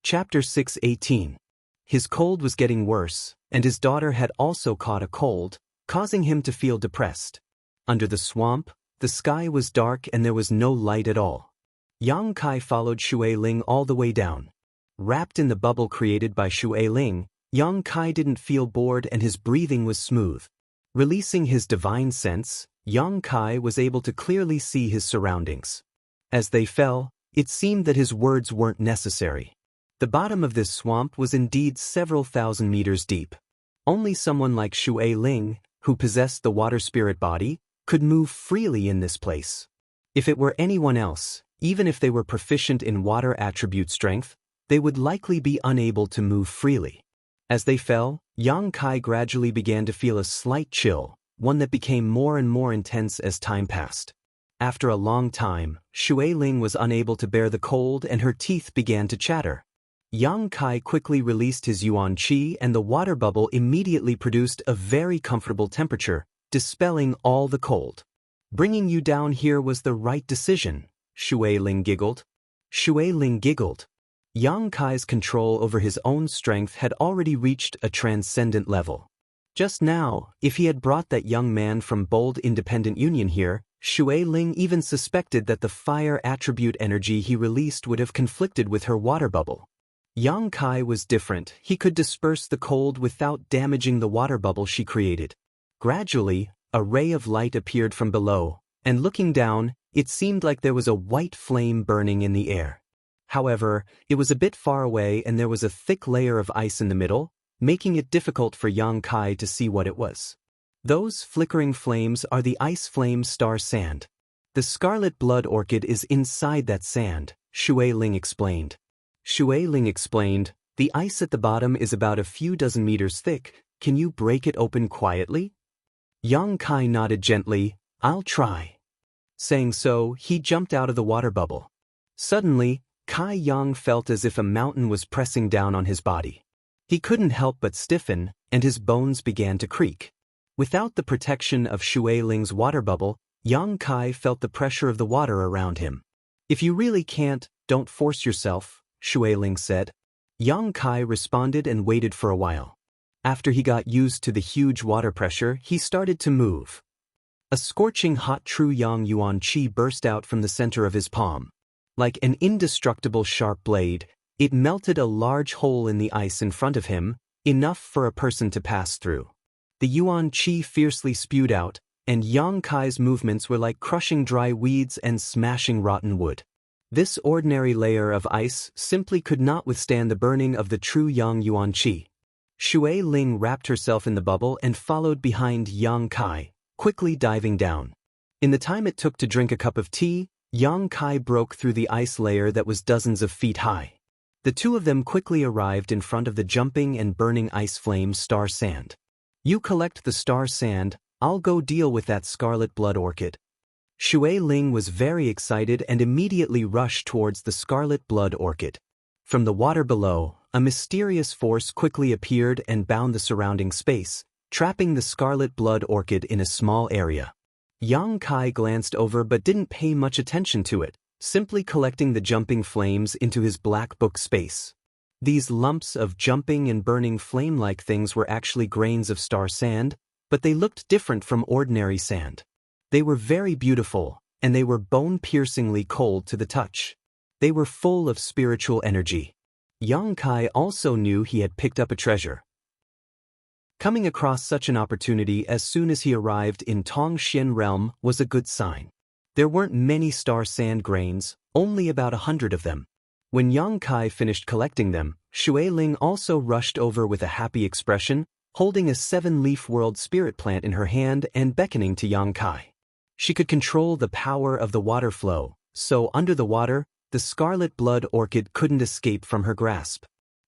Chapter 6:18. His cold was getting worse, and his daughter had also caught a cold, causing him to feel depressed. Under the swamp, the sky was dark and there was no light at all. Yang Kai followed Shui Ling all the way down. Wrapped in the bubble created by Shui Ling, Yang Kai didn't feel bored and his breathing was smooth. Releasing his divine sense, Yang Kai was able to clearly see his surroundings. As they fell, it seemed that his words weren't necessary. The bottom of this swamp was indeed several thousand meters deep. Only someone like Shui Ling, who possessed the water spirit body, could move freely in this place. If it were anyone else, even if they were proficient in water attribute strength, they would likely be unable to move freely. As they fell, Yang Kai gradually began to feel a slight chill, one that became more and more intense as time passed. After a long time, Shui Ling was unable to bear the cold and her teeth began to chatter. Yang Kai quickly released his yuan qi and the water bubble immediately produced a very comfortable temperature, dispelling all the cold. Bringing you down here was the right decision, Shui Ling giggled. Shui Ling giggled. Yang Kai's control over his own strength had already reached a transcendent level. Just now, if he had brought that young man from Bold Independent Union here, Shui Ling even suspected that the fire attribute energy he released would have conflicted with her water bubble. Yang Kai was different. He could disperse the cold without damaging the water bubble she created. Gradually, a ray of light appeared from below, and looking down, it seemed like there was a white flame burning in the air. However, it was a bit far away and there was a thick layer of ice in the middle, making it difficult for Yang Kai to see what it was. Those flickering flames are the ice flame star sand. The scarlet blood orchid is inside that sand, Shui Ling explained. Shui Ling explained, the ice at the bottom is about a few dozen meters thick. Can you break it open quietly? Yang Kai nodded gently. I'll try. Saying so, he jumped out of the water bubble. Suddenly, Kai Yang felt as if a mountain was pressing down on his body. He couldn't help but stiffen, and his bones began to creak. Without the protection of Shui Ling's water bubble, Yang Kai felt the pressure of the water around him. If you really can't, don't force yourself, Shui Ling said. Yang Kai responded and waited for a while. After he got used to the huge water pressure, he started to move. A scorching hot true yang yuan qi burst out from the center of his palm. Like an indestructible sharp blade, it melted a large hole in the ice in front of him, enough for a person to pass through. The yuan qi fiercely spewed out, and Yang Kai's movements were like crushing dry weeds and smashing rotten wood. This ordinary layer of ice simply could not withstand the burning of the true yang yuan qi. Shui Ling wrapped herself in the bubble and followed behind Yang Kai, quickly diving down. In the time it took to drink a cup of tea, Yang Kai broke through the ice layer that was dozens of feet high. The two of them quickly arrived in front of the jumping and burning ice flame star sand. You collect the star sand, I'll go deal with that scarlet blood orchid. Shui Ling was very excited and immediately rushed towards the scarlet blood orchid. From the water below, a mysterious force quickly appeared and bound the surrounding space, trapping the scarlet blood orchid in a small area. Yang Kai glanced over but didn't pay much attention to it, simply collecting the jumping flames into his black book space. These lumps of jumping and burning flame-like things were actually grains of star sand, but they looked different from ordinary sand. They were very beautiful, and they were bone-piercingly cold to the touch. They were full of spiritual energy. Yang Kai also knew he had picked up a treasure. Coming across such an opportunity as soon as he arrived in Tongxian realm was a good sign. There weren't many star sand grains, only about 100 of them. When Yang Kai finished collecting them, Shui Ling also rushed over with a happy expression, holding a 7-leaf world spirit plant in her hand and beckoning to Yang Kai. She could control the power of the water flow, so under the water, the scarlet blood orchid couldn't escape from her grasp.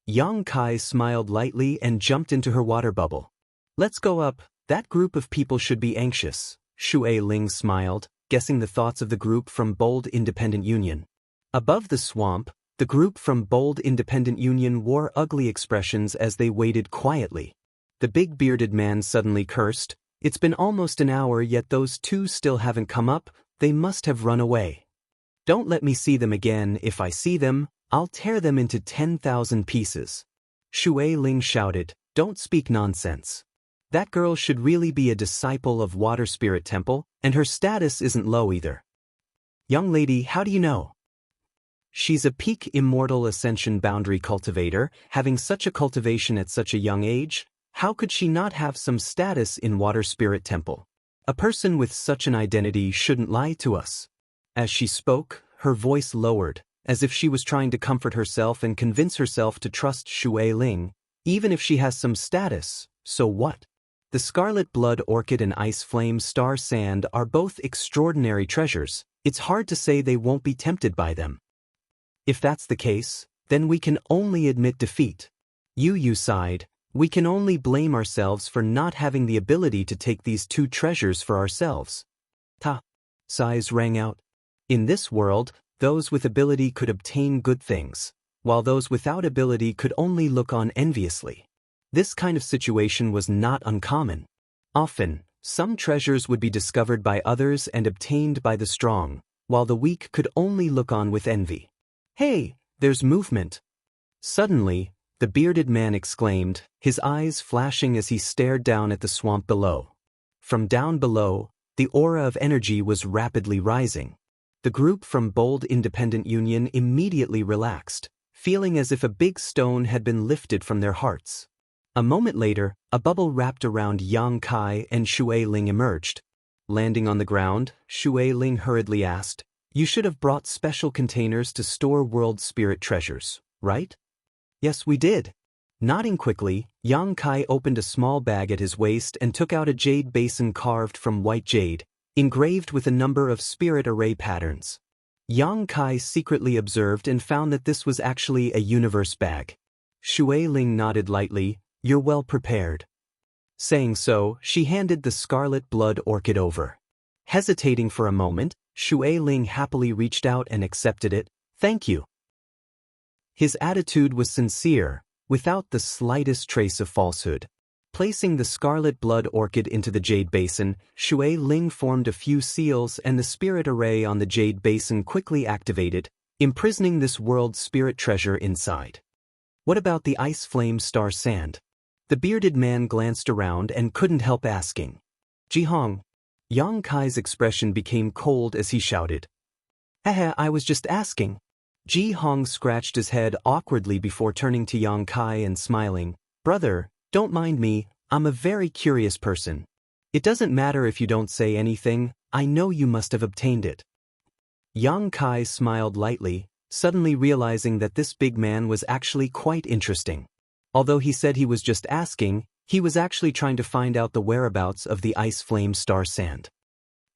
Yang Kai smiled lightly and jumped into her water bubble. Let's go up, that group of people should be anxious, Shui Ling smiled, guessing the thoughts of the group from Bold Independent Union. Above the swamp, the group from Bold Independent Union wore ugly expressions as they waited quietly. The big bearded man suddenly cursed, "It's been almost an hour yet those two still haven't come up, they must have run away. Don't let me see them again. If I see them, I'll tear them into 10,000 pieces. Shui Ling shouted, "Don't speak nonsense. That girl should really be a disciple of Water Spirit Temple, and her status isn't low either." "Young lady, how do you know?" "She's a peak Immortal Ascension boundary cultivator, having such a cultivation at such a young age. How could she not have some status in Water Spirit Temple? A person with such an identity shouldn't lie to us." As she spoke, her voice lowered, as if she was trying to comfort herself and convince herself to trust Shui Ling. Even if she has some status, so what? The Scarlet Blood Orchid and Ice Flame Star Sand are both extraordinary treasures. It's hard to say they won't be tempted by them. If that's the case, then we can only admit defeat. Yu sighed. We can only blame ourselves for not having the ability to take these two treasures for ourselves. Ta! Sighs rang out. In this world, those with ability could obtain good things, while those without ability could only look on enviously. This kind of situation was not uncommon. Often, some treasures would be discovered by others and obtained by the strong, while the weak could only look on with envy. "Hey, there's movement!" Suddenly, the bearded man exclaimed, his eyes flashing as he stared down at the swamp below. From down below, the aura of energy was rapidly rising. The group from Bold Independent Union immediately relaxed, feeling as if a big stone had been lifted from their hearts. A moment later, a bubble wrapped around Yang Kai and Shui Ling emerged. Landing on the ground, Shui Ling hurriedly asked, "You should have brought special containers to store world spirit treasures, right?" "Yes, we did." Nodding quickly, Yang Kai opened a small bag at his waist and took out a jade basin carved from white jade, engraved with a number of spirit array patterns. Yang Kai secretly observed and found that this was actually a universe bag. Shui Ling nodded lightly. "You're well prepared." Saying so, she handed the Scarlet Blood Orchid over. Hesitating for a moment, Shui Ling happily reached out and accepted it. "Thank you." His attitude was sincere, without the slightest trace of falsehood. Placing the Scarlet Blood Orchid into the jade basin, Shui Ling formed a few seals and the spirit array on the jade basin quickly activated, imprisoning this world spirit treasure inside. "What about the Ice Flame Star Sand?" The bearded man glanced around and couldn't help asking. "Jihong." Yang Kai's expression became cold as he shouted. "Haha, I was just asking." Jihong scratched his head awkwardly before turning to Yang Kai and smiling. "Brother, don't mind me, I'm a very curious person. It doesn't matter if you don't say anything, I know you must have obtained it." Yang Kai smiled lightly, suddenly realizing that this big man was actually quite interesting. Although he said he was just asking, he was actually trying to find out the whereabouts of the Ice Flame Star Sand.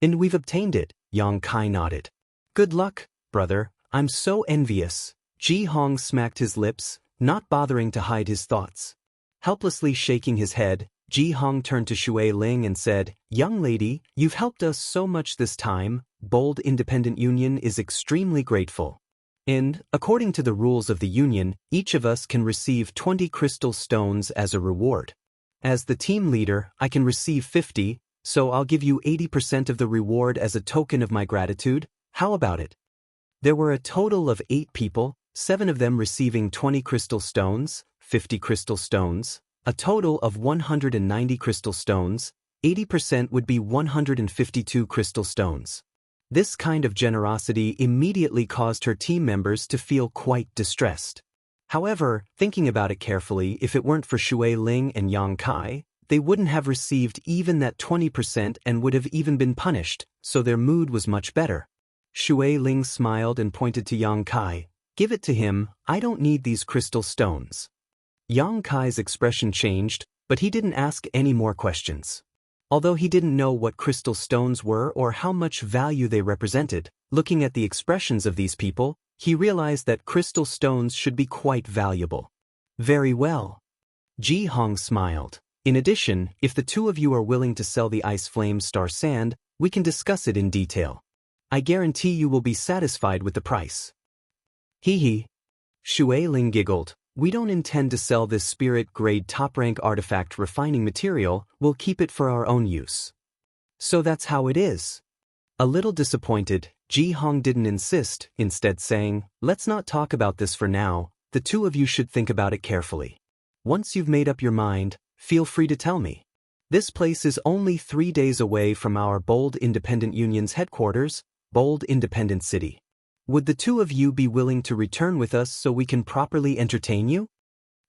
"And we've obtained it," Yang Kai nodded. "Good luck, brother, I'm so envious." Jihong smacked his lips, not bothering to hide his thoughts. Helplessly shaking his head, Jihong turned to Shui Ling and said, "Young lady, you've helped us so much this time. Bold Independent Union is extremely grateful. And, according to the rules of the Union, each of us can receive 20 crystal stones as a reward. As the team leader, I can receive 50, so I'll give you 80% of the reward as a token of my gratitude. How about it?" There were a total of 8 people, 7 of them receiving 20 crystal stones, 50 crystal stones, a total of 190 crystal stones. 80% would be 152 crystal stones. This kind of generosity immediately caused her team members to feel quite distressed. However, thinking about it carefully, if it weren't for Shui Ling and Yang Kai, they wouldn't have received even that 20% and would have even been punished, so their mood was much better. Shui Ling smiled and pointed to Yang Kai. "Give it to him, I don't need these crystal stones." Yang Kai's expression changed, but he didn't ask any more questions. Although he didn't know what crystal stones were or how much value they represented, looking at the expressions of these people, he realized that crystal stones should be quite valuable. "Very well." Jihong smiled. "In addition, if the two of you are willing to sell the Ice Flame Star Sand, we can discuss it in detail. I guarantee you will be satisfied with the price." "Hee hee." Shui Ling giggled. "We don't intend to sell this spirit-grade top-rank artifact refining material, we'll keep it for our own use." "So that's how it is." A little disappointed, Jianghu didn't insist, instead saying, "Let's not talk about this for now, the two of you should think about it carefully. Once you've made up your mind, feel free to tell me. This place is only 3 days away from our Bold Independent Union's headquarters, Bold Independent City. Would the two of you be willing to return with us so we can properly entertain you?"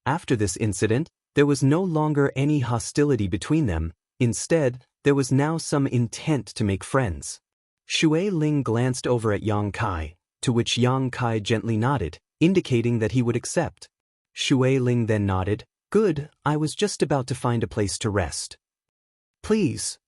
After this incident, there was no longer any hostility between them. Instead, there was now some intent to make friends. Shui Ling glanced over at Yang Kai, to which Yang Kai gently nodded, indicating that he would accept. Shui Ling then nodded, "Good, I was just about to find a place to rest. Please."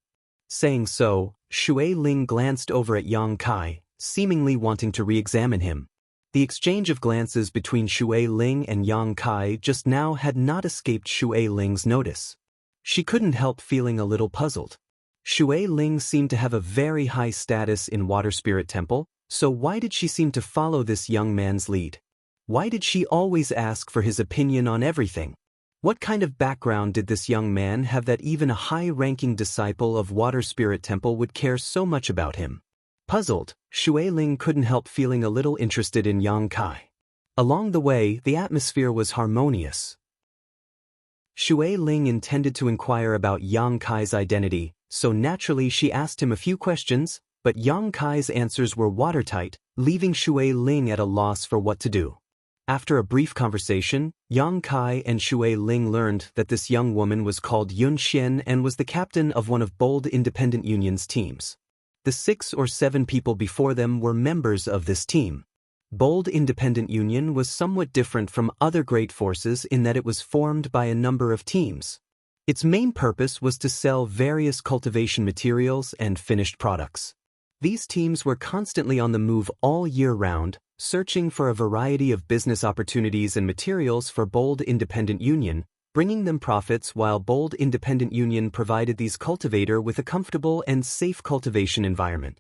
Saying so, Shui Ling glanced over at Yang Kai, seemingly wanting to re-examine him. The exchange of glances between Shui Ling and Yang Kai just now had not escaped Shui Ling's notice. She couldn't help feeling a little puzzled. Shui Ling seemed to have a very high status in Water Spirit Temple, so why did she seem to follow this young man's lead? Why did she always ask for his opinion on everything? What kind of background did this young man have that even a high-ranking disciple of Water Spirit Temple would care so much about him? Puzzled, Shui Ling couldn't help feeling a little interested in Yang Kai. Along the way, the atmosphere was harmonious. Shui Ling intended to inquire about Yang Kai's identity, so naturally she asked him a few questions, but Yang Kai's answers were watertight, leaving Shui Ling at a loss for what to do. After a brief conversation, Yang Kai and Shui Ling learned that this young woman was called Yun Xian and was the captain of one of Bold Independent Union's teams. The 6 or 7 people before them were members of this team. Bold Independent Union was somewhat different from other great forces in that it was formed by a number of teams. Its main purpose was to sell various cultivation materials and finished products. These teams were constantly on the move all year round, searching for a variety of business opportunities and materials for Bold Independent Union, bringing them profits while Bold Independent Union provided these cultivators with a comfortable and safe cultivation environment.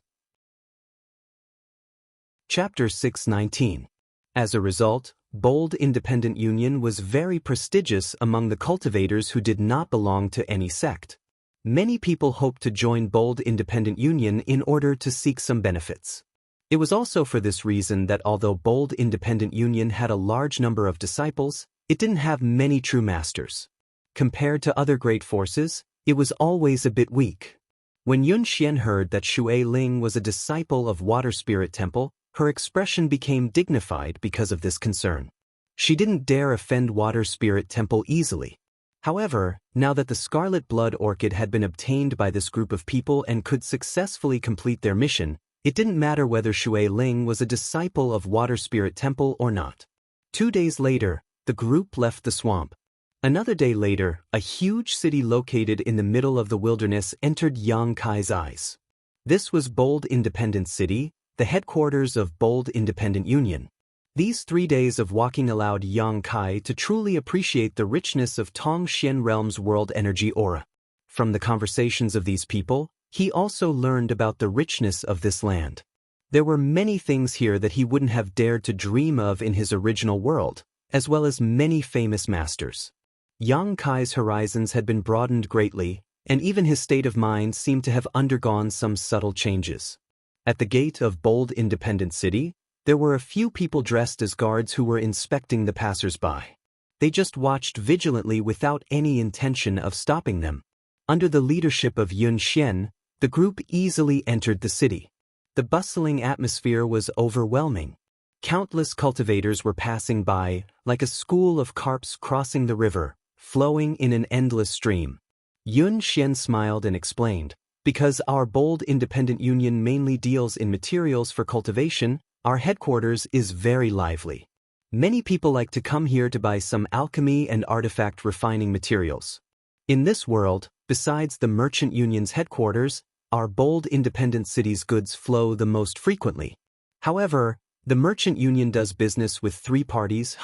Chapter 619. As a result, Bold Independent Union was very prestigious among the cultivators who did not belong to any sect. Many people hoped to join Bold Independent Union in order to seek some benefits. It was also for this reason that although Bold Independent Union had a large number of disciples, it didn't have many true masters. Compared to other great forces, it was always a bit weak. When Yun Xian heard that Shui Ling was a disciple of Water Spirit Temple, her expression became dignified because of this concern. She didn't dare offend Water Spirit Temple easily. However, now that the Scarlet Blood Orchid had been obtained by this group of people and could successfully complete their mission, it didn't matter whether Shui Ling was a disciple of Water Spirit Temple or not. 2 days later, the group left the swamp. Another day later, a huge city located in the middle of the wilderness entered Yang Kai's eyes. This was Bold Independent City, the headquarters of Bold Independent Union. These 3 days of walking allowed Yang Kai to truly appreciate the richness of Tongxian Realm's world energy aura. From the conversations of these people, he also learned about the richness of this land. There were many things here that he wouldn't have dared to dream of in his original world, as well as many famous masters. Yang Kai's horizons had been broadened greatly, and even his state of mind seemed to have undergone some subtle changes. At the gate of Bold Independent City, there were a few people dressed as guards who were inspecting the passers-by. They just watched vigilantly without any intention of stopping them. Under the leadership of Yun Xian, the group easily entered the city. The bustling atmosphere was overwhelming. Countless cultivators were passing by, like a school of carps crossing the river, flowing in an endless stream. Yun Xian smiled and explained, "Because our Bold Independent Union mainly deals in materials for cultivation, our headquarters is very lively. Many people like to come here to buy some alchemy and artifact refining materials. In this world, besides the Merchant Union's headquarters, our Bold Independent City's goods flow the most frequently. However, the Merchant Union does business with 3 parties.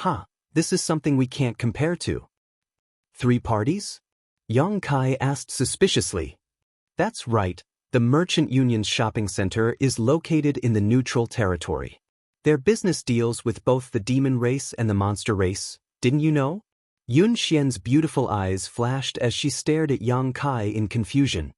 This is something we can't compare to." 3 parties? Yang Kai asked suspiciously. That's right, the Merchant Union's shopping center is located in the neutral territory. Their business deals with both the demon race and the monster race, didn't you know? Yun Xian's beautiful eyes flashed as she stared at Yang Kai in confusion.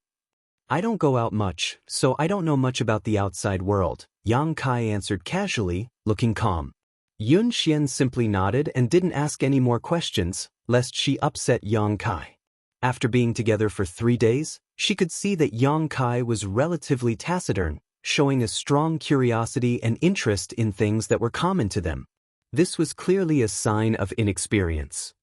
I don't go out much, so I don't know much about the outside world, Yang Kai answered casually, looking calm. Yun Xian simply nodded and didn't ask any more questions, lest she upset Yang Kai. After being together for 3 days, she could see that Yang Kai was relatively taciturn, showing a strong curiosity and interest in things that were common to them. This was clearly a sign of inexperience.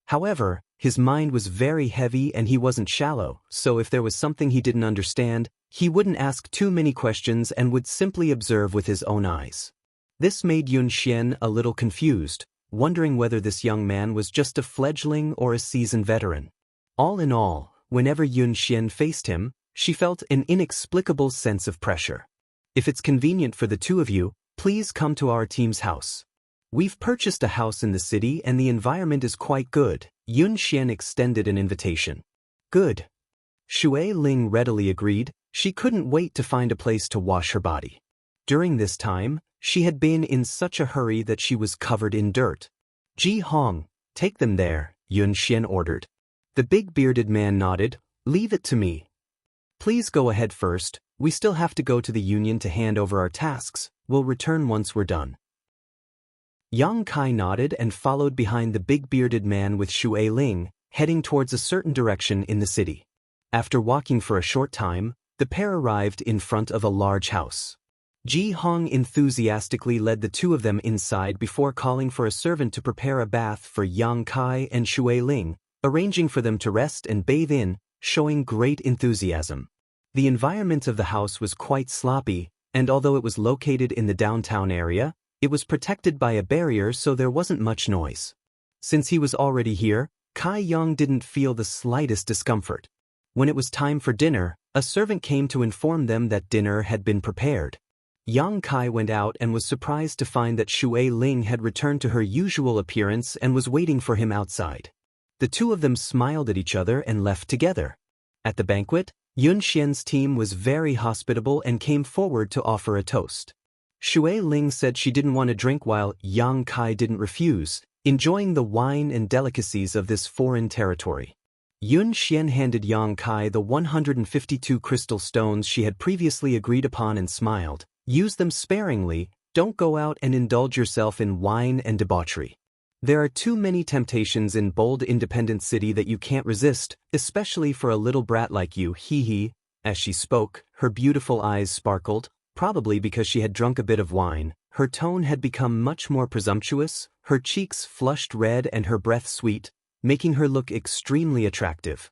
However, his mind was very heavy and he wasn't shallow, so if there was something he didn't understand, he wouldn't ask too many questions and would simply observe with his own eyes. This made Yun Xian a little confused, wondering whether this young man was just a fledgling or a seasoned veteran. All in all, whenever Yun Xian faced him, she felt an inexplicable sense of pressure. If it's convenient for the two of you, please come to our team's house. We've purchased a house in the city and the environment is quite good. Yun Xian extended an invitation. Good. Shui Ling readily agreed. She couldn't wait to find a place to wash her body. During this time, she had been in such a hurry that she was covered in dirt. Ji Hong, take them there, Yun Xian ordered. The big bearded man nodded. Leave it to me. Please go ahead first. We still have to go to the union to hand over our tasks. We'll return once we're done. Yang Kai nodded and followed behind the big bearded man with Shui Ling, heading towards a certain direction in the city. After walking for a short time, the pair arrived in front of a large house. Ji Hong enthusiastically led the two of them inside before calling for a servant to prepare a bath for Yang Kai and Shui Ling, arranging for them to rest and bathe in, showing great enthusiasm. The environment of the house was quite sloppy, and although it was located in the downtown area, it was protected by a barrier so there wasn't much noise. Since he was already here, Kai Yang didn't feel the slightest discomfort. When it was time for dinner, a servant came to inform them that dinner had been prepared. Yang Kai went out and was surprised to find that Shui Ling had returned to her usual appearance and was waiting for him outside. The two of them smiled at each other and left together. At the banquet, Yun Xian's team was very hospitable and came forward to offer a toast. Shui Ling said she didn't want to drink while Yang Kai didn't refuse, enjoying the wine and delicacies of this foreign territory. Yun Xian handed Yang Kai the 152 crystal stones she had previously agreed upon and smiled. Use them sparingly, don't go out and indulge yourself in wine and debauchery. There are too many temptations in bold independent city that you can't resist, especially for a little brat like you, hee. As she spoke, her beautiful eyes sparkled, probably because she had drunk a bit of wine. Her tone had become much more presumptuous, her cheeks flushed red and her breath sweet, making her look extremely attractive.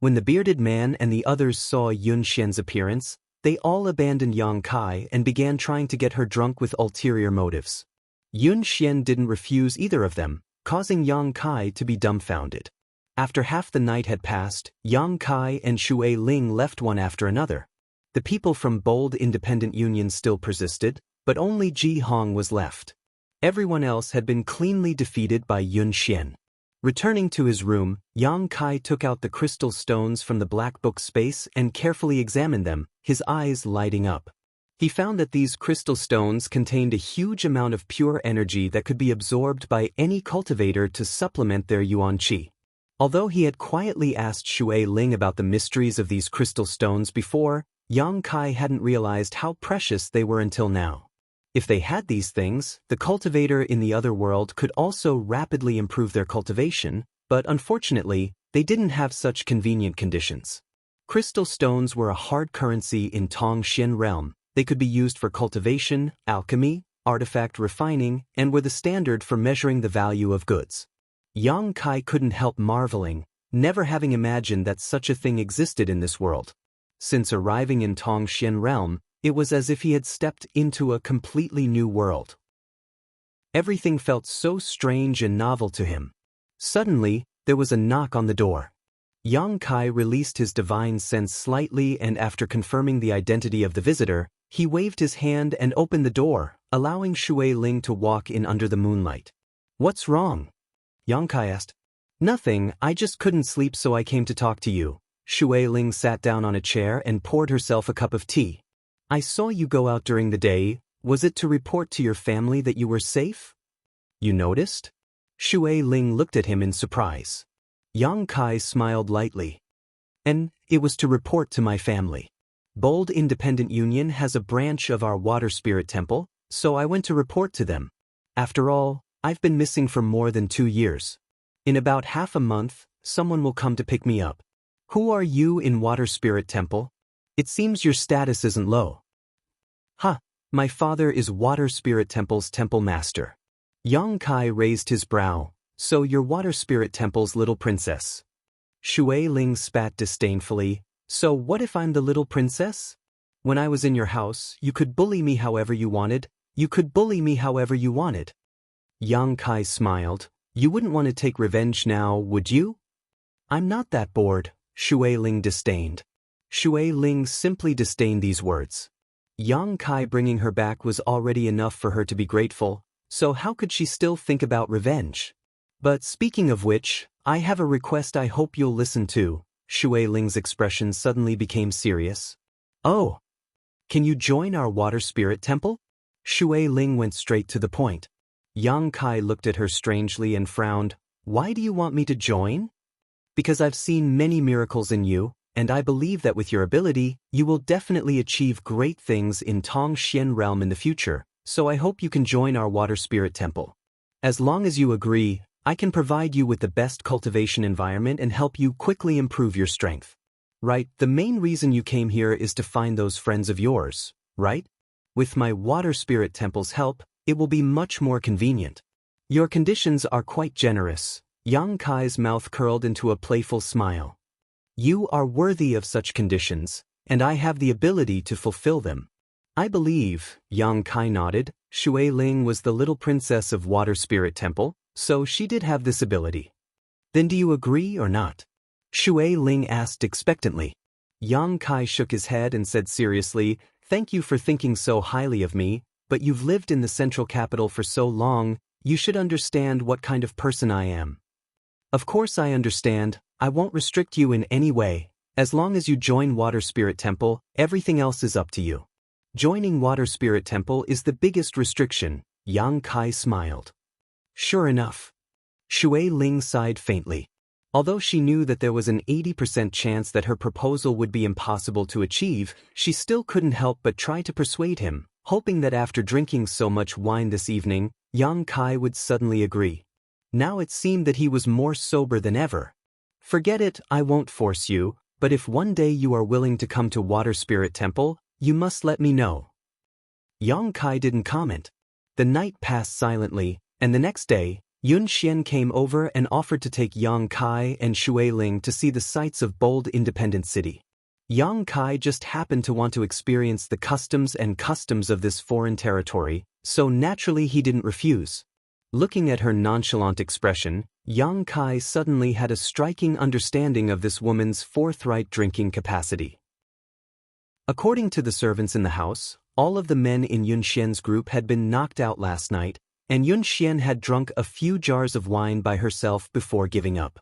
When the bearded man and the others saw Yun Xian's appearance, they all abandoned Yang Kai and began trying to get her drunk with ulterior motives. Yun Xian didn't refuse either of them, causing Yang Kai to be dumbfounded. After half the night had passed, Yang Kai and Shui Ling left one after another. The people from bold independent unions still persisted, but only Ji Hong was left. Everyone else had been cleanly defeated by Yun Xian. Returning to his room, Yang Kai took out the crystal stones from the black book space and carefully examined them, his eyes lighting up. He found that these crystal stones contained a huge amount of pure energy that could be absorbed by any cultivator to supplement their yuan qi. Although he had quietly asked Shui Ling about the mysteries of these crystal stones before, Yang Kai hadn't realized how precious they were until now. If they had these things, the cultivator in the other world could also rapidly improve their cultivation, but unfortunately, they didn't have such convenient conditions. Crystal stones were a hard currency in Tongxian realm. They could be used for cultivation, alchemy, artifact refining, and were the standard for measuring the value of goods. Yang Kai couldn't help marveling, never having imagined that such a thing existed in this world. Since arriving in Tongxian realm, it was as if he had stepped into a completely new world. Everything felt so strange and novel to him. Suddenly, there was a knock on the door. Yang Kai released his divine sense slightly and after confirming the identity of the visitor, he waved his hand and opened the door, allowing Shui Ling to walk in under the moonlight. "What's wrong?" Yang Kai asked. "Nothing, I just couldn't sleep so I came to talk to you." Shui Ling sat down on a chair and poured herself a cup of tea. "I saw you go out during the day. Was it to report to your family that you were safe?" "You noticed?" Shui Ling looked at him in surprise. Yang Kai smiled lightly. and it was to report to my family. Bold Independent Union has a branch of our Water Spirit Temple, so I went to report to them. After all, I've been missing for more than 2 years. In about half a month, someone will come to pick me up. Who are you in Water Spirit Temple? It seems your status isn't low. My father is Water Spirit Temple's temple master. Yang Kai raised his brow. So you're Water Spirit Temple's little princess. Shui Ling spat disdainfully. So what if I'm the little princess? When I was in your house, you could bully me however you wanted. Yang Kai smiled. You wouldn't want to take revenge now, would you? I'm not that bored, Shui Ling disdained. Shui Ling simply disdained these words. Yang Kai bringing her back was already enough for her to be grateful, so how could she still think about revenge? But speaking of which, I have a request I hope you'll listen to. Shui Ling's expression suddenly became serious. Oh, can you join our Water Spirit Temple? Shui Ling went straight to the point. Yang Kai looked at her strangely and frowned. Why do you want me to join? Because I've seen many miracles in you, and I believe that with your ability, you will definitely achieve great things in Tongxian realm in the future, so I hope you can join our Water Spirit Temple. As long as you agree, I can provide you with the best cultivation environment and help you quickly improve your strength. Right, the main reason you came here is to find those friends of yours, right? With my Water Spirit Temple's help, it will be much more convenient. Your conditions are quite generous. Yang Kai's mouth curled into a playful smile. You are worthy of such conditions, and I have the ability to fulfill them. I believe, Yang Kai nodded, Shui Ling was the little princess of Water Spirit Temple, so she did have this ability. Then do you agree or not? Shui Ling asked expectantly. Yang Kai shook his head and said seriously, Thank you for thinking so highly of me, but you've lived in the central capital for so long, you should understand what kind of person I am. Of course I understand, I won't restrict you in any way. As long as you join Water Spirit Temple, everything else is up to you. Joining Water Spirit Temple is the biggest restriction, Yang Kai smiled. Sure enough. Shui Ling sighed faintly. Although she knew that there was an 80% chance that her proposal would be impossible to achieve, she still couldn't help but try to persuade him, hoping that after drinking so much wine this evening, Yang Kai would suddenly agree. Now it seemed that he was more sober than ever. Forget it, I won't force you, but if one day you are willing to come to Water Spirit Temple, you must let me know. Yang Kai didn't comment. The night passed silently, and the next day, Yun Xian came over and offered to take Yang Kai and Shui Ling to see the sights of Bold Independent City. Yang Kai just happened to want to experience the customs of this foreign territory, so naturally he didn't refuse. Looking at her nonchalant expression, Yang Kai suddenly had a striking understanding of this woman's forthright drinking capacity. According to the servants in the house, all of the men in Yun Xian's group had been knocked out last night, and Yun Xian had drunk a few jars of wine by herself before giving up.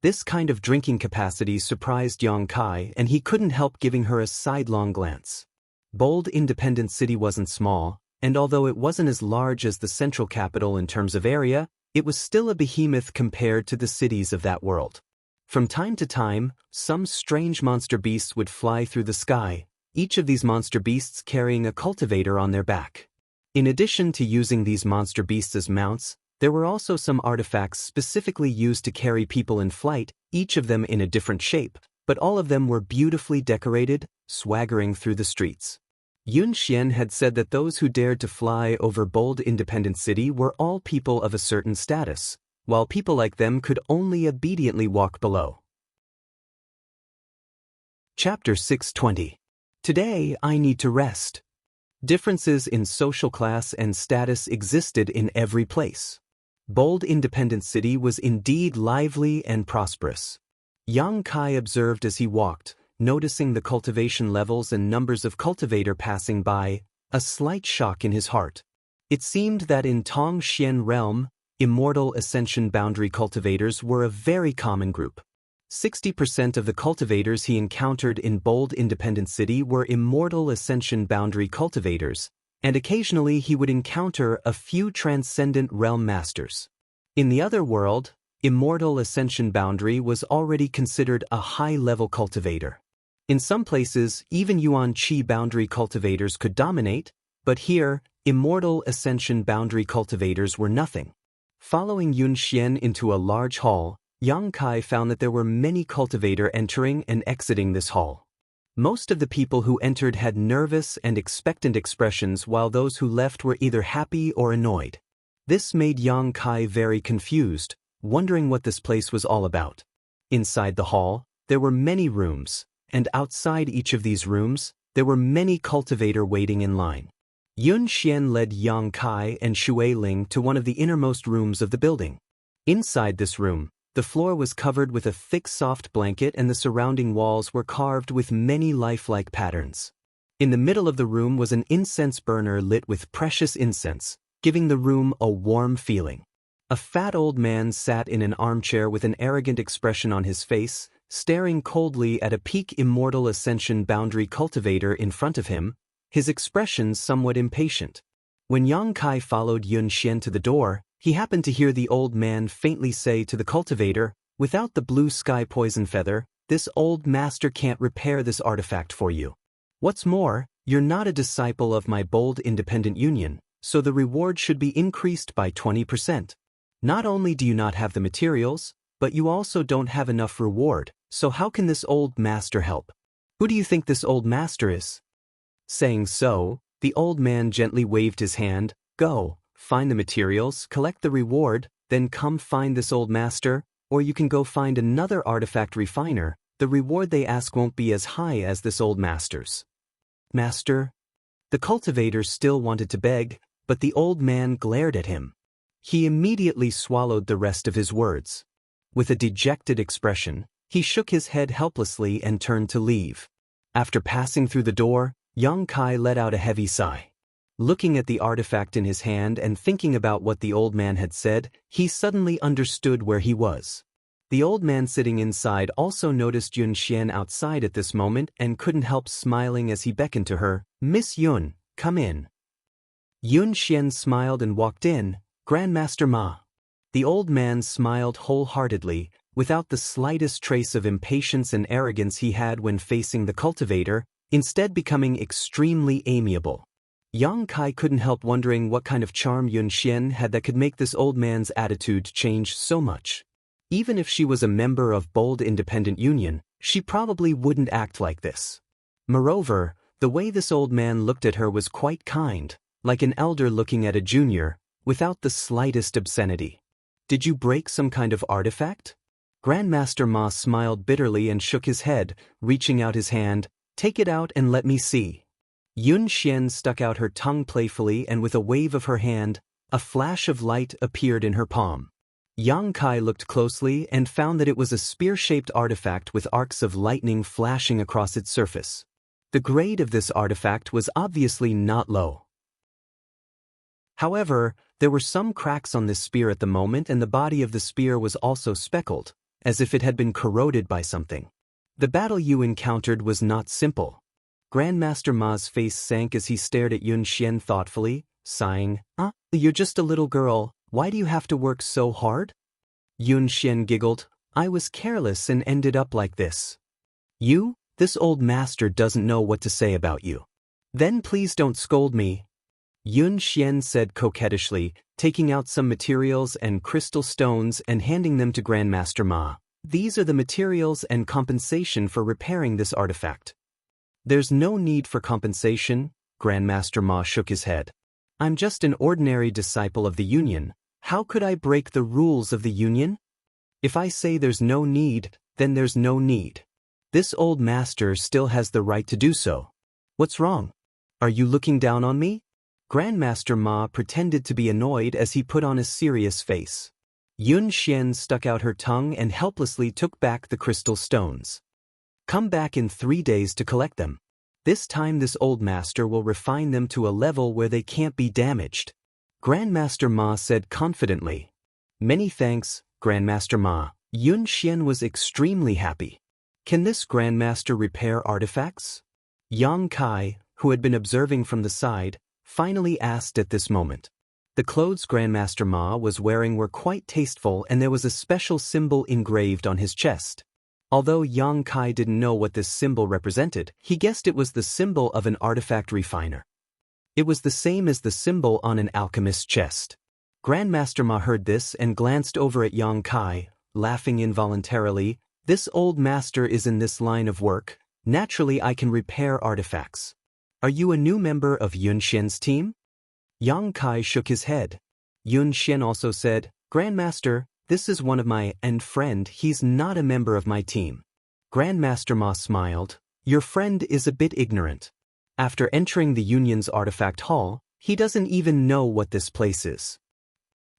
This kind of drinking capacity surprised Yang Kai, and he couldn't help giving her a sidelong glance. Bold Independent City wasn't small, and although it wasn't as large as the central capital in terms of area, it was still a behemoth compared to the cities of that world. From time to time, some strange monster beasts would fly through the sky, each of these monster beasts carrying a cultivator on their back. In addition to using these monster beasts as mounts, there were also some artifacts specifically used to carry people in flight, each of them in a different shape, but all of them were beautifully decorated, swaggering through the streets. Yun Xian had said that those who dared to fly over Bold Independent City were all people of a certain status, while people like them could only obediently walk below. Chapter 620. Today I need to rest. Differences in social class and status existed in every place. Bold Independent City was indeed lively and prosperous. Yang Kai observed as he walked, noticing the cultivation levels and numbers of cultivator passing by, a slight shock in his heart. It seemed that in Tongxian realm, Immortal Ascension Boundary cultivators were a very common group. 60% of the cultivators he encountered in Bold Independent City were Immortal Ascension Boundary cultivators, and occasionally he would encounter a few Transcendent Realm Masters. In the other world, Immortal Ascension Boundary was already considered a high-level cultivator. In some places, even Yuan Qi boundary cultivators could dominate, but here, Immortal Ascension Boundary cultivators were nothing. Following Yun Xian into a large hall, Yang Kai found that there were many cultivators entering and exiting this hall. Most of the people who entered had nervous and expectant expressions, while those who left were either happy or annoyed. This made Yang Kai very confused, wondering what this place was all about. Inside the hall, there were many rooms, and outside each of these rooms, there were many cultivators waiting in line. Yun Xian led Yang Kai and Xue Ling to one of the innermost rooms of the building. Inside this room, the floor was covered with a thick soft blanket and the surrounding walls were carved with many lifelike patterns. In the middle of the room was an incense burner lit with precious incense, giving the room a warm feeling. A fat old man sat in an armchair with an arrogant expression on his face, staring coldly at a peak Immortal Ascension Boundary cultivator in front of him, his expression somewhat impatient. When Yang Kai followed Yun Xian to the door, he happened to hear the old man faintly say to the cultivator, "Without the blue sky poison feather, this old master can't repair this artifact for you. What's more, you're not a disciple of my bold independent union, so the reward should be increased by 20%. Not only do you not have the materials, but you also don't have enough reward, so how can this old master help? Who do you think this old master is?" Saying so, the old man gently waved his hand. "Go, find the materials, collect the reward, then come find this old master, or you can go find another artifact refiner. The reward they ask won't be as high as this old master's." "Master?" The cultivator still wanted to beg, but the old man glared at him. He immediately swallowed the rest of his words. With a dejected expression, he shook his head helplessly and turned to leave. After passing through the door, Yang Kai let out a heavy sigh. Looking at the artifact in his hand and thinking about what the old man had said, he suddenly understood where he was. The old man sitting inside also noticed Yun Xian outside at this moment and couldn't help smiling as he beckoned to her. "Miss Yun, come in." Yun Xian smiled and walked in. "Grandmaster Ma." The old man smiled wholeheartedly, without the slightest trace of impatience and arrogance he had when facing the cultivator, instead becoming extremely amiable. Yang Kai couldn't help wondering what kind of charm Yun Xian had that could make this old man's attitude change so much. Even if she was a member of Bold Independent Union, she probably wouldn't act like this. Moreover, the way this old man looked at her was quite kind, like an elder looking at a junior, without the slightest obscenity. "Did you break some kind of artifact?" Grandmaster Ma smiled bitterly and shook his head, reaching out his hand. "Take it out and let me see." Yun Xian stuck out her tongue playfully and with a wave of her hand, a flash of light appeared in her palm. Yang Kai looked closely and found that it was a spear-shaped artifact with arcs of lightning flashing across its surface. The grade of this artifact was obviously not low. However, there were some cracks on this spear at the moment, and the body of the spear was also speckled, as if it had been corroded by something. The battle you encountered was not simple. Grandmaster Ma's face sank as he stared at Yun Xian thoughtfully, sighing, "You're just a little girl, why do you have to work so hard?" Yun Xian giggled, "I was careless and ended up like this." "You? This old master doesn't know what to say about you." "Then please don't scold me," Yun Xian said coquettishly, taking out some materials and crystal stones and handing them to Grandmaster Ma. "These are the materials and compensation for repairing this artifact." "There's no need for compensation," Grandmaster Ma shook his head. "I'm just an ordinary disciple of the Union. How could I break the rules of the Union? If I say there's no need, then there's no need. This old master still has the right to do so. What's wrong? Are you looking down on me?" Grandmaster Ma pretended to be annoyed as he put on a serious face. Yun Xian stuck out her tongue and helplessly took back the crystal stones. "Come back in 3 days to collect them. This time this old master will refine them to a level where they can't be damaged," Grandmaster Ma said confidently. "Many thanks, Grandmaster Ma." Yun Xian was extremely happy. "Can this Grandmaster repair artifacts?" Yang Kai, who had been observing from the side, finally asked at this moment. The clothes Grandmaster Ma was wearing were quite tasteful, and there was a special symbol engraved on his chest. Although Yang Kai didn't know what this symbol represented, he guessed it was the symbol of an artifact refiner. It was the same as the symbol on an alchemist's chest. Grandmaster Ma heard this and glanced over at Yang Kai, laughing involuntarily. This old master is in this line of work. Naturally, I can repair artifacts. Are you a new member of Yun Xian's team? Yang Kai shook his head. Yun Xian also said, Grandmaster, this is one of my friend, he's not a member of my team. Grandmaster Ma smiled. Your friend is a bit ignorant. After entering the Union's artifact hall, he doesn't even know what this place is.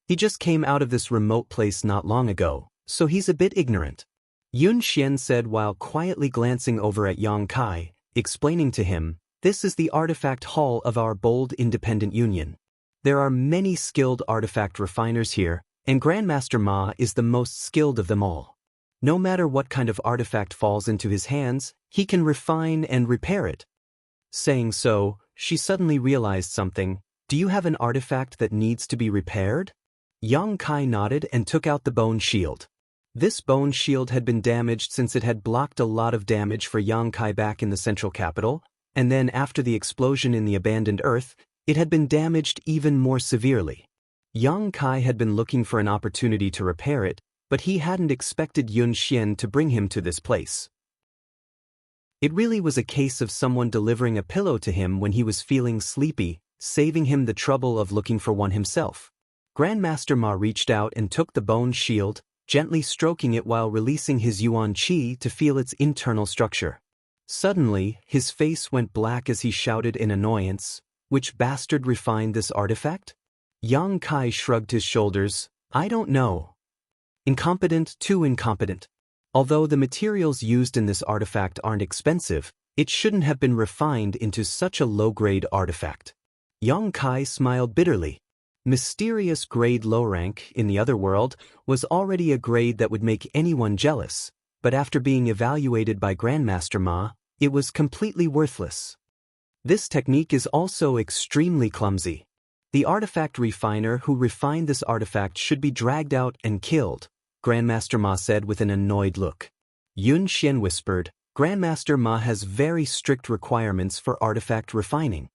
He just came out of this remote place not long ago, so he's a bit ignorant. Yun Xian said while quietly glancing over at Yang Kai, explaining to him, this is the artifact hall of our bold independent union. There are many skilled artifact refiners here, and Grandmaster Ma is the most skilled of them all. No matter what kind of artifact falls into his hands, he can refine and repair it. Saying so, she suddenly realized something. Do you have an artifact that needs to be repaired? Yang Kai nodded and took out the bone shield. This bone shield had been damaged since it had blocked a lot of damage for Yang Kai back in the central capital, and then after the explosion in the abandoned Earth, it had been damaged even more severely. Yang Kai had been looking for an opportunity to repair it, but he hadn't expected Yun Xian to bring him to this place. It really was a case of someone delivering a pillow to him when he was feeling sleepy, saving him the trouble of looking for one himself. Grandmaster Ma reached out and took the bone shield, gently stroking it while releasing his yuan qi to feel its internal structure. Suddenly, his face went black as he shouted in annoyance, which bastard refined this artifact? Yang Kai shrugged his shoulders. I don't know. Incompetent, too incompetent. Although the materials used in this artifact aren't expensive, it shouldn't have been refined into such a low-grade artifact. Yang Kai smiled bitterly. Mysterious grade low rank, in the other world, was already a grade that would make anyone jealous, but after being evaluated by Grandmaster Ma, it was completely worthless. This technique is also extremely clumsy. The artifact refiner who refined this artifact should be dragged out and killed, Grandmaster Ma said with an annoyed look. Yun Xian whispered, Grandmaster Ma has very strict requirements for artifact refining.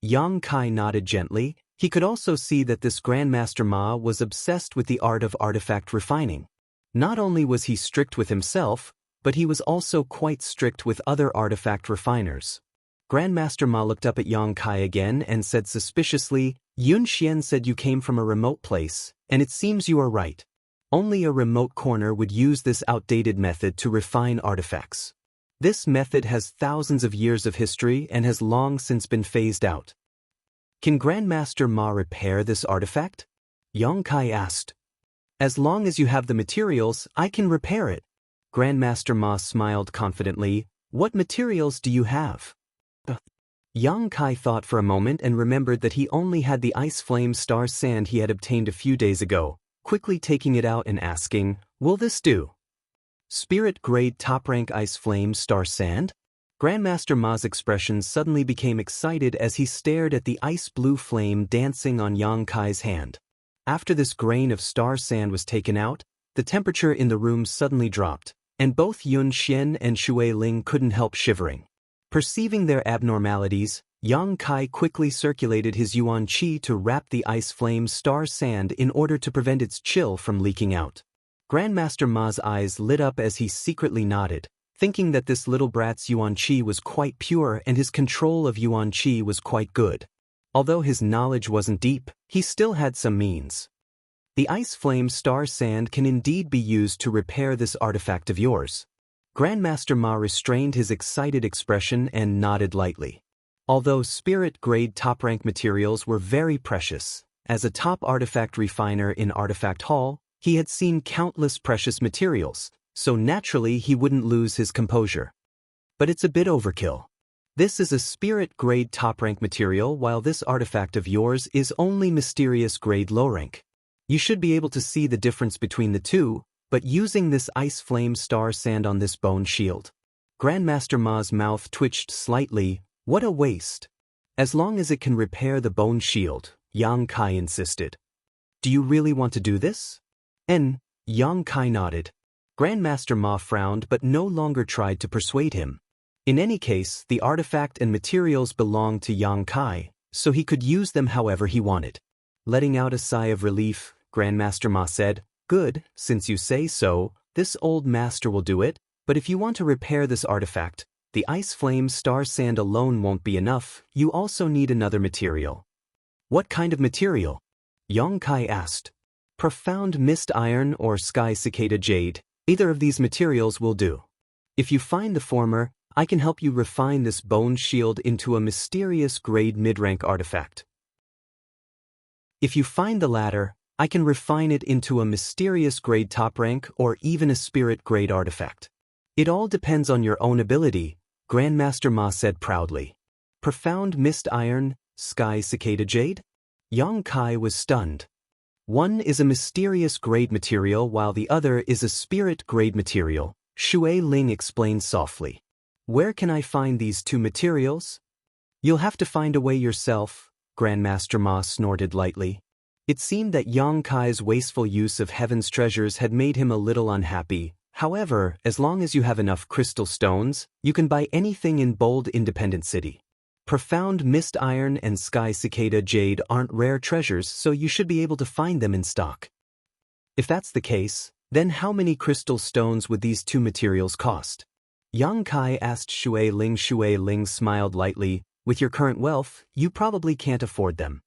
Yang Kai nodded gently. He could also see that this Grandmaster Ma was obsessed with the art of artifact refining. Not only was he strict with himself, but he was also quite strict with other artifact refiners. Grandmaster Ma looked up at Yang Kai again and said suspiciously, Yun Xian said you came from a remote place, and it seems you are right. Only a remote corner would use this outdated method to refine artifacts. This method has thousands of years of history and has long since been phased out. Can Grandmaster Ma repair this artifact? Yang Kai asked. As long as you have the materials, I can repair it. Grandmaster Ma smiled confidently. What materials do you have? Yang Kai thought for a moment and remembered that he only had the ice flame star sand he had obtained a few days ago, quickly taking it out and asking, will this do? Spirit grade top rank ice flame star sand? Grandmaster Ma's expression suddenly became excited as he stared at the ice blue flame dancing on Yang Kai's hand. After this grain of star sand was taken out, the temperature in the room suddenly dropped, and both Yun Xian and Shui Ling couldn't help shivering. Perceiving their abnormalities, Yang Kai quickly circulated his yuan qi to wrap the ice flame star sand in order to prevent its chill from leaking out. Grandmaster Ma's eyes lit up as he secretly nodded, thinking that this little brat's yuan qi was quite pure and his control of yuan qi was quite good. Although his knowledge wasn't deep, he still had some means. The ice flame star sand can indeed be used to repair this artifact of yours. Grandmaster Ma restrained his excited expression and nodded lightly. Although spirit-grade top-rank materials were very precious, as a top artifact refiner in Artifact Hall, he had seen countless precious materials, so naturally he wouldn't lose his composure. But it's a bit overkill. This is a spirit-grade top-rank material while this artifact of yours is only mysterious-grade low-rank. You should be able to see the difference between the two, but using this ice flame star sand on this bone shield. Grandmaster Ma's mouth twitched slightly. What a waste. As long as it can repair the bone shield, Yang Kai insisted. Do you really want to do this? Yang Kai nodded. Grandmaster Ma frowned but no longer tried to persuade him. In any case, the artifact and materials belonged to Yang Kai, so he could use them however he wanted. Letting out a sigh of relief, Grandmaster Ma said, Good, since you say so, this old master will do it, but if you want to repair this artifact, the ice flame star sand alone won't be enough, you also need another material. What kind of material? Yang Kai asked. Profound mist iron or sky cicada jade, either of these materials will do. If you find the former, I can help you refine this bone shield into a mysterious grade mid-rank artifact. If you find the latter, I can refine it into a mysterious grade top rank or even a spirit grade artifact. It all depends on your own ability, Grandmaster Ma said proudly. Profound mist iron, sky cicada jade? Yang Kai was stunned. One is a mysterious grade material while the other is a spirit grade material, Shui Ling explained softly. Where can I find these two materials? You'll have to find a way yourself, Grandmaster Ma snorted lightly. It seemed that Yang Kai's wasteful use of heaven's treasures had made him a little unhappy. However, as long as you have enough crystal stones, you can buy anything in Bold Independent City. Profound mist iron and sky cicada jade aren't rare treasures, so you should be able to find them in stock. If that's the case, then how many crystal stones would these two materials cost? Yang Kai asked Shui Ling. Shui Ling smiled lightly. With your current wealth, you probably can't afford them.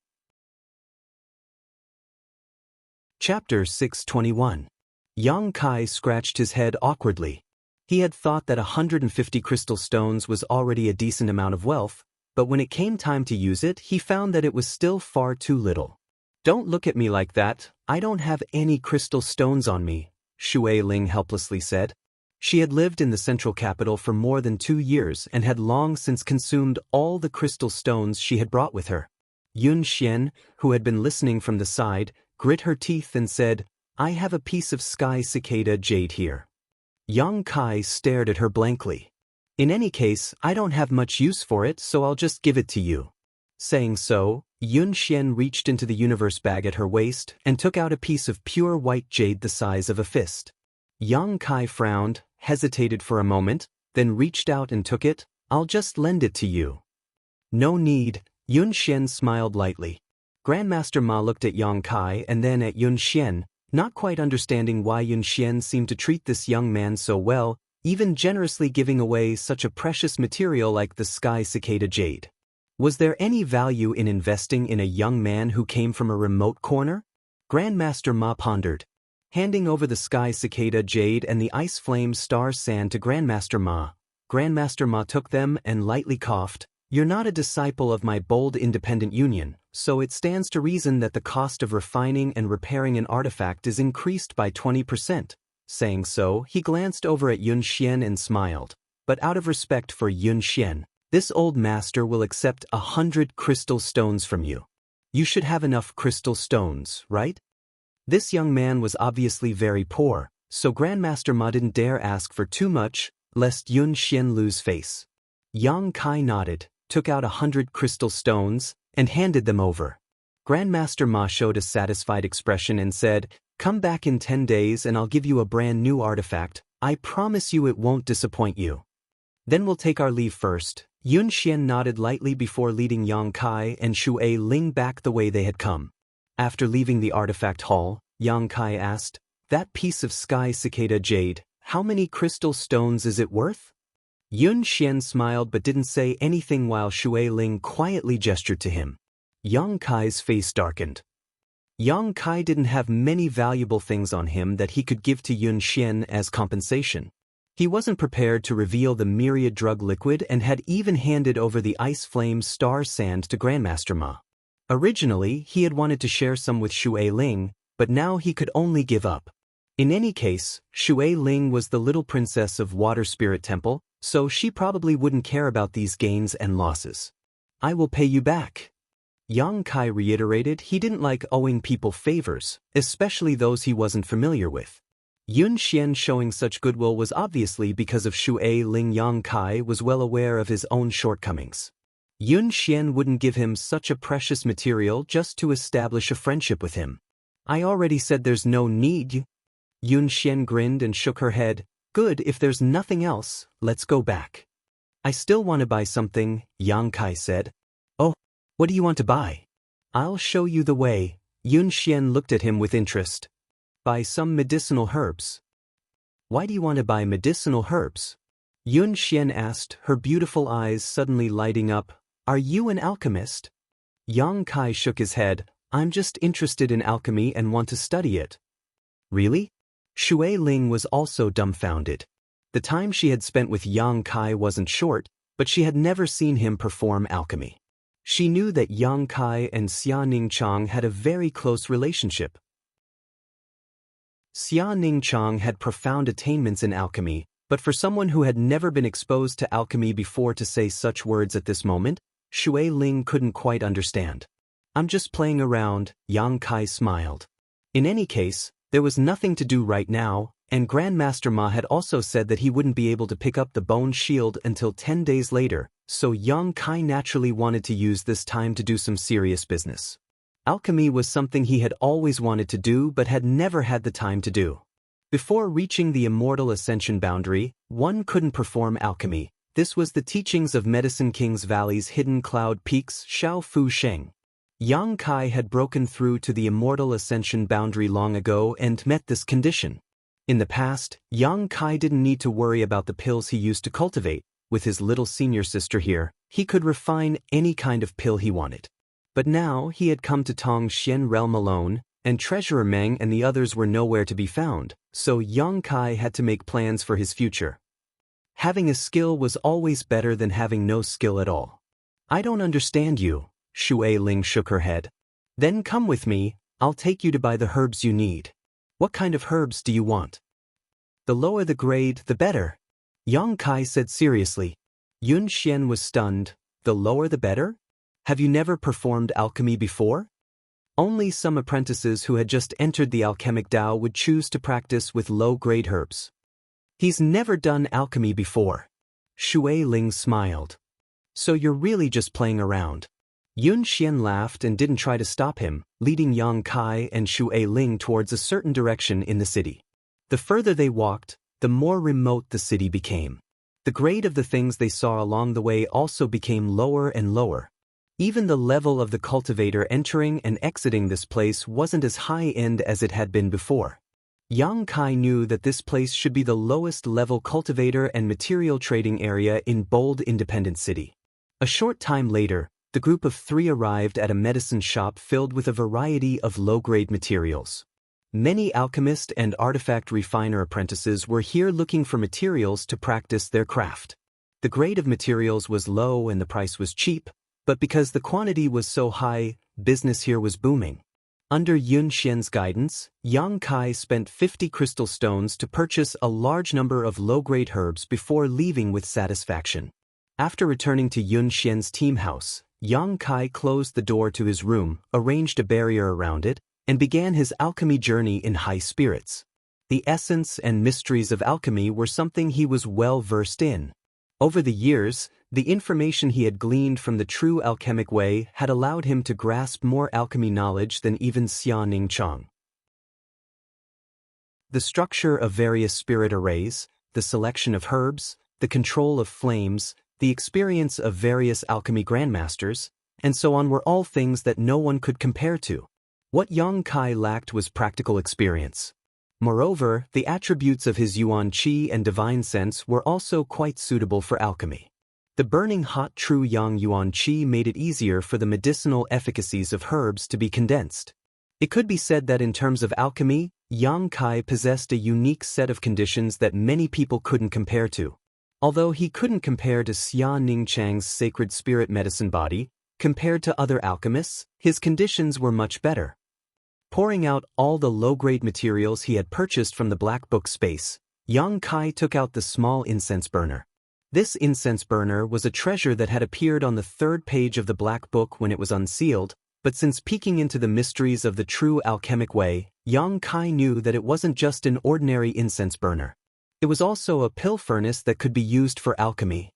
Chapter 621. Yang Kai scratched his head awkwardly. He had thought that 150 crystal stones was already a decent amount of wealth, but when it came time to use it, he found that it was still far too little. Don't look at me like that, I don't have any crystal stones on me, Shui Ling helplessly said. She had lived in the central capital for more than 2 years and had long since consumed all the crystal stones she had brought with her. Yun Xian, who had been listening from the side, grit her teeth and said, I have a piece of sky cicada jade here. Yang Kai stared at her blankly. In any case, I don't have much use for it, so I'll just give it to you. Saying so, Yun Xian reached into the universe bag at her waist and took out a piece of pure white jade the size of a fist. Yang Kai frowned, hesitated for a moment, then reached out and took it. I'll just lend it to you. No need, Yun Xian smiled lightly. Grandmaster Ma looked at Yang Kai and then at Yun Xian, not quite understanding why Yun Xian seemed to treat this young man so well, even generously giving away such a precious material like the sky cicada jade. Was there any value in investing in a young man who came from a remote corner? Grandmaster Ma pondered. Handing over the sky cicada jade and the ice flame star sand to Grandmaster Ma took them and lightly coughed. You're not a disciple of my Bold Independent Union, so it stands to reason that the cost of refining and repairing an artifact is increased by 20%. Saying so, he glanced over at Yun Xian and smiled. But out of respect for Yun Xian, this old master will accept 100 crystal stones from you. You should have enough crystal stones, right? This young man was obviously very poor, so Grandmaster Ma didn't dare ask for too much, lest Yun Xian lose face. Yang Kai nodded, took out 100 crystal stones, and handed them over. Grandmaster Ma showed a satisfied expression and said, Come back in 10 days and I'll give you a brand new artifact. I promise you it won't disappoint you. Then we'll take our leave first. Yun Xian nodded lightly before leading Yang Kai and Shui Ling back the way they had come. After leaving the artifact hall, Yang Kai asked, That piece of sky cicada jade, how many crystal stones is it worth? Yun Xian smiled but didn't say anything while Shui Ling quietly gestured to him. Yang Kai's face darkened. Yang Kai didn't have many valuable things on him that he could give to Yun Xian as compensation. He wasn't prepared to reveal the myriad drug liquid and had even handed over the ice flame star sand to Grandmaster Ma. Originally, he had wanted to share some with Shui Ling, but now he could only give up. In any case, Shui Ling was the little princess of Water Spirit Temple, so she probably wouldn't care about these gains and losses. I will pay you back. Yang Kai reiterated he didn't like owing people favors, especially those he wasn't familiar with. Yun Xian showing such goodwill was obviously because of Shui Ling. Yang Kai was well aware of his own shortcomings. Yun Xian wouldn't give him such a precious material just to establish a friendship with him. I already said there's no need. Yun Xian grinned and shook her head. Good, if there's nothing else, let's go back. I still want to buy something, Yang Kai said. Oh, what do you want to buy? I'll show you the way. Yun Xian looked at him with interest. Buy some medicinal herbs. Why do you want to buy medicinal herbs? Yun Xian asked, her beautiful eyes suddenly lighting up. Are you an alchemist? Yang Kai shook his head. I'm just interested in alchemy and want to study it. Really? Shui Ling was also dumbfounded. The time she had spent with Yang Kai wasn't short, but she had never seen him perform alchemy. She knew that Yang Kai and Xia Ningchang had a very close relationship. Xia Ningchang had profound attainments in alchemy, but for someone who had never been exposed to alchemy before to say such words at this moment, Shui Ling couldn't quite understand. I'm just playing around, Yang Kai smiled. In any case, there was nothing to do right now, and Grandmaster Ma had also said that he wouldn't be able to pick up the bone shield until 10 days later, so Yang Kai naturally wanted to use this time to do some serious business. Alchemy was something he had always wanted to do but had never had the time to do. Before reaching the Immortal Ascension boundary, one couldn't perform alchemy. This was the teachings of Medicine King's Valley's hidden cloud peaks, Xiao Fu Sheng. Yang Kai had broken through to the Immortal Ascension boundary long ago and met this condition. In the past, Yang Kai didn't need to worry about the pills he used to cultivate. With his little senior sister here, he could refine any kind of pill he wanted. But now he had come to Tong Xian realm alone, and Treasurer Meng and the others were nowhere to be found, so Yang Kai had to make plans for his future. Having a skill was always better than having no skill at all. I don't understand you. Shui Ling shook her head. Then come with me, I'll take you to buy the herbs you need. What kind of herbs do you want? The lower the grade, the better. Yang Kai said seriously. Yun Xian was stunned. The lower the better? Have you never performed alchemy before? Only some apprentices who had just entered the alchemic Dao would choose to practice with low-grade herbs. He's never done alchemy before. Shui Ling smiled. So you're really just playing around. Yun Xian laughed and didn't try to stop him, leading Yang Kai and Shui Ling towards a certain direction in the city. The further they walked, the more remote the city became. The grade of the things they saw along the way also became lower and lower. Even the level of the cultivator entering and exiting this place wasn't as high-end as it had been before. Yang Kai knew that this place should be the lowest level cultivator and material trading area in Bold Independent City. A short time later, the group of 3 arrived at a medicine shop filled with a variety of low-grade materials. Many alchemist and artifact refiner apprentices were here looking for materials to practice their craft. The grade of materials was low and the price was cheap, but because the quantity was so high, business here was booming. Under Yun Xian's guidance, Yang Kai spent 50 crystal stones to purchase a large number of low-grade herbs before leaving with satisfaction. After returning to Yun Xian's team house, Yang Kai closed the door to his room, arranged a barrier around it, and began his alchemy journey in high spirits. The essence and mysteries of alchemy were something he was well versed in. Over the years, the information he had gleaned from the true alchemic way had allowed him to grasp more alchemy knowledge than even Xia Ningchang. The structure of various spirit arrays, the selection of herbs, the control of flames, the experience of various alchemy grandmasters, and so on were all things that no one could compare to. What Yang Kai lacked was practical experience. Moreover, the attributes of his Yuan Qi and divine sense were also quite suitable for alchemy. The burning hot true Yang Yuan Qi made it easier for the medicinal efficacies of herbs to be condensed. It could be said that in terms of alchemy, Yang Kai possessed a unique set of conditions that many people couldn't compare to. Although he couldn't compare to Xia Ningchang's sacred spirit medicine body, compared to other alchemists, his conditions were much better. Pouring out all the low-grade materials he had purchased from the Black Book space, Yang Kai took out the small incense burner. This incense burner was a treasure that had appeared on the 3rd page of the Black Book when it was unsealed, but since peeking into the mysteries of the true alchemic way, Yang Kai knew that it wasn't just an ordinary incense burner. It was also a pill furnace that could be used for alchemy.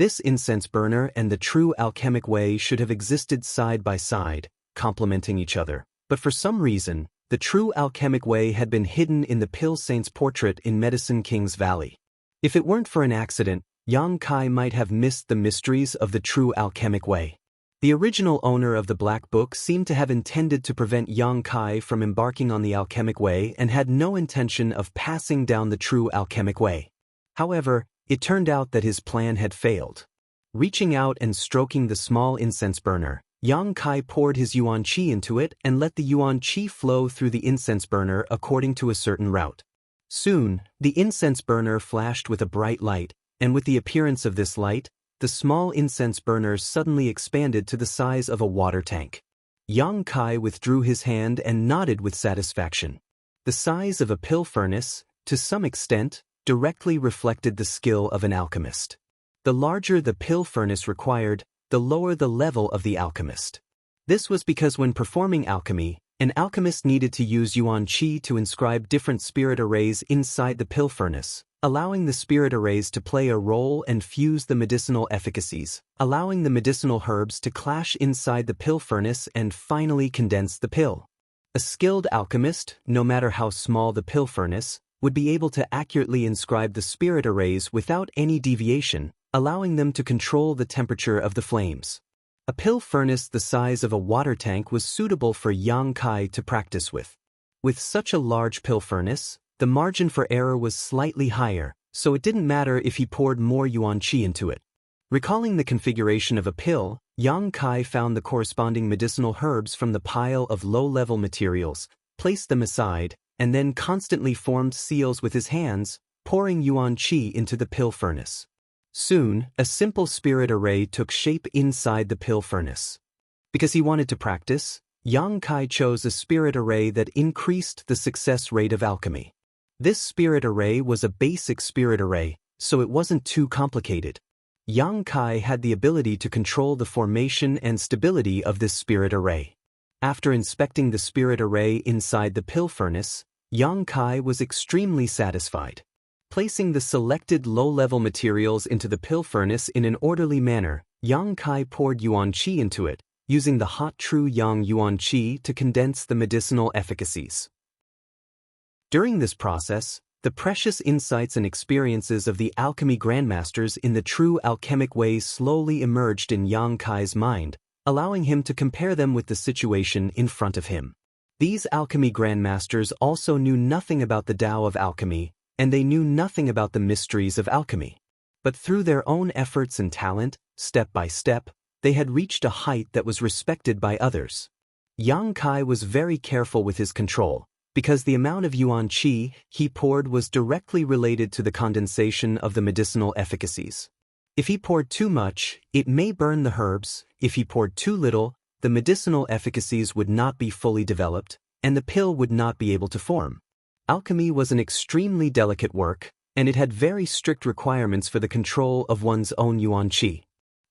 This incense burner and the true alchemic way should have existed side by side, complementing each other. But for some reason, the true alchemic way had been hidden in the Pill Saint's portrait in Medicine King's Valley. If it weren't for an accident, Yang Kai might have missed the mysteries of the true alchemic way. The original owner of the Black Book seemed to have intended to prevent Yang Kai from embarking on the alchemic way and had no intention of passing down the true alchemic way. However, it turned out that his plan had failed. Reaching out and stroking the small incense burner, Yang Kai poured his yuan qi into it and let the yuan qi flow through the incense burner according to a certain route. Soon, the incense burner flashed with a bright light, and with the appearance of this light, the small incense burner suddenly expanded to the size of a water tank. Yang Kai withdrew his hand and nodded with satisfaction. The size of a pill furnace, to some extent, directly reflected the skill of an alchemist. The larger the pill furnace required, the lower the level of the alchemist. This was because when performing alchemy, an alchemist needed to use yuan qi to inscribe different spirit arrays inside the pill furnace, allowing the spirit arrays to play a role and fuse the medicinal efficacies, allowing the medicinal herbs to clash inside the pill furnace and finally condense the pill. A skilled alchemist, no matter how small the pill furnace, would be able to accurately inscribe the spirit arrays without any deviation, allowing them to control the temperature of the flames. A pill furnace the size of a water tank was suitable for Yang Kai to practice with. With such a large pill furnace, the margin for error was slightly higher, so it didn't matter if he poured more yuan qi into it. Recalling the configuration of a pill, Yang Kai found the corresponding medicinal herbs from the pile of low-level materials, placed them aside, and then constantly formed seals with his hands, pouring yuan qi into the pill furnace. Soon, a simple spirit array took shape inside the pill furnace. Because he wanted to practice, Yang Kai chose a spirit array that increased the success rate of alchemy. This spirit array was a basic spirit array, so it wasn't too complicated. Yang Kai had the ability to control the formation and stability of this spirit array. After inspecting the spirit array inside the pill furnace, Yang Kai was extremely satisfied. Placing the selected low-level materials into the pill furnace in an orderly manner, Yang Kai poured yuan qi into it, using the hot true yang yuan qi to condense the medicinal efficacies. During this process, the precious insights and experiences of the alchemy grandmasters in the true alchemic way slowly emerged in Yang Kai's mind, allowing him to compare them with the situation in front of him. These alchemy grandmasters also knew nothing about the Tao of alchemy, and they knew nothing about the mysteries of alchemy. But through their own efforts and talent, step by step, they had reached a height that was respected by others. Yang Kai was very careful with his control, because the amount of yuan qi he poured was directly related to the condensation of the medicinal efficacies. If he poured too much, it may burn the herbs. If he poured too little, the medicinal efficacies would not be fully developed, and the pill would not be able to form. Alchemy was an extremely delicate work, and it had very strict requirements for the control of one's own yuan qi.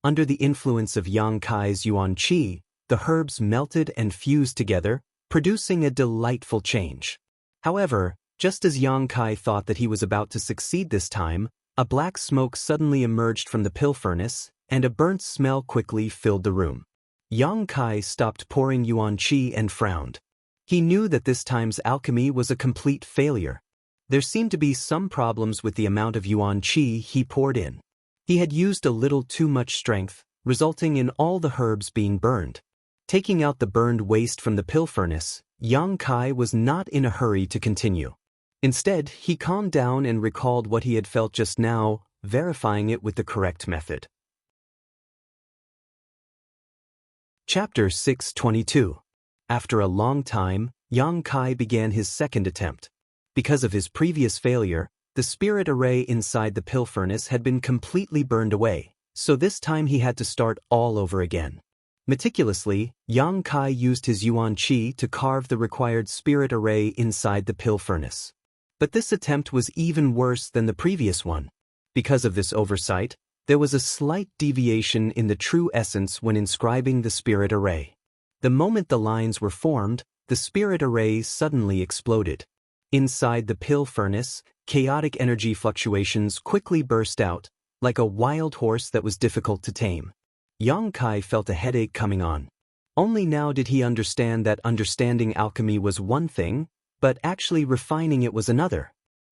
Under the influence of Yang Kai's yuan qi, the herbs melted and fused together, producing a delightful change. However, just as Yang Kai thought that he was about to succeed this time, a black smoke suddenly emerged from the pill furnace, and a burnt smell quickly filled the room. Yang Kai stopped pouring yuan qi and frowned. He knew that this time's alchemy was a complete failure. There seemed to be some problems with the amount of yuan qi he poured in. He had used a little too much strength, resulting in all the herbs being burned. Taking out the burned waste from the pill furnace, Yang Kai was not in a hurry to continue. Instead, he calmed down and recalled what he had felt just now, verifying it with the correct method. Chapter 622. After a long time, Yang Kai began his second attempt. Because of his previous failure, the spirit array inside the pill furnace had been completely burned away, so this time he had to start all over again. Meticulously, Yang Kai used his yuan qi to carve the required spirit array inside the pill furnace. But this attempt was even worse than the previous one. Because of this oversight, there was a slight deviation in the true essence when inscribing the spirit array. The moment the lines were formed, the spirit array suddenly exploded. Inside the pill furnace, chaotic energy fluctuations quickly burst out, like a wild horse that was difficult to tame. Yang Kai felt a headache coming on. Only now did he understand that understanding alchemy was one thing, but actually refining it was another.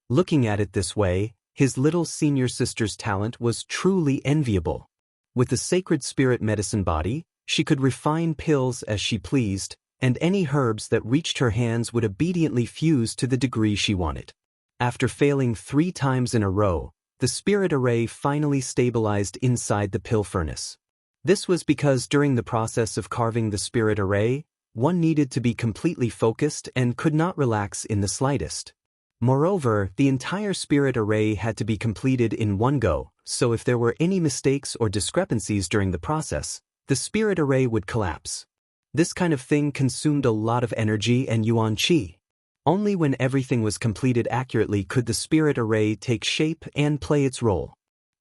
Looking at it this way, his little senior sister's talent was truly enviable. With the sacred spirit medicine body, she could refine pills as she pleased, and any herbs that reached her hands would obediently fuse to the degree she wanted. After failing 3 times in a row, the spirit array finally stabilized inside the pill furnace. This was because during the process of carving the spirit array, one needed to be completely focused and could not relax in the slightest. Moreover, the entire spirit array had to be completed in one go, so if there were any mistakes or discrepancies during the process, the spirit array would collapse. This kind of thing consumed a lot of energy and yuan qi. Only when everything was completed accurately could the spirit array take shape and play its role.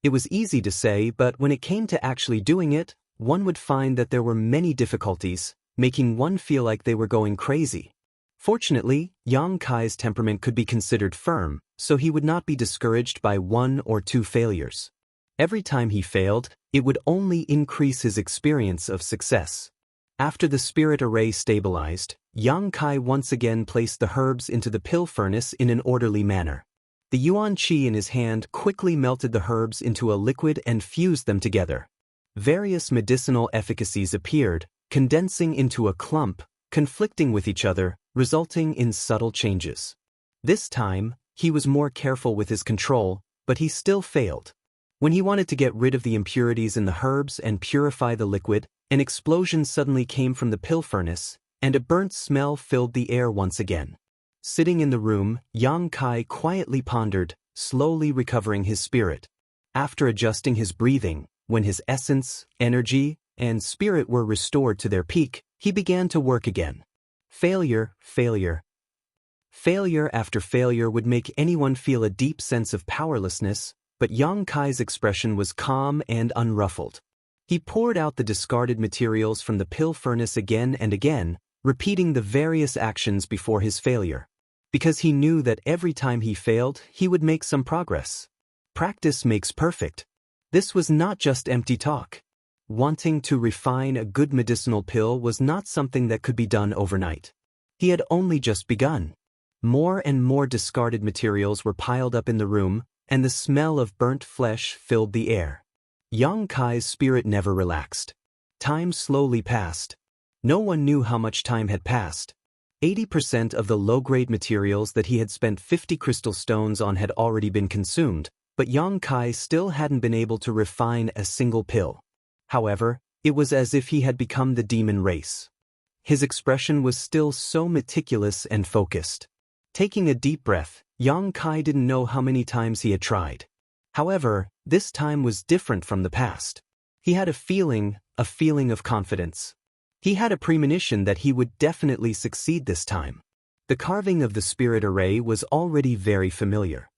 It was easy to say, but when it came to actually doing it, one would find that there were many difficulties, making one feel like they were going crazy. Fortunately, Yang Kai's temperament could be considered firm, so he would not be discouraged by 1 or 2 failures. Every time he failed, it would only increase his experience of success. After the spirit array stabilized, Yang Kai once again placed the herbs into the pill furnace in an orderly manner. The yuan qi in his hand quickly melted the herbs into a liquid and fused them together. Various medicinal efficacies appeared, condensing into a clump, conflicting with each other, resulting in subtle changes. This time, he was more careful with his control, but he still failed. When he wanted to get rid of the impurities in the herbs and purify the liquid, an explosion suddenly came from the pill furnace, and a burnt smell filled the air once again. Sitting in the room, Yang Kai quietly pondered, slowly recovering his spirit. After adjusting his breathing, when his essence, energy, and spirit were restored to their peak, he began to work again. Failure after failure would make anyone feel a deep sense of powerlessness, but Yang Kai's expression was calm and unruffled. He poured out the discarded materials from the pill furnace again and again, repeating the various actions before his failure. Because he knew that every time he failed, he would make some progress. Practice makes perfect. This was not just empty talk. Wanting to refine a good medicinal pill was not something that could be done overnight. He had only just begun. More and more discarded materials were piled up in the room, and the smell of burnt flesh filled the air. Yang Kai's spirit never relaxed. Time slowly passed. No one knew how much time had passed. 80% of the low-grade materials that he had spent 50 crystal stones on had already been consumed, but Yang Kai still hadn't been able to refine a single pill. However, it was as if he had become the demon race. His expression was still so meticulous and focused. Taking a deep breath, Yang Kai didn't know how many times he had tried. However, this time was different from the past. He had a feeling of confidence. He had a premonition that he would definitely succeed this time. The carving of the spirit array was already very familiar.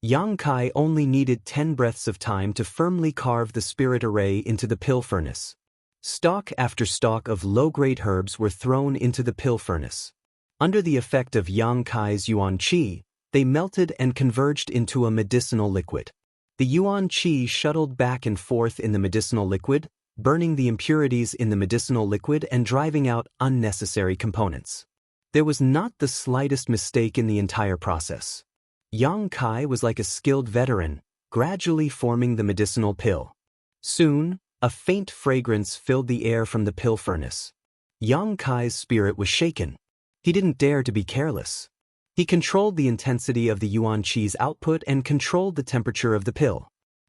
Yang Kai only needed 10 breaths of time to firmly carve the spirit array into the pill furnace. Stalk after stalk of low-grade herbs were thrown into the pill furnace. Under the effect of Yang Kai's yuan qi, they melted and converged into a medicinal liquid. The yuan qi shuttled back and forth in the medicinal liquid, burning the impurities in the medicinal liquid and driving out unnecessary components. There was not the slightest mistake in the entire process. Yang Kai was like a skilled veteran, gradually forming the medicinal pill. Soon, a faint fragrance filled the air from the pill furnace. Yang Kai's spirit was shaken. He didn't dare to be careless. He controlled the intensity of the yuan qi's output and controlled the temperature of the pill.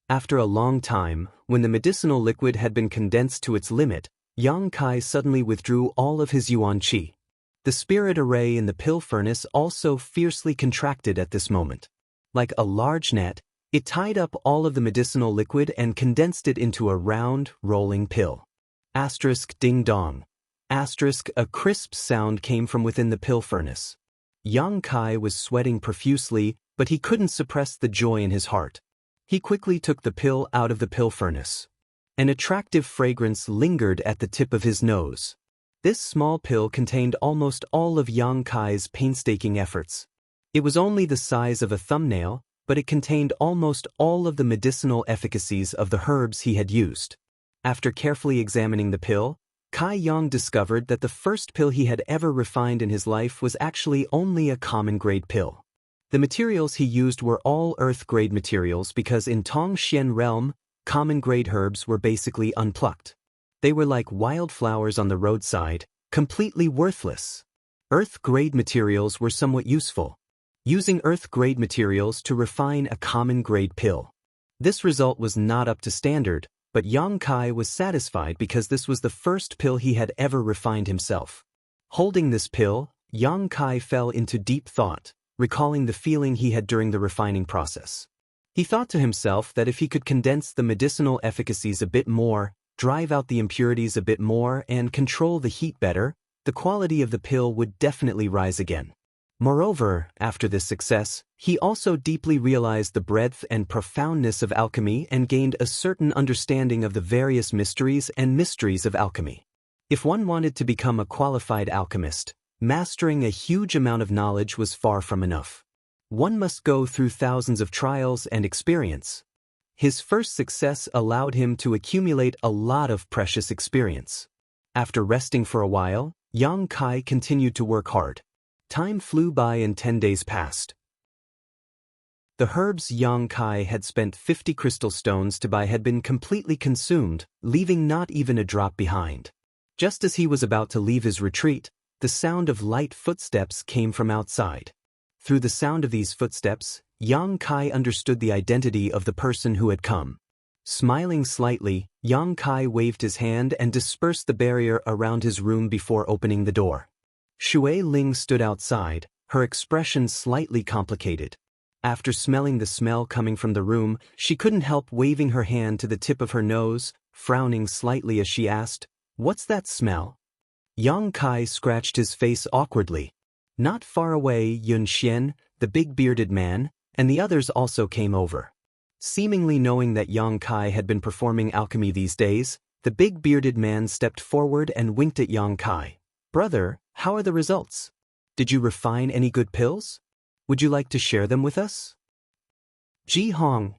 After a long time, when the medicinal liquid had been condensed to its limit, Yang Kai suddenly withdrew all of his yuan qi. The spirit array in the pill furnace also fiercely contracted at this moment. Like a large net, it tied up all of the medicinal liquid and condensed it into a round, rolling pill. Asterisk ding dong. Asterisk a crisp sound came from within the pill furnace. Yang Kai was sweating profusely, but he couldn't suppress the joy in his heart. He quickly took the pill out of the pill furnace. An attractive fragrance lingered at the tip of his nose. This small pill contained almost all of Yang Kai's painstaking efforts. It was only the size of a thumbnail, but it contained almost all of the medicinal efficacies of the herbs he had used. After carefully examining the pill, Kai Yang discovered that the first pill he had ever refined in his life was actually only a common-grade pill. The materials he used were all earth-grade materials because in Tongxian realm, common-grade herbs were basically unplucked. They were like wildflowers on the roadside, completely worthless. Earth-grade materials were somewhat useful, using earth-grade materials to refine a common-grade pill. This result was not up to standard, but Yang Kai was satisfied because this was the first pill he had ever refined himself. Holding this pill, Yang Kai fell into deep thought, recalling the feeling he had during the refining process. He thought to himself that if he could condense the medicinal efficacies a bit more, drive out the impurities a bit more, and control the heat better, the quality of the pill would definitely rise again. Moreover, after this success, he also deeply realized the breadth and profoundness of alchemy and gained a certain understanding of the various mysteries of alchemy. If one wanted to become a qualified alchemist, mastering a huge amount of knowledge was far from enough. One must go through thousands of trials and experience. His first success allowed him to accumulate a lot of precious experience. After resting for a while, Yang Kai continued to work hard. Time flew by and 10 days passed. The herbs Yang Kai had spent 50 crystal stones to buy had been completely consumed, leaving not even a drop behind. Just as he was about to leave his retreat, the sound of light footsteps came from outside. Through the sound of these footsteps, Yang Kai understood the identity of the person who had come. Smiling slightly, Yang Kai waved his hand and dispersed the barrier around his room before opening the door. Shui Ling stood outside, her expression slightly complicated. After smelling the smell coming from the room, she couldn't help waving her hand to the tip of her nose, frowning slightly as she asked, "What's that smell?" Yang Kai scratched his face awkwardly. Not far away, Yun Xian, the big bearded man, and the others also came over. Seemingly knowing that Yang Kai had been performing alchemy these days, the big bearded man stepped forward and winked at Yang Kai. "Brother, how are the results? Did you refine any good pills? Would you like to share them with us?" Ji Hong.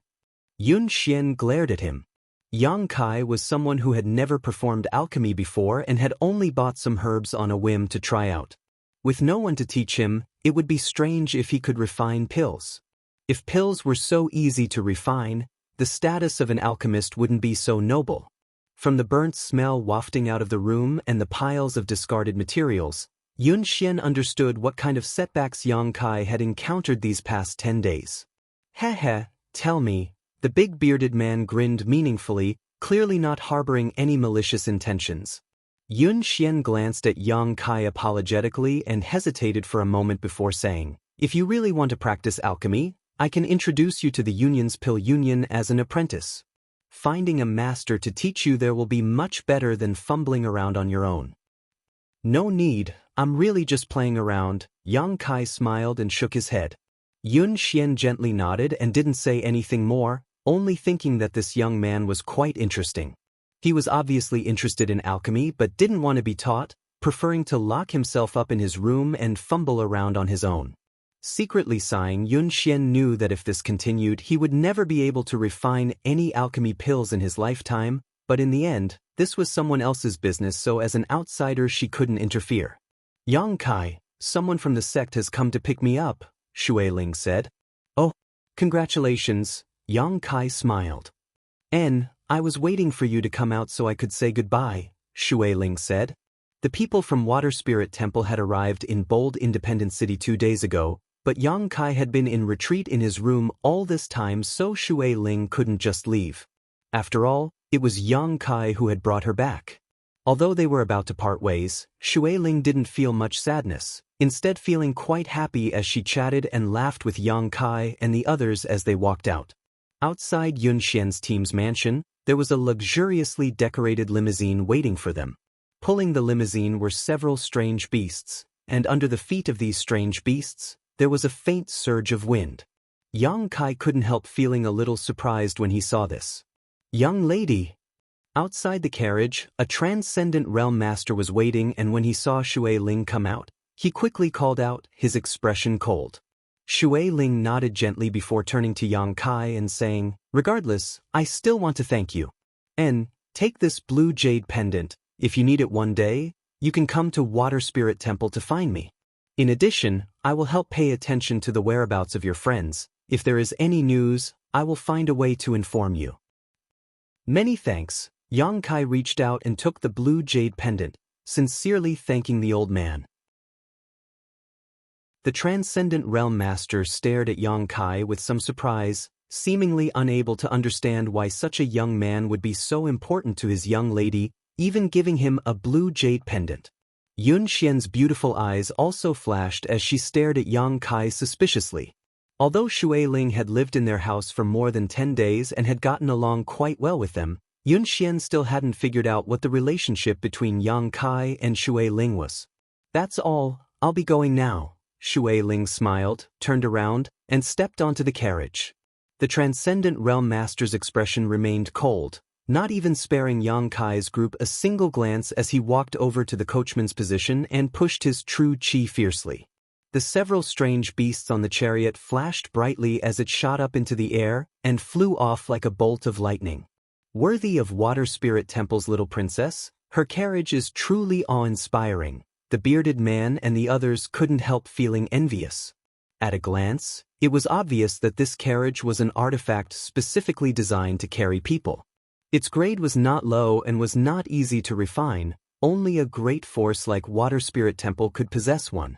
Yun Xian glared at him. Yang Kai was someone who had never performed alchemy before and had only bought some herbs on a whim to try out. With no one to teach him, it would be strange if he could refine pills. If pills were so easy to refine, the status of an alchemist wouldn't be so noble. From the burnt smell wafting out of the room and the piles of discarded materials, Yun Xian understood what kind of setbacks Yang Kai had encountered these past 10 days. "Heh, tell me," the big bearded man grinned meaningfully, clearly not harboring any malicious intentions. Yun Xian glanced at Yang Kai apologetically and hesitated for a moment before saying, "If you really want to practice alchemy, I can introduce you to the Union's Pill Union as an apprentice. Finding a master to teach you there will be much better than fumbling around on your own." "No need, I'm really just playing around," Yang Kai smiled and shook his head. Yun Xian gently nodded and didn't say anything more, only thinking that this young man was quite interesting. He was obviously interested in alchemy but didn't want to be taught, preferring to lock himself up in his room and fumble around on his own. Secretly sighing, Yun Xian knew that if this continued he would never be able to refine any alchemy pills in his lifetime, but in the end, this was someone else's business, so as an outsider she couldn't interfere. "Yang Kai, someone from the sect has come to pick me up," Shui Ling said. "Oh, congratulations," Yang Kai smiled. I was waiting for you to come out so I could say goodbye," Shui Ling said. The people from Water Spirit Temple had arrived in bold Independent City 2 days ago, but Yang Kai had been in retreat in his room all this time, so Shui Ling couldn't just leave. After all, it was Yang Kai who had brought her back. Although they were about to part ways, Shui Ling didn't feel much sadness, instead feeling quite happy as she chatted and laughed with Yang Kai and the others as they walked out. Outside Yun Xian's team's mansion, there was a luxuriously decorated limousine waiting for them. Pulling the limousine were several strange beasts, and under the feet of these strange beasts, there was a faint surge of wind. Yang Kai couldn't help feeling a little surprised when he saw this. "Young lady!" Outside the carriage, a transcendent realm master was waiting, and when he saw Shui Ling come out, he quickly called out, his expression cold. Shui Ling nodded gently before turning to Yang Kai and saying, "Regardless, I still want to thank you. And take this blue jade pendant. If you need it one day, you can come to Water Spirit Temple to find me. In addition, I will help pay attention to the whereabouts of your friends. If there is any news, I will find a way to inform you." Many thanks. Yang Kai reached out and took the blue jade pendant, sincerely thanking the old man. The Transcendent Realm Master stared at Yang Kai with some surprise, seemingly unable to understand why such a young man would be so important to his young lady, even giving him a blue jade pendant. Yun Xian's beautiful eyes also flashed as she stared at Yang Kai suspiciously. Although Shui Ling had lived in their house for more than 10 days and had gotten along quite well with them, Yun Xian still hadn't figured out what the relationship between Yang Kai and Shui Ling was. "That's all, I'll be going now." Shui Ling smiled, turned around, and stepped onto the carriage. The Transcendent Realm Master's expression remained cold, not even sparing Yang Kai's group a single glance as he walked over to the coachman's position and pushed his true qi fiercely. The several strange beasts on the chariot flashed brightly as it shot up into the air and flew off like a bolt of lightning. Worthy of Water Spirit Temple's little princess, her carriage is truly awe-inspiring. The bearded man and the others couldn't help feeling envious. At a glance, it was obvious that this carriage was an artifact specifically designed to carry people. Its grade was not low and was not easy to refine, only a great force like Water Spirit Temple could possess one.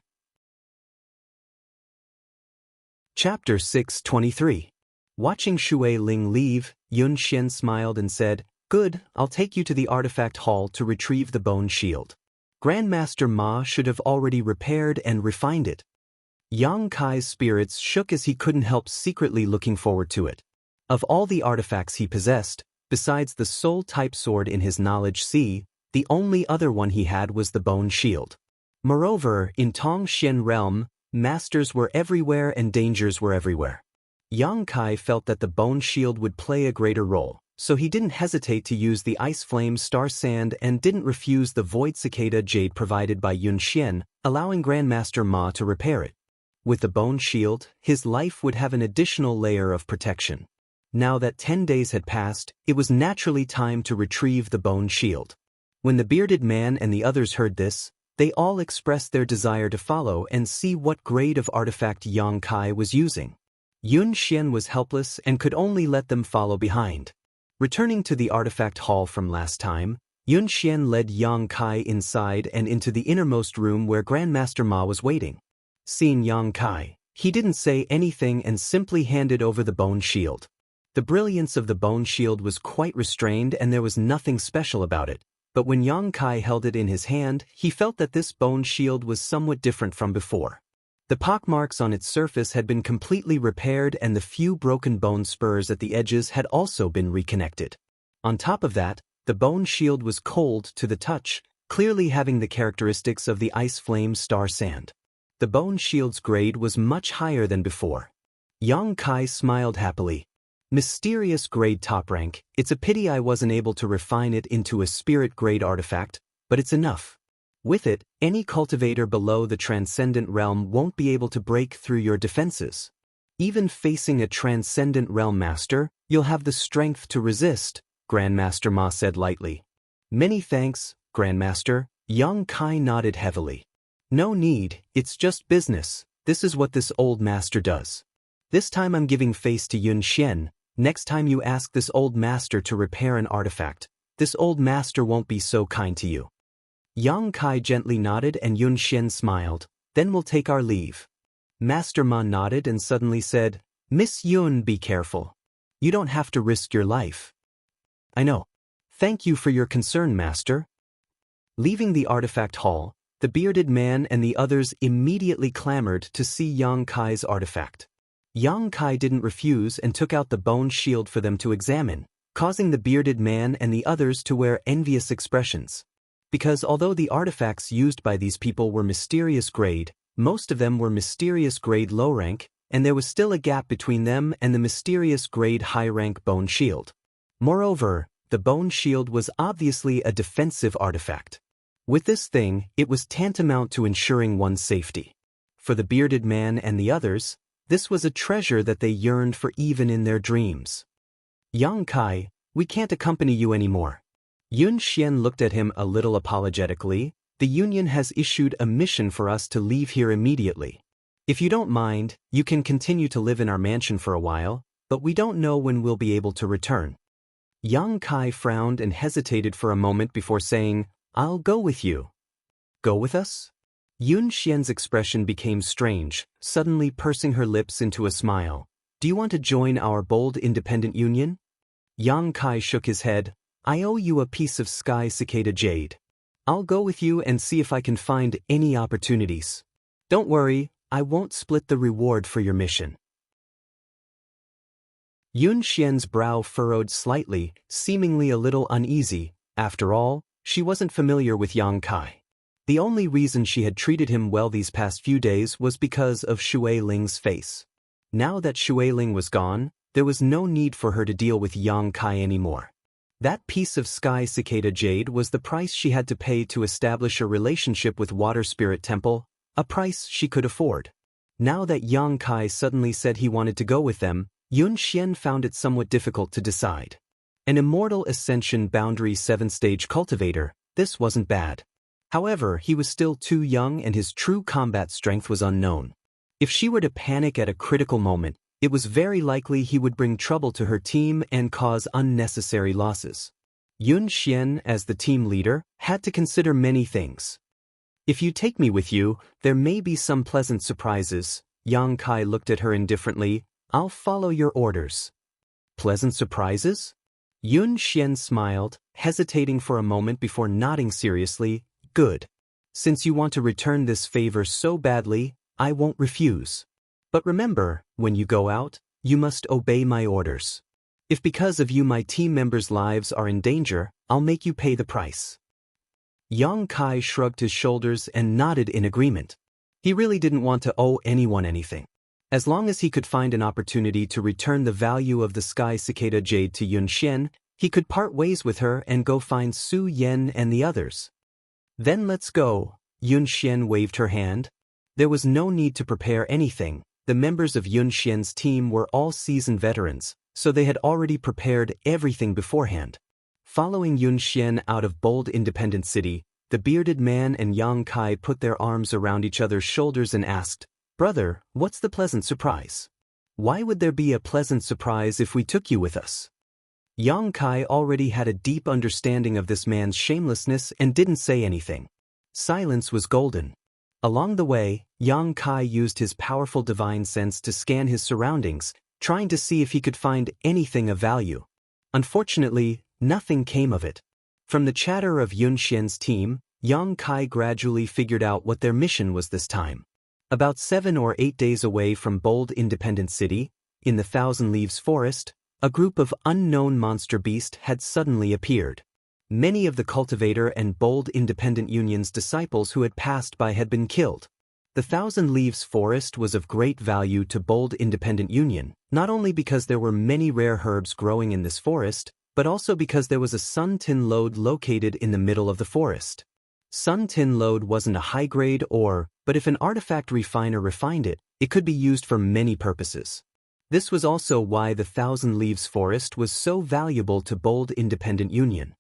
Chapter 623. Watching Shui Ling leave, Yun Xian smiled and said, "Good, I'll take you to the artifact hall to retrieve the bone shield. Grandmaster Ma should have already repaired and refined it." Yang Kai's spirits shook as he couldn't help secretly looking forward to it. Of all the artifacts he possessed, besides the soul-type sword in his knowledge sea, the only other one he had was the bone shield. Moreover, in Tongxian realm, masters were everywhere and dangers were everywhere. Yang Kai felt that the bone shield would play a greater role, so he didn't hesitate to use the ice flame star sand and didn't refuse the void cicada jade provided by Yun Xian, allowing Grandmaster Ma to repair it. With the bone shield, his life would have an additional layer of protection. Now that 10 days had passed, it was naturally time to retrieve the bone shield. When the bearded man and the others heard this, they all expressed their desire to follow and see what grade of artifact Yang Kai was using. Yun Xian was helpless and could only let them follow behind. Returning to the artifact hall from last time, Yun Xian led Yang Kai inside and into the innermost room where Grandmaster Ma was waiting. Seeing Yang Kai, he didn't say anything and simply handed over the bone shield. The brilliance of the bone shield was quite restrained and there was nothing special about it, but when Yang Kai held it in his hand, he felt that this bone shield was somewhat different from before. The pockmarks on its surface had been completely repaired and the few broken bone spurs at the edges had also been reconnected. On top of that, the bone shield was cold to the touch, clearly having the characteristics of the ice flame star sand. The bone shield's grade was much higher than before. Yang Kai smiled happily. "Mysterious grade top rank, it's a pity I wasn't able to refine it into a spirit grade artifact, but it's enough. With it, any cultivator below the Transcendent Realm won't be able to break through your defenses. Even facing a Transcendent Realm Master, you'll have the strength to resist," Grandmaster Ma said lightly. "Many thanks, Grandmaster." Yang Kai nodded heavily. "No need, it's just business. This is what this old master does. This time I'm giving face to Yun Xian. Next time you ask this old master to repair an artifact, this old master won't be so kind to you." Yang Kai gently nodded and Yun Xian smiled. "Then we'll take our leave." Master Ma nodded and suddenly said, "Miss Yun, be careful. You don't have to risk your life." "I know. Thank you for your concern, Master." Leaving the artifact hall, the bearded man and the others immediately clamored to see Yang Kai's artifact. Yang Kai didn't refuse and took out the bone shield for them to examine, causing the bearded man and the others to wear envious expressions. Because although the artifacts used by these people were mysterious grade, most of them were mysterious grade low rank, and there was still a gap between them and the mysterious grade high rank bone shield. Moreover, the bone shield was obviously a defensive artifact. With this thing, it was tantamount to ensuring one's safety. For the bearded man and the others, This was a treasure that they yearned for even in their dreams. Yang Kai, we can't accompany you anymore. Yun Xian looked at him a little apologetically. The Union has issued a mission for us to leave here immediately. If you don't mind, you can continue to live in our mansion for a while, but we don't know when we'll be able to return. Yang Kai frowned and hesitated for a moment before saying, I'll go with you. Go with us? Yun Xian's expression became strange, suddenly pursing her lips into a smile. Do you want to join our bold independent union? Yang Kai shook his head. I owe you a piece of sky cicada jade. I'll go with you and see if I can find any opportunities. Don't worry, I won't split the reward for your mission. Yun Xian's brow furrowed slightly, seemingly a little uneasy. After all, she wasn't familiar with Yang Kai. The only reason she had treated him well these past few days was because of Xue Ling's face. Now that Xue Ling was gone, there was no need for her to deal with Yang Kai anymore. That piece of sky cicada jade was the price she had to pay to establish a relationship with Water Spirit Temple, a price she could afford. Now that Yang Kai suddenly said he wanted to go with them, Yun Xian found it somewhat difficult to decide. An Immortal Ascension Boundary 7-stage cultivator, this wasn't bad. However, he was still too young and his true combat strength was unknown. If she were to panic at a critical moment, it was very likely he would bring trouble to her team and cause unnecessary losses. Yun Xian, as the team leader, had to consider many things. If you take me with you, there may be some pleasant surprises. Yang Kai looked at her indifferently. I'll follow your orders. Pleasant surprises? Yun Xian smiled, hesitating for a moment before nodding seriously. Good. Since you want to return this favor so badly, I won't refuse. But remember, when you go out, you must obey my orders. If because of you my team members' lives are in danger, I'll make you pay the price. Yang Kai shrugged his shoulders and nodded in agreement. He really didn't want to owe anyone anything. As long as he could find an opportunity to return the value of the sky cicada jade to Yun Xian, he could part ways with her and go find Su Yan and the others. Then let's go. Yun Xian waved her hand. There was no need to prepare anything. The members of Yun Xian's team were all seasoned veterans, so they had already prepared everything beforehand. Following Yun Xian out of bold independent city, the bearded man and Yang Kai put their arms around each other's shoulders and asked, Brother, what's the pleasant surprise? Why would there be a pleasant surprise if we took you with us? Yang Kai already had a deep understanding of this man's shamelessness and didn't say anything. Silence was golden. Along the way, Yang Kai used his powerful divine sense to scan his surroundings, trying to see if he could find anything of value. Unfortunately, nothing came of it. From the chatter of Yun Xian's team, Yang Kai gradually figured out what their mission was this time. About 7 or 8 days away from bold independent city, in the Thousand Leaves Forest, a group of unknown monster beasts had suddenly appeared. Many of the Cultivator and Bold Independent Union's disciples who had passed by had been killed. The Thousand Leaves Forest was of great value to Bold Independent Union, not only because there were many rare herbs growing in this forest, but also because there was a sun tin lode located in the middle of the forest. Sun tin lode wasn't a high-grade ore, but if an artifact refiner refined it, it could be used for many purposes. This was also why the Thousand Leaves Forest was so valuable to Bold Independent Union.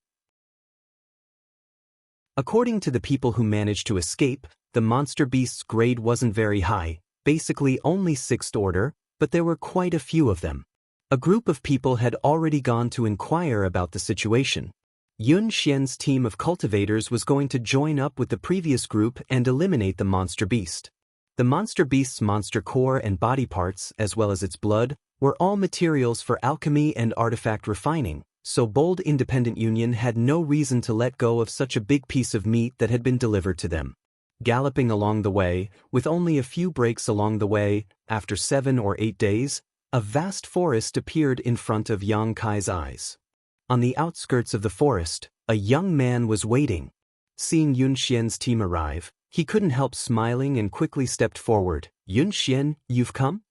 According to the people who managed to escape, the monster beast's grade wasn't very high, basically only 6th order, but there were quite a few of them. A group of people had already gone to inquire about the situation. Yun Xian's team of cultivators was going to join up with the previous group and eliminate the monster beast. The monster beast's monster core and body parts, as well as its blood, were all materials for alchemy and artifact refining, so Bold Independent Union had no reason to let go of such a big piece of meat that had been delivered to them. Galloping along the way, with only a few breaks along the way, after 7 or 8 days, a vast forest appeared in front of Yang Kai's eyes. On the outskirts of the forest, a young man was waiting. Seeing Yun Xian's team arrive, he couldn't help smiling and quickly stepped forward. Yun Xian, you've come?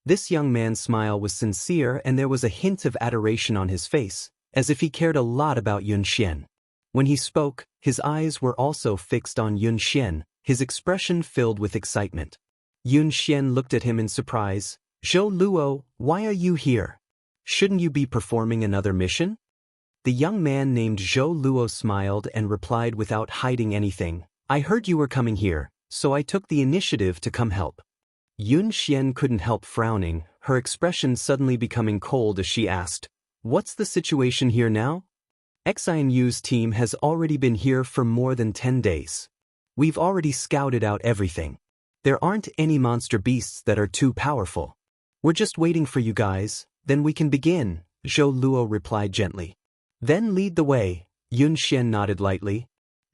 This young man's smile was sincere and there was a hint of adoration on his face, as if he cared a lot about Yun Xian. When he spoke, his eyes were also fixed on Yun Xian, his expression filled with excitement. Yun Xian looked at him in surprise. Zhou Luo, why are you here? Shouldn't you be performing another mission? The young man named Zhou Luo smiled and replied without hiding anything. I heard you were coming here, so I took the initiative to come help. Yun Xian couldn't help frowning, her expression suddenly becoming cold as she asked, What's the situation here now? Xianyu's team has already been here for more than 10 days. We've already scouted out everything. There aren't any monster beasts that are too powerful. We're just waiting for you guys, then we can begin, Zhou Luo replied gently. Then lead the way, Yun Xian nodded lightly.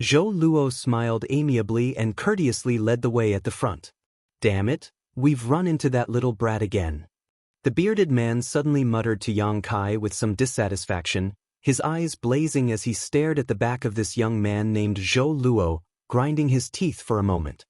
Zhou Luo smiled amiably and courteously led the way at the front. Damn it, we've run into that little brat again. The bearded man suddenly muttered to Yang Kai with some dissatisfaction, his eyes blazing as he stared at the back of this young man named Zhou Luo, grinding his teeth for a moment.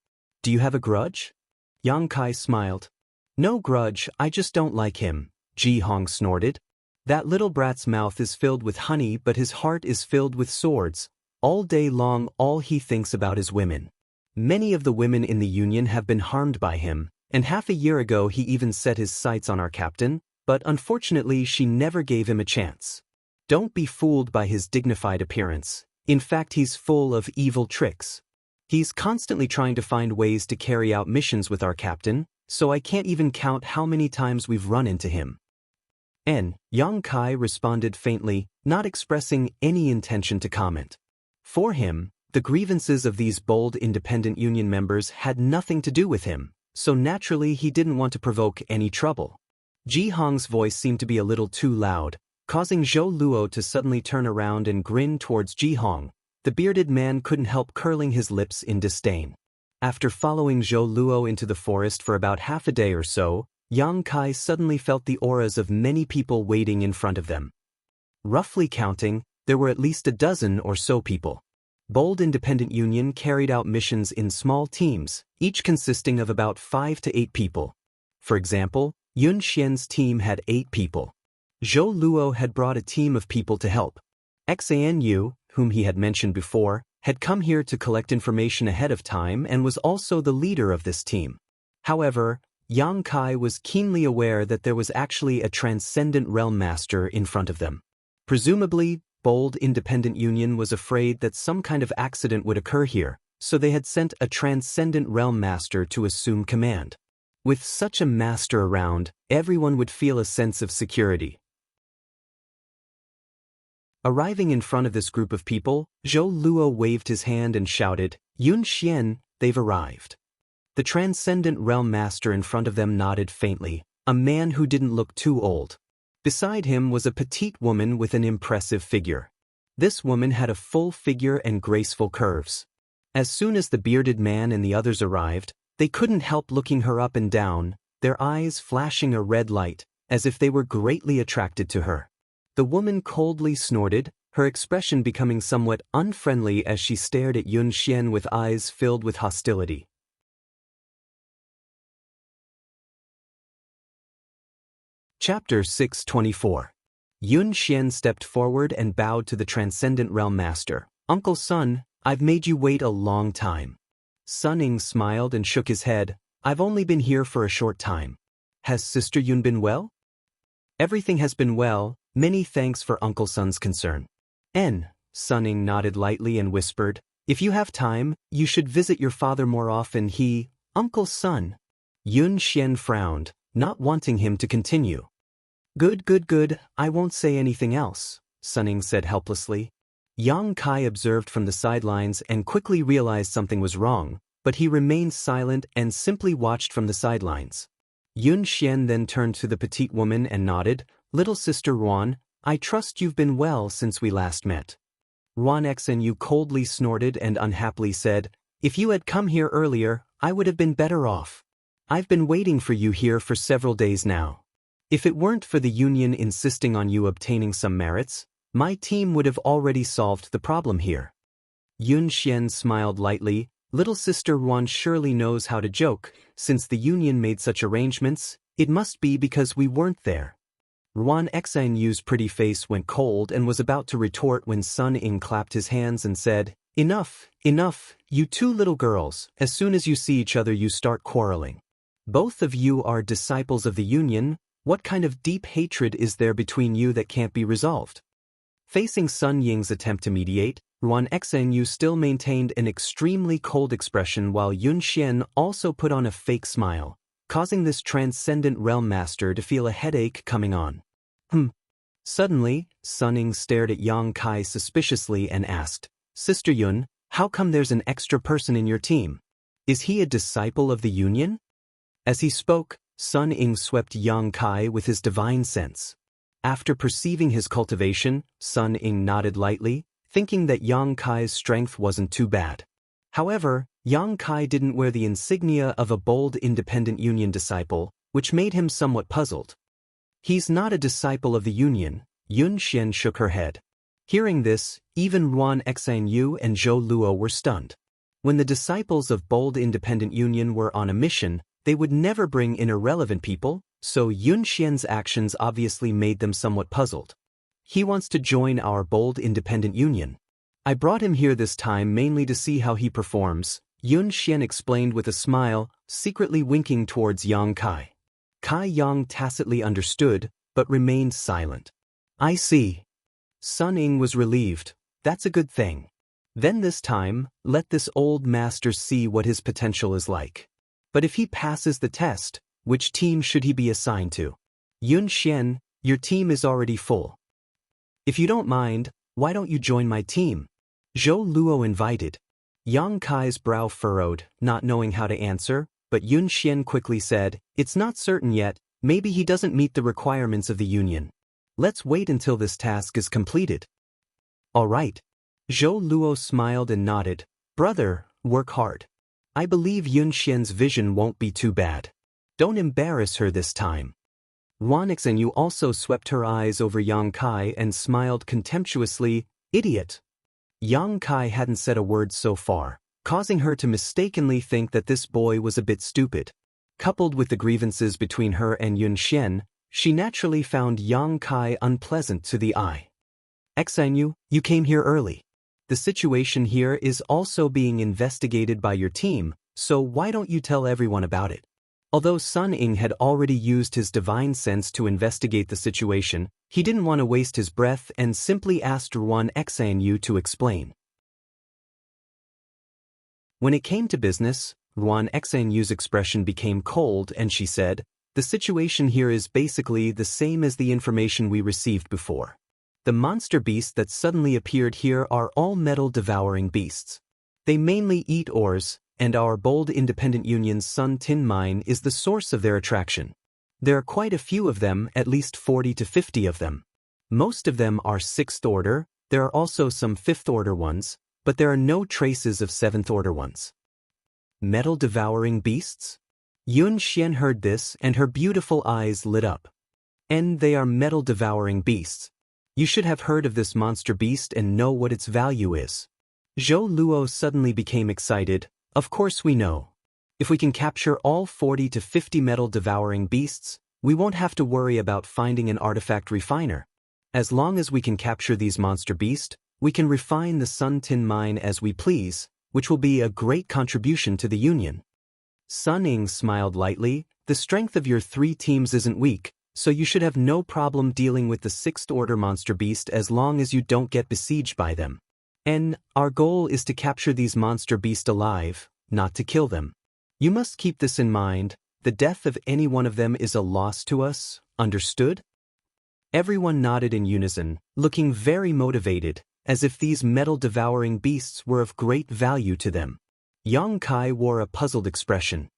Do you have a grudge? Yang Kai smiled. No grudge, I just don't like him, Ji Hong snorted. That little brat's mouth is filled with honey but his heart is filled with swords. All day long all he thinks about is women. Many of the women in the Union have been harmed by him, and half a year ago he even set his sights on our captain, but unfortunately she never gave him a chance. Don't be fooled by his dignified appearance. In fact, he's full of evil tricks. He's constantly trying to find ways to carry out missions with our captain, so I can't even count how many times we've run into him. Yang Kai responded faintly, not expressing any intention to comment. For him, the grievances of these bold independent union members had nothing to do with him, so naturally he didn't want to provoke any trouble. Ji Hong's voice seemed to be a little too loud, causing Zhou Luo to suddenly turn around and grin towards Ji Hong. The bearded man couldn't help curling his lips in disdain. After following Zhou Luo into the forest for about half a day or so, Yang Kai suddenly felt the auras of many people waiting in front of them. Roughly counting, there were at least a dozen or so people. Bold Independent Union carried out missions in small teams, each consisting of about 5 to 8 people. For example, Yun Xian's team had 8 people. Zhou Luo had brought a team of people to help. Xianyu, whom he had mentioned before, had come here to collect information ahead of time and was also the leader of this team. However, Yang Kai was keenly aware that there was actually a transcendent realm master in front of them. Presumably, Bold Independent Union was afraid that some kind of accident would occur here, so they had sent a transcendent realm master to assume command. With such a master around, everyone would feel a sense of security. Arriving in front of this group of people, Zhou Luo waved his hand and shouted, Yun Xian, they've arrived. The transcendent realm master in front of them nodded faintly, a man who didn't look too old. Beside him was a petite woman with an impressive figure. This woman had a full figure and graceful curves. As soon as the bearded man and the others arrived, they couldn't help looking her up and down, their eyes flashing a red light, as if they were greatly attracted to her. The woman coldly snorted, her expression becoming somewhat unfriendly as she stared at Yun Xian with eyes filled with hostility. Chapter 624. Yun Xian stepped forward and bowed to the Transcendent Realm Master. Uncle Sun, I've made you wait a long time. Sun Ying smiled and shook his head. I've only been here for a short time. Has Sister Yun been well? Everything has been well, many thanks for Uncle Sun's concern. Sun Ying nodded lightly and whispered, if you have time, you should visit your father more often. Uncle Sun. Yun Xian frowned, not wanting him to continue. Good, I won't say anything else, Sun Ying said helplessly. Yang Kai observed from the sidelines and quickly realized something was wrong, but he remained silent and simply watched from the sidelines. Yun Xian then turned to the petite woman and nodded, Little Sister Ruan, I trust you've been well since we last met. Ruan Xianyu coldly snorted and unhappily said, if you had come here earlier, I would have been better off. I've been waiting for you here for several days now. If it weren't for the Union insisting on you obtaining some merits, my team would have already solved the problem here. Yun Xian smiled lightly, Little Sister Ruan surely knows how to joke, since the Union made such arrangements, it must be because we weren't there. Ruan Xianyu's pretty face went cold and was about to retort when Sun Ying clapped his hands and said, Enough, you two little girls, as soon as you see each other you start quarreling. Both of you are disciples of the Union. What kind of deep hatred is there between you that can't be resolved? Facing Sun Ying's attempt to mediate, Ruan Xanyu still maintained an extremely cold expression while Yun Xian also put on a fake smile, causing this transcendent realm master to feel a headache coming on. Suddenly, Sun Ying stared at Yang Kai suspiciously and asked, "Sister Yun, how come there's an extra person in your team? Is he a disciple of the Union?" As he spoke, Sun Ying swept Yang Kai with his divine sense. After perceiving his cultivation, Sun Ying nodded lightly, thinking that Yang Kai's strength wasn't too bad. However, Yang Kai didn't wear the insignia of a bold independent Union disciple, which made him somewhat puzzled. "He's not a disciple of the Union," Yun Xian shook her head. Hearing this, even Ruan Xanyu and Zhou Luo were stunned. When the disciples of bold independent Union were on a mission, they would never bring in irrelevant people, so Yun Xian's actions obviously made them somewhat puzzled. "He wants to join our bold independent Union. I brought him here this time mainly to see how he performs," Yun Xian explained with a smile, secretly winking towards Yang Kai. Kai Yang tacitly understood, but remained silent. "I see." Sun Ying was relieved. "That's a good thing. Then this time, let this old master see what his potential is like. But if he passes the test, which team should he be assigned to?" "Yun Xian, your team is already full. If you don't mind, why don't you join my team?" Zhou Luo invited. Yang Kai's brow furrowed, not knowing how to answer, but Yun Xian quickly said, "It's not certain yet, maybe he doesn't meet the requirements of the Union. Let's wait until this task is completed." "All right." Zhou Luo smiled and nodded. "Brother, work hard. I believe Yun Xian's vision won't be too bad. Don't embarrass her this time." Ruan Xanyu also swept her eyes over Yang Kai and smiled contemptuously. "Idiot." Yang Kai hadn't said a word so far, causing her to mistakenly think that this boy was a bit stupid. Coupled with the grievances between her and Yun Xian, she naturally found Yang Kai unpleasant to the eye. "Xanyu, you came here early. The situation here is also being investigated by your team, so why don't you tell everyone about it?" Although Sun Ying had already used his divine sense to investigate the situation, he didn't want to waste his breath and simply asked Ruan Xanyu to explain. When it came to business, Ruan Xanyu's expression became cold and she said, "The situation here is basically the same as the information we received before. The monster beasts that suddenly appeared here are all metal-devouring beasts. They mainly eat ores, and our bold independent Union's Sun Tin Mine is the source of their attraction. There are quite a few of them, at least 40 to 50 of them. Most of them are 6th order, there are also some 5th order ones, but there are no traces of 7th order ones." Metal-devouring beasts? Yun Xian heard this and her beautiful eyes lit up. "And they are metal-devouring beasts. You should have heard of this monster beast and know what its value is." Zhou Luo suddenly became excited. "Of course we know. If we can capture all 40 to 50 metal-devouring beasts, we won't have to worry about finding an artifact refiner. As long as we can capture these monster beasts, we can refine the Sun Tin Mine as we please, which will be a great contribution to the Union." Sun Ying smiled lightly. "The strength of your 3 teams isn't weak, so you should have no problem dealing with the 6th order monster beast as long as you don't get besieged by them. And our goal is to capture these monster beasts alive, not to kill them. You must keep this in mind. The death of any one of them is a loss to us, understood?" Everyone nodded in unison, looking very motivated, as if these metal-devouring beasts were of great value to them. Yang Kai wore a puzzled expression.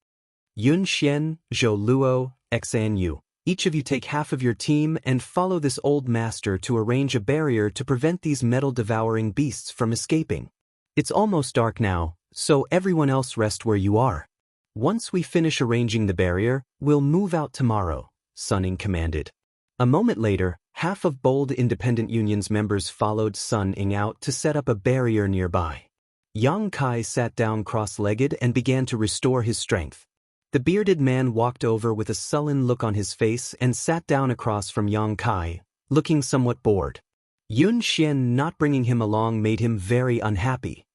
"Yun Xian, Zhou Luo, Xanyu, each of you take half of your team and follow this old master to arrange a barrier to prevent these metal-devouring beasts from escaping. It's almost dark now, so everyone else rest where you are. Once we finish arranging the barrier, we'll move out tomorrow," Sun Ying commanded. A moment later, half of Bold Independent Union's members followed Sun Ying out to set up a barrier nearby. Yang Kai sat down cross-legged and began to restore his strength. The bearded man walked over with a sullen look on his face and sat down across from Yang Kai, looking somewhat bored. Yun Xian not bringing him along made him very unhappy.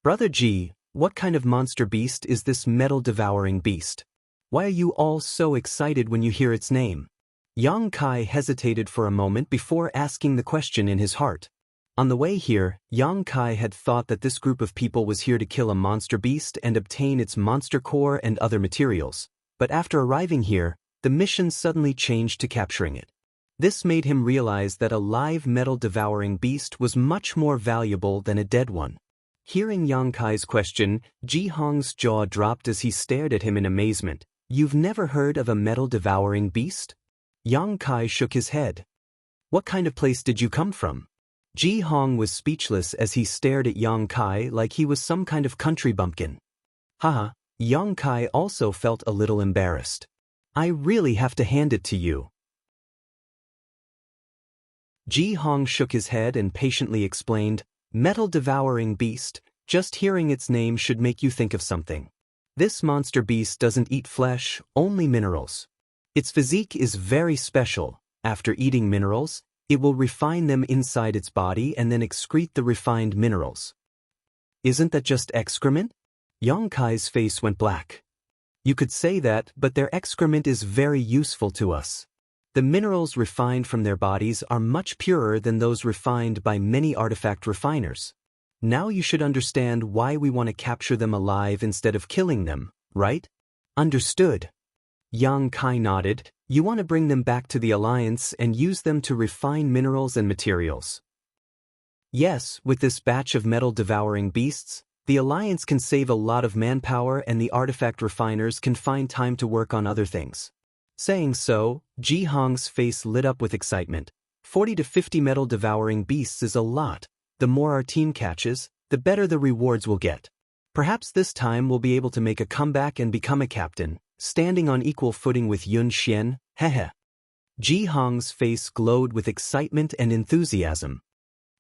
"Brother Ji, what kind of monster beast is this metal-devouring beast?" Why are you all so excited when you hear its name? Yang Kai hesitated for a moment before asking the question in his heart. On the way here, Yang Kai had thought that this group of people was here to kill a monster beast and obtain its monster core and other materials, but after arriving here, the mission suddenly changed to capturing it. This made him realize that a live metal-devouring beast was much more valuable than a dead one. Hearing Yang Kai's question, Ji Hong's jaw dropped as he stared at him in amazement. You've never heard of a metal-devouring beast? Yang Kai shook his head. What kind of place did you come from? Ji Hong was speechless as he stared at Yang Kai like he was some kind of country bumpkin. Haha, Yang Kai also felt a little embarrassed. I really have to hand it to you. Ji Hong shook his head and patiently explained, Metal-devouring beast, just hearing its name should make you think of something. This monster beast doesn't eat flesh, only minerals. Its physique is very special. After eating minerals, it will refine them inside its body and then excrete the refined minerals. Isn't that just excrement? Yang Kai's face went black. You could say that, but their excrement is very useful to us. The minerals refined from their bodies are much purer than those refined by many artifact refiners. Now you should understand why we want to capture them alive instead of killing them, right? Understood. Yang Kai nodded. You want to bring them back to the Alliance and use them to refine minerals and materials. Yes, with this batch of metal-devouring beasts, the Alliance can save a lot of manpower and the artifact refiners can find time to work on other things. Saying so, Ji Hong's face lit up with excitement. 40 to 50 metal-devouring beasts is a lot. The more our team catches, the better the rewards we'll get. Perhaps this time we'll be able to make a comeback and become a captain, standing on equal footing with Yun Xian, hehe. Ji Hong's face glowed with excitement and enthusiasm.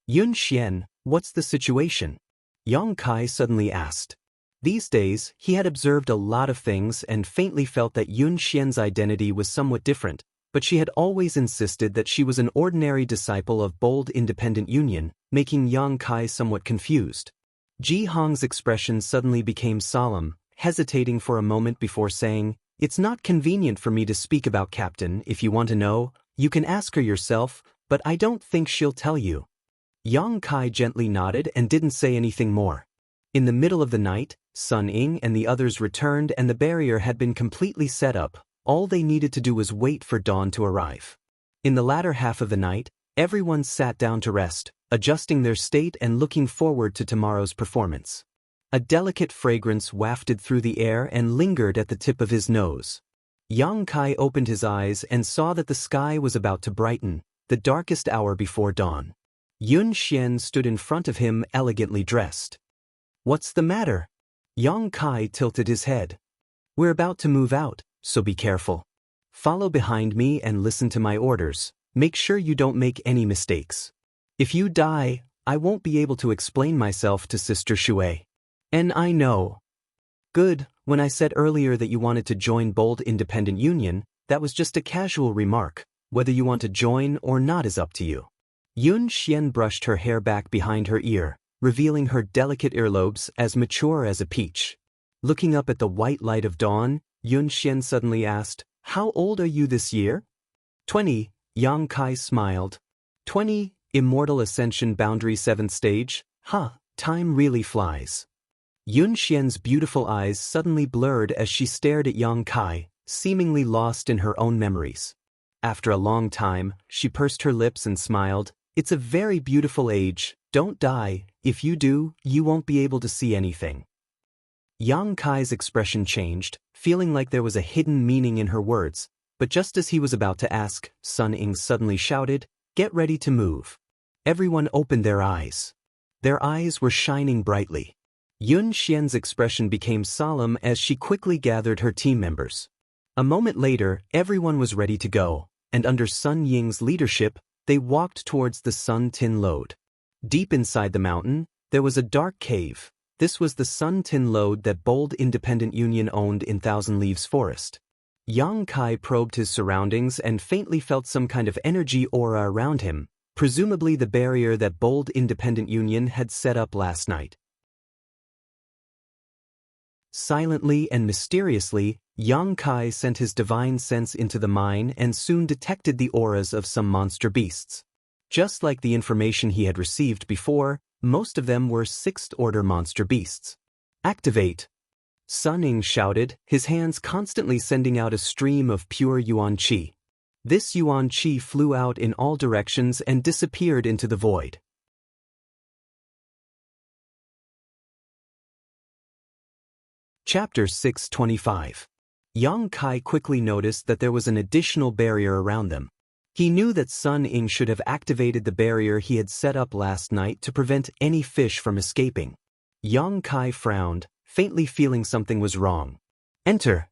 Yun Xian, what's the situation? Yang Kai suddenly asked. These days, he had observed a lot of things and faintly felt that Yun Xian's identity was somewhat different, but she had always insisted that she was an ordinary disciple of Bold Independent Union, making Yang Kai somewhat confused. Ji Hong's expression suddenly became solemn, hesitating for a moment before saying, It's not convenient for me to speak about Captain. If you want to know, you can ask her yourself, but I don't think she'll tell you. Yang Kai gently nodded and didn't say anything more. In the middle of the night, Sun Ying and the others returned and the barrier had been completely set up. All they needed to do was wait for dawn to arrive. In the latter half of the night, everyone sat down to rest, adjusting their state and looking forward to tomorrow's performance. A delicate fragrance wafted through the air and lingered at the tip of his nose. Yang Kai opened his eyes and saw that the sky was about to brighten, the darkest hour before dawn. Yun Xian stood in front of him elegantly dressed. What's the matter? Yang Kai tilted his head. We're about to move out, so be careful. Follow behind me and listen to my orders. Make sure you don't make any mistakes. If you die, I won't be able to explain myself to Sister Shui. And I know. Good, when I said earlier that you wanted to join Bold Independent Union, that was just a casual remark. Whether you want to join or not is up to you. Yun Xian brushed her hair back behind her ear, revealing her delicate earlobes as mature as a peach. Looking up at the white light of dawn, Yun Xian suddenly asked, How old are you this year? 20, Yang Kai smiled. 20, Immortal Ascension Boundary 7th Stage? Time really flies. Yun Xian's beautiful eyes suddenly blurred as she stared at Yang Kai, seemingly lost in her own memories. After a long time, she pursed her lips and smiled. It's a very beautiful age. Don't die. If you do, you won't be able to see anything. Yang Kai's expression changed, feeling like there was a hidden meaning in her words, but just as he was about to ask, Sun Ying suddenly shouted, Get ready to move. Everyone opened their eyes. Their eyes were shining brightly. Yun Xian's expression became solemn as she quickly gathered her team members. A moment later, everyone was ready to go, and under Sun Ying's leadership, they walked towards the Sun Tin Lode. Deep inside the mountain, there was a dark cave. This was the Sun Tin Lode that Bold Independent Union owned in Thousand Leaves Forest. Yang Kai probed his surroundings and faintly felt some kind of energy aura around him, presumably the barrier that Bold Independent Union had set up last night. Silently and mysteriously, Yang Kai sent his divine sense into the mine and soon detected the auras of some monster beasts. Just like the information he had received before, most of them were sixth-order monster beasts. Activate! Sun Ying shouted, his hands constantly sending out a stream of pure yuan qi. This yuan qi flew out in all directions and disappeared into the void. Chapter 625. Yang Kai quickly noticed that there was an additional barrier around them. He knew that Sun Ying should have activated the barrier he had set up last night to prevent any fish from escaping. Yang Kai frowned, faintly feeling something was wrong. Enter!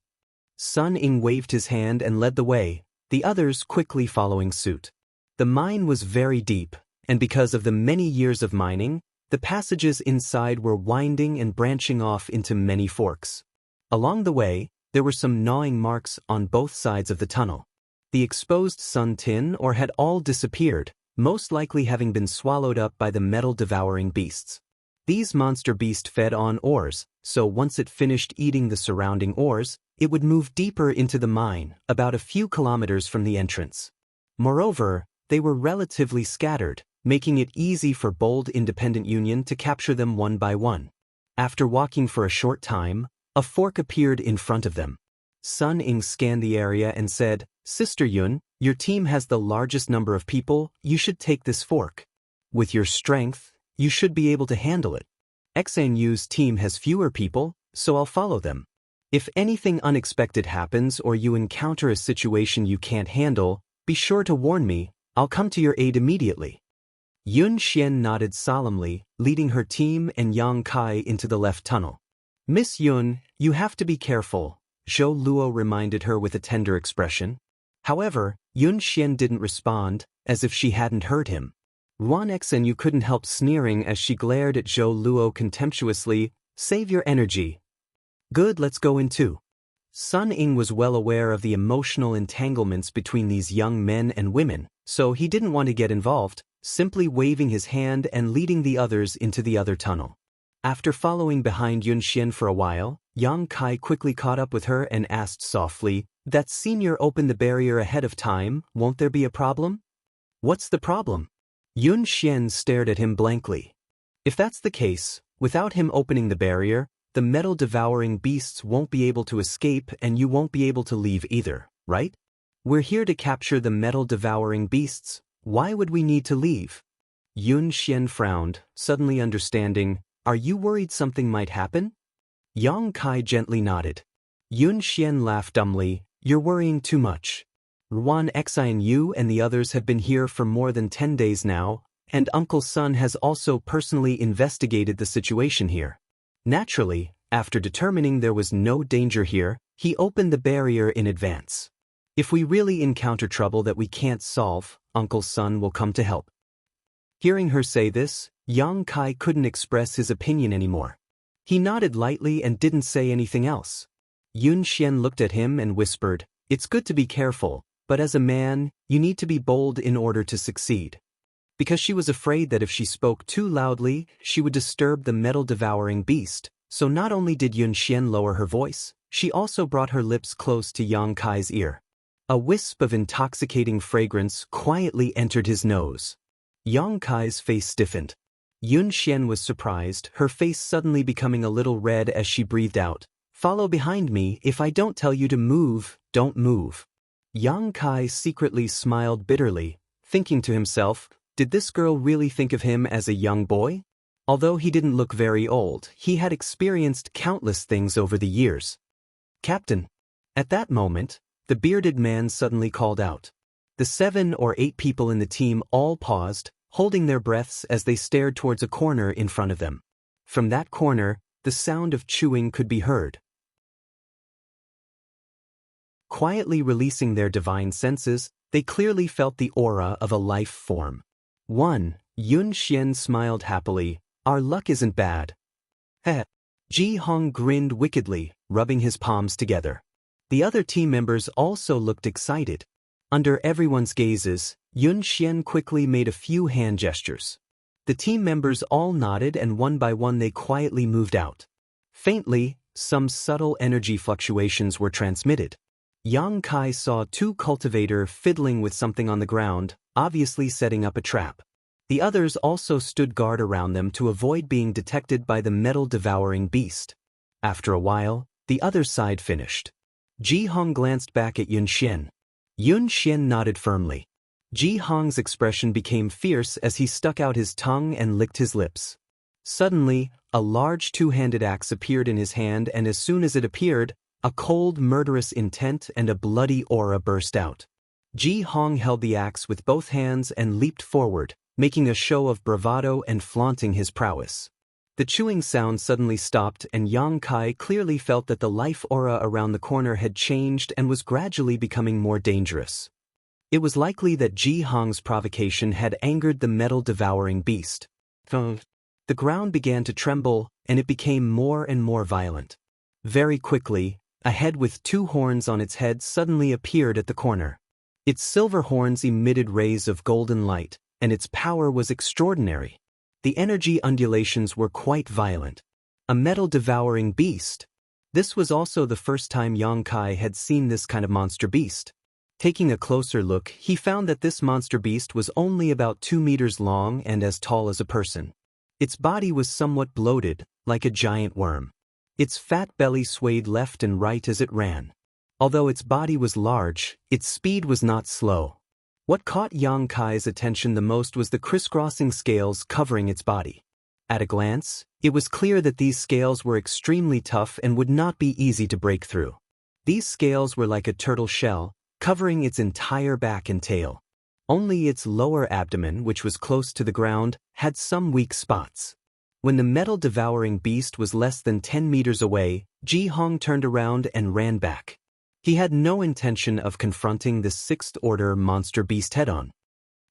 Sun Ying waved his hand and led the way, the others quickly following suit. The mine was very deep, and because of the many years of mining, the passages inside were winding and branching off into many forks. Along the way, there were some gnawing marks on both sides of the tunnel. The exposed sun tin ore had all disappeared, most likely having been swallowed up by the metal-devouring beasts. These monster beasts fed on ores, so once it finished eating the surrounding ores, it would move deeper into the mine, about a few kilometers from the entrance. Moreover, they were relatively scattered, making it easy for bold independent union to capture them one by one. After walking for a short time, a fork appeared in front of them. Sun Ying scanned the area and said, Sister Yun, your team has the largest number of people, you should take this fork. With your strength, you should be able to handle it. Xan Yu's team has fewer people, so I'll follow them. If anything unexpected happens or you encounter a situation you can't handle, be sure to warn me, I'll come to your aid immediately. Yun Xian nodded solemnly, leading her team and Yang Kai into the left tunnel. Miss Yun, you have to be careful, Zhou Luo reminded her with a tender expression. However, Yun Xian didn't respond, as if she hadn't heard him. Ruan Xen couldn't help sneering as she glared at Zhou Luo contemptuously, save your energy. Good, let's go in too. Sun Ying was well aware of the emotional entanglements between these young men and women, so he didn't want to get involved, simply waving his hand and leading the others into the other tunnel. After following behind Yun Xian for a while, Yang Kai quickly caught up with her and asked softly, that senior opened the barrier ahead of time, won't there be a problem? What's the problem? Yun Xian stared at him blankly. If that's the case, without him opening the barrier, the metal-devouring beasts won't be able to escape and you won't be able to leave either, right? We're here to capture the metal-devouring beasts, why would we need to leave? Yun Xian frowned, suddenly understanding, are you worried something might happen? Yang Kai gently nodded. Yun Xian laughed dumbly, you're worrying too much. Ruan Xian Yu and the others have been here for more than 10 days now, and Uncle Sun has also personally investigated the situation here. Naturally, after determining there was no danger here, he opened the barrier in advance. If we really encounter trouble that we can't solve, Uncle Sun will come to help. Hearing her say this, Yang Kai couldn't express his opinion anymore. He nodded lightly and didn't say anything else. Yun Xian looked at him and whispered, it's good to be careful, but as a man, you need to be bold in order to succeed. Because she was afraid that if she spoke too loudly, she would disturb the metal-devouring beast, so not only did Yun Xian lower her voice, she also brought her lips close to Yang Kai's ear. A wisp of intoxicating fragrance quietly entered his nose. Yang Kai's face stiffened. Yun Xian was surprised, her face suddenly becoming a little red as she breathed out. Follow behind me, if I don't tell you to move, don't move. Yang Kai secretly smiled bitterly, thinking to himself, did this girl really think of him as a young boy? Although he didn't look very old, he had experienced countless things over the years. Captain. At that moment, the bearded man suddenly called out. The 7 or 8 people in the team all paused, holding their breaths as they stared towards a corner in front of them. From that corner, the sound of chewing could be heard. Quietly releasing their divine senses, they clearly felt the aura of a life form. 1. Yun Xian smiled happily, our luck isn't bad. Heh. Ji Hong grinned wickedly, rubbing his palms together. The other team members also looked excited. Under everyone's gazes, Yun Xian quickly made a few hand gestures. The team members all nodded and one by one they quietly moved out. Faintly, some subtle energy fluctuations were transmitted. Yang Kai saw two cultivators fiddling with something on the ground, obviously setting up a trap. The others also stood guard around them to avoid being detected by the metal-devouring beast. After a while, the other side finished. Ji Hong glanced back at Yun Xian. Yun Xian nodded firmly. Ji Hong's expression became fierce as he stuck out his tongue and licked his lips. Suddenly, a large two-handed axe appeared in his hand, and as soon as it appeared, a cold, murderous intent and a bloody aura burst out. Ji Hong held the axe with both hands and leaped forward, making a show of bravado and flaunting his prowess. The chewing sound suddenly stopped, and Yang Kai clearly felt that the life aura around the corner had changed and was gradually becoming more dangerous. It was likely that Ji Hong's provocation had angered the metal-devouring beast. The ground began to tremble, and it became more and more violent. Very quickly, a head with two horns on its head suddenly appeared at the corner. Its silver horns emitted rays of golden light, and its power was extraordinary. The energy undulations were quite violent. A metal-devouring beast. This was also the first time Yang Kai had seen this kind of monster beast. Taking a closer look, he found that this monster beast was only about 2 meters long and as tall as a person. Its body was somewhat bloated, like a giant worm. Its fat belly swayed left and right as it ran. Although its body was large, its speed was not slow. What caught Yang Kai's attention the most was the crisscrossing scales covering its body. At a glance, it was clear that these scales were extremely tough and would not be easy to break through. These scales were like a turtle shell, covering its entire back and tail. Only its lower abdomen, which was close to the ground, had some weak spots. When the metal-devouring beast was less than 10 meters away, Ji Hong turned around and ran back. He had no intention of confronting the sixth-order monster beast head-on.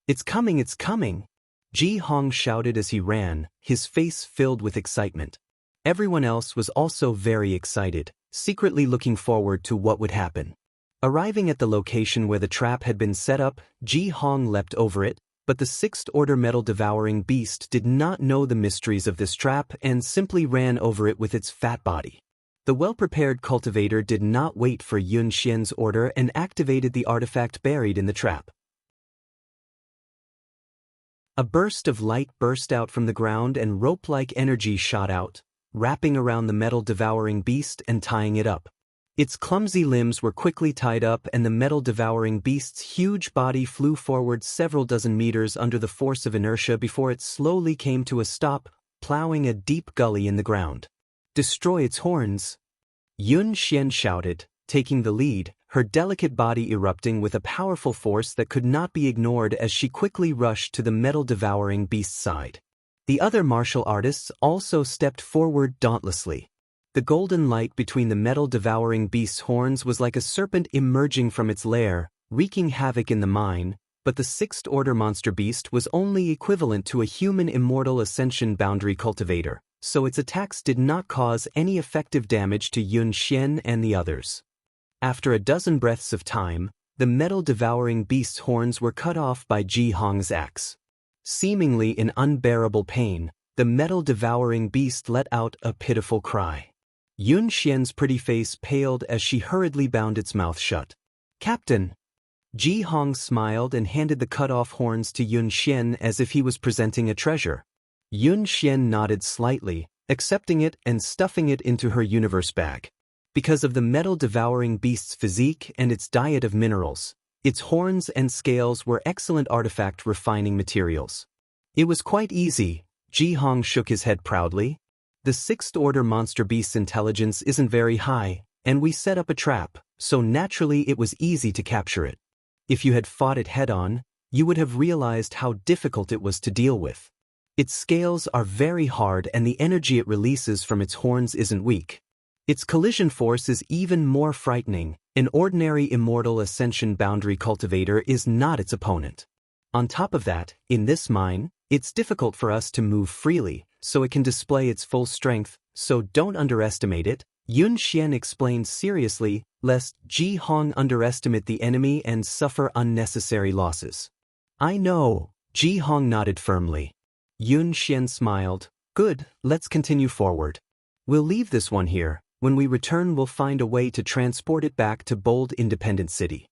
"It's coming, it's coming!" Ji Hong shouted as he ran, his face filled with excitement. Everyone else was also very excited, secretly looking forward to what would happen. Arriving at the location where the trap had been set up, Ji Hong leapt over it, but the sixth-order metal-devouring beast did not know the mysteries of this trap and simply ran over it with its fat body. The well-prepared cultivator did not wait for Yun Xian's order and activated the artifact buried in the trap. A burst of light burst out from the ground and rope-like energy shot out, wrapping around the metal-devouring beast and tying it up. Its clumsy limbs were quickly tied up, and the metal-devouring beast's huge body flew forward several dozen meters under the force of inertia before it slowly came to a stop, plowing a deep gully in the ground. "Destroy its horns!" Yun Xian shouted, taking the lead, her delicate body erupting with a powerful force that could not be ignored as she quickly rushed to the metal-devouring beast's side. The other martial artists also stepped forward dauntlessly. The golden light between the metal-devouring beast's horns was like a serpent emerging from its lair, wreaking havoc in the mine, but the sixth-order monster beast was only equivalent to a human immortal ascension boundary cultivator, so its attacks did not cause any effective damage to Yun Xian and the others. After a dozen breaths of time, the metal-devouring beast's horns were cut off by Ji Hong's axe. Seemingly in unbearable pain, the metal-devouring beast let out a pitiful cry. Yun Xian's pretty face paled as she hurriedly bound its mouth shut. "Captain!" Ji Hong smiled and handed the cut-off horns to Yun Xian as if he was presenting a treasure. Yun Xian nodded slightly, accepting it and stuffing it into her universe bag. Because of the metal-devouring beast's physique and its diet of minerals, its horns and scales were excellent artifact refining materials. It was quite easy. Ji Hong shook his head proudly. "The sixth-order monster beast's intelligence isn't very high, and we set up a trap, so naturally it was easy to capture it. If you had fought it head-on, you would have realized how difficult it was to deal with. Its scales are very hard and the energy it releases from its horns isn't weak. Its collision force is even more frightening. An ordinary immortal ascension boundary cultivator is not its opponent. On top of that, in this mine, it's difficult for us to move freely, so it can display its full strength, so don't underestimate it," Yun Xian explained seriously, lest Ji Hong underestimate the enemy and suffer unnecessary losses. "I know," Ji Hong nodded firmly. Yun Xian smiled. "Good, let's continue forward. We'll leave this one here, When we return, we'll find a way to transport it back to Bold Independent City.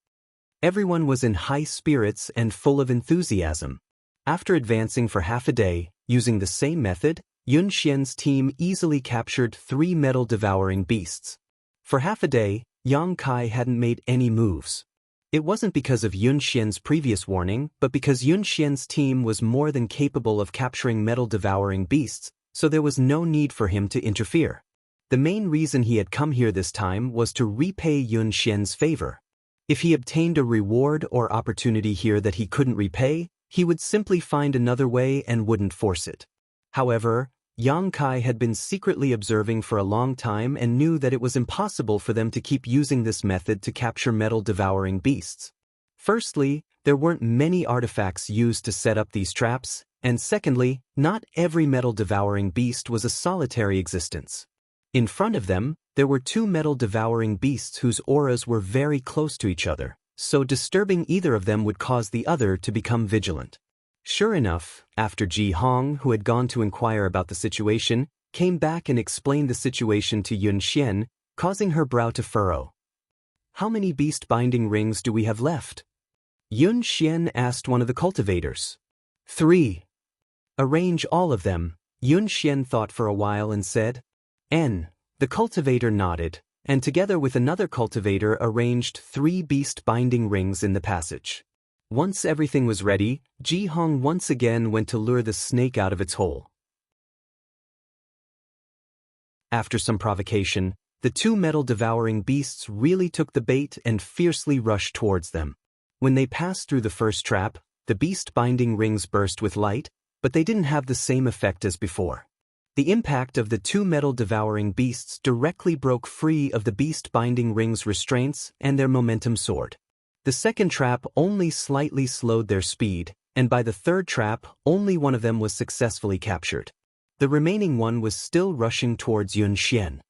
Everyone was in high spirits and full of enthusiasm. After advancing for half a day, using the same method, Yun Xian's team easily captured 3 metal-devouring beasts. For half a day, Yang Kai hadn't made any moves. It wasn't because of Yun Xian's previous warning, but because Yun Xian's team was more than capable of capturing metal-devouring beasts, so there was no need for him to interfere. The main reason he had come here this time was to repay Yun Xian's favor. If he obtained a reward or opportunity here that he couldn't repay, he would simply find another way and wouldn't force it. However, Yang Kai had been secretly observing for a long time and knew that it was impossible for them to keep using this method to capture metal-devouring beasts. Firstly, there weren't many artifacts used to set up these traps, and secondly, not every metal-devouring beast was a solitary existence. In front of them, there were 2 metal-devouring beasts whose auras were very close to each other, so disturbing either of them would cause the other to become vigilant. Sure enough, after Ji Hong, who had gone to inquire about the situation, came back and explained the situation to Yun Xian, causing her brow to furrow. "How many beast-binding rings do we have left?" Yun Xian asked one of the cultivators. 3. "Arrange all of them." Yun Xian thought for a while and said, "N." The cultivator nodded, and together with another cultivator arranged 3 beast-binding rings in the passage. Once everything was ready, Ji Hong once again went to lure the snake out of its hole. After some provocation, the 2 metal-devouring beasts really took the bait and fiercely rushed towards them. When they passed through the first trap, the beast-binding rings burst with light, but they didn't have the same effect as before. The impact of the 2 metal-devouring beasts directly broke free of the beast-binding rings' restraints, and their momentum soared. The second trap only slightly slowed their speed, and by the third trap, only one of them was successfully captured. The remaining one was still rushing towards Yun Xian.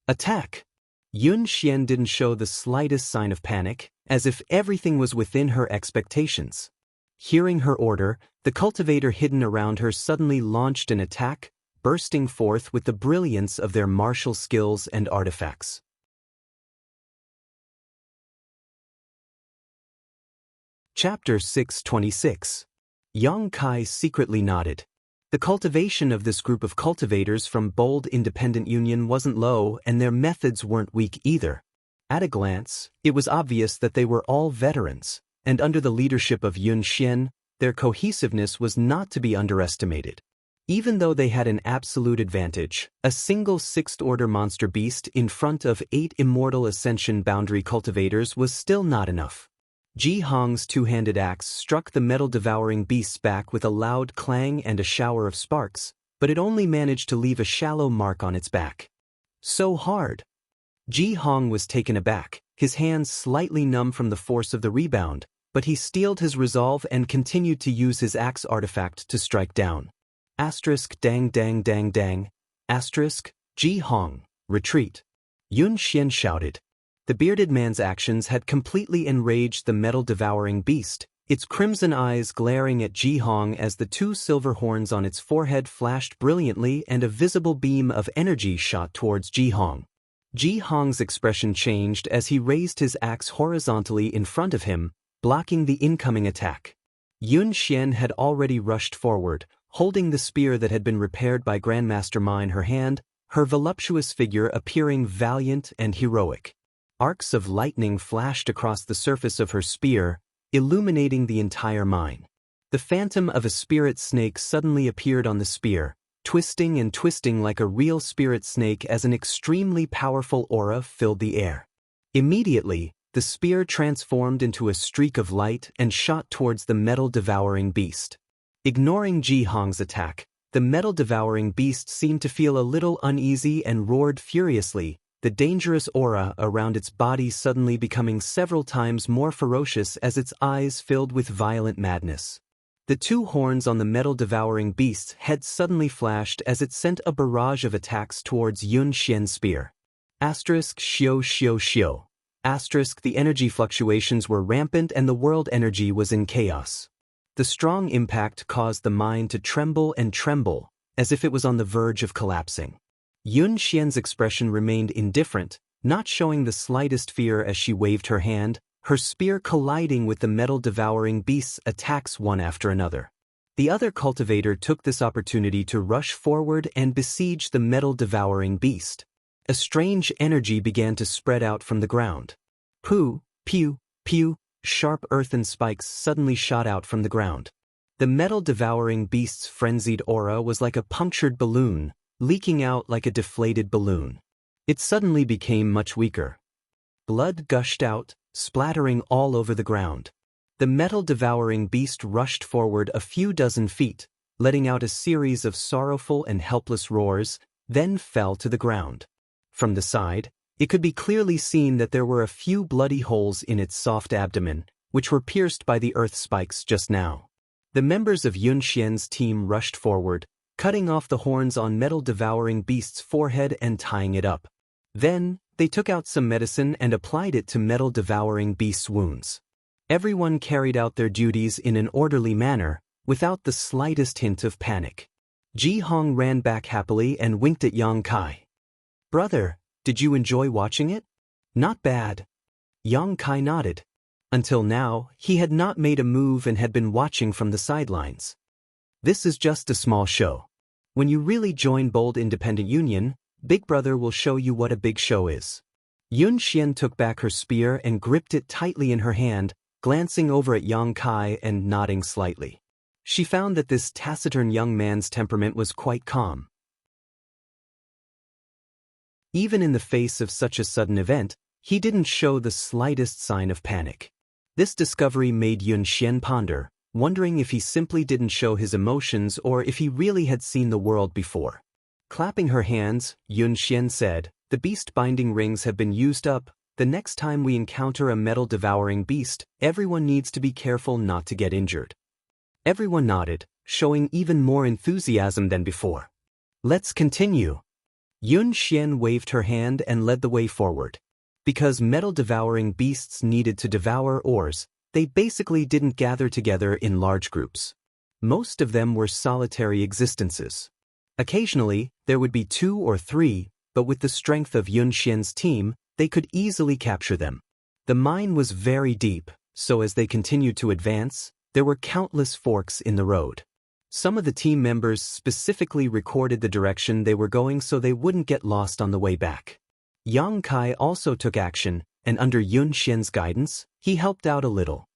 "Attack!" Yun Xian didn't show the slightest sign of panic, as if everything was within her expectations. Hearing her order, the cultivator hidden around her suddenly launched an attack, bursting forth with the brilliance of their martial skills and artifacts. Chapter 626. Yang Kai secretly nodded. The cultivation of this group of cultivators from Bold Independent Union wasn't low, and their methods weren't weak either. At a glance, it was obvious that they were all veterans, and under the leadership of Yun Xian, their cohesiveness was not to be underestimated. Even though they had an absolute advantage, a single 6th-order monster beast in front of 8 Immortal Ascension boundary cultivators was still not enough. Ji Hong's 2-handed axe struck the metal-devouring beast's back with a loud clang and a shower of sparks, but it only managed to leave a shallow mark on its back. So hard! Ji Hong was taken aback, his hands slightly numb from the force of the rebound, but he steeled his resolve and continued to use his axe artifact to strike down. Asterisk dang dang dang dang. Asterisk, Ji Hong, retreat. Yun Xian shouted. The bearded man's actions had completely enraged the metal-devouring beast, its crimson eyes glaring at Ji Hong as the 2 silver horns on its forehead flashed brilliantly and a visible beam of energy shot towards Ji Hong. Ji Hong's expression changed as he raised his axe horizontally in front of him, blocking the incoming attack. Yun Xian had already rushed forward, holding the spear that had been repaired by Grandmaster Ma in her hand, her voluptuous figure appearing valiant and heroic. Arcs of lightning flashed across the surface of her spear, illuminating the entire mine. The phantom of a spirit snake suddenly appeared on the spear, twisting and twisting like a real spirit snake as an extremely powerful aura filled the air. Immediately, the spear transformed into a streak of light and shot towards the metal-devouring beast. Ignoring Ji Hong's attack, the metal-devouring beast seemed to feel a little uneasy and roared furiously, the dangerous aura around its body suddenly becoming several times more ferocious as its eyes filled with violent madness. The 2 horns on the metal-devouring beast's head suddenly flashed as it sent a barrage of attacks towards Yun Xian's spear. Asterisk shio shio shio. Asterisk the energy fluctuations were rampant and the world energy was in chaos. The strong impact caused the mine to tremble and tremble, as if it was on the verge of collapsing. Yun Xian's expression remained indifferent, not showing the slightest fear as she waved her hand, her spear colliding with the metal-devouring beast's attacks one after another. The other cultivator took this opportunity to rush forward and besiege the metal-devouring beast. A strange energy began to spread out from the ground. Pooh, pew, pew, sharp earthen spikes suddenly shot out from the ground. The metal-devouring beast's frenzied aura was like a punctured balloon, leaking out like a deflated balloon. It suddenly became much weaker. Blood gushed out, splattering all over the ground. The metal-devouring beast rushed forward a few dozen feet, letting out a series of sorrowful and helpless roars, then fell to the ground. From the side, it could be clearly seen that there were a few bloody holes in its soft abdomen, which were pierced by the earth spikes just now. The members of Yun Xian's team rushed forward, cutting off the horns on metal-devouring beast's forehead and tying it up. Then, they took out some medicine and applied it to metal-devouring beast's wounds. Everyone carried out their duties in an orderly manner, without the slightest hint of panic. Jianghu ran back happily and winked at Yang Kai. "Brother, did you enjoy watching it?" "Not bad." Yang Kai nodded. Until now, he had not made a move and had been watching from the sidelines. "This is just a small show. When you really join Bold Independent Union, Big Brother will show you what a big show is." Yun Xian took back her spear and gripped it tightly in her hand, glancing over at Yang Kai and nodding slightly. She found that this taciturn young man's temperament was quite calm. Even in the face of such a sudden event, he didn't show the slightest sign of panic. This discovery made Yun Xian ponder, wondering if he simply didn't show his emotions or if he really had seen the world before. Clapping her hands, Yun Xian said, "The beast binding rings have been used up. The next time we encounter a metal-devouring beast, everyone needs to be careful not to get injured." Everyone nodded, showing even more enthusiasm than before. "Let's continue." Yun Xian waved her hand and led the way forward. Because metal-devouring beasts needed to devour ores, they basically didn't gather together in large groups. Most of them were solitary existences. Occasionally, there would be 2 or 3, but with the strength of Yun Xian's team, they could easily capture them. The mine was very deep, so as they continued to advance, there were countless forks in the road. Some of the team members specifically recorded the direction they were going so they wouldn't get lost on the way back. Yang Kai also took action, and under Yun Xian's guidance, he helped out a little.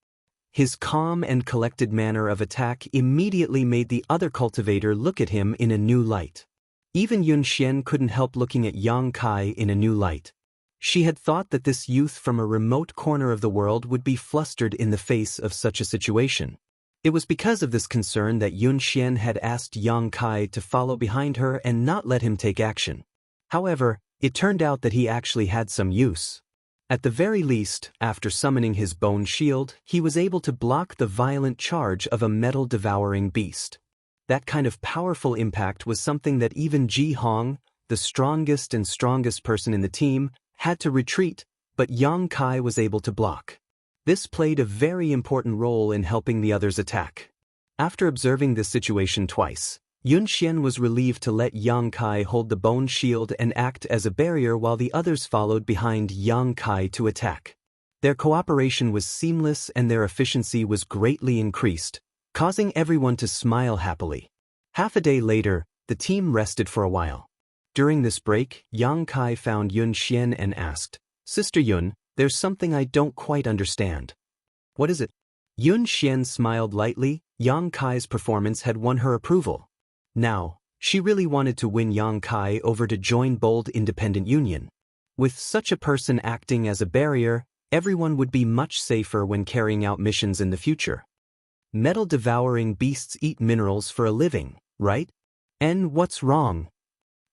His calm and collected manner of attack immediately made the other cultivator look at him in a new light. Even Yun Xian couldn't help looking at Yang Kai in a new light. She had thought that this youth from a remote corner of the world would be flustered in the face of such a situation. It was because of this concern that Yun Xian had asked Yang Kai to follow behind her and not let him take action. However, it turned out that he actually had some use. At the very least, after summoning his bone shield, he was able to block the violent charge of a metal-devouring beast. That kind of powerful impact was something that even Jianghu, the strongest and strongest person in the team, had to retreat, but Yang Kai was able to block. This played a very important role in helping the others attack. After observing this situation twice, Yun Xian was relieved to let Yang Kai hold the bone shield and act as a barrier while the others followed behind Yang Kai to attack. Their cooperation was seamless and their efficiency was greatly increased, causing everyone to smile happily. Half a day later, the team rested for a while. During this break, Yang Kai found Yun Xian and asked, "Sister Yun, there's something I don't quite understand." "What is it?" Yun Xian smiled lightly. Yang Kai's performance had won her approval. Now, she really wanted to win Yang Kai over to join Bold Independent Union. With such a person acting as a barrier, everyone would be much safer when carrying out missions in the future. Metal-devouring beasts eat minerals for a living, right? And what's wrong?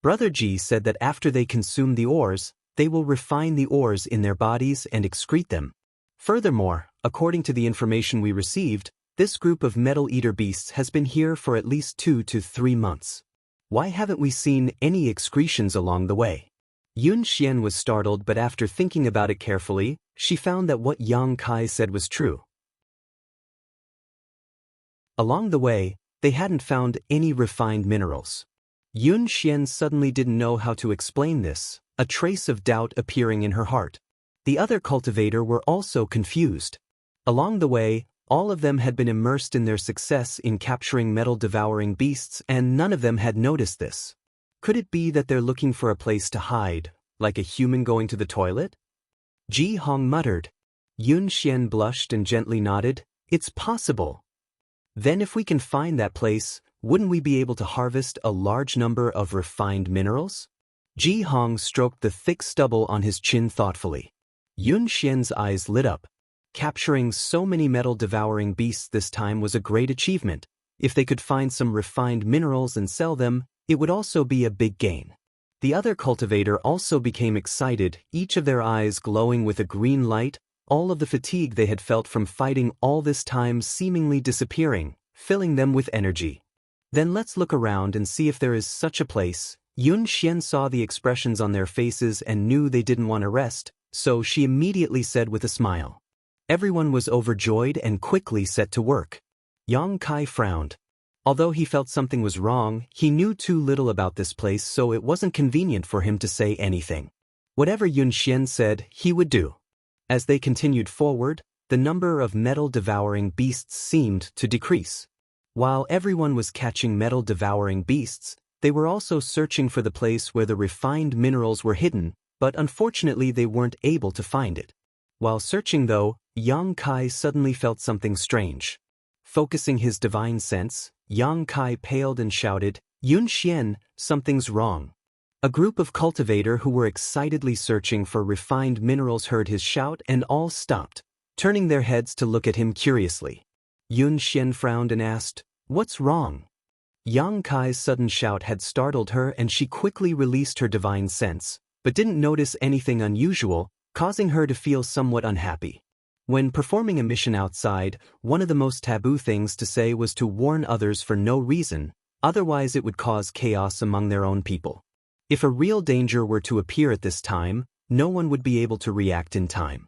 Brother Ji said that after they consume the ores, they will refine the ores in their bodies and excrete them. Furthermore, according to the information we received, this group of metal-eater beasts has been here for at least 2 to 3 months. Why haven't we seen any excretions along the way? Yun Xian was startled, but after thinking about it carefully, she found that what Yang Kai said was true. Along the way, they hadn't found any refined minerals. Yun Xian suddenly didn't know how to explain this, a trace of doubt appearing in her heart. The other cultivator were also confused. Along the way, all of them had been immersed in their success in capturing metal-devouring beasts, and none of them had noticed this. Could it be that they're looking for a place to hide, like a human going to the toilet? Ji Hong muttered. Yun Xian blushed and gently nodded. It's possible. Then if we can find that place, wouldn't we be able to harvest a large number of refined minerals? Ji Hong stroked the thick stubble on his chin thoughtfully. Yun Xian's eyes lit up. Capturing so many metal-devouring beasts this time was a great achievement. If they could find some refined minerals and sell them, it would also be a big gain. The other cultivator also became excited, each of their eyes glowing with a green light, all of the fatigue they had felt from fighting all this time seemingly disappearing, filling them with energy. Then let's look around and see if there is such a place. Yun Xian saw the expressions on their faces and knew they didn't want to rest, so she immediately said with a smile. Everyone was overjoyed and quickly set to work. Yang Kai frowned. Although he felt something was wrong, he knew too little about this place, so it wasn't convenient for him to say anything. Whatever Yun Xian said, he would do. As they continued forward, the number of metal-devouring beasts seemed to decrease. While everyone was catching metal-devouring beasts, they were also searching for the place where the refined minerals were hidden, but unfortunately they weren't able to find it. While searching though, Yang Kai suddenly felt something strange. Focusing his divine sense, Yang Kai paled and shouted, Yun Xian, something's wrong. A group of cultivator who were excitedly searching for refined minerals heard his shout and all stopped, turning their heads to look at him curiously. Yun Xian frowned and asked, What's wrong? Yang Kai's sudden shout had startled her and she quickly released her divine sense, but didn't notice anything unusual, causing her to feel somewhat unhappy. When performing a mission outside, one of the most taboo things to say was to warn others for no reason, otherwise it would cause chaos among their own people. If a real danger were to appear at this time, no one would be able to react in time.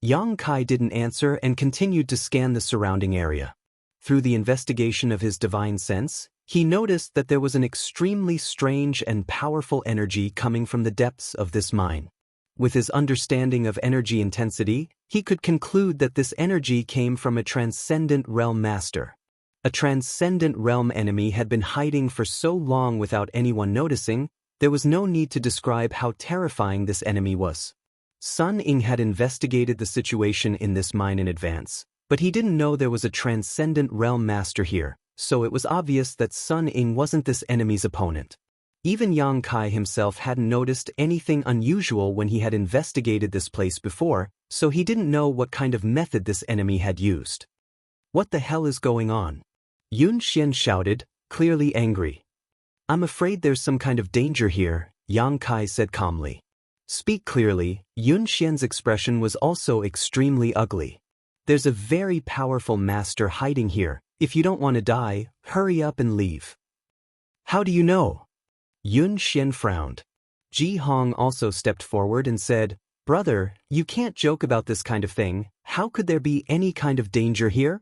Yang Kai didn't answer and continued to scan the surrounding area. Through the investigation of his divine sense, he noticed that there was an extremely strange and powerful energy coming from the depths of this mine. With his understanding of energy intensity, he could conclude that this energy came from a transcendent realm master. A transcendent realm enemy had been hiding for so long without anyone noticing, there was no need to describe how terrifying this enemy was. Sun Ying had investigated the situation in this mine in advance, but he didn't know there was a transcendent realm master here, so it was obvious that Sun Ying wasn't this enemy's opponent. Even Yang Kai himself hadn't noticed anything unusual when he had investigated this place before, so he didn't know what kind of method this enemy had used. What the hell is going on? Yun Xian shouted, clearly angry. I'm afraid there's some kind of danger here, Yang Kai said calmly. Speak clearly. Yun Xian's expression was also extremely ugly. There's a very powerful master hiding here. If you don't want to die, hurry up and leave. How do you know? Yun Xian frowned. Ji Hong also stepped forward and said, Brother, you can't joke about this kind of thing. How could there be any kind of danger here?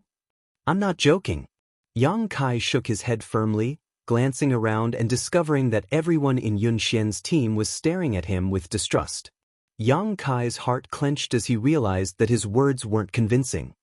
I'm not joking. Yang Kai shook his head firmly, glancing around and discovering that everyone in Yun Xian's team was staring at him with distrust. Yang Kai's heart clenched as he realized that his words weren't convincing.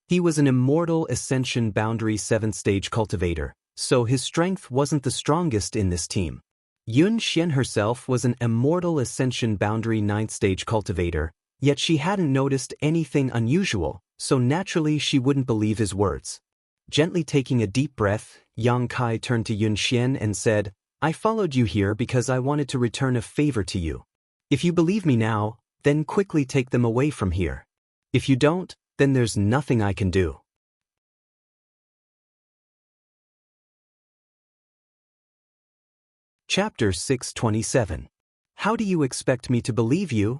He was an Immortal Ascension Boundary 7th Stage cultivator, so his strength wasn't the strongest in this team. Yun Xian herself was an Immortal Ascension Boundary 9th Stage cultivator, yet she hadn't noticed anything unusual, so naturally she wouldn't believe his words. Gently taking a deep breath, Yang Kai turned to Yun Xian and said, I followed you here because I wanted to return a favor to you. If you believe me now, then quickly take them away from here. If you don't, then there's nothing I can do. Chapter 627. How do you expect me to believe you?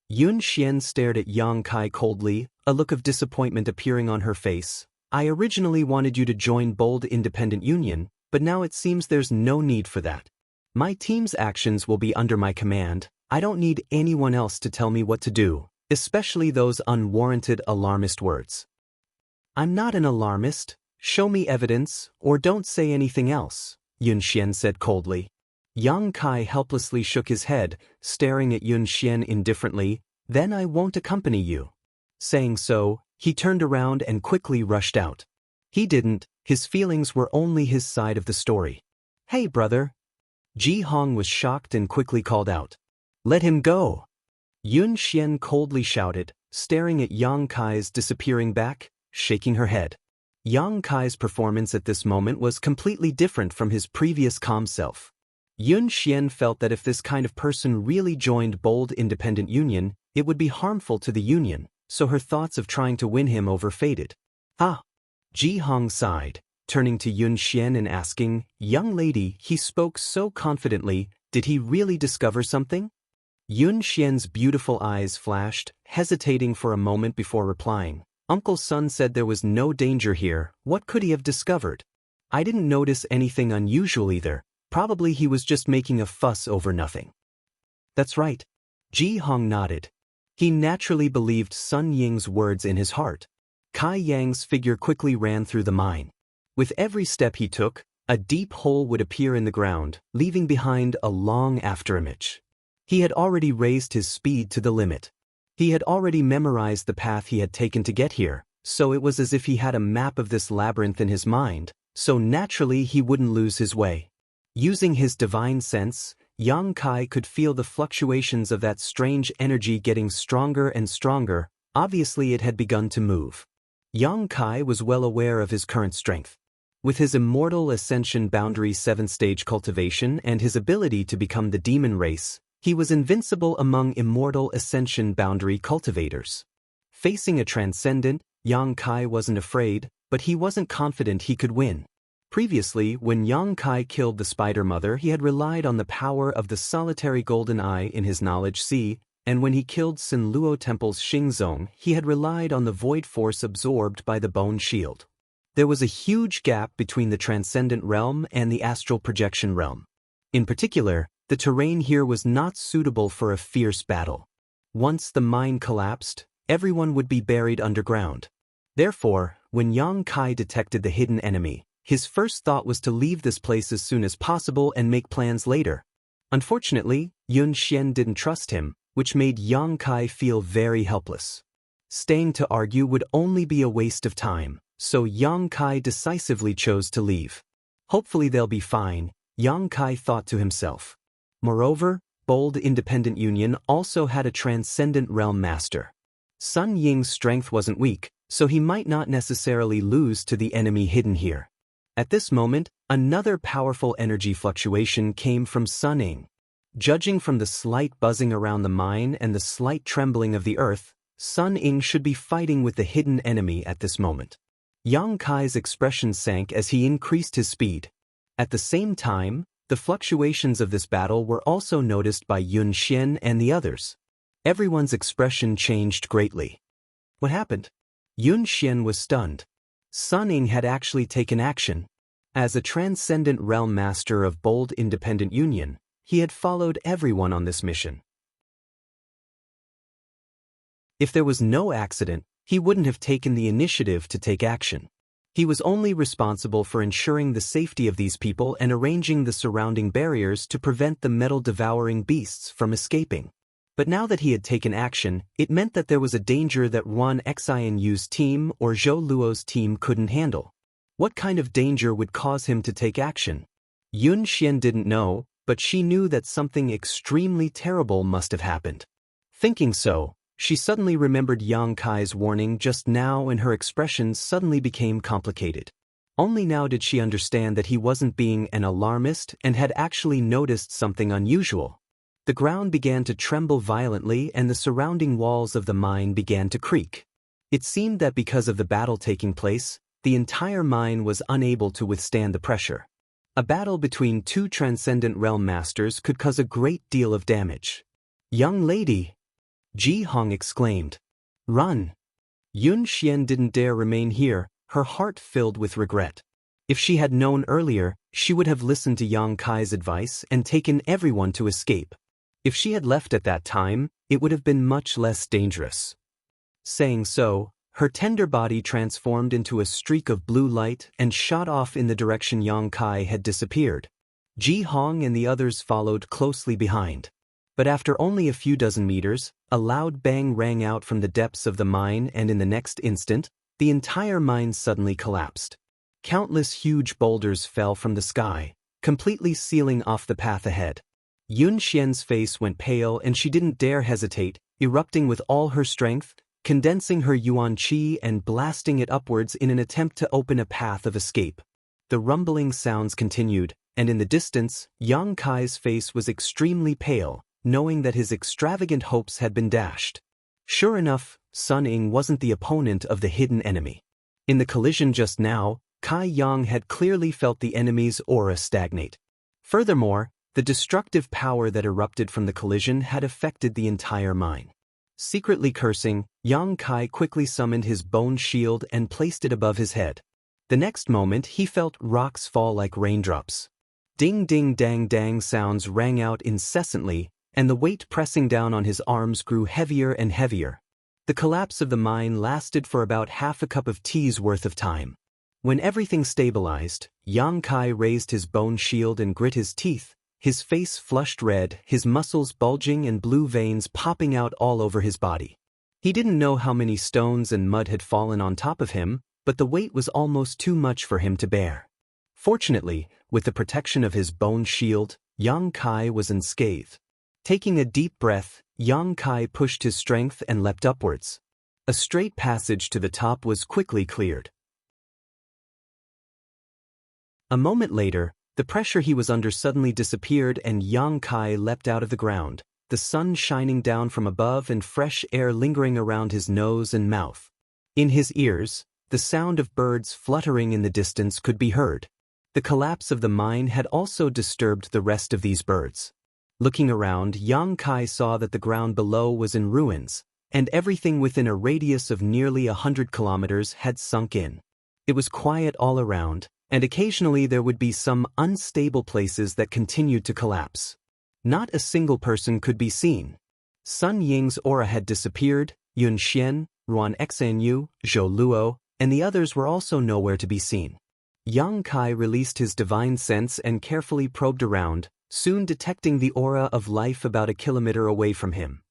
Yun Xian stared at Yang Kai coldly, a look of disappointment appearing on her face. I originally wanted you to join Bold Independent Union, but now it seems there's no need for that. My team's actions will be under my command. I don't need anyone else to tell me what to do, especially those unwarranted alarmist words. I'm not an alarmist. Show me evidence, or don't say anything else, Yun Xian said coldly. Yang Kai helplessly shook his head, staring at Yun Xian indifferently. Then I won't accompany you. Saying so, he turned around and quickly rushed out. He didn't, his feelings were only his side of the story. Hey brother. Ji Hong was shocked and quickly called out. Let him go. Yun Xian coldly shouted, staring at Yang Kai's disappearing back, shaking her head. Yang Kai's performance at this moment was completely different from his previous calm self. Yun Xian felt that if this kind of person really joined Bold Independent Union, it would be harmful to the union, so her thoughts of trying to win him over faded. Ah! Ji Hong sighed, turning to Yun Xian and asking, Young lady, he spoke so confidently, did he really discover something? Yun Xian's beautiful eyes flashed, hesitating for a moment before replying. Uncle Sun said there was no danger here, what could he have discovered? I didn't notice anything unusual either. Probably he was just making a fuss over nothing. That's right. Ji Hong nodded. He naturally believed Sun Ying's words in his heart. Kai Yang's figure quickly ran through the mine. With every step he took, a deep hole would appear in the ground, leaving behind a long afterimage. He had already raised his speed to the limit. He had already memorized the path he had taken to get here, so it was as if he had a map of this labyrinth in his mind, so naturally he wouldn't lose his way. Using his divine sense, Yang Kai could feel the fluctuations of that strange energy getting stronger and stronger. Obviously it had begun to move. Yang Kai was well aware of his current strength. With his Immortal Ascension Boundary 7-stage cultivation and his ability to become the demon race, he was invincible among Immortal Ascension Boundary cultivators. Facing a transcendent, Yang Kai wasn't afraid, but he wasn't confident he could win. Previously, when Yang Kai killed the Spider Mother, he had relied on the power of the solitary golden eye in his knowledge sea, and when he killed Sin Luo Temple's Xingzong, he had relied on the void force absorbed by the bone shield. There was a huge gap between the transcendent realm and the astral projection realm. In particular, the terrain here was not suitable for a fierce battle. Once the mine collapsed, everyone would be buried underground. Therefore, when Yang Kai detected the hidden enemy, his first thought was to leave this place as soon as possible and make plans later. Unfortunately, Yun Xian didn't trust him, which made Yang Kai feel very helpless. Staying to argue would only be a waste of time, so Yang Kai decisively chose to leave. Hopefully they'll be fine, Yang Kai thought to himself. Moreover, Bold Independent Union also had a transcendent realm master. Sun Ying's strength wasn't weak, so he might not necessarily lose to the enemy hidden here. At this moment, another powerful energy fluctuation came from Sun Ying. Judging from the slight buzzing around the mine and the slight trembling of the earth, Sun Ying should be fighting with the hidden enemy at this moment. Yang Kai's expression sank as he increased his speed. At the same time, the fluctuations of this battle were also noticed by Yun Xian and the others. Everyone's expression changed greatly. What happened? Yun Xian was stunned. Sun Ying had actually taken action. As a transcendent realm master of Bold Independent Union, he had followed everyone on this mission. If there was no accident, he wouldn't have taken the initiative to take action. He was only responsible for ensuring the safety of these people and arranging the surrounding barriers to prevent the metal-devouring beasts from escaping. But now that he had taken action, it meant that there was a danger that Wan Xianyu's team or Zhou Luo's team couldn't handle. What kind of danger would cause him to take action? Yun Xian didn't know, but she knew that something extremely terrible must have happened. Thinking so, she suddenly remembered Yang Kai's warning just now and her expression suddenly became complicated. Only now did she understand that he wasn't being an alarmist and had actually noticed something unusual. The ground began to tremble violently and the surrounding walls of the mine began to creak. It seemed that because of the battle taking place, the entire mine was unable to withstand the pressure. A battle between two transcendent realm masters could cause a great deal of damage. Young lady! Ji Hong exclaimed. Run! Yun Xian didn't dare remain here, her heart filled with regret. If she had known earlier, she would have listened to Yang Kai's advice and taken everyone to escape. If she had left at that time, it would have been much less dangerous. Saying so, Her tender body transformed into a streak of blue light and shot off in the direction Yang Kai had disappeared. Ji Hong and the others followed closely behind. But after only a few dozen meters, a loud bang rang out from the depths of the mine, and in the next instant, the entire mine suddenly collapsed. Countless huge boulders fell from the sky, completely sealing off the path ahead. Yun Xian's face went pale and she didn't dare hesitate, erupting with all her strength, condensing her yuan qi and blasting it upwards in an attempt to open a path of escape. The rumbling sounds continued, and in the distance, Yang Kai's face was extremely pale, knowing that his extravagant hopes had been dashed. Sure enough, Sun Ying wasn't the opponent of the hidden enemy. In the collision just now, Kai Yang had clearly felt the enemy's aura stagnate. Furthermore, the destructive power that erupted from the collision had affected the entire mine. Secretly cursing, Yang Kai quickly summoned his bone shield and placed it above his head. The next moment he felt rocks fall like raindrops. Ding ding dang dang sounds rang out incessantly, and the weight pressing down on his arms grew heavier and heavier. The collapse of the mine lasted for about half a cup of tea's worth of time. When everything stabilized, Yang Kai raised his bone shield and grit his teeth, his face flushed red, his muscles bulging and blue veins popping out all over his body. He didn't know how many stones and mud had fallen on top of him, but the weight was almost too much for him to bear. Fortunately, with the protection of his bone shield, Yang Kai was unscathed. Taking a deep breath, Yang Kai pushed his strength and leapt upwards. A straight passage to the top was quickly cleared. A moment later, the pressure he was under suddenly disappeared and Yang Kai leapt out of the ground, the sun shining down from above and fresh air lingering around his nose and mouth. In his ears, the sound of birds fluttering in the distance could be heard. The collapse of the mine had also disturbed the rest of these birds. Looking around, Yang Kai saw that the ground below was in ruins, and everything within a radius of nearly 100 kilometers had sunk in. It was quiet all around, and occasionally there would be some unstable places that continued to collapse. Not a single person could be seen. Sun Ying's aura had disappeared, Yun Xian, Ruan Xanyu, Zhou Luo, and the others were also nowhere to be seen. Yang Kai released his divine sense and carefully probed around, soon detecting the aura of life about a kilometer away from him.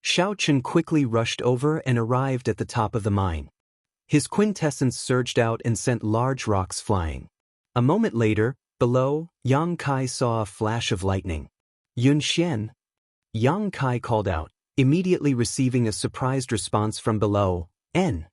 Xiao Chen quickly rushed over and arrived at the top of the mine. His quintessence surged out and sent large rocks flying. A moment later, below, Yang Kai saw a flash of lightning. Yun Xian? Yang Kai called out, immediately receiving a surprised response from below, N.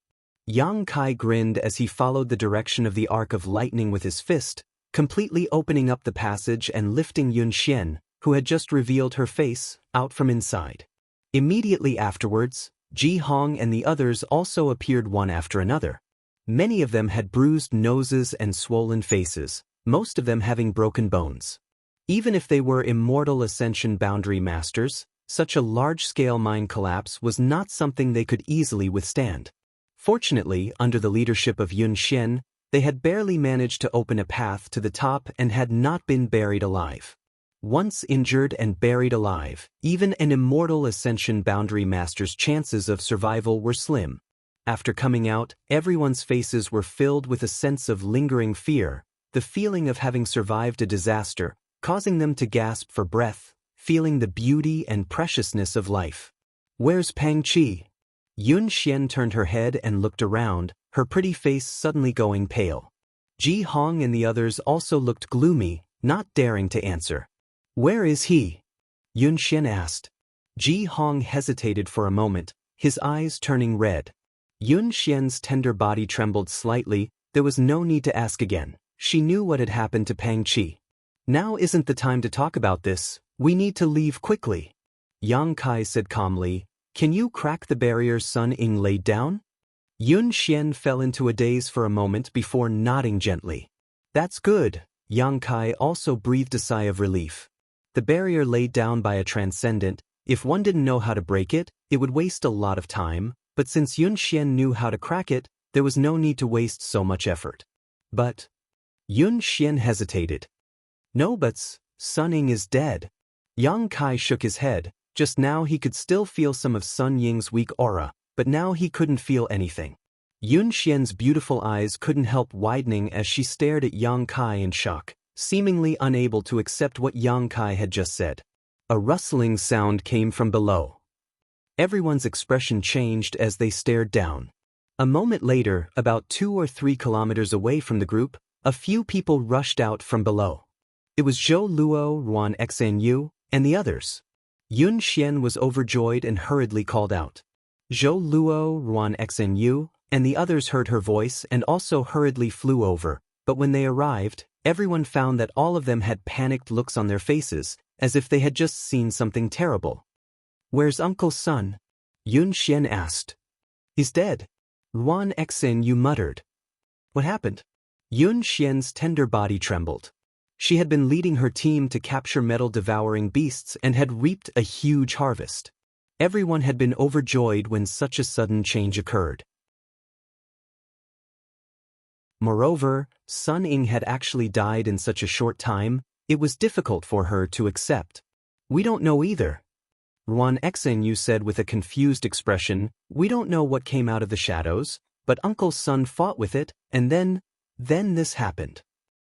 Yang Kai grinned as he followed the direction of the arc of lightning with his fist, completely opening up the passage and lifting Yun Xian, who had just revealed her face, out from inside. Immediately afterwards, Ji Hong and the others also appeared one after another. Many of them had bruised noses and swollen faces, most of them having broken bones. Even if they were Immortal Ascension Boundary Masters, such a large-scale mine collapse was not something they could easily withstand. Fortunately, under the leadership of Yun Xian, they had barely managed to open a path to the top and had not been buried alive. Once injured and buried alive, even an Immortal Ascension Boundary Master's chances of survival were slim. After coming out, everyone's faces were filled with a sense of lingering fear, the feeling of having survived a disaster, causing them to gasp for breath, feeling the beauty and preciousness of life. "Where's Pang Qi?" Yun Xian turned her head and looked around, her pretty face suddenly going pale. Ji Hong and the others also looked gloomy, not daring to answer. "Where is he?" Yun Xian asked. Ji Hong hesitated for a moment, his eyes turning red. Yun Xian's tender body trembled slightly. There was no need to ask again. She knew what had happened to Pang Qi. "Now isn't the time to talk about this, we need to leave quickly." Yang Kai said calmly, "Can you crack the barrier Sun Ying laid down?" Yun Xian fell into a daze for a moment before nodding gently. "That's good." Yang Kai also breathed a sigh of relief. The barrier laid down by a transcendent, if one didn't know how to break it, it would waste a lot of time, but since Yun Xian knew how to crack it, there was no need to waste so much effort. "But..." Yun Xian hesitated. "No buts, Sun Ying is dead." Yang Kai shook his head. Just now he could still feel some of Sun Ying's weak aura, but now he couldn't feel anything. Yun Xian's beautiful eyes couldn't help widening as she stared at Yang Kai in shock, seemingly unable to accept what Yang Kai had just said. A rustling sound came from below. Everyone's expression changed as they stared down. A moment later, about 2 or 3 kilometers away from the group, a few people rushed out from below. It was Zhou Luo, Ruan Xanyu, and the others. Yun Xian was overjoyed and hurriedly called out. Zhou Luo, Ruan Xanyu, and the others heard her voice and also hurriedly flew over, but when they arrived, everyone found that all of them had panicked looks on their faces, as if they had just seen something terrible. "Where's Uncle's son?" Yun Xian asked. "He's dead," Ruan Xanyu muttered. "What happened?" Yun Xian's tender body trembled. She had been leading her team to capture metal-devouring beasts and had reaped a huge harvest. Everyone had been overjoyed when such a sudden change occurred. Moreover, Sun Ying had actually died in such a short time, it was difficult for her to accept. "We don't know either," Ruan Xanyu said with a confused expression. "We don't know what came out of the shadows, but Uncle's son fought with it, and then this happened."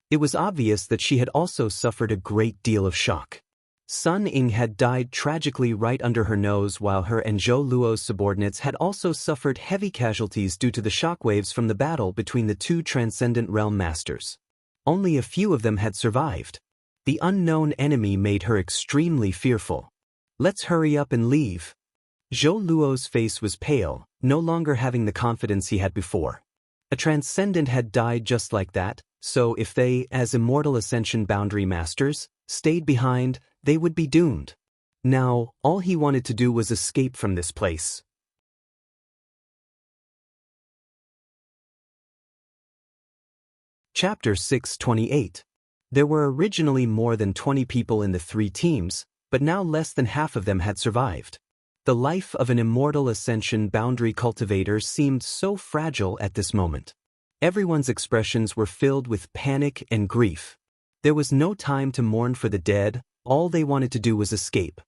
It was obvious that she had also suffered a great deal of shock. Sun Ying had died tragically right under her nose, while her and Zhou Luo's subordinates had also suffered heavy casualties due to the shockwaves from the battle between the 2 transcendent realm masters. Only a few of them had survived. The unknown enemy made her extremely fearful. "Let's hurry up and leave." Zhou Luo's face was pale, no longer having the confidence he had before. A transcendent had died just like that, so if they, as Immortal Ascension Boundary Masters, stayed behind, they would be doomed. Now, all he wanted to do was escape from this place. Chapter 628. There were originally more than 20 people in the 3 teams, but now less than half of them had survived. The life of an Immortal Ascension Boundary Cultivator seemed so fragile at this moment. Everyone's expressions were filled with panic and grief. There was no time to mourn for the dead, all they wanted to do was escape.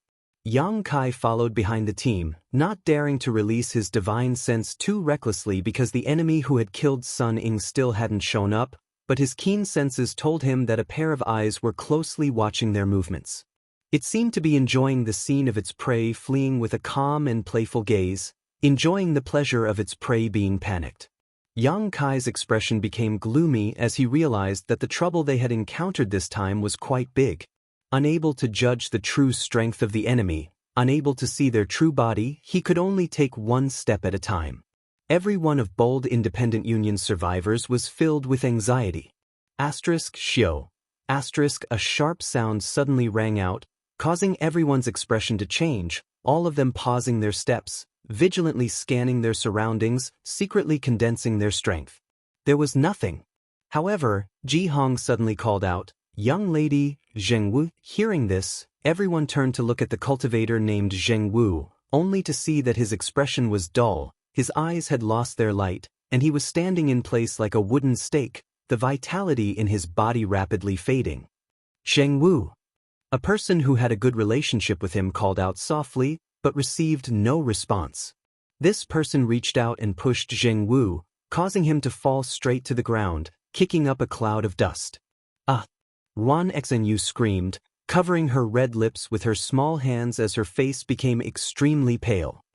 Yang Kai followed behind the team, not daring to release his divine sense too recklessly because the enemy who had killed Sun Ying still hadn't shown up, but his keen senses told him that a pair of eyes were closely watching their movements. It seemed to be enjoying the scene of its prey fleeing with a calm and playful gaze, enjoying the pleasure of its prey being panicked. Yang Kai's expression became gloomy as he realized that the trouble they had encountered this time was quite big. Unable to judge the true strength of the enemy, unable to see their true body, he could only take one step at a time. Every one of Bold Independent Union's survivors was filled with anxiety. *Shio. A sharp sound suddenly rang out, causing everyone's expression to change, all of them pausing their steps, vigilantly scanning their surroundings, secretly condensing their strength. There was nothing. However, Jianghu suddenly called out, "Young lady, Jianghu." Hearing this, everyone turned to look at the cultivator named Jianghu, only to see that his expression was dull, his eyes had lost their light, and he was standing in place like a wooden stake, the vitality in his body rapidly fading. "Jianghu." A person who had a good relationship with him called out softly, but received no response. This person reached out and pushed Jianghu, causing him to fall straight to the ground, kicking up a cloud of dust. "Ah!" Ruan Xanyu screamed, covering her red lips with her small hands as her face became extremely pale.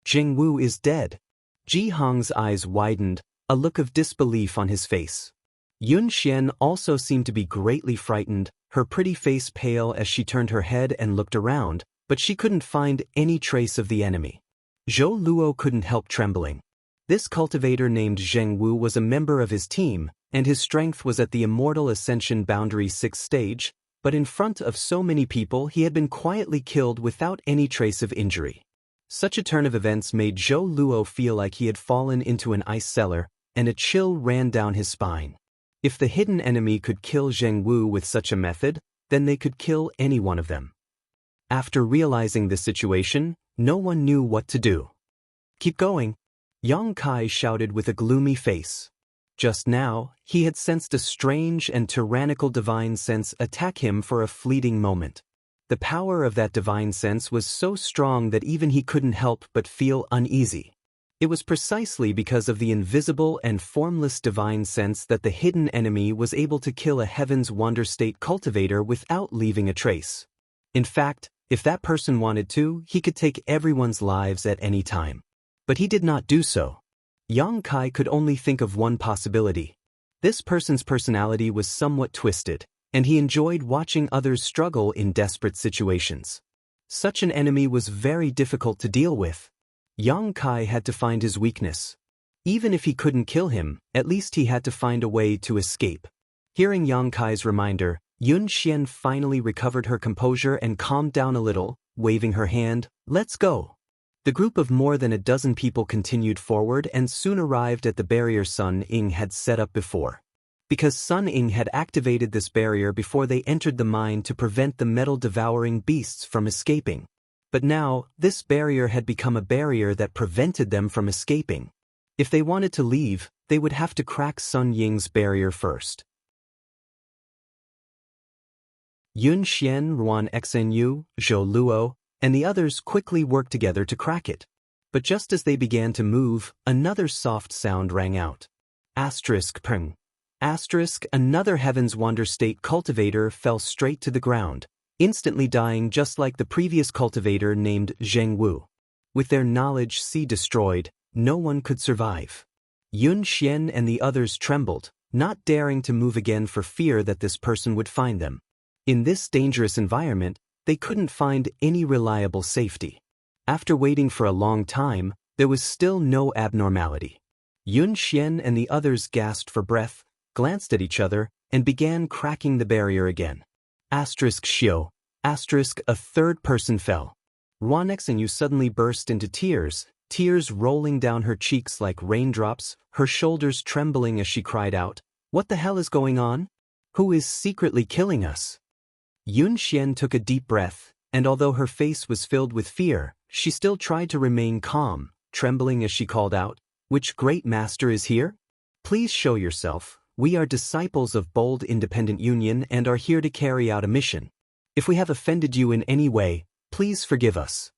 "Jianghu is dead." Jianghu's eyes widened, a look of disbelief on his face. Yun Xian also seemed to be greatly frightened, her pretty face pale as she turned her head and looked around, but she couldn't find any trace of the enemy. Zhou Luo couldn't help trembling. This cultivator named Jianghu was a member of his team, and his strength was at the Immortal Ascension Boundary 6th stage, but in front of so many people he had been quietly killed without any trace of injury. Such a turn of events made Zhou Luo feel like he had fallen into an ice cellar, and a chill ran down his spine. If the hidden enemy could kill Jianghu with such a method, then they could kill any one of them. After realizing the situation, no one knew what to do. "Keep going," Yang Kai shouted with a gloomy face. Just now, he had sensed a strange and tyrannical divine sense attack him for a fleeting moment. The power of that divine sense was so strong that even he couldn't help but feel uneasy. It was precisely because of the invisible and formless divine sense that the hidden enemy was able to kill a Heaven's Wonder State cultivator without leaving a trace. In fact, if that person wanted to, he could take everyone's lives at any time. But he did not do so. Yang Kai could only think of one possibility. This person's personality was somewhat twisted, and he enjoyed watching others struggle in desperate situations. Such an enemy was very difficult to deal with. Yang Kai had to find his weakness. Even if he couldn't kill him, at least he had to find a way to escape. Hearing Yang Kai's reminder, Yun Xian finally recovered her composure and calmed down a little, waving her hand, "Let's go." The group of more than a dozen people continued forward and soon arrived at the barrier Sun Ying had set up before. Because Sun Ying had activated this barrier before they entered the mine to prevent the metal-devouring beasts from escaping. But now, this barrier had become a barrier that prevented them from escaping. If they wanted to leave, they would have to crack Sun Ying's barrier first. Yun Xian, Ruan Xenyu, Zhou Luo, and the others quickly worked together to crack it. But just as they began to move, another soft sound rang out. Peng. Another Heaven's Wonder State cultivator fell straight to the ground, instantly dying just like the previous cultivator named Jianghu. With their knowledge destroyed, no one could survive. Yun Xian and the others trembled, not daring to move again for fear that this person would find them. In this dangerous environment, they couldn't find any reliable safety. After waiting for a long time, there was still no abnormality. Yun Xian and the others gasped for breath, glanced at each other, and began cracking the barrier again. Xiao. A third person fell. Ruan Xenyu suddenly burst into tears, tears rolling down her cheeks like raindrops, her shoulders trembling as she cried out, "What the hell is going on? Who is secretly killing us?" Yun Xian took a deep breath, and although her face was filled with fear, she still tried to remain calm, trembling as she called out, "Which great master is here? Please show yourself. We are disciples of Bold Independent Union and are here to carry out a mission. If we have offended you in any way, please forgive us."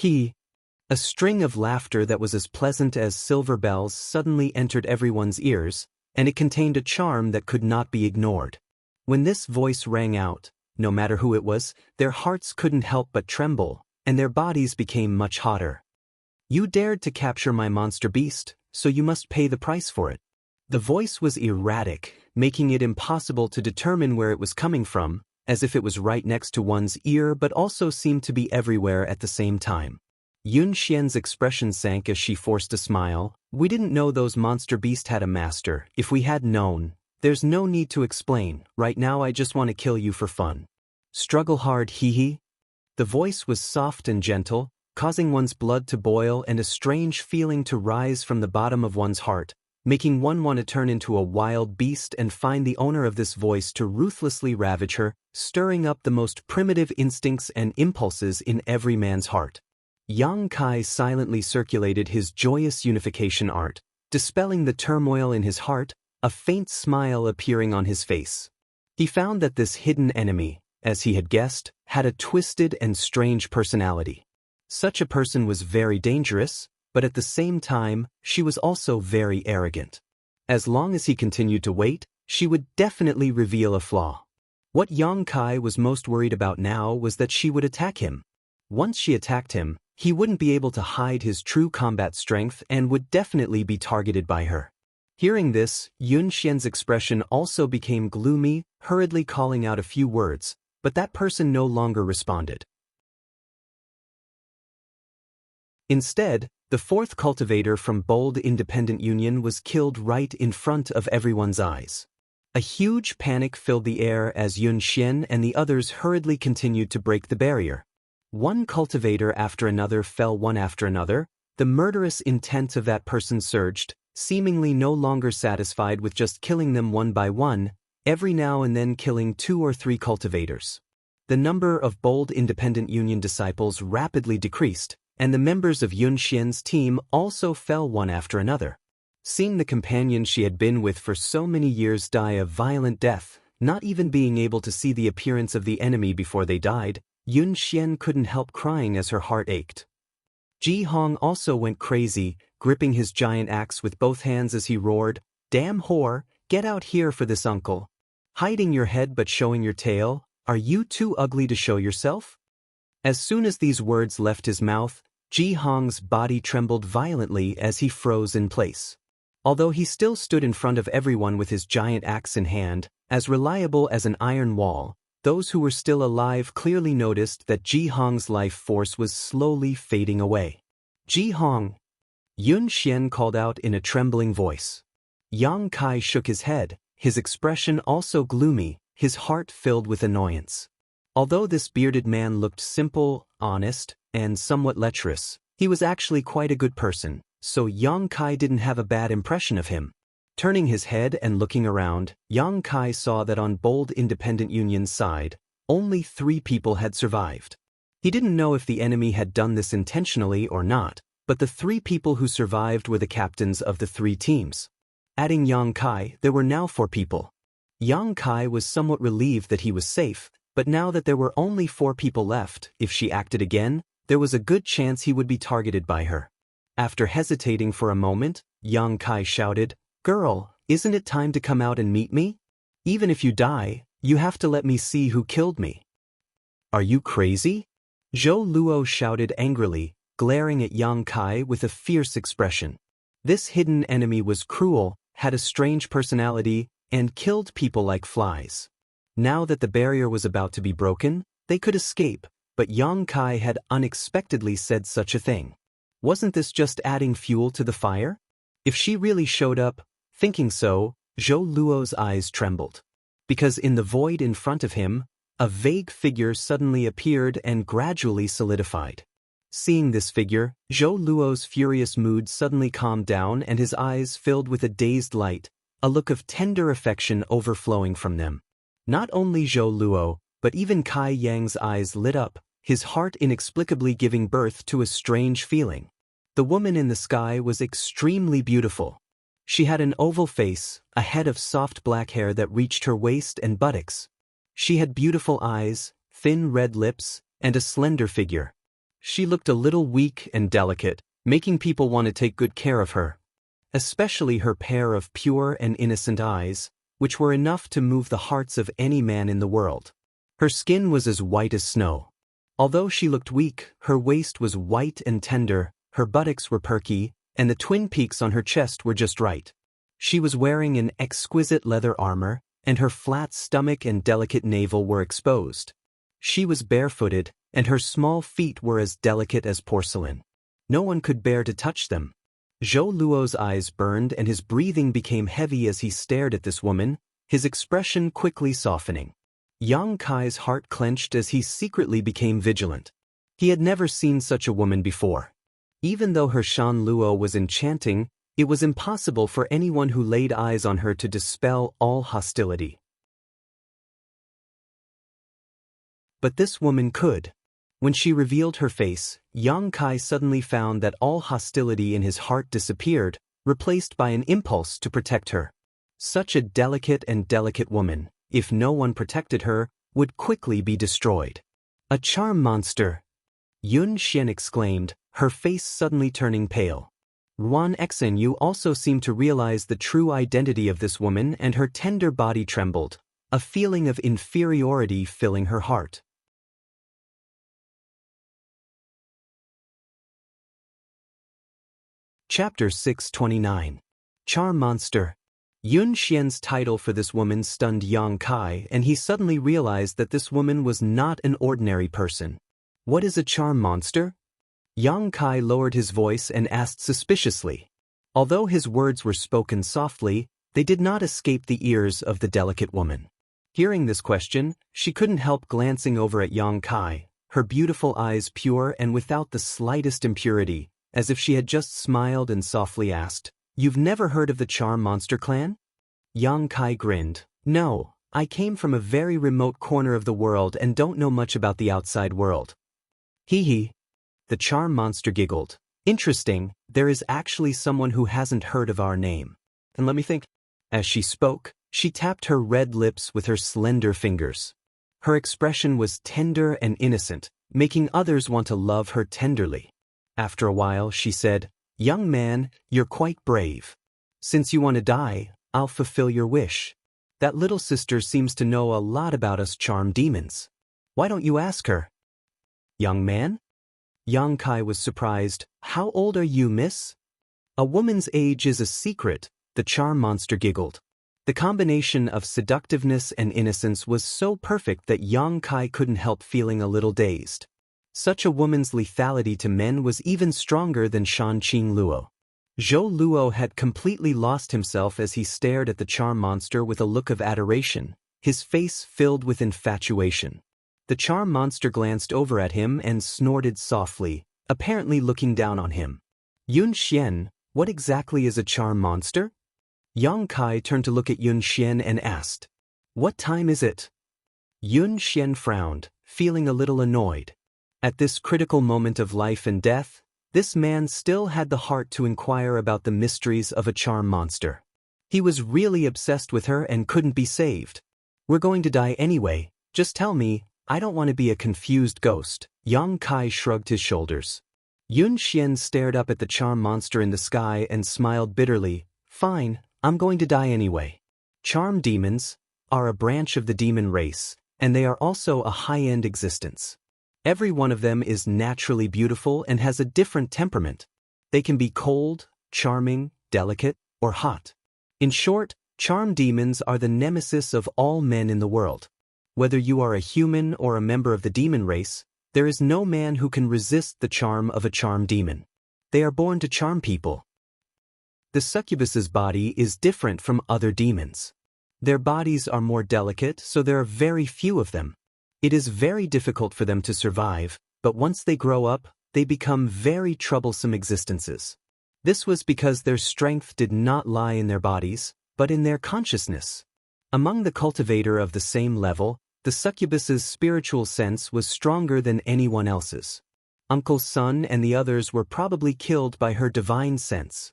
A string of laughter that was as pleasant as silver bells suddenly entered everyone's ears, and it contained a charm that could not be ignored. When this voice rang out, no matter who it was, their hearts couldn't help but tremble, and their bodies became much hotter. "You dared to capture my monster beast, so you must pay the price for it." The voice was erratic, making it impossible to determine where it was coming from, as if it was right next to one's ear but also seemed to be everywhere at the same time. Yun Xian's expression sank as she forced a smile. "We didn't know those monster beasts had a master. If we had known, there's no need to explain. Right now I just want to kill you for fun. Struggle hard, hee." The voice was soft and gentle, causing one's blood to boil and a strange feeling to rise from the bottom of one's heart, making one want to turn into a wild beast and find the owner of this voice to ruthlessly ravage her, stirring up the most primitive instincts and impulses in every man's heart. Yang Kai silently circulated his joyous unification art, dispelling the turmoil in his heart, a faint smile appearing on his face. He found that this hidden enemy, as he had guessed, had a twisted and strange personality. Such a person was very dangerous, but at the same time, she was also very arrogant. As long as he continued to wait, she would definitely reveal a flaw. What Yang Kai was most worried about now was that she would attack him. Once she attacked him, he wouldn't be able to hide his true combat strength and would definitely be targeted by her. Hearing this, Yun Xian's expression also became gloomy, hurriedly calling out a few words, but that person no longer responded. Instead, the fourth cultivator from Bold Independent Union was killed right in front of everyone's eyes. A huge panic filled the air as Yun Xian and the others hurriedly continued to break the barrier. One cultivator after another fell one after another. The murderous intent of that person surged, seemingly no longer satisfied with just killing them one by one, every now and then killing 2 or 3 cultivators. The number of Bold Independent Union disciples rapidly decreased, and the members of Yun Xian's team also fell one after another. Seeing the companion she had been with for so many years die a violent death, not even being able to see the appearance of the enemy before they died, Yun Xian couldn't help crying as her heart ached. Ji Hong also went crazy, gripping his giant axe with both hands as he roared, "Damn whore, get out here for this uncle. Hiding your head but showing your tail, are you too ugly to show yourself?" As soon as these words left his mouth, Ji Hong's body trembled violently as he froze in place. Although he still stood in front of everyone with his giant axe in hand, as reliable as an iron wall, those who were still alive clearly noticed that Ji Hong's life force was slowly fading away. "Ji Hong!" Yun Xian called out in a trembling voice. Yang Kai shook his head, his expression also gloomy, his heart filled with annoyance. Although this bearded man looked simple, honest, and somewhat lecherous, he was actually quite a good person, so Yang Kai didn't have a bad impression of him. Turning his head and looking around, Yang Kai saw that on Bold Independent Union's side, only 3 people had survived. He didn't know if the enemy had done this intentionally or not, but the 3 people who survived were the captains of the 3 teams. Adding Yang Kai, there were now 4 people. Yang Kai was somewhat relieved that he was safe, but now that there were only 4 people left, if she acted again, there was a good chance he would be targeted by her. After hesitating for a moment, Yang Kai shouted, "Girl, isn't it time to come out and meet me? Even if you die, you have to let me see who killed me." "Are you crazy?" Zhou Luo shouted angrily, glaring at Yang Kai with a fierce expression. This hidden enemy was cruel, had a strange personality, and killed people like flies. Now that the barrier was about to be broken, they could escape, but Yang Kai had unexpectedly said such a thing. Wasn't this just adding fuel to the fire? If she really showed up, thinking so, Zhou Luo's eyes trembled. Because in the void in front of him, a vague figure suddenly appeared and gradually solidified. Seeing this figure, Zhou Luo's furious mood suddenly calmed down and his eyes filled with a dazed light, a look of tender affection overflowing from them. Not only Zhou Luo, but even Kai Yang's eyes lit up, his heart inexplicably giving birth to a strange feeling. The woman in the sky was extremely beautiful. She had an oval face, a head of soft black hair that reached her waist and buttocks. She had beautiful eyes, thin red lips, and a slender figure. She looked a little weak and delicate, making people want to take good care of her. Especially her pair of pure and innocent eyes, which were enough to move the hearts of any man in the world. Her skin was as white as snow. Although she looked weak, her waist was white and tender, her buttocks were perky, and the twin peaks on her chest were just right. She was wearing an exquisite leather armor, and her flat stomach and delicate navel were exposed. She was barefooted, and her small feet were as delicate as porcelain. No one could bear to touch them. Zhou Luo's eyes burned and his breathing became heavy as he stared at this woman, his expression quickly softening. Yang Kai's heart clenched as he secretly became vigilant. He had never seen such a woman before. Even though her Shan Luo was enchanting, it was impossible for anyone who laid eyes on her to dispel all hostility. But this woman could. When she revealed her face, Yang Kai suddenly found that all hostility in his heart disappeared, replaced by an impulse to protect her. Such a delicate woman, if no one protected her, would quickly be destroyed. "A charm monster!" Yun Xian exclaimed, her face suddenly turning pale. Ruan Exen Yu also seemed to realize the true identity of this woman and her tender body trembled, a feeling of inferiority filling her heart. Chapter 629. Charm Monster. Yun Xian's title for this woman stunned Yang Kai and he suddenly realized that this woman was not an ordinary person. "What is a charm monster?" Yang Kai lowered his voice and asked suspiciously. Although his words were spoken softly, they did not escape the ears of the delicate woman. Hearing this question, she couldn't help glancing over at Yang Kai, her beautiful eyes pure and without the slightest impurity, as if she had just smiled and softly asked, "You've never heard of the Charm Monster clan?" Yang Kai grinned. "No, I came from a very remote corner of the world and don't know much about the outside world." "Hee hee." The Charm Monster giggled. "Interesting, there is actually someone who hasn't heard of our name. And let me think." As she spoke, she tapped her red lips with her slender fingers. Her expression was tender and innocent, making others want to love her tenderly. After a while, she said, "Young man, you're quite brave. Since you want to die, I'll fulfill your wish. That little sister seems to know a lot about us charm demons. Why don't you ask her?" "Young man?" Yang Kai was surprised. "How old are you, miss?" "A woman's age is a secret," the charm monster giggled. The combination of seductiveness and innocence was so perfect that Yang Kai couldn't help feeling a little dazed. Such a woman's lethality to men was even stronger than Shan Qing Luo. Zhou Luo had completely lost himself as he stared at the charm monster with a look of adoration, his face filled with infatuation. The charm monster glanced over at him and snorted softly, apparently looking down on him. "Yun Xian, what exactly is a charm monster?" Yang Kai turned to look at Yun Xian and asked, "What time is it?" Yun Xian frowned, feeling a little annoyed. At this critical moment of life and death, this man still had the heart to inquire about the mysteries of a charm monster. He was really obsessed with her and couldn't be saved. "We're going to die anyway, just tell me, I don't want to be a confused ghost." Yang Kai shrugged his shoulders. Yun Xian stared up at the charm monster in the sky and smiled bitterly. "Fine, I'm going to die anyway." Charm demons are a branch of the demon race, and they are also a high-end existence. Every one of them is naturally beautiful and has a different temperament. They can be cold, charming, delicate, or hot. In short, charm demons are the nemesis of all men in the world. Whether you are a human or a member of the demon race, there is no man who can resist the charm of a charm demon. They are born to charm people. The succubus's body is different from other demons. Their bodies are more delicate, so there are very few of them. It is very difficult for them to survive, but once they grow up, they become very troublesome existences. This was because their strength did not lie in their bodies, but in their consciousness. Among the cultivator of the same level, the succubus's spiritual sense was stronger than anyone else's. Uncle Sun and the others were probably killed by her divine sense.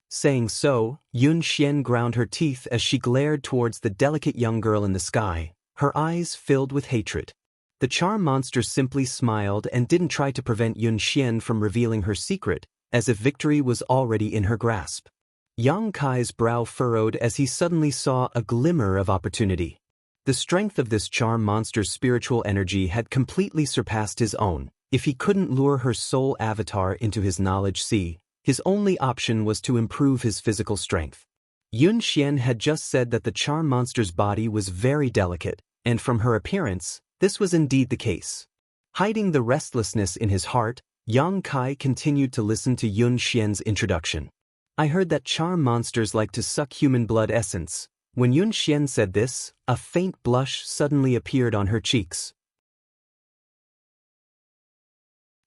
Saying so, Yun Xian ground her teeth as she glared towards the delicate young girl in the sky, her eyes filled with hatred. The charm monster simply smiled and didn't try to prevent Yun Xian from revealing her secret, as if victory was already in her grasp. Yang Kai's brow furrowed as he suddenly saw a glimmer of opportunity. The strength of this charm monster's spiritual energy had completely surpassed his own. If he couldn't lure her soul avatar into his knowledge sea, his only option was to improve his physical strength. Yun Xian had just said that the charm monster's body was very delicate, and from her appearance, this was indeed the case. Hiding the restlessness in his heart, Yang Kai continued to listen to Yun Xian's introduction. "I heard that charm monsters like to suck human blood essence." When Yun Xian said this, a faint blush suddenly appeared on her cheeks.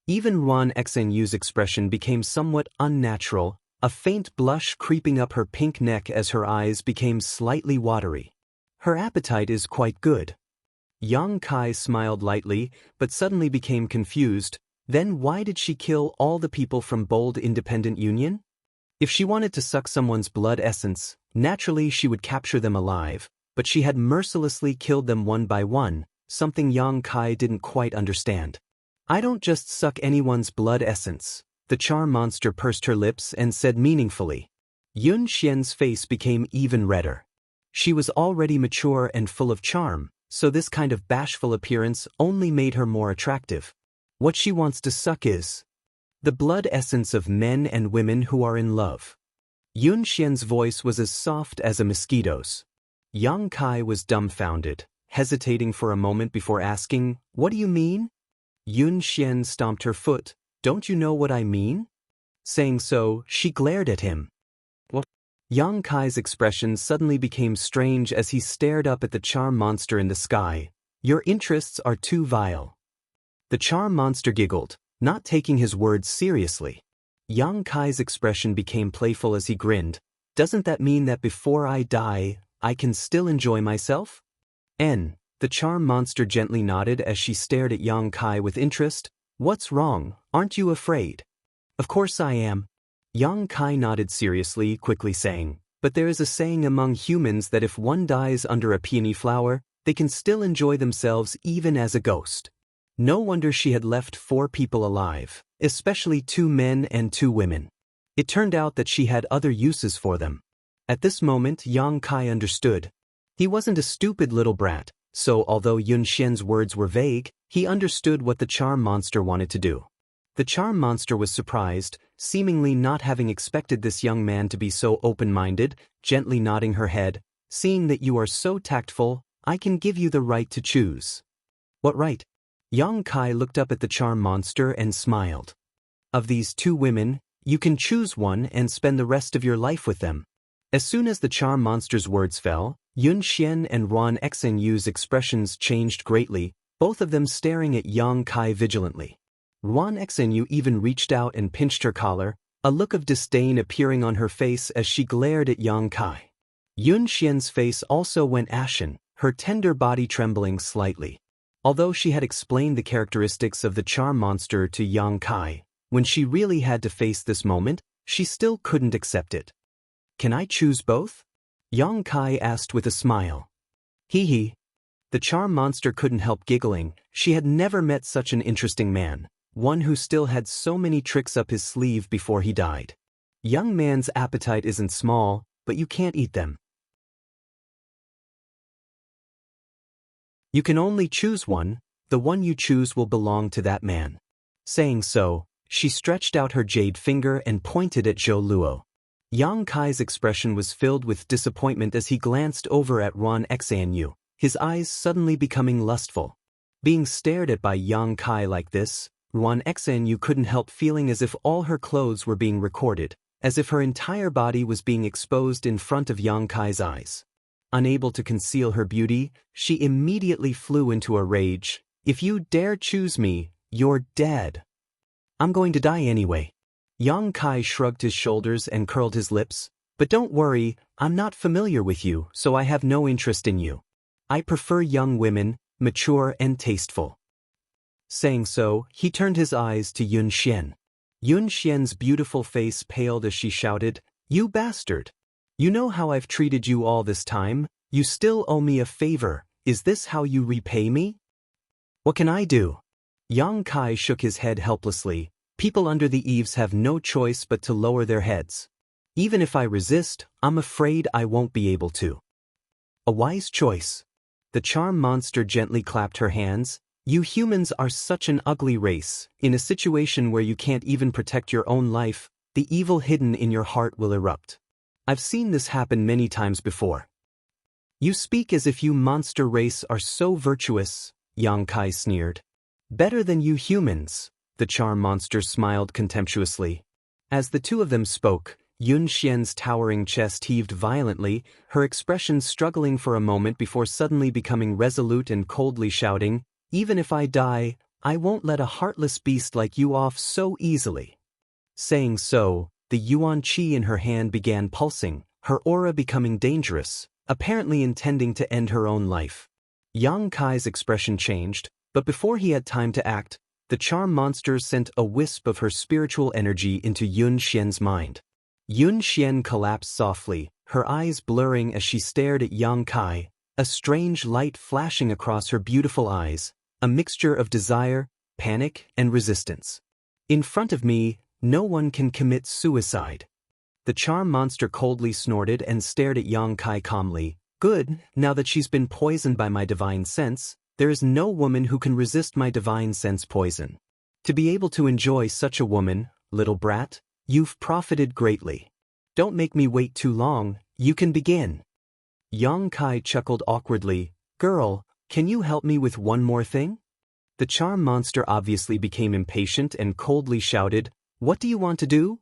Even Ruan Xenyu's expression became somewhat unnatural, a faint blush creeping up her pink neck as her eyes became slightly watery. "Her appetite is quite good." Yang Kai smiled lightly, but suddenly became confused. Then why did she kill all the people from Bold Independent Union? If she wanted to suck someone's blood essence, naturally she would capture them alive, but she had mercilessly killed them one by one, something Yang Kai didn't quite understand. "I don't just suck anyone's blood essence." The charm monster pursed her lips and said meaningfully. Yun Xian's face became even redder. She was already mature and full of charm, so this kind of bashful appearance only made her more attractive. What she wants to suck is the blood essence of men and women who are in love. Yun Xian's voice was as soft as a mosquito's. Yang Kai was dumbfounded, hesitating for a moment before asking, "What do you mean?" Yun Xian stomped her foot. "Don't you know what I mean?" Saying so, she glared at him. What? Yang Kai's expression suddenly became strange as he stared up at the charm monster in the sky. "Your interests are too vile." The charm monster giggled, not taking his words seriously. Yang Kai's expression became playful as he grinned. "Doesn't that mean that before I die, I can still enjoy myself?" The charm monster gently nodded as she stared at Yang Kai with interest. "What's wrong, aren't you afraid?" "Of course I am." Yang Kai nodded seriously, quickly saying, "But there is a saying among humans that if one dies under a peony flower, they can still enjoy themselves even as a ghost." No wonder she had left 4 people alive. especially 2 men and 2 women. It turned out that she had other uses for them. At this moment Yang Kai understood. He wasn't a stupid little brat, so although Yun Xian's words were vague, he understood what the charm monster wanted to do. The charm monster was surprised, seemingly not having expected this young man to be so open-minded, gently nodding her head. Seeing that you are so tactful, I can give you the right to choose. What right? Yang Kai looked up at the charm monster and smiled. Of these 2 women, you can choose one and spend the rest of your life with them. As soon as the charm monster's words fell, Yun Xian and Ruan Xanyu's expressions changed greatly, both of them staring at Yang Kai vigilantly. Ruan Xanyu even reached out and pinched her collar, a look of disdain appearing on her face as she glared at Yang Kai. Yun Xian's face also went ashen, her tender body trembling slightly. Although she had explained the characteristics of the charm monster to Yang Kai, when she really had to face this moment, she still couldn't accept it. Can I choose both? Yang Kai asked with a smile. Hee hee. The charm monster couldn't help giggling. She had never met such an interesting man, one who still had so many tricks up his sleeve before he died. Young man's appetite isn't small, but you can't eat them. You can only choose one, the one you choose will belong to that man. Saying so, she stretched out her jade finger and pointed at Zhou Luo. Yang Kai's expression was filled with disappointment as he glanced over at Ruan Xanyu, his eyes suddenly becoming lustful. Being stared at by Yang Kai like this, Ruan Xanyu couldn't help feeling as if all her clothes were being recorded, as if her entire body was being exposed in front of Yang Kai's eyes. Unable to conceal her beauty, she immediately flew into a rage. If you dare choose me, you're dead. I'm going to die anyway. Yang Kai shrugged his shoulders and curled his lips. But don't worry, I'm not familiar with you, so I have no interest in you. I prefer young women, mature and tasteful. Saying so, he turned his eyes to Yun Xian. Yun Xian's beautiful face paled as she shouted, "You bastard! You know how I've treated you all this time? You still owe me a favor. Is this how you repay me? What can I do?" Yang Kai shook his head helplessly. People under the eaves have no choice but to lower their heads. Even if I resist, I'm afraid I won't be able to. A wise choice. The charm monster gently clapped her hands. You humans are such an ugly race. In a situation where you can't even protect your own life, the evil hidden in your heart will erupt. I've seen this happen many times before. You speak as if you monster race are so virtuous, Yang Kai sneered. Better than you humans. The charm monster smiled contemptuously. As the 2 of them spoke, Yun Xian's towering chest heaved violently, her expression struggling for a moment before suddenly becoming resolute and coldly shouting, "Even if I die, I won't let a heartless beast like you off so easily." Saying so, the yuan qi in her hand began pulsing, her aura becoming dangerous, apparently intending to end her own life. Yang Kai's expression changed, but before he had time to act, the charm monster sent a wisp of her spiritual energy into Yun Xian's mind. Yun Xian collapsed softly, her eyes blurring as she stared at Yang Kai, a strange light flashing across her beautiful eyes, a mixture of desire, panic, and resistance. In front of me, no one can commit suicide. The charm monster coldly snorted and stared at Yang Kai calmly. Good, now that she's been poisoned by my divine sense, there is no woman who can resist my divine sense poison. To be able to enjoy such a woman, little brat, you've profited greatly. Don't make me wait too long, you can begin. Yang Kai chuckled awkwardly. Girl, can you help me with one more thing? The charm monster obviously became impatient and coldly shouted, What do you want to do?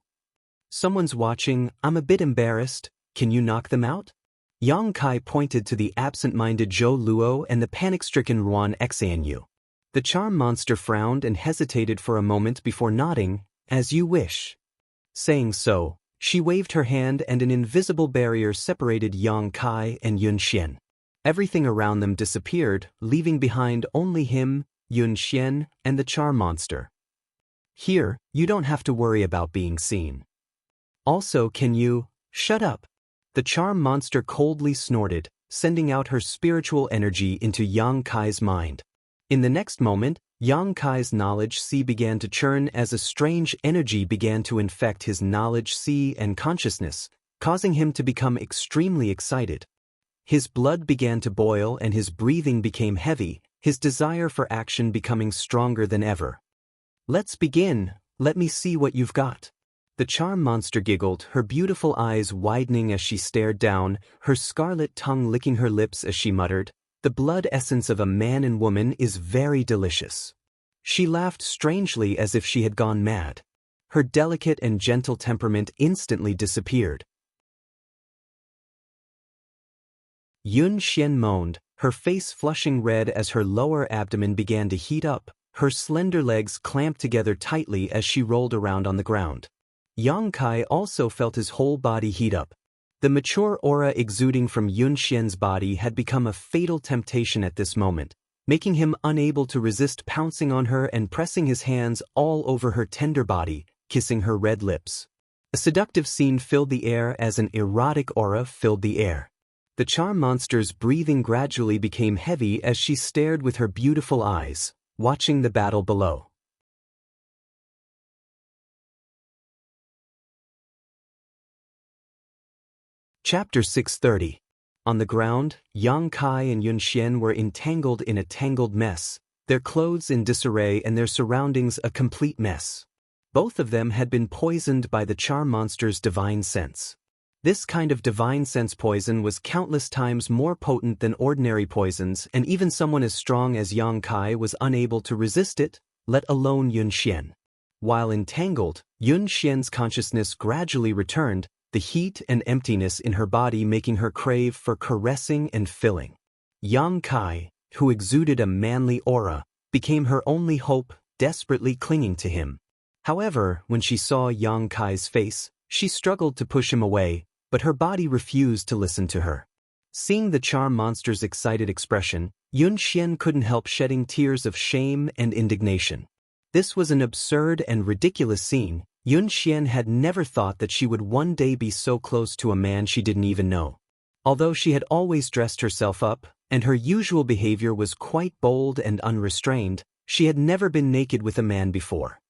Someone's watching, I'm a bit embarrassed, can you knock them out? Yang Kai pointed to the absent-minded Zhou Luo and the panic-stricken Ruan Xanyu. The charm monster frowned and hesitated for a moment before nodding, as you wish. Saying so, she waved her hand and an invisible barrier separated Yang Kai and Yun Xian. Everything around them disappeared, leaving behind only him, Yun Xian, and the charm monster. Here, you don't have to worry about being seen. Also, can you, shut up? The charm monster coldly snorted, sending out her spiritual energy into Yang Kai's mind. In the next moment, Yang Kai's knowledge sea began to churn as a strange energy began to infect his knowledge sea and consciousness, causing him to become extremely excited. His blood began to boil and his breathing became heavy, his desire for action becoming stronger than ever. "Let's begin, let me see what you've got." The charm monster giggled, her beautiful eyes widening as she stared down, her scarlet tongue licking her lips as she muttered, "The blood essence of a man and woman is very delicious." She laughed strangely as if she had gone mad. Her delicate and gentle temperament instantly disappeared. Yun Xian moaned, her face flushing red as her lower abdomen began to heat up, her slender legs clamped together tightly as she rolled around on the ground. Yang Kai also felt his whole body heat up. The mature aura exuding from Yun Xian's body had become a fatal temptation at this moment, making him unable to resist pouncing on her and pressing his hands all over her tender body, kissing her red lips. A seductive scene filled the air as an erotic aura filled the air. The charm monster's breathing gradually became heavy as she stared with her beautiful eyes, watching the battle below. Chapter 630. On the ground, Yang Kai and Yun Xian were entangled in a tangled mess, their clothes in disarray and their surroundings a complete mess. Both of them had been poisoned by the charm monster's divine sense. This kind of divine sense poison was countless times more potent than ordinary poisons, and even someone as strong as Yang Kai was unable to resist it, let alone Yun Xian. While entangled, Yun Xian's consciousness gradually returned, the heat and emptiness in her body making her crave for caressing and filling. Yang Kai, who exuded a manly aura, became her only hope, desperately clinging to him. However, when she saw Yang Kai's face, she struggled to push him away, but her body refused to listen to her. Seeing the charm monster's excited expression, Yun Xian couldn't help shedding tears of shame and indignation. This was an absurd and ridiculous scene. Yun Xian had never thought that she would one day be so close to a man she didn't even know. Although she had always dressed herself up, and her usual behavior was quite bold and unrestrained, she had never been naked with a man before.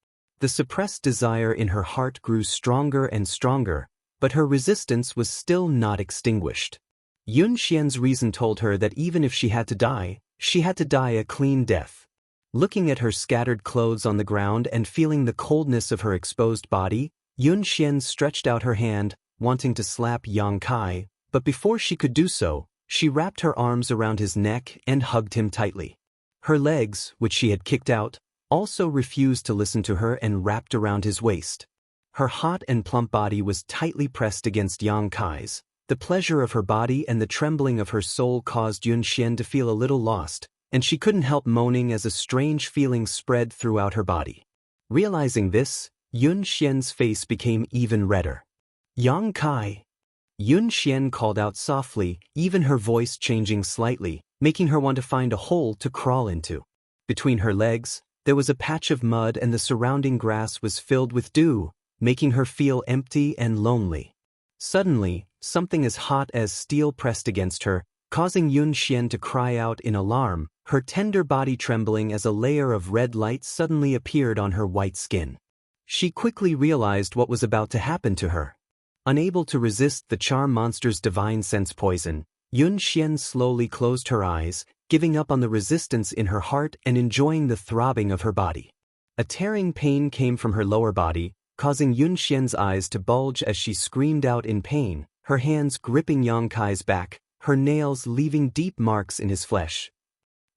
The suppressed desire in her heart grew stronger and stronger, but her resistance was still not extinguished. Yun Xian's reason told her that even if she had to die a clean death. Looking at her scattered clothes on the ground and feeling the coldness of her exposed body, Yun Xian stretched out her hand, wanting to slap Yang Kai, but before she could do so, she wrapped her arms around his neck and hugged him tightly. Her legs, which she had kicked out, also refused to listen to her and wrapped around his waist. Her hot and plump body was tightly pressed against Yang Kai's. The pleasure of her body and the trembling of her soul caused Yun Xian to feel a little lost, and she couldn't help moaning as a strange feeling spread throughout her body. Realizing this, Yun Xian's face became even redder. "Yang Kai!" Yun Xian called out softly, even her voice changing slightly, making her want to find a hole to crawl into. Between her legs, there was a patch of mud and the surrounding grass was filled with dew, making her feel empty and lonely. Suddenly, something as hot as steel pressed against her, causing Yun Xian to cry out in alarm, her tender body trembling as a layer of red light suddenly appeared on her white skin. She quickly realized what was about to happen to her. Unable to resist the charm monster's divine sense poison, Yun Xian slowly closed her eyes, giving up on the resistance in her heart and enjoying the throbbing of her body. A tearing pain came from her lower body, causing Yun Xian's eyes to bulge as she screamed out in pain, her hands gripping Yang Kai's back, her nails leaving deep marks in his flesh.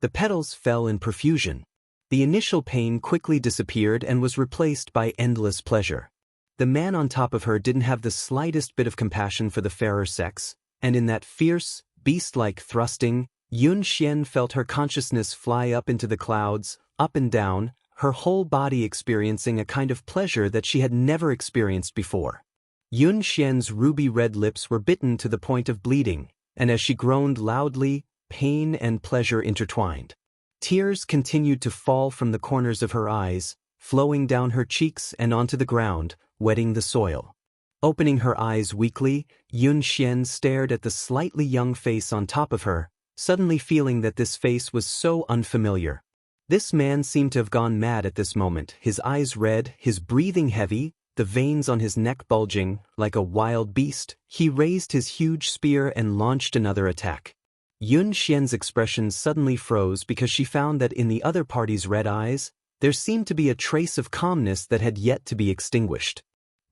The petals fell in profusion. The initial pain quickly disappeared and was replaced by endless pleasure. The man on top of her didn't have the slightest bit of compassion for the fairer sex, and in that fierce, beast-like thrusting, Yun Xian felt her consciousness fly up into the clouds, up and down, her whole body experiencing a kind of pleasure that she had never experienced before. Yun Xian's ruby-red lips were bitten to the point of bleeding, and as she groaned loudly, pain and pleasure intertwined. Tears continued to fall from the corners of her eyes, flowing down her cheeks and onto the ground, wetting the soil. Opening her eyes weakly, Yun Xian stared at the slightly young face on top of her, suddenly feeling that this face was so unfamiliar. This man seemed to have gone mad at this moment, his eyes red, his breathing heavy, the veins on his neck bulging. Like a wild beast, he raised his huge spear and launched another attack. Yun Xian's expression suddenly froze because she found that in the other party's red eyes, there seemed to be a trace of calmness that had yet to be extinguished.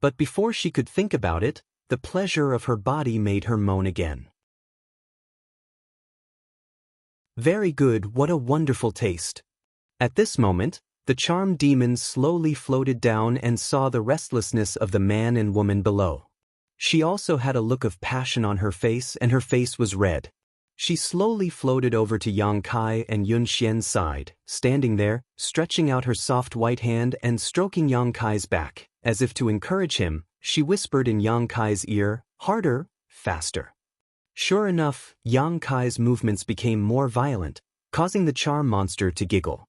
But before she could think about it, the pleasure of her body made her moan again. Very good, what a wonderful taste. At this moment, the charmed demon slowly floated down and saw the restlessness of the man and woman below. She also had a look of passion on her face, and her face was red. She slowly floated over to Yang Kai and Yun Xian's side, standing there, stretching out her soft white hand and stroking Yang Kai's back. As if to encourage him, she whispered in Yang Kai's ear, "Harder, faster." Sure enough, Yang Kai's movements became more violent, causing the charm monster to giggle.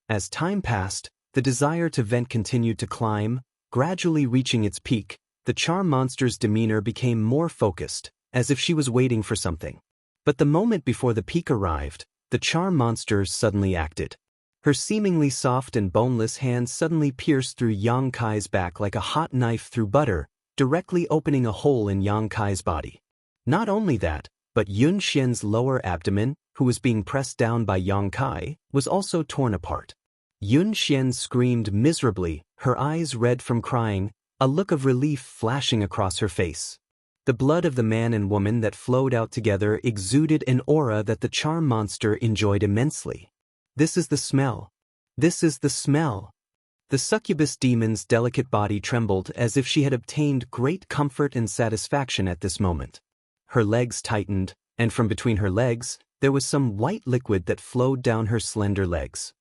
As time passed, the desire to vent continued to climb, gradually reaching its peak. The charm monster's demeanor became more focused, as if she was waiting for something. But the moment before the peak arrived, the charm monster suddenly acted. Her seemingly soft and boneless hand suddenly pierced through Yang Kai's back like a hot knife through butter, directly opening a hole in Yang Kai's body. Not only that, but Yun Xian's lower abdomen, who was being pressed down by Yang Kai, was also torn apart. Yun Xian screamed miserably, her eyes red from crying, a look of relief flashing across her face. The blood of the man and woman that flowed out together exuded an aura that the charm monster enjoyed immensely. This is the smell. This is the smell. The succubus demon's delicate body trembled as if she had obtained great comfort and satisfaction at this moment. Her legs tightened, and from between her legs, there was some white liquid that flowed down her slender legs.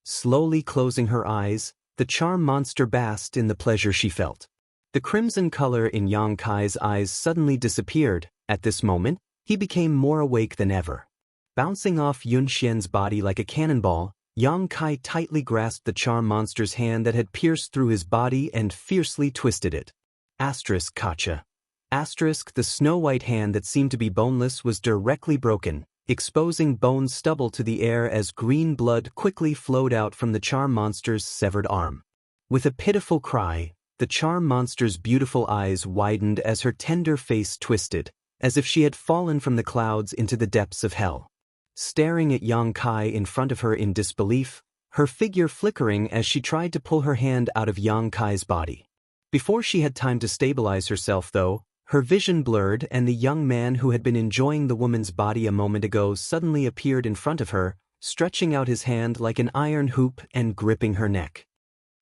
Slowly closing her eyes, the charm monster basked in the pleasure she felt. The crimson color in Yang Kai's eyes suddenly disappeared. At this moment, he became more awake than ever. Bouncing off Yun Xian's body like a cannonball, Yang Kai tightly grasped the charm monster's hand that had pierced through his body and fiercely twisted it. Kacha. The snow-white hand that seemed to be boneless was directly broken, exposing bone stubble to the air as green blood quickly flowed out from the charm monster's severed arm. With a pitiful cry, the charm monster's beautiful eyes widened as her tender face twisted, as if she had fallen from the clouds into the depths of hell. Staring at Yang Kai in front of her in disbelief, her figure flickering as she tried to pull her hand out of Yang Kai's body. Before she had time to stabilize herself though, her vision blurred and the young man who had been enjoying the woman's body a moment ago suddenly appeared in front of her, stretching out his hand like an iron hoop and gripping her neck.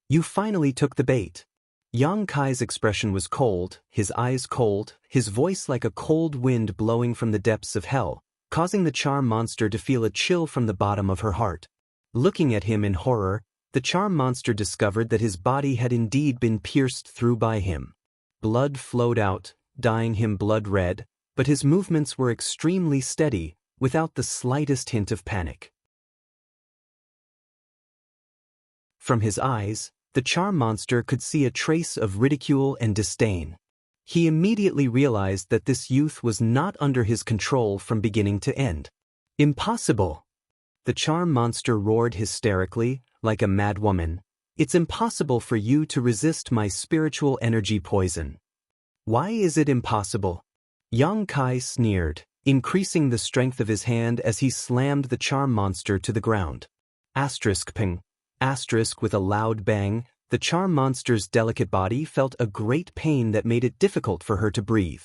"You finally took the bait." Yang Kai's expression was cold, his eyes cold, his voice like a cold wind blowing from the depths of hell, causing the charm monster to feel a chill from the bottom of her heart. Looking at him in horror, the charm monster discovered that his body had indeed been pierced through by him. Blood flowed out, dyeing him blood red, but his movements were extremely steady, without the slightest hint of panic. From his eyes, the charm monster could see a trace of ridicule and disdain. He immediately realized that this youth was not under his control from beginning to end. "Impossible!" The charm monster roared hysterically, like a mad woman. "It's impossible for you to resist my spiritual energy poison." "Why is it impossible?" Yang Kai sneered, increasing the strength of his hand as he slammed the charm monster to the ground. Ping. With a loud bang, the charm monster's delicate body felt a great pain that made it difficult for her to breathe.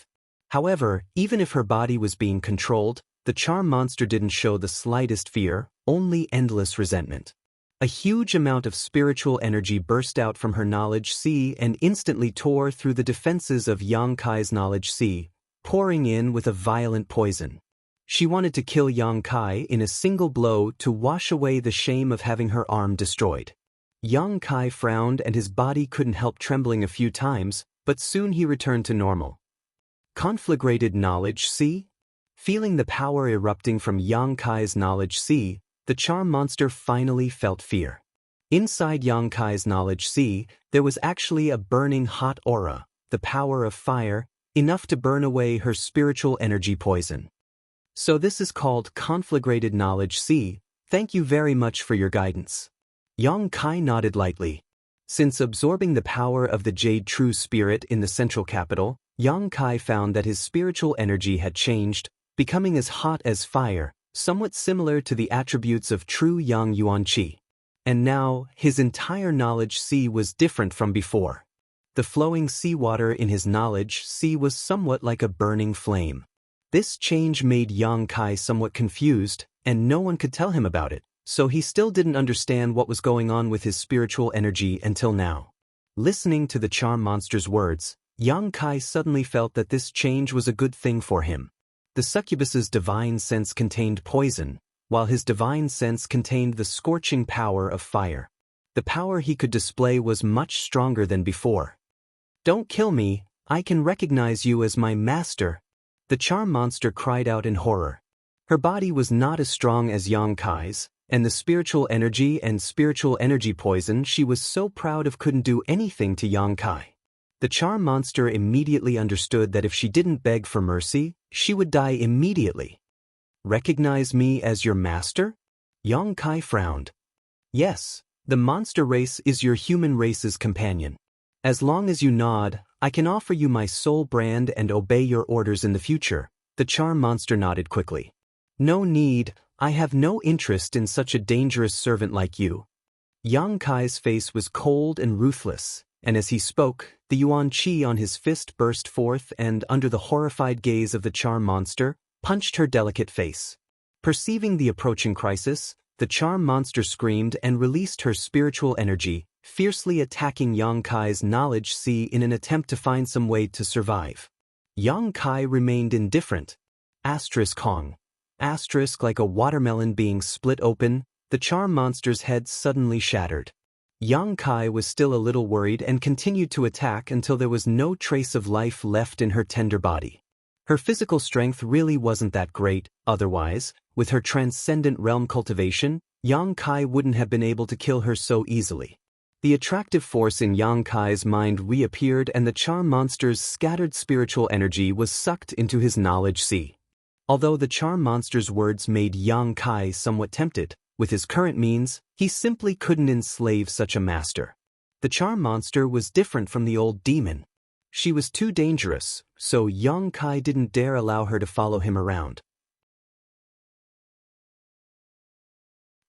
However, even if her body was being controlled, the charm monster didn't show the slightest fear, only endless resentment. A huge amount of spiritual energy burst out from her knowledge sea and instantly tore through the defenses of Yang Kai's knowledge sea, pouring in with a violent poison. She wanted to kill Yang Kai in a single blow to wash away the shame of having her arm destroyed. Yang Kai frowned and his body couldn't help trembling a few times, but soon he returned to normal. Conflagrated knowledge sea? Feeling the power erupting from Yang Kai's knowledge sea, the charm monster finally felt fear. Inside Yang Kai's knowledge sea, there was actually a burning hot aura, the power of fire, enough to burn away her spiritual energy poison. So this is called conflagrated knowledge sea, Thank you very much for your guidance. Yang Kai nodded lightly. Since absorbing the power of the Jade True Spirit in the central capital, Yang Kai found that his spiritual energy had changed, becoming as hot as fire, somewhat similar to the attributes of true Yang Yuan Qi. And now, his entire knowledge sea was different from before. The flowing seawater in his knowledge sea was somewhat like a burning flame. This change made Yang Kai somewhat confused, and no one could tell him about it, so he still didn't understand what was going on with his spiritual energy until now. Listening to the charm monster's words, Yang Kai suddenly felt that this change was a good thing for him. The succubus's divine sense contained poison, while his divine sense contained the scorching power of fire. The power he could display was much stronger than before. "Don't kill me, I can recognize you as my master," the charm monster cried out in horror. Her body was not as strong as Yang Kai's, and the spiritual energy poison she was so proud of couldn't do anything to Yang Kai. The charm monster immediately understood that if she didn't beg for mercy, she would die immediately. "Recognize me as your master?" Yang Kai frowned. "Yes, the monster race is your human race's companion. As long as you nod, I can offer you my soul brand and obey your orders in the future." The charm monster nodded quickly. "No need, I have no interest in such a dangerous servant like you." Yang Kai's face was cold and ruthless, and as he spoke, the Yuan Qi on his fist burst forth and, under the horrified gaze of the charm monster, punched her delicate face. Perceiving the approaching crisis, the charm monster screamed and released her spiritual energy, fiercely attacking Yang Kai's knowledge sea in an attempt to find some way to survive. Yang Kai remained indifferent. Hong. Like a watermelon being split open, the charm monster's head suddenly shattered. Yang Kai was still a little worried and continued to attack until there was no trace of life left in her tender body. Her physical strength really wasn't that great, otherwise, with her transcendent realm cultivation, Yang Kai wouldn't have been able to kill her so easily. The attractive force in Yang Kai's mind reappeared and the charm monster's scattered spiritual energy was sucked into his knowledge sea. Although the charm monster's words made Yang Kai somewhat tempted, with his current means, he simply couldn't enslave such a master. The charm monster was different from the old demon. She was too dangerous, so Yang Kai didn't dare allow her to follow him around.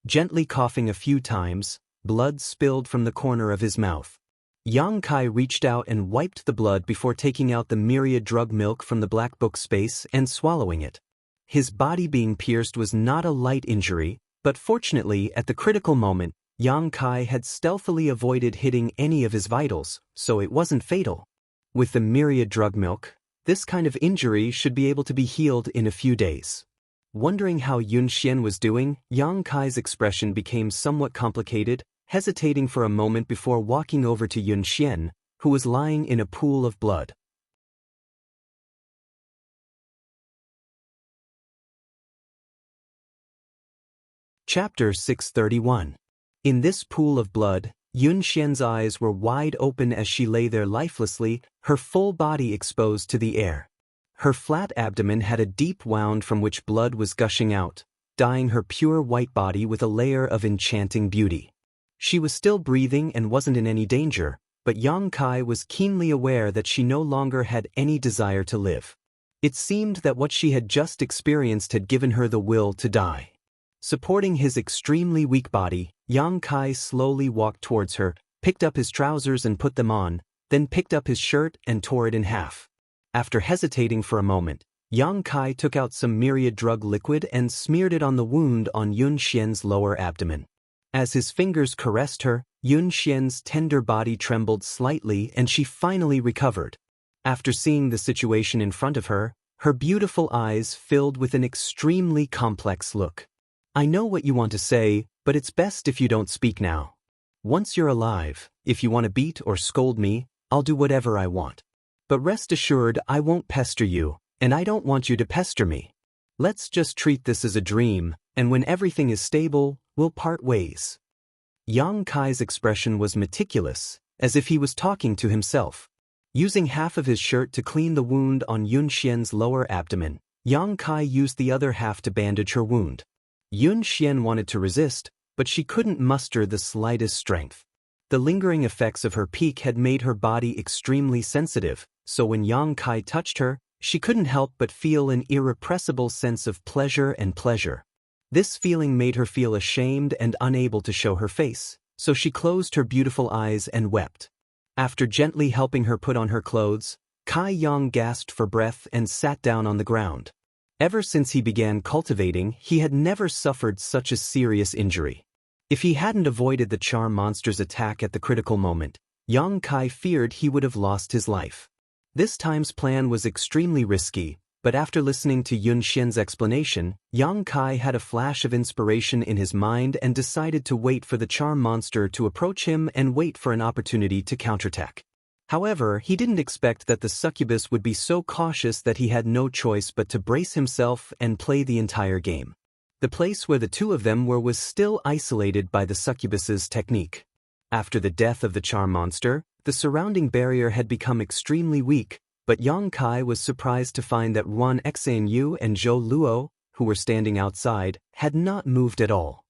Gently coughing a few times, blood spilled from the corner of his mouth. Yang Kai reached out and wiped the blood before taking out the myriad drug milk from the black book space and swallowing it. His body being pierced was not a light injury, but fortunately at the critical moment, Yang Kai had stealthily avoided hitting any of his vitals, so it wasn't fatal. With the myriad drug milk, this kind of injury should be able to be healed in a few days. Wondering how Yun Xian was doing, Yang Kai's expression became somewhat complicated, hesitating for a moment before walking over to Yun Xian, who was lying in a pool of blood. Chapter 631. In this pool of blood, Yun Xian's eyes were wide open as she lay there lifelessly, her full body exposed to the air. Her flat abdomen had a deep wound from which blood was gushing out, dyeing her pure white body with a layer of enchanting beauty. She was still breathing and wasn't in any danger, but Yang Kai was keenly aware that she no longer had any desire to live. It seemed that what she had just experienced had given her the will to die. Supporting his extremely weak body, Yang Kai slowly walked towards her, picked up his trousers and put them on, then picked up his shirt and tore it in half. After hesitating for a moment, Yang Kai took out some myriad drug liquid and smeared it on the wound on Yun Xian's lower abdomen. As his fingers caressed her, Yun Xian's tender body trembled slightly and she finally recovered. After seeing the situation in front of her, her beautiful eyes filled with an extremely complex look. "I know what you want to say, but it's best if you don't speak now. Once you're alive, if you want to beat or scold me, I'll do whatever I want. But rest assured I won't pester you, and I don't want you to pester me. Let's just treat this as a dream, and when everything is stable, we'll part ways." Yang Kai's expression was meticulous, as if he was talking to himself. Using half of his shirt to clean the wound on Yun Xian's lower abdomen, Yang Kai used the other half to bandage her wound. Yun Xian wanted to resist, but she couldn't muster the slightest strength. The lingering effects of her peak had made her body extremely sensitive, so when Yang Kai touched her, she couldn't help but feel an irrepressible sense of pleasure and pleasure. This feeling made her feel ashamed and unable to show her face, so she closed her beautiful eyes and wept. After gently helping her put on her clothes, Kai Yang gasped for breath and sat down on the ground. Ever since he began cultivating, he had never suffered such a serious injury. If he hadn't avoided the charm monster's attack at the critical moment, Yang Kai feared he would have lost his life. This time's plan was extremely risky, but after listening to Yun Xian's explanation, Yang Kai had a flash of inspiration in his mind and decided to wait for the charm monster to approach him and wait for an opportunity to counterattack. However, he didn't expect that the succubus would be so cautious that he had no choice but to brace himself and play the entire game. The place where the two of them were was still isolated by the succubus's technique. After the death of the charm monster, the surrounding barrier had become extremely weak, but Yang Kai was surprised to find that Ruan Xanyu and Zhou Luo, who were standing outside, had not moved at all.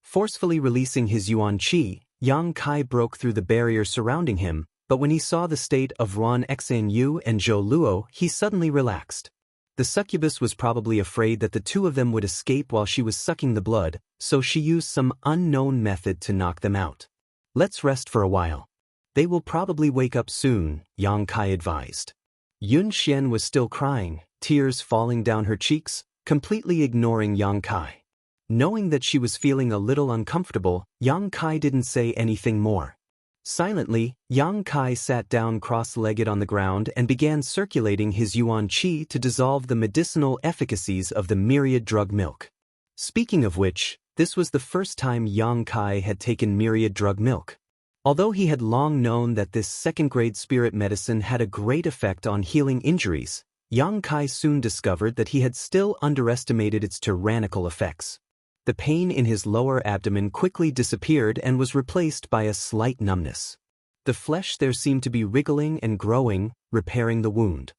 Forcefully releasing his Yuan Qi, Yang Kai broke through the barrier surrounding him, but when he saw the state of Ruan Xanyu and Zhou Luo, he suddenly relaxed. The succubus was probably afraid that the two of them would escape while she was sucking the blood, so she used some unknown method to knock them out. Let's rest for a while. They will probably wake up soon, Yang Kai advised. Yun Xian was still crying, tears falling down her cheeks, completely ignoring Yang Kai. Knowing that she was feeling a little uncomfortable, Yang Kai didn't say anything more. Silently, Yang Kai sat down cross-legged on the ground and began circulating his Yuan Qi to dissolve the medicinal efficacies of the myriad drug milk. Speaking of which, this was the first time Yang Kai had taken myriad drug milk. Although he had long known that this second-grade spirit medicine had a great effect on healing injuries, Yang Kai soon discovered that he had still underestimated its tyrannical effects. The pain in his lower abdomen quickly disappeared and was replaced by a slight numbness. The flesh there seemed to be wriggling and growing, repairing the wound.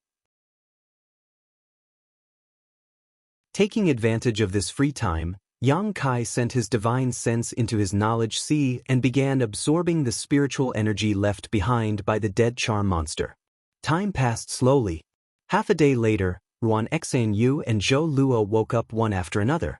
Taking advantage of this free time, Yang Kai sent his divine sense into his knowledge sea and began absorbing the spiritual energy left behind by the dead charm monster. Time passed slowly. Half a day later, Ruan Xanyu and Zhou Luo woke up one after another.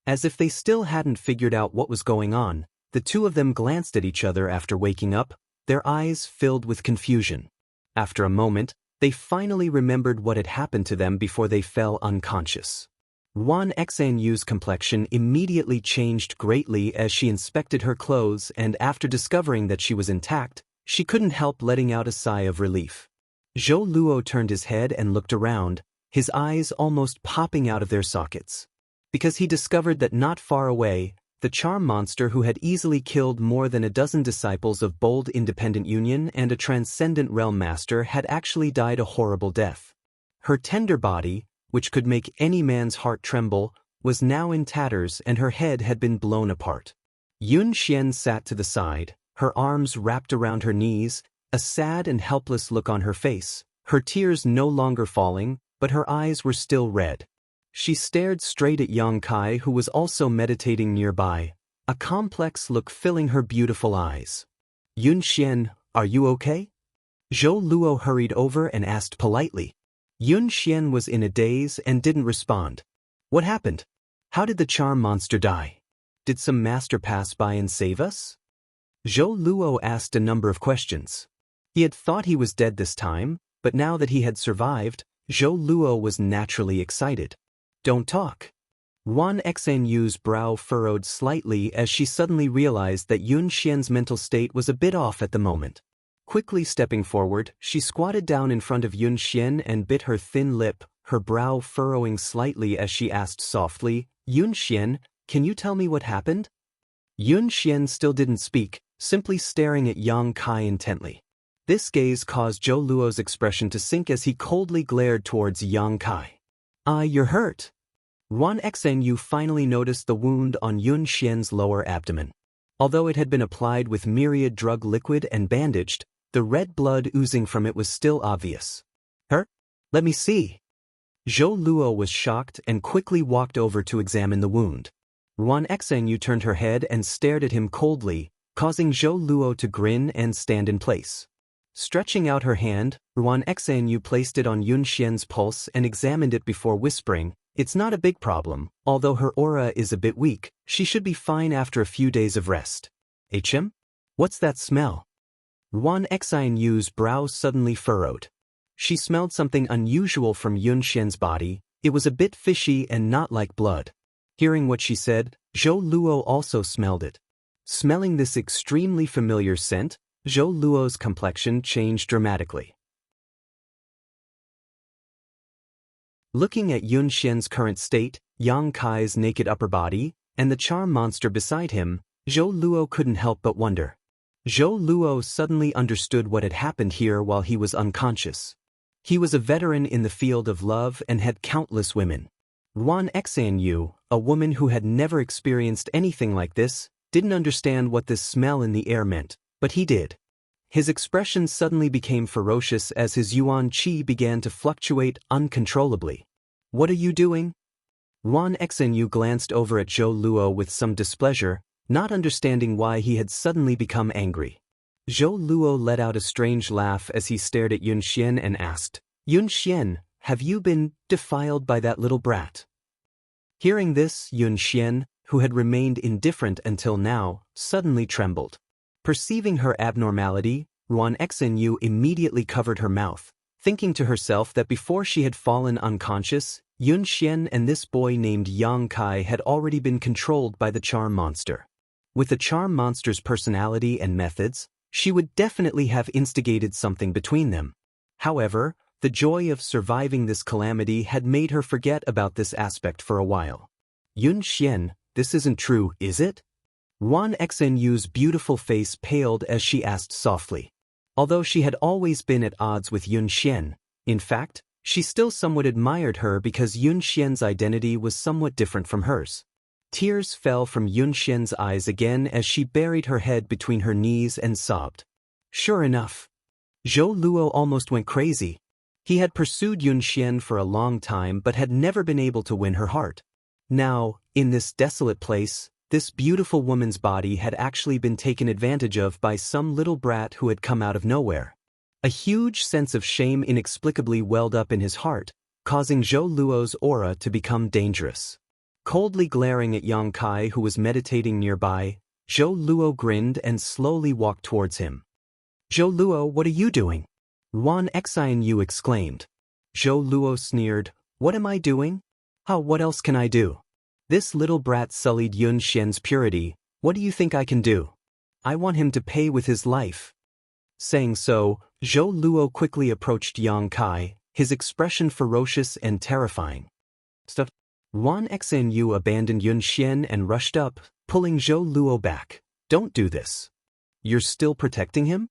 As if they still hadn't figured out what was going on, the two of them glanced at each other after waking up, their eyes filled with confusion. After a moment, they finally remembered what had happened to them before they fell unconscious. Ruan Xanyu's complexion immediately changed greatly as she inspected her clothes, and after discovering that she was intact, she couldn't help letting out a sigh of relief. Zhou Luo turned his head and looked around, his eyes almost popping out of their sockets. Because he discovered that not far away, the charm monster who had easily killed more than a dozen disciples of Bold Independent Union and a transcendent realm master had actually died a horrible death. Her tender body, which could make any man's heart tremble, was now in tatters and her head had been blown apart. Yun Xian sat to the side, her arms wrapped around her knees, a sad and helpless look on her face, her tears no longer falling, but her eyes were still red. She stared straight at Yang Kai, who was also meditating nearby, a complex look filling her beautiful eyes. Yun Xian, are you okay? Zhou Luo hurried over and asked politely. Yun Xian was in a daze and didn't respond. What happened? How did the charm monster die? Did some master pass by and save us? Zhou Luo asked a number of questions. He had thought he was dead this time, but now that he had survived, Zhou Luo was naturally excited. Don't talk. Ruan Xanyu's brow furrowed slightly as she suddenly realized that Yun Xian's mental state was a bit off at the moment. Quickly stepping forward, she squatted down in front of Yun Xian and bit her thin lip, her brow furrowing slightly as she asked softly, Yun Xian, can you tell me what happened? Yun Xian still didn't speak, simply staring at Yang Kai intently. This gaze caused Zhou Luo's expression to sink as he coldly glared towards Yang Kai. You're hurt. Ruan Xanyu finally noticed the wound on Yun Xian's lower abdomen. Although it had been applied with myriad drug liquid and bandaged, the red blood oozing from it was still obvious. Hurt? Let me see. Zhou Luo was shocked and quickly walked over to examine the wound. Ruan Xanyu turned her head and stared at him coldly, causing Zhou Luo to grin and stand in place. Stretching out her hand, Ruan Xanyu placed it on Yun Xian's pulse and examined it before whispering, "It's not a big problem, although her aura is a bit weak, she should be fine after a few days of rest." "Him? What's that smell?" Ruan Xanyu's brows suddenly furrowed. She smelled something unusual from Yun Xian's body. It was a bit fishy and not like blood. Hearing what she said, Zhou Luo also smelled it. Smelling this extremely familiar scent, Zhou Luo's complexion changed dramatically. Looking at Yun Xian's current state, Yang Kai's naked upper body, and the charm monster beside him, Zhou Luo couldn't help but wonder. Zhou Luo suddenly understood what had happened here while he was unconscious. He was a veteran in the field of love and had countless women. Ruan Xanyu, a woman who had never experienced anything like this, didn't understand what this smell in the air meant, but he did. His expression suddenly became ferocious as his yuan qi began to fluctuate uncontrollably. "What are you doing?" Ruan Xanyu glanced over at Zhou Luo with some displeasure, not understanding why he had suddenly become angry. Zhou Luo let out a strange laugh as he stared at Yun Xian and asked, "Yun Xian, have you been defiled by that little brat?" Hearing this, Yun Xian, who had remained indifferent until now, suddenly trembled. Perceiving her abnormality, Ruan Xanyu immediately covered her mouth, thinking to herself that before she had fallen unconscious, Yun Xian and this boy named Yang Kai had already been controlled by the charm monster. With the charm monster's personality and methods, she would definitely have instigated something between them. However, the joy of surviving this calamity had made her forget about this aspect for a while. "Yun Xian, this isn't true, is it?" Ruan Xanyu's beautiful face paled as she asked softly. Although she had always been at odds with Yun Xian, in fact, she still somewhat admired her because Yun Xian's identity was somewhat different from hers. Tears fell from Yun Xian's eyes again as she buried her head between her knees and sobbed. Sure enough, Zhou Luo almost went crazy. He had pursued Yun Xian for a long time but had never been able to win her heart. Now, in this desolate place, this beautiful woman's body had actually been taken advantage of by some little brat who had come out of nowhere. A huge sense of shame inexplicably welled up in his heart, causing Zhou Luo's aura to become dangerous. Coldly glaring at Yang Kai who was meditating nearby, Zhou Luo grinned and slowly walked towards him. "Zhou Luo, what are you doing?" Ruan Xanyu exclaimed. Zhou Luo sneered, "What am I doing? What else can I do? This little brat sullied Yun Xian's purity. What do you think I can do? I want him to pay with his life." Saying so, Zhou Luo quickly approached Yang Kai, his expression ferocious and terrifying. Ruan Xanyu abandoned Yun Xian and rushed up, pulling Zhou Luo back. "Don't do this. You're still protecting him?"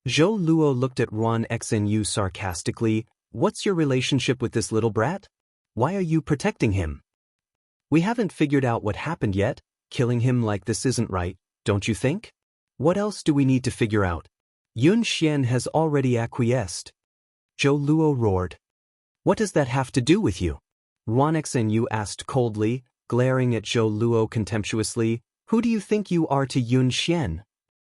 Zhou Luo looked at Ruan Xanyu sarcastically. "What's your relationship with this little brat? Why are you protecting him? We haven't figured out what happened yet. Killing him like this isn't right, don't you think? What else do we need to figure out? Yun Xian has already acquiesced." Zhou Luo roared. "What does that have to do with you?" Ruan Xanyu asked coldly, glaring at Zhou Luo contemptuously. "Who do you think you are to Yun Xian?"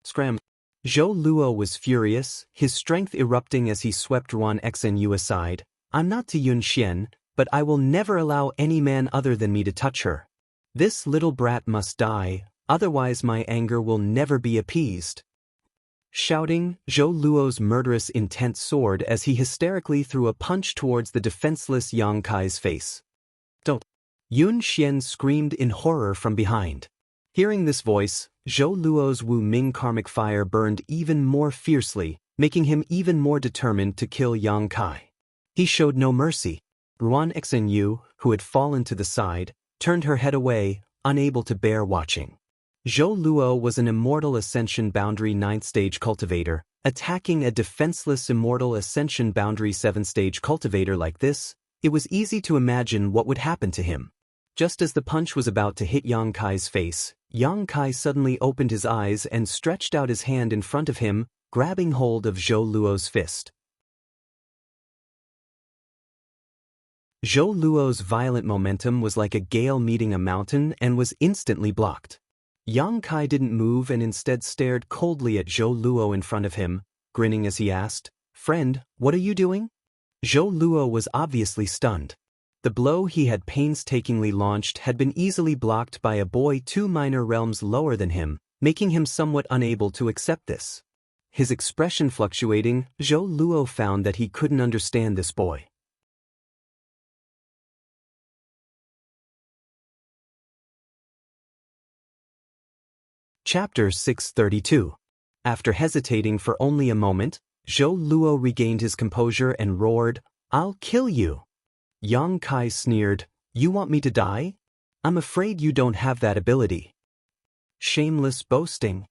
Scram. Zhou Luo was furious, his strength erupting as he swept Ruan Xanyu aside. "I'm not to Yun Xian, but I will never allow any man other than me to touch her. This little brat must die, otherwise my anger will never be appeased." Shouting, Zhou Luo's murderous intent soared as he hysterically threw a punch towards the defenseless Yang Kai's face. "Don't!" Yun Xian screamed in horror from behind. Hearing this voice, Zhou Luo's Wu Ming karmic fire burned even more fiercely, making him even more determined to kill Yang Kai. He showed no mercy. Ruan Xanyu, who had fallen to the side, turned her head away, unable to bear watching. Zhou Luo was an Immortal Ascension Boundary 9th Stage cultivator. Attacking a defenseless Immortal Ascension Boundary 7th Stage cultivator like this, it was easy to imagine what would happen to him. Just as the punch was about to hit Yang Kai's face, Yang Kai suddenly opened his eyes and stretched out his hand in front of him, grabbing hold of Zhou Luo's fist. Zhou Luo's violent momentum was like a gale meeting a mountain and was instantly blocked. Yang Kai didn't move and instead stared coldly at Zhou Luo in front of him, grinning as he asked, "Friend, what are you doing?" Zhou Luo was obviously stunned. The blow he had painstakingly launched had been easily blocked by a boy 2 minor realms lower than him, making him somewhat unable to accept this. His expression fluctuating, Zhou Luo found that he couldn't understand this boy. Chapter 632. After hesitating for only a moment, Zhou Luo regained his composure and roared, "I'll kill you." Yang Kai sneered, "You want me to die? I'm afraid you don't have that ability." Shameless boasting.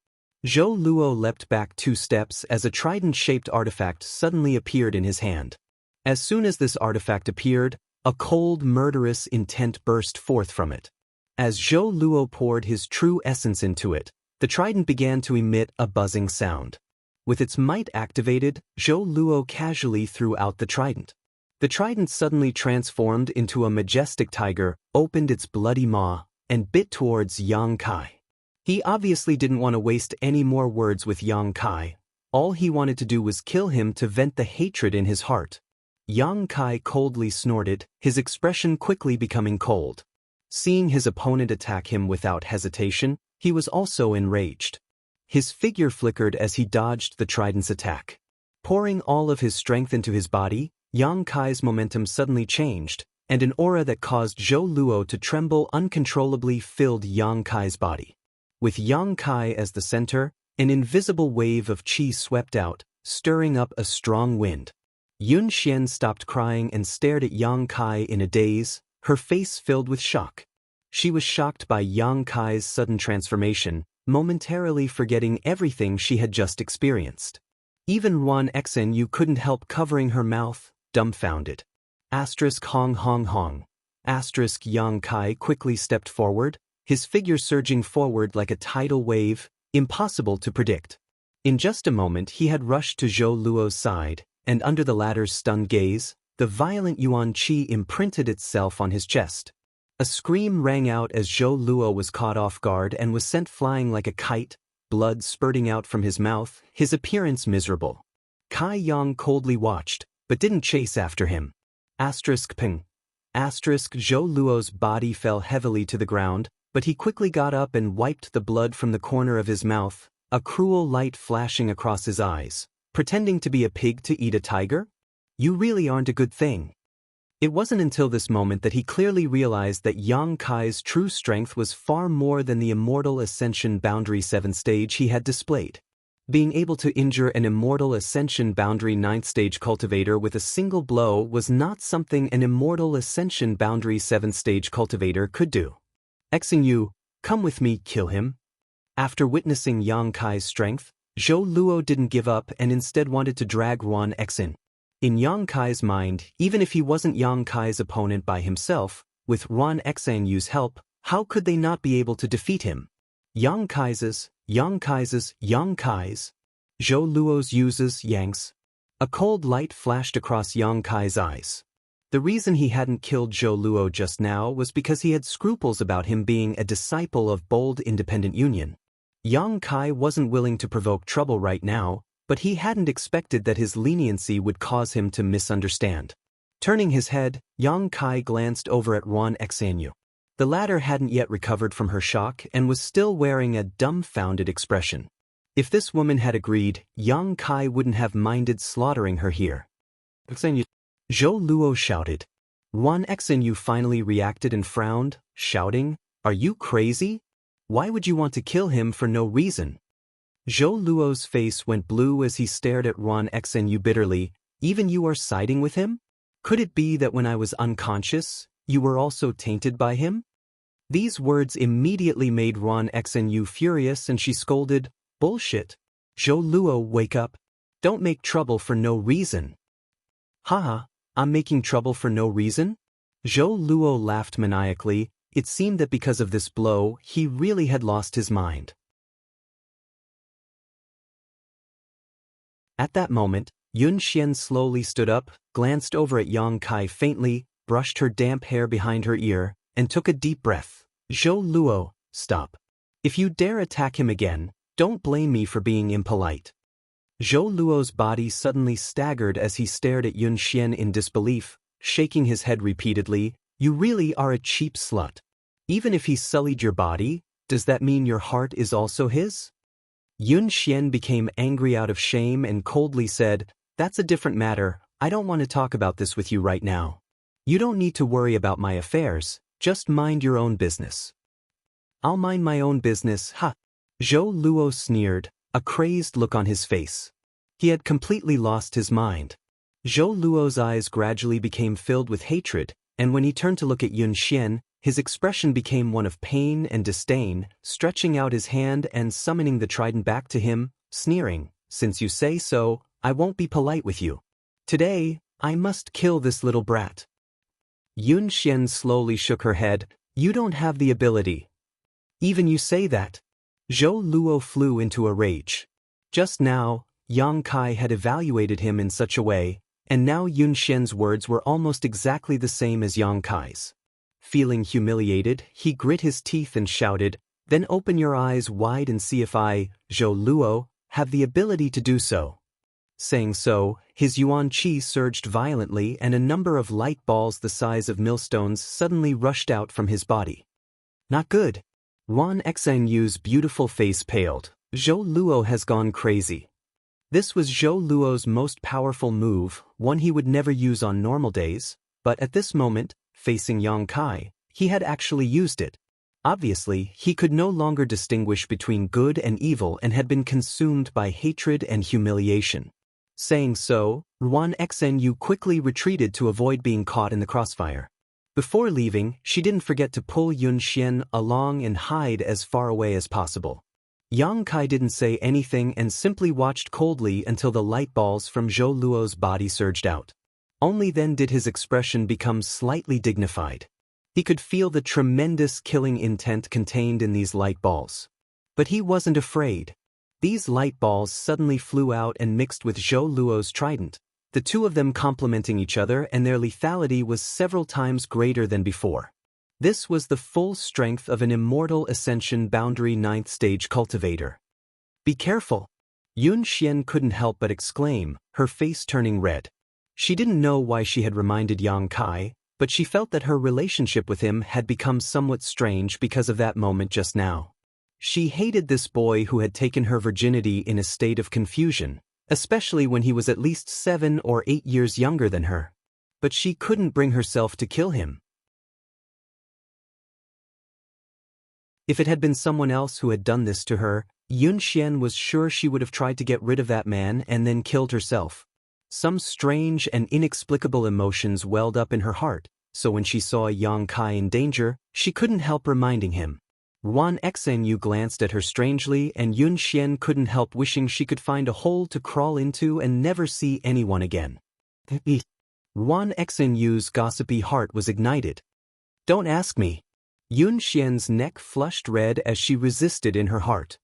Zhou Luo leapt back 2 steps as a trident-shaped artifact suddenly appeared in his hand. As soon as this artifact appeared, a cold, murderous intent burst forth from it. As Zhou Luo poured his true essence into it, the trident began to emit a buzzing sound. With its might activated, Zhou Luo casually threw out the trident. The trident suddenly transformed into a majestic tiger, opened its bloody maw, and bit towards Yang Kai. He obviously didn't want to waste any more words with Yang Kai. All he wanted to do was kill him to vent the hatred in his heart. Yang Kai coldly snorted, his expression quickly becoming cold. Seeing his opponent attack him without hesitation, he was also enraged. His figure flickered as he dodged the trident's attack. Pouring all of his strength into his body, Yang Kai's momentum suddenly changed, and an aura that caused Zhou Luo to tremble uncontrollably filled Yang Kai's body. With Yang Kai as the center, an invisible wave of qi swept out, stirring up a strong wind. Yun Xian stopped crying and stared at Yang Kai in a daze, her face filled with shock. She was shocked by Yang Kai's sudden transformation, momentarily forgetting everything she had just experienced. Even Ruan Xenyu couldn't help covering her mouth, dumbfounded. Hong Hong Hong. Yang Kai quickly stepped forward, his figure surging forward like a tidal wave, impossible to predict. In just a moment he had rushed to Zhou Luo's side, and under the latter's stunned gaze, the violent Yuan Qi imprinted itself on his chest. A scream rang out as Zhou Luo was caught off guard and was sent flying like a kite, blood spurting out from his mouth, his appearance miserable. Kai Yang coldly watched, but didn't chase after him. Ping. Zhou Luo's body fell heavily to the ground, but he quickly got up and wiped the blood from the corner of his mouth, a cruel light flashing across his eyes. Pretending to be a pig to eat a tiger? You really aren't a good thing. It wasn't until this moment that he clearly realized that Yang Kai's true strength was far more than the Immortal Ascension Boundary 7 stage he had displayed. Being able to injure an Immortal Ascension Boundary 9th stage cultivator with a single blow was not something an Immortal Ascension Boundary 7 stage cultivator could do. Xingyu, come with me, kill him. After witnessing Yang Kai's strength, Zhou Luo didn't give up and instead wanted to drag Ruan X in. In Yang Kai's mind, even if he wasn't Yang Kai's opponent by himself, with Ruan Xanyu's help, how could they not be able to defeat him? Yang Kai's, Zhou Luo's uses Yang's. A cold light flashed across Yang Kai's eyes. The reason he hadn't killed Zhou Luo just now was because he had scruples about him being a disciple of bold independent union. Yang Kai wasn't willing to provoke trouble right now, but he hadn't expected that his leniency would cause him to misunderstand. Turning his head, Yang Kai glanced over at Ruan Xanyu. The latter hadn't yet recovered from her shock and was still wearing a dumbfounded expression. If this woman had agreed, Yang Kai wouldn't have minded slaughtering her here. Zhou Luo shouted. Ruan Xanyu finally reacted and frowned, shouting, "Are you crazy? Why would you want to kill him for no reason?" Zhou Luo's face went blue as he stared at Ruan Xanyu bitterly. "Even you are siding with him? Could it be that when I was unconscious, you were also tainted by him?" These words immediately made Ruan Xanyu furious and she scolded, "Bullshit. Zhou Luo, wake up. Don't make trouble for no reason." "Haha, I'm making trouble for no reason?" Zhou Luo laughed maniacally. It seemed that because of this blow, he really had lost his mind. At that moment, Yun Xian slowly stood up, glanced over at Yang Kai faintly, brushed her damp hair behind her ear, and took a deep breath. Zhou Luo, stop. If you dare attack him again, don't blame me for being impolite. Zhou Luo's body suddenly staggered as he stared at Yun Xian in disbelief, shaking his head repeatedly. You really are a cheap slut. Even if he sullied your body, does that mean your heart is also his? Yun Xian became angry out of shame and coldly said, That's a different matter, I don't want to talk about this with you right now. You don't need to worry about my affairs, just mind your own business. I'll mind my own business, ha! Zhou Luo sneered, a crazed look on his face. He had completely lost his mind. Zhou Luo's eyes gradually became filled with hatred, and when he turned to look at Yun Xian, his expression became one of pain and disdain, stretching out his hand and summoning the trident back to him, sneering, Since you say so, I won't be polite with you. Today, I must kill this little brat. Yun Xian slowly shook her head. You don't have the ability. Even you say that. Zhou Luo flew into a rage. Just now, Yang Kai had evaluated him in such a way, and now Yun Xian's words were almost exactly the same as Yang Kai's. Feeling humiliated, he grit his teeth and shouted, Then open your eyes wide and see if I, Zhou Luo, have the ability to do so. Saying so, his yuan qi surged violently and a number of light balls the size of millstones suddenly rushed out from his body. Not good. Wan Xanyu's beautiful face paled. Zhou Luo has gone crazy. This was Zhou Luo's most powerful move, one he would never use on normal days, but at this moment, facing Yang Kai, he had actually used it. Obviously, he could no longer distinguish between good and evil and had been consumed by hatred and humiliation. Saying so, Wan Xanyu quickly retreated to avoid being caught in the crossfire. Before leaving, she didn't forget to pull Yun Xian along and hide as far away as possible. Yang Kai didn't say anything and simply watched coldly until the light balls from Zhou Luo's body surged out. Only then did his expression become slightly dignified. He could feel the tremendous killing intent contained in these light balls. But he wasn't afraid. These light balls suddenly flew out and mixed with Zhou Luo's trident, the two of them complementing each other, and their lethality was several times greater than before. This was the full strength of an Immortal Ascension Boundary 9th Stage Cultivator. Be careful! Yun Xian couldn't help but exclaim, her face turning red. She didn't know why she had reminded Yang Kai, but she felt that her relationship with him had become somewhat strange because of that moment just now. She hated this boy who had taken her virginity in a state of confusion, especially when he was at least 7 or 8 years younger than her. But she couldn't bring herself to kill him. If it had been someone else who had done this to her, Yun Xian was sure she would have tried to get rid of that man and then killed herself. Some strange and inexplicable emotions welled up in her heart, so when she saw Yang Kai in danger, she couldn't help reminding him. Wan Xanyu glanced at her strangely, and Yun Xian couldn't help wishing she could find a hole to crawl into and never see anyone again. Wan Xanyu's gossipy heart was ignited. Don't ask me. Yun Xian's neck flushed red as she resisted in her heart.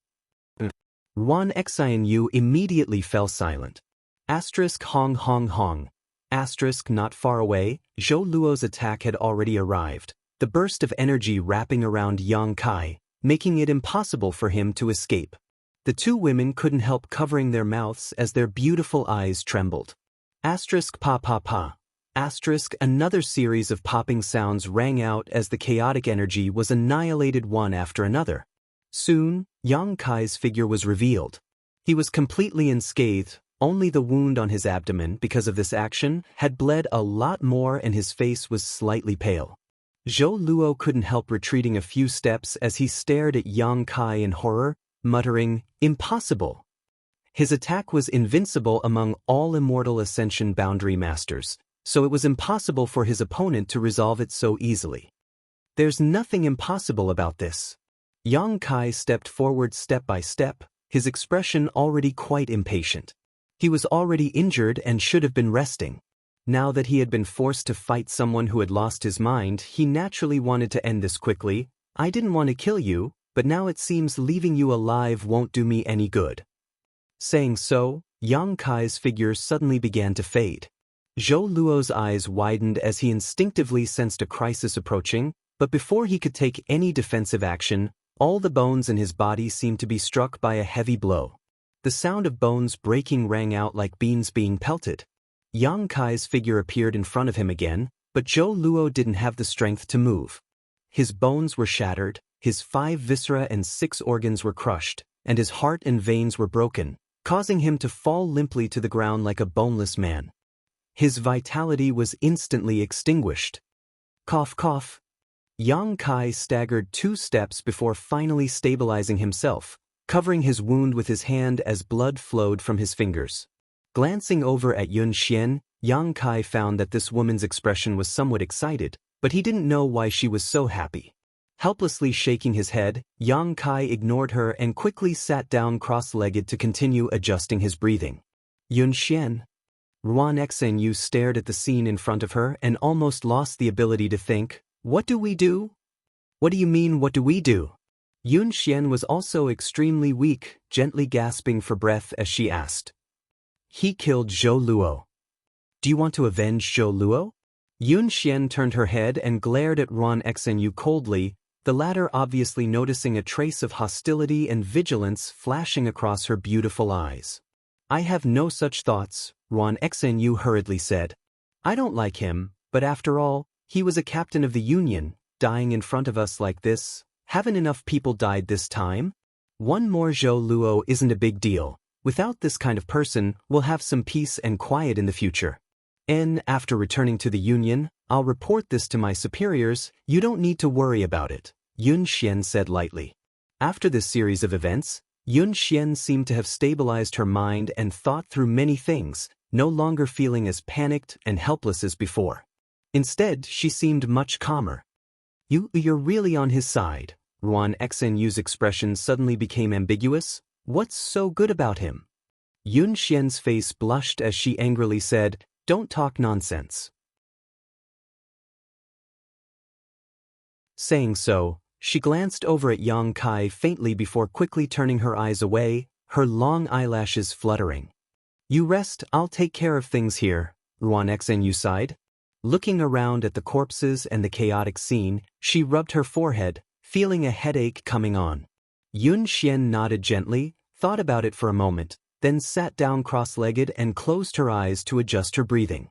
Wan Xanyu immediately fell silent. Hong hong hong. Not far away, Zhou Luo's attack had already arrived, the burst of energy wrapping around Yang Kai, making it impossible for him to escape. The two women couldn't help covering their mouths as their beautiful eyes trembled. Pa pa pa. Another series of popping sounds rang out as the chaotic energy was annihilated one after another. Soon, Yang Kai's figure was revealed. He was completely unscathed, only the wound on his abdomen because of this action had bled a lot more and his face was slightly pale. Zhou Luo couldn't help retreating a few steps as he stared at Yang Kai in horror, muttering, Impossible! His attack was invincible among all Immortal Ascension Boundary Masters, so it was impossible for his opponent to resolve it so easily. There's nothing impossible about this. Yang Kai stepped forward step by step, his expression already quite impatient. He was already injured and should have been resting. Now that he had been forced to fight someone who had lost his mind, he naturally wanted to end this quickly. I didn't want to kill you, but now it seems leaving you alive won't do me any good. Saying so, Yang Kai's figure suddenly began to fade. Zhou Luo's eyes widened as he instinctively sensed a crisis approaching, but before he could take any defensive action, all the bones in his body seemed to be struck by a heavy blow. The sound of bones breaking rang out like beans being pelted. Yang Kai's figure appeared in front of him again, but Zhou Luo didn't have the strength to move. His bones were shattered, his 5 viscera and 6 organs were crushed, and his heart and veins were broken, causing him to fall limply to the ground like a boneless man. His vitality was instantly extinguished. Cough cough. Yang Kai staggered 2 steps before finally stabilizing himself, covering his wound with his hand as blood flowed from his fingers. Glancing over at Yun Xian, Yang Kai found that this woman's expression was somewhat excited, but he didn't know why she was so happy. Helplessly shaking his head, Yang Kai ignored her and quickly sat down cross-legged to continue adjusting his breathing. Yun Xian. Ruan Xenyu stared at the scene in front of her and almost lost the ability to think, "What do we do? What do you mean, what do we do?" Yun Xian was also extremely weak, gently gasping for breath as she asked. "He killed Zhou Luo. Do you want to avenge Zhou Luo?" Yun Xian turned her head and glared at Ruan Xenyu coldly, the latter obviously noticing a trace of hostility and vigilance flashing across her beautiful eyes. "I have no such thoughts," Ruan Xenyu hurriedly said. "I don't like him, but after all, he was a captain of the Union, dying in front of us like this. Haven't enough people died this time? One more Zhou Luo isn't a big deal. Without this kind of person, we'll have some peace and quiet in the future. And after returning to the Union, I'll report this to my superiors. You don't need to worry about it," Yun Xian said lightly. After this series of events, Yun Xian seemed to have stabilized her mind and thought through many things, no longer feeling as panicked and helpless as before. Instead, she seemed much calmer. You're really on his side." Ruan Xenyu's expression suddenly became ambiguous. "What's so good about him?" Yun Xian's face blushed as she angrily said, "Don't talk nonsense." Saying so, she glanced over at Yang Kai faintly before quickly turning her eyes away, her long eyelashes fluttering. "You rest, I'll take care of things here," Ruan Xenyu sighed. Looking around at the corpses and the chaotic scene, she rubbed her forehead, feeling a headache coming on. Yun Xian nodded gently, thought about it for a moment, then sat down cross-legged and closed her eyes to adjust her breathing.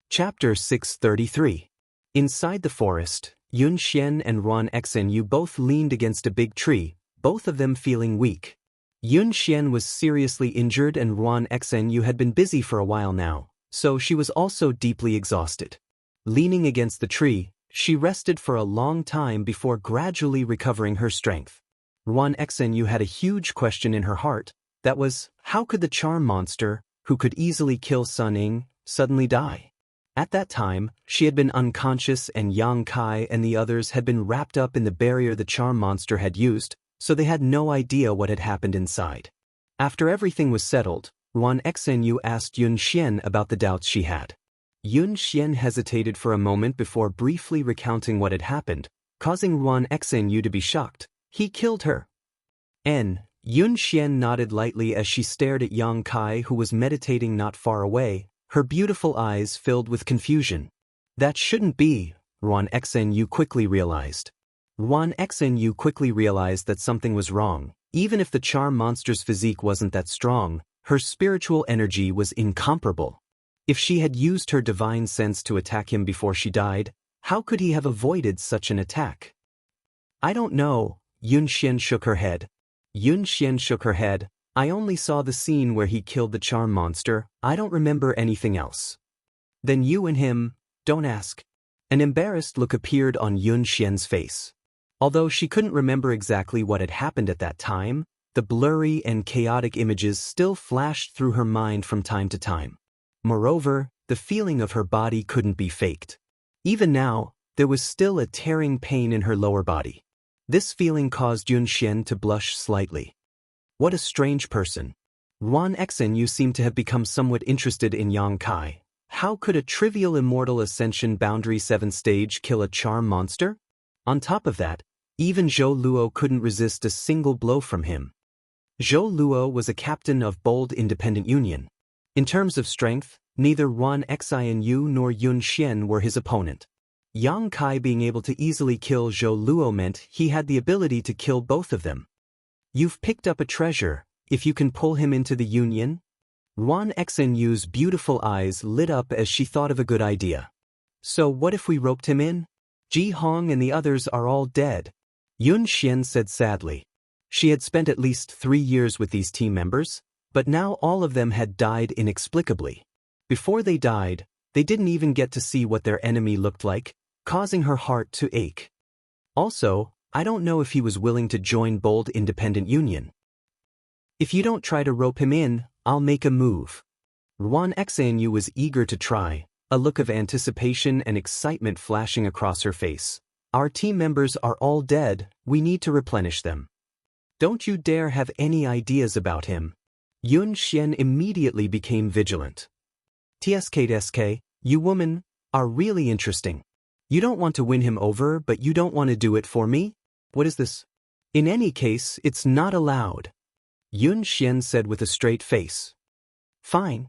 Chapter 633. Inside the forest, Yun Xian and Ruan Xenyu both leaned against a big tree, both of them feeling weak. Yun Xian was seriously injured and Ruan Xenyu had been busy for a while now, so she was also deeply exhausted. Leaning against the tree, she rested for a long time before gradually recovering her strength. Ruan Xenyu had a huge question in her heart, that was, how could the charm monster, who could easily kill Sun Ying, suddenly die? At that time, she had been unconscious and Yang Kai and the others had been wrapped up in the barrier the charm monster had used, so they had no idea what had happened inside. After everything was settled, Ruan Xenyu asked Yun Xian about the doubts she had. Yun Xian hesitated for a moment before briefly recounting what had happened, causing Ruan Xenyu to be shocked. "He killed her." Yun Xian nodded lightly as she stared at Yang Kai, who was meditating not far away, her beautiful eyes filled with confusion. "That shouldn't be," Ruan Xenyu quickly realized. Ruan Xenyu quickly realized that something was wrong. Even if the charm monster's physique wasn't that strong, her spiritual energy was incomparable. If she had used her divine sense to attack him before she died, how could he have avoided such an attack? "I don't know," Yun Xian shook her head. "I only saw the scene where he killed the charm monster. I don't remember anything else." "Then you and him, don't ask." An embarrassed look appeared on Yun Xian's face. Although she couldn't remember exactly what had happened at that time, the blurry and chaotic images still flashed through her mind from time to time. Moreover, the feeling of her body couldn't be faked. Even now, there was still a tearing pain in her lower body. This feeling caused Yun Xian to blush slightly. What a strange person. Ruan Xenyu seemed to have become somewhat interested in Yang Kai. How could a trivial Immortal Ascension Boundary 7 stage kill a charm monster? On top of that, Even Zhou Luo couldn't resist a single blow from him. Zhou Luo was a captain of bold independent union. In terms of strength, neither Wan Xianyu nor Yun Xian were his opponent. Yang Kai being able to easily kill Zhou Luo meant he had the ability to kill both of them. You've picked up a treasure, if you can pull him into the union? Wan Xianyu's beautiful eyes lit up as she thought of a good idea. So what if we roped him in? Ji Hong and the others are all dead, Yun Xian said sadly. She had spent at least 3 years with these team members, but now all of them had died inexplicably. Before they died, they didn't even get to see what their enemy looked like, causing her heart to ache. Also, I don't know if he was willing to join Bold Independent Union. If you don't try to rope him in, I'll make a move. Wan Xianyu was eager to try, a look of anticipation and excitement flashing across her face. Our team members are all dead, we need to replenish them. Don't you dare have any ideas about him. Yun Xian immediately became vigilant. TSK, you woman, are really interesting. You don't want to win him over, but you don't want to do it for me? What is this? In any case, it's not allowed. Yun Xian said with a straight face. Fine,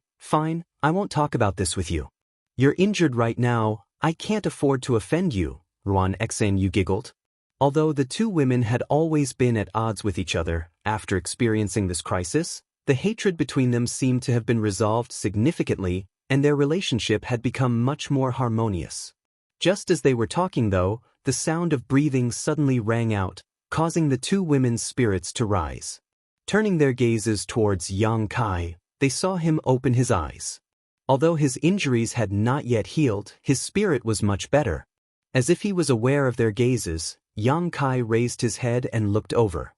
I won't talk about this with you. You're injured right now, I can't afford to offend you, Wan Xianyu giggled. Although the two women had always been at odds with each other, after experiencing this crisis, the hatred between them seemed to have been resolved significantly, and their relationship had become much more harmonious. Just as they were talking though, the sound of breathing suddenly rang out, causing the two women's spirits to rise. Turning their gazes towards Yang Kai, they saw him open his eyes. Although his injuries had not yet healed, his spirit was much better. As if he was aware of their gazes, Yang Kai raised his head and looked over.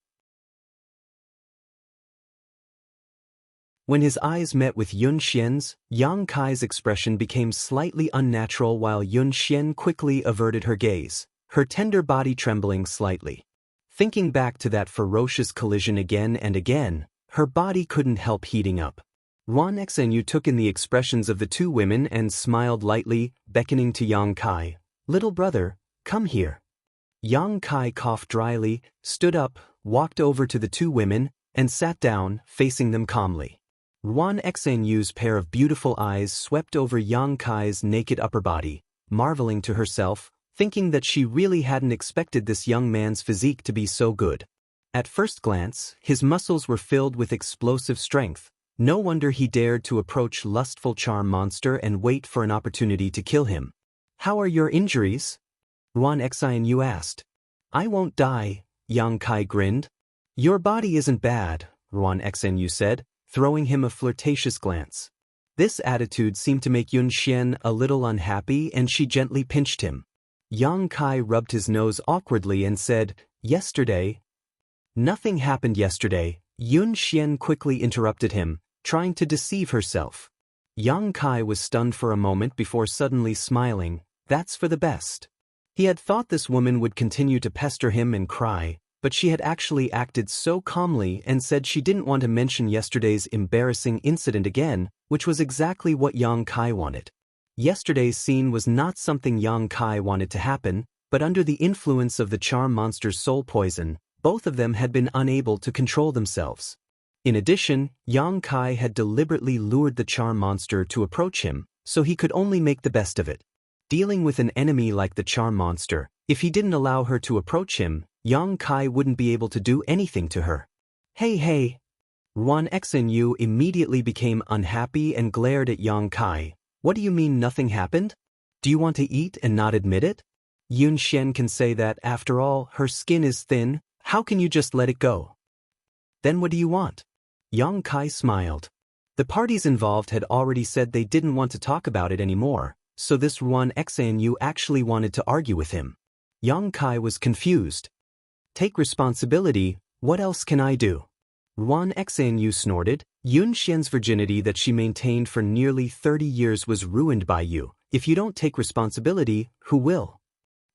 When his eyes met with Yun Xian's, Yang Kai's expression became slightly unnatural while Yun Xian quickly averted her gaze, her tender body trembling slightly. Thinking back to that ferocious collision again and again, her body couldn't help heating up. Wan Xianyu took in the expressions of the two women and smiled lightly, beckoning to Yang Kai. Little brother, come here. Yang Kai coughed dryly, stood up, walked over to the two women, and sat down, facing them calmly. Wan Xianyu's pair of beautiful eyes swept over Yang Kai's naked upper body, marveling to herself, thinking that she really hadn't expected this young man's physique to be so good. At first glance, his muscles were filled with explosive strength. No wonder he dared to approach lustful charm monster and wait for an opportunity to kill him. How are your injuries? Wan Xianyu asked. I won't die, Yang Kai grinned. Your body isn't bad, Wan Xianyu said, throwing him a flirtatious glance. This attitude seemed to make Yun Xian a little unhappy and she gently pinched him. Yang Kai rubbed his nose awkwardly and said, Yesterday? Nothing happened yesterday, Yun Xian quickly interrupted him, trying to deceive herself. Yang Kai was stunned for a moment before suddenly smiling. That's for the best. He had thought this woman would continue to pester him and cry, but she had actually acted so calmly and said she didn't want to mention yesterday's embarrassing incident again, which was exactly what Yang Kai wanted. Yesterday's scene was not something Yang Kai wanted to happen, but under the influence of the charm monster's soul poison, both of them had been unable to control themselves. In addition, Yang Kai had deliberately lured the charm monster to approach him, so he could only make the best of it. Dealing with an enemy like the charm monster, if he didn't allow her to approach him, Yang Kai wouldn't be able to do anything to her. Hey! Wan Xianyu immediately became unhappy and glared at Yang Kai. What do you mean nothing happened? Do you want to eat and not admit it? Yun Xian can say that, after all, her skin is thin, how can you just let it go? Then what do you want? Yang Kai smiled. The parties involved had already said they didn't want to talk about it anymore, so this Wan Xianyu actually wanted to argue with him. Yang Kai was confused. Take responsibility, what else can I do? Wan Xianyu snorted. Yun Xian's virginity that she maintained for nearly 30 years was ruined by you. If you don't take responsibility, who will?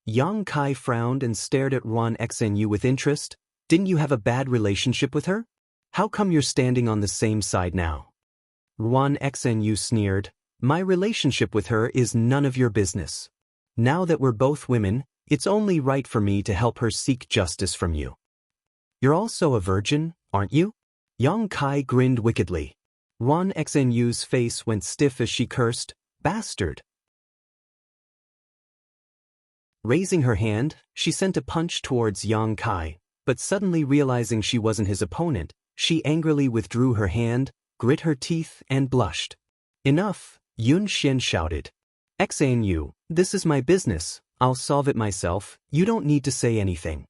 Yang Kai frowned and stared at Wan Xianyu with interest. Didn't you have a bad relationship with her? How come you're standing on the same side now? Wan Xianyu sneered. My relationship with her is none of your business. Now that we're both women, It's only right for me to help her seek justice from you. You're also a virgin, aren't you? Yang Kai grinned wickedly. Yuan Xnyu's face went stiff as she cursed, "Bastard." Raising her hand, she sent a punch towards Yang Kai, but suddenly realizing she wasn't his opponent, she angrily withdrew her hand, grit her teeth, and blushed. "Enough," Yun Xian shouted. "Xnu, this is my business, I'll solve it myself, you don't need to say anything."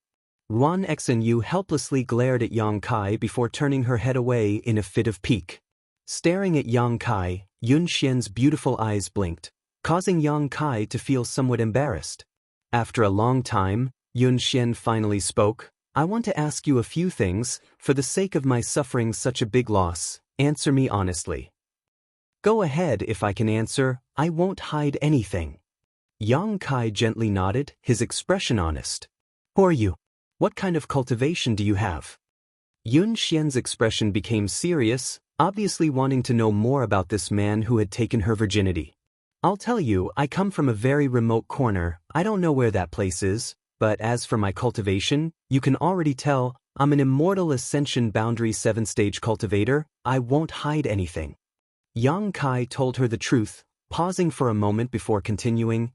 Yuan Xnu helplessly glared at Yang Kai before turning her head away in a fit of pique. Staring at Yang Kai, Yun Xian's beautiful eyes blinked, causing Yang Kai to feel somewhat embarrassed. After a long time, Yun Xian finally spoke. "I want to ask you a few things, for the sake of my suffering such a big loss, answer me honestly." "Go ahead if I can answer, I won't hide anything." Yang Kai gently nodded, his expression honest. "Who are you? What kind of cultivation do you have?" Yun Xian's expression became serious, obviously wanting to know more about this man who had taken her virginity. "I'll tell you, I come from a very remote corner, I don't know where that place is, but as for my cultivation, you can already tell, I'm an Immortal Ascension Boundary 7-stage cultivator, I won't hide anything." Yang Kai told her the truth, pausing for a moment before continuing,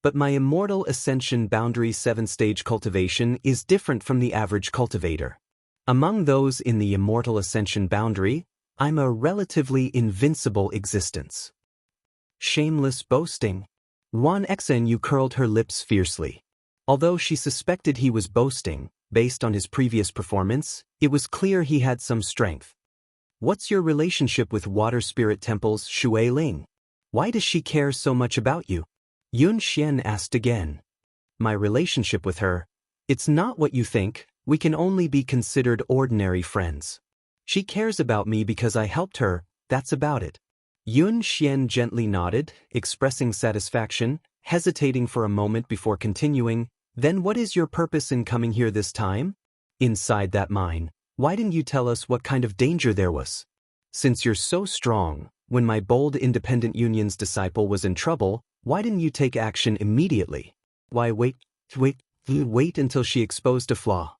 "But my Immortal Ascension Boundary 7-stage cultivation is different from the average cultivator. Among those in the Immortal Ascension Boundary, I'm a relatively invincible existence." Shameless boasting. Yuan Xnu curled her lips fiercely. Although she suspected he was boasting, based on his previous performance, it was clear he had some strength. "What's your relationship with Water Spirit Temple's Shui Ling? Why does she care so much about you?" Yun Xian asked again. "My relationship with her? It's not what you think, we can only be considered ordinary friends. She cares about me because I helped her, that's about it." Yun Xian gently nodded, expressing satisfaction, hesitating for a moment before continuing, "Then what is your purpose in coming here this time? Inside that mine, why didn't you tell us what kind of danger there was? Since you're so strong, when my bold independent union's disciple was in trouble, why didn't you take action immediately? Why wait until she exposed a flaw?"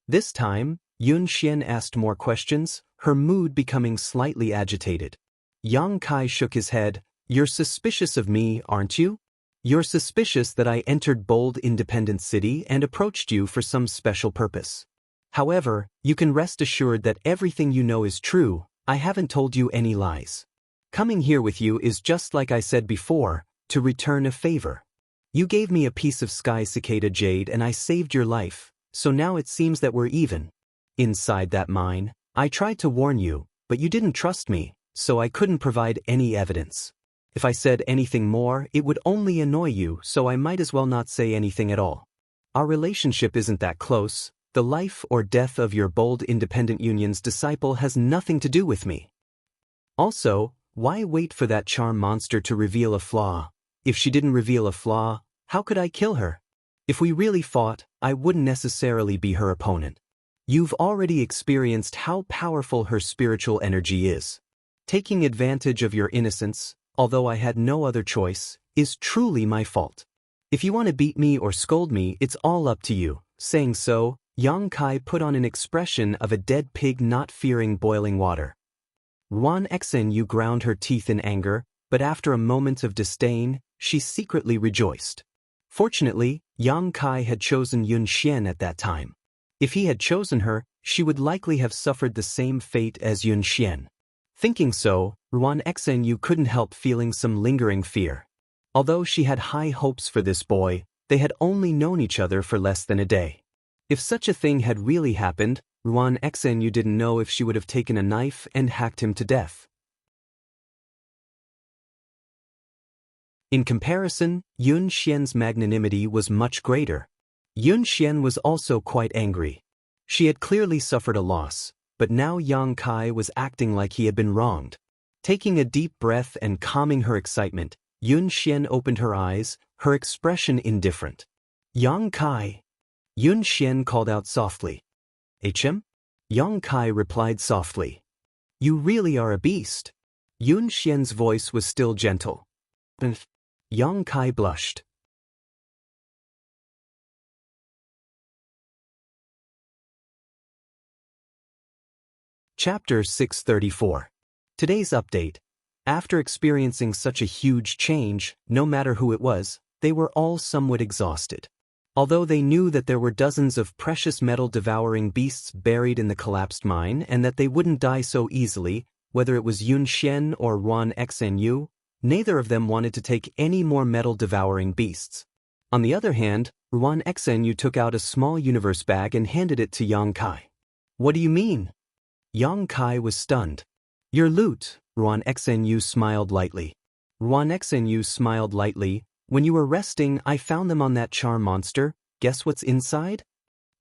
This time, Yun Xian asked more questions, her mood becoming slightly agitated. Yang Kai shook his head. "You're suspicious of me, aren't you? You're suspicious that I entered Bold Independent City and approached you for some special purpose. However, you can rest assured that everything you know is true, I haven't told you any lies. Coming here with you is just like I said before, to return a favor. You gave me a piece of Sky Cicada Jade and I saved your life, so now it seems that we're even. Inside that mine, I tried to warn you, but you didn't trust me, so I couldn't provide any evidence. If I said anything more, it would only annoy you, so I might as well not say anything at all. Our relationship isn't that close, the life or death of your Bold Independent Union's disciple has nothing to do with me. Also, why wait for that charm monster to reveal a flaw? If she didn't reveal a flaw, how could I kill her? If we really fought, I wouldn't necessarily be her opponent. You've already experienced how powerful her spiritual energy is. Taking advantage of your innocence, although I had no other choice, is truly my fault. If you want to beat me or scold me, it's all up to you." Saying so, Yang Kai put on an expression of a dead pig not fearing boiling water. Yuan Xnu ground her teeth in anger, but after a moment of disdain, she secretly rejoiced. Fortunately, Yang Kai had chosen Yun Xian at that time. If he had chosen her, she would likely have suffered the same fate as Yun Xian. Thinking so, Yuan Xnu couldn't help feeling some lingering fear. Although she had high hopes for this boy, they had only known each other for less than a day. If such a thing had really happened, Yuan Xnu didn't know if she would have taken a knife and hacked him to death. In comparison, Yun Xian's magnanimity was much greater. Yun Xian was also quite angry. She had clearly suffered a loss, but now Yang Kai was acting like he had been wronged. Taking a deep breath and calming her excitement, Yun Xian opened her eyes, her expression indifferent. "Yang Kai." Yun Xian called out softly. "HM?" Yang Kai replied softly. "You really are a beast." Yun Xian's voice was still gentle. Yang Kai blushed. Chapter 634. Today's update. After experiencing such a huge change, no matter who it was, they were all somewhat exhausted. Although they knew that there were dozens of precious metal-devouring beasts buried in the collapsed mine and that they wouldn't die so easily, whether it was Yun Xian or Ruan Xnu, neither of them wanted to take any more metal-devouring beasts. On the other hand, Ruan Xnu took out a small universe bag and handed it to Yang Kai. "What do you mean?" Yang Kai was stunned. "Your loot," Ruan Xnu smiled lightly. Ruan Xnu smiled lightly. "When you were resting, I found them on that charm monster. Guess what's inside?"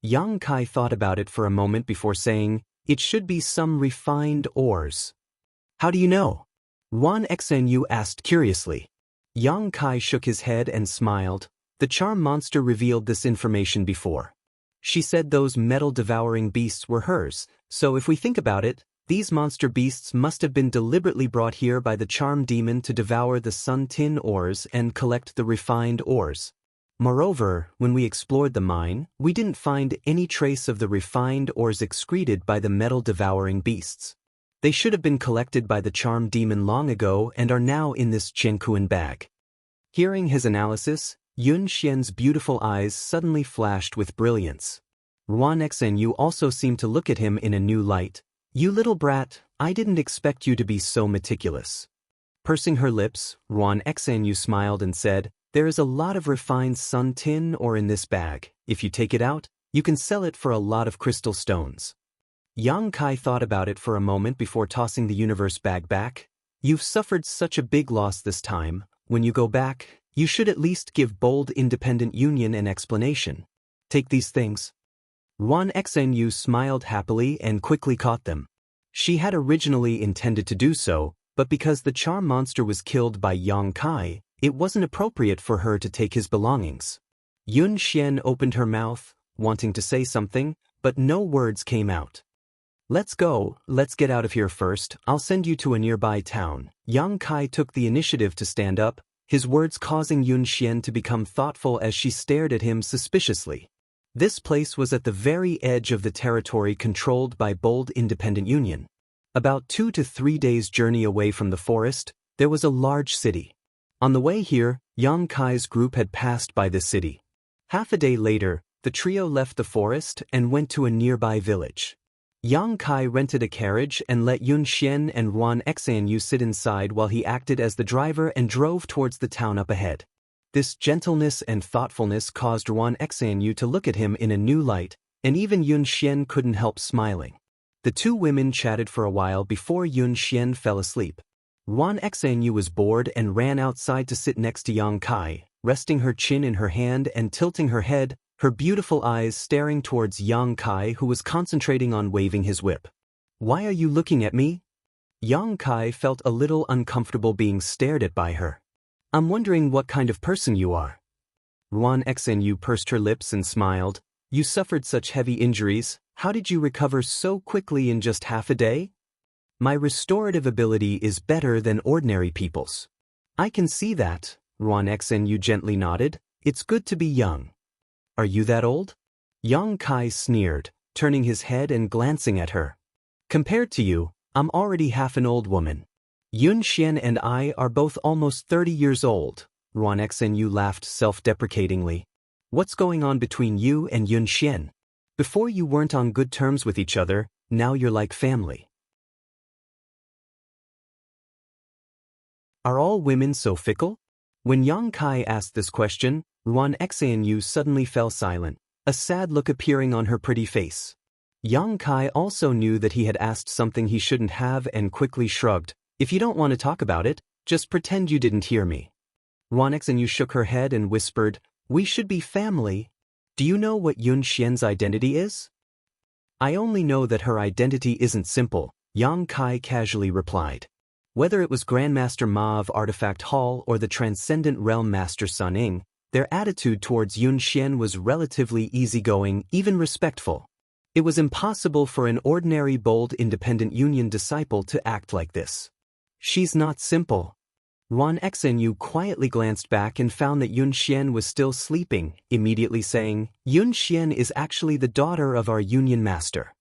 Yang Kai thought about it for a moment before saying, "It should be some refined ores." "How do you know?" Ruan Xnu asked curiously. Yang Kai shook his head and smiled. The charm monster revealed this information before. She said those metal-devouring beasts were hers, so if we think about it, these monster beasts must have been deliberately brought here by the charm demon to devour the sun tin ores and collect the refined ores. Moreover, when we explored the mine, we didn't find any trace of the refined ores excreted by the metal-devouring beasts. They should have been collected by the charm demon long ago and are now in this Jianghu bag. Hearing his analysis, Yun Xian's beautiful eyes suddenly flashed with brilliance. Ruan Xnu also seemed to look at him in a new light. "You little brat, I didn't expect you to be so meticulous." Pursing her lips, Ruan Xnu smiled and said, "There is a lot of refined sun tin ore in this bag. If you take it out, you can sell it for a lot of crystal stones." Yang Kai thought about it for a moment before tossing the universe bag back. "You've suffered such a big loss this time. When you go back, you should at least give Bold Independent Union an explanation. Take these things." Ruan Xnu smiled happily and quickly caught them. She had originally intended to do so, but because the charm monster was killed by Yang Kai, it wasn't appropriate for her to take his belongings. Yun Xian opened her mouth, wanting to say something, but no words came out. "Let's go, let's get out of here first. I'll send you to a nearby town." Yang Kai took the initiative to stand up, his words causing Yun Xian to become thoughtful as she stared at him suspiciously. This place was at the very edge of the territory controlled by Bold Independent Union. About 2 to 3 days' journey away from the forest, there was a large city. On the way here, Yang Kai's group had passed by this city. Half a day later, the trio left the forest and went to a nearby village. Yang Kai rented a carriage and let Yun Xian and Ruan Xnu sit inside while he acted as the driver and drove towards the town up ahead. This gentleness and thoughtfulness caused Ruan Xnu to look at him in a new light, and even Yun Xian couldn't help smiling. The two women chatted for a while before Yun Xian fell asleep. Ruan Xnu was bored and ran outside to sit next to Yang Kai, resting her chin in her hand and tilting her head, her beautiful eyes staring towards Yang Kai, who was concentrating on waving his whip. "Why are you looking at me?" Yang Kai felt a little uncomfortable being stared at by her. "I'm wondering what kind of person you are." Ruan Xnu pursed her lips and smiled. "You suffered such heavy injuries. How did you recover so quickly in just half a day?" "My restorative ability is better than ordinary people's." "I can see that," Ruan Xnu gently nodded. "It's good to be young." "Are you that old?" Yang Kai sneered, turning his head and glancing at her. "Compared to you, I'm already half an old woman. Yun Xian and I are both almost 30 years old." Ruan Xnu laughed self-deprecatingly. "What's going on between you and Yun Xian? Before you weren't on good terms with each other, now you're like family." Are all women so fickle? When Yang Kai asked this question, Ruan Xnu suddenly fell silent, a sad look appearing on her pretty face. Yang Kai also knew that he had asked something he shouldn't have and quickly shrugged. "If you don't want to talk about it, just pretend you didn't hear me." Ruan Xnu shook her head and whispered, "We should be family." "Do you know what Yun Xian's identity is?" "I only know that her identity isn't simple," Yang Kai casually replied. Whether it was Grandmaster Ma of Artifact Hall or the Transcendent Realm Master Sun Ying, their attitude towards Yun Xian was relatively easygoing, even respectful. It was impossible for an ordinary Bold Independent Union disciple to act like this. "She's not simple." Ruan Xnu quietly glanced back and found that Yun Xian was still sleeping, immediately saying, "Yun Xian is actually the daughter of our Union Master."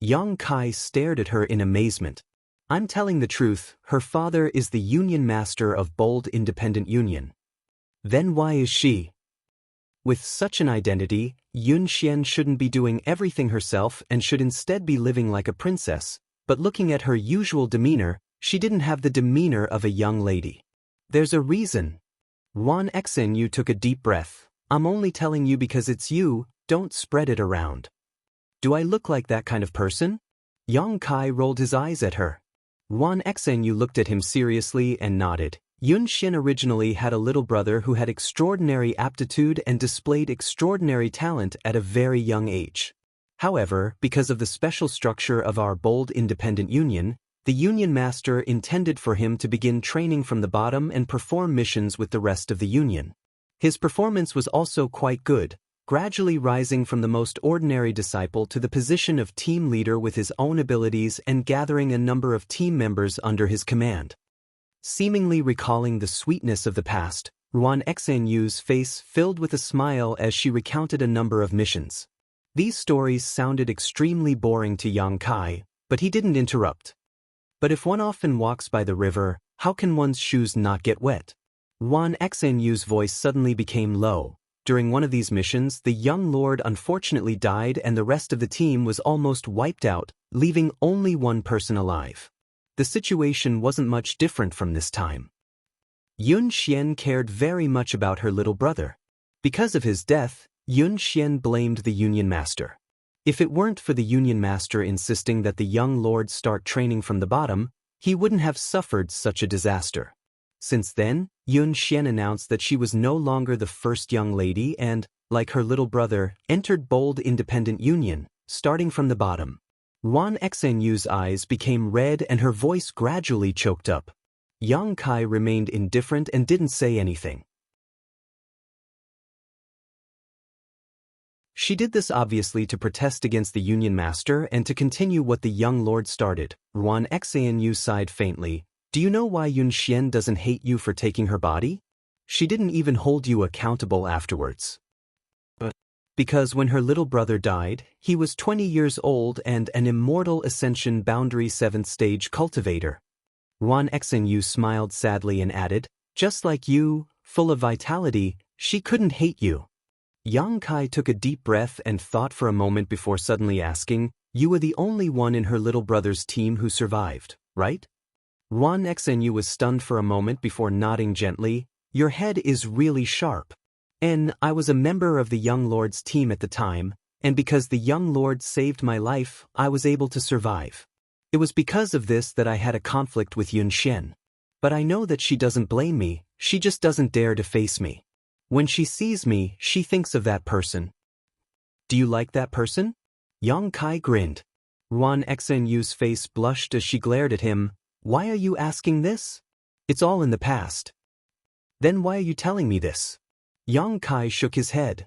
Yang Kai stared at her in amazement. I'm telling the truth, her father is the Union Master of Bold Independent Union. Then why is she? With such an identity, Yun Xian shouldn't be doing everything herself and should instead be living like a princess, but looking at her usual demeanor, she didn't have the demeanor of a young lady. There's a reason. Wan Xinyu took a deep breath. I'm only telling you because it's you, don't spread it around. Do I look like that kind of person? Yang Kai rolled his eyes at her. Wan Xinyu looked at him seriously and nodded. Yun Xian originally had a little brother who had extraordinary aptitude and displayed extraordinary talent at a very young age. However, because of the special structure of our Bold Independent Union, the Union Master intended for him to begin training from the bottom and perform missions with the rest of the Union. His performance was also quite good, gradually rising from the most ordinary disciple to the position of team leader with his own abilities and gathering a number of team members under his command. Seemingly recalling the sweetness of the past, Ruan Xinyu's face filled with a smile as she recounted a number of missions. These stories sounded extremely boring to Yang Kai, but he didn't interrupt. But if one often walks by the river, how can one's shoes not get wet? Ruan Xinyu's voice suddenly became low. During one of these missions, the young lord unfortunately died and the rest of the team was almost wiped out, leaving only one person alive. The situation wasn't much different from this time. Yun Xian cared very much about her little brother. Because of his death, Yun Xian blamed the Union Master. If it weren't for the Union Master insisting that the young lord start training from the bottom, he wouldn't have suffered such a disaster. Since then, Yun Xian announced that she was no longer the first young lady and, like her little brother, entered Bold Independent Union, starting from the bottom. Ruan Xinyu's eyes became red and her voice gradually choked up. Yang Kai remained indifferent and didn't say anything. She did this obviously to protest against the Union Master and to continue what the young lord started. Ruan Xinyu sighed faintly. Do you know why Yun Xian doesn't hate you for taking her body? She didn't even hold you accountable afterwards. But because when her little brother died, he was 20 years old and an Immortal Ascension Boundary 7th Stage Cultivator. Ruan Xinyu smiled sadly and added, just like you, full of vitality, she couldn't hate you. Yang Kai took a deep breath and thought for a moment before suddenly asking, you were the only one in her little brother's team who survived, right? Ruan Xinyu was stunned for a moment before nodding gently. Your head is really sharp. I was a member of the young lord's team at the time, and because the young lord saved my life, I was able to survive. It was because of this that I had a conflict with Yun Xian. But I know that she doesn't blame me, she just doesn't dare to face me. When she sees me, she thinks of that person. Do you like that person? Yang Kai grinned. Ruan Xinyu's face blushed as she glared at him. Why are you asking this? It's all in the past. Then why are you telling me this? Yang Kai shook his head.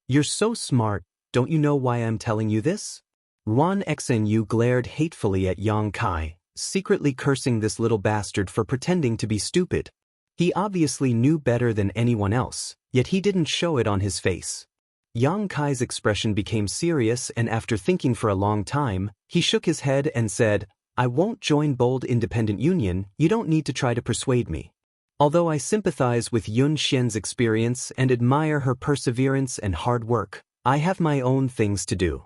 You're so smart, don't you know why I'm telling you this? Ruan Xinyu glared hatefully at Yang Kai, secretly cursing this little bastard for pretending to be stupid. He obviously knew better than anyone else, yet he didn't show it on his face. Yang Kai's expression became serious and after thinking for a long time, he shook his head and said, I won't join Bold Independent Union, you don't need to try to persuade me. Although I sympathize with Yun Xian's experience and admire her perseverance and hard work, I have my own things to do.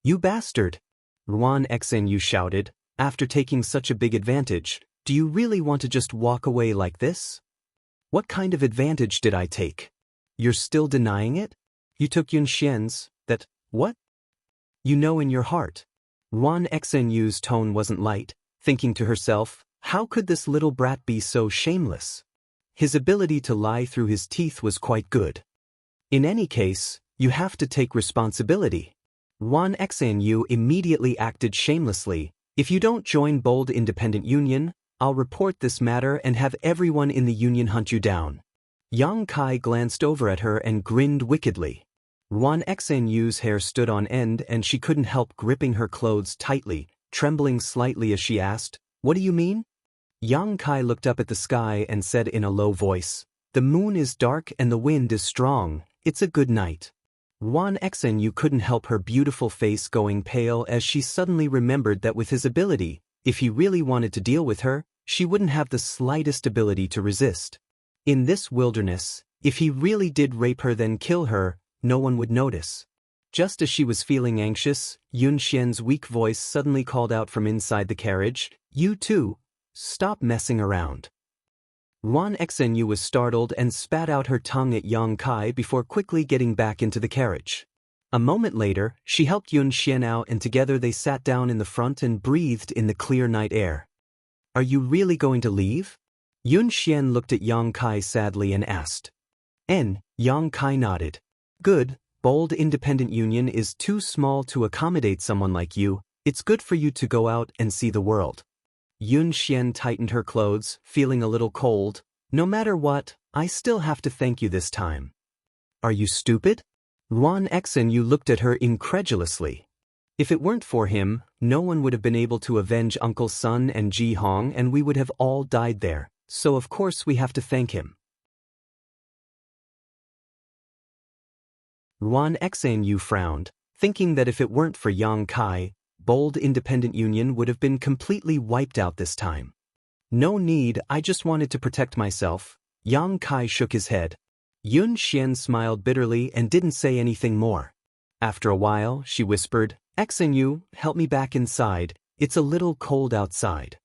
You bastard! Ruan Xinyu shouted, after taking such a big advantage, do you really want to just walk away like this? What kind of advantage did I take? You're still denying it? You took Yun Xian's, what? You know in your heart. Ruan Xinyu's tone wasn't light, thinking to herself, how could this little brat be so shameless? His ability to lie through his teeth was quite good. In any case, you have to take responsibility. Ruan Xinyu immediately acted shamelessly. If you don't join Bold Independent Union, I'll report this matter and have everyone in the union hunt you down. Yang Kai glanced over at her and grinned wickedly. Ruan Xinyu's hair stood on end and she couldn't help gripping her clothes tightly, trembling slightly as she asked, what do you mean? Yang Kai looked up at the sky and said in a low voice, the moon is dark and the wind is strong, it's a good night. Wan Xenyu couldn't help her beautiful face going pale as she suddenly remembered that with his ability, if he really wanted to deal with her, she wouldn't have the slightest ability to resist. In this wilderness, if he really did rape her then kill her, no one would notice. Just as she was feeling anxious, Yun Xian's weak voice suddenly called out from inside the carriage, "You too, stop messing around." Wan Xenyu was startled and spat out her tongue at Yang Kai before quickly getting back into the carriage. A moment later, she helped Yun Xian out and together they sat down in the front and breathed in the clear night air. "Are you really going to leave?" Yun Xian looked at Yang Kai sadly and asked. Yang Kai nodded. "Good, Bold Independent Union is too small to accommodate someone like you. It's good for you to go out and see the world." Yun Xian tightened her clothes, feeling a little cold. "No matter what, I still have to thank you this time." "Are you stupid?" Wan Xenyu looked at her incredulously. "If it weren't for him, no one would have been able to avenge Uncle Sun and Ji Hong and we would have all died there, so of course we have to thank him." Wan Xenyu frowned, thinking that if it weren't for Yang Kai, Bold Independent Union would have been completely wiped out this time. "No need, I just wanted to protect myself." Yang Kai shook his head. Yun Xian smiled bitterly and didn't say anything more. After a while, she whispered, "Xenyu, help me back inside, it's a little cold outside."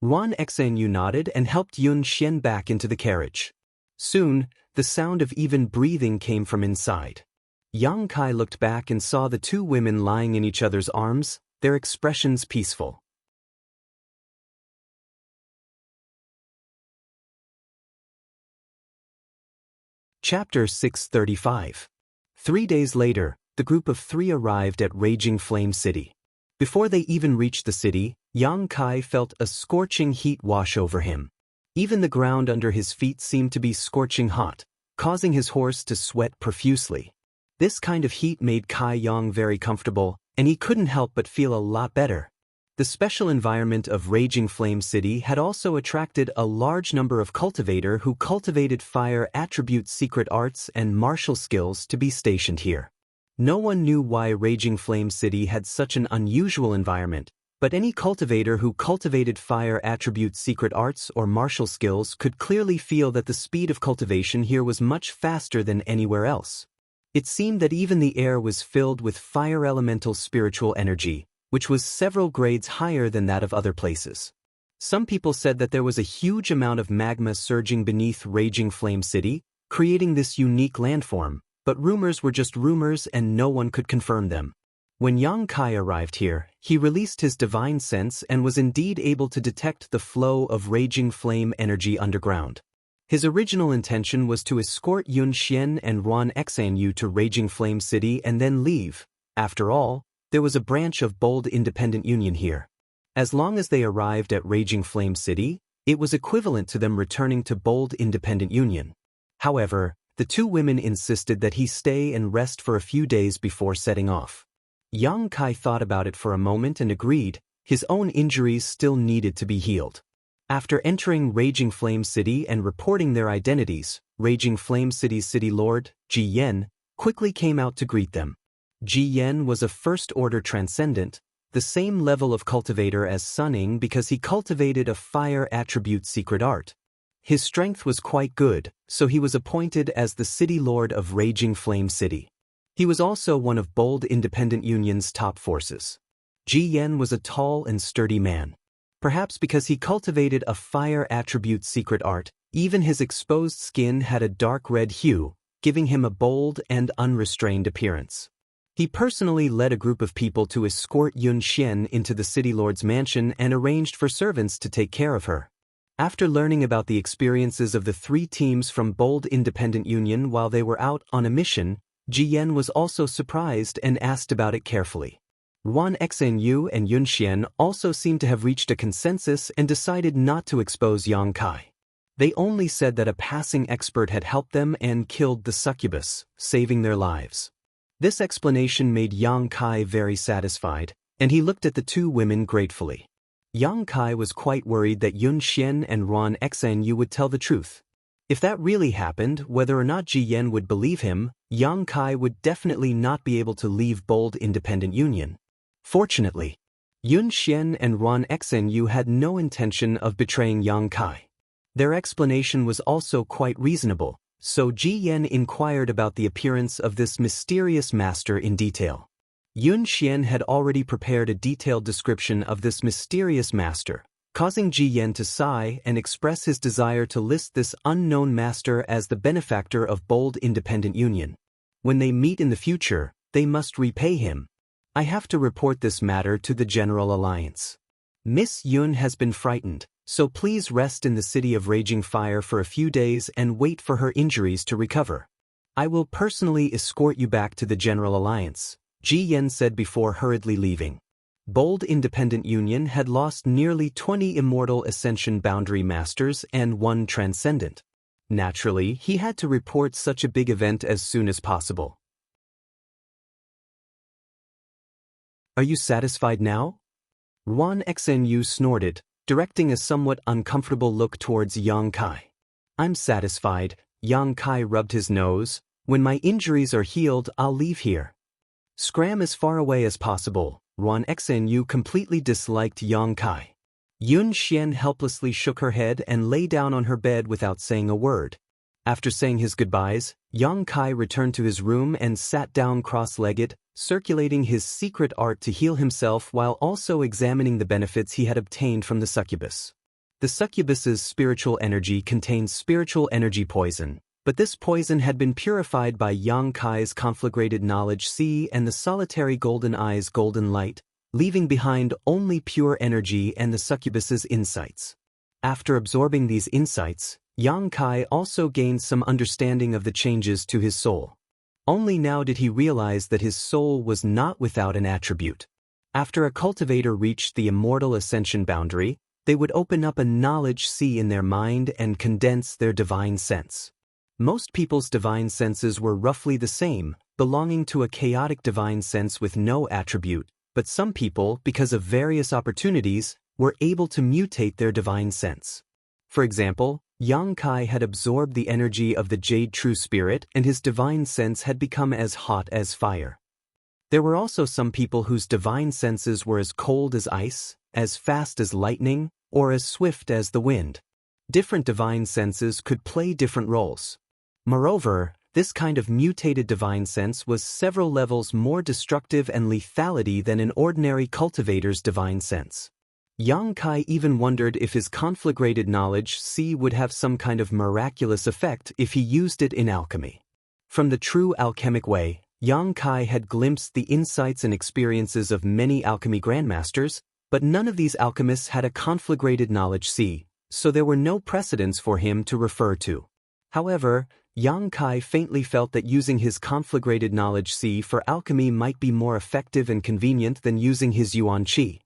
Wan Xenyu nodded and helped Yun Xian back into the carriage. Soon, the sound of even breathing came from inside. Yang Kai looked back and saw the two women lying in each other's arms, their expressions peaceful. Chapter 635. 3 days later, the group of 3 arrived at Raging Flame City. Before they even reached the city, Yang Kai felt a scorching heat wash over him. Even the ground under his feet seemed to be scorching hot, causing his horse to sweat profusely. This kind of heat made Kai Yang very comfortable, and he couldn't help but feel a lot better. The special environment of Raging Flame City had also attracted a large number of cultivators who cultivated fire attribute secret arts and martial skills to be stationed here. No one knew why Raging Flame City had such an unusual environment, but any cultivator who cultivated fire attribute secret arts or martial skills could clearly feel that the speed of cultivation here was much faster than anywhere else. It seemed that even the air was filled with fire elemental spiritual energy, which was several grades higher than that of other places. Some people said that there was a huge amount of magma surging beneath Raging Flame City, creating this unique landform, but rumors were just rumors and no one could confirm them. When Yang Kai arrived here, he released his divine sense and was indeed able to detect the flow of raging flame energy underground. His original intention was to escort Yun Xian and Wan Xenyu to Raging Flame City and then leave. After all, there was a branch of Bold Independent Union here. As long as they arrived at Raging Flame City, it was equivalent to them returning to Bold Independent Union. However, the two women insisted that he stay and rest for a few days before setting off. Yang Kai thought about it for a moment and agreed. His own injuries still needed to be healed. After entering Raging Flame City and reporting their identities, Raging Flame City's city lord, Ji Yen, quickly came out to greet them. Ji Yen was a first-order transcendent, the same level of cultivator as Sunning because he cultivated a fire attribute secret art. His strength was quite good, so he was appointed as the city lord of Raging Flame City. He was also one of Bold Independent Union's top forces. Ji Yen was a tall and sturdy man. Perhaps because he cultivated a fire attribute secret art, even his exposed skin had a dark red hue, giving him a bold and unrestrained appearance. He personally led a group of people to escort Yun Xian into the city lord's mansion and arranged for servants to take care of her. After learning about the experiences of the 3 teams from Bold Independent Union while they were out on a mission, Ji Yen was also surprised and asked about it carefully. Wan Xenyu and Yun Xian also seemed to have reached a consensus and decided not to expose Yang Kai. They only said that a passing expert had helped them and killed the succubus, saving their lives. This explanation made Yang Kai very satisfied, and he looked at the 2 women gratefully. Yang Kai was quite worried that Yun Xian and Wan Xenyu would tell the truth. If that really happened, whether or not Ji Yan would believe him, Yang Kai would definitely not be able to leave Bold Independent Union. Fortunately, Yun Xian and Ron Xenyu had no intention of betraying Yang Kai. Their explanation was also quite reasonable, so Ji Yan inquired about the appearance of this mysterious master in detail. Yun Xian had already prepared a detailed description of this mysterious master, causing Ji Yan to sigh and express his desire to list this unknown master as the benefactor of Bold Independent Union. When they meet in the future, they must repay him. I have to report this matter to the General Alliance. Miss Yun has been frightened, so please rest in the City of Raging Fire for a few days and wait for her injuries to recover. I will personally escort you back to the General Alliance, Ji Yan said before hurriedly leaving. Bold Independent Union had lost nearly 20 Immortal Ascension Boundary Masters and 1 Transcendent. Naturally, he had to report such a big event as soon as possible. Are you satisfied now? Ruan Xenyu snorted, directing a somewhat uncomfortable look towards Yang Kai. I'm satisfied, Yang Kai rubbed his nose. When my injuries are healed, I'll leave here. Scram as far away as possible. Ruan Xenyu completely disliked Yang Kai. Yun Xian helplessly shook her head and lay down on her bed without saying a word. After saying his goodbyes, Yang Kai returned to his room and sat down cross-legged, circulating his secret art to heal himself while also examining the benefits he had obtained from the succubus. The succubus's spiritual energy contained spiritual energy poison, but this poison had been purified by Yang Kai's conflagrated knowledge sea and the solitary golden eye's golden light, leaving behind only pure energy and the succubus's insights. After absorbing these insights, Yang Kai also gained some understanding of the changes to his soul. Only now did he realize that his soul was not without an attribute. After a cultivator reached the immortal ascension boundary, they would open up a knowledge sea in their mind and condense their divine sense. Most people's divine senses were roughly the same, belonging to a chaotic divine sense with no attribute, but some people, because of various opportunities, were able to mutate their divine sense. For example, Yang Kai had absorbed the energy of the Jade True Spirit and his divine sense had become as hot as fire. There were also some people whose divine senses were as cold as ice, as fast as lightning, or as swift as the wind. Different divine senses could play different roles. Moreover, this kind of mutated divine sense was several levels more destructive and lethality than an ordinary cultivator's divine sense. Yang Kai even wondered if his conflagrated knowledge sea would have some kind of miraculous effect if he used it in alchemy. From the true alchemic way, Yang Kai had glimpsed the insights and experiences of many alchemy grandmasters, but none of these alchemists had a conflagrated knowledge sea, so there were no precedents for him to refer to. However, Yang Kai faintly felt that using his conflagrated knowledge sea for alchemy might be more effective and convenient than using his Yuan Qi.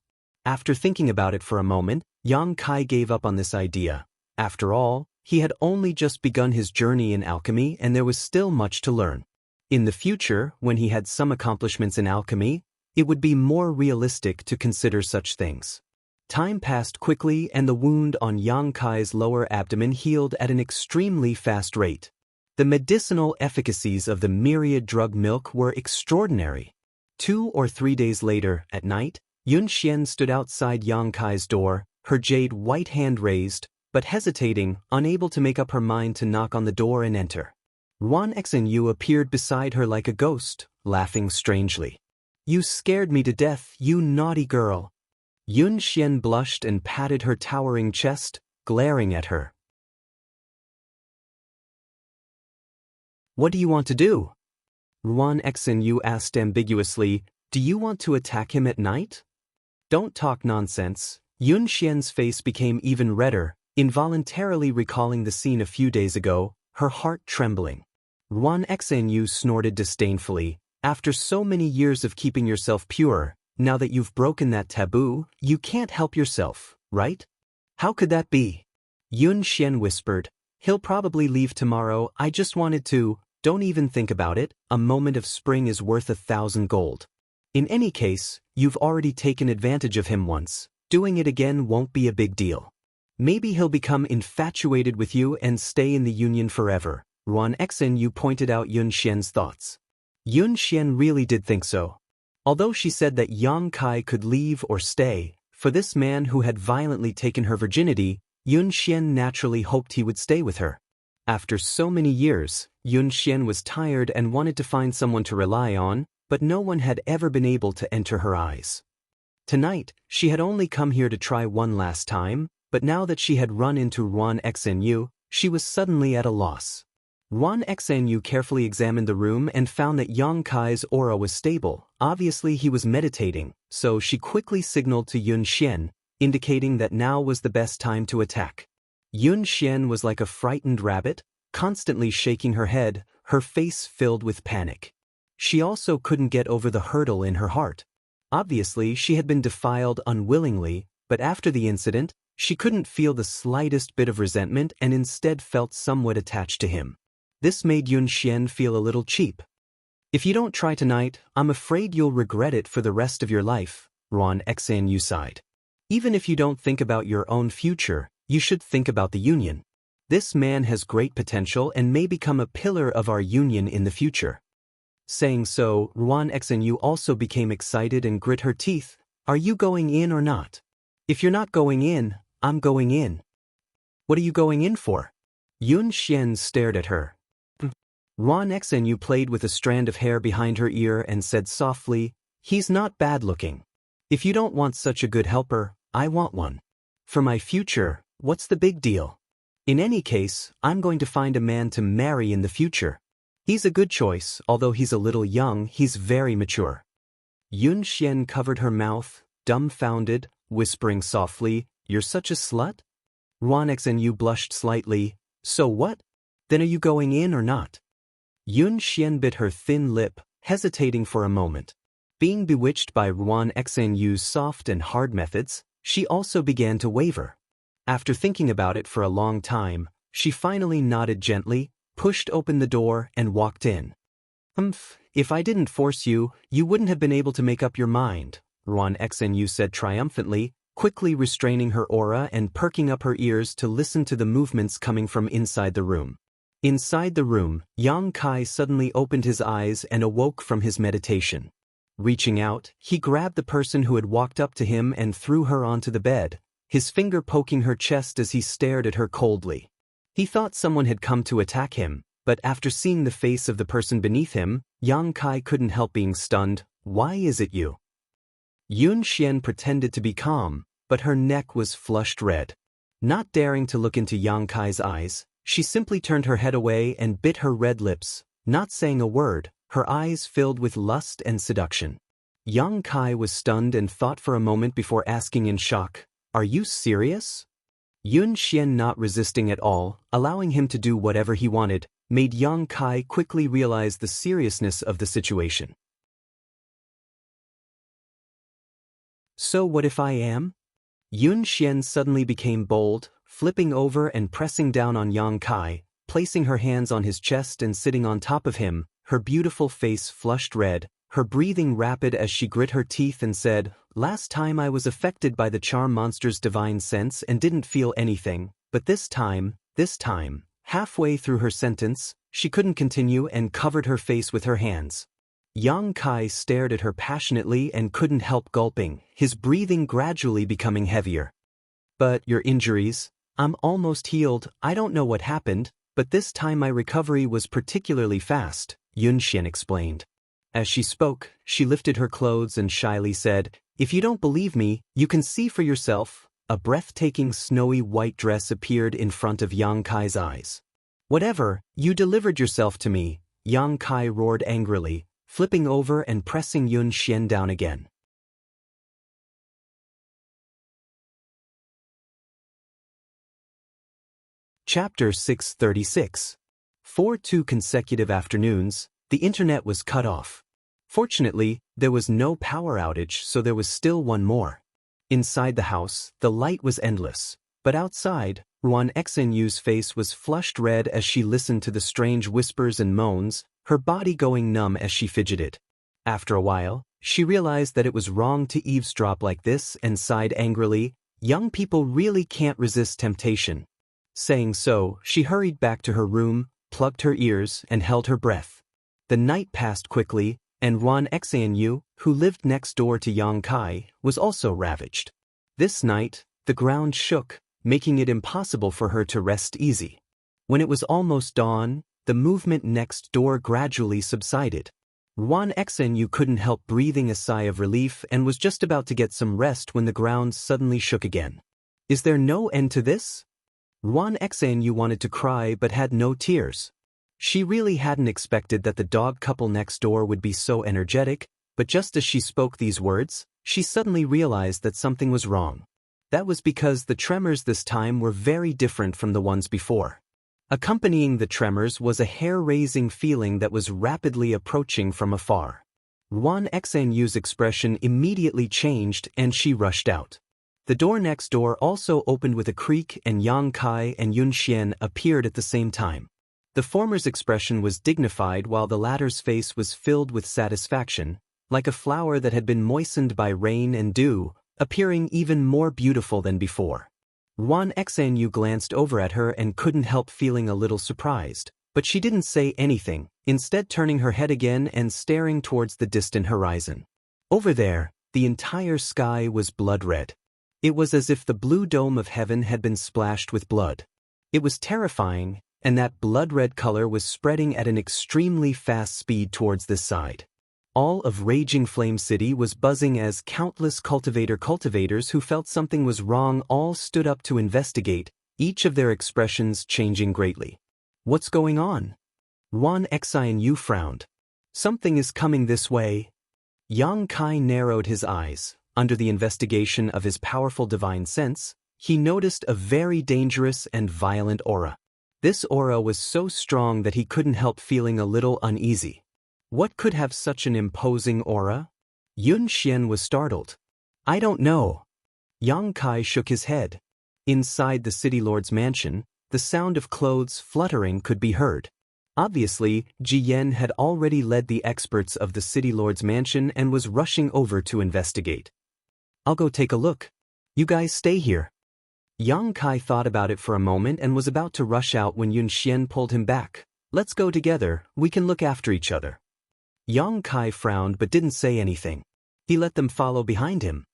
After thinking about it for a moment, Yang Kai gave up on this idea. After all, he had only just begun his journey in alchemy and there was still much to learn. In the future, when he had some accomplishments in alchemy, it would be more realistic to consider such things. Time passed quickly and the wound on Yang Kai's lower abdomen healed at an extremely fast rate. The medicinal efficacies of the myriad drug milk were extraordinary. 2 or 3 days later, at night, Yun Xian stood outside Yang Kai's door, her jade white hand raised, but hesitating, unable to make up her mind to knock on the door and enter. Ruan Xenyu appeared beside her like a ghost, laughing strangely. You scared me to death, you naughty girl. Yun Xian blushed and patted her towering chest, glaring at her. What do you want to do? Ruan Xenyu asked ambiguously, do you want to attack him at night? Don't talk nonsense. Yun Xian's face became even redder, involuntarily recalling the scene a few days ago, her heart trembling. Ruan Xenyu snorted disdainfully, after so many years of keeping yourself pure, now that you've broken that taboo, you can't help yourself, right? How could that be? Yun Xian whispered, he'll probably leave tomorrow, I just wanted to, don't even think about it, a moment of spring is worth 1,000 gold. In any case, you've already taken advantage of him once, doing it again won't be a big deal. Maybe he'll become infatuated with you and stay in the union forever. Ruan Xinyu pointed out Yun Xian's thoughts. Yun Xian really did think so. Although she said that Yang Kai could leave or stay, for this man who had violently taken her virginity, Yun Xian naturally hoped he would stay with her. After so many years, Yun Xian was tired and wanted to find someone to rely on, but no one had ever been able to enter her eyes. Tonight, she had only come here to try one last time, but now that she had run into Ruan Xinyu, she was suddenly at a loss. Ruan Xinyu carefully examined the room and found that Yang Kai's aura was stable. Obviously he was meditating, so she quickly signaled to Yun Xian, indicating that now was the best time to attack. Yun Xian was like a frightened rabbit, constantly shaking her head, her face filled with panic. She also couldn't get over the hurdle in her heart. Obviously she had been defiled unwillingly, but after the incident, she couldn't feel the slightest bit of resentment and instead felt somewhat attached to him. This made Yun Xian feel a little cheap. If you don't try tonight, I'm afraid you'll regret it for the rest of your life, Ruan Xinyu sighed. Even if you don't think about your own future, you should think about the union. This man has great potential and may become a pillar of our union in the future. Saying so, Ruan Xinyu also became excited and grit her teeth. Are you going in or not? If you're not going in, I'm going in. What are you going in for? Yun Xian stared at her. Ruan Xinyu played with a strand of hair behind her ear and said softly, he's not bad looking. If you don't want such a good helper, I want one. For my future, what's the big deal? In any case, I'm going to find a man to marry in the future. He's a good choice, although he's a little young, he's very mature. Yun Xian covered her mouth, dumbfounded, whispering softly, you're such a slut? Ruan Xinyu blushed slightly, so what? Then are you going in or not? Yun Xian bit her thin lip, hesitating for a moment. Being bewitched by Ruan Xinyu's soft and hard methods, she also began to waver. After thinking about it for a long time, she finally nodded gently, pushed open the door and walked in. If I didn't force you, you wouldn't have been able to make up your mind, Ruan Xinyu said triumphantly, quickly restraining her aura and perking up her ears to listen to the movements coming from inside the room. Inside the room, Yang Kai suddenly opened his eyes and awoke from his meditation. Reaching out, he grabbed the person who had walked up to him and threw her onto the bed, his finger poking her chest as he stared at her coldly. He thought someone had come to attack him, but after seeing the face of the person beneath him, Yang Kai couldn't help being stunned. Why is it you? Yun Xian pretended to be calm, but her neck was flushed red. Not daring to look into Yang Kai's eyes, she simply turned her head away and bit her red lips, not saying a word, her eyes filled with lust and seduction. Yang Kai was stunned and thought for a moment before asking in shock, are you serious? Yun Xian, not resisting at all, allowing him to do whatever he wanted, made Yang Kai quickly realize the seriousness of the situation. So what if I am? Yun Xian suddenly became bold, flipping over and pressing down on Yang Kai, placing her hands on his chest and sitting on top of him, her beautiful face flushed red, her breathing rapid as she grit her teeth and said, last time I was affected by the charm monster's divine sense and didn't feel anything, but this time, halfway through her sentence, she couldn't continue and covered her face with her hands. Yang Kai stared at her passionately and couldn't help gulping, his breathing gradually becoming heavier. But your injuries? I'm almost healed, I don't know what happened, but this time my recovery was particularly fast, Yun Xian explained. As she spoke, she lifted her clothes and shyly said, if you don't believe me, you can see for yourself. A breathtaking snowy white dress appeared in front of Yang Kai's eyes. Whatever, you delivered yourself to me, Yang Kai roared angrily, flipping over and pressing Yun Xian down again. Chapter 636. For 2 consecutive afternoons, the internet was cut off. Fortunately, there was no power outage, so there was still one more. Inside the house, the light was endless, but outside, Ruan Xinyu's face was flushed red as she listened to the strange whispers and moans, her body going numb as she fidgeted. After a while, she realized that it was wrong to eavesdrop like this and sighed angrily, Young people really can't resist temptation. Saying so, she hurried back to her room, plugged her ears, and held her breath. The night passed quickly, and Wan Xanyu, who lived next door to Yang Kai, was also ravaged. This night, the ground shook, making it impossible for her to rest easy. When it was almost dawn, the movement next door gradually subsided. Wan Xanyu couldn't help breathing a sigh of relief and was just about to get some rest when the ground suddenly shook again. Is there no end to this? Wan Xanyu wanted to cry but had no tears. She really hadn't expected that the dog couple next door would be so energetic, but just as she spoke these words, she suddenly realized that something was wrong. That was because the tremors this time were very different from the ones before. Accompanying the tremors was a hair-raising feeling that was rapidly approaching from afar. Wan Xanyu's expression immediately changed and she rushed out. The door next door also opened with a creak and Yang Kai and Yun Xian appeared at the same time. The former's expression was dignified while the latter's face was filled with satisfaction, like a flower that had been moistened by rain and dew, appearing even more beautiful than before. Wan Xanyu glanced over at her and couldn't help feeling a little surprised, but she didn't say anything, instead turning her head again and staring towards the distant horizon. Over there, the entire sky was blood red. It was as if the blue dome of heaven had been splashed with blood. It was terrifying, and that blood-red color was spreading at an extremely fast speed towards this side. All of Raging Flame City was buzzing as countless cultivators who felt something was wrong all stood up to investigate, each of their expressions changing greatly. What's going on? Wan Xanyu frowned. Something is coming this way. Yang Kai narrowed his eyes. Under the investigation of his powerful divine sense, he noticed a very dangerous and violent aura. This aura was so strong that he couldn't help feeling a little uneasy. What could have such an imposing aura? Yun Xian was startled. I don't know. Yang Kai shook his head. Inside the city lord's mansion, the sound of clothes fluttering could be heard. Obviously, Ji Yan had already led the experts of the city lord's mansion and was rushing over to investigate. I'll go take a look. You guys stay here. Yang Kai thought about it for a moment and was about to rush out when Yun Xian pulled him back. Let's go together, we can look after each other. Yang Kai frowned but didn't say anything. He let them follow behind him.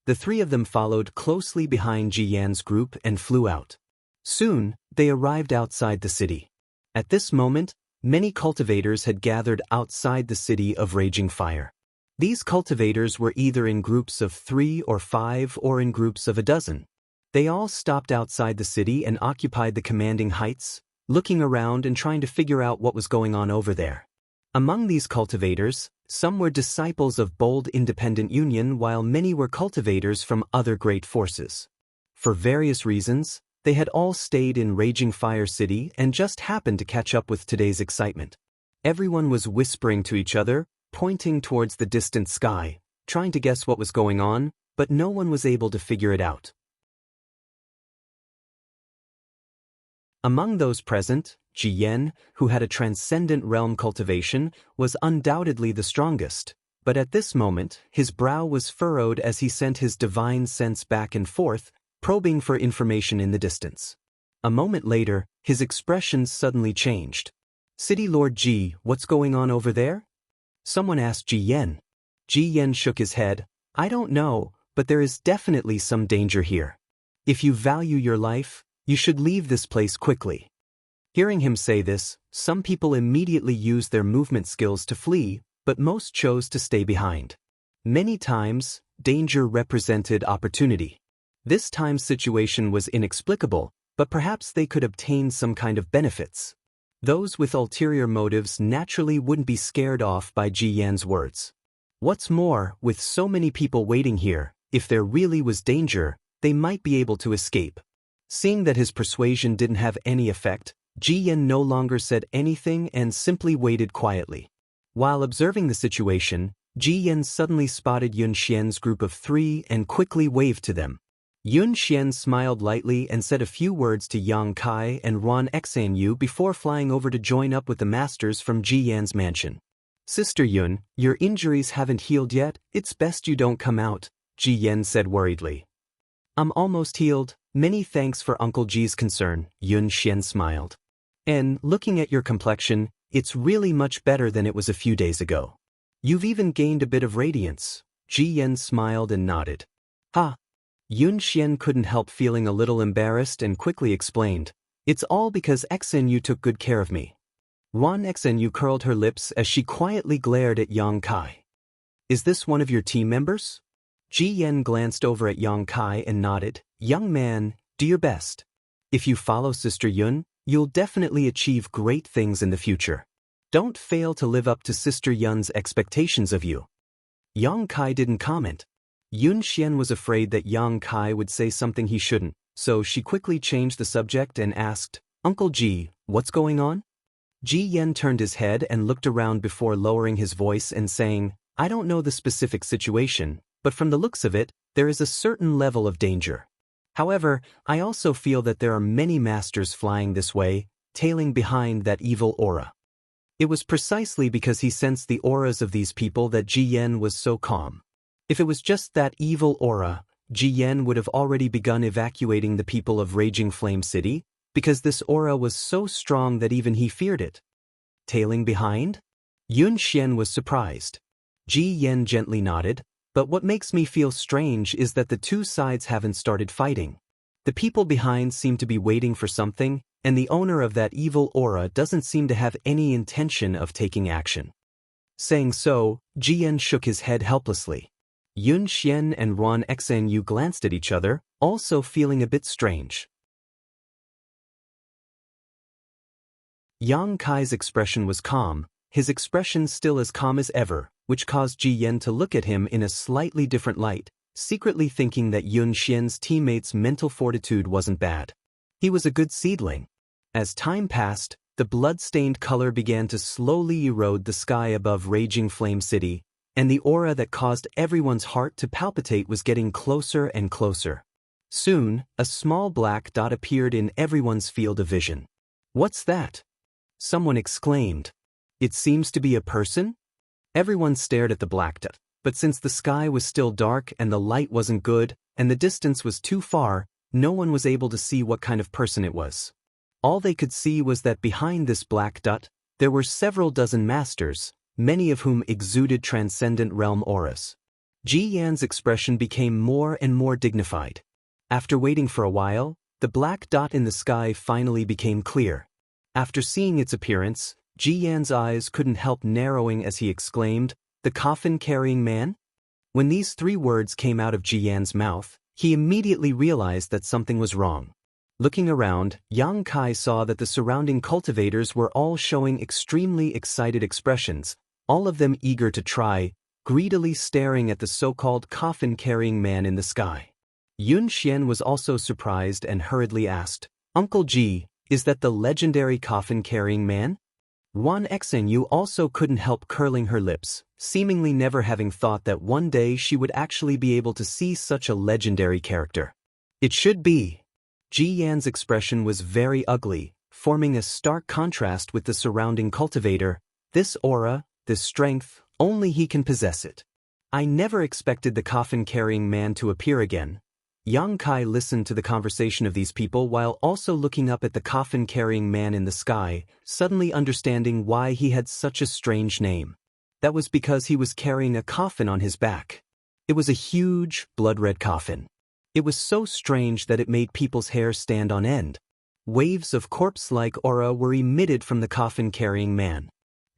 The three of them followed closely behind Ji Yan's group and flew out. Soon, they arrived outside the city. At this moment, many cultivators had gathered outside the city of Raging Fire. These cultivators were either in groups of 3 or 5 or in groups of a dozen. They all stopped outside the city and occupied the commanding heights, looking around and trying to figure out what was going on over there. Among these cultivators, some were disciples of Bold Independent Union while many were cultivators from other great forces. For various reasons, they had all stayed in Raging Fire City and just happened to catch up with today's excitement. Everyone was whispering to each other, pointing towards the distant sky, trying to guess what was going on, but no one was able to figure it out. Among those present, Ji Yan, who had a transcendent realm cultivation, was undoubtedly the strongest, but at this moment, his brow was furrowed as he sent his divine sense back and forth, probing for information in the distance. A moment later, his expression suddenly changed. City Lord Ji, what's going on over there? Someone asked Ji Yan. Ji Yan shook his head. I don't know, but there is definitely some danger here. If you value your life, you should leave this place quickly. Hearing him say this, some people immediately used their movement skills to flee, but most chose to stay behind. Many times, danger represented opportunity. This time's situation was inexplicable, but perhaps they could obtain some kind of benefits. Those with ulterior motives naturally wouldn't be scared off by Ji Yan's words. What's more, with so many people waiting here, if there really was danger, they might be able to escape. Seeing that his persuasion didn't have any effect, Ji Yan no longer said anything and simply waited quietly. While observing the situation, Ji Yan suddenly spotted Yun Xian's group of 3 and quickly waved to them. Yun Xian smiled lightly and said a few words to Yang Kai and Wan Xanyu before flying over to join up with the masters from Ji Yan's mansion. Sister Yun, your injuries haven't healed yet, it's best you don't come out, Ji Yan said worriedly. I'm almost healed. Many thanks for Uncle G's concern, Yun Xian smiled. And, looking at your complexion, it's really much better than it was a few days ago. You've even gained a bit of radiance. Ji Yan smiled and nodded. Ha! Yun Xian couldn't help feeling a little embarrassed and quickly explained. It's all because XNU took good care of me. Wan XNU curled her lips as she quietly glared at Yang Kai. Is this one of your team members? Ji Yan glanced over at Yang Kai and nodded. Young man, do your best. If you follow Sister Yun, you'll definitely achieve great things in the future. Don't fail to live up to Sister Yun's expectations of you. Yang Kai didn't comment. Yun Xian was afraid that Yang Kai would say something he shouldn't, so she quickly changed the subject and asked, Uncle Ji, what's going on? Ji Yan turned his head and looked around before lowering his voice and saying, I don't know the specific situation, but from the looks of it, there is a certain level of danger. However, I also feel that there are many masters flying this way, tailing behind that evil aura. It was precisely because he sensed the auras of these people that Ji Yan was so calm. If it was just that evil aura, Ji Yan would have already begun evacuating the people of Raging Flame City, because this aura was so strong that even he feared it. Tailing behind? Yun Xian was surprised. Ji Yan gently nodded, but what makes me feel strange is that the two sides haven't started fighting. The people behind seem to be waiting for something, and the owner of that evil aura doesn't seem to have any intention of taking action. Saying so, Ji Yan shook his head helplessly. Yun Xian and Ron Xnu glanced at each other, also feeling a bit strange. Yang Kai's expression was calm, his expression still as calm as ever, which caused Ji Yan to look at him in a slightly different light, secretly thinking that Yun Xian's teammates' mental fortitude wasn't bad. He was a good seedling. As time passed, the blood-stained color began to slowly erode the sky above Raging Flame City, and the aura that caused everyone's heart to palpitate was getting closer and closer. Soon, a small black dot appeared in everyone's field of vision. What's that? Someone exclaimed. It seems to be a person? Everyone stared at the black dot, but since the sky was still dark and the light wasn't good, and the distance was too far, no one was able to see what kind of person it was. All they could see was that behind this black dot, there were several dozen masters, many of whom exuded transcendent realm auras. Ji Yan's expression became more and more dignified. After waiting for a while, the black dot in the sky finally became clear. After seeing its appearance, Ji Yan's eyes couldn't help narrowing as he exclaimed, "The coffin-carrying man?" When these three words came out of Ji Yan's mouth, he immediately realized that something was wrong. Looking around, Yang Kai saw that the surrounding cultivators were all showing extremely excited expressions, all of them eager to try, greedily staring at the so-called coffin-carrying man in the sky. Yun Xian was also surprised and hurriedly asked, "Uncle Ji, is that the legendary coffin-carrying man?" Wan Xenu also couldn't help curling her lips, seemingly never having thought that one day she would actually be able to see such a legendary character. It should be. Ji Yan's expression was very ugly, forming a stark contrast with the surrounding cultivator. This aura, this strength, only he can possess it. I never expected the coffin-carrying man to appear again. Yang Kai listened to the conversation of these people while also looking up at the coffin-carrying man in the sky, suddenly understanding why he had such a strange name. That was because he was carrying a coffin on his back. It was a huge, blood-red coffin. It was so strange that it made people's hair stand on end. Waves of corpse-like aura were emitted from the coffin-carrying man.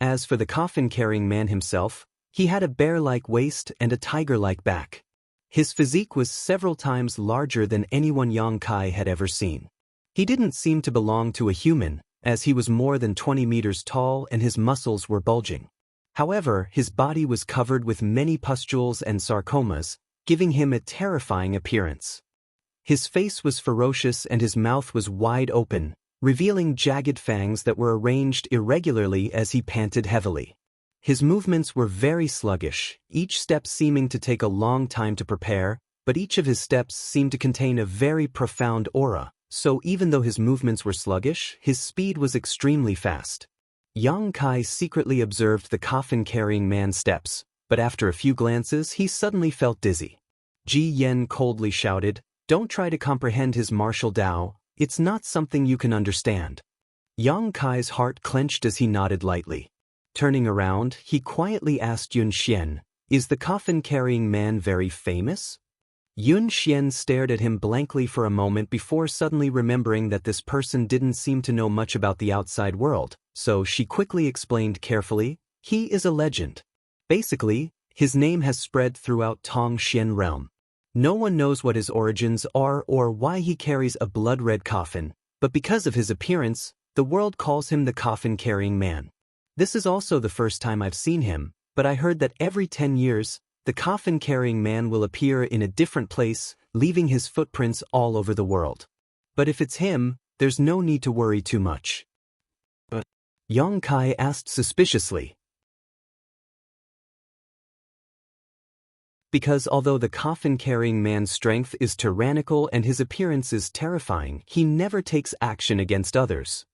As for the coffin-carrying man himself, he had a bear-like waist and a tiger-like back. His physique was several times larger than anyone Yang Kai had ever seen. He didn't seem to belong to a human, as he was more than 20 meters tall and his muscles were bulging. However, his body was covered with many pustules and sarcomas, giving him a terrifying appearance. His face was ferocious and his mouth was wide open, revealing jagged fangs that were arranged irregularly as he panted heavily. His movements were very sluggish, each step seeming to take a long time to prepare, but each of his steps seemed to contain a very profound aura, so even though his movements were sluggish, his speed was extremely fast. Yang Kai secretly observed the coffin-carrying man's steps, but after a few glances he suddenly felt dizzy. Ji Yan coldly shouted, Don't try to comprehend his martial Tao, it's not something you can understand. Yang Kai's heart clenched as he nodded lightly. Turning around, he quietly asked Yun Xian, "Is the coffin-carrying man very famous?" Yun Xian stared at him blankly for a moment before suddenly remembering that this person didn't seem to know much about the outside world, so she quickly explained carefully, "He is a legend. Basically, his name has spread throughout Tongxian realm. No one knows what his origins are or why he carries a blood-red coffin, but because of his appearance, the world calls him the coffin-carrying man. This is also the first time I've seen him, but I heard that every 10 years, the coffin-carrying man will appear in a different place, leaving his footprints all over the world. But if it's him, there's no need to worry too much." But Yang Kai asked suspiciously. Because although the coffin-carrying man's strength is tyrannical and his appearance is terrifying, he never takes action against others.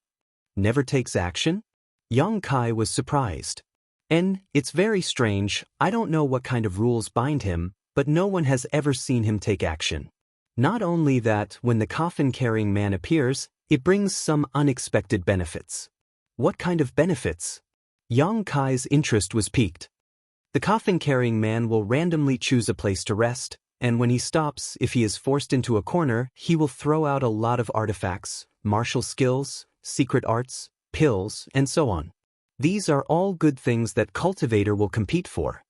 Never takes action? Yang Kai was surprised. "And it's very strange, I don't know what kind of rules bind him, but no one has ever seen him take action. Not only that, when the coffin-carrying man appears, it brings some unexpected benefits." "What kind of benefits?" Yang Kai's interest was piqued. "The coffin-carrying man will randomly choose a place to rest, and when he stops, if he is forced into a corner, he will throw out a lot of artifacts, martial skills, secret arts, pills, and so on. These are all good things that Cultivator will compete for."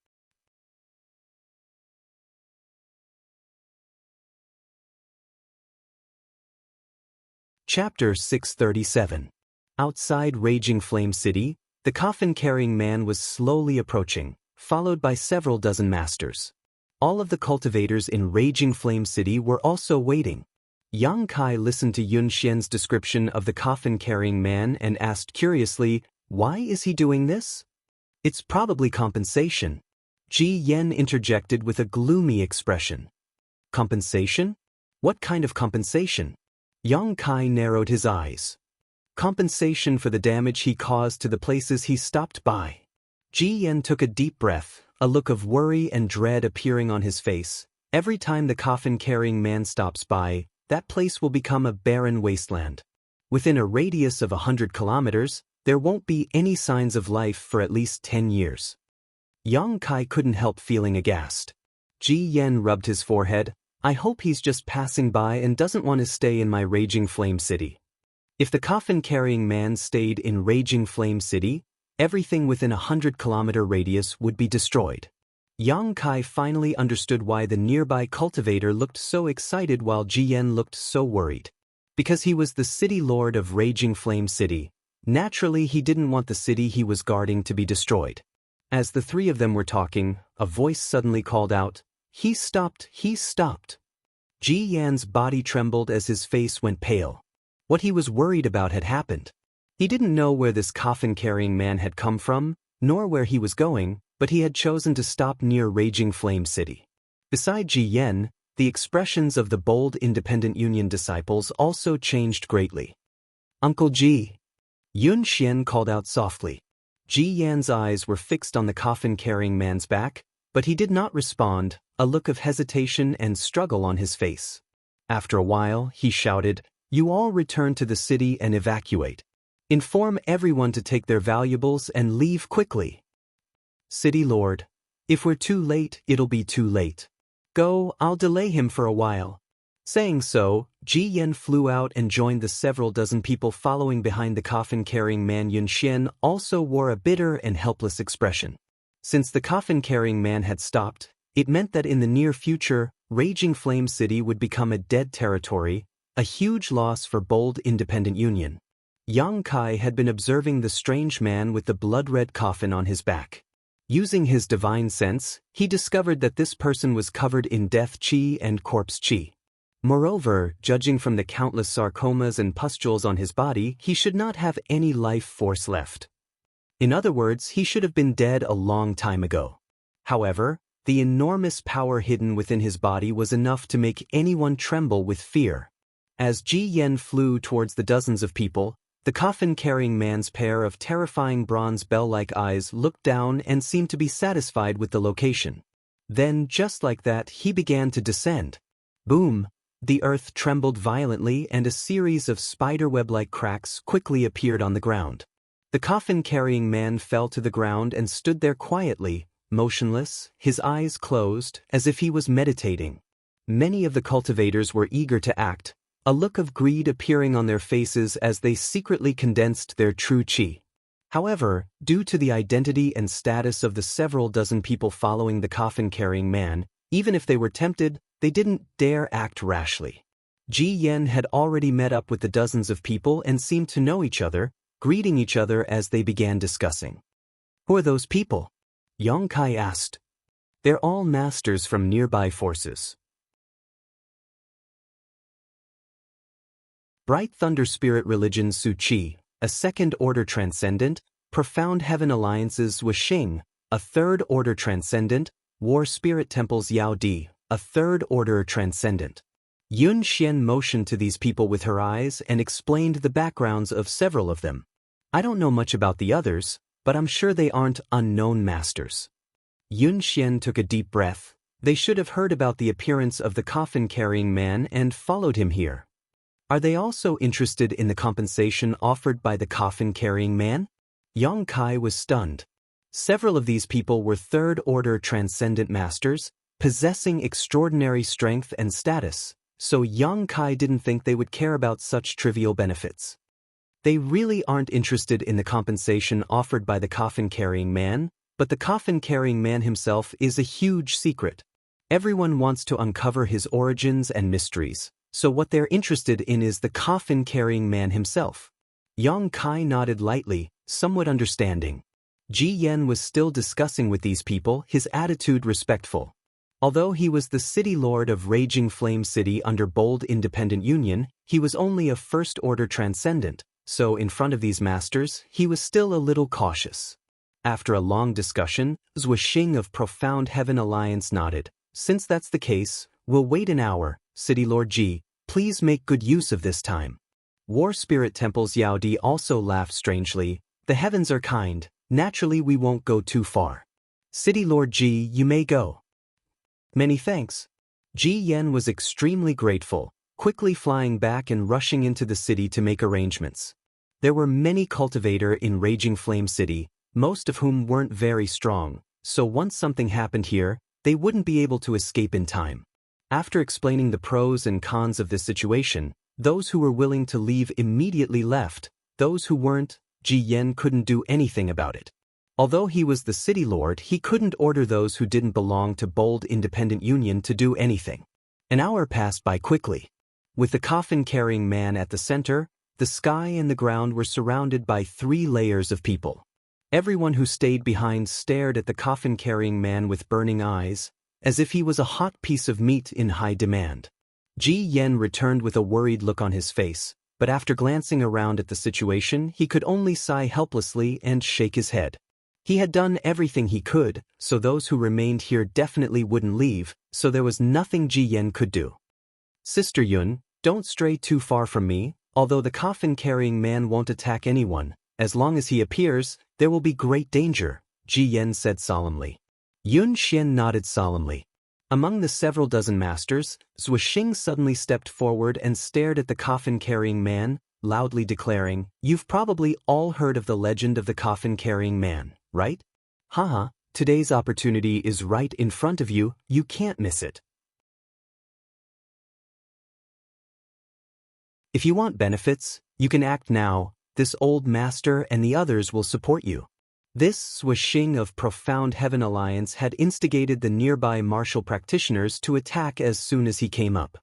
Chapter 637. Outside Raging Flame City, the coffin-carrying man was slowly approaching, followed by several dozen masters. All of the cultivators in Raging Flame City were also waiting. Yang Kai listened to Yun Xian's description of the coffin-carrying man and asked curiously, "Why is he doing this?" "It's probably compensation." Ji Yan interjected with a gloomy expression. "Compensation? What kind of compensation?" Yang Kai narrowed his eyes. "Compensation for the damage he caused to the places he stopped by." Ji Yan took a deep breath, a look of worry and dread appearing on his face. "Every time the coffin-carrying man stops by, that place will become a barren wasteland. Within a radius of 100 kilometers, there won't be any signs of life for at least 10 years. Yang Kai couldn't help feeling aghast. Ji Yan rubbed his forehead. "I hope he's just passing by and doesn't want to stay in my Raging Flame City." If the coffin-carrying man stayed in Raging Flame City, everything within a 100-kilometer radius would be destroyed. Yang Kai finally understood why the nearby cultivator looked so excited while Ji Yan looked so worried. Because he was the city lord of Raging Flame City, naturally he didn't want the city he was guarding to be destroyed. As the three of them were talking, a voice suddenly called out, "He stopped, he stopped." Ji Yan's body trembled as his face went pale. What he was worried about had happened. He didn't know where this coffin-carrying man had come from, nor where he was going, but he had chosen to stop near Raging Flame City. Beside Ji Yan, the expressions of the bold Independent Union disciples also changed greatly. "Uncle Ji," Yun Xian called out softly. Ji Yan's eyes were fixed on the coffin-carrying man's back, but he did not respond, a look of hesitation and struggle on his face. After a while, he shouted, "You all return to the city and evacuate. Inform everyone to take their valuables and leave quickly." "City Lord, if we're too late, it'll be too late. Go, I'll delay him for a while." Saying so, Ji Yan flew out and joined the several dozen people following behind the coffin-carrying man. Yun Xian also wore a bitter and helpless expression. Since the coffin-carrying man had stopped, it meant that in the near future, Raging Flame City would become a dead territory, a huge loss for bold Independent Union. Yang Kai had been observing the strange man with the blood-red coffin on his back. Using his divine sense, he discovered that this person was covered in death qi and corpse qi. Moreover, judging from the countless sarcomas and pustules on his body, he should not have any life force left. In other words, he should have been dead a long time ago. However, the enormous power hidden within his body was enough to make anyone tremble with fear. As Ji Yan flew towards the dozens of people, the coffin-carrying man's pair of terrifying bronze bell-like eyes looked down and seemed to be satisfied with the location. Then, just like that, he began to descend. Boom! The earth trembled violently and a series of spiderweb-like cracks quickly appeared on the ground. The coffin-carrying man fell to the ground and stood there quietly, motionless, his eyes closed, as if he was meditating. Many of the cultivators were eager to act, a look of greed appearing on their faces as they secretly condensed their true qi. However, due to the identity and status of the several dozen people following the coffin-carrying man, even if they were tempted, they didn't dare act rashly. Ji Yan had already met up with the dozens of people and seemed to know each other, greeting each other as they began discussing. "Who are those people?" Yang Kai asked. "They're all masters from nearby forces." Bright Thunder Spirit Religion Su Qi, a second-order transcendent, Profound Heaven Alliances Wuxia, a third-order transcendent, War Spirit Temples Yao Di, a third-order transcendent. Yun Xian motioned to these people with her eyes and explained the backgrounds of several of them. "I don't know much about the others, but I'm sure they aren't unknown masters." Yun Xian took a deep breath. They should have heard about the appearance of the coffin-carrying man and followed him here. Are they also interested in the compensation offered by the coffin-carrying man? Yang Kai was stunned. Several of these people were third-order transcendent masters, possessing extraordinary strength and status, so Yang Kai didn't think they would care about such trivial benefits. They really aren't interested in the compensation offered by the coffin-carrying man, but the coffin-carrying man himself is a huge secret. Everyone wants to uncover his origins and mysteries, so what they're interested in is the coffin-carrying man himself. Yang Kai nodded lightly, somewhat understanding. Ji Yan was still discussing with these people, his attitude respectful. Although he was the city lord of Raging Flame City under Bold Independent Union, he was only a first-order transcendent, so in front of these masters, he was still a little cautious. After a long discussion, Zhuo Xing of Profound Heaven Alliance nodded. "Since that's the case, we'll wait an hour. City Lord Ji, please make good use of this time." War Spirit Temples Yao Di also laughed strangely. "The heavens are kind. Naturally we won't go too far. City Lord Ji, you may go." "Many thanks." Ji Yan was extremely grateful, quickly flying back and rushing into the city to make arrangements. There were many cultivators in Raging Flame City, most of whom weren't very strong, so once something happened here, they wouldn't be able to escape in time. After explaining the pros and cons of this situation, those who were willing to leave immediately left. Those who weren't, Ji Yan couldn't do anything about it. Although he was the city lord, he couldn't order those who didn't belong to Bold Independent Union to do anything. An hour passed by quickly. With the coffin-carrying man at the center, the sky and the ground were surrounded by 3 layers of people. Everyone who stayed behind stared at the coffin-carrying man with burning eyes, as if he was a hot piece of meat in high demand. Ji Yan returned with a worried look on his face, but after glancing around at the situation, he could only sigh helplessly and shake his head. He had done everything he could, so those who remained here definitely wouldn't leave, so there was nothing Ji Yan could do. "Sister Yun, don't stray too far from me. Although the coffin-carrying man won't attack anyone, as long as he appears, there will be great danger," Ji Yan said solemnly. Yun Xian nodded solemnly. Among the several dozen masters, Zhuo Xing suddenly stepped forward and stared at the coffin-carrying man, loudly declaring, "You've probably all heard of the legend of the coffin-carrying man, right? Haha, today's opportunity is right in front of you, you can't miss it. If you want benefits, you can act now. This old master and the others will support you." This Zhuo Xing of Profound Heaven Alliance had instigated the nearby martial practitioners to attack as soon as he came up.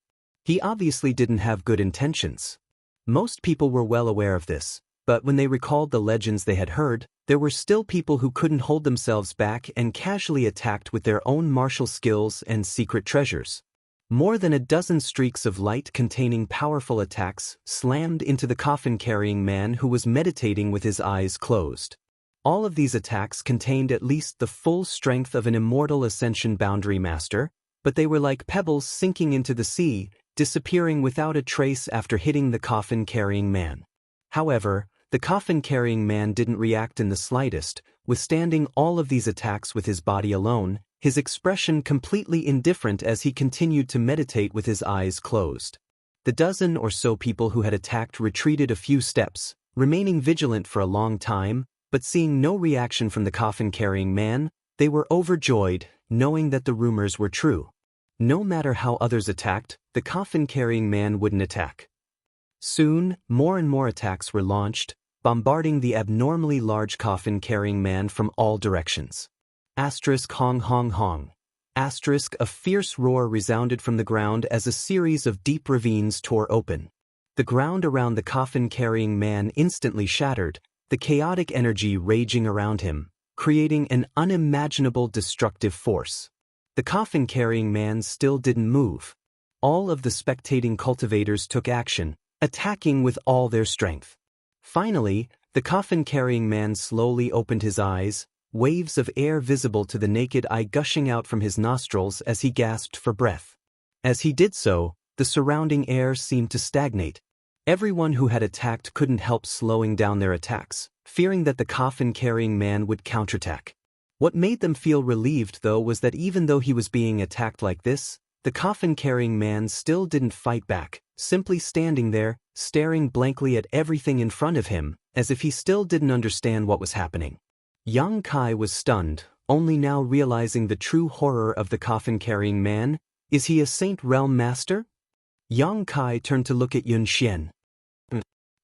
He obviously didn't have good intentions. Most people were well aware of this, but when they recalled the legends they had heard, there were still people who couldn't hold themselves back and casually attacked with their own martial skills and secret treasures. More than a dozen streaks of light containing powerful attacks slammed into the coffin-carrying man who was meditating with his eyes closed. All of these attacks contained at least the full strength of an Immortal Ascension Boundary Master, but they were like pebbles sinking into the sea, disappearing without a trace after hitting the coffin-carrying man. However, the coffin-carrying man didn't react in the slightest, withstanding all of these attacks with his body alone. his expression completely indifferent as he continued to meditate with his eyes closed. The dozen or so people who had attacked retreated a few steps, remaining vigilant for a long time, but seeing no reaction from the coffin-carrying man, they were overjoyed, knowing that the rumors were true. No matter how others attacked, the coffin-carrying man wouldn't attack. Soon, more and more attacks were launched, bombarding the abnormally large coffin-carrying man from all directions. Hong hong hong. A fierce roar resounded from the ground as a series of deep ravines tore open. The ground around the coffin-carrying man instantly shattered, the chaotic energy raging around him, creating an unimaginable destructive force. The coffin-carrying man still didn't move. All of the spectating cultivators took action, attacking with all their strength. Finally, the coffin-carrying man slowly opened his eyes, waves of air visible to the naked eye gushing out from his nostrils as he gasped for breath. As he did so, the surrounding air seemed to stagnate. Everyone who had attacked couldn't help slowing down their attacks, fearing that the coffin-carrying man would counterattack. What made them feel relieved, though, was that even though he was being attacked like this, the coffin-carrying man still didn't fight back, simply standing there, staring blankly at everything in front of him, as if he still didn't understand what was happening. Yang Kai was stunned, only now realizing the true horror of the coffin-carrying man. Is he a Saint Realm Master? Yang Kai turned to look at Yun Xian.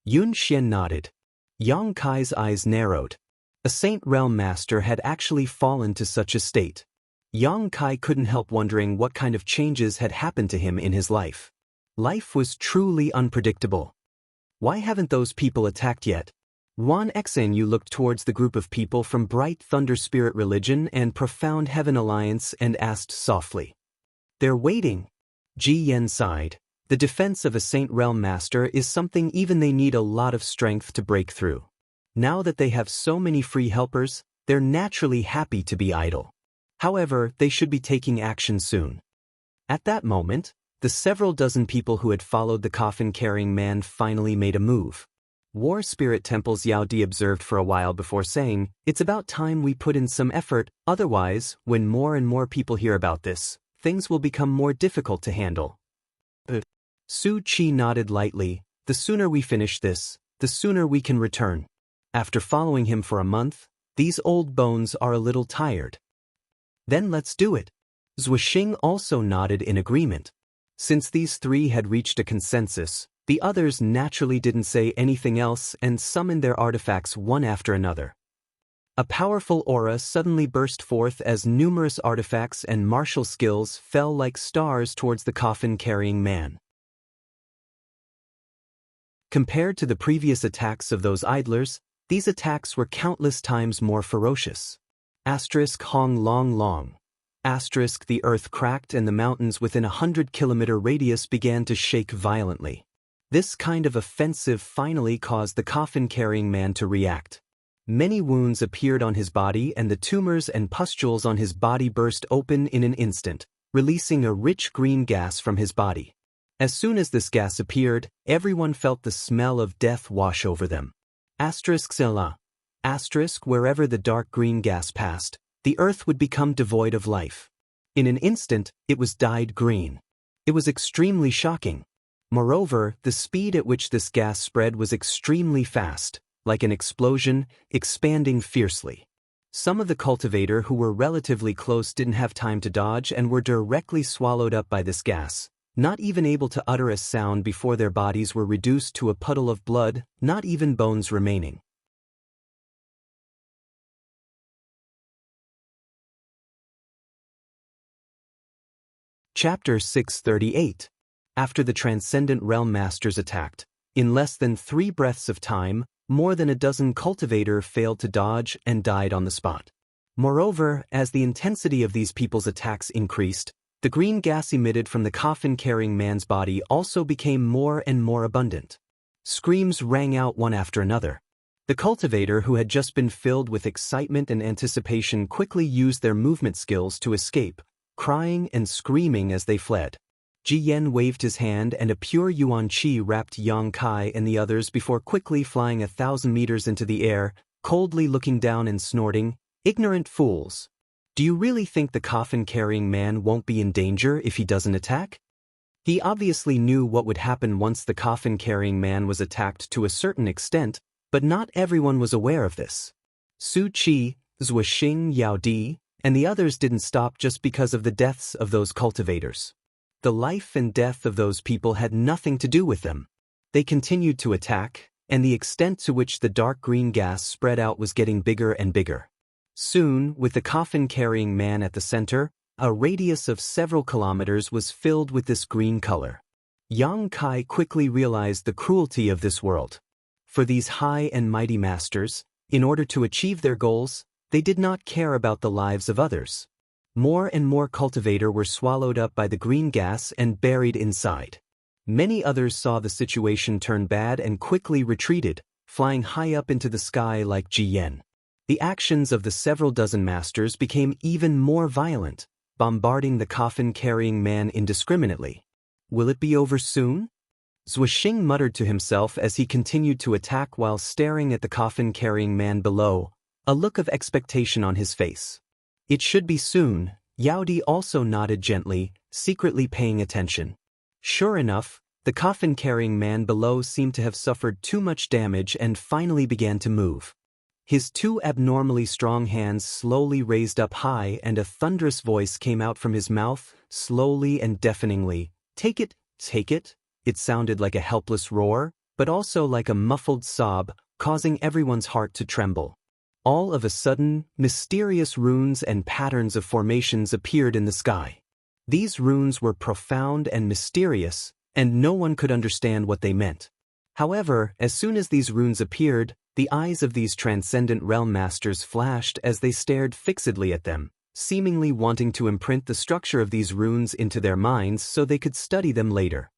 Yun Xian nodded. Yang Kai's eyes narrowed. A Saint Realm Master had actually fallen to such a state. Yang Kai couldn't help wondering what kind of changes had happened to him in his life. Life was truly unpredictable. Why haven't those people attacked yet? Wan Xanyu looked towards the group of people from Bright Thunder Spirit Religion and Profound Heaven Alliance and asked softly. They're waiting. Ji Yen sighed. The defense of a Saint Realm Master is something even they need a lot of strength to break through. Now that they have so many free helpers, they're naturally happy to be idle. However, they should be taking action soon. At that moment, the several dozen people who had followed the coffin-carrying man finally made a move. War Spirit Temple's Yao Di observed for a while before saying, "It's about time we put in some effort, otherwise, when more and more people hear about this, things will become more difficult to handle." Su Qi nodded lightly. "The sooner we finish this, the sooner we can return." After following him for a month, these old bones are a little tired. "Then let's do it." Zuoxing also nodded in agreement. Since these three had reached a consensus, the others naturally didn't say anything else and summoned their artifacts one after another. A powerful aura suddenly burst forth as numerous artifacts and martial skills fell like stars towards the coffin-carrying man. Compared to the previous attacks of those idlers, these attacks were countless times more ferocious. Hong long long. The earth cracked and the mountains within a 100-kilometer radius began to shake violently. This kind of offensive finally caused the coffin-carrying man to react. Many wounds appeared on his body and the tumors and pustules on his body burst open in an instant, releasing a rich green gas from his body. As soon as this gas appeared, everyone felt the smell of death wash over them. Wherever the dark green gas passed, the earth would become devoid of life. In an instant, it was dyed green. It was extremely shocking. Moreover, the speed at which this gas spread was extremely fast, like an explosion, expanding fiercely. Some of the cultivator who were relatively close didn't have time to dodge and were directly swallowed up by this gas, not even able to utter a sound before their bodies were reduced to a puddle of blood, not even bones remaining. Chapter 638. After the Transcendent Realm Masters attacked, in less than 3 breaths of time, more than a dozen cultivator failed to dodge and died on the spot. Moreover, as the intensity of these people's attacks increased, the green gas emitted from the coffin-carrying man's body also became more and more abundant. Screams rang out one after another. The cultivator, who had just been filled with excitement and anticipation, quickly used their movement skills to escape, crying and screaming as they fled. Ji Yen waved his hand and a pure yuan qi wrapped Yang Kai and the others before quickly flying 1,000 meters into the air, coldly looking down and snorting, "Ignorant fools! Do you really think the coffin-carrying man won't be in danger if he doesn't attack? He obviously knew what would happen once the coffin-carrying man was attacked to a certain extent, but not everyone was aware of this. Su Qi, Zuoxing, Yao Di, and the others didn't stop just because of the deaths of those cultivators. The life and death of those people had nothing to do with them. They continued to attack, and the extent to which the dark green gas spread out was getting bigger and bigger. Soon, with the coffin-carrying man at the center, a radius of several kilometers was filled with this green color. Yang Kai quickly realized the cruelty of this world. For these high and mighty masters, in order to achieve their goals, they did not care about the lives of others. More and more cultivators were swallowed up by the green gas and buried inside. Many others saw the situation turn bad and quickly retreated, flying high up into the sky like Jiyan. The actions of the several dozen masters became even more violent, bombarding the coffin-carrying man indiscriminately. Will it be over soon? Zuoxing muttered to himself as he continued to attack while staring at the coffin-carrying man below, a look of expectation on his face. It should be soon. Yao Di also nodded gently, secretly paying attention. Sure enough, the coffin-carrying man below seemed to have suffered too much damage and finally began to move. His two abnormally strong hands slowly raised up high and a thunderous voice came out from his mouth, slowly and deafeningly. Take it, take it. It sounded like a helpless roar, but also like a muffled sob, causing everyone's heart to tremble. All of a sudden, mysterious runes and patterns of formations appeared in the sky. These runes were profound and mysterious, and no one could understand what they meant. However, as soon as these runes appeared, the eyes of these transcendent realm masters flashed as they stared fixedly at them, seemingly wanting to imprint the structure of these runes into their minds so they could study them later.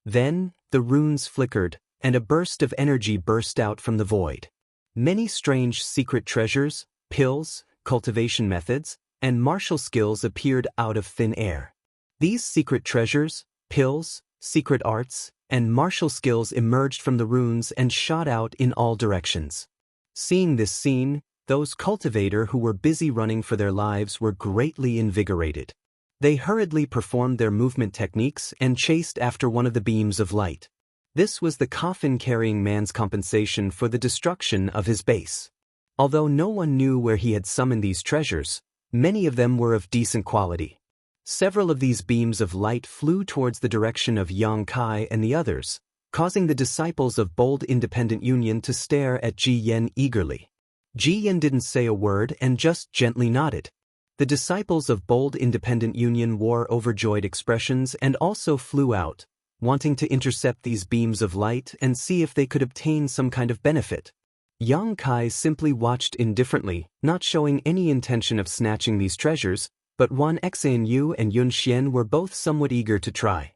Then, the runes flickered, and a burst of energy burst out from the void. Many strange secret treasures, pills, cultivation methods, and martial skills appeared out of thin air. These secret treasures, pills, secret arts, and martial skills emerged from the runes and shot out in all directions. Seeing this scene, those cultivators who were busy running for their lives were greatly invigorated. They hurriedly performed their movement techniques and chased after one of the beams of light. This was the coffin-carrying man's compensation for the destruction of his base. Although no one knew where he had summoned these treasures, many of them were of decent quality. Several of these beams of light flew towards the direction of Yang Kai and the others, causing the disciples of Bold Independent Union to stare at Ji Yan eagerly. Ji Yan didn't say a word and just gently nodded. The disciples of Bold Independent Union wore overjoyed expressions and also flew out, wanting to intercept these beams of light and see if they could obtain some kind of benefit. Yang Kai simply watched indifferently, not showing any intention of snatching these treasures, but Wan Xanyu and Yun Xian were both somewhat eager to try.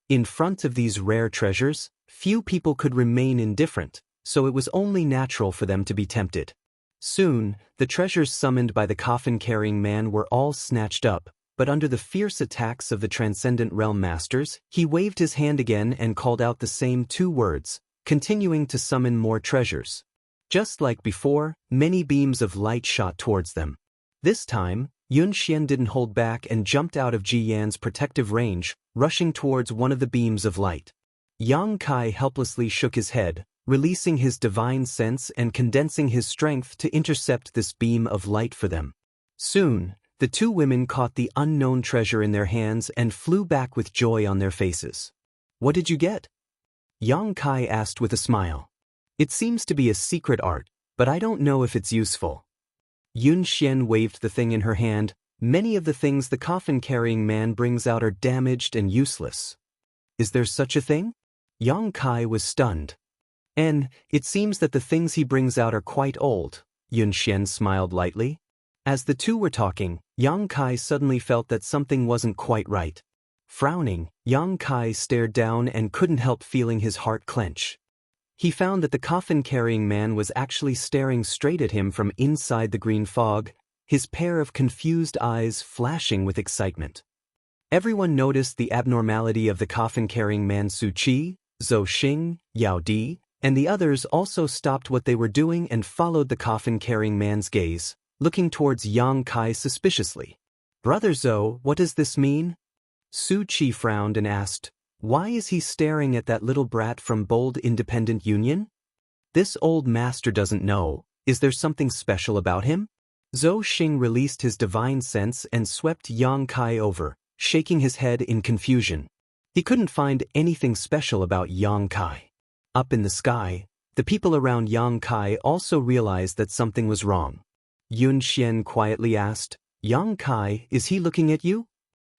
In front of these rare treasures, few people could remain indifferent, so it was only natural for them to be tempted. Soon, the treasures summoned by the coffin-carrying man were all snatched up, but under the fierce attacks of the Transcendent Realm Masters, he waved his hand again and called out the same two words, continuing to summon more treasures. Just like before, many beams of light shot towards them. This time, Yun Xian didn't hold back and jumped out of Ji Yan's protective range, rushing towards one of the beams of light. Yang Kai helplessly shook his head, releasing his divine sense and condensing his strength to intercept this beam of light for them. Soon, the two women caught the unknown treasure in their hands and flew back with joy on their faces. What did you get? Yang Kai asked with a smile. It seems to be a secret art, but I don't know if it's useful. Yun Xian waved the thing in her hand. Many of the things the coffin-carrying man brings out are damaged and useless. Is there such a thing? Yang Kai was stunned. And it seems that the things he brings out are quite old. Yun Xian smiled lightly. As the two were talking, Yang Kai suddenly felt that something wasn't quite right. Frowning, Yang Kai stared down and couldn't help feeling his heart clench. He found that the coffin-carrying man was actually staring straight at him from inside the green fog, his pair of confused eyes flashing with excitement. Everyone noticed the abnormality of the coffin-carrying man. Su Qi, Zhou Xing, Yao Di, and the others also stopped what they were doing and followed the coffin-carrying man's gaze, looking towards Yang Kai suspiciously. "Brother Zhou, what does this mean?" Su Qi frowned and asked, "Why is he staring at that little brat from Bold Independent Union? This old master doesn't know. Is there something special about him?" Zhou Xing released his divine sense and swept Yang Kai over, shaking his head in confusion. He couldn't find anything special about Yang Kai. Up in the sky, the people around Yang Kai also realized that something was wrong. Yun Xian quietly asked, "Yang Kai, is he looking at you?"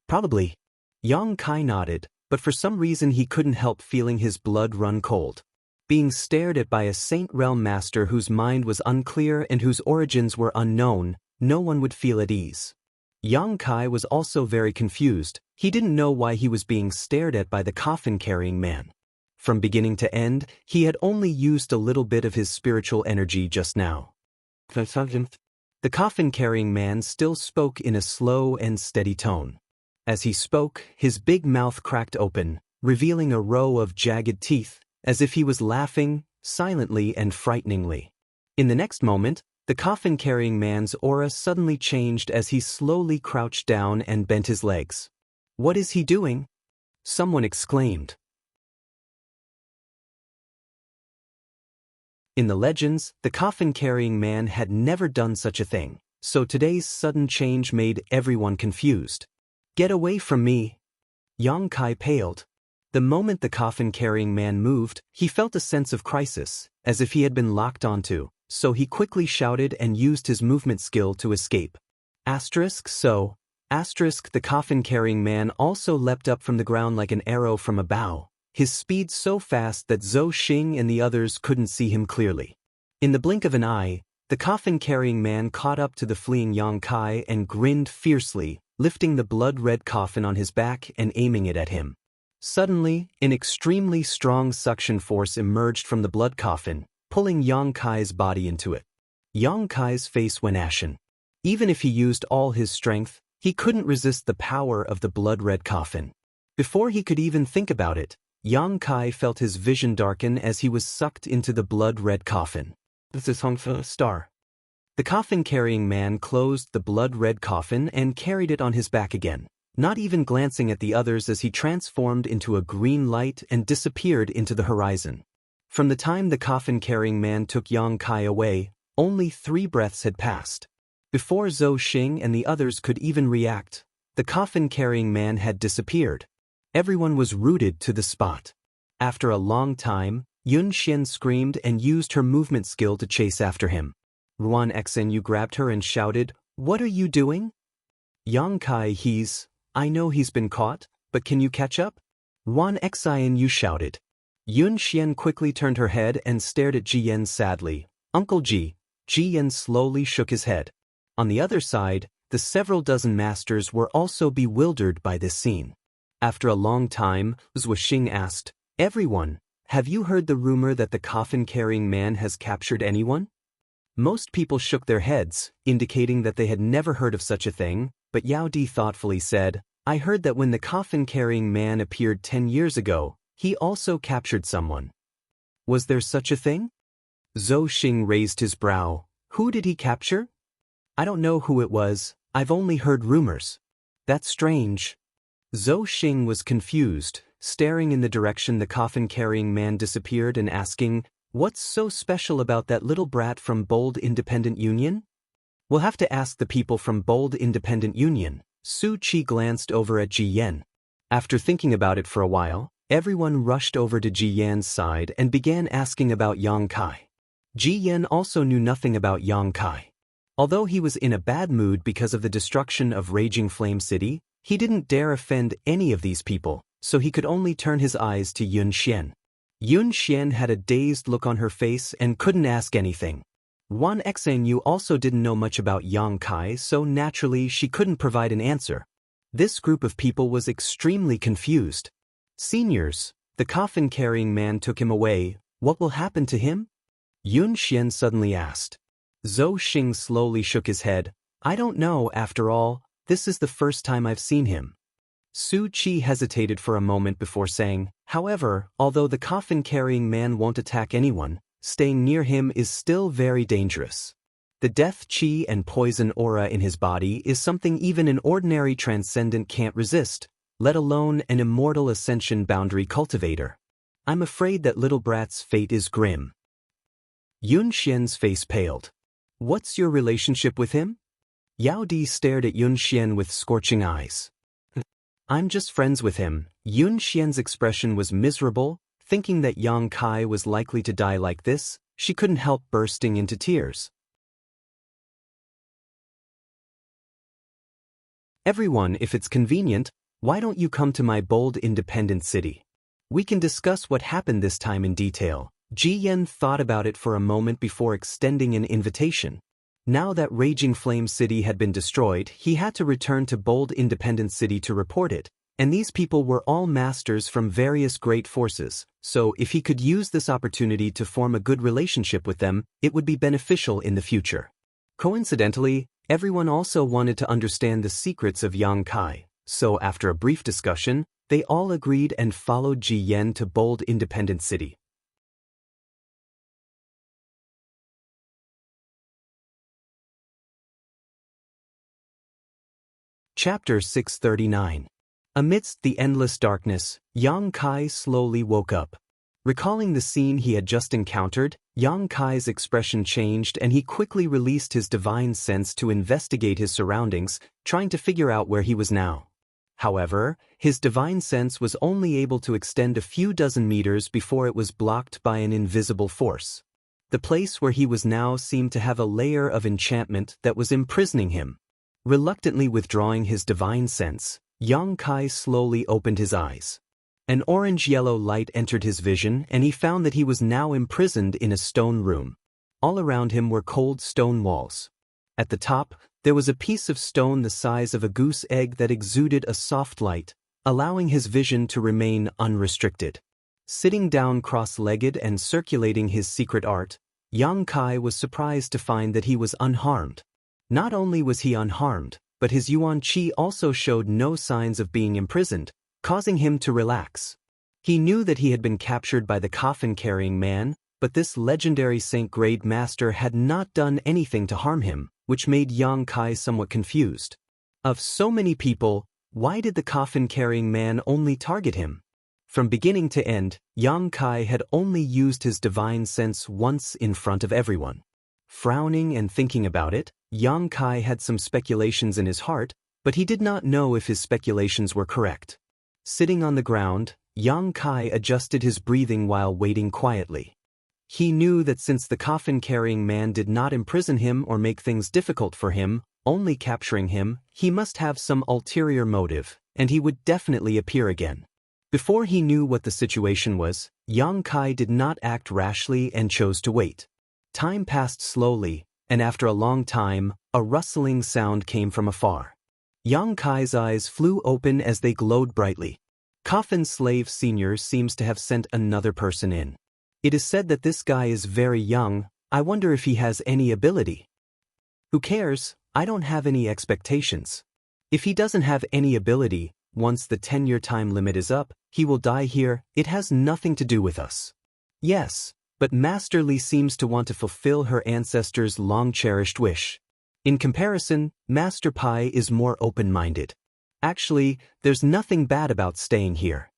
"Probably." Yang Kai nodded, but for some reason he couldn't help feeling his blood run cold. Being stared at by a Saint Realm master whose mind was unclear and whose origins were unknown, no one would feel at ease. Yang Kai was also very confused. He didn't know why he was being stared at by the coffin-carrying man. From beginning to end, he had only used a little bit of his spiritual energy just now. The coffin-carrying man still spoke in a slow and steady tone. As he spoke, his big mouth cracked open, revealing a row of jagged teeth, as if he was laughing, silently and frighteningly. In the next moment, the coffin-carrying man's aura suddenly changed as he slowly crouched down and bent his legs. "What is he doing?" someone exclaimed. In the legends, the coffin-carrying man had never done such a thing, so today's sudden change made everyone confused. "Get away from me!" Yang Kai paled. The moment the coffin-carrying man moved, he felt a sense of crisis, as if he had been locked onto, so he quickly shouted and used his movement skill to escape. The coffin-carrying man also leapt up from the ground like an arrow from a bow, his speed so fast that Zhou Xing and the others couldn't see him clearly. In the blink of an eye, the coffin-carrying man caught up to the fleeing Yang Kai and grinned fiercely, lifting the blood-red coffin on his back and aiming it at him. Suddenly, an extremely strong suction force emerged from the blood coffin, pulling Yang Kai's body into it. Yang Kai's face went ashen. Even if he used all his strength, he couldn't resist the power of the blood-red coffin. Before he could even think about it, Yang Kai felt his vision darken as he was sucked into the blood-red coffin. "This is Star." The coffin-carrying man closed the blood-red coffin and carried it on his back again, not even glancing at the others as he transformed into a green light and disappeared into the horizon. From the time the coffin-carrying man took Yang Kai away, only 3 breaths had passed. Before Zhou Xing and the others could even react, the coffin-carrying man had disappeared. Everyone was rooted to the spot. After a long time, Yun Xian screamed and used her movement skill to chase after him. Ruan Xinyu grabbed her and shouted, "What are you doing?" "Yang Kai, I know he's been caught, but can you catch up?" Ruan Xinyu shouted. Yun Xian quickly turned her head and stared at Ji Yan sadly. "Uncle Ji." Ji Yan slowly shook his head. On the other side, the several dozen masters were also bewildered by this scene. After a long time, Zhou Xing asked, "Everyone, have you heard the rumor that the coffin-carrying man has captured anyone?" Most people shook their heads, indicating that they had never heard of such a thing, but Yao Di thoughtfully said, "I heard that when the coffin-carrying man appeared 10 years ago, he also captured someone." "Was there such a thing?" Zhou Xing raised his brow. "Who did he capture?" "I don't know who it was, I've only heard rumors." "That's strange." Zhou Xing was confused, staring in the direction the coffin-carrying man disappeared and asking, "What's so special about that little brat from Bold Independent Union?" "We'll have to ask the people from Bold Independent Union." Su Qi glanced over at Ji Yan. After thinking about it for a while, everyone rushed over to Ji Yan's side and began asking about Yang Kai. Ji Yan also knew nothing about Yang Kai. Although he was in a bad mood because of the destruction of Raging Flame City, he didn't dare offend any of these people, so he could only turn his eyes to Yun Xian. Yun Xian had a dazed look on her face and couldn't ask anything. Ruan Xinyu also didn't know much about Yang Kai, so naturally she couldn't provide an answer. This group of people was extremely confused. "Seniors, the coffin-carrying man took him away. What will happen to him?" Yun Xian suddenly asked. Zhou Xing slowly shook his head. "I don't know, after all, this is the first time I've seen him." Su Chi hesitated for a moment before saying, "However, although the coffin-carrying man won't attack anyone, staying near him is still very dangerous. The death chi and poison aura in his body is something even an ordinary transcendent can't resist, let alone an immortal ascension boundary cultivator. I'm afraid that little brat's fate is grim." Yun Xian's face paled. "What's your relationship with him?" Yao Di stared at Yun Xian with scorching eyes. "I'm just friends with him." Yun Xian's expression was miserable. Thinking that Yang Kai was likely to die like this, she couldn't help bursting into tears. "Everyone, if it's convenient, why don't you come to my bold independent city? We can discuss what happened this time in detail." Ji Yan thought about it for a moment before extending an invitation. Now that Raging Flame City had been destroyed, he had to return to Bold Independent City to report it, and these people were all masters from various great forces, so if he could use this opportunity to form a good relationship with them, it would be beneficial in the future. Coincidentally, everyone also wanted to understand the secrets of Yang Kai, so after a brief discussion, they all agreed and followed Ji Yan to Bold Independent City. Chapter 639. Amidst the endless darkness, Yang Kai slowly woke up. Recalling the scene he had just encountered, Yang Kai's expression changed and he quickly released his divine sense to investigate his surroundings, trying to figure out where he was now. However, his divine sense was only able to extend a few dozen meters before it was blocked by an invisible force. The place where he was now seemed to have a layer of enchantment that was imprisoning him. Reluctantly withdrawing his divine sense, Yang Kai slowly opened his eyes. An orange-yellow light entered his vision and he found that he was now imprisoned in a stone room. All around him were cold stone walls. At the top, there was a piece of stone the size of a goose egg that exuded a soft light, allowing his vision to remain unrestricted. Sitting down cross-legged and circulating his secret art, Yang Kai was surprised to find that he was unharmed. Not only was he unharmed, but his Yuan Qi also showed no signs of being imprisoned, causing him to relax. He knew that he had been captured by the coffin-carrying man, but this legendary Saint-grade master had not done anything to harm him, which made Yang Kai somewhat confused. Of so many people, why did the coffin-carrying man only target him? From beginning to end, Yang Kai had only used his divine sense once in front of everyone. Frowning and thinking about it, Yang Kai had some speculations in his heart, but he did not know if his speculations were correct. Sitting on the ground, Yang Kai adjusted his breathing while waiting quietly. He knew that since the coffin-carrying man did not imprison him or make things difficult for him, only capturing him, he must have some ulterior motive, and he would definitely appear again. Before he knew what the situation was, Yang Kai did not act rashly and chose to wait. Time passed slowly, and after a long time, a rustling sound came from afar. Yang Kai's eyes flew open as they glowed brightly. Coffin Slave Sr. seems to have sent another person in. It is said that this guy is very young. I wonder if he has any ability. Who cares? I don't have any expectations. If he doesn't have any ability, once the 10-year time limit is up, he will die here. It has nothing to do with us. Yes, but Master Li seems to want to fulfill her ancestors' long-cherished wish. In comparison, Master Pai is more open-minded. Actually, there's nothing bad about staying here.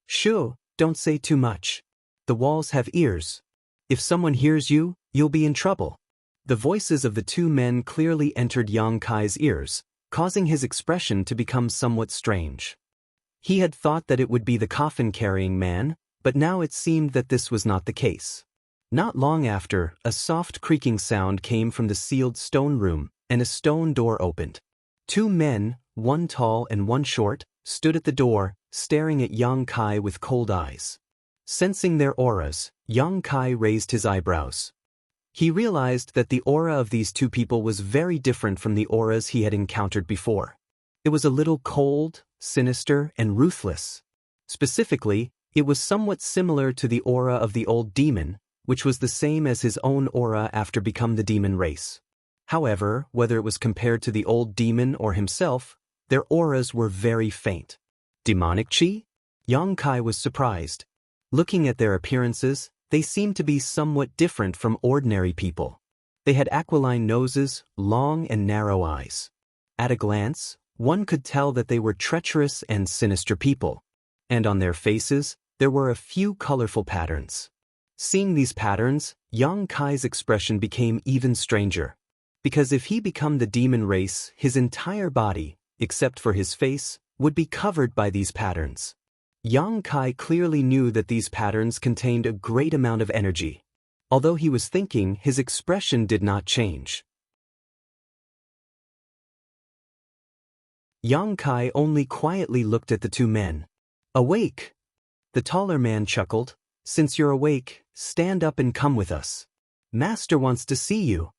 Shoo, don't say too much. The walls have ears. If someone hears you, you'll be in trouble. The voices of the two men clearly entered Yang Kai's ears, causing his expression to become somewhat strange. He had thought that it would be the coffin-carrying man, but now it seemed that this was not the case. Not long after, a soft creaking sound came from the sealed stone room, and a stone door opened. Two men, one tall and one short, stood at the door, staring at Yang Kai with cold eyes. Sensing their auras, Yang Kai raised his eyebrows. He realized that the aura of these two people was very different from the auras he had encountered before. It was a little cold, sinister, and ruthless. Specifically, it was somewhat similar to the aura of the old demon, which was the same as his own aura after becoming the demon race. However, whether it was compared to the old demon or himself, Their auras were very faint. Demonic chi? Yang Kai was surprised. Looking at their appearances, they seemed to be somewhat different from ordinary people. They had aquiline noses, long and narrow eyes. At a glance, one could tell that they were treacherous and sinister people. And on their faces, there were a few colorful patterns. Seeing these patterns, Yang Kai's expression became even stranger. Because if he became the demon race, his entire body, except for his face, would be covered by these patterns. Yang Kai clearly knew that these patterns contained a great amount of energy. Although he was thinking, his expression did not change. Yang Kai only quietly looked at the two men. "Awake!" The taller man chuckled. "Since you're awake, stand up and come with us. Master wants to see you."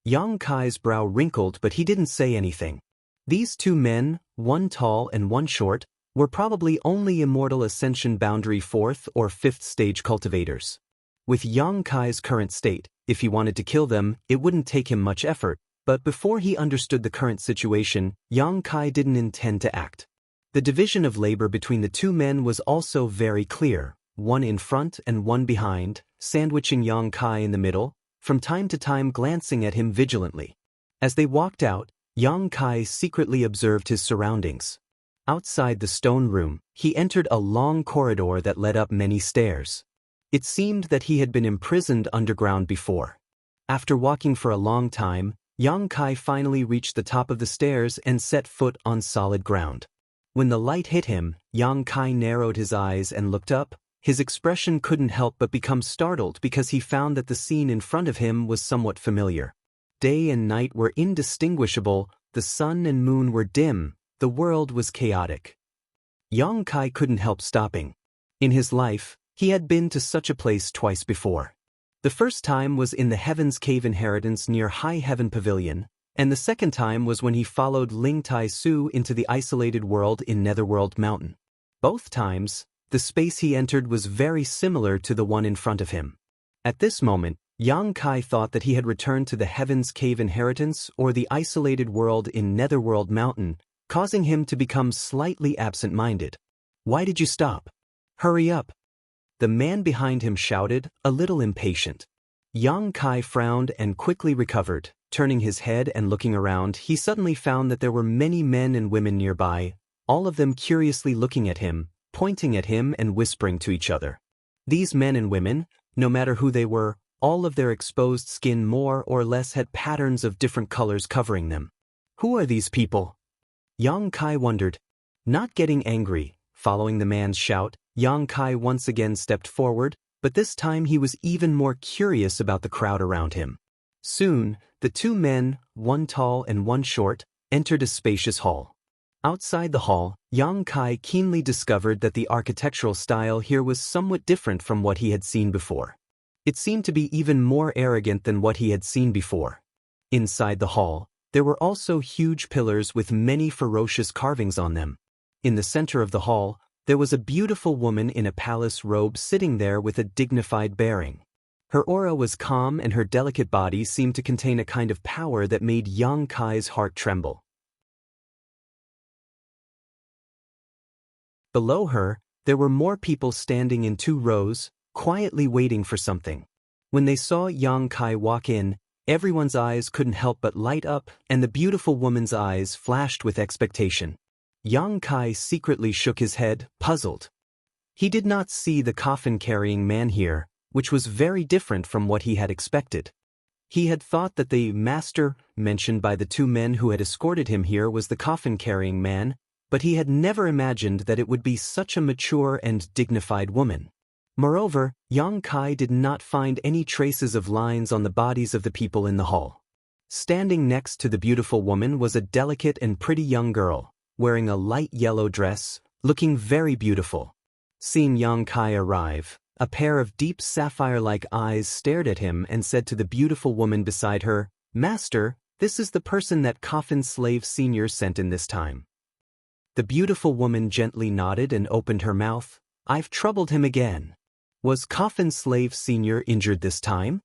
Yang Kai's brow wrinkled, but he didn't say anything. These two men, one tall and one short, were probably only Immortal Ascension Boundary 4th or 5th stage cultivators. With Yang Kai's current state, if he wanted to kill them, it wouldn't take him much effort, but before he understood the current situation, Yang Kai didn't intend to act. The division of labor between the two men was also very clear, one in front and one behind, sandwiching Yang Kai in the middle, from time to time glancing at him vigilantly. As they walked out, Yang Kai secretly observed his surroundings. Outside the stone room, he entered a long corridor that led up many stairs. It seemed that he had been imprisoned underground before. After walking for a long time, Yang Kai finally reached the top of the stairs and set foot on solid ground. When the light hit him, Yang Kai narrowed his eyes and looked up. His expression couldn't help but become startled because he found that the scene in front of him was somewhat familiar. Day and night were indistinguishable, the sun and moon were dim, the world was chaotic. Yang Kai couldn't help stopping. In his life, he had been to such a place twice before. The first time was in the Heaven's Cave Inheritance near High Heaven Pavilion, and the second time was when he followed Ling Tai Su into the isolated world in Netherworld Mountain. Both times, the space he entered was very similar to the one in front of him. At this moment, Yang Kai thought that he had returned to the Heaven's Cave Inheritance or the isolated world in Netherworld Mountain, causing him to become slightly absent-minded. "Why did you stop? Hurry up!" The man behind him shouted, a little impatient. Yang Kai frowned and quickly recovered. Turning his head and looking around, he suddenly found that there were many men and women nearby, all of them curiously looking at him, pointing at him and whispering to each other. These men and women, no matter who they were, all of their exposed skin more or less had patterns of different colors covering them. Who are these people? Yang Kai wondered. Not getting angry, following the man's shout, Yang Kai once again stepped forward, but this time he was even more curious about the crowd around him. Soon, the two men, one tall and one short, entered a spacious hall. Outside the hall, Yang Kai keenly discovered that the architectural style here was somewhat different from what he had seen before. It seemed to be even more arrogant than what he had seen before. Inside the hall, there were also huge pillars with many ferocious carvings on them. In the center of the hall, there was a beautiful woman in a palace robe sitting there with a dignified bearing. Her aura was calm and her delicate body seemed to contain a kind of power that made Yang Kai's heart tremble. Below her, there were more people standing in 2 rows, quietly waiting for something. When they saw Yang Kai walk in, everyone's eyes couldn't help but light up, and the beautiful woman's eyes flashed with expectation. Yang Kai secretly shook his head, puzzled. He did not see the coffin-carrying man here, which was very different from what he had expected. He had thought that the master mentioned by the 2 men who had escorted him here was the coffin-carrying man, but he had never imagined that it would be such a mature and dignified woman. Moreover, Yang Kai did not find any traces of lines on the bodies of the people in the hall. Standing next to the beautiful woman was a delicate and pretty young girl, wearing a light yellow dress, looking very beautiful. Seeing Yang Kai arrive, a pair of deep sapphire-like eyes stared at him and said to the beautiful woman beside her, "Master, this is the person that Coffin Slave Senior sent in this time." The beautiful woman gently nodded and opened her mouth. "I've troubled him again. Was Coffin Slave Senior injured this time?"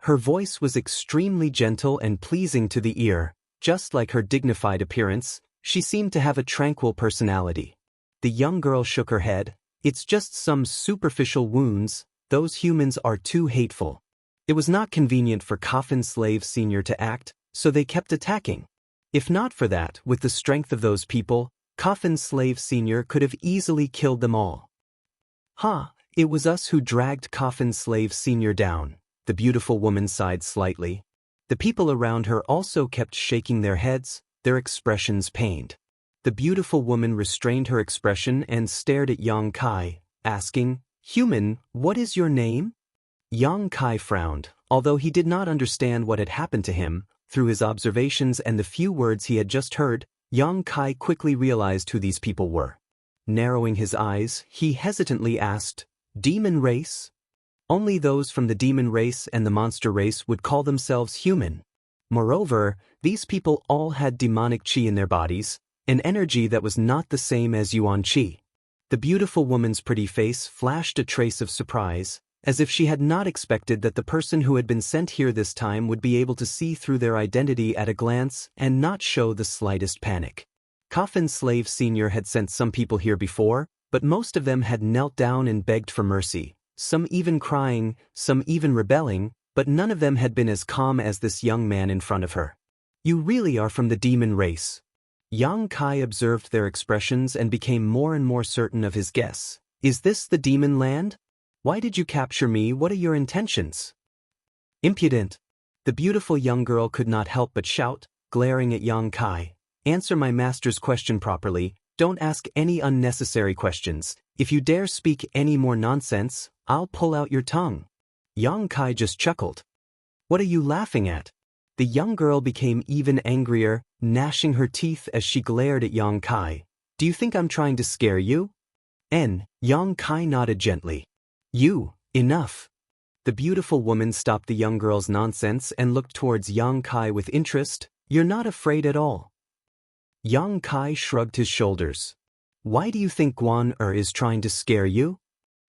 Her voice was extremely gentle and pleasing to the ear, just like her dignified appearance. She seemed to have a tranquil personality. The young girl shook her head. It's just some superficial wounds, those humans are too hateful. It was not convenient for Coffin Slave Sr. to act, so they kept attacking. If not for that, with the strength of those people, Coffin Slave Sr. could have easily killed them all. Ha, it was us who dragged Coffin Slave Sr. down, the beautiful woman sighed slightly. The people around her also kept shaking their heads, their expressions pained. The beautiful woman restrained her expression and stared at Yang Kai, asking, "Human, what is your name?" Yang Kai frowned, although he did not understand what had happened to him. Through his observations and the few words he had just heard, Yang Kai quickly realized who these people were. Narrowing his eyes, he hesitantly asked, "Demon race?" Only those from the demon race and the monster race would call themselves human. Moreover, these people all had demonic qi in their bodies, an energy that was not the same as Yuan qi. The beautiful woman's pretty face flashed a trace of surprise, as if she had not expected that the person who had been sent here this time would be able to see through their identity at a glance and not show the slightest panic. Coffin Slave Sr. had sent some people here before, but most of them had knelt down and begged for mercy, some even crying, some even rebelling, but none of them had been as calm as this young man in front of her. "You really are from the demon race." Yang Kai observed their expressions and became more and more certain of his guess. "Is this the demon land? Why did you capture me? What are your intentions?" "Impudent." The beautiful young girl could not help but shout, glaring at Yang Kai. "Answer my master's question properly, don't ask any unnecessary questions. If you dare speak any more nonsense, I'll pull out your tongue." Yang Kai just chuckled. "What are you laughing at?" The young girl became even angrier, gnashing her teeth as she glared at Yang Kai. "Do you think I'm trying to scare you?" Yang Kai nodded gently. Enough." The beautiful woman stopped the young girl's nonsense and looked towards Yang Kai with interest. "You're not afraid at all." Yang Kai shrugged his shoulders. "Why do you think Guan is trying to scare you?"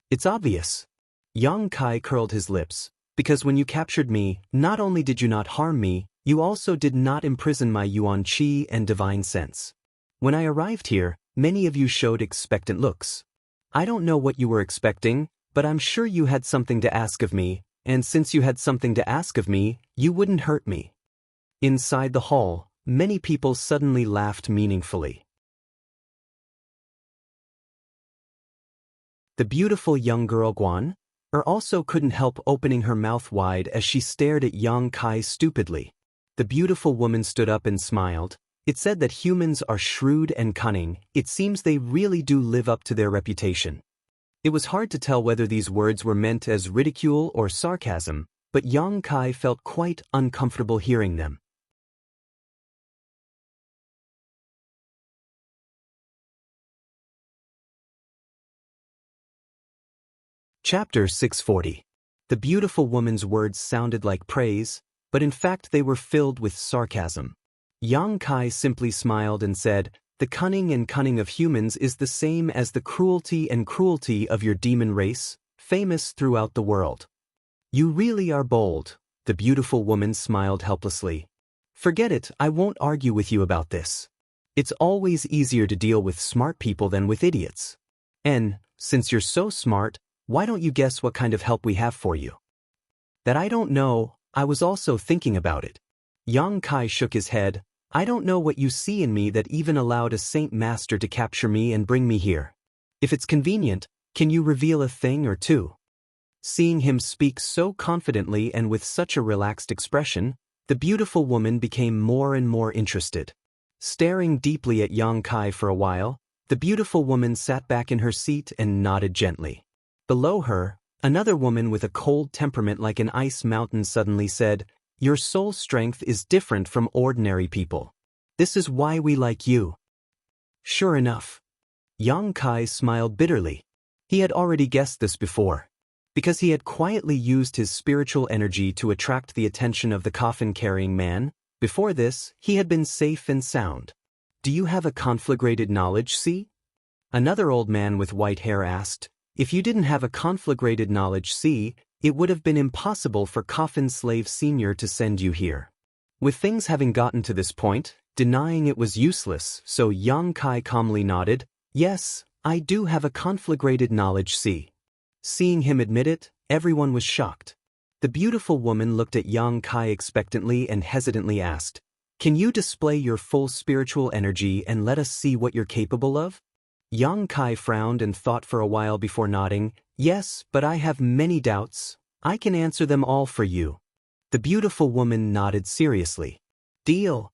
"It's obvious." Yang Kai curled his lips. "Because when you captured me, not only did you not harm me, you also did not imprison my Yuan Qi and divine sense. When I arrived here, many of you showed expectant looks. I don't know what you were expecting, but I'm sure you had something to ask of me, and since you had something to ask of me, you wouldn't hurt me." Inside the hall, many people suddenly laughed meaningfully. The beautiful young girl Guan also couldn't help opening her mouth wide as she stared at Yang Kai stupidly. The beautiful woman stood up and smiled. "It said that humans are shrewd and cunning. It seems they really do live up to their reputation." It was hard to tell whether these words were meant as ridicule or sarcasm, but Yang Kai felt quite uncomfortable hearing them. Chapter 640. The beautiful woman's words sounded like praise, but in fact they were filled with sarcasm. Yang Kai simply smiled and said, "The cunning and cunning of humans is the same as the cruelty and cruelty of your demon race, famous throughout the world." "You really are bold." The beautiful woman smiled helplessly. "Forget it, I won't argue with you about this. It's always easier to deal with smart people than with idiots. And, since you're so smart, why don't you guess what kind of help we have for you?" "That I don't know, I was also thinking about it." Yang Kai shook his head. "I don't know what you see in me that even allowed a saint master to capture me and bring me here. If it's convenient, can you reveal a thing or two?" Seeing him speak so confidently and with such a relaxed expression, the beautiful woman became more and more interested. Staring deeply at Yang Kai for a while, the beautiful woman sat back in her seat and nodded gently. Below her, another woman with a cold temperament like an ice mountain suddenly said, "Your soul strength is different from ordinary people. This is why we like you." Sure enough. Yang Kai smiled bitterly. He had already guessed this before. Because he had quietly used his spiritual energy to attract the attention of the coffin-carrying man, before this, he had been safe and sound. "Do you have a conflagrated knowledge, see?" Another old man with white hair asked. "If you didn't have a conflagrated knowledge, see, it would have been impossible for Coffin Slave Sr. to send you here. With things having gotten to this point, Denying it was useless, so Yang Kai calmly nodded, "Yes, I do have a conflagrated knowledge, see." Seeing him admit it, everyone was shocked. The beautiful woman looked at Yang Kai expectantly and hesitantly asked, "Can you display your full spiritual energy and let us see what you're capable of?" Yang Kai frowned and thought for a while before nodding, "Yes, but I have many doubts. I can answer them all for you." The beautiful woman nodded seriously. "Deal."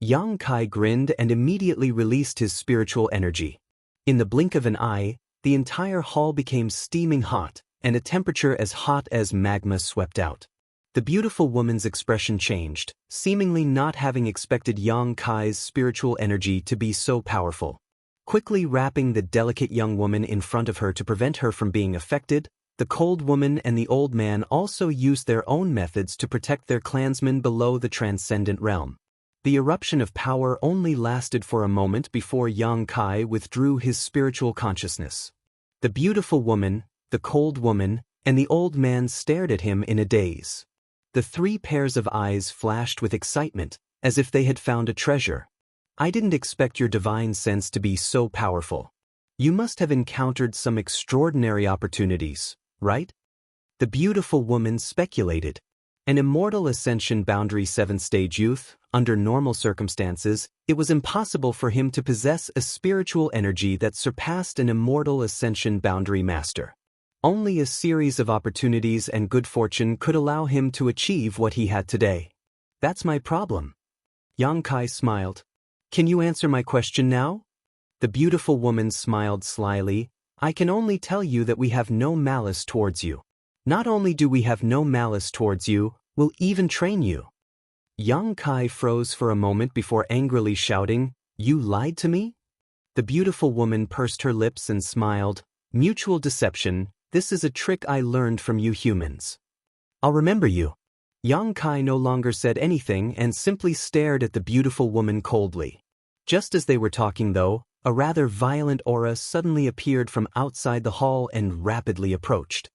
Yang Kai grinned and immediately released his spiritual energy. In the blink of an eye, the entire hall became steaming hot, and a temperature as hot as magma swept out. The beautiful woman's expression changed, seemingly not having expected Yang Kai's spiritual energy to be so powerful. Quickly wrapping the delicate young woman in front of her to prevent her from being affected, the cold woman and the old man also used their own methods to protect their clansmen below the transcendent realm. The eruption of power only lasted for a moment before Yang Kai withdrew his spiritual consciousness. The beautiful woman, the cold woman, and the old man stared at him in a daze. The three pairs of eyes flashed with excitement, as if they had found a treasure. "I didn't expect your divine sense to be so powerful. You must have encountered some extraordinary opportunities, right?" The beautiful woman speculated. An immortal ascension boundary 7th-stage youth, under normal circumstances, it was impossible for him to possess a spiritual energy that surpassed an immortal ascension boundary master. Only a series of opportunities and good fortune could allow him to achieve what he had today. "That's my problem." Yang Kai smiled. "Can you answer my question now?" The beautiful woman smiled slyly. "I can only tell you that we have no malice towards you. Not only do we have no malice towards you, we'll even train you." Yang Kai froze for a moment before angrily shouting, "You lied to me?" The beautiful woman pursed her lips and smiled. "Mutual deception, this is a trick I learned from you humans. I'll remember you." Yang Kai no longer said anything and simply stared at the beautiful woman coldly. Just as they were talking though, a rather violent aura suddenly appeared from outside the hall and rapidly approached.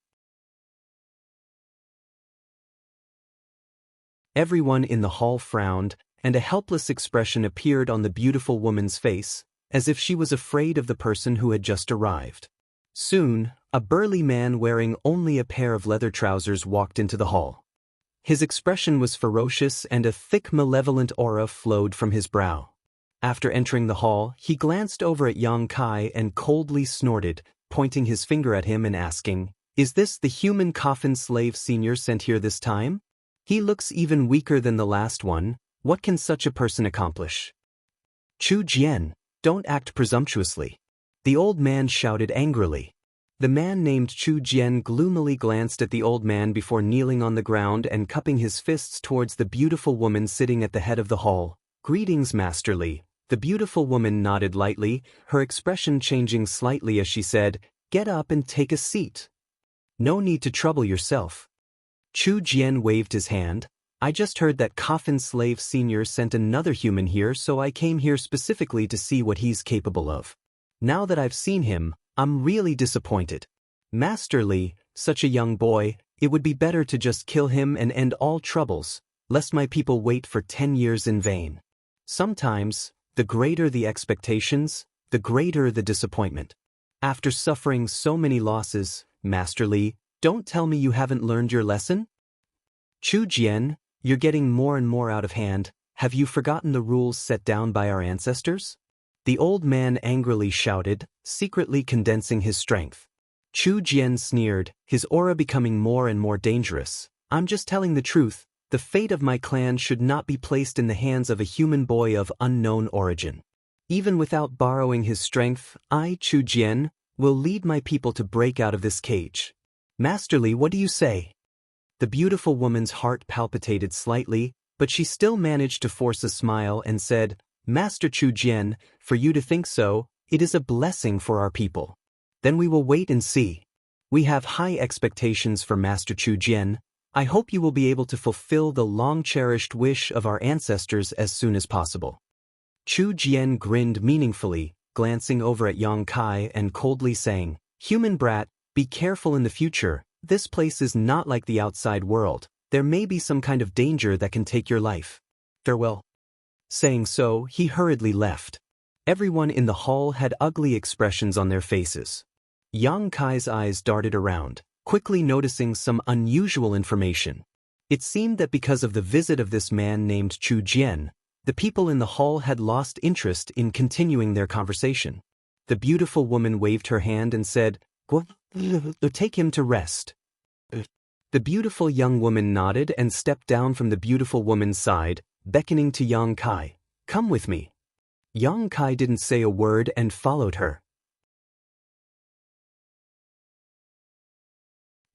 Everyone in the hall frowned, and a helpless expression appeared on the beautiful woman's face, as if she was afraid of the person who had just arrived. Soon, a burly man wearing only a pair of leather trousers walked into the hall. His expression was ferocious and a thick malevolent aura flowed from his brow. After entering the hall, he glanced over at Yang Kai and coldly snorted, pointing his finger at him and asking, "Is this the human coffin slave senior sent here this time? He looks even weaker than the last one. What can such a person accomplish?" "Chu Jian, don't act presumptuously," the old man shouted angrily. The man named Chu Jian gloomily glanced at the old man before kneeling on the ground and cupping his fists towards the beautiful woman sitting at the head of the hall. "Greetings, Masterly." The beautiful woman nodded lightly, her expression changing slightly as she said, "Get up and take a seat. No need to trouble yourself." Chu Jian waved his hand. "I just heard that Coffin Slave Senior sent another human here, so I came here specifically to see what he's capable of. Now that I've seen him, I'm really disappointed. Masterly, such a young boy, it would be better to just kill him and end all troubles, lest my people wait for 10 years in vain." Sometimes, the greater the expectations, the greater the disappointment. After suffering so many losses, Masterly, don't tell me you haven't learned your lesson? Chu Jian, you're getting more and more out of hand. Have you forgotten the rules set down by our ancestors? The old man angrily shouted, secretly condensing his strength. Chu Jian sneered, his aura becoming more and more dangerous. "I'm just telling the truth. The fate of my clan should not be placed in the hands of a human boy of unknown origin. Even without borrowing his strength, I, Chu Jian, will lead my people to break out of this cage. Masterly, what do you say?" The beautiful woman's heart palpitated slightly, but she still managed to force a smile and said, "Master Chu Jian, for you to think so, it is a blessing for our people. Then we will wait and see. We have high expectations for Master Chu Jian. I hope you will be able to fulfill the long-cherished wish of our ancestors as soon as possible." Chu Jian grinned meaningfully, glancing over at Yang Kai and coldly saying, "Human brat, be careful in the future. This place is not like the outside world. There may be some kind of danger that can take your life. Farewell." Saying so, he hurriedly left. Everyone in the hall had ugly expressions on their faces. Yang Kai's eyes darted around, quickly noticing some unusual information. It seemed that because of the visit of this man named Chu Jian, the people in the hall had lost interest in continuing their conversation. The beautiful woman waved her hand and said, "Take him to rest." The beautiful young woman nodded and stepped down from the beautiful woman's side, beckoning to Yang Kai. "Come with me." Yang Kai didn't say a word and followed her.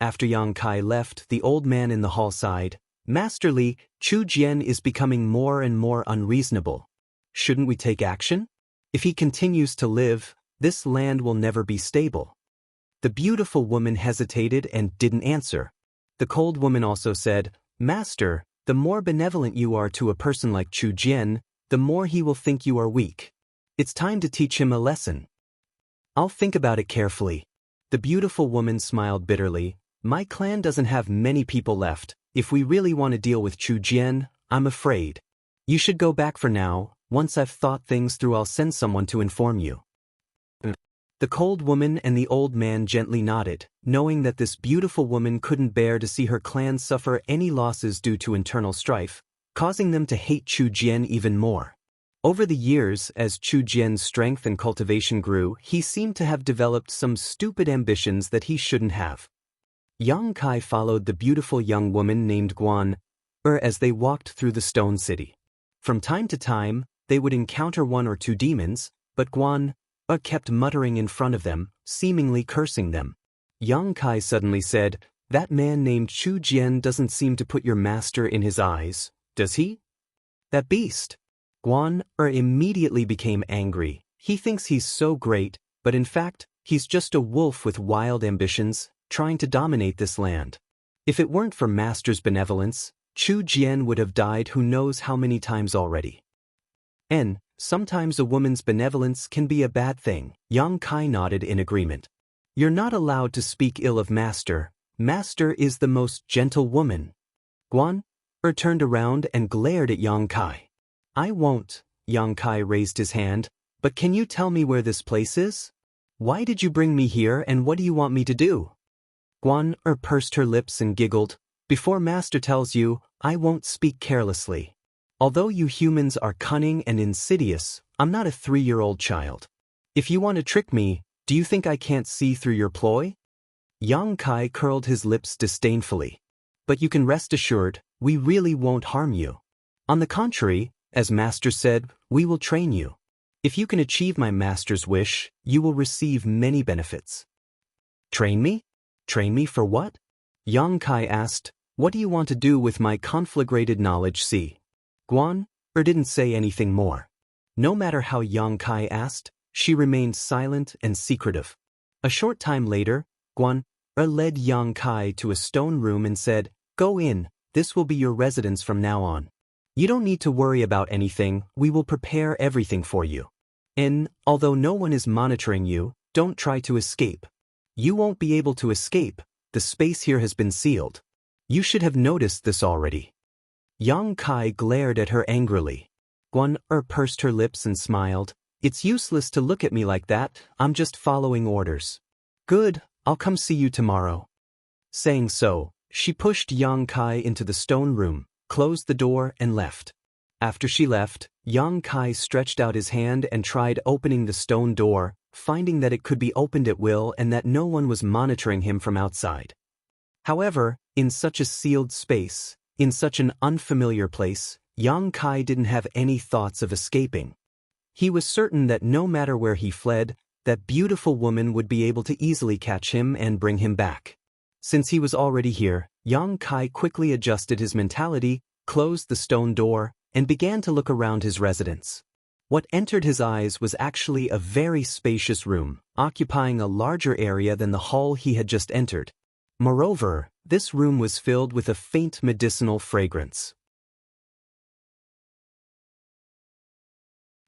After Yang Kai left, the old man in the hall sighed, "Master Li, Chu Jian is becoming more and more unreasonable. Shouldn't we take action? If he continues to live, this land will never be stable." The beautiful woman hesitated and didn't answer. The cold woman also said, "Master, the more benevolent you are to a person like Chu Jian, the more he will think you are weak. It's time to teach him a lesson." "I'll think about it carefully." The beautiful woman smiled bitterly. "My clan doesn't have many people left. If we really want to deal with Chu Jian, I'm afraid. You should go back for now. Once I've thought things through, I'll send someone to inform you." The cold woman and the old man gently nodded, knowing that this beautiful woman couldn't bear to see her clan suffer any losses due to internal strife, causing them to hate Chu Jian even more. Over the years, as Chu Jian's strength and cultivation grew, he seemed to have developed some stupid ambitions that he shouldn't have. Yang Kai followed the beautiful young woman named Guan as they walked through the stone city. From time to time, they would encounter one or two demons, but Guan kept muttering in front of them, seemingly cursing them. Yang Kai suddenly said, "That man named Chu Jian doesn't seem to put your master in his eyes, does he?" "That beast." Guan immediately became angry. "He thinks he's so great, but in fact, he's just a wolf with wild ambitions, trying to dominate this land. If it weren't for Master's benevolence, Chu Jian would have died who knows how many times already." "And sometimes a woman's benevolence can be a bad thing." Yang Kai nodded in agreement. "You're not allowed to speak ill of Master. Master is the most gentle woman." Guan turned around and glared at Yang Kai. "I won't." Yang Kai raised his hand. "But can you tell me where this place is? Why did you bring me here and what do you want me to do?" Guan pursed her lips and giggled. "Before Master tells you, I won't speak carelessly. Although you humans are cunning and insidious, I'm not a 3-year-old child. If you want to trick me, do you think I can't see through your ploy?" Yang Kai curled his lips disdainfully. "But you can rest assured, we really won't harm you. On the contrary, as Master said, we will train you. If you can achieve my Master's wish, you will receive many benefits." "Train me? Train me for what?" Yang Kai asked. "What do you want to do with my conflagrated knowledge? See?" Guan didn't say anything more. No matter how Yang Kai asked, she remained silent and secretive. A short time later, Guan led Yang Kai to a stone room and said, "Go in, this will be your residence from now on. You don't need to worry about anything, we will prepare everything for you. And, although no one is monitoring you, don't try to escape. You won't be able to escape, the space here has been sealed. You should have noticed this already." Yang Kai glared at her angrily. Guan pursed her lips and smiled. "It's useless to look at me like that, I'm just following orders." "Good, I'll come see you tomorrow." Saying so, she pushed Yang Kai into the stone room, closed the door and left. After she left, Yang Kai stretched out his hand and tried opening the stone door, finding that it could be opened at will and that no one was monitoring him from outside. However, in such a sealed space, in such an unfamiliar place, Yang Kai didn't have any thoughts of escaping. He was certain that no matter where he fled, that beautiful woman would be able to easily catch him and bring him back. Since he was already here, Yang Kai quickly adjusted his mentality, closed the stone door, and began to look around his residence. What entered his eyes was actually a very spacious room, occupying a larger area than the hall he had just entered. Moreover, this room was filled with a faint medicinal fragrance.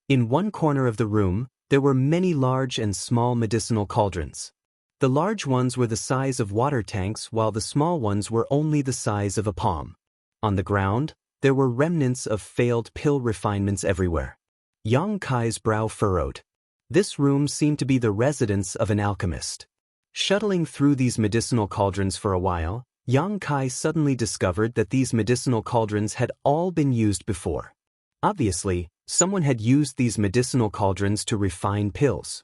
In one corner of the room, there were many large and small medicinal cauldrons. The large ones were the size of water tanks while the small ones were only the size of a palm. On the ground, there were remnants of failed pill refinements everywhere. Yang Kai's brow furrowed. This room seemed to be the residence of an alchemist. Shuttling through these medicinal cauldrons for a while, Yang Kai suddenly discovered that these medicinal cauldrons had all been used before. Obviously, someone had used these medicinal cauldrons to refine pills.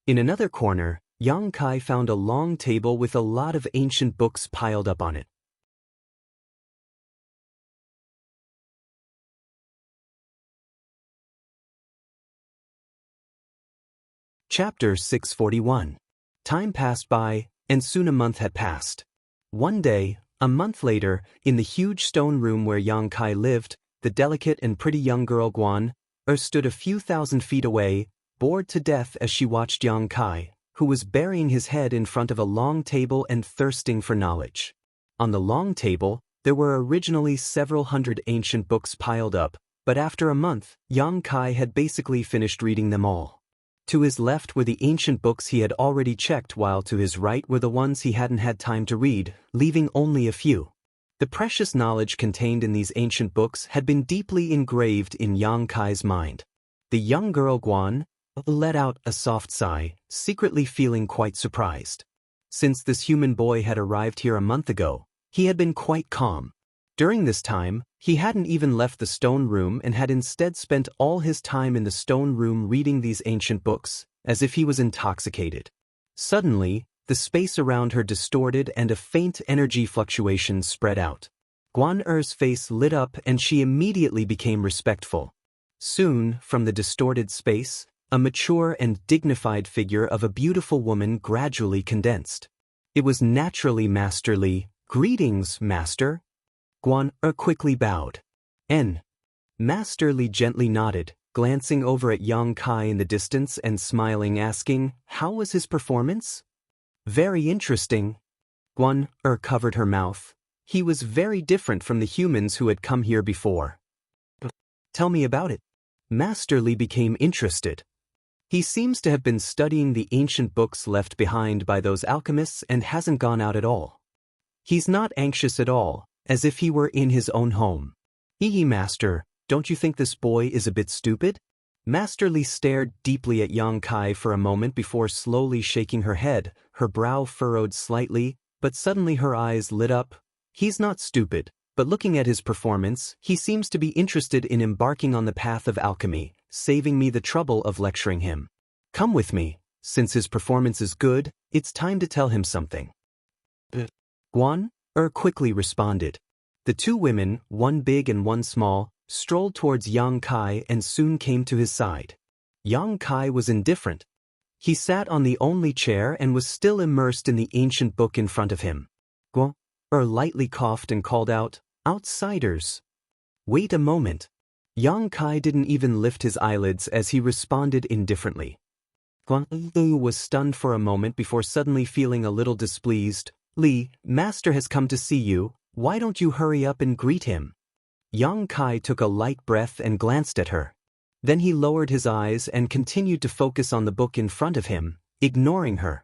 In another corner, Yang Kai found a long table with a lot of ancient books piled up on it. Chapter 641. Time passed by, and soon a month had passed. One day, a month later, in the huge stone room where Yang Kai lived, the delicate and pretty young girl Guan stood a few thousand feet away, bored to death as she watched Yang Kai, who was burying his head in front of a long table and thirsting for knowledge. On the long table, there were originally several hundred ancient books piled up, but after a month, Yang Kai had basically finished reading them all. To his left were the ancient books he had already checked, while to his right were the ones he hadn't had time to read, leaving only a few. The precious knowledge contained in these ancient books had been deeply engraved in Yang Kai's mind. The young girl Guan let out a soft sigh, secretly feeling quite surprised. Since this human boy had arrived here a month ago, he had been quite calm. During this time, he hadn't even left the stone room and had instead spent all his time in the stone room reading these ancient books, as if he was intoxicated. Suddenly, the space around her distorted and a faint energy fluctuation spread out. Guan Er's face lit up and she immediately became respectful. Soon, from the distorted space, a mature and dignified figure of a beautiful woman gradually condensed. It was naturally Master Li. "Greetings, Master." Guan quickly bowed. Master Li gently nodded, glancing over at Yang Kai in the distance and smiling, asking, "How was his performance?" "Very interesting." Guan covered her mouth. He was very different from the humans who had come here before. "Tell me about it." Master Li became interested. He seems to have been studying the ancient books left behind by those alchemists and hasn't gone out at all. He's not anxious at all, as if he were in his own home. Master, don't you think this boy is a bit stupid?" Master Li stared deeply at Yang Kai for a moment before slowly shaking her head, her brow furrowed slightly, but suddenly her eyes lit up. "He's not stupid, but looking at his performance, he seems to be interested in embarking on the path of alchemy, saving me the trouble of lecturing him. Come with me. Since his performance is good, it's time to tell him something." Guan quickly responded. The two women, one big and one small, strolled towards Yang Kai and soon came to his side. Yang Kai was indifferent. He sat on the only chair and was still immersed in the ancient book in front of him. Guan lightly coughed and called out, "Outsiders." "Wait a moment." Yang Kai didn't even lift his eyelids as he responded indifferently. Guan was stunned for a moment before suddenly feeling a little displeased. "Li, Master has come to see you, why don't you hurry up and greet him?" Yang Kai took a light breath and glanced at her. Then he lowered his eyes and continued to focus on the book in front of him, ignoring her.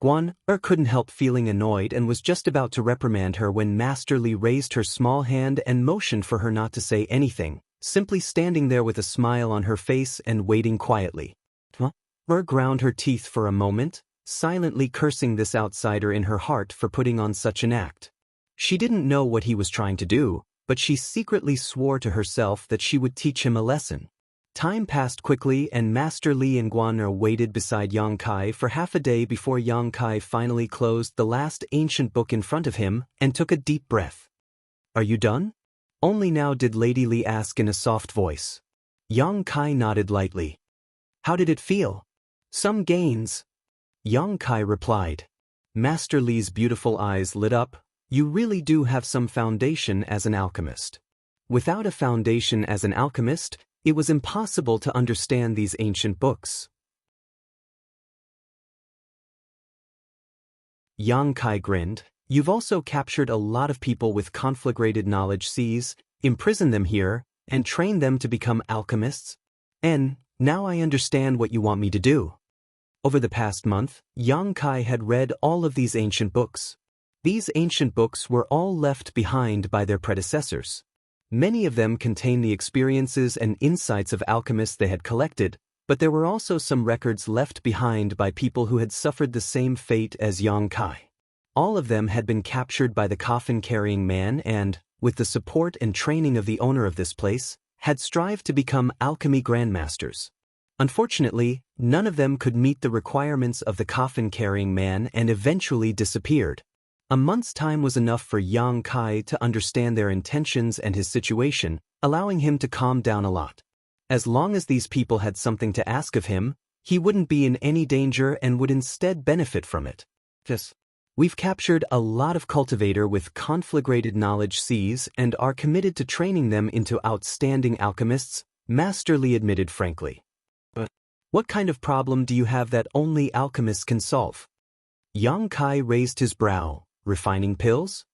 Guan couldn't help feeling annoyed and was just about to reprimand her when Master Li raised her small hand and motioned for her not to say anything, simply standing there with a smile on her face and waiting quietly. Guan ground her teeth for a moment, silently cursing this outsider in her heart for putting on such an act. She didn't know what he was trying to do, but she secretly swore to herself that she would teach him a lesson. Time passed quickly and Master Li and Guan waited beside Yang Kai for half a day before Yang Kai finally closed the last ancient book in front of him and took a deep breath. "Are you done?" Only now did Lady Li ask in a soft voice. Yang Kai nodded lightly. "How did it feel?" "Some gains." Yang Kai replied. Master Li's beautiful eyes lit up. "You really do have some foundation as an alchemist." Without a foundation as an alchemist, it was impossible to understand these ancient books. Yang Kai grinned. "You've also captured a lot of people with conflagrated knowledge, imprisoned them here, and trained them to become alchemists. And now I understand what you want me to do." Over the past month, Yang Kai had read all of these ancient books. These ancient books were all left behind by their predecessors. Many of them contained the experiences and insights of alchemists they had collected, but there were also some records left behind by people who had suffered the same fate as Yang Kai. All of them had been captured by the coffin-carrying man and, with the support and training of the owner of this place, had strived to become alchemy grandmasters. Unfortunately, none of them could meet the requirements of the coffin-carrying man and eventually disappeared. A month's time was enough for Yang Kai to understand their intentions and his situation, allowing him to calm down a lot. As long as these people had something to ask of him, he wouldn't be in any danger and would instead benefit from it. Yes. We've captured a lot of cultivator with conflagrated knowledge Cs and are committed to training them into outstanding alchemists, Master Li admitted frankly. But what kind of problem do you have that only alchemists can solve? Yang Kai raised his brow. Refining pills?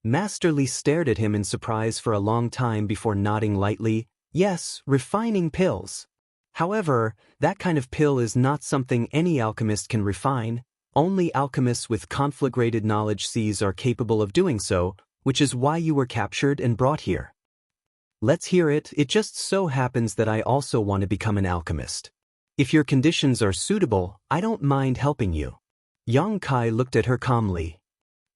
Master Li stared at him in surprise for a long time before nodding lightly. Yes, refining pills. However, that kind of pill is not something any alchemist can refine. Only alchemists with conflagrated knowledge Cs are capable of doing so, which is why you were captured and brought here. Let's hear it. It just so happens that I also want to become an alchemist. If your conditions are suitable, I don't mind helping you. Yang Kai looked at her calmly.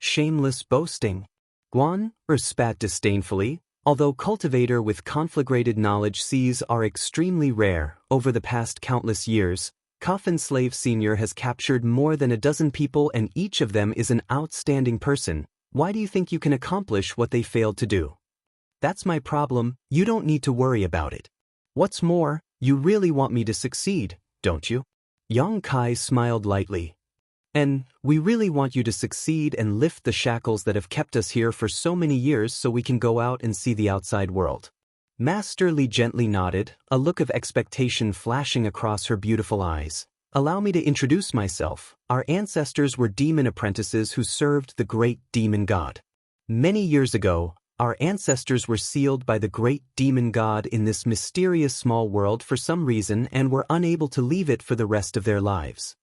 Shameless boasting. Guan spat disdainfully. Although cultivator with conflagrated knowledge Cs are extremely rare, over the past countless years, Coffin Slave Senior has captured more than a dozen people and each of them is an outstanding person. Why do you think you can accomplish what they failed to do? That's my problem, you don't need to worry about it. What's more, you really want me to succeed, don't you? Yang Kai smiled lightly. And we really want you to succeed and lift the shackles that have kept us here for so many years so we can go out and see the outside world. Master Li gently nodded, a look of expectation flashing across her beautiful eyes. Allow me to introduce myself. Our ancestors were demon apprentices who served the great demon god. Many years ago, our ancestors were sealed by the great demon god in this mysterious small world for some reason and were unable to leave it for the rest of their lives.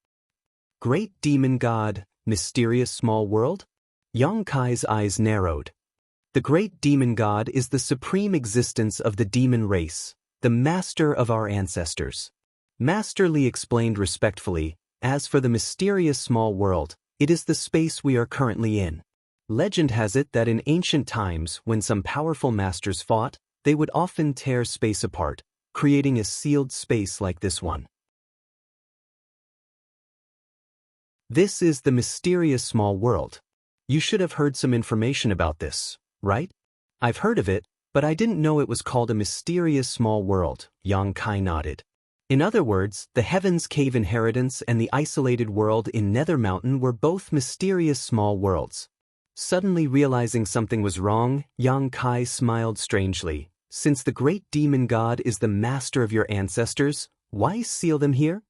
Great demon god, mysterious small world? Yang Kai's eyes narrowed. The great demon god is the supreme existence of the demon race, the master of our ancestors. Master Li explained respectfully, as for the mysterious small world, it is the space we are currently in. Legend has it that in ancient times, when some powerful masters fought, they would often tear space apart, creating a sealed space like this one. This is the mysterious small world. You should have heard some information about this, right? I've heard of it, but I didn't know it was called a mysterious small world, Yang Kai nodded. In other words, the Heaven's Cave Inheritance and the isolated world in Nether Mountain were both mysterious small worlds. Suddenly realizing something was wrong, Yang Kai smiled strangely. Since the great demon god is the master of your ancestors, why seal them here?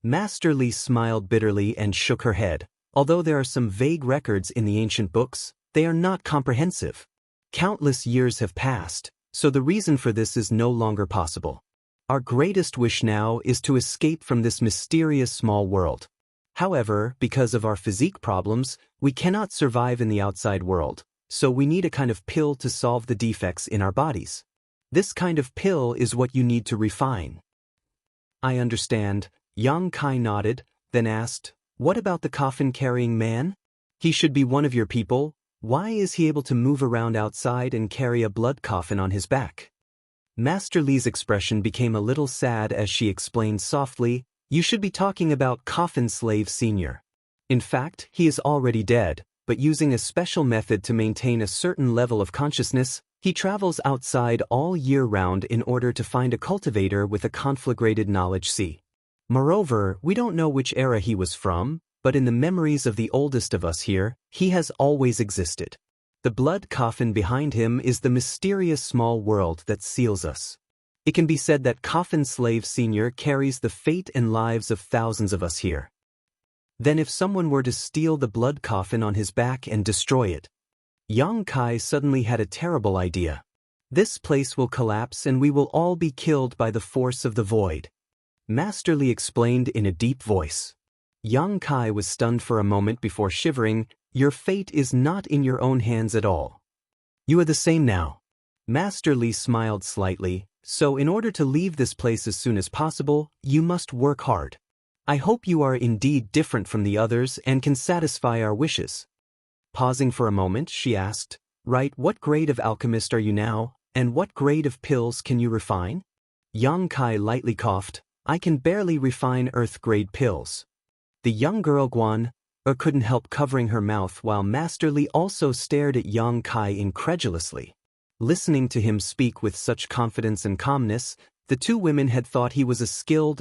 Master Li smiled bitterly and shook her head. Although there are some vague records in the ancient books, they are not comprehensive. Countless years have passed, so the reason for this is no longer possible. Our greatest wish now is to escape from this mysterious small world. However, because of our physique problems, we cannot survive in the outside world, so we need a kind of pill to solve the defects in our bodies. This kind of pill is what you need to refine. I understand. Yang Kai nodded, then asked, what about the coffin-carrying man? He should be one of your people. Why is he able to move around outside and carry a blood coffin on his back? Master Li's expression became a little sad as she explained softly, you should be talking about Coffin Slave Senior. In fact, he is already dead, but using a special method to maintain a certain level of consciousness, he travels outside all year round in order to find a cultivator with a conflagrated knowledge C. Moreover, we don't know which era he was from, but in the memories of the oldest of us here, he has always existed. The blood coffin behind him is the mysterious small world that seals us. It can be said that Coffin Slave Senior carries the fate and lives of thousands of us here. Then if someone were to steal the blood coffin on his back and destroy it, Yang Kai suddenly had a terrible idea. This place will collapse and we will all be killed by the force of the void. Master Li explained in a deep voice. Yang Kai was stunned for a moment before shivering. Your fate is not in your own hands at all. You are the same now. Master Li smiled slightly. So in order to leave this place as soon as possible, you must work hard. I hope you are indeed different from the others and can satisfy our wishes. Pausing for a moment, she asked, Right, what grade of alchemist are you now, and what grade of pills can you refine? Yang Kai lightly coughed, I can barely refine earth-grade pills. The young girl Guan couldn't help covering her mouth while Master Li also stared at Yang Kai incredulously. Listening to him speak with such confidence and calmness, the two women had thought he was a skilled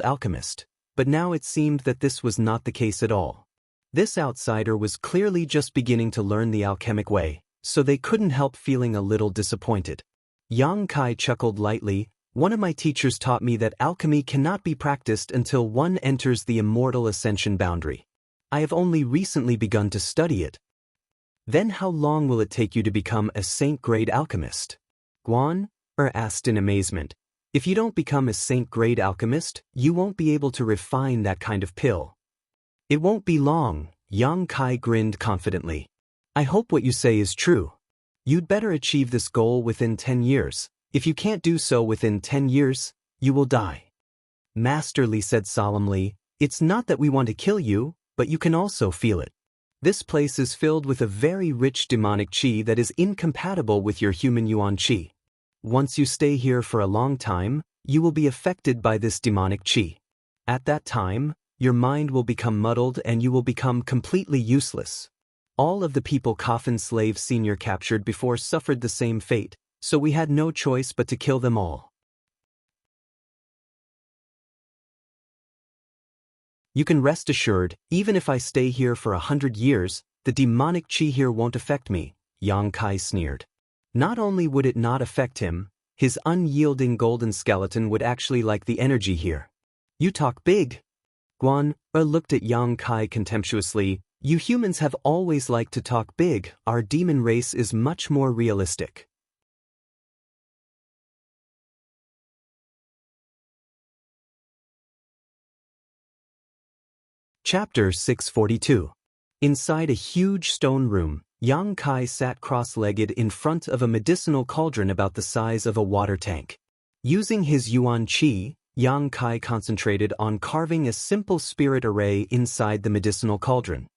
alchemist, but now it seemed that this was not the case at all. This outsider was clearly just beginning to learn the alchemic way, so they couldn't help feeling a little disappointed. Yang Kai chuckled lightly, one of my teachers taught me that alchemy cannot be practiced until one enters the immortal ascension boundary. I have only recently begun to study it. Then how long will it take you to become a saint-grade alchemist? Guan asked in amazement. If you don't become a saint-grade alchemist, you won't be able to refine that kind of pill. It won't be long, Yang Kai grinned confidently. I hope what you say is true. You'd better achieve this goal within 10 years. If you can't do so within 10 years, you will die. Master Li said solemnly, It's not that we want to kill you, but you can also feel it. This place is filled with a very rich demonic qi that is incompatible with your human yuan qi. Once you stay here for a long time, you will be affected by this demonic qi. At that time, your mind will become muddled and you will become completely useless. All of the people Coffin Slave Senior captured before suffered the same fate, so we had no choice but to kill them all. You can rest assured, even if I stay here for 100 years, the demonic qi here won't affect me, Yang Kai sneered. Not only would it not affect him, his unyielding golden skeleton would actually like the energy here. You talk big. Guan looked at Yang Kai contemptuously. You humans have always liked to talk big, our demon race is much more realistic. Chapter 642. Inside a huge stone room, Yang Kai sat cross-legged in front of a medicinal cauldron about the size of a water tank. Using his yuan qi, Yang Kai concentrated on carving a simple spirit array inside the medicinal cauldron.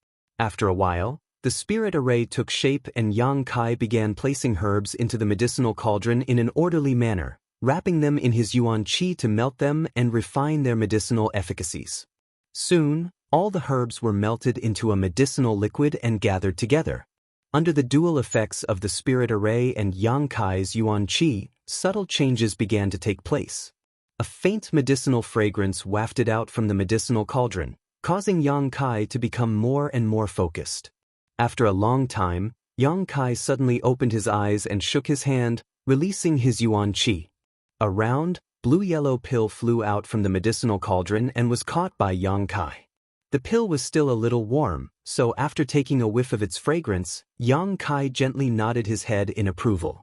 After a while, the spirit array took shape and Yang Kai began placing herbs into the medicinal cauldron in an orderly manner, wrapping them in his yuan qi to melt them and refine their medicinal efficacies. Soon, all the herbs were melted into a medicinal liquid and gathered together. Under the dual effects of the spirit array and Yang Kai's yuan qi, subtle changes began to take place. A faint medicinal fragrance wafted out from the medicinal cauldron, causing Yang Kai to become more and more focused. After a long time, Yang Kai suddenly opened his eyes and shook his hand, releasing his yuan qi. A round, blue-yellow pill flew out from the medicinal cauldron and was caught by Yang Kai. The pill was still a little warm, so after taking a whiff of its fragrance, Yang Kai gently nodded his head in approval.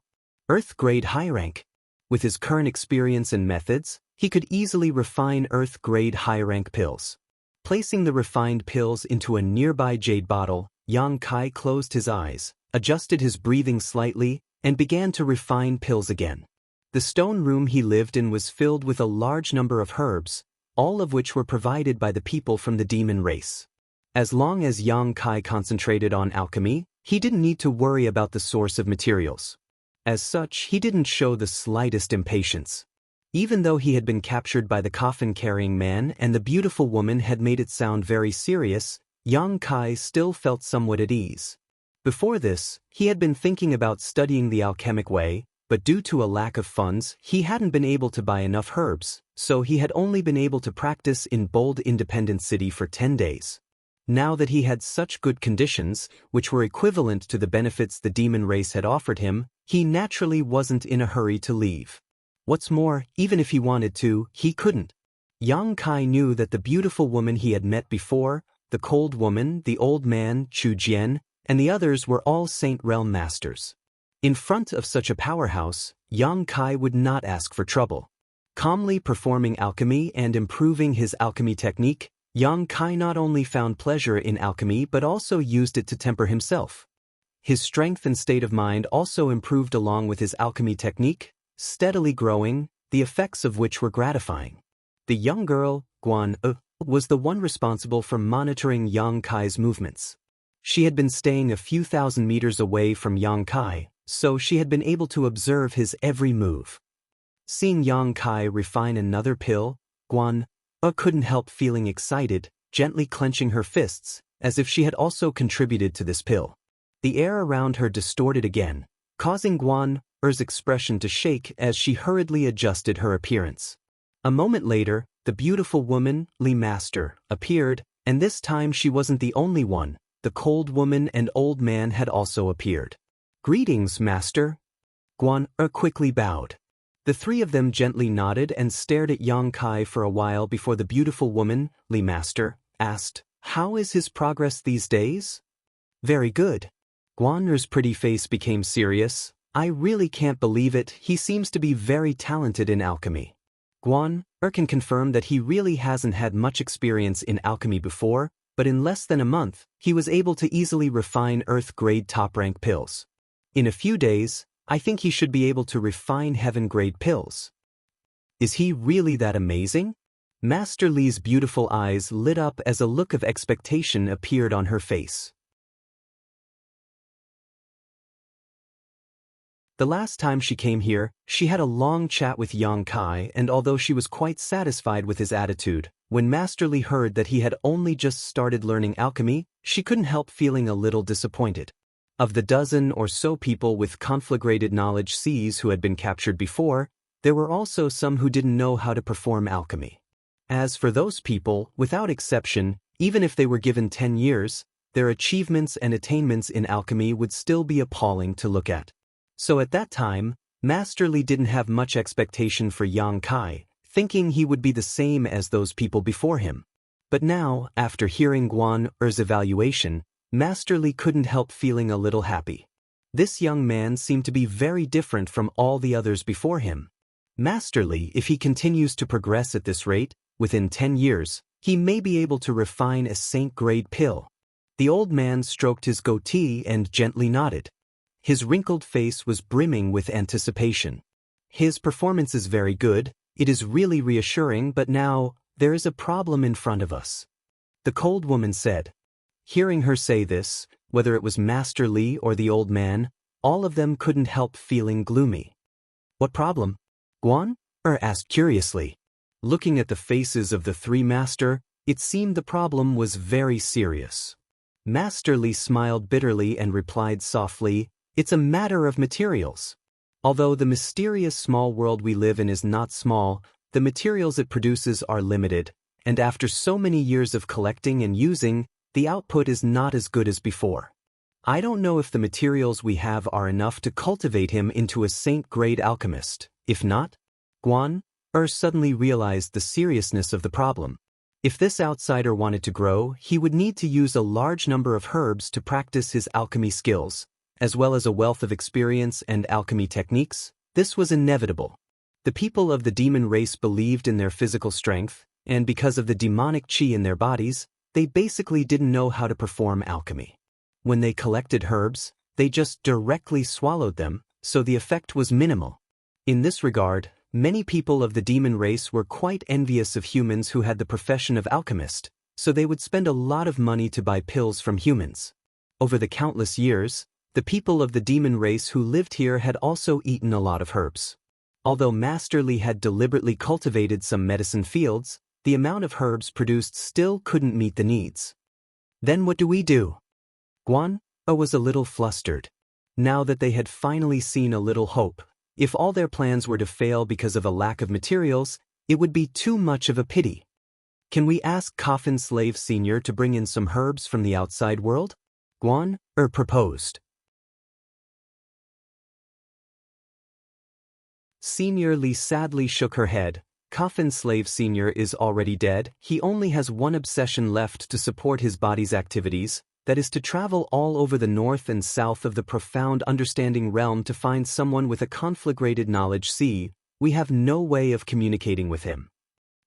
Earth-grade high rank. With his current experience and methods, he could easily refine Earth-grade high-rank pills. Placing the refined pills into a nearby jade bottle, Yang Kai closed his eyes, adjusted his breathing slightly, and began to refine pills again. The stone room he lived in was filled with a large number of herbs, all of which were provided by the people from the demon race. As long as Yang Kai concentrated on alchemy, he didn't need to worry about the source of materials. As such, he didn't show the slightest impatience. Even though he had been captured by the coffin-carrying man and the beautiful woman had made it sound very serious, Yang Kai still felt somewhat at ease. Before this, he had been thinking about studying the alchemic way, but due to a lack of funds, he hadn't been able to buy enough herbs, so he had only been able to practice in Bold Independent City for 10 days. Now that he had such good conditions, which were equivalent to the benefits the demon race had offered him, he naturally wasn't in a hurry to leave. What's more, even if he wanted to, he couldn't. Yang Kai knew that the beautiful woman he had met before, the cold woman, the old man, Chu Jian, and the others were all Saint Realm masters. In front of such a powerhouse, Yang Kai would not ask for trouble. Calmly performing alchemy and improving his alchemy technique, Yang Kai not only found pleasure in alchemy but also used it to temper himself. His strength and state of mind also improved along with his alchemy technique, steadily growing, the effects of which were gratifying. The young girl, Guan was the one responsible for monitoring Yang Kai's movements. She had been staying a few thousand meters away from Yang Kai, so she had been able to observe his every move. Seeing Yang Kai refine another pill, Guan couldn't help feeling excited, gently clenching her fists, as if she had also contributed to this pill. The air around her distorted again, causing Guan's expression to shake as she hurriedly adjusted her appearance. A moment later, the beautiful woman, Li Master, appeared, and this time she wasn't the only one. The cold woman and old man had also appeared. "Greetings, Master." Guan quickly bowed. The three of them gently nodded and stared at Yang Kai for a while before the beautiful woman, Li Master, asked, "How is his progress these days?" "Very good." Guan's pretty face became serious. "I really can't believe it, he seems to be very talented in alchemy." Guan can confirm that he really hasn't had much experience in alchemy before, but in less than a month, he was able to easily refine Earth-grade top-rank pills. In a few days, I think he should be able to refine heaven-grade pills. Is he really that amazing? Master Li's beautiful eyes lit up as a look of expectation appeared on her face. The last time she came here, she had a long chat with Yang Kai, and although she was quite satisfied with his attitude, when Master Li heard that he had only just started learning alchemy, she couldn't help feeling a little disappointed. Of the dozen or so people with conflagrated knowledge Cs who had been captured before, there were also some who didn't know how to perform alchemy. As for those people, without exception, even if they were given 10 years, their achievements and attainments in alchemy would still be appalling to look at. So at that time, Master Li didn't have much expectation for Yang Kai, thinking he would be the same as those people before him. But now, after hearing Guan's evaluation, Master Li couldn't help feeling a little happy. This young man seemed to be very different from all the others before him. Master Li, if he continues to progress at this rate, within 10 years, he may be able to refine a saint-grade pill. The old man stroked his goatee and gently nodded. His wrinkled face was brimming with anticipation. His performance is very good, it is really reassuring, but now, there is a problem in front of us. The cold woman said. Hearing her say this, whether it was Master Li or the old man, all of them couldn't help feeling gloomy. What problem? Guan asked curiously. Looking at the faces of the three master, it seemed the problem was very serious. Master Li smiled bitterly and replied softly, "It's a matter of materials. Although the mysterious small world we live in is not small, the materials it produces are limited, and after so many years of collecting and using, the output is not as good as before. I don't know if the materials we have are enough to cultivate him into a saint-grade alchemist. If not," Guan suddenly realized the seriousness of the problem. If this outsider wanted to grow, he would need to use a large number of herbs to practice his alchemy skills, as well as a wealth of experience and alchemy techniques. This was inevitable. The people of the demon race believed in their physical strength, and because of the demonic qi in their bodies, they basically didn't know how to perform alchemy. When they collected herbs, they just directly swallowed them, so the effect was minimal. In this regard, many people of the demon race were quite envious of humans who had the profession of alchemist, so they would spend a lot of money to buy pills from humans. Over the countless years, the people of the demon race who lived here had also eaten a lot of herbs. Although Master Li had deliberately cultivated some medicine fields, the amount of herbs produced still couldn't meet the needs. Then what do we do? Guan was a little flustered. Now that they had finally seen a little hope, if all their plans were to fail because of a lack of materials, it would be too much of a pity. Can we ask Coffin Slave Senior to bring in some herbs from the outside world? Guan proposed. Senior Li sadly shook her head. Coffin Slave Senior is already dead. He only has one obsession left to support his body's activities, that is to travel all over the north and south of the profound understanding realm to find someone with a conflagrated knowledge. See, we have no way of communicating with him.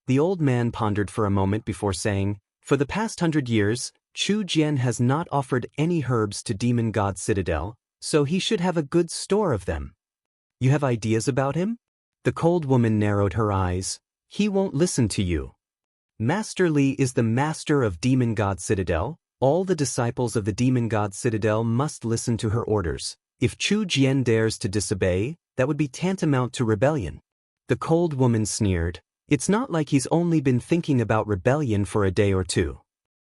The old man pondered for a moment before saying, "For the past 100 years, Chu Jian has not offered any herbs to Demon God Citadel, so he should have a good store of them. You have ideas about him? The cold woman narrowed her eyes. He won't listen to you. Master Li is the master of Demon God Citadel. All the disciples of the Demon God Citadel must listen to her orders. If Chu Jian dares to disobey, that would be tantamount to rebellion. The cold woman sneered. It's not like he's only been thinking about rebellion for a day or two.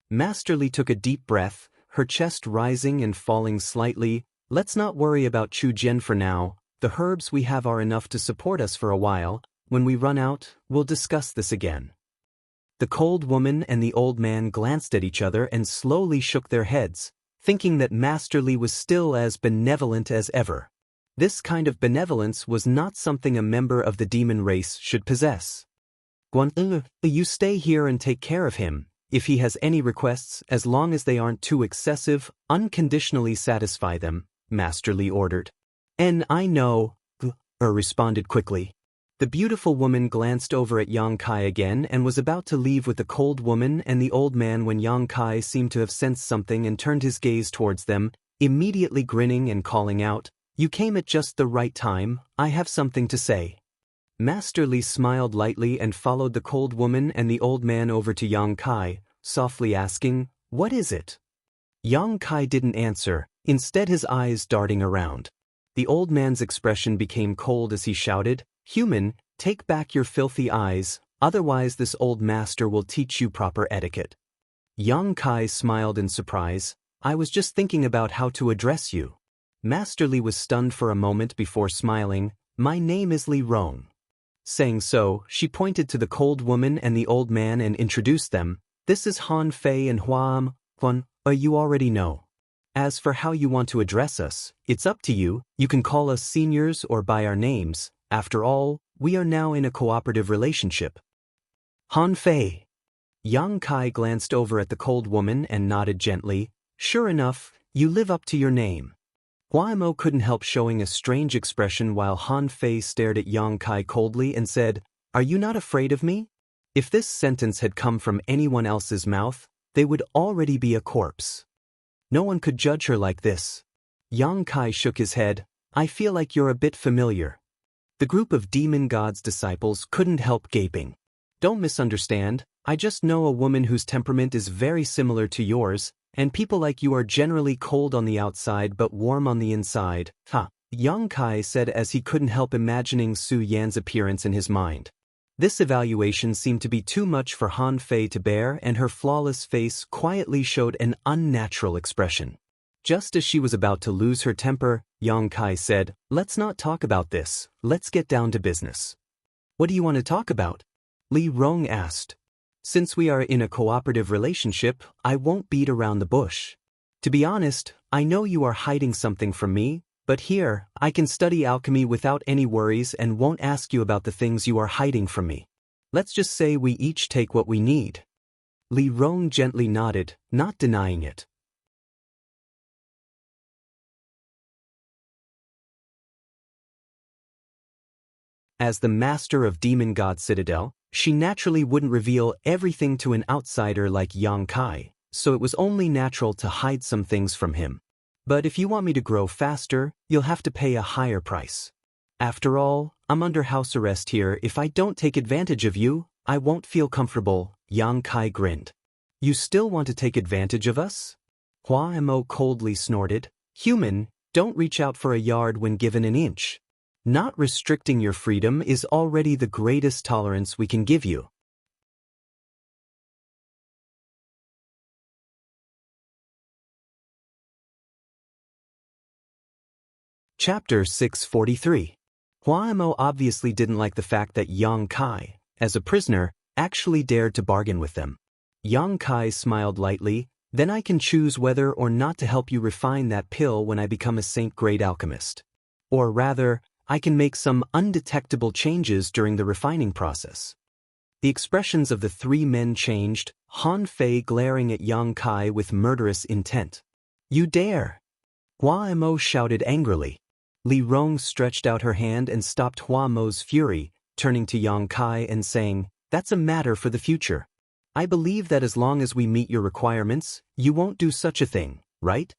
Master Li took a deep breath, her chest rising and falling slightly. Let's not worry about Chu Jian for now. The herbs we have are enough to support us for a while. When we run out, we'll discuss this again. The cold woman and the old man glanced at each other and slowly shook their heads, thinking that Master Li was still as benevolent as ever. This kind of benevolence was not something a member of the demon race should possess. Guan, you stay here and take care of him. If he has any requests, as long as they aren't too excessive, unconditionally satisfy them, Master Li ordered. And I know, responded quickly. The beautiful woman glanced over at Yang Kai again and was about to leave with the cold woman and the old man when Yang Kai seemed to have sensed something and turned his gaze towards them, immediately grinning and calling out, "You came at just the right time, I have something to say." Master Li smiled lightly and followed the cold woman and the old man over to Yang Kai, softly asking, "What is it?" Yang Kai didn't answer, instead his eyes darting around. The old man's expression became cold as he shouted, "Human, take back your filthy eyes, otherwise this old master will teach you proper etiquette." Yang Kai smiled in surprise. "I was just thinking about how to address you." Master Li was stunned for a moment before smiling. "My name is Li Rong." Saying so, she pointed to the cold woman and the old man and introduced them. "This is Han Fei and Huam, you already know. As for how you want to address us, it's up to you. You can call us seniors or by our names. After all, we are now in a cooperative relationship." Han Fei. Yang Kai glanced over at the cold woman and nodded gently. "Sure enough, you live up to your name." Huamo couldn't help showing a strange expression while Han Fei stared at Yang Kai coldly and said, "Are you not afraid of me?" If this sentence had come from anyone else's mouth, they would already be a corpse. No one could judge her like this. Yang Kai shook his head. "I feel like you're a bit familiar." The group of demon god's disciples couldn't help gaping. "Don't misunderstand, I just know a woman whose temperament is very similar to yours, and people like you are generally cold on the outside but warm on the inside." Yang Kai said as he couldn't help imagining Su Yan's appearance in his mind. This evaluation seemed to be too much for Han Fei to bear, and her flawless face quietly showed an unnatural expression. Just as she was about to lose her temper, Yang Kai said, "Let's not talk about this, let's get down to business." "What do you want to talk about?" Li Rong asked. "Since we are in a cooperative relationship, I won't beat around the bush. To be honest, I know you are hiding something from me, but here, I can study alchemy without any worries and won't ask you about the things you are hiding from me. Let's just say we each take what we need." Li Rong gently nodded, not denying it. As the master of Demon God Citadel, she naturally wouldn't reveal everything to an outsider like Yang Kai, so it was only natural to hide some things from him. "But if you want me to grow faster, you'll have to pay a higher price. After all, I'm under house arrest here. If I don't take advantage of you, I won't feel comfortable." Yang Kai grinned. "You still want to take advantage of us?" Hua Mo coldly snorted. "Human, don't reach out for a yard when given an inch. Not restricting your freedom is already the greatest tolerance we can give you." Chapter 643. Huamo obviously didn't like the fact that Yang Kai, as a prisoner, actually dared to bargain with them. Yang Kai smiled lightly. "Then I can choose whether or not to help you refine that pill when I become a saint-grade alchemist. Or rather, I can make some undetectable changes during the refining process." The expressions of the three men changed, Han Fei glaring at Yang Kai with murderous intent. "You dare!" Hua Mo shouted angrily. Li Rong stretched out her hand and stopped Hua Mo's fury, turning to Yang Kai and saying, "That's a matter for the future. I believe that as long as we meet your requirements, you won't do such a thing, right?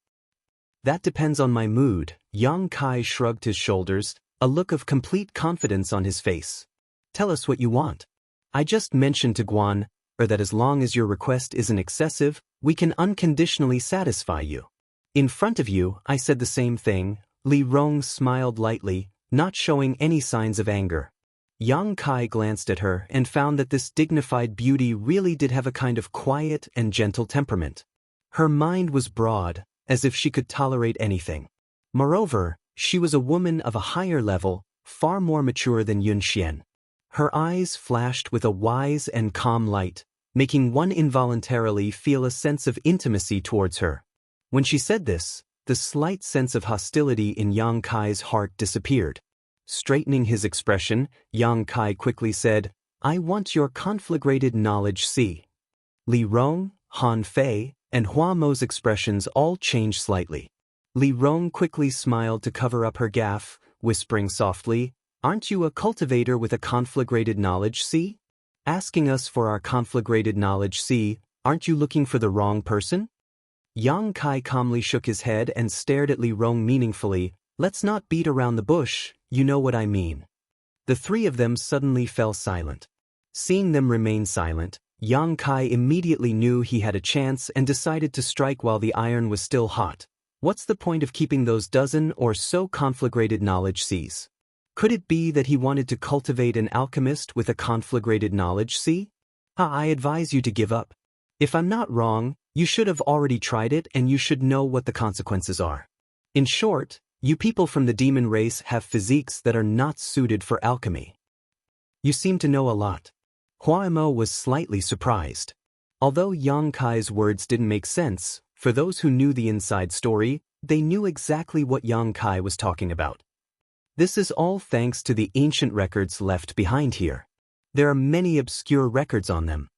That depends on my mood. Yang Kai shrugged his shoulders, a look of complete confidence on his face. Tell us what you want. I just mentioned to Guan, that as long as your request isn't excessive, we can unconditionally satisfy you. In front of you, I said the same thing. Li Rong smiled lightly, not showing any signs of anger. Yang Kai glanced at her and found that this dignified beauty really did have a kind of quiet and gentle temperament. Her mind was broad, as if she could tolerate anything. Moreover, she was a woman of a higher level, far more mature than Yun Xian. Her eyes flashed with a wise and calm light, making one involuntarily feel a sense of intimacy towards her. When she said this, the slight sense of hostility in Yang Kai's heart disappeared. Straightening his expression, Yang Kai quickly said, I want your conflagrated knowledge see. Li Rong, Han Fei, and Hua Mo's expressions all changed slightly. Li Rong quickly smiled to cover up her gaffe, whispering softly, Aren't you a cultivator with a conflagrated knowledge see? Asking us for our conflagrated knowledge see, aren't you looking for the wrong person? Yang Kai calmly shook his head and stared at Li Rong meaningfully. Let's not beat around the bush, you know what I mean. The three of them suddenly fell silent. Seeing them remain silent, Yang Kai immediately knew he had a chance and decided to strike while the iron was still hot. What's the point of keeping those dozen or so conflagrated knowledge seas? Could it be that he wanted to cultivate an alchemist with a conflagrated knowledge sea? I advise you to give up. If I'm not wrong, you should have already tried it and you should know what the consequences are. In short, you people from the demon race have physiques that are not suited for alchemy. You seem to know a lot. Hua Mo was slightly surprised. Although Yang Kai's words didn't make sense, for those who knew the inside story, they knew exactly what Yang Kai was talking about. This is all thanks to the ancient records left behind here. There are many obscure records on them.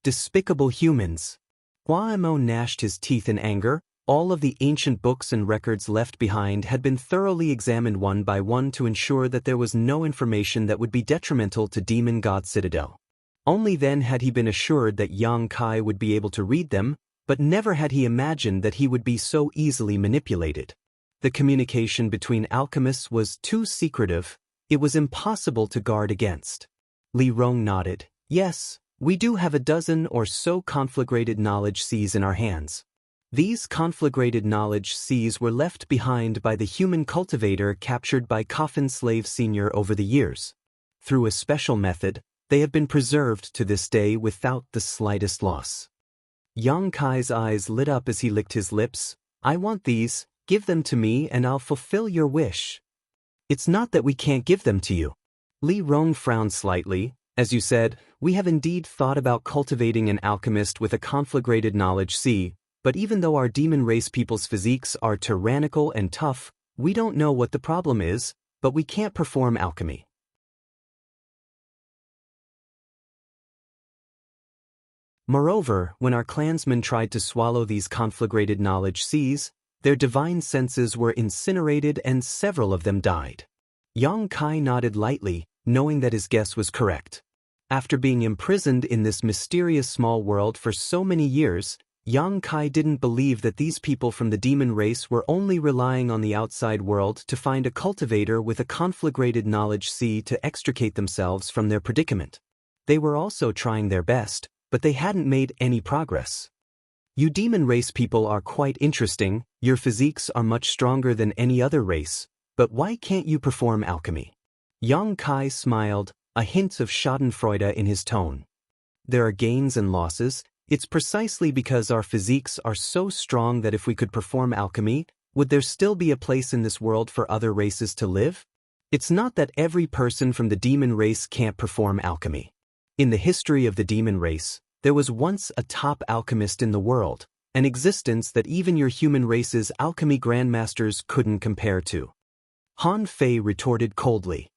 Despicable humans. Hua Mo gnashed his teeth in anger. All of the ancient books and records left behind had been thoroughly examined one by one to ensure that there was no information that would be detrimental to Demon God Citadel. Only then had he been assured that Yang Kai would be able to read them, but never had he imagined that he would be so easily manipulated. The communication between alchemists was too secretive, it was impossible to guard against. Li Rong nodded. Yes, we do have a dozen or so conflagrated knowledge seas in our hands. These conflagrated knowledge seas were left behind by the human cultivator captured by Coffin Slave Sr. over the years. Through a special method, they have been preserved to this day without the slightest loss. Yang Kai's eyes lit up as he licked his lips. I want these, give them to me and I'll fulfill your wish. It's not that we can't give them to you. Li Rong frowned slightly. As you said, we have indeed thought about cultivating an alchemist with a conflagrated knowledge sea, but even though our demon race people's physiques are tyrannical and tough, we don't know what the problem is, but we can't perform alchemy. Moreover, when our clansmen tried to swallow these conflagrated knowledge seas, their divine senses were incinerated and several of them died. Yang Kai nodded lightly, knowing that his guess was correct. After being imprisoned in this mysterious small world for so many years, Yang Kai didn't believe that these people from the demon race were only relying on the outside world to find a cultivator with a conflagrated knowledge sea to extricate themselves from their predicament. They were also trying their best, but they hadn't made any progress. You demon race people are quite interesting, your physiques are much stronger than any other race, but why can't you perform alchemy? Yang Kai smiled, a hint of schadenfreude in his tone. There are gains and losses. It's precisely because our physiques are so strong that if we could perform alchemy, would there still be a place in this world for other races to live? It's not that every person from the demon race can't perform alchemy. In the history of the demon race, there was once a top alchemist in the world, an existence that even your human race's alchemy grandmasters couldn't compare to. Han Fei retorted coldly.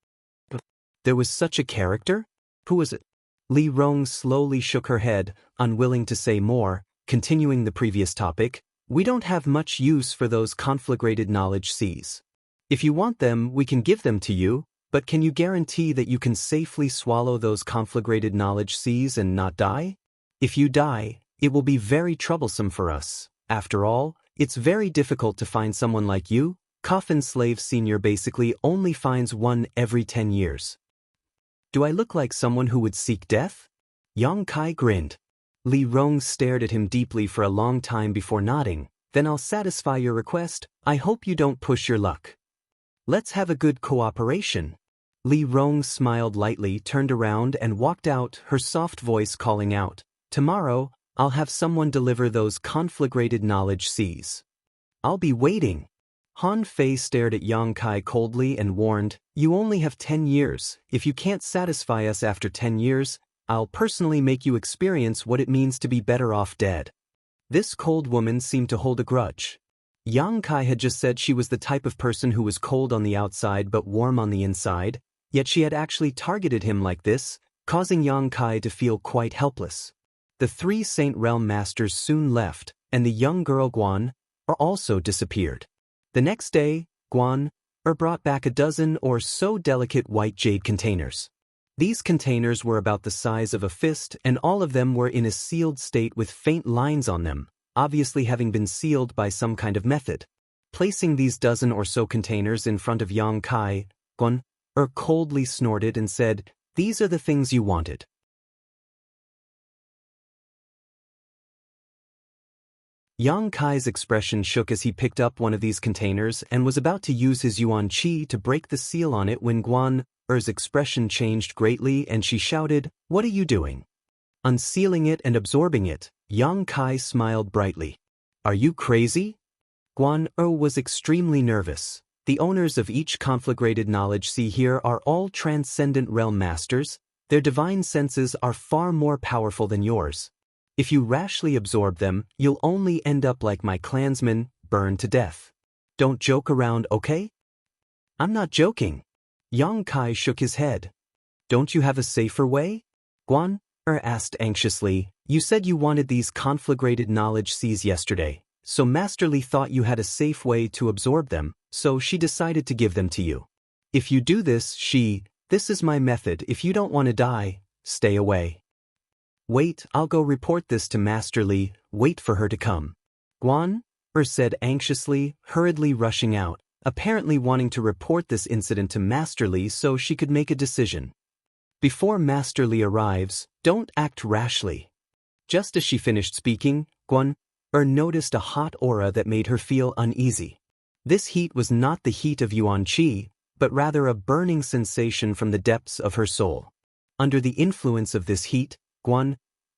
There was such a character? Who was it? Li Rong slowly shook her head, unwilling to say more, continuing the previous topic. We don't have much use for those conflagrated knowledge seas. If you want them, we can give them to you, but can you guarantee that you can safely swallow those conflagrated knowledge seas and not die? If you die, it will be very troublesome for us. After all, it's very difficult to find someone like you. Coffin Slave Senior basically only finds one every 10 years. Do I look like someone who would seek death? Yang Kai grinned. Li Rong stared at him deeply for a long time before nodding. Then I'll satisfy your request. I hope you don't push your luck. Let's have a good cooperation. Li Rong smiled lightly, turned around and walked out, her soft voice calling out, "Tomorrow, I'll have someone deliver those conflagrated knowledge seas. I'll be waiting." Han Fei stared at Yang Kai coldly and warned, "You only have 10 years. If you can't satisfy us after 10 years, I'll personally make you experience what it means to be better off dead." This cold woman seemed to hold a grudge. Yang Kai had just said she was the type of person who was cold on the outside but warm on the inside, yet she had actually targeted him like this, causing Yang Kai to feel quite helpless. The 3 Saint Realm Masters soon left, and the young girl Guan also disappeared. The next day, Guan brought back a dozen or so delicate white jade containers. These containers were about the size of a fist, and all of them were in a sealed state with faint lines on them, obviously having been sealed by some kind of method. Placing these dozen or so containers in front of Yang Kai, Guan coldly snorted and said, "These are the things you wanted." Yang Kai's expression shook as he picked up one of these containers and was about to use his Yuan Qi to break the seal on it when Guan's expression changed greatly and she shouted, "What are you doing?" Unsealing it and absorbing it, Yang Kai smiled brightly. "Are you crazy?" Guan was extremely nervous. The owners of each conflagrated knowledge sea here are all transcendent realm masters. Their divine senses are far more powerful than yours. If you rashly absorb them, you'll only end up like my clansmen, burned to death. Don't joke around, okay? I'm not joking. Yang Kai shook his head. Don't you have a safer way? Guan asked anxiously. You said you wanted these conflagrated knowledge seas yesterday, so Master Li thought you had a safe way to absorb them, so she decided to give them to you. If you do this, this is my method. If you don't want to die, stay away. Wait, I'll go report this to Master Li. Wait for her to come. Guan said anxiously, hurriedly rushing out, apparently wanting to report this incident to Master Li so she could make a decision. Before Master Li arrives, don't act rashly. Just as she finished speaking, Guan noticed a hot aura that made her feel uneasy. This heat was not the heat of Yuan Qi, but rather a burning sensation from the depths of her soul. Under the influence of this heat, Guan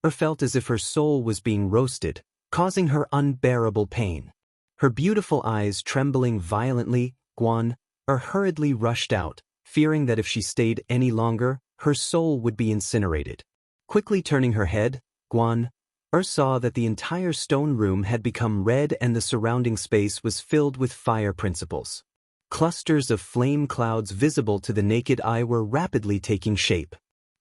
felt as if her soul was being roasted, causing her unbearable pain. Her beautiful eyes trembling violently, Guan hurriedly rushed out, fearing that if she stayed any longer, her soul would be incinerated. Quickly turning her head, Guan saw that the entire stone room had become red and the surrounding space was filled with fire principles. Clusters of flame clouds visible to the naked eye were rapidly taking shape.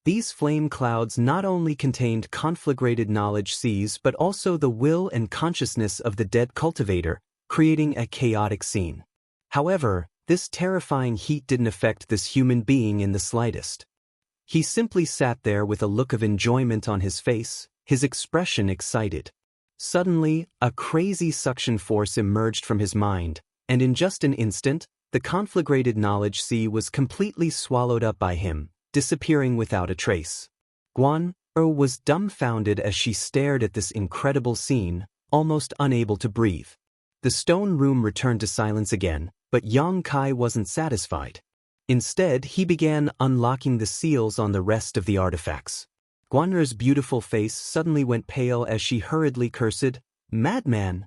These flame clouds not only contained conflagrated knowledge seas but also the will and consciousness of the dead cultivator, creating a chaotic scene. However, this terrifying heat didn't affect this human being in the slightest. He simply sat there with a look of enjoyment on his face, his expression excited. Suddenly, a crazy suction force emerged from his mind, and in just an instant, the conflagrated knowledge sea was completely swallowed up by him, disappearing without a trace. Guan was dumbfounded as she stared at this incredible scene, almost unable to breathe. The stone room returned to silence again, but Yang Kai wasn't satisfied. Instead, he began unlocking the seals on the rest of the artifacts. Guan'er's beautiful face suddenly went pale as she hurriedly cursed, "Madman!"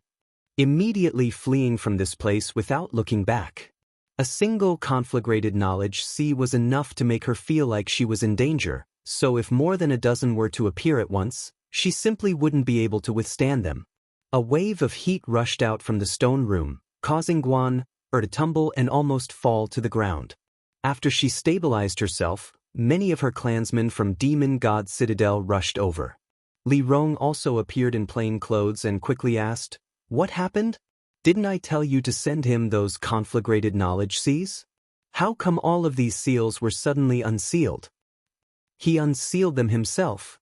immediately fleeing from this place without looking back. A single conflagrated knowledge sea was enough to make her feel like she was in danger, so if more than a dozen were to appear at once, she simply wouldn't be able to withstand them. A wave of heat rushed out from the stone room, causing Guan to tumble and almost fall to the ground. After she stabilized herself, many of her clansmen from Demon God Citadel rushed over. Li Rong also appeared in plain clothes and quickly asked, "What happened? Didn't I tell you to send him those conflagrated knowledge seas? How come all of these seals were suddenly unsealed?" "He unsealed them himself."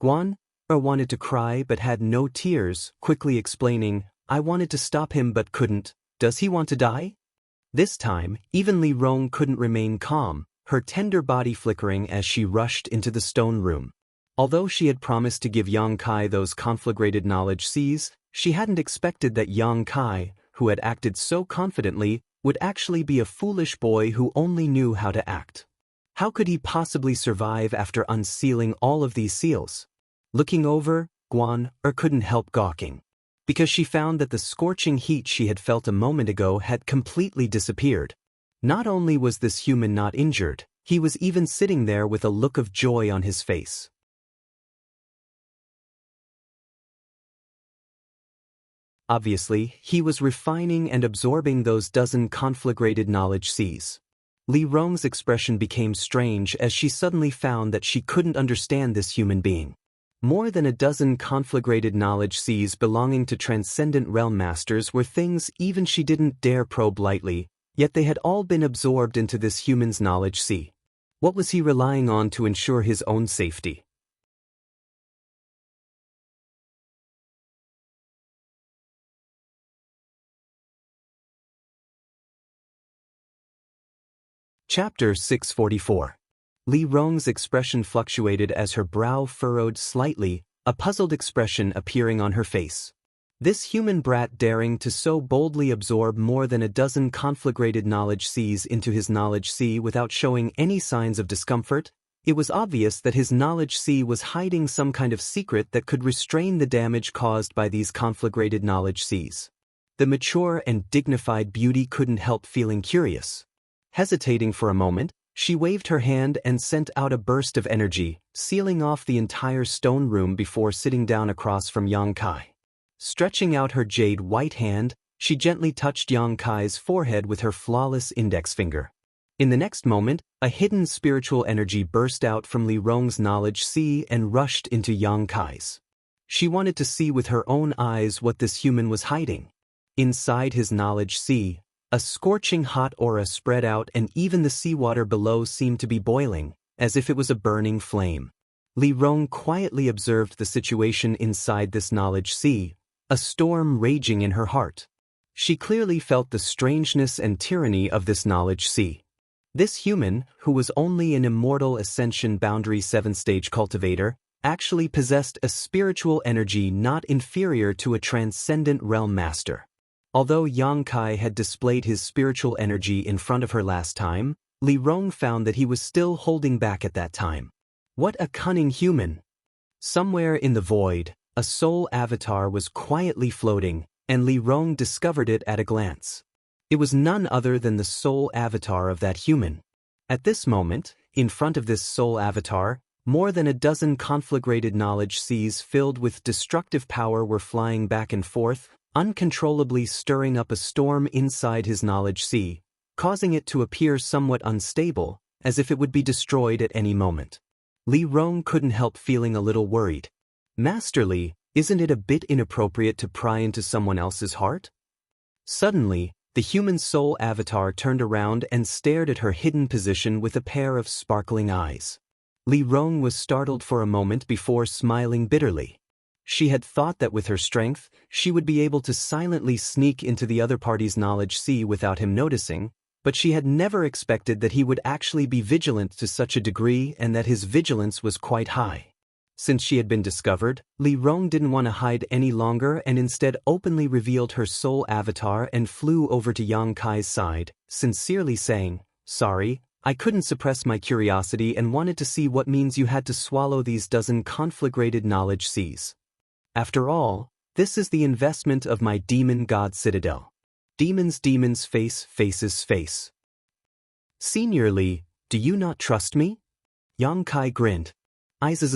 Guan wanted to cry but had no tears, quickly explaining, I wanted to stop him but couldn't. Does he want to die? This time, even Li Rong couldn't remain calm, her tender body flickering as she rushed into the stone room. Although she had promised to give Yang Kai those conflagrated knowledge seas, she hadn't expected that Yang Kai, who had acted so confidently, would actually be a foolish boy who only knew how to act. How could he possibly survive after unsealing all of these seals? Looking over, Guan couldn't help gawking, because she found that the scorching heat she had felt a moment ago had completely disappeared. Not only was this human not injured, he was even sitting there with a look of joy on his face. Obviously, he was refining and absorbing those dozen conflagrated knowledge seas. Li Rong's expression became strange as she suddenly found that she couldn't understand this human being. More than a dozen conflagrated knowledge seas belonging to transcendent realm masters were things even she didn't dare probe lightly, yet they had all been absorbed into this human's knowledge sea. What was he relying on to ensure his own safety? Chapter 644. Li Rong's expression fluctuated as her brow furrowed slightly, a puzzled expression appearing on her face. This human brat daring to so boldly absorb more than a dozen conflagrated knowledge seas into his knowledge sea without showing any signs of discomfort, it was obvious that his knowledge sea was hiding some kind of secret that could restrain the damage caused by these conflagrated knowledge seas. The mature and dignified beauty couldn't help feeling curious. Hesitating for a moment, she waved her hand and sent out a burst of energy, sealing off the entire stone room before sitting down across from Yang Kai. Stretching out her jade white hand, she gently touched Yang Kai's forehead with her flawless index finger. In the next moment, a hidden spiritual energy burst out from Li Rong's knowledge sea and rushed into Yang Kai's. She wanted to see with her own eyes what this human was hiding. Inside his knowledge sea, a scorching hot aura spread out and even the seawater below seemed to be boiling, as if it was a burning flame. Li Rong quietly observed the situation inside this knowledge sea, a storm raging in her heart. She clearly felt the strangeness and tyranny of this knowledge sea. This human, who was only an immortal ascension boundary 7-stage cultivator, actually possessed a spiritual energy not inferior to a transcendent realm master. Although Yang Kai had displayed his spiritual energy in front of her last time, Li Rong found that he was still holding back at that time. What a cunning human! Somewhere in the void, a soul avatar was quietly floating, and Li Rong discovered it at a glance. It was none other than the soul avatar of that human. At this moment, in front of this soul avatar, more than a dozen conflagrated knowledge seas filled with destructive power were flying back and forth, uncontrollably stirring up a storm inside his knowledge sea, causing it to appear somewhat unstable, as if it would be destroyed at any moment. Li Rong couldn't help feeling a little worried. Master Li, isn't it a bit inappropriate to pry into someone else's heart? Suddenly, the human soul avatar turned around and stared at her hidden position with a pair of sparkling eyes. Li Rong was startled for a moment before smiling bitterly. She had thought that with her strength, she would be able to silently sneak into the other party's knowledge sea without him noticing, but she had never expected that he would actually be vigilant to such a degree and that his vigilance was quite high. Since she had been discovered, Li Rong didn't want to hide any longer and instead openly revealed her soul avatar and flew over to Yang Kai's side, sincerely saying, "Sorry, I couldn't suppress my curiosity and wanted to see what means you had to swallow these dozen conflagrated knowledge seas. After all, this is the investment of my demon god citadel. Demons faces face. Senior Li, do you not trust me?" Yang Kai grinned. Faces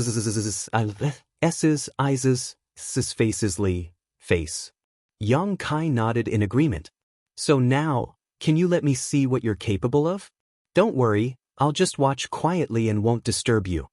Li, face. Yang Kai nodded in agreement. "So now, can you let me see what you're capable of? Don't worry, I'll just watch quietly and won't disturb you."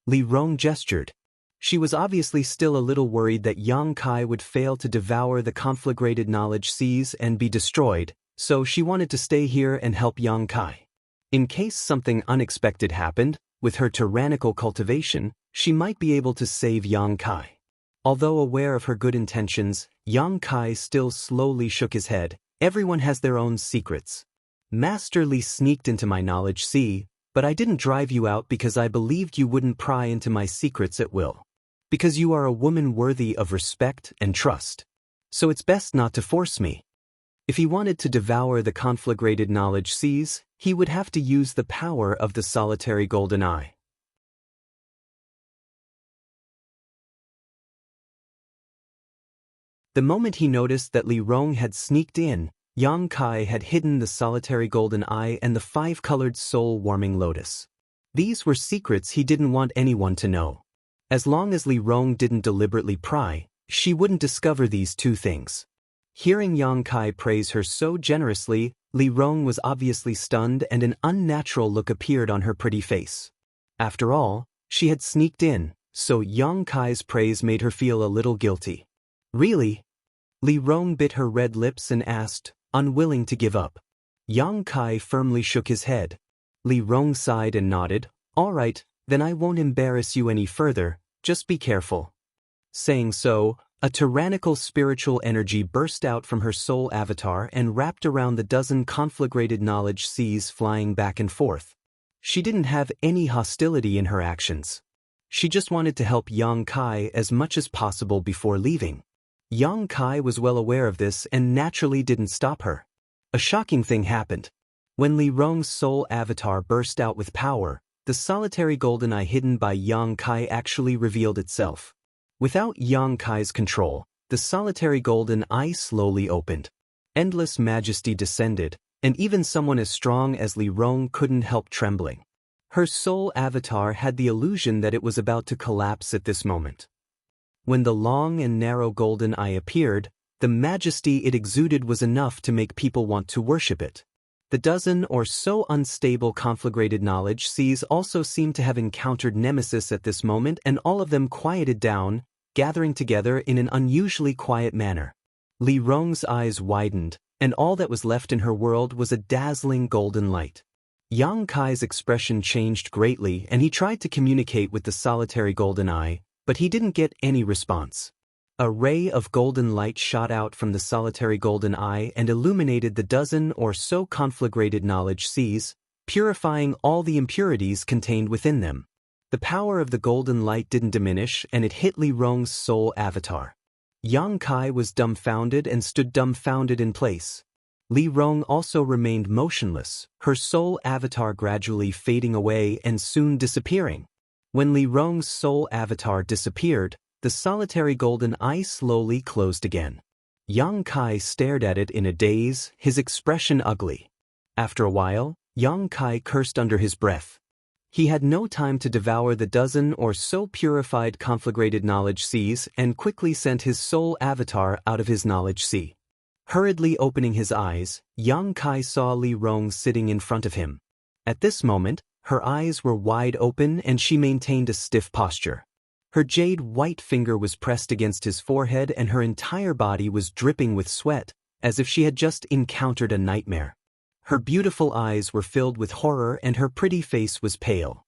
Li Rong gestured. She was obviously still a little worried that Yang Kai would fail to devour the conflagrated knowledge seas and be destroyed, so she wanted to stay here and help Yang Kai. In case something unexpected happened, with her tyrannical cultivation, she might be able to save Yang Kai. Although aware of her good intentions, Yang Kai still slowly shook his head. Everyone has their own secrets. Master Li sneaked into my knowledge sea, but I didn't drive you out because I believed you wouldn't pry into my secrets at will. Because you are a woman worthy of respect and trust. So it's best not to force me. If he wanted to devour the conflagrated knowledge seas, he would have to use the power of the solitary golden eye. The moment he noticed that Li Rong had sneaked in, Yang Kai had hidden the solitary golden eye and the five-colored soul-warming lotus. These were secrets he didn't want anyone to know. As long as Li Rong didn't deliberately pry, she wouldn't discover these two things. Hearing Yang Kai praise her so generously, Li Rong was obviously stunned and an unnatural look appeared on her pretty face. After all, she had sneaked in, so Yang Kai's praise made her feel a little guilty. Really? Li Rong bit her red lips and asked, unwilling to give up. Yang Kai firmly shook his head. Li Rong sighed and nodded. All right, then I won't embarrass you any further, just be careful. Saying so, a tyrannical spiritual energy burst out from her soul avatar and wrapped around the dozen conflagrated knowledge seas flying back and forth. She didn't have any hostility in her actions. She just wanted to help Yang Kai as much as possible before leaving. Yang Kai was well aware of this and naturally didn't stop her. A shocking thing happened. When Li Rong's soul avatar burst out with power, the solitary golden eye hidden by Yang Kai actually revealed itself. Without Yang Kai's control, the solitary golden eye slowly opened. Endless majesty descended, and even someone as strong as Li Rong couldn't help trembling. Her soul avatar had the illusion that it was about to collapse at this moment. When the long and narrow golden eye appeared, the majesty it exuded was enough to make people want to worship it. The dozen or so unstable conflagrated knowledge seas also seemed to have encountered nemesis at this moment, and all of them quieted down, gathering together in an unusually quiet manner. Li Rong's eyes widened, and all that was left in her world was a dazzling golden light. Yang Kai's expression changed greatly, and he tried to communicate with the solitary golden eye, but he didn't get any response. A ray of golden light shot out from the solitary golden eye and illuminated the dozen or so conflagrated knowledge seas, purifying all the impurities contained within them. The power of the golden light didn't diminish, and it hit Li Rong's soul avatar. Yang Kai was dumbfounded and stood dumbfounded in place. Li Rong also remained motionless, her soul avatar gradually fading away and soon disappearing. When Li Rong's soul avatar disappeared, the solitary golden eye slowly closed again. Yang Kai stared at it in a daze, his expression ugly. After a while, Yang Kai cursed under his breath. He had no time to devour the dozen or so purified conflagrated knowledge seas and quickly sent his soul avatar out of his knowledge sea. Hurriedly opening his eyes, Yang Kai saw Li Rong sitting in front of him. At this moment, her eyes were wide open and she maintained a stiff posture. Her jade white finger was pressed against his forehead and her entire body was dripping with sweat, as if she had just encountered a nightmare. Her beautiful eyes were filled with horror and her pretty face was pale.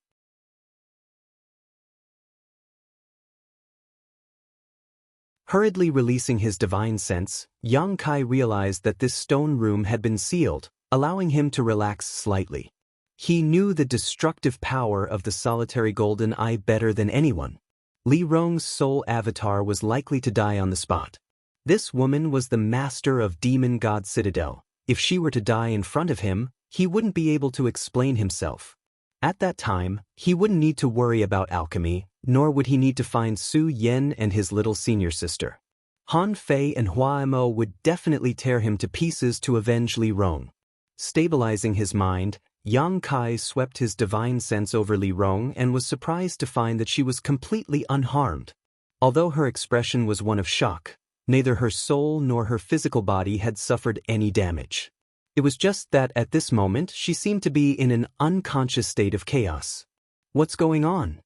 Hurriedly releasing his divine sense, Yang Kai realized that this stone room had been sealed, allowing him to relax slightly. He knew the destructive power of the solitary golden eye better than anyone. Li Rong's soul avatar was likely to die on the spot. This woman was the master of Demon God Citadel. If she were to die in front of him, he wouldn't be able to explain himself. At that time, he wouldn't need to worry about alchemy, nor would he need to find Su Yen and his little senior sister. Han Fei and Hua Mo would definitely tear him to pieces to avenge Li Rong. Stabilizing his mind, Yang Kai swept his divine sense over Li Rong and was surprised to find that she was completely unharmed. Although her expression was one of shock, neither her soul nor her physical body had suffered any damage. It was just that at this moment she seemed to be in an unconscious state of chaos. What's going on?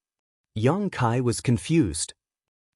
Yang Kai was confused.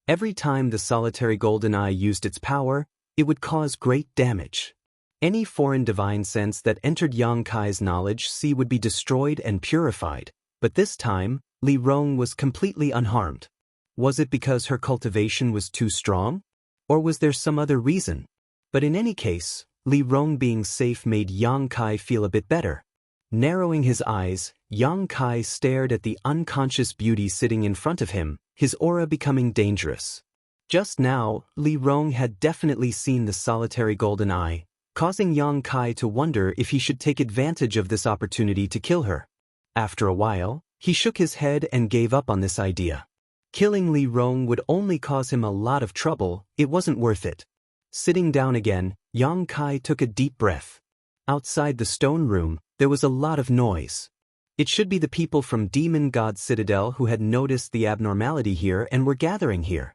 Every time the solitary golden eye used its power, it would cause great damage. Any foreign divine sense that entered Yang Kai's knowledge sea would be destroyed and purified, But this time, Li Rong was completely unharmed. Was it because her cultivation was too strong? Or was there some other reason? But in any case, Li Rong being safe made Yang Kai feel a bit better. Narrowing his eyes, Yang Kai stared at the unconscious beauty sitting in front of him, his aura becoming dangerous. Just now, Li Rong had definitely seen the solitary golden eye, causing Yang Kai to wonder if he should take advantage of this opportunity to kill her. After a while, he shook his head and gave up on this idea. Killing Li Rong would only cause him a lot of trouble, it wasn't worth it. Sitting down again, Yang Kai took a deep breath. Outside the stone room, there was a lot of noise. It should be the people from Demon God Citadel who had noticed the abnormality here and were gathering here.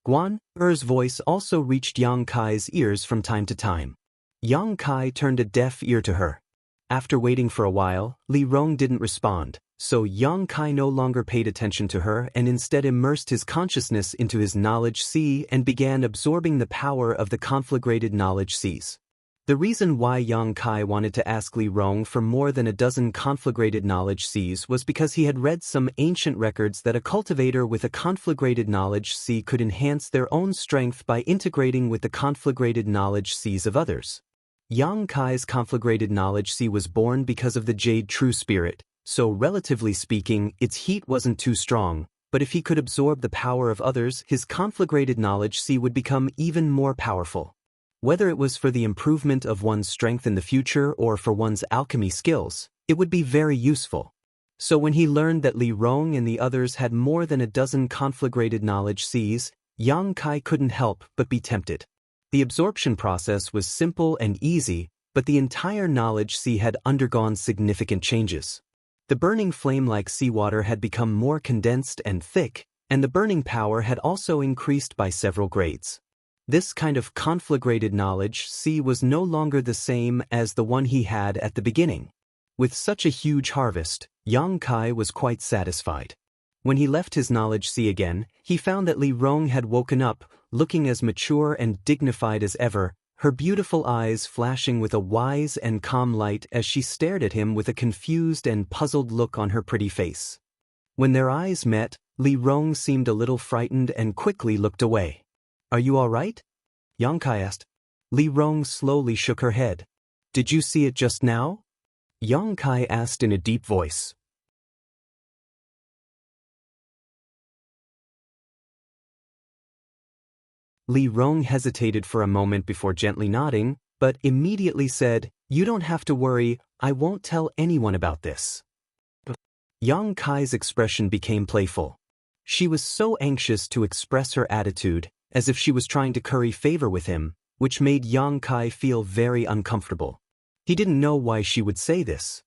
Guan Er's voice also reached Yang Kai's ears from time to time. Yang Kai turned a deaf ear to her. After waiting for a while, Li Rong didn't respond, so Yang Kai no longer paid attention to her and instead immersed his consciousness into his knowledge sea and began absorbing the power of the conflagrated knowledge seas. The reason why Yang Kai wanted to ask Li Rong for more than a dozen conflagrated knowledge seas was because he had read some ancient records that a cultivator with a conflagrated knowledge sea could enhance their own strength by integrating with the conflagrated knowledge seas of others. Yang Kai's conflagrated knowledge sea was born because of the Jade True Spirit, so relatively speaking, its heat wasn't too strong, but if he could absorb the power of others, his conflagrated knowledge sea would become even more powerful. Whether it was for the improvement of one's strength in the future or for one's alchemy skills, it would be very useful. So when he learned that Li Rong and the others had more than a dozen conflagrated knowledge seas, Yang Kai couldn't help but be tempted. The absorption process was simple and easy, but the entire knowledge sea had undergone significant changes. The burning flame-like seawater had become more condensed and thick, and the burning power had also increased by several grades. This kind of conflagrated knowledge sea was no longer the same as the one he had at the beginning. With such a huge harvest, Yang Kai was quite satisfied. When he left his knowledge sea again, he found that Li Rong had woken up, looking as mature and dignified as ever, her beautiful eyes flashing with a wise and calm light as she stared at him with a confused and puzzled look on her pretty face. When their eyes met, Li Rong seemed a little frightened and quickly looked away. "Are you all right?" Yang Kai asked. Li Rong slowly shook her head. "Did you see it just now?" Yang Kai asked in a deep voice. Li Rong hesitated for a moment before gently nodding, but immediately said, "You don't have to worry, I won't tell anyone about this." Yang Kai's expression became playful. She was so anxious to express her attitude, as if she was trying to curry favor with him, which made Yang Kai feel very uncomfortable. He didn't know why she would say this.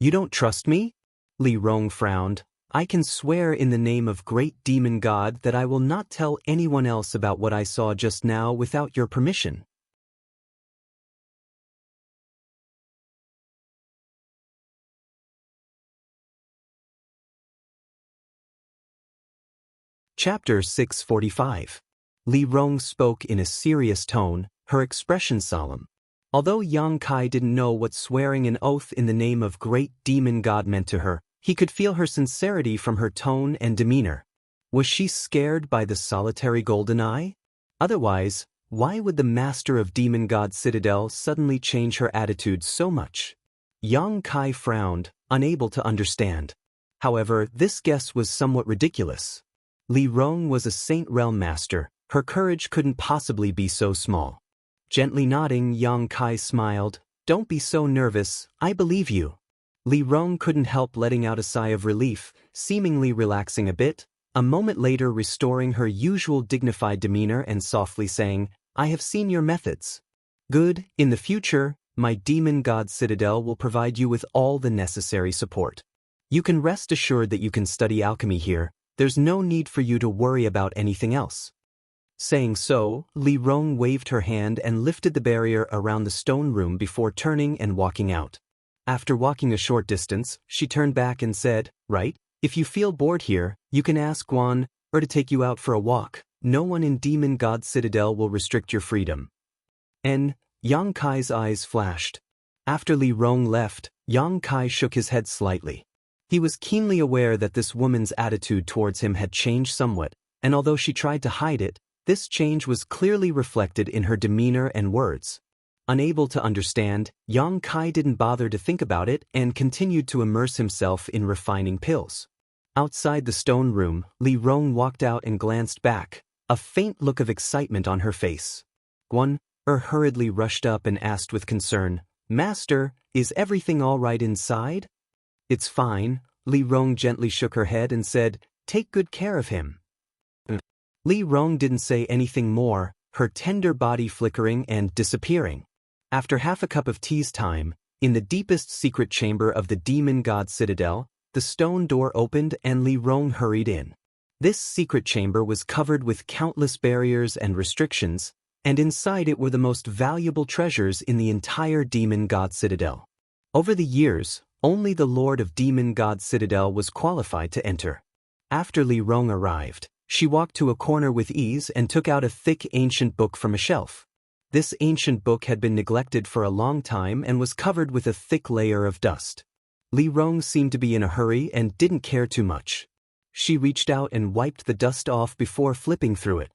"You don't trust me?" Li Rong frowned. "I can swear in the name of Great Demon God that I will not tell anyone else about what I saw just now without your permission." Chapter 645. Li Rong spoke in a serious tone, her expression solemn. Although Yang Kai didn't know what swearing an oath in the name of Great Demon God meant to her, he could feel her sincerity from her tone and demeanor. Was she scared by the solitary golden eye? Otherwise, why would the master of Demon God Citadel suddenly change her attitude so much? Yang Kai frowned, unable to understand. However, this guess was somewhat ridiculous. Li Rong was a Saint Realm master, her courage couldn't possibly be so small. Gently nodding, Yang Kai smiled. "Don't be so nervous, I believe you." Li Rong couldn't help letting out a sigh of relief, seemingly relaxing a bit, a moment later restoring her usual dignified demeanor and softly saying, "I have seen your methods. Good, in the future, my Demon God Citadel will provide you with all the necessary support. You can rest assured that you can study alchemy here, there's no need for you to worry about anything else." Saying so, Li Rong waved her hand and lifted the barrier around the stone room before turning and walking out. After walking a short distance, she turned back and said, "Right, if you feel bored here, you can ask Guan or to take you out for a walk. No one in Demon God Citadel will restrict your freedom." And Yang Kai's eyes flashed. After Li Rong left, Yang Kai shook his head slightly. He was keenly aware that this woman's attitude towards him had changed somewhat, and although she tried to hide it, this change was clearly reflected in her demeanor and words. Unable to understand, Yang Kai didn't bother to think about it and continued to immerse himself in refining pills. Outside the stone room, Li Rong walked out and glanced back, a faint look of excitement on her face. Guan hurriedly rushed up and asked with concern, "Master, is everything all right inside?" "It's fine," Li Rong gently shook her head and said, "Take good care of him." Li Rong didn't say anything more, her tender body flickering and disappearing. After half a cup of tea's time, in the deepest secret chamber of the demon god citadel, the stone door opened and Li Rong hurried in. This secret chamber was covered with countless barriers and restrictions, and inside it were the most valuable treasures in the entire demon god citadel. Over the years, only the Lord of Demon God Citadel was qualified to enter. After Li Rong arrived, she walked to a corner with ease and took out a thick ancient book from a shelf. This ancient book had been neglected for a long time and was covered with a thick layer of dust. Li Rong seemed to be in a hurry and didn't care too much. She reached out and wiped the dust off before flipping through it.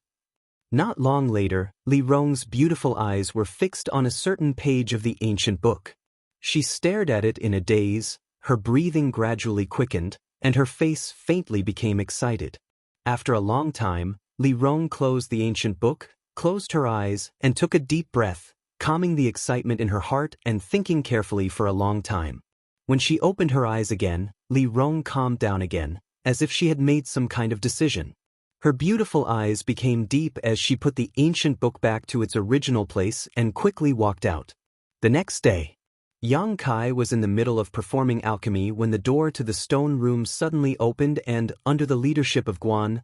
Not long later, Li Rong's beautiful eyes were fixed on a certain page of the ancient book. She stared at it in a daze, her breathing gradually quickened, and her face faintly became excited. After a long time, Li Rong closed the ancient book, closed her eyes, and took a deep breath, calming the excitement in her heart and thinking carefully for a long time. When she opened her eyes again, Li Rong calmed down again, as if she had made some kind of decision. Her beautiful eyes became deep as she put the ancient book back to its original place and quickly walked out. The next day, Yang Kai was in the middle of performing alchemy when the door to the stone room suddenly opened and, under the leadership of Guan,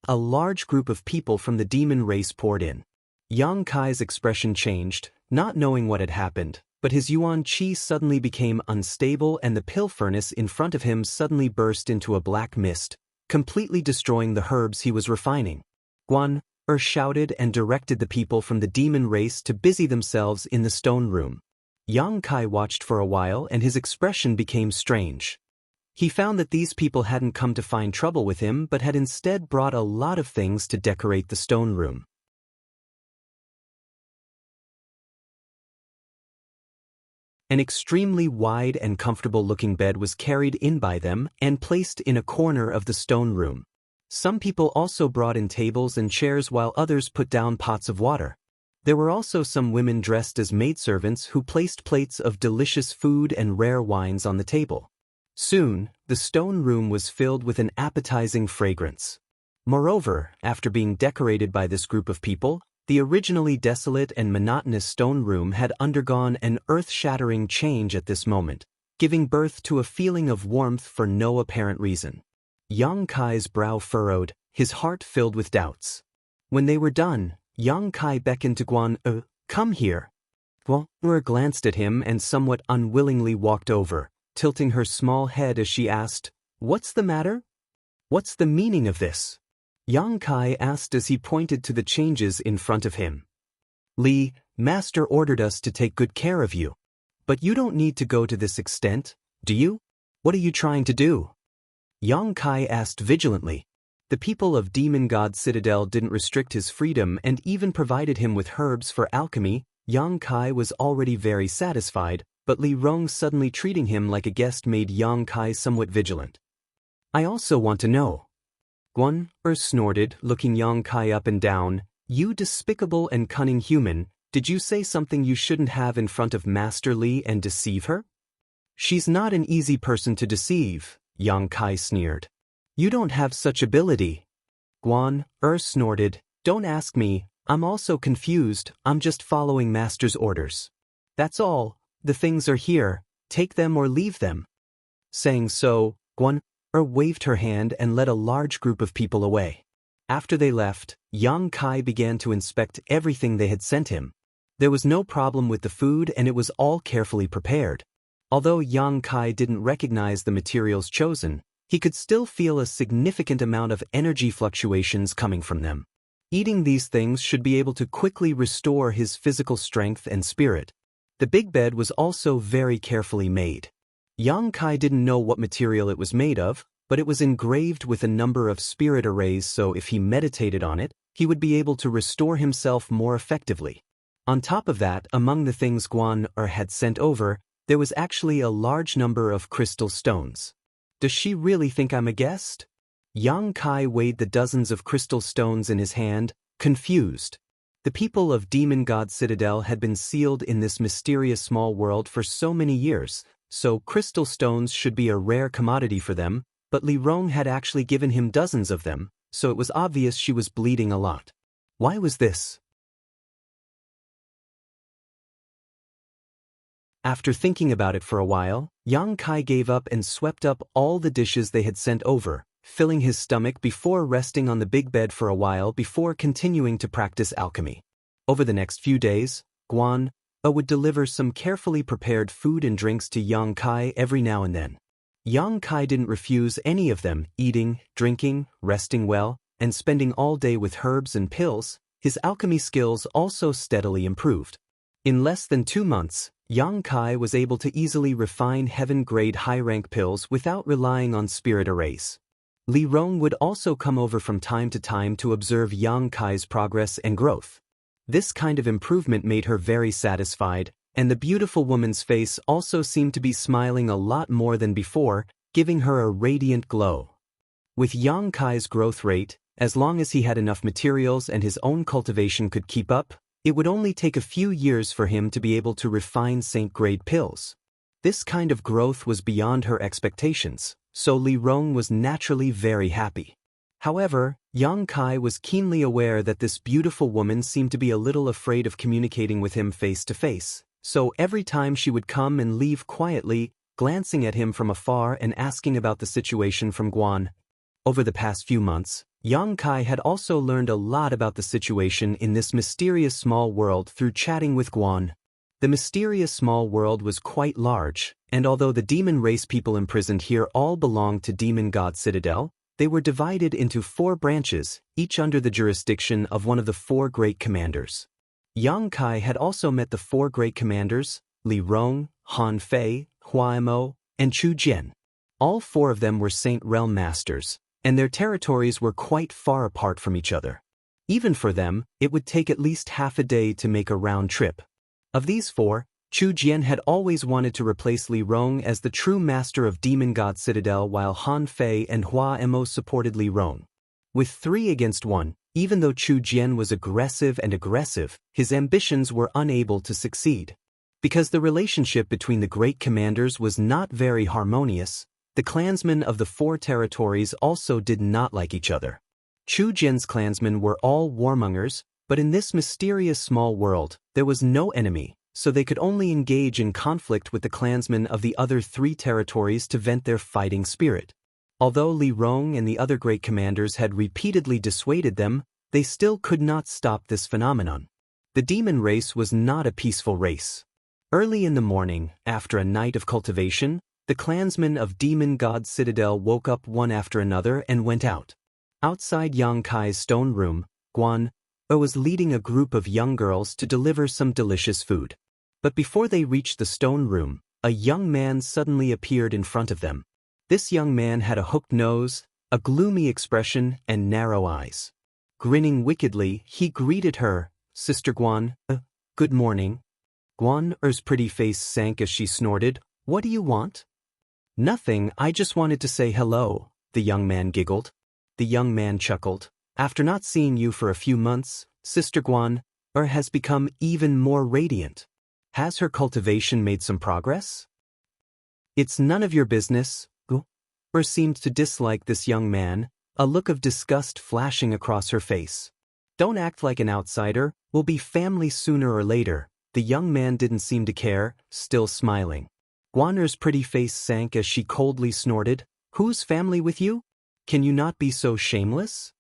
a large group of people from the demon race poured in. Yang Kai's expression changed, not knowing what had happened, but his yuan qi suddenly became unstable and the pill furnace in front of him suddenly burst into a black mist, completely destroying the herbs he was refining. Guan shouted and directed the people from the demon race to busy themselves in the stone room. Yang Kai watched for a while and his expression became strange. He found that these people hadn't come to find trouble with him but had instead brought a lot of things to decorate the stone room. An extremely wide and comfortable-looking bed was carried in by them and placed in a corner of the stone room. Some people also brought in tables and chairs while others put down pots of water. There were also some women dressed as maidservants who placed plates of delicious food and rare wines on the table. Soon, the stone room was filled with an appetizing fragrance. Moreover, after being decorated by this group of people, the originally desolate and monotonous stone room had undergone an earth-shattering change at this moment, giving birth to a feeling of warmth for no apparent reason. Yang Kai's brow furrowed, his heart filled with doubts. When they were done, Yang Kai beckoned to Guan, "Come here." Guan glanced at him and somewhat unwillingly walked over, tilting her small head as she asked, "What's the matter? What's the meaning of this?" Yang Kai asked as he pointed to the changes in front of him. "Li, Master ordered us to take good care of you. But you don't need to go to this extent, do you? What are you trying to do?" Yang Kai asked vigilantly. The people of Demon God Citadel didn't restrict his freedom and even provided him with herbs for alchemy. Yang Kai was already very satisfied, but Li Rong suddenly treating him like a guest made Yang Kai somewhat vigilant. "I also want to know." Guan snorted, looking Yang Kai up and down. "You despicable and cunning human, did you say something you shouldn't have in front of Master Li and deceive her?" "She's not an easy person to deceive," Yang Kai sneered. "You don't have such ability." Guan snorted, "Don't ask me, I'm also confused, I'm just following Master's orders. That's all, the things are here, take them or leave them." Saying so, Guan waved her hand and led a large group of people away. After they left, Yang Kai began to inspect everything they had sent him. There was no problem with the food and it was all carefully prepared. Although Yang Kai didn't recognize the materials chosen, he could still feel a significant amount of energy fluctuations coming from them. Eating these things should be able to quickly restore his physical strength and spirit. The big bed was also very carefully made. Yang Kai didn't know what material it was made of, but it was engraved with a number of spirit arrays, so if he meditated on it, he would be able to restore himself more effectively. On top of that, among the things Guan had sent over, there was actually a large number of crystal stones. Does she really think I'm a guest? Yang Kai weighed the dozens of crystal stones in his hand, confused. The people of Demon God Citadel had been sealed in this mysterious small world for so many years, so crystal stones should be a rare commodity for them, but Li Rong had actually given him dozens of them, so it was obvious she was bleeding a lot. Why was this? After thinking about it for a while, Yang Kai gave up and swept up all the dishes they had sent over, filling his stomach before resting on the big bed for a while before continuing to practice alchemy. Over the next few days, Guan would deliver some carefully prepared food and drinks to Yang Kai every now and then. Yang Kai didn't refuse any of them, eating, drinking, resting well, and spending all day with herbs and pills. His alchemy skills also steadily improved. In less than 2 months, Yang Kai was able to easily refine heaven-grade high-rank pills without relying on spirit arrays. Li Rong would also come over from time to time to observe Yang Kai's progress and growth. This kind of improvement made her very satisfied, and the beautiful woman's face also seemed to be smiling a lot more than before, giving her a radiant glow. With Yang Kai's growth rate, as long as he had enough materials and his own cultivation could keep up, it would only take a few years for him to be able to refine saint-grade pills. This kind of growth was beyond her expectations, so Li Rong was naturally very happy. However, Yang Kai was keenly aware that this beautiful woman seemed to be a little afraid of communicating with him face to face, so every time she would come and leave quietly, glancing at him from afar and asking about the situation from Guan. Over the past few months, Yang Kai had also learned a lot about the situation in this mysterious small world through chatting with Guan. The mysterious small world was quite large, and although the demon race people imprisoned here all belonged to Demon God Citadel, they were divided into 4 branches, each under the jurisdiction of one of the 4 great commanders. Yang Kai had also met the 4 great commanders, Li Rong, Han Fei, Hua Mo, and Chu Jian. All 4 of them were Saint Realm Masters, and their territories were quite far apart from each other. Even for them, it would take at least half a day to make a round trip. Of these 4, Chu Jian had always wanted to replace Li Rong as the true master of Demon God Citadel, while Han Fei and Hua Mo supported Li Rong. With 3 against 1, even though Chu Jian was aggressive, his ambitions were unable to succeed. Because the relationship between the great commanders was not very harmonious, the clansmen of the 4 territories also did not like each other. Chu Jian's clansmen were all warmongers, but in this mysterious small world, there was no enemy, so they could only engage in conflict with the clansmen of the other 3 territories to vent their fighting spirit. Although Li Rong and the other great commanders had repeatedly dissuaded them, they still could not stop this phenomenon. The demon race was not a peaceful race. Early in the morning, after a night of cultivation, the clansmen of Demon God Citadel woke up one after another and went out. Outside Yang Kai's stone room, Guan was leading a group of young girls to deliver some delicious food. But before they reached the stone room, a young man suddenly appeared in front of them. This young man had a hooked nose, a gloomy expression, and narrow eyes. Grinning wickedly, he greeted her, "Sister Guan, good morning." Guan's pretty face sank as she snorted, "What do you want?" "Nothing, I just wanted to say hello," the young man giggled. The young man chuckled. "After not seeing you for a few months, Sister Guan has become even more radiant. Has her cultivation made some progress?" "It's none of your business." Seemed to dislike this young man, a look of disgust flashing across her face. "Don't act like an outsider, we'll be family sooner or later." The young man didn't seem to care, still smiling. Guan's pretty face sank as she coldly snorted, "Who's family with you? Can you not be so shameless?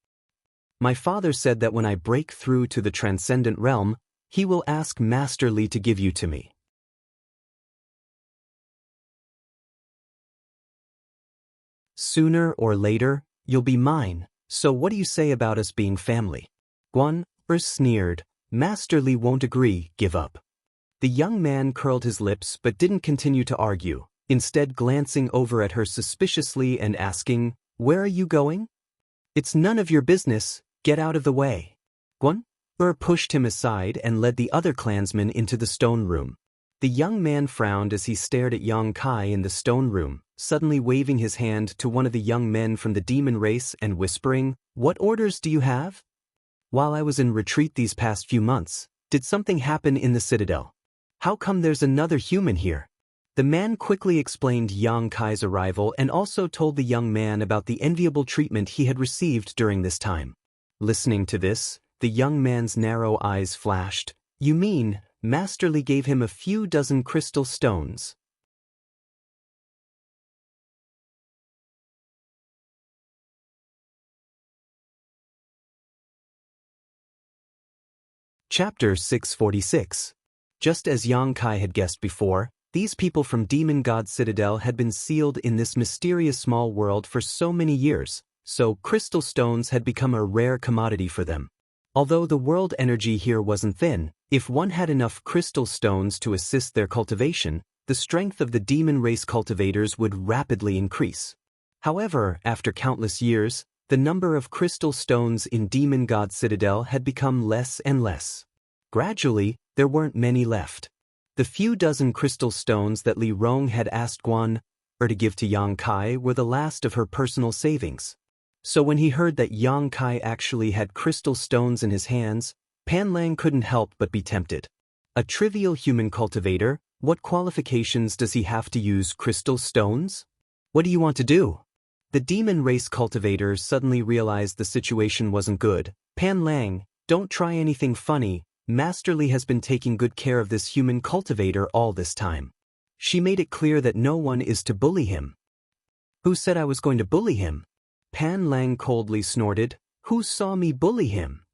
My father said that when I break through to the transcendent realm, he will ask Master Li to give you to me. Sooner or later, you'll be mine, so what do you say about us being family?" Guan sneered, "Master Li won't agree, give up." The young man curled his lips but didn't continue to argue. instead glancing over at her suspiciously and asking, "Where are you going?" "It's none of your business, get out of the way." Guan pushed him aside and led the other clansmen into the stone room. The young man frowned as he stared at Yang Kai in the stone room, suddenly waving his hand to one of the young men from the demon race and whispering, "What orders do you have?" "While I was in retreat these past few months, did something happen in the citadel? How come there's another human here?" The man quickly explained Yang Kai's arrival and also told the young man about the enviable treatment he had received during this time. Listening to this, the young man's narrow eyes flashed. "You mean, Master Li gave him a few dozen crystal stones?" Chapter 646. Just as Yang Kai had guessed before, these people from Demon God Citadel had been sealed in this mysterious small world for so many years, so crystal stones had become a rare commodity for them. Although the world energy here wasn't thin, if one had enough crystal stones to assist their cultivation, the strength of the demon race cultivators would rapidly increase. However, after countless years, the number of crystal stones in Demon God Citadel had become less and less. Gradually, there weren't many left. The few dozen crystal stones that Li Rong had asked Guan to give to Yang Kai were the last of her personal savings. So when he heard that Yang Kai actually had crystal stones in his hands, Pan Lang couldn't help but be tempted. A trivial human cultivator, what qualifications does he have to use crystal stones? "What do you want to do?" The demon race cultivator suddenly realized the situation wasn't good. "Pan Lang, don't try anything funny. Master Li has been taking good care of this human cultivator all this time. She made it clear that no one is to bully him." "Who said I was going to bully him?" Pan Lang coldly snorted. "Who saw me bully him?"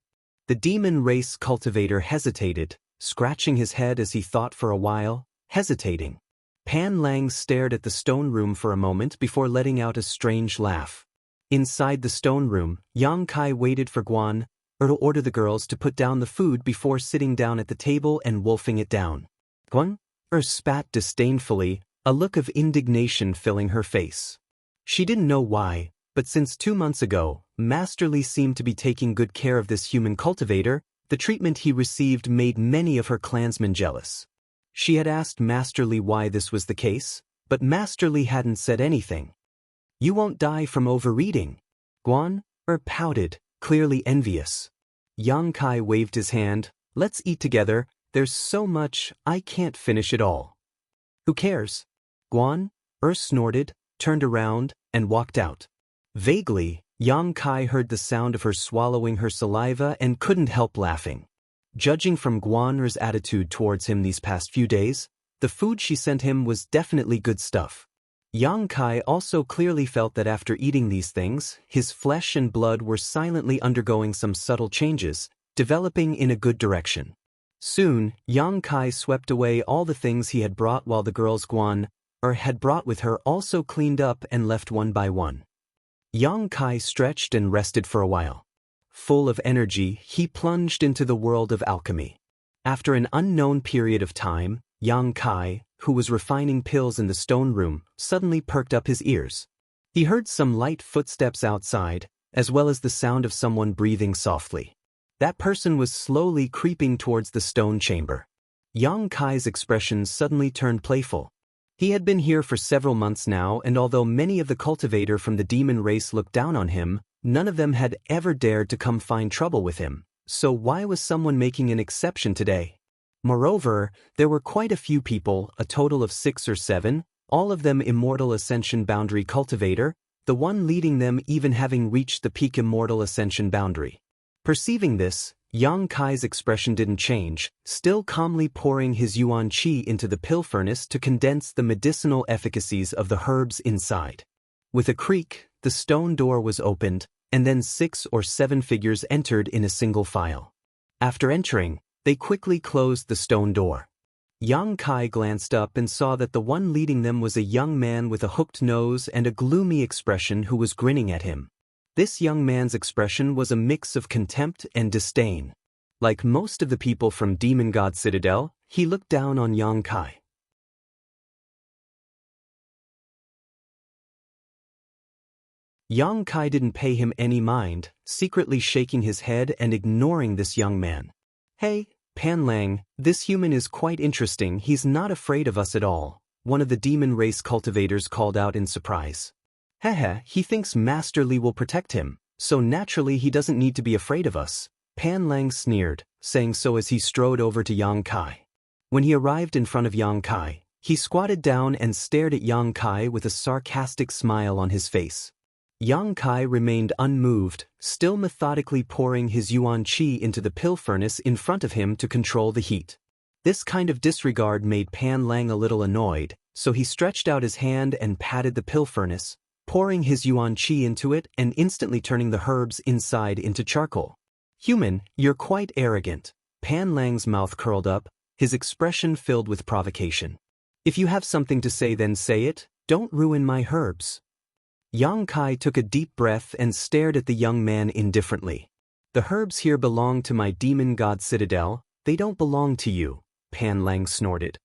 The demon race cultivator hesitated, scratching his head as he thought for a while, hesitating. Pan Lang stared at the stone room for a moment before letting out a strange laugh. Inside the stone room, Yang Kai waited for Guan to order the girls to put down the food before sitting down at the table and wolfing it down. Guan spat disdainfully, a look of indignation filling her face. She didn't know why, but since 2 months ago, Master Li seemed to be taking good care of this human cultivator. The treatment he received made many of her clansmen jealous. She had asked Master Li why this was the case, but Master Li hadn't said anything. "You won't die from overeating." Guan pouted, clearly envious. Yang Kai waved his hand. "Let's eat together, there's so much, I can't finish it all." "Who cares?" Guan snorted, turned around, and walked out. Vaguely, Yang Kai heard the sound of her swallowing her saliva and couldn't help laughing. Judging from Guan's attitude towards him these past few days, the food she sent him was definitely good stuff. Yang Kai also clearly felt that after eating these things, his flesh and blood were silently undergoing some subtle changes, developing in a good direction. Soon, Yang Kai swept away all the things he had brought while the girls Guan had brought with her also cleaned up and left one by one. Yang Kai stretched and rested for a while. Full of energy, he plunged into the world of alchemy. After an unknown period of time, Yang Kai, who was refining pills in the stone room, suddenly perked up his ears. He heard some light footsteps outside, as well as the sound of someone breathing softly. That person was slowly creeping towards the stone chamber. Yang Kai's expression suddenly turned playful. He had been here for several months now, and although many of the cultivator from the demon race looked down on him, none of them had ever dared to come find trouble with him. So why was someone making an exception today? Moreover, there were quite a few people, a total of 6 or 7, all of them Immortal Ascension Boundary cultivator, the one leading them even having reached the peak Immortal Ascension boundary. Perceiving this, Yang Kai's expression didn't change, still calmly pouring his yuan qi into the pill furnace to condense the medicinal efficacies of the herbs inside. With a creak, the stone door was opened, and then 6 or 7 figures entered in a single file. After entering, they quickly closed the stone door. Yang Kai glanced up and saw that the one leading them was a young man with a hooked nose and a gloomy expression who was grinning at him. This young man's expression was a mix of contempt and disdain. Like most of the people from Demon God Citadel, he looked down on Yang Kai. Yang Kai didn't pay him any mind, secretly shaking his head and ignoring this young man. Hey, Pan Lang, this human is quite interesting. He's not afraid of us at all, one of the demon race cultivators called out in surprise. Heh, he thinks Master Li will protect him, so naturally he doesn't need to be afraid of us. Pan Lang sneered, saying so as he strode over to Yang Kai. When he arrived in front of Yang Kai, he squatted down and stared at Yang Kai with a sarcastic smile on his face. Yang Kai remained unmoved, still methodically pouring his yuan qi into the pill furnace in front of him to control the heat. This kind of disregard made Pan Lang a little annoyed, so he stretched out his hand and patted the pill furnace, pouring his yuan qi into it and instantly turning the herbs inside into charcoal. Human, you're quite arrogant. Pan Lang's mouth curled up, his expression filled with provocation. If you have something to say, then say it, don't ruin my herbs. Yang Kai took a deep breath and stared at the young man indifferently. The herbs here belong to my demon god citadel, they don't belong to you, Pan Lang snorted.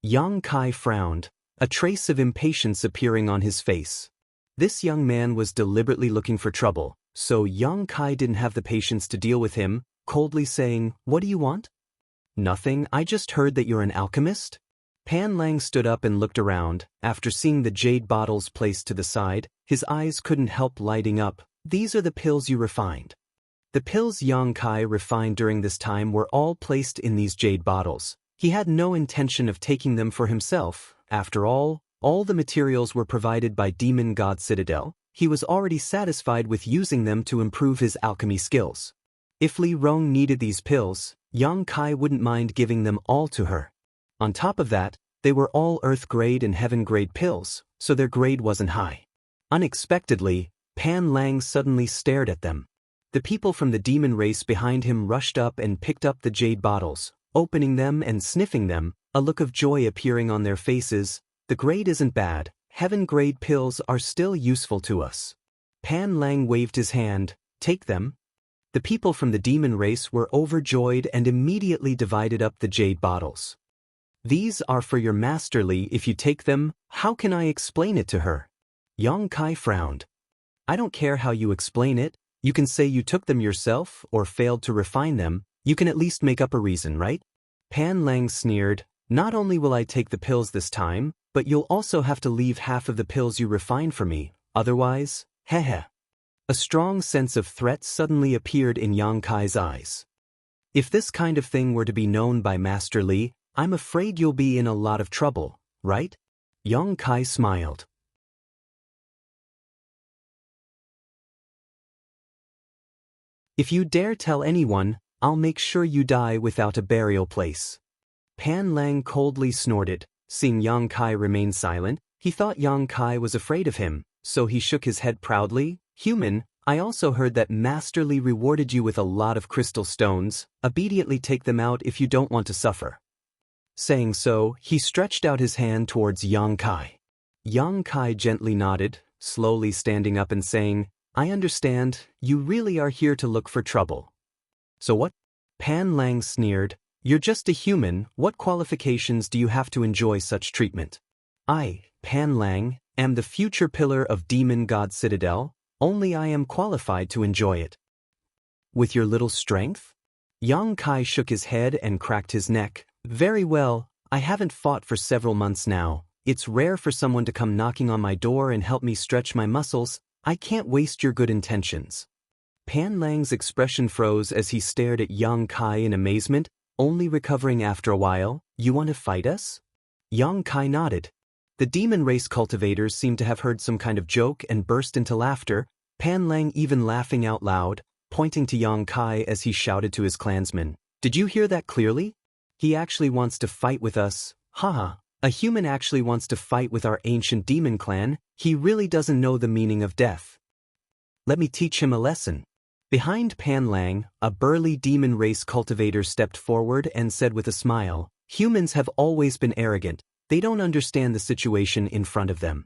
Yang Kai frowned, a trace of impatience appearing on his face. This young man was deliberately looking for trouble, so Yang Kai didn't have the patience to deal with him, coldly saying, "What do you want?" "Nothing, I just heard that you're an alchemist." Pan Lang stood up and looked around. After seeing the jade bottles placed to the side, his eyes couldn't help lighting up. "These are the pills you refined." The pills Yang Kai refined during this time were all placed in these jade bottles. He had no intention of taking them for himself. After all the materials were provided by Demon God Citadel. He was already satisfied with using them to improve his alchemy skills. If Li Rong needed these pills, Yang Kai wouldn't mind giving them all to her. On top of that, they were all Earth grade and Heaven grade pills, so their grade wasn't high. Unexpectedly, Pan Lang suddenly stared at them. The people from the demon race behind him rushed up and picked up the jade bottles, opening them and sniffing them, a look of joy appearing on their faces. "The grade isn't bad, Heaven grade pills are still useful to us." Pan Lang waved his hand, "Take them." The people from the demon race were overjoyed and immediately divided up the jade bottles. "These are for your Master Li. If you take them, how can I explain it to her?" Yang Kai frowned. "I don't care how you explain it. You can say you took them yourself or failed to refine them. You can at least make up a reason, right?" Pan Lang sneered. "Not only will I take the pills this time, but you'll also have to leave half of the pills you refine for me, otherwise, heh." A strong sense of threat suddenly appeared in Yang Kai's eyes. "If this kind of thing were to be known by Master Li, I'm afraid you'll be in a lot of trouble, right?" Yang Kai smiled. "If you dare tell anyone, I'll make sure you die without a burial place." Pan Lang coldly snorted. Seeing Yang Kai remain silent, he thought Yang Kai was afraid of him, so he shook his head proudly. "Human, I also heard that Master Li rewarded you with a lot of crystal stones. Immediately take them out if you don't want to suffer." Saying so, he stretched out his hand towards Yang Kai. Yang Kai gently nodded, slowly standing up and saying, "I understand, you really are here to look for trouble." "So what?" Pan Lang sneered. "You're just a human, what qualifications do you have to enjoy such treatment?" "I, Pan Lang, am the future pillar of Demon God Citadel, only I am qualified to enjoy it." "With your little strength?" Yang Kai shook his head and cracked his neck. "Very well, I haven't fought for several months now. It's rare for someone to come knocking on my door and help me stretch my muscles. I can't waste your good intentions." Pan Lang's expression froze as he stared at Yang Kai in amazement, only recovering after a while. "You want to fight us?" Yang Kai nodded. The demon race cultivators seemed to have heard some kind of joke and burst into laughter, Pan Lang even laughing out loud, pointing to Yang Kai as he shouted to his clansmen, "Did you hear that clearly? He actually wants to fight with us. Haha, a human actually wants to fight with our ancient demon clan. He really doesn't know the meaning of death. Let me teach him a lesson." Behind Pan Lang, a burly demon race cultivator stepped forward and said with a smile, "Humans have always been arrogant. They don't understand the situation in front of them.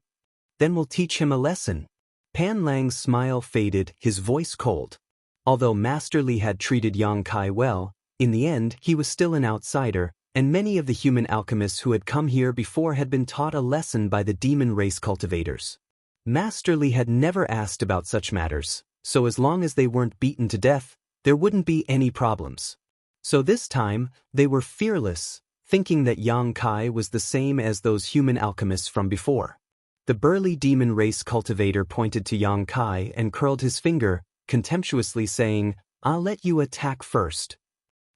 Then we'll teach him a lesson." Pan Lang's smile faded, his voice cold. Although Master Li had treated Yang Kai well, in the end he was still an outsider, and many of the human alchemists who had come here before had been taught a lesson by the demon race cultivators. Master Li had never asked about such matters, so as long as they weren't beaten to death, there wouldn't be any problems. So this time, they were fearless, thinking that Yang Kai was the same as those human alchemists from before. The burly demon race cultivator pointed to Yang Kai and curled his finger, contemptuously saying, "I'll let you attack first.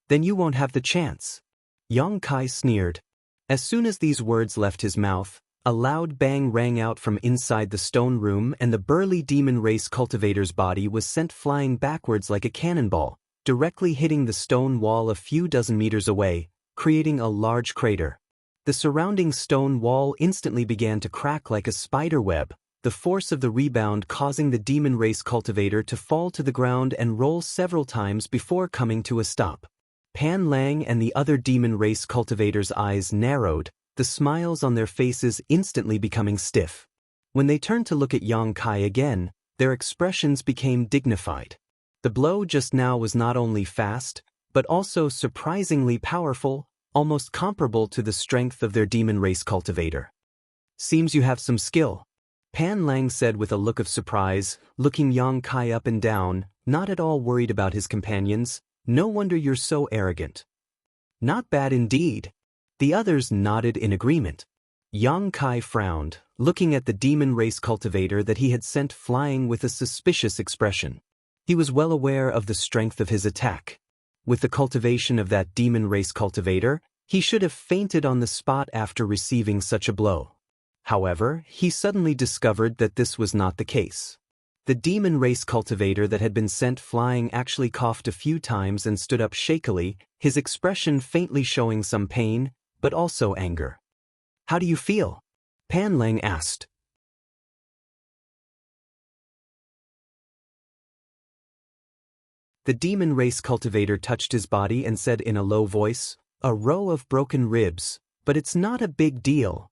Then you won't have the chance." Yang Kai sneered. As soon as these words left his mouth, a loud bang rang out from inside the stone room and the burly demon race cultivator's body was sent flying backwards like a cannonball, directly hitting the stone wall a few dozen meters away, creating a large crater. The surrounding stone wall instantly began to crack like a spider web, the force of the rebound causing the demon race cultivator to fall to the ground and roll several times before coming to a stop. Pan Lang and the other demon race cultivators' eyes narrowed, the smiles on their faces instantly becoming stiff. When they turned to look at Yang Kai again, their expressions became dignified. The blow just now was not only fast, but also surprisingly powerful, almost comparable to the strength of their demon race cultivator. "Seems you have some skill," Pan Lang said with a look of surprise, looking Yang Kai up and down, not at all worried about his companions. "No wonder you're so arrogant." "Not bad indeed." The others nodded in agreement. Yang Kai frowned, looking at the demon race cultivator that he had sent flying with a suspicious expression. He was well aware of the strength of his attack. With the cultivation of that demon race cultivator, he should have fainted on the spot after receiving such a blow. However, he suddenly discovered that this was not the case. The demon race cultivator that had been sent flying actually coughed a few times and stood up shakily, his expression faintly showing some pain, but also anger. "How do you feel?" Pan Lang asked. The demon race cultivator touched his body and said in a low voice, "A row of broken ribs, but it's not a big deal."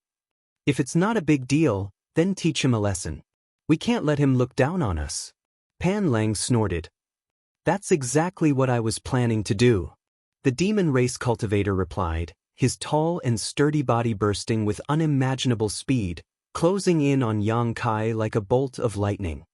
"If it's not a big deal, then teach him a lesson. We can't let him look down on us." Pan Lang snorted. "That's exactly what I was planning to do." The demon race cultivator replied, his tall and sturdy body bursting with unimaginable speed, closing in on Yang Kai like a bolt of lightning.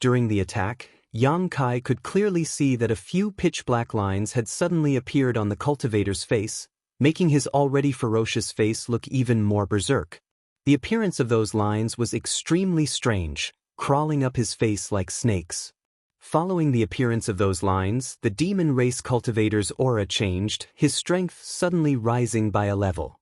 During the attack, Yang Kai could clearly see that a few pitch-black lines had suddenly appeared on the cultivator's face, making his already ferocious face look even more berserk. The appearance of those lines was extremely strange, crawling up his face like snakes. Following the appearance of those lines, the demon race cultivator's aura changed, his strength suddenly rising by a level.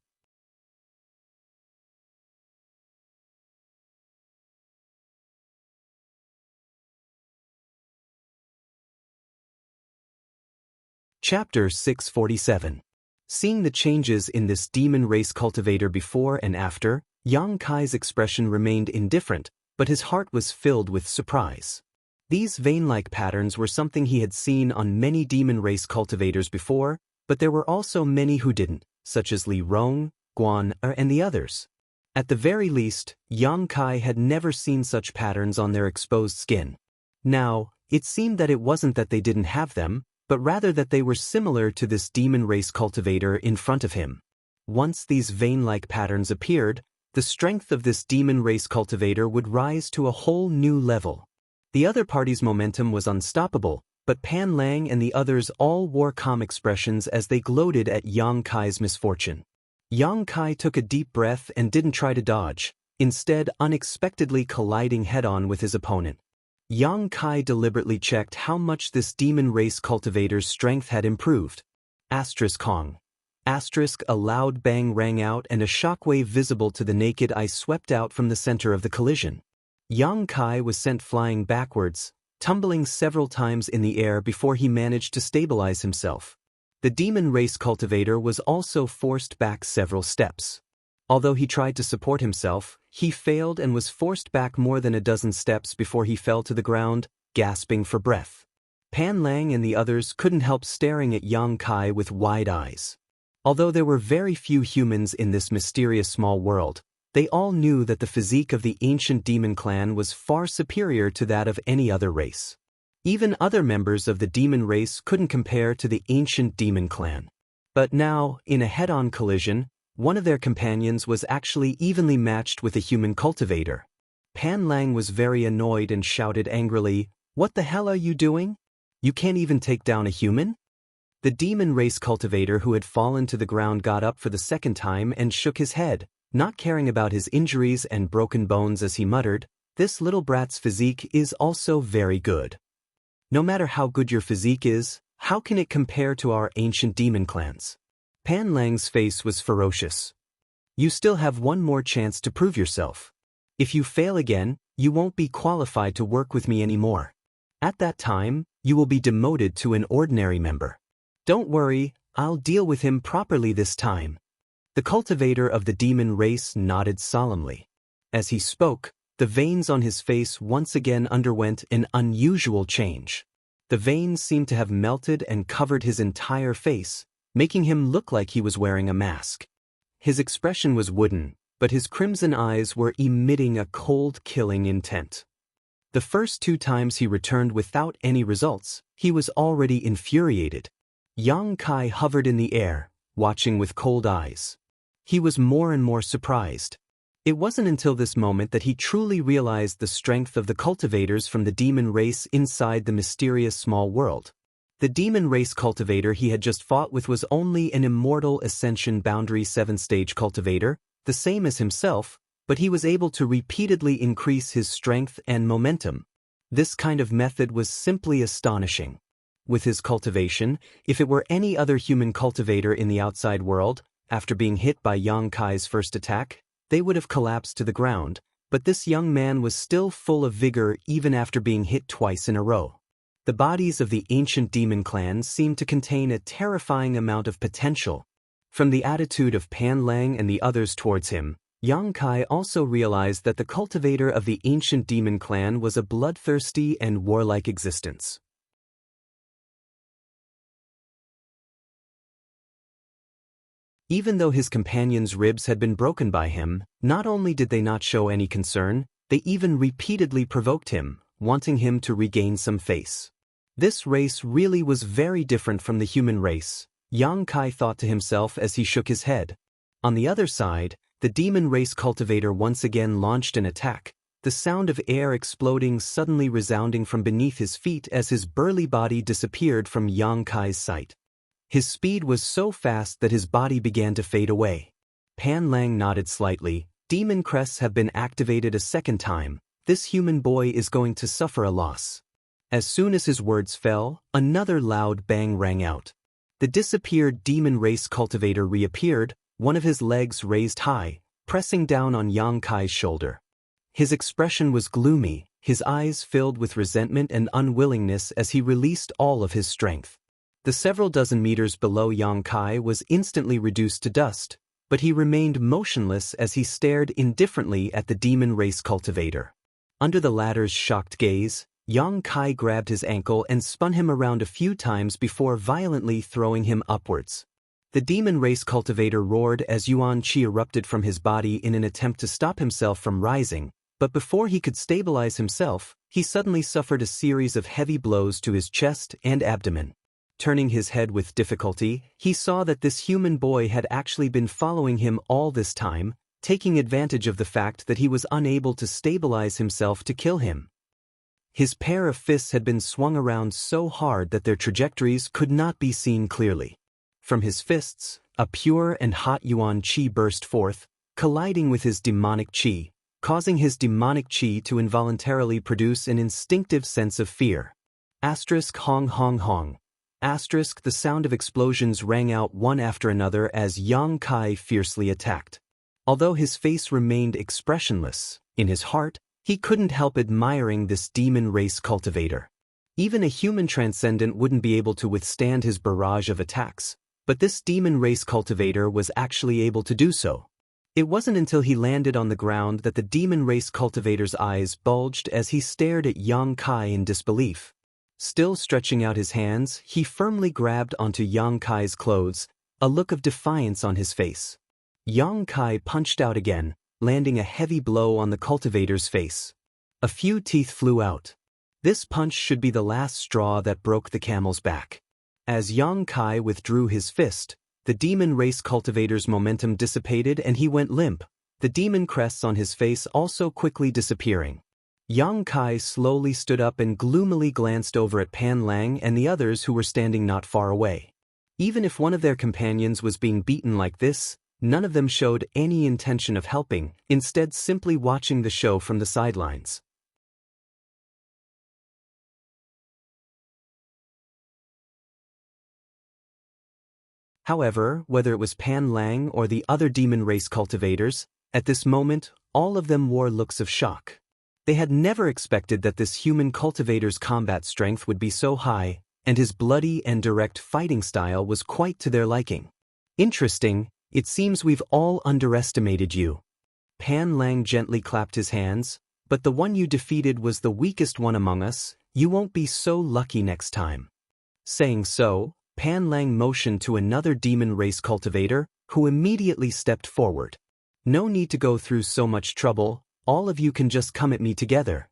Chapter 647. Seeing the changes in this demon race cultivator before and after, Yang Kai's expression remained indifferent, but his heart was filled with surprise. These vein-like patterns were something he had seen on many demon race cultivators before, but there were also many who didn't, such as Li Rong, Guan, and the others. At the very least, Yang Kai had never seen such patterns on their exposed skin. Now, it seemed that it wasn't that they didn't have them, but rather that they were similar to this demon race cultivator in front of him. Once these vein-like patterns appeared, the strength of this demon race cultivator would rise to a whole new level. The other party's momentum was unstoppable, but Pan Lang and the others all wore calm expressions as they gloated at Yang Kai's misfortune. Yang Kai took a deep breath and didn't try to dodge, instead unexpectedly colliding head-on with his opponent. Yang Kai deliberately checked how much this demon race cultivator's strength had improved. Kong. A loud bang rang out and a shockwave visible to the naked eye swept out from the center of the collision. Yang Kai was sent flying backwards, tumbling several times in the air before he managed to stabilize himself. The demon race cultivator was also forced back several steps. Although he tried to support himself, he failed and was forced back more than a dozen steps before he fell to the ground, gasping for breath. Pan Lang and the others couldn't help staring at Yang Kai with wide eyes. Although there were very few humans in this mysterious small world, they all knew that the physique of the ancient demon clan was far superior to that of any other race. Even other members of the demon race couldn't compare to the ancient demon clan. But now, in a head-on collision, one of their companions was actually evenly matched with a human cultivator. Pan Lang was very annoyed and shouted angrily, "What the hell are you doing? You can't even take down a human?" The demon race cultivator who had fallen to the ground got up for the second time and shook his head, not caring about his injuries and broken bones as he muttered, "This little brat's physique is also very good. No matter how good your physique is, how can it compare to our ancient demon clans?" Pan Lang's face was ferocious. "You still have one more chance to prove yourself. If you fail again, you won't be qualified to work with me anymore. At that time, you will be demoted to an ordinary member. Don't worry, I'll deal with him properly this time." The cultivator of the demon race nodded solemnly. As he spoke, the veins on his face once again underwent an unusual change. The veins seemed to have melted and covered his entire face, making him look like he was wearing a mask. His expression was wooden, but his crimson eyes were emitting a cold, killing intent. The first 2 times he returned without any results, he was already infuriated. Yang Kai hovered in the air, watching with cold eyes. He was more and more surprised. It wasn't until this moment that he truly realized the strength of the cultivators from the demon race inside the mysterious small world. The demon race cultivator he had just fought with was only an immortal ascension boundary 7-stage cultivator, the same as himself, but he was able to repeatedly increase his strength and momentum. This kind of method was simply astonishing. With his cultivation, if it were any other human cultivator in the outside world, after being hit by Yang Kai's first attack, they would have collapsed to the ground, but this young man was still full of vigor even after being hit twice in a row. The bodies of the ancient demon clans seemed to contain a terrifying amount of potential. From the attitude of Pan Lang and the others towards him, Yang Kai also realized that the cultivator of the ancient demon clan was a bloodthirsty and warlike existence. Even though his companion's ribs had been broken by him, not only did they not show any concern, they even repeatedly provoked him, wanting him to regain some face. This race really was very different from the human race, Yang Kai thought to himself as he shook his head. On the other side, the demon race cultivator once again launched an attack, the sound of air exploding suddenly resounding from beneath his feet as his burly body disappeared from Yang Kai's sight. His speed was so fast that his body began to fade away. Pan Lang nodded slightly. "Demon crests have been activated a second time. This human boy is going to suffer a loss." As soon as his words fell, another loud bang rang out. The disappeared demon race cultivator reappeared, one of his legs raised high, pressing down on Yang Kai's shoulder. His expression was gloomy, his eyes filled with resentment and unwillingness as he released all of his strength. The several dozen meters below Yang Kai was instantly reduced to dust, but he remained motionless as he stared indifferently at the demon race cultivator. Under the latter's shocked gaze, Yang Kai grabbed his ankle and spun him around a few times before violently throwing him upwards. The demon race cultivator roared as yuan qi erupted from his body in an attempt to stop himself from rising, but before he could stabilize himself, he suddenly suffered a series of heavy blows to his chest and abdomen. Turning his head with difficulty, he saw that this human boy had actually been following him all this time, taking advantage of the fact that he was unable to stabilize himself to kill him. His pair of fists had been swung around so hard that their trajectories could not be seen clearly. From his fists, a pure and hot yuan qi burst forth, colliding with his demonic qi, causing his demonic qi to involuntarily produce an instinctive sense of fear. Asterisk hong hong hong. Asterisk the sound of explosions rang out one after another as Yang Kai fiercely attacked. Although his face remained expressionless, in his heart, he couldn't help admiring this demon race cultivator. Even a human transcendent wouldn't be able to withstand his barrage of attacks, but this demon race cultivator was actually able to do so. It wasn't until he landed on the ground that the demon race cultivator's eyes bulged as he stared at Yang Kai in disbelief. Still stretching out his hands, he firmly grabbed onto Yang Kai's clothes, a look of defiance on his face. Yang Kai punched out again, landing a heavy blow on the cultivator's face. A few teeth flew out. This punch should be the last straw that broke the camel's back. As Yang Kai withdrew his fist, the demon race cultivator's momentum dissipated and he went limp, the demon crests on his face also quickly disappearing. Yang Kai slowly stood up and gloomily glanced over at Pan Lang and the others who were standing not far away. Even if one of their companions was being beaten like this, none of them showed any intention of helping, instead simply watching the show from the sidelines. However, whether it was Pan Lang or the other demon race cultivators, at this moment, all of them wore looks of shock. They had never expected that this human cultivator's combat strength would be so high, and his bloody and direct fighting style was quite to their liking. Interesting, it seems we've all underestimated you. Pan Lang gently clapped his hands, but the one you defeated was the weakest one among us, you won't be so lucky next time. Saying so, Pan Lang motioned to another demon race cultivator, who immediately stepped forward. No need to go through so much trouble, all of you can just come at me together.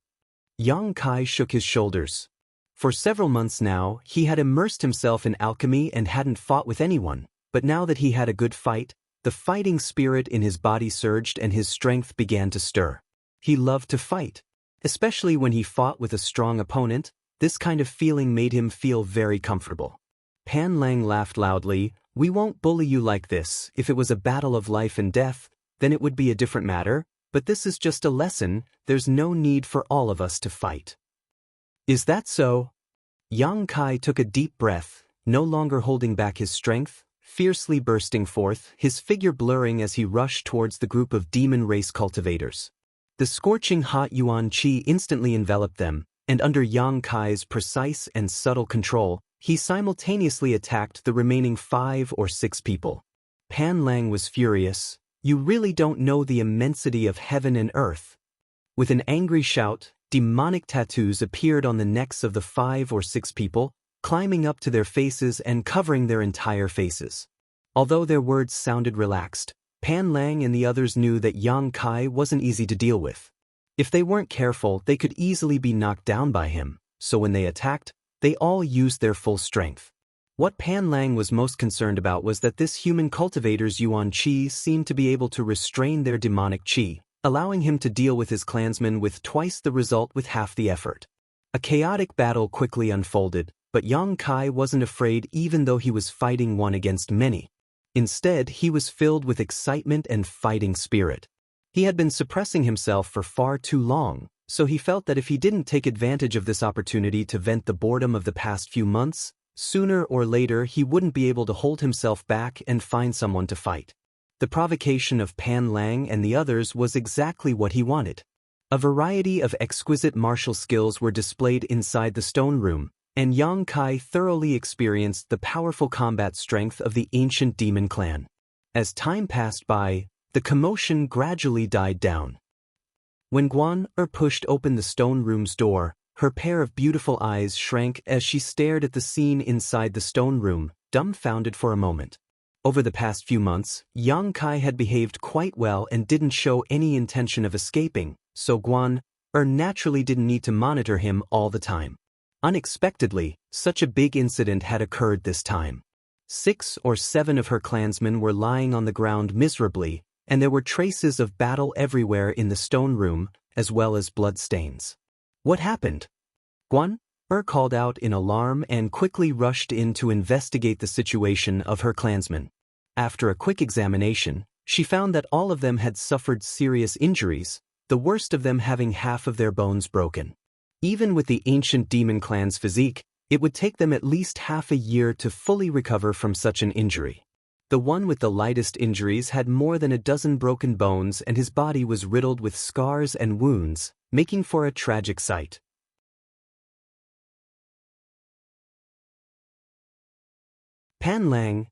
Yang Kai shook his shoulders. For several months now, he had immersed himself in alchemy and hadn't fought with anyone, but now that he had a good fight, the fighting spirit in his body surged and his strength began to stir. He loved to fight. Especially when he fought with a strong opponent, this kind of feeling made him feel very comfortable. Pan Lang laughed loudly. We won't bully you like this. If it was a battle of life and death, then it would be a different matter, but this is just a lesson, there's no need for all of us to fight. Is that so? Yang Kai took a deep breath, no longer holding back his strength, fiercely bursting forth, his figure blurring as he rushed towards the group of demon race cultivators. The scorching hot yuan qi instantly enveloped them, and under Yang Kai's precise and subtle control, he simultaneously attacked the remaining 5 or 6 people. Pan Lang was furious. You really don't know the immensity of heaven and earth. With an angry shout, demonic tattoos appeared on the necks of the 5 or 6 people, climbing up to their faces and covering their entire faces. Although their words sounded relaxed, Pan Lang and the others knew that Yang Kai wasn't easy to deal with. If they weren't careful, they could easily be knocked down by him, so when they attacked, they all used their full strength. What Pan Lang was most concerned about was that this human cultivator's yuan qi seemed to be able to restrain their demonic qi, allowing him to deal with his clansmen with twice the result with half the effort. A chaotic battle quickly unfolded, but Yang Kai wasn't afraid even though he was fighting one against many. Instead, he was filled with excitement and fighting spirit. He had been suppressing himself for far too long, so he felt that if he didn't take advantage of this opportunity to vent the boredom of the past few months, sooner or later he wouldn't be able to hold himself back and find someone to fight. The provocation of Pan Lang and the others was exactly what he wanted. A variety of exquisite martial skills were displayed inside the stone room, and Yang Kai thoroughly experienced the powerful combat strength of the ancient demon clan. As time passed by, the commotion gradually died down. When Guan pushed open the stone room's door, her pair of beautiful eyes shrank as she stared at the scene inside the stone room, dumbfounded for a moment. Over the past few months, Yang Kai had behaved quite well and didn't show any intention of escaping, so Guan naturally didn't need to monitor him all the time. Unexpectedly, such a big incident had occurred this time. 6 or 7 of her clansmen were lying on the ground miserably, and there were traces of battle everywhere in the stone room, as well as bloodstains. What happened? Guan called out in alarm and quickly rushed in to investigate the situation of her clansmen. After a quick examination, she found that all of them had suffered serious injuries, the worst of them having half of their bones broken. Even with the ancient demon clan's physique, it would take them at least half a year to fully recover from such an injury. The one with the lightest injuries had more than a dozen broken bones and his body was riddled with scars and wounds, making for a tragic sight. Pan Lang,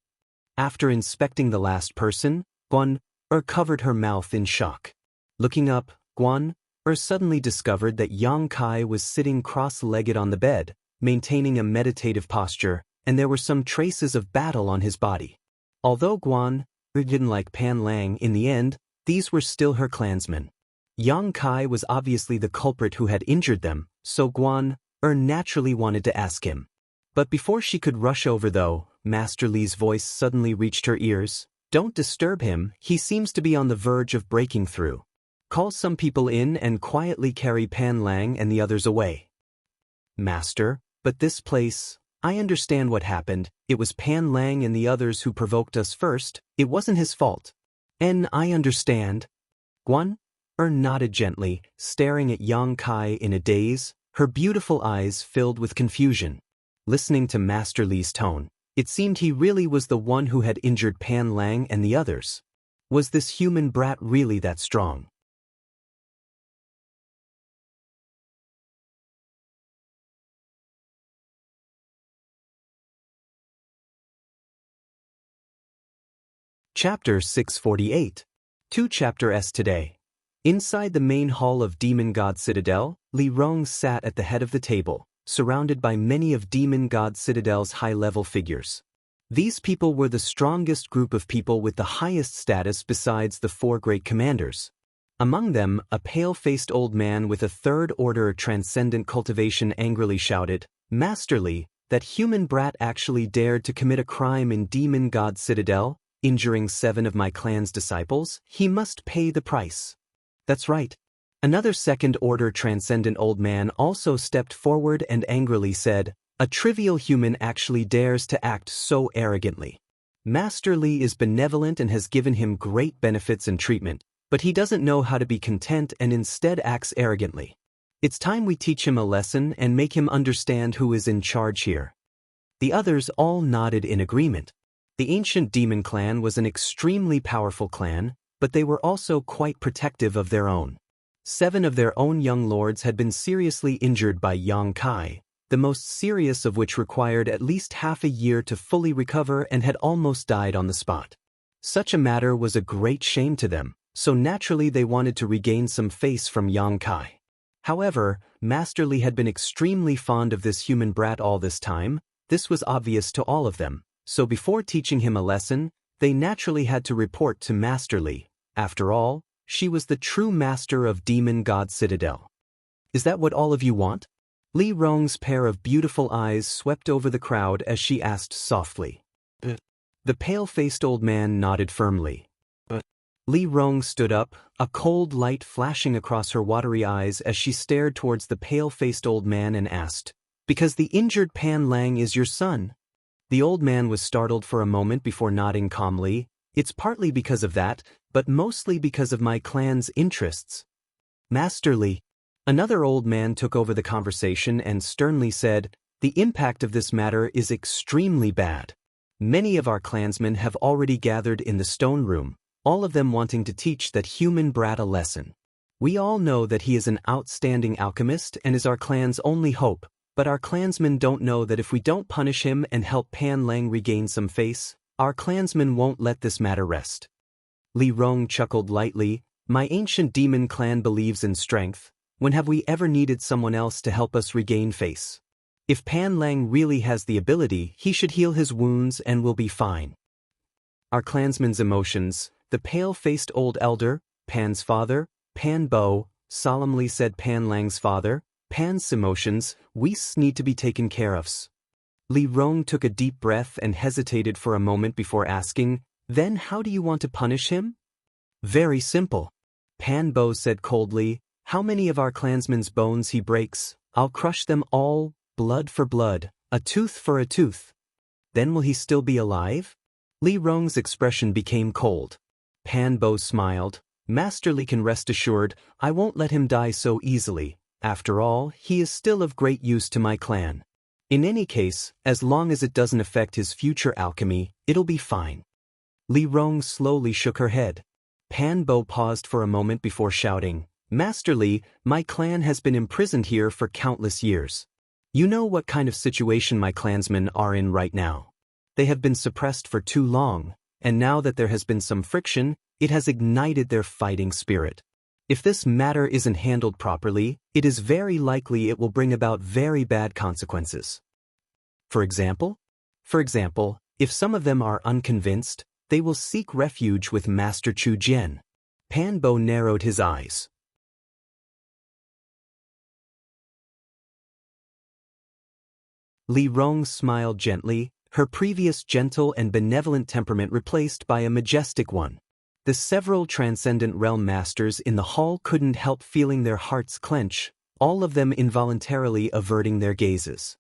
after inspecting the last person, Guan covered her mouth in shock. Looking up, Guan suddenly discovered that Yang Kai was sitting cross-legged on the bed, maintaining a meditative posture, and there were some traces of battle on his body. Although Guan didn't like Pan Lang in the end, these were still her clansmen. Yang Kai was obviously the culprit who had injured them, so Guan naturally wanted to ask him. But before she could rush over though, Master Li's voice suddenly reached her ears. Don't disturb him, he seems to be on the verge of breaking through. Call some people in and quietly carry Pan Lang and the others away. Master, but this place, I understand what happened, it was Pan Lang and the others who provoked us first, it wasn't his fault. And I understand. Guan nodded gently, staring at Yang Kai in a daze, her beautiful eyes filled with confusion. Listening to Master Li's tone, it seemed he really was the one who had injured Pan Lang and the others. Was this human brat really that strong? Chapter 648. 2 chapters today. Inside the main hall of Demon God Citadel, Li Rong sat at the head of the table, surrounded by many of Demon God Citadel's high-level figures. These people were the strongest group of people with the highest status besides the 4 great commanders. Among them, a pale-faced old man with a third-order transcendent cultivation angrily shouted, "Master Li, that human brat actually dared to commit a crime in Demon God Citadel, injuring 7 of my clan's disciples, he must pay the price." That's right. Another second-order transcendent old man also stepped forward and angrily said, "A trivial human actually dares to act so arrogantly. Master Li is benevolent and has given him great benefits and treatment, but he doesn't know how to be content and instead acts arrogantly. It's time we teach him a lesson and make him understand who is in charge here." The others all nodded in agreement. The ancient demon clan was an extremely powerful clan, but they were also quite protective of their own. 7 of their own young lords had been seriously injured by Yang Kai, the most serious of which required at least half a year to fully recover and had almost died on the spot. Such a matter was a great shame to them, so naturally they wanted to regain some face from Yang Kai. However, Master Li had been extremely fond of this human brat all this time, this was obvious to all of them, so before teaching him a lesson, they naturally had to report to Master Li. After all, she was the true master of Demon God Citadel. "Is that what all of you want?" Li Rong's pair of beautiful eyes swept over the crowd as she asked softly. The pale-faced old man nodded firmly. Li Rong stood up, a cold light flashing across her watery eyes as she stared towards the pale-faced old man and asked, "Because the injured Pan Lang is your son?" The old man was startled for a moment before nodding calmly. "It's partly because of that, but mostly because of my clan's interests." "Master Li." Another old man took over the conversation and sternly said, "The impact of this matter is extremely bad. Many of our clansmen have already gathered in the stone room, all of them wanting to teach that human brat a lesson. We all know that he is an outstanding alchemist and is our clan's only hope, but our clansmen don't know that if we don't punish him and help Pan Lang regain some face, our clansmen won't let this matter rest." Li Rong chuckled lightly. "My ancient demon clan believes in strength. When have we ever needed someone else to help us regain face? If Pan Lang really has the ability, he should heal his wounds and we'll be fine." Our clansmen's emotions, the pale-faced old elder, Pan's father, Pan Bo, solemnly said Pan Lang's father, "Pan's emotions, we need to be taken care of." Li Rong took a deep breath and hesitated for a moment before asking, "Then how do you want to punish him?" "Very simple." Pan Bo said coldly, "How many of our clansmen's bones he breaks, I'll crush them all, blood for blood, a tooth for a tooth." "Then will he still be alive?" Li Rong's expression became cold. Pan Bo smiled. "Master Li can rest assured, I won't let him die so easily. After all, he is still of great use to my clan. In any case, as long as it doesn't affect his future alchemy, it'll be fine." Li Rong slowly shook her head. Pan Bo paused for a moment before shouting, "Master Li, my clan has been imprisoned here for countless years. You know what kind of situation my clansmen are in right now. They have been suppressed for too long, and now that there has been some friction, it has ignited their fighting spirit. If this matter isn't handled properly, it is very likely it will bring about very bad consequences. For example, if some of them are unconvinced, they will seek refuge with Master Chu Jian." Pan Bo narrowed his eyes. Li Rong smiled gently. her previous gentle and benevolent temperament replaced by a majestic one. The several transcendent realm masters in the hall couldn't help feeling their hearts clench, all of them involuntarily averting their gazes.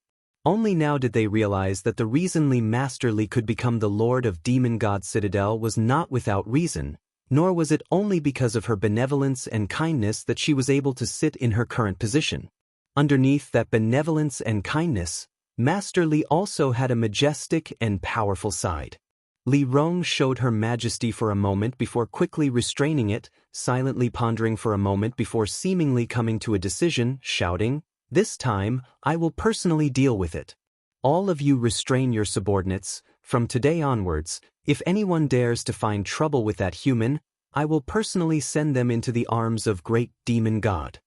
Only now did they realize that the reason Master Li could become the Lord of Demon God Citadel was not without reason, nor was it only because of her benevolence and kindness that she was able to sit in her current position. Underneath that benevolence and kindness, Master Li also had a majestic and powerful side. Li Rong showed her majesty for a moment before quickly restraining it, silently pondering for a moment before seemingly coming to a decision, shouting, "This time, I will personally deal with it. All of you restrain your subordinates. From today onwards, if anyone dares to find trouble with that human, I will personally send them into the arms of great demon god."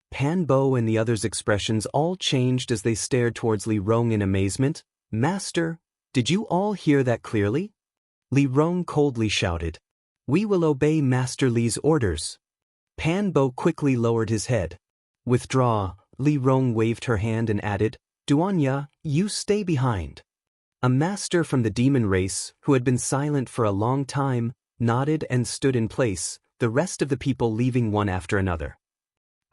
Pan Bo and the others' expressions all changed as they stared towards Li Rong in amazement. "Master, did you all hear that clearly?" Li Rong coldly shouted. "We will obey Master Li's orders." Pan Bo quickly lowered his head. "Withdraw." Li Rong waved her hand and added, "Duanya, you stay behind." A master from the demon race, who had been silent for a long time, nodded and stood in place, the rest of the people leaving one after another.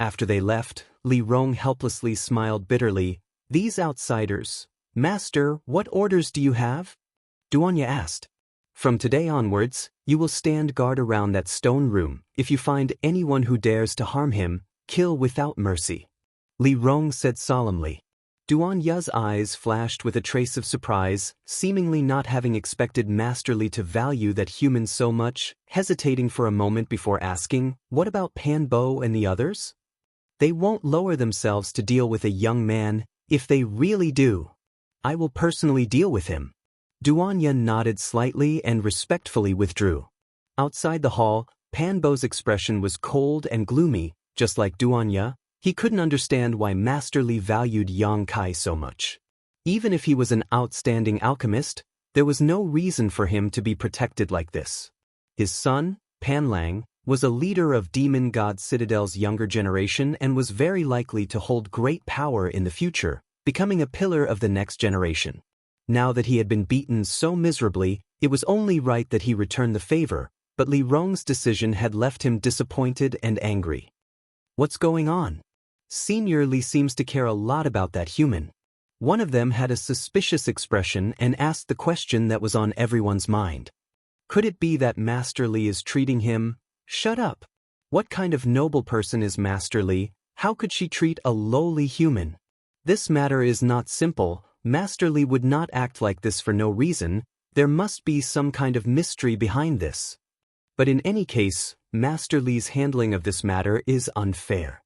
After they left, Li Rong helplessly smiled bitterly. "These outsiders. Master, what orders do you have?" Duanya asked. "From today onwards, you will stand guard around that stone room. If you find anyone who dares to harm him, kill without mercy," Li Rong said solemnly. Duanya's eyes flashed with a trace of surprise, seemingly not having expected Master Li to value that human so much, hesitating for a moment before asking, "What about Pan Bo and the others?" "They won't lower themselves to deal with a young man. If they really do, I will personally deal with him." Duanya nodded slightly and respectfully withdrew. Outside the hall, Pan Bo's expression was cold and gloomy, just like Duanya. He couldn't understand why Master Li valued Yang Kai so much. Even if he was an outstanding alchemist, there was no reason for him to be protected like this. His son, Pan Lang, was a leader of Demon God Citadel's younger generation and was very likely to hold great power in the future, becoming a pillar of the next generation. Now that he had been beaten so miserably, it was only right that he return the favor, but Li Rong's decision had left him disappointed and angry. "What's going on? Senior Li seems to care a lot about that human." One of them had a suspicious expression and asked the question that was on everyone's mind. Could it be that Master Li is treating him? Shut up. What kind of noble person is Master Li? How could she treat a lowly human? This matter is not simple. Master Li would not act like this for no reason. There must be some kind of mystery behind this. But in any case, Master Li's handling of this matter is unfair.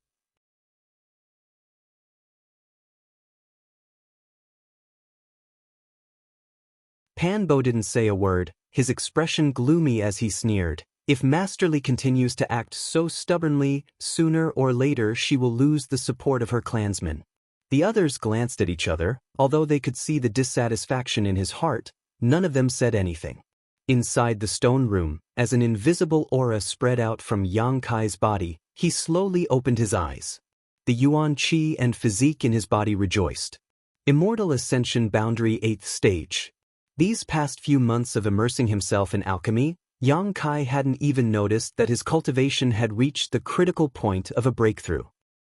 Pan Bo didn't say a word, his expression gloomy as he sneered. If Master Li continues to act so stubbornly, sooner or later she will lose the support of her clansmen. The others glanced at each other. Although they could see the dissatisfaction in his heart, none of them said anything. Inside the stone room, as an invisible aura spread out from Yang Kai's body, he slowly opened his eyes. The yuan qi and physique in his body rejoiced. Immortal Ascension Boundary 8th Stage. These past few months of immersing himself in alchemy, Yang Kai hadn't even noticed that his cultivation had reached the critical point of a breakthrough.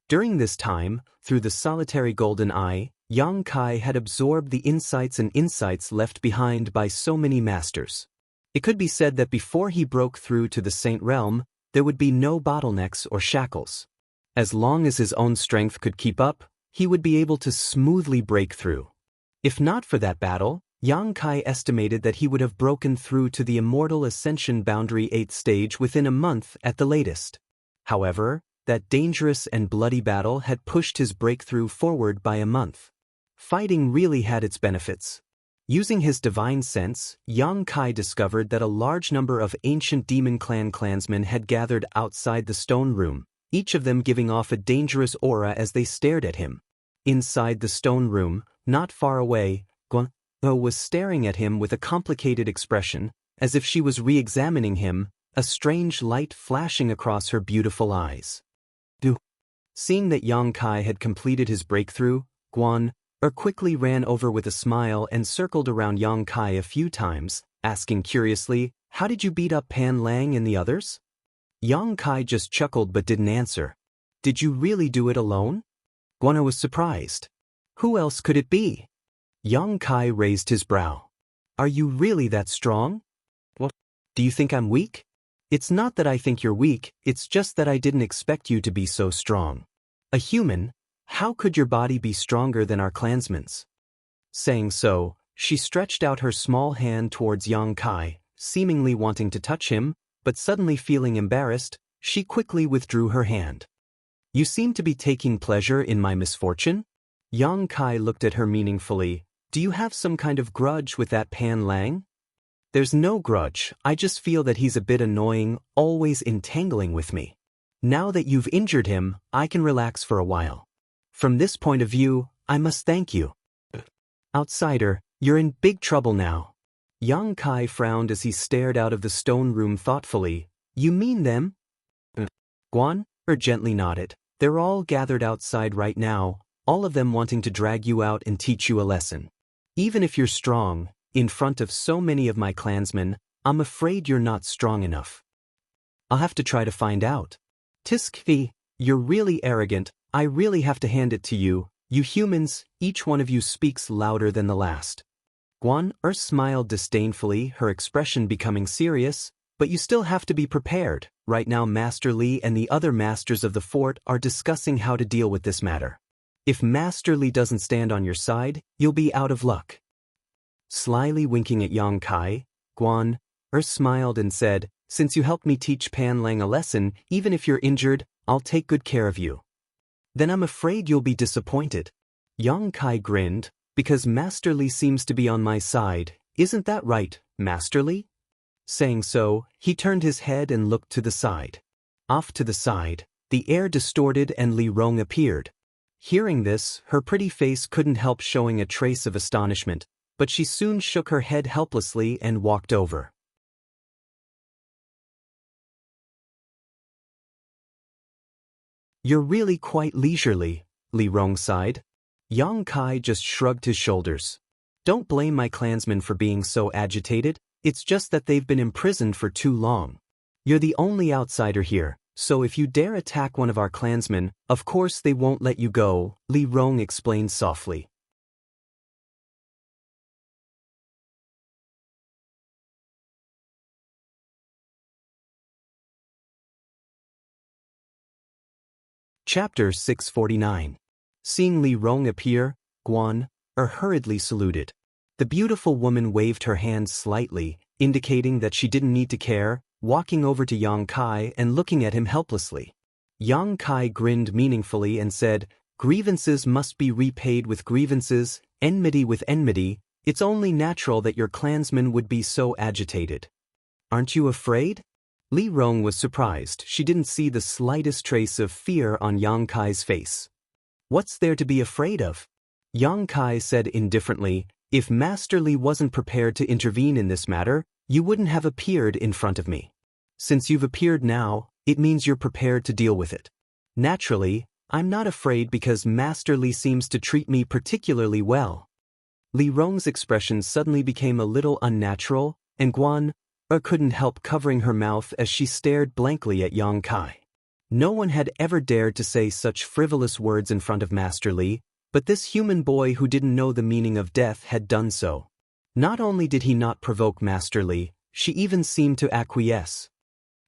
During this time, through the solitary golden eye, Yang Kai had absorbed the insights left behind by so many masters. It could be said that before he broke through to the Saint Realm, there would be no bottlenecks or shackles. As long as his own strength could keep up, he would be able to smoothly break through. If not for that battle, Yang Kai estimated that he would have broken through to the Immortal Ascension Boundary 8th Stage within a month at the latest. However, that dangerous and bloody battle had pushed his breakthrough forward by a month. Fighting really had its benefits. Using his divine sense, Yang Kai discovered that a large number of ancient demon clan clansmen had gathered outside the stone room, each of them giving off a dangerous aura as they stared at him. Inside the stone room, not far away, Guan was staring at him with a complicated expression, as if she was re-examining him, a strange light flashing across her beautiful eyes. Seeing that Yang Kai had completed his breakthrough, Guan quickly ran over with a smile and circled around Yang Kai a few times, asking curiously, "How did you beat up Pan Lang and the others?" Yang Kai just chuckled but didn't answer. "Did you really do it alone?" Guan was surprised. "Who else could it be?" Yang Kai raised his brow. "Are you really that strong?" "What? Do you think I'm weak?" "It's not that I think you're weak, it's just that I didn't expect you to be so strong. A human? How could your body be stronger than our clansman's?" Saying so, she stretched out her small hand towards Yang Kai, seemingly wanting to touch him, but suddenly feeling embarrassed, she quickly withdrew her hand. "You seem to be taking pleasure in my misfortune?" Yang Kai looked at her meaningfully. "Do you have some kind of grudge with that Pan Lang?" "There's no grudge, I just feel that he's a bit annoying, always entangling with me. Now that you've injured him, I can relax for a while. From this point of view, I must thank you." "Outsider, you're in big trouble now." Yang Kai frowned as he stared out of the stone room thoughtfully. "You mean them?" Guan gently nodded. "They're all gathered outside right now, all of them wanting to drag you out and teach you a lesson. Even if you're strong, in front of so many of my clansmen, I'm afraid you're not strong enough." "I'll have to try to find out." "Tiskvi, you're really arrogant, I really have to hand it to you. You humans, each one of you speaks louder than the last." Guan smiled disdainfully, her expression becoming serious. "But you still have to be prepared. Right now Master Li and the other masters of the fort are discussing how to deal with this matter. If Master Li doesn't stand on your side, you'll be out of luck." Slyly winking at Yang Kai, Guan smiled and said, "Since you helped me teach Pan Lang a lesson, even if you're injured, I'll take good care of you." "Then I'm afraid you'll be disappointed." Yang Kai grinned, "Because Master Li seems to be on my side, isn't that right, Master Li?" Saying so, he turned his head and looked to the side. Off to the side, the air distorted and Li Rong appeared. Hearing this, her pretty face couldn't help showing a trace of astonishment, but she soon shook her head helplessly and walked over. "You're really quite leisurely," Li Rong sighed. Yang Kai just shrugged his shoulders. "Don't blame my clansmen for being so agitated, it's just that they've been imprisoned for too long. You're the only outsider here, so if you dare attack one of our clansmen, of course they won't let you go," Li Rong explained softly. Chapter 649. Seeing Li Rong appear, Guan hurriedly saluted. The beautiful woman waved her hand slightly, indicating that she didn't need to care, walking over to Yang Kai and looking at him helplessly. Yang Kai grinned meaningfully and said, "Grievances must be repaid with grievances, enmity with enmity. It's only natural that your clansmen would be so agitated." "Aren't you afraid?" Li Rong was surprised. She didn't see the slightest trace of fear on Yang Kai's face. "What's there to be afraid of?" Yang Kai said indifferently, "If Master Li wasn't prepared to intervene in this matter, you wouldn't have appeared in front of me. Since you've appeared now, it means you're prepared to deal with it. Naturally, I'm not afraid because Master Li seems to treat me particularly well." Li Rong's expression suddenly became a little unnatural, and Guan couldn't help covering her mouth as she stared blankly at Yang Kai. No one had ever dared to say such frivolous words in front of Master Li, but this human boy who didn't know the meaning of death had done so. Not only did he not provoke Master Li, she even seemed to acquiesce.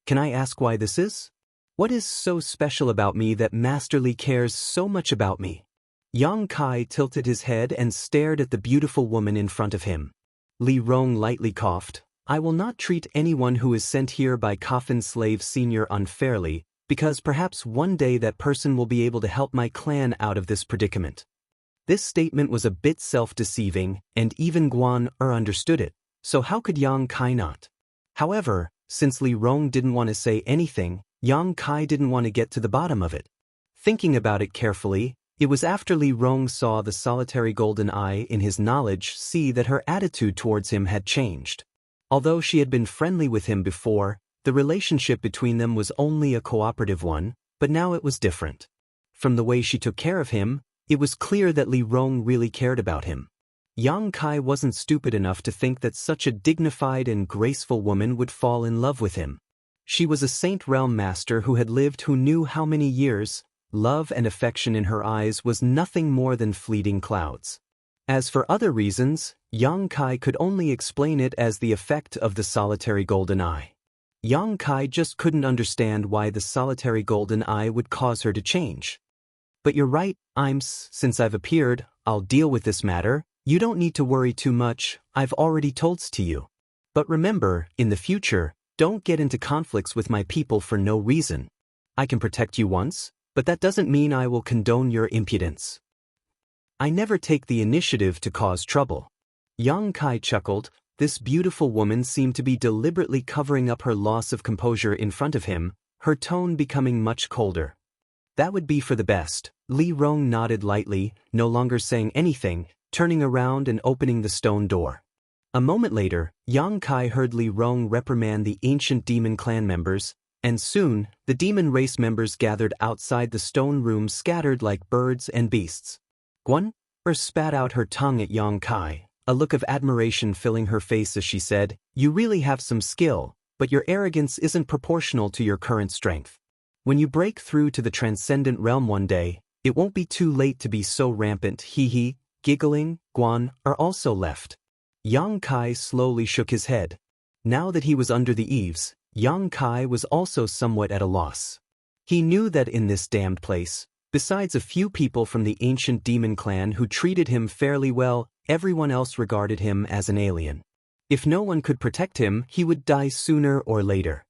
"Can I ask why this is? What is so special about me that Master Li cares so much about me?" Yang Kai tilted his head and stared at the beautiful woman in front of him. Li Rong lightly coughed. "I will not treat anyone who is sent here by Coffin Slave Senior unfairly, because perhaps one day that person will be able to help my clan out of this predicament." This statement was a bit self-deceiving, and even Guan understood it, so how could Yang Kai not? However, since Li Rong didn't want to say anything, Yang Kai didn't want to get to the bottom of it. Thinking about it carefully, it was after Li Rong saw the solitary golden eye in his knowledge see that her attitude towards him had changed. Although she had been friendly with him before, the relationship between them was only a cooperative one, but now it was different. From the way she took care of him, It was clear that Li Rong really cared about him. Yang Kai wasn't stupid enough to think that such a dignified and graceful woman would fall in love with him. She was a Saint Realm master who had lived who knew how many years. Love and affection in her eyes was nothing more than fleeting clouds. As for other reasons, Yang Kai could only explain it as the effect of the solitary golden eye. Yang Kai just couldn't understand why the solitary golden eye would cause her to change. But you're right, since I've appeared, I'll deal with this matter. You don't need to worry too much, I've already told to you. But remember, in the future, don't get into conflicts with my people for no reason. I can protect you once, but that doesn't mean I will condone your impudence. I never take the initiative to cause trouble. Yang Kai chuckled. This beautiful woman seemed to be deliberately covering up her loss of composure in front of him, her tone becoming much colder. That would be for the best. Li Rong nodded lightly, no longer saying anything, turning around and opening the stone door. A moment later, Yang Kai heard Li Rong reprimand the ancient demon clan members, and soon, the demon race members gathered outside the stone room scattered like birds and beasts. Guan spat out her tongue at Yang Kai, a look of admiration filling her face as she said, "You really have some skill, but your arrogance isn't proportional to your current strength. When you break through to the transcendent realm one day, it won't be too late to be so rampant." He, giggling, Guan are also left. Yang Kai slowly shook his head. Now that he was under the eaves, Yang Kai was also somewhat at a loss. He knew that in this damned place, besides a few people from the ancient demon clan who treated him fairly well, everyone else regarded him as an alien. If no one could protect him, he would die sooner or later.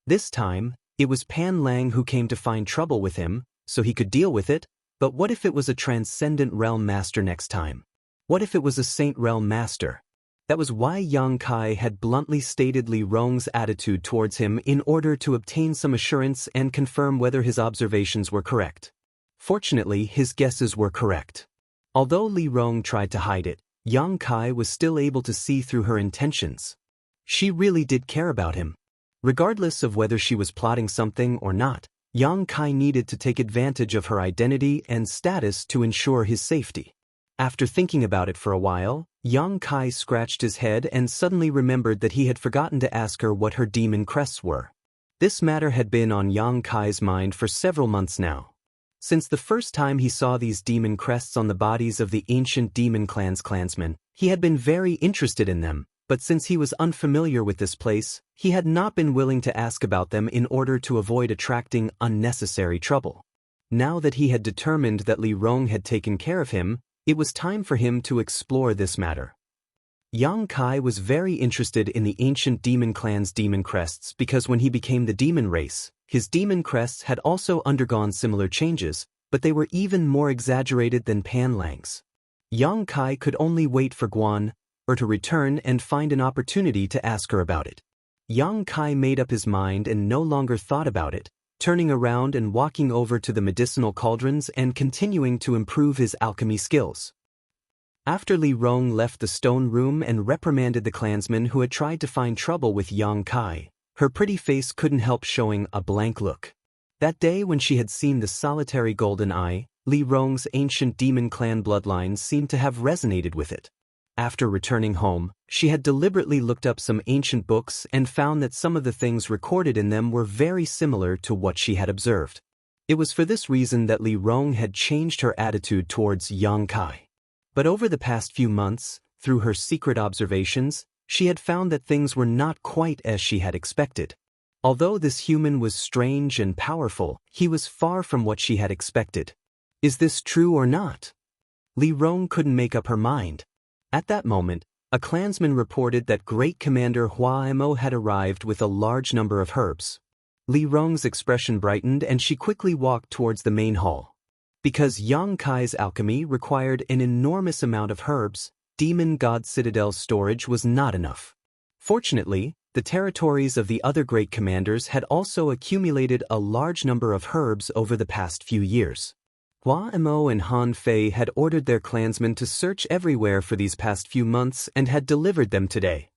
This time, it was Pan Lang who came to find trouble with him, so he could deal with it. But what if it was a transcendent realm master next time? What if it was a Saint Realm master? That was why Yang Kai had bluntly stated Li Rong's attitude towards him in order to obtain some assurance and confirm whether his observations were correct. Fortunately, his guesses were correct. Although Li Rong tried to hide it, Yang Kai was still able to see through her intentions. She really did care about him. Regardless of whether she was plotting something or not, Yang Kai needed to take advantage of her identity and status to ensure his safety. After thinking about it for a while, Yang Kai scratched his head and suddenly remembered that he had forgotten to ask her what her demon crests were. This matter had been on Yang Kai's mind for several months now. Since the first time he saw these demon crests on the bodies of the ancient demon clan's clansmen, he had been very interested in them, but since he was unfamiliar with this place, he had not been willing to ask about them in order to avoid attracting unnecessary trouble. Now that he had determined that Li Rong had taken care of him, it was time for him to explore this matter. Yang Kai was very interested in the ancient demon clan's demon crests because when he became the demon race, his demon crests had also undergone similar changes, but they were even more exaggerated than Pan Lang's. Yang Kai could only wait for Guan to return and find an opportunity to ask her about it. Yang Kai made up his mind and no longer thought about it, turning around and walking over to the medicinal cauldrons and continuing to improve his alchemy skills. After Li Rong left the stone room and reprimanded the clansmen who had tried to find trouble with Yang Kai, her pretty face couldn't help showing a blank look. That day when she had seen the solitary golden eye, Li Rong's ancient demon clan bloodline seemed to have resonated with it. After returning home, she had deliberately looked up some ancient books and found that some of the things recorded in them were very similar to what she had observed. It was for this reason that Li Rong had changed her attitude towards Yang Kai. But over the past few months, through her secret observations, she had found that things were not quite as she had expected. Although this human was strange and powerful, he was far from what she had expected. Is this true or not? Li Rong couldn't make up her mind. At that moment, a clansman reported that Great Commander Huaimo had arrived with a large number of herbs. Li Rong's expression brightened and she quickly walked towards the main hall. Because Yang Kai's alchemy required an enormous amount of herbs, Demon God Citadel's storage was not enough. Fortunately, the territories of the other great commanders had also accumulated a large number of herbs over the past few years. Hua Mo and Han Fei had ordered their clansmen to search everywhere for these past few months and had delivered them today.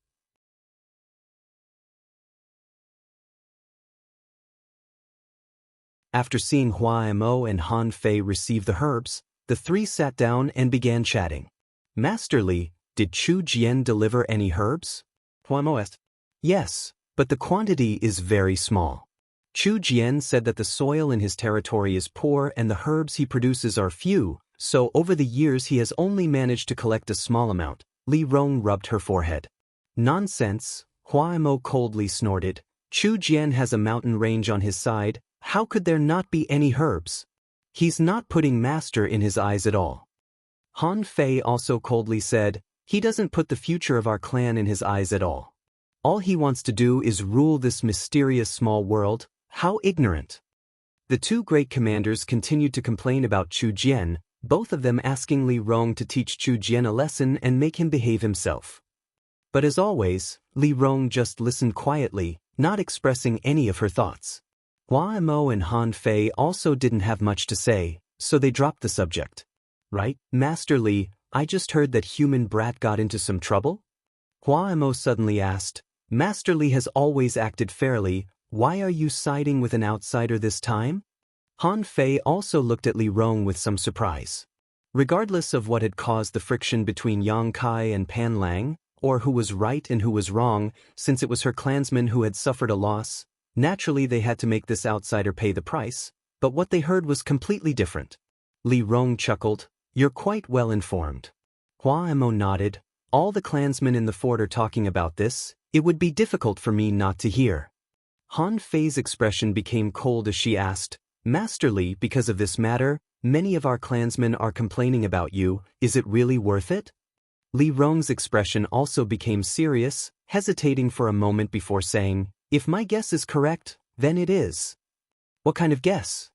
After seeing Hua Mo and Han Fei receive the herbs, the three sat down and began chatting. Master Li, did Chu Jian deliver any herbs? Hua Mo asked. Yes, but the quantity is very small. Chu Jian said that the soil in his territory is poor and the herbs he produces are few, so over the years he has only managed to collect a small amount. Li Rong rubbed her forehead. Nonsense, Hua Mo coldly snorted. Chu Jian has a mountain range on his side, how could there not be any herbs? He's not putting master in his eyes at all. Han Fei also coldly said, he doesn't put the future of our clan in his eyes at all. All he wants to do is rule this mysterious small world. How ignorant. The two great commanders continued to complain about Chu Jian, both of them asking Li Rong to teach Chu Jian a lesson and make him behave himself. But as always, Li Rong just listened quietly, not expressing any of her thoughts. Hua Mo and Han Fei also didn't have much to say, so they dropped the subject. Right, Master Li, I just heard that human brat got into some trouble? Hua Mo suddenly asked. Master Li has always acted fairly, why are you siding with an outsider this time? Han Fei also looked at Li Rong with some surprise. Regardless of what had caused the friction between Yang Kai and Pan Lang, or who was right and who was wrong, since it was her clansmen who had suffered a loss, naturally they had to make this outsider pay the price, but what they heard was completely different. Li Rong chuckled, you're quite well informed. Hua Mo nodded, all the clansmen in the fort are talking about this, it would be difficult for me not to hear. Han Fei's expression became cold as she asked, Master Li, because of this matter, many of our clansmen are complaining about you, is it really worth it? Li Rong's expression also became serious, hesitating for a moment before saying, if my guess is correct, then it is. What kind of guess?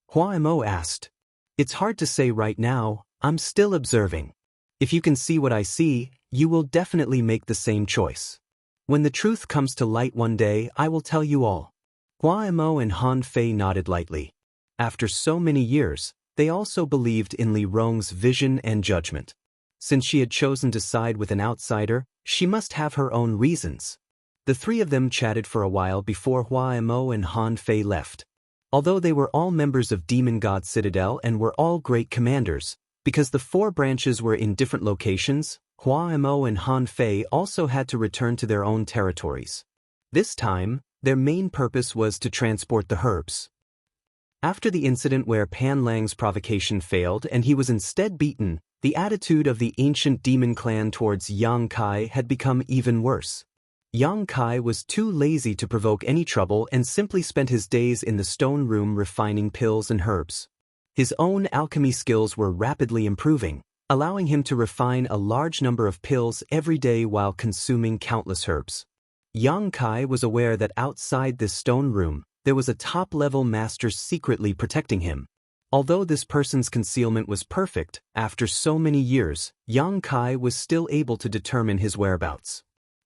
Hua Mo asked. It's hard to say right now, I'm still observing. If you can see what I see, you will definitely make the same choice. When the truth comes to light one day, I will tell you all. Hua Mo and Han Fei nodded lightly. After so many years, they also believed in Li Rong's vision and judgment. Since she had chosen to side with an outsider, she must have her own reasons. The three of them chatted for a while before Hua Mo and Han Fei left. Although they were all members of Demon God Citadel and were all great commanders, because the four branches were in different locations, Hua Mo and Han Fei also had to return to their own territories. This time, their main purpose was to transport the herbs. After the incident where Pan Lang's provocation failed and he was instead beaten, the attitude of the ancient demon clan towards Yang Kai had become even worse. Yang Kai was too lazy to provoke any trouble and simply spent his days in the stone room refining pills and herbs. His own alchemy skills were rapidly improving, allowing him to refine a large number of pills every day while consuming countless herbs. Yang Kai was aware that outside this stone room, there was a top-level master secretly protecting him. Although this person's concealment was perfect, after so many years, Yang Kai was still able to determine his whereabouts.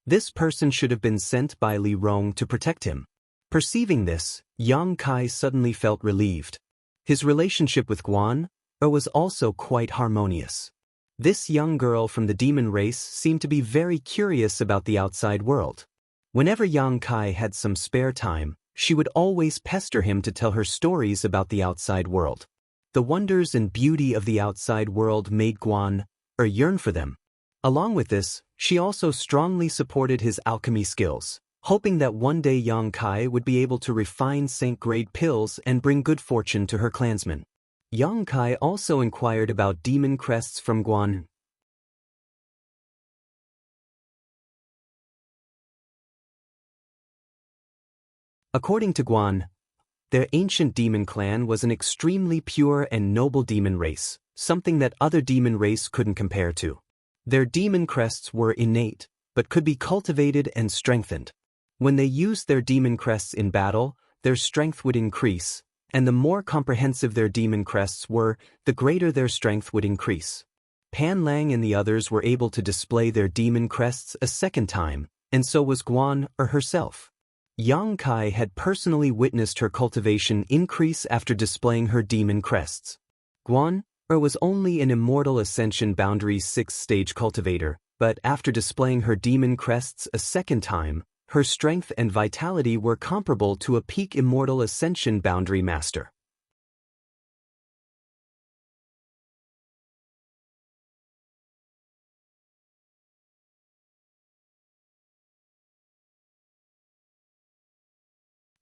This person should have been sent by Li Rong to protect him. Perceiving this, Yang Kai suddenly felt relieved. His relationship with Guan was also quite harmonious. This young girl from the demon race seemed to be very curious about the outside world. Whenever Yang Kai had some spare time, she would always pester him to tell her stories about the outside world. The wonders and beauty of the outside world made Guan yearn for them. Along with this, she also strongly supported his alchemy skills, hoping that one day Yang Kai would be able to refine saint-grade pills and bring good fortune to her clansmen. Yang Kai also inquired about demon crests from Guan. According to Guan, their ancient demon clan was an extremely pure and noble demon race, something that other demon race couldn't compare to. Their demon crests were innate, but could be cultivated and strengthened. When they used their demon crests in battle, their strength would increase, and the more comprehensive their demon crests were, the greater their strength would increase. Pan Lang and the others were able to display their demon crests a second time, and so was Guan herself. Yang Kai had personally witnessed her cultivation increase after displaying her demon crests. Guan was only an Immortal Ascension Boundaries 6th-stage cultivator, but after displaying her demon crests a second time, her strength and vitality were comparable to a peak Immortal Ascension Boundary Master.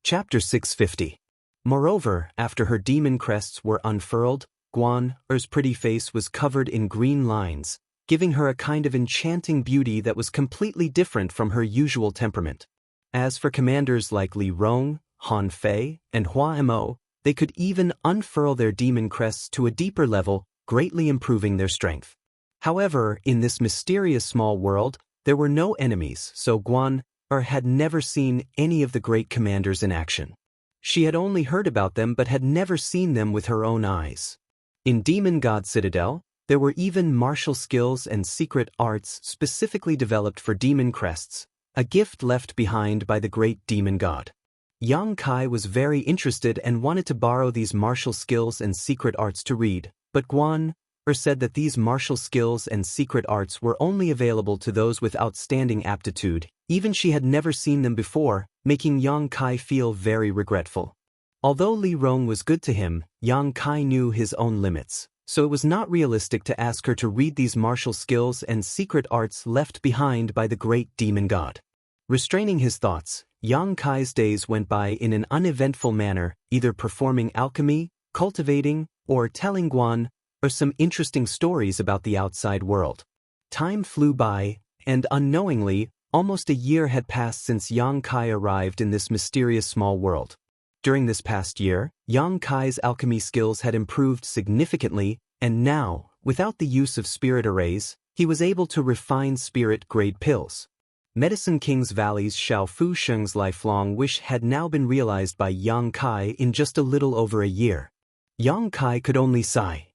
Chapter 650. Moreover, after her demon crests were unfurled, Guan-er's pretty face was covered in green lines, giving her a kind of enchanting beauty that was completely different from her usual temperament. As for commanders like Li Rong, Han Fei, and Hua Mo, they could even unfurl their demon crests to a deeper level, greatly improving their strength. However, in this mysterious small world, there were no enemies, so Guan-er had never seen any of the great commanders in action. She had only heard about them but had never seen them with her own eyes. In Demon God Citadel, there were even martial skills and secret arts specifically developed for demon crests, a gift left behind by the great demon god. Yang Kai was very interested and wanted to borrow these martial skills and secret arts to read, but Guan-er said that these martial skills and secret arts were only available to those with outstanding aptitude. Even she had never seen them before, making Yang Kai feel very regretful. Although Li Rong was good to him, Yang Kai knew his own limits, so it was not realistic to ask her to read these martial skills and secret arts left behind by the great demon god. Restraining his thoughts, Yang Kai's days went by in an uneventful manner, either performing alchemy, cultivating, or telling Guan-er some interesting stories about the outside world. Time flew by, and unknowingly, almost a year had passed since Yang Kai arrived in this mysterious small world. During this past year, Yang Kai's alchemy skills had improved significantly, and now, without the use of spirit arrays, he was able to refine spirit-grade pills. Medicine King's Valley's Xiao Fu Sheng's lifelong wish had now been realized by Yang Kai in just a little over a year. Yang Kai could only sigh.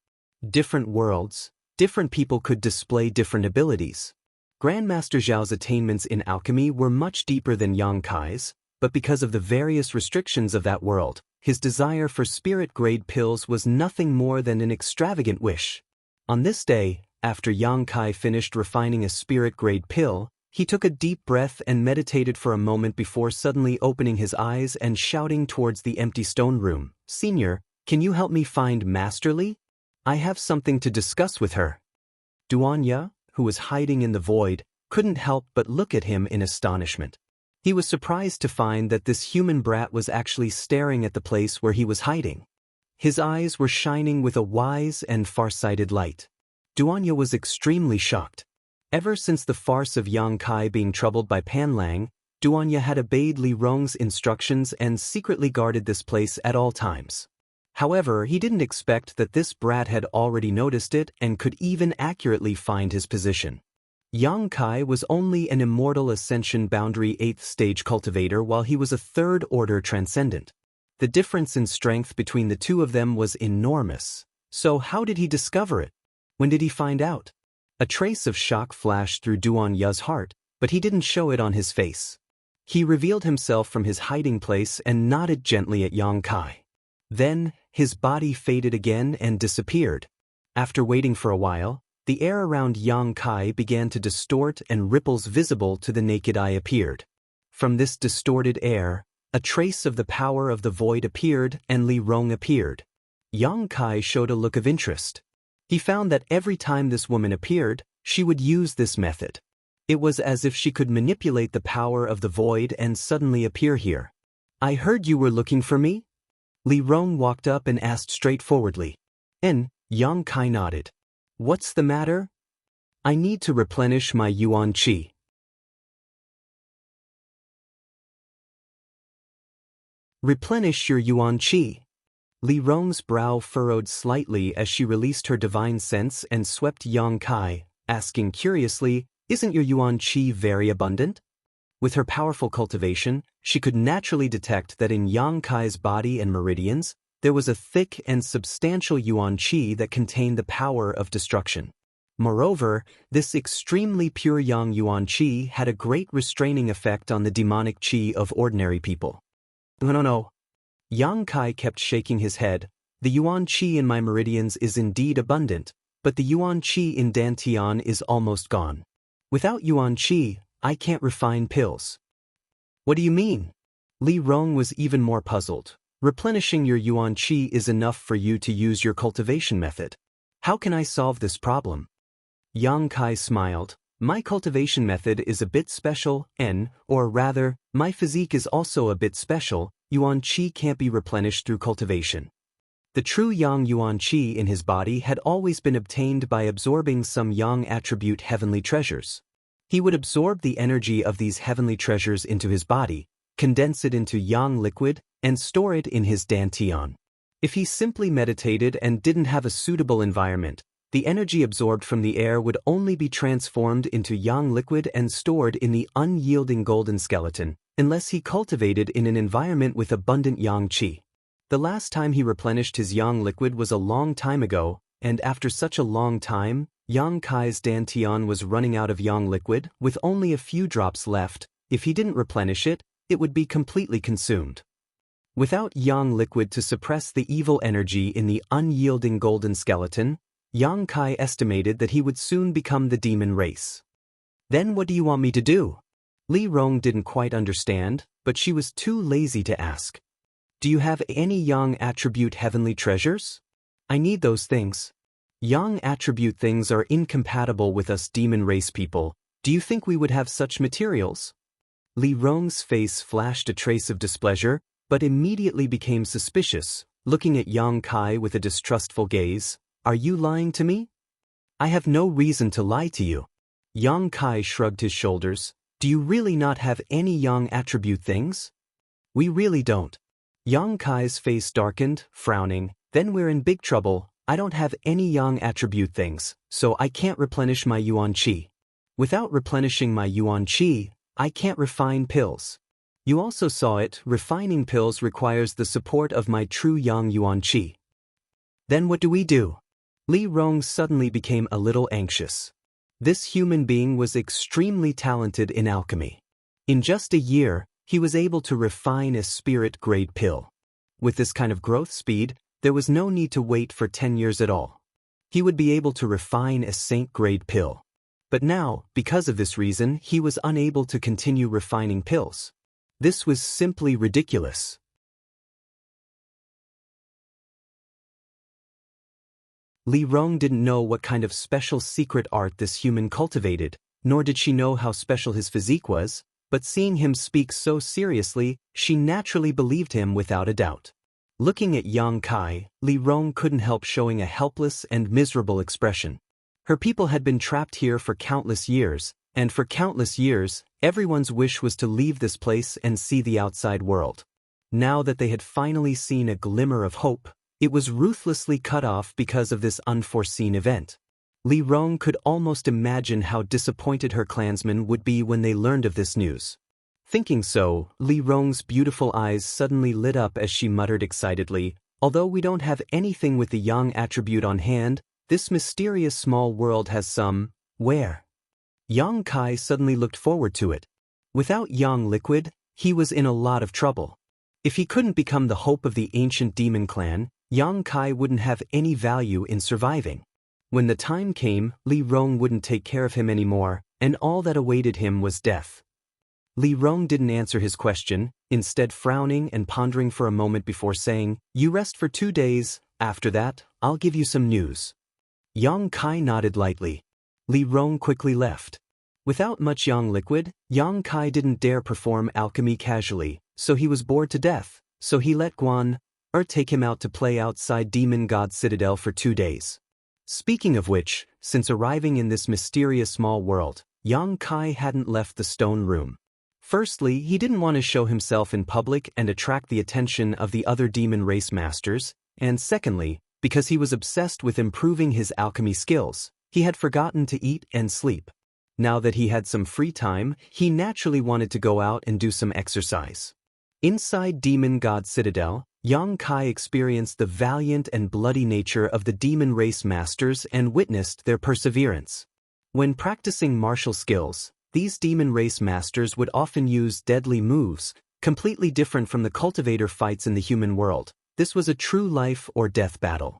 Different worlds, different people could display different abilities. Grandmaster Zhao's attainments in alchemy were much deeper than Yang Kai's, but because of the various restrictions of that world, his desire for spirit-grade pills was nothing more than an extravagant wish. On this day, after Yang Kai finished refining a spirit-grade pill, he took a deep breath and meditated for a moment before suddenly opening his eyes and shouting towards the empty stone room, "Senior, can you help me find Master Li? I have something to discuss with her." Duanya, who was hiding in the void, couldn't help but look at him in astonishment. He was surprised to find that this human brat was actually staring at the place where he was hiding. His eyes were shining with a wise and far-sighted light. Duanya was extremely shocked. Ever since the farce of Yang Kai being troubled by Panlang, Duanya had obeyed Li Rong's instructions and secretly guarded this place at all times. However, he didn't expect that this brat had already noticed it and could even accurately find his position. Yang Kai was only an Immortal Ascension Boundary 8th stage cultivator while he was a 3rd order transcendent. The difference in strength between the two of them was enormous. So how did he discover it? When did he find out? A trace of shock flashed through Duanya's heart, but he didn't show it on his face. He revealed himself from his hiding place and nodded gently at Yang Kai. Then, his body faded again and disappeared. After waiting for a while, the air around Yang Kai began to distort and ripples visible to the naked eye appeared. From this distorted air, a trace of the power of the void appeared and Li Rong appeared. Yang Kai showed a look of interest. He found that every time this woman appeared, she would use this method. It was as if she could manipulate the power of the void and suddenly appear here. "I heard you were looking for me?" Li Rong walked up and asked straightforwardly. Yang Kai nodded. "What's the matter?" "I need to replenish my yuan qi." "Replenish your yuan qi." Li Rong's brow furrowed slightly as she released her divine sense and swept Yang Kai, asking curiously, "Isn't your yuan qi very abundant?" With her powerful cultivation, she could naturally detect that in Yang Kai's body and meridians, there was a thick and substantial yuan qi that contained the power of destruction. Moreover, this extremely pure yang yuan qi had a great restraining effect on the demonic qi of ordinary people. No. Yang Kai kept shaking his head. "The yuan qi in my meridians is indeed abundant, but the yuan qi in Dantian is almost gone. Without yuan qi, I can't refine pills." "What do you mean?" Li Rong was even more puzzled. "Replenishing your yuan qi is enough for you to use your cultivation method. How can I solve this problem?" Yang Kai smiled. "My cultivation method is a bit special, or rather, my physique is also a bit special, yuan qi can't be replenished through cultivation. The true yang yuan qi in his body had always been obtained by absorbing some yang attribute heavenly treasures. He would absorb the energy of these heavenly treasures into his body, condense it into yang liquid, and store it in his dantian. If he simply meditated and didn't have a suitable environment, the energy absorbed from the air would only be transformed into yang liquid and stored in the unyielding golden skeleton, unless he cultivated in an environment with abundant yang qi. The last time he replenished his yang liquid was a long time ago, and after such a long time, Yang Kai's dantian was running out of yang liquid, with only a few drops left. If he didn't replenish it, it would be completely consumed. Without yang liquid to suppress the evil energy in the unyielding golden skeleton, Yang Kai estimated that he would soon become the demon race. Then what do you want me to do? Li Rong didn't quite understand, but she was too lazy to ask. Do you have any yang attribute heavenly treasures? I need those things. Yang attribute things are incompatible with us demon race people. Do you think we would have such materials? Li Rong's face flashed a trace of displeasure, but immediately became suspicious, looking at Yang Kai with a distrustful gaze. Are you lying to me? I have no reason to lie to you. Yang Kai shrugged his shoulders. Do you really not have any yang attribute things? We really don't. Yang Kai's face darkened, frowning. Then we're in big trouble. I don't have any yang attribute things, so I can't replenish my yuan qi. Without replenishing my yuan qi, I can't refine pills. You also saw it, refining pills requires the support of my true yang yuan qi. Then what do we do? Li Rong suddenly became a little anxious. This human being was extremely talented in alchemy. In just a year, he was able to refine a spirit-grade pill. With this kind of growth speed, there was no need to wait for 10 years at all. He would be able to refine a saint-grade pill. But now, because of this reason, he was unable to continue refining pills. This was simply ridiculous. Li Rong didn't know what kind of special secret art this human cultivated, nor did she know how special his physique was, but seeing him speak so seriously, she naturally believed him without a doubt. Looking at Yang Kai, Li Rong couldn't help showing a helpless and miserable expression. Her people had been trapped here for countless years, and for countless years, everyone's wish was to leave this place and see the outside world. Now that they had finally seen a glimmer of hope, it was ruthlessly cut off because of this unforeseen event. Li Rong could almost imagine how disappointed her clansmen would be when they learned of this news. Thinking so, Li Rong's beautiful eyes suddenly lit up as she muttered excitedly, although we don't have anything with the yang attribute on hand, this mysterious small world has some. Where? Yang Kai suddenly looked forward to it. Without yang liquid, he was in a lot of trouble. If he couldn't become the hope of the ancient demon clan, Yang Kai wouldn't have any value in surviving. When the time came, Li Rong wouldn't take care of him anymore, and all that awaited him was death. Li Rong didn't answer his question, instead frowning and pondering for a moment before saying, "You rest for 2 days, after that, I'll give you some news." Yang Kai nodded lightly. Li Rong quickly left. Without much yang liquid, Yang Kai didn't dare perform alchemy casually, so he was bored to death, so he let Guan take him out to play outside Demon God Citadel for 2 days. Speaking of which, since arriving in this mysterious small world, Yang Kai hadn't left the stone room. Firstly, he didn't want to show himself in public and attract the attention of the other demon race masters, and secondly, because he was obsessed with improving his alchemy skills, he had forgotten to eat and sleep. Now that he had some free time, he naturally wanted to go out and do some exercise. Inside Demon God Citadel, Yang Kai experienced the valiant and bloody nature of the demon race masters and witnessed their perseverance. When practicing martial skills, these demon race masters would often use deadly moves, completely different from the cultivator fights in the human world. This was a true life or death battle.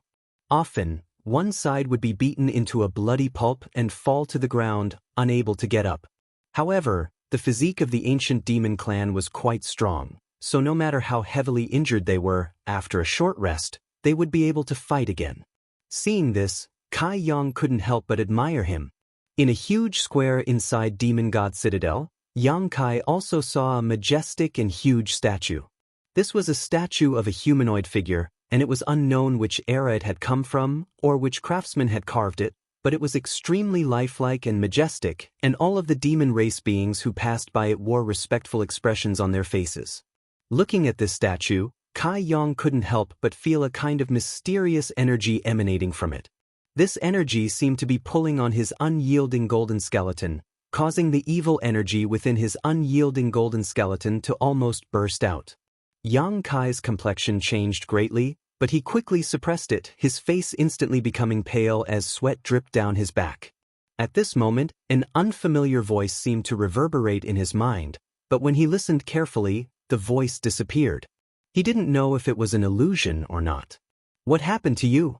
Often, one side would be beaten into a bloody pulp and fall to the ground, unable to get up. However, the physique of the ancient demon clan was quite strong, so no matter how heavily injured they were, after a short rest, they would be able to fight again. Seeing this, Kai Yang couldn't help but admire him. In a huge square inside Demon God Citadel, Yang Kai also saw a majestic and huge statue. This was a statue of a humanoid figure, and it was unknown which era it had come from or which craftsman had carved it, but it was extremely lifelike and majestic, and all of the demon race beings who passed by it wore respectful expressions on their faces. Looking at this statue, Kai Yang couldn't help but feel a kind of mysterious energy emanating from it. This energy seemed to be pulling on his unyielding golden skeleton, causing the evil energy within his unyielding golden skeleton to almost burst out. Yang Kai's complexion changed greatly, but he quickly suppressed it, his face instantly becoming pale as sweat dripped down his back. At this moment, an unfamiliar voice seemed to reverberate in his mind, but when he listened carefully, the voice disappeared. He didn't know if it was an illusion or not. "What happened to you?"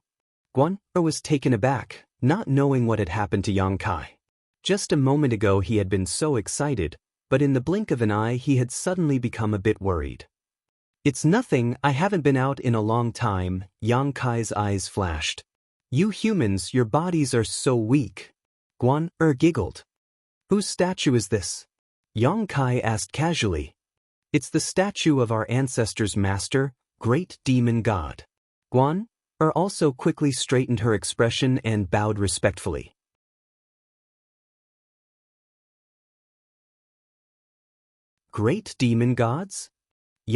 Guan was taken aback, not knowing what had happened to Yang Kai. Just a moment ago he had been so excited, but in the blink of an eye he had suddenly become a bit worried. "It's nothing, I haven't been out in a long time," Yang Kai's eyes flashed. "You humans, your bodies are so weak." Guan giggled. "Whose statue is this?" Yang Kai asked casually. "It's the statue of our ancestors' master, great demon god." Guan also quickly straightened her expression and bowed respectfully. Great demon gods?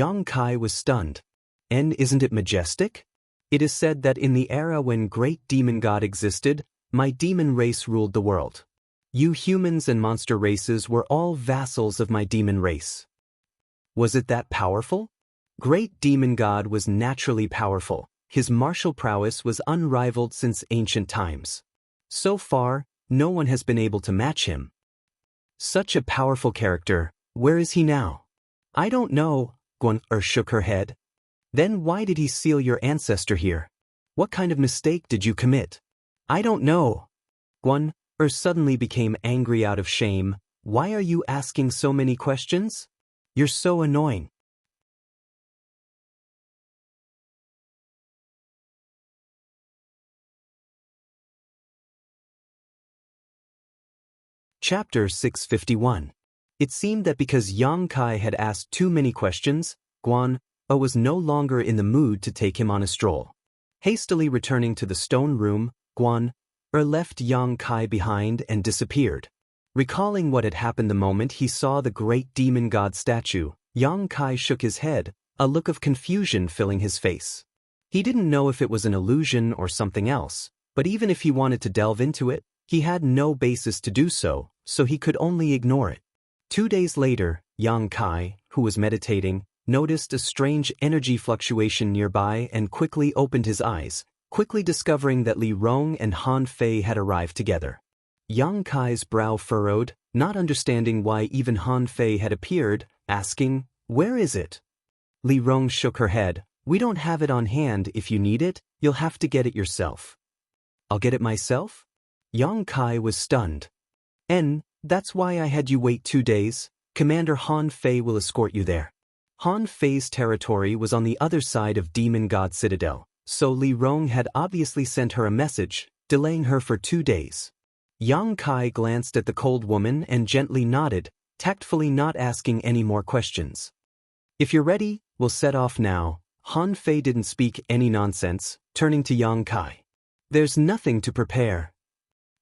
Yang Kai was stunned. "And isn't it majestic? It is said that in the era when great demon god existed, my demon race ruled the world. You humans and monster races were all vassals of my demon race." Was it that powerful? Great demon god was naturally powerful. His martial prowess was unrivaled since ancient times. So far, no one has been able to match him. Such a powerful character, where is he now? "I don't know," Guan shook her head. "Then why did he seal your ancestor here? What kind of mistake did you commit?" "I don't know." Guan suddenly became angry out of shame. "Why are you asking so many questions? You're so annoying." Chapter 651. It seemed that because Yang Kai had asked too many questions, Guan was no longer in the mood to take him on a stroll. Hastily returning to the stone room, Guan left Yang Kai behind and disappeared. Recalling what had happened the moment he saw the great demon god statue, Yang Kai shook his head, a look of confusion filling his face. He didn't know if it was an illusion or something else, but even if he wanted to delve into it, he had no basis to do so, so he could only ignore it. 2 days later, Yang Kai, who was meditating, noticed a strange energy fluctuation nearby and quickly opened his eyes, quickly discovering that Li Rong and Han Fei had arrived together. Yang Kai's brow furrowed, not understanding why even Han Fei had appeared, asking, "Where is it?" Li Rong shook her head. "We don't have it on hand. If you need it, you'll have to get it yourself." "I'll get it myself?" Yang Kai was stunned. That's why I had you wait 2 days. Commander Han Fei will escort you there." Han Fei's territory was on the other side of Demon God Citadel, so Li Rong had obviously sent her a message, delaying her for 2 days. Yang Kai glanced at the cold woman and gently nodded, tactfully not asking any more questions. "If you're ready, we'll set off now." Han Fei didn't speak any nonsense, turning to Yang Kai. "There's nothing to prepare."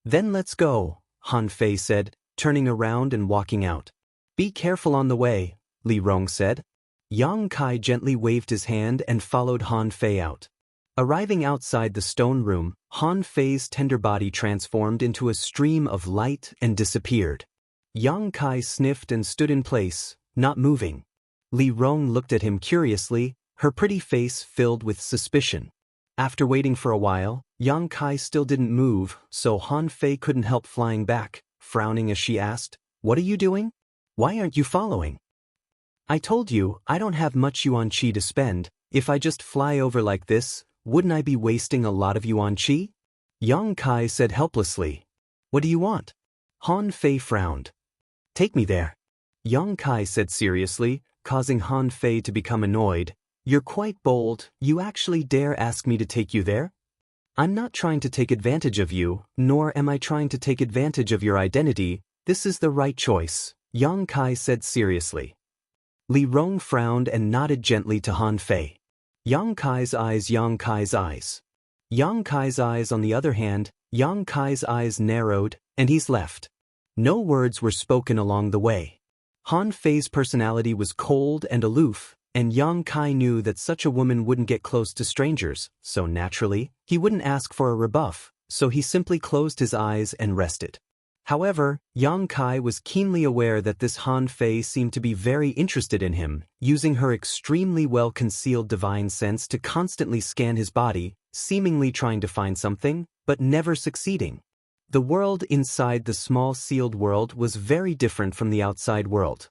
"Then let's go," Han Fei said, turning around and walking out. "Be careful on the way," Li Rong said. Yang Kai gently waved his hand and followed Han Fei out. Arriving outside the stone room, Han Fei's tender body transformed into a stream of light and disappeared. Yang Kai sniffed and stood in place, not moving. Li Rong looked at him curiously, her pretty face filled with suspicion. After waiting for a while, Yang Kai still didn't move, so Han Fei couldn't help flying back, frowning as she asked, "What are you doing? Why aren't you following?" "I told you, I don't have much yuan qi to spend. If I just fly over like this, wouldn't I be wasting a lot of yuan qi?" Yang Kai said helplessly. "What do you want?" Han Fei frowned. "Take me there." Yang Kai said seriously, causing Han Fei to become annoyed. "You're quite bold. You actually dare ask me to take you there?" "I'm not trying to take advantage of you, nor am I trying to take advantage of your identity. This is the right choice," Yang Kai said seriously. Li Rong frowned and nodded gently to Han Fei. Yang Kai's eyes, Yang Kai's eyes. Yang Kai's eyes, on the other hand, Yang Kai's eyes narrowed, and he's left. No words were spoken along the way. Han Fei's personality was cold and aloof, and Yang Kai knew that such a woman wouldn't get close to strangers, so naturally, he wouldn't ask for a rebuff, so he simply closed his eyes and rested. However, Yang Kai was keenly aware that this Han Fei seemed to be very interested in him, using her extremely well-concealed divine sense to constantly scan his body, seemingly trying to find something, but never succeeding. The world inside the small sealed world was very different from the outside world.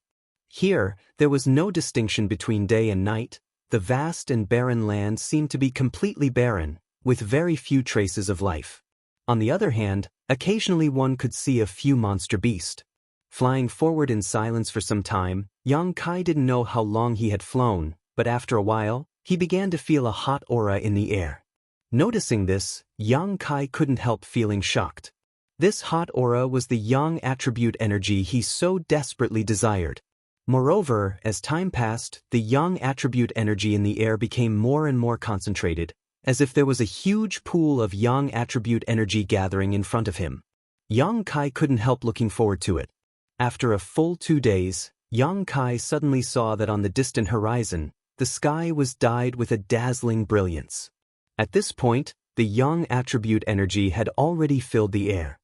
Here, there was no distinction between day and night. The vast and barren land seemed to be completely barren, with very few traces of life. On the other hand, occasionally one could see a few monster beasts. Flying forward in silence for some time, Yang Kai didn't know how long he had flown, but after a while, he began to feel a hot aura in the air. Noticing this, Yang Kai couldn't help feeling shocked. This hot aura was the yang attribute energy he so desperately desired. Moreover, as time passed, the yang attribute energy in the air became more and more concentrated, as if there was a huge pool of yang attribute energy gathering in front of him. Yang Kai couldn't help looking forward to it. After a full 2 days, Yang Kai suddenly saw that on the distant horizon, the sky was dyed with a dazzling brilliance. At this point, the yang attribute energy had already filled the air.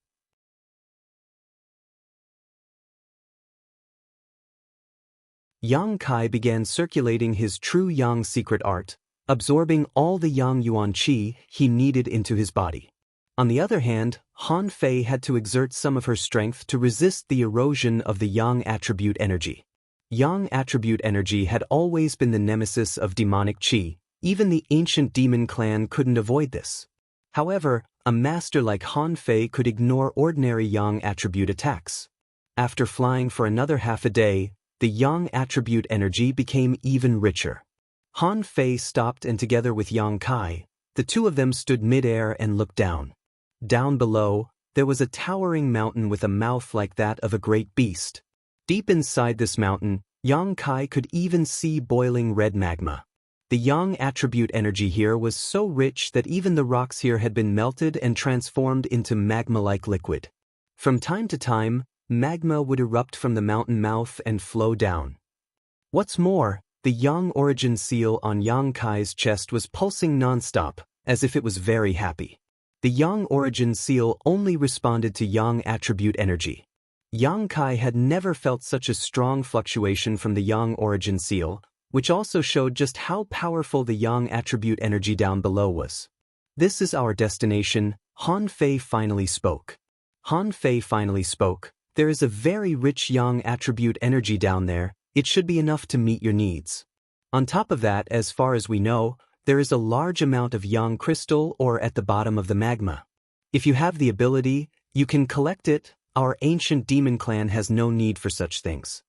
Yang Kai began circulating his true yang secret art, absorbing all the yang yuan qi he needed into his body. On the other hand, Han Fei had to exert some of her strength to resist the erosion of the yang attribute energy. Yang attribute energy had always been the nemesis of demonic qi. Even the ancient demon clan couldn't avoid this. However, a master like Han Fei could ignore ordinary yang attribute attacks. After flying for another half a day, the yang attribute energy became even richer. Han Fei stopped, and together with Yang Kai, the two of them stood mid-air and looked down. Down below, there was a towering mountain with a mouth like that of a great beast. Deep inside this mountain, Yang Kai could even see boiling red magma. The yang attribute energy here was so rich that even the rocks here had been melted and transformed into magma-like liquid. From time to time, magma would erupt from the mountain mouth and flow down. What's more, the yang origin seal on Yang Kai's chest was pulsing non-stop, as if it was very happy. The yang origin seal only responded to yang attribute energy. Yang Kai had never felt such a strong fluctuation from the yang origin seal, which also showed just how powerful the yang attribute energy down below was. "This is our destination," Han Fei finally spoke. Han Fei finally spoke. "There is a very rich yang attribute energy down there. It should be enough to meet your needs. On top of that, as far as we know, there is a large amount of yang crystal ore at the bottom of the magma. If you have the ability, you can collect it. Our ancient demon clan has no need for such things."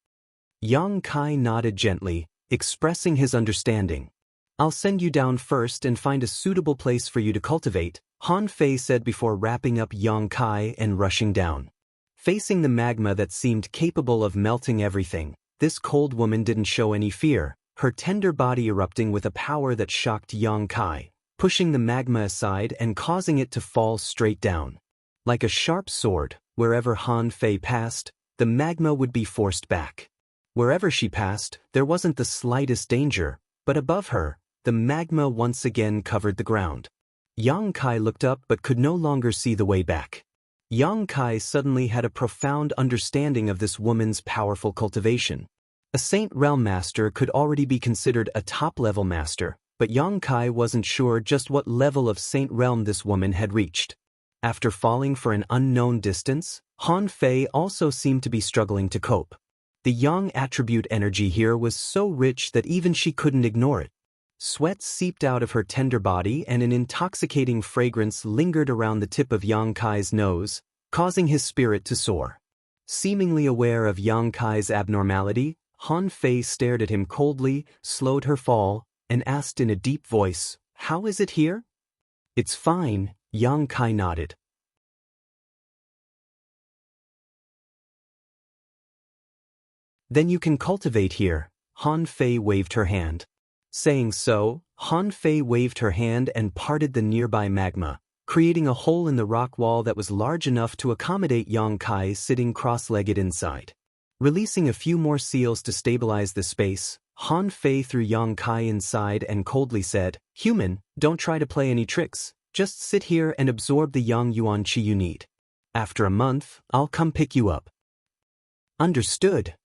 Yang Kai nodded gently, expressing his understanding. "I'll send you down first and find a suitable place for you to cultivate," Han Fei said before wrapping up Yang Kai and rushing down. Facing the magma that seemed capable of melting everything, this cold woman didn't show any fear, her tender body erupting with a power that shocked Yang Kai, pushing the magma aside and causing it to fall straight down. Like a sharp sword, wherever Han Fei passed, the magma would be forced back. Wherever she passed, there wasn't the slightest danger, but above her, the magma once again covered the ground. Yang Kai looked up but could no longer see the way back. Yang Kai suddenly had a profound understanding of this woman's powerful cultivation. A Saint Realm master could already be considered a top-level master, but Yang Kai wasn't sure just what level of Saint Realm this woman had reached. After falling for an unknown distance, Han Fei also seemed to be struggling to cope. The yang attribute energy here was so rich that even she couldn't ignore it. Sweat seeped out of her tender body and an intoxicating fragrance lingered around the tip of Yang Kai's nose, causing his spirit to soar. Seemingly aware of Yang Kai's abnormality, Han Fei stared at him coldly, slowed her fall, and asked in a deep voice, "How is it here?" "It's fine," Yang Kai nodded. "Then you can cultivate here," Han Fei waved her hand. Saying so, Han Fei waved her hand and parted the nearby magma, creating a hole in the rock wall that was large enough to accommodate Yang Kai sitting cross-legged inside. Releasing a few more seals to stabilize the space, Han Fei threw Yang Kai inside and coldly said, "Human, don't try to play any tricks, just sit here and absorb the Yang Yuan Qi you need. After a month, I'll come pick you up." Understood.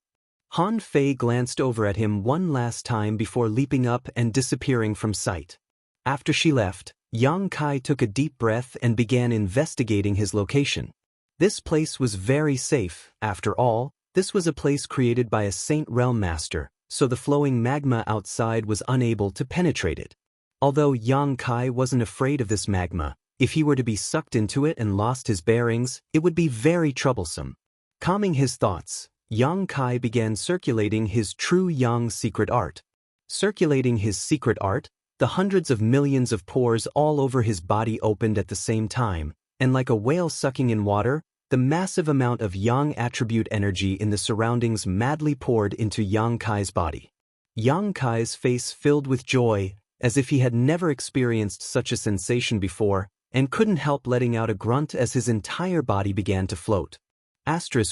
Han Fei glanced over at him one last time before leaping up and disappearing from sight. After she left, Yang Kai took a deep breath and began investigating his location. This place was very safe. After all, this was a place created by a Saint Realm Master, so the flowing magma outside was unable to penetrate it. Although Yang Kai wasn't afraid of this magma, if he were to be sucked into it and lost his bearings, it would be very troublesome. Calming his thoughts, Yang Kai began circulating his true Yang secret art. Circulating his secret art, the hundreds of millions of pores all over his body opened at the same time, and like a whale sucking in water, the massive amount of Yang attribute energy in the surroundings madly poured into Yang Kai's body. Yang Kai's face filled with joy, as if he had never experienced such a sensation before, and couldn't help letting out a grunt as his entire body began to float.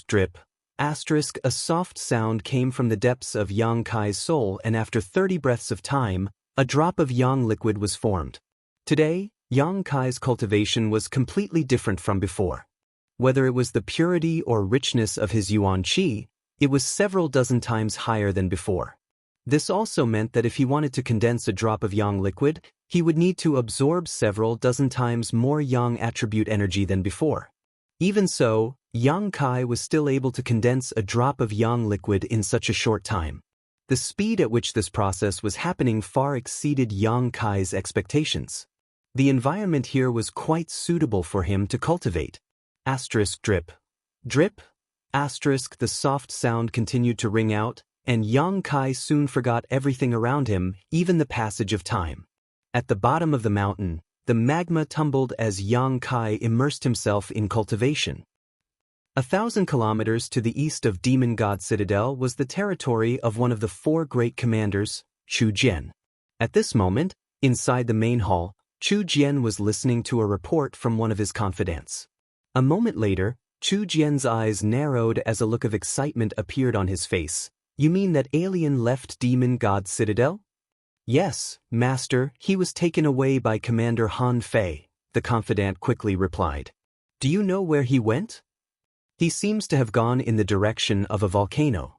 Drip. A soft sound came from the depths of Yang Kai's soul, and after 30 breaths of time, a drop of Yang liquid was formed. Today, Yang Kai's cultivation was completely different from before. Whether it was the purity or richness of his Yuan Qi, it was several dozen times higher than before. This also meant that if he wanted to condense a drop of Yang liquid, he would need to absorb several dozen times more Yang attribute energy than before. Even so, Yang Kai was still able to condense a drop of Yang liquid in such a short time. The speed at which this process was happening far exceeded Yang Kai's expectations. The environment here was quite suitable for him to cultivate. Drip. The soft sound continued to ring out, and Yang Kai soon forgot everything around him, even the passage of time. At the bottom of the mountain, the magma tumbled as Yang Kai immersed himself in cultivation. 1,000 kilometers to the east of Demon God Citadel was the territory of one of the 4 great commanders, Chu Jian. At this moment, inside the main hall, Chu Jian was listening to a report from one of his confidants. A moment later, Chu Jian's eyes narrowed as a look of excitement appeared on his face. "You mean that alien left Demon God Citadel?" "Yes, Master, he was taken away by Commander Han Fei," the confidant quickly replied. "Do you know where he went?" "He seems to have gone in the direction of a volcano."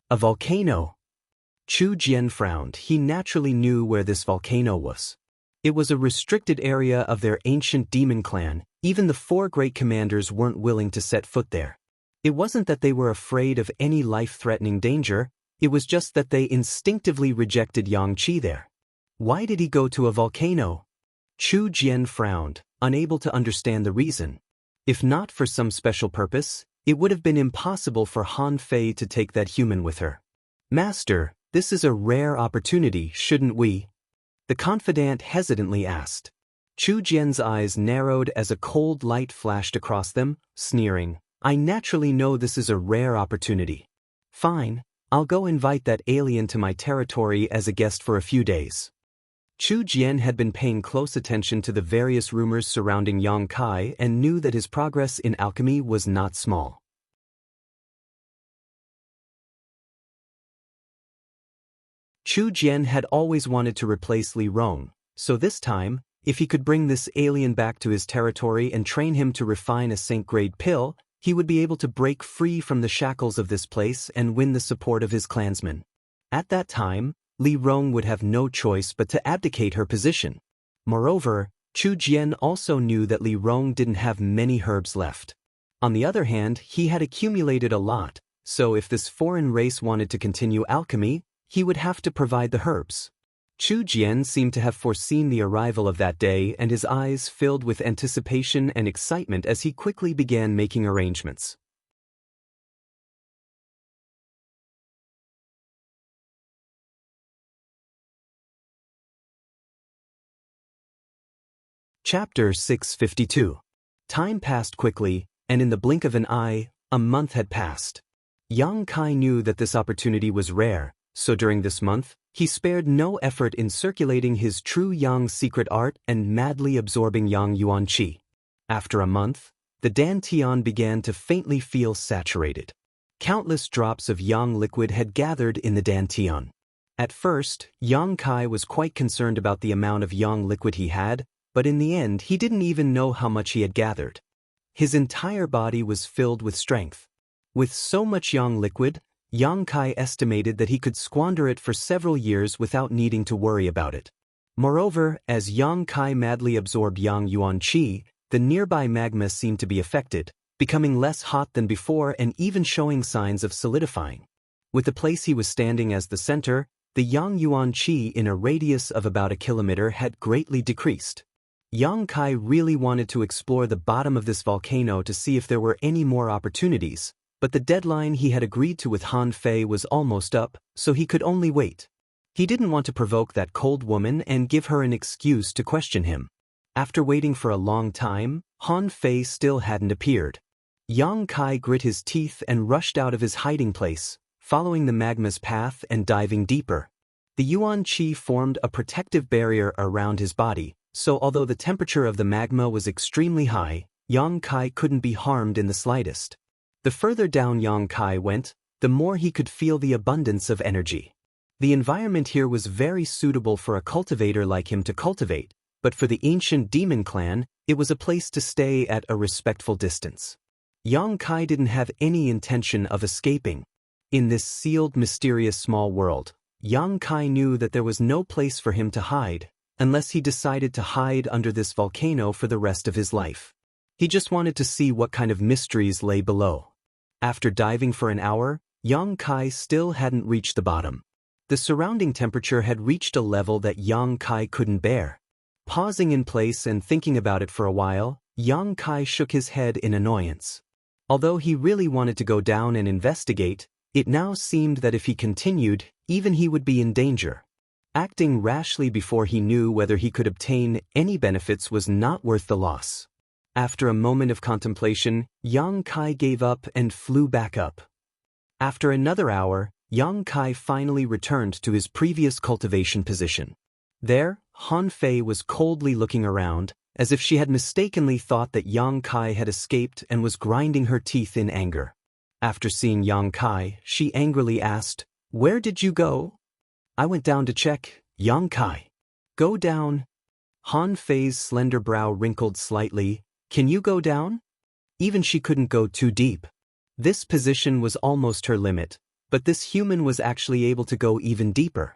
"A volcano?" Chu Jian frowned. He naturally knew where this volcano was. It was a restricted area of their ancient demon clan. Even the 4 great commanders weren't willing to set foot there. It wasn't that they were afraid of any life-threatening danger, it was just that they instinctively rejected Yang Qi there. Why did he go to a volcano? Chu Jian frowned, unable to understand the reason. If not for some special purpose, it would have been impossible for Han Fei to take that human with her. "Master, this is a rare opportunity, shouldn't we?" the confidant hesitantly asked. Chu Jian's eyes narrowed as a cold light flashed across them, sneering, "I naturally know this is a rare opportunity. Fine, I'll go invite that alien to my territory as a guest for a few days." Chu Jian had been paying close attention to the various rumors surrounding Yang Kai and knew that his progress in alchemy was not small. Chu Jian had always wanted to replace Li Rong, so this time, if he could bring this alien back to his territory and train him to refine a Saint-grade pill, he would be able to break free from the shackles of this place and win the support of his clansmen. At that time, Li Rong would have no choice but to abdicate her position. Moreover, Chu Jian also knew that Li Rong didn't have many herbs left. On the other hand, he had accumulated a lot, so if this foreign race wanted to continue alchemy, he would have to provide the herbs. Chu Jian seemed to have foreseen the arrival of that day, and his eyes filled with anticipation and excitement as he quickly began making arrangements. Chapter 652. Time passed quickly, and in the blink of an eye, a month had passed. Yang Kai knew that this opportunity was rare, So during this month, he spared no effort in circulating his true yang secret art and madly absorbing yang yuan qi. After a month, the dantian began to faintly feel saturated. Countless drops of yang liquid had gathered in the dantian. At first, Yang Kai was quite concerned about the amount of yang liquid he had, but in the end he didn't even know how much he had gathered. His entire body was filled with strength. With so much yang liquid, Yang Kai estimated that he could squander it for several years without needing to worry about it. Moreover, as Yang Kai madly absorbed yang yuan qi, the nearby magma seemed to be affected, becoming less hot than before and even showing signs of solidifying. With the place he was standing as the center, the yang yuan qi in a radius of about a kilometer had greatly decreased. Yang Kai really wanted to explore the bottom of this volcano to see if there were any more opportunities, but the deadline he had agreed to with Han Fei was almost up, so he could only wait. He didn't want to provoke that cold woman and give her an excuse to question him. After waiting for a long time, Han Fei still hadn't appeared. Yang Kai grit his teeth and rushed out of his hiding place, following the magma's path and diving deeper. The yuan qi formed a protective barrier around his body, so although the temperature of the magma was extremely high, Yang Kai couldn't be harmed in the slightest. The further down Yang Kai went, the more he could feel the abundance of energy. The environment here was very suitable for a cultivator like him to cultivate, but for the ancient demon clan, it was a place to stay at a respectful distance. Yang Kai didn't have any intention of escaping. In this sealed, mysterious small world, Yang Kai knew that there was no place for him to hide, unless he decided to hide under this volcano for the rest of his life. He just wanted to see what kind of mysteries lay below. After diving for an hour, Yang Kai still hadn't reached the bottom. The surrounding temperature had reached a level that Yang Kai couldn't bear. Pausing in place and thinking about it for a while, Yang Kai shook his head in annoyance. Although he really wanted to go down and investigate, it now seemed that if he continued, even he would be in danger. Acting rashly before he knew whether he could obtain any benefits was not worth the loss. After a moment of contemplation, Yang Kai gave up and flew back up. After another hour, Yang Kai finally returned to his previous cultivation position. There, Han Fei was coldly looking around, as if she had mistakenly thought that Yang Kai had escaped and was grinding her teeth in anger. After seeing Yang Kai, she angrily asked, "Where did you go?" "I went down to check, Yang Kai." "Go down?" Han Fei's slender brow wrinkled slightly. "Can you go down?" Even she couldn't go too deep. This position was almost her limit, but this human was actually able to go even deeper.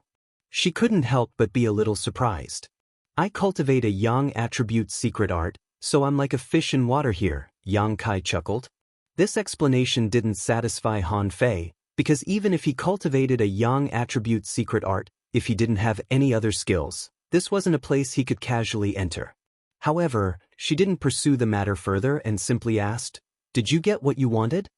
She couldn't help but be a little surprised. "I cultivate a yang attribute secret art, so I'm like a fish in water here," Yang Kai chuckled. This explanation didn't satisfy Han Fei, because even if he cultivated a yang attribute secret art, if he didn't have any other skills, this wasn't a place he could casually enter. However, she didn't pursue the matter further and simply asked, "Did you get what you wanted?"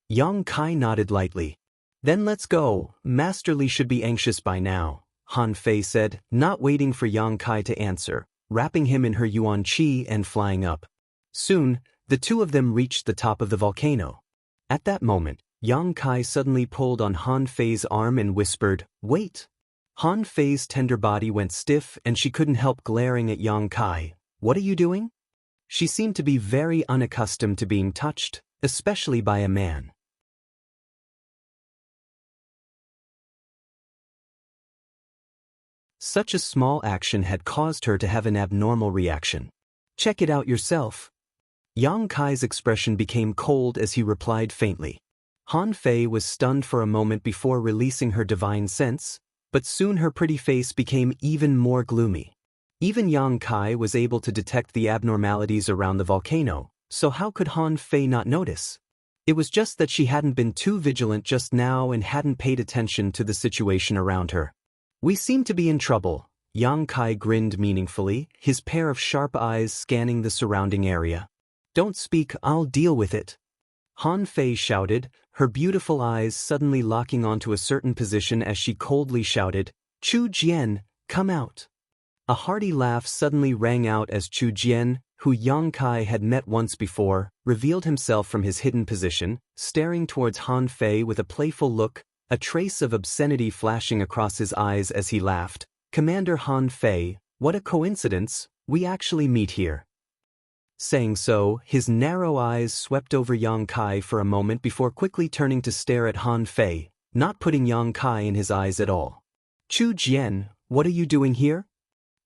Yang Kai nodded lightly. "Then let's go, Master Li should be anxious by now," Han Fei said, not waiting for Yang Kai to answer, wrapping him in her yuan qi and flying up. Soon, the two of them reached the top of the volcano. At that moment, Yang Kai suddenly pulled on Han Fei's arm and whispered, "Wait." Han Fei's tender body went stiff and she couldn't help glaring at Yang Kai. "What are you doing?" She seemed to be very unaccustomed to being touched, especially by a man. Such a small action had caused her to have an abnormal reaction. "Check it out yourself." Yang Kai's expression became cold as he replied faintly. Han Fei was stunned for a moment before releasing her divine sense, but soon her pretty face became even more gloomy. Even Yang Kai was able to detect the abnormalities around the volcano, so how could Han Fei not notice? It was just that she hadn't been too vigilant just now and hadn't paid attention to the situation around her. "We seem to be in trouble," Yang Kai grinned meaningfully, his pair of sharp eyes scanning the surrounding area. "Don't speak, I'll deal with it," Han Fei shouted, her beautiful eyes suddenly locking onto a certain position as she coldly shouted, "Chu Jian, come out." A hearty laugh suddenly rang out as Chu Jian, who Yang Kai had met once before, revealed himself from his hidden position, staring towards Han Fei with a playful look. a trace of obscenity flashing across his eyes as he laughed. "Commander Han Fei, what a coincidence, we actually meet here." Saying so, his narrow eyes swept over Yang Kai for a moment before quickly turning to stare at Han Fei, not putting Yang Kai in his eyes at all. "Chu Jian, what are you doing here?"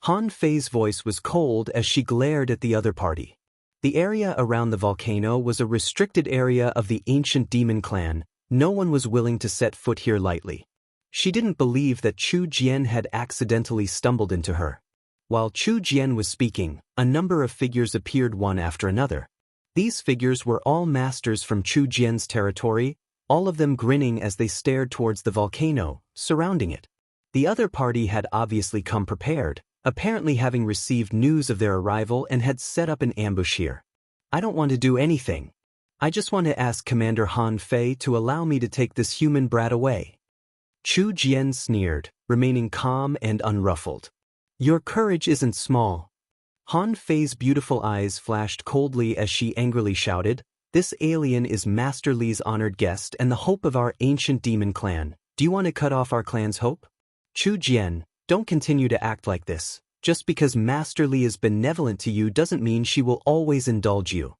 Han Fei's voice was cold as she glared at the other party. The area around the volcano was a restricted area of the ancient demon clan. No one was willing to set foot here lightly. She didn't believe that Chu Jian had accidentally stumbled into her. While Chu Jian was speaking, a number of figures appeared one after another. These figures were all masters from Chu Jian's territory, all of them grinning as they stared towards the volcano, surrounding it. The other party had obviously come prepared, apparently having received news of their arrival and had set up an ambush here. "I don't want to do anything. I just want to ask Commander Han Fei to allow me to take this human brat away." Chu Jian sneered, remaining calm and unruffled. "Your courage isn't small." Han Fei's beautiful eyes flashed coldly as she angrily shouted, "This alien is Master Li's honored guest and the hope of our ancient demon clan. Do you want to cut off our clan's hope? Chu Jian, don't continue to act like this. Just because Master Li is benevolent to you doesn't mean she will always indulge you."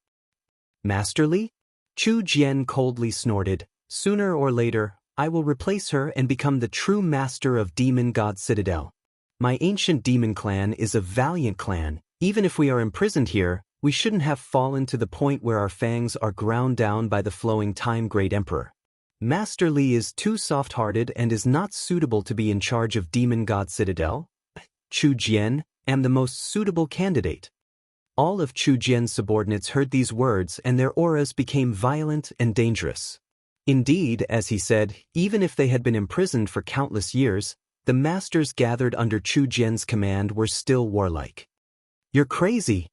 "Master Li?" Chu Jian coldly snorted, "Sooner or later, I will replace her and become the true master of Demon God Citadel. My ancient demon clan is a valiant clan. Even if we are imprisoned here, we shouldn't have fallen to the point where our fangs are ground down by the flowing time Great Emperor. Master Li is too soft-hearted and is not suitable to be in charge of Demon God Citadel. Chu Jian, am the most suitable candidate." All of Chu Jian's subordinates heard these words and their auras became violent and dangerous. Indeed, as he said, even if they had been imprisoned for countless years, the masters gathered under Chu Jian's command were still warlike. "You're crazy."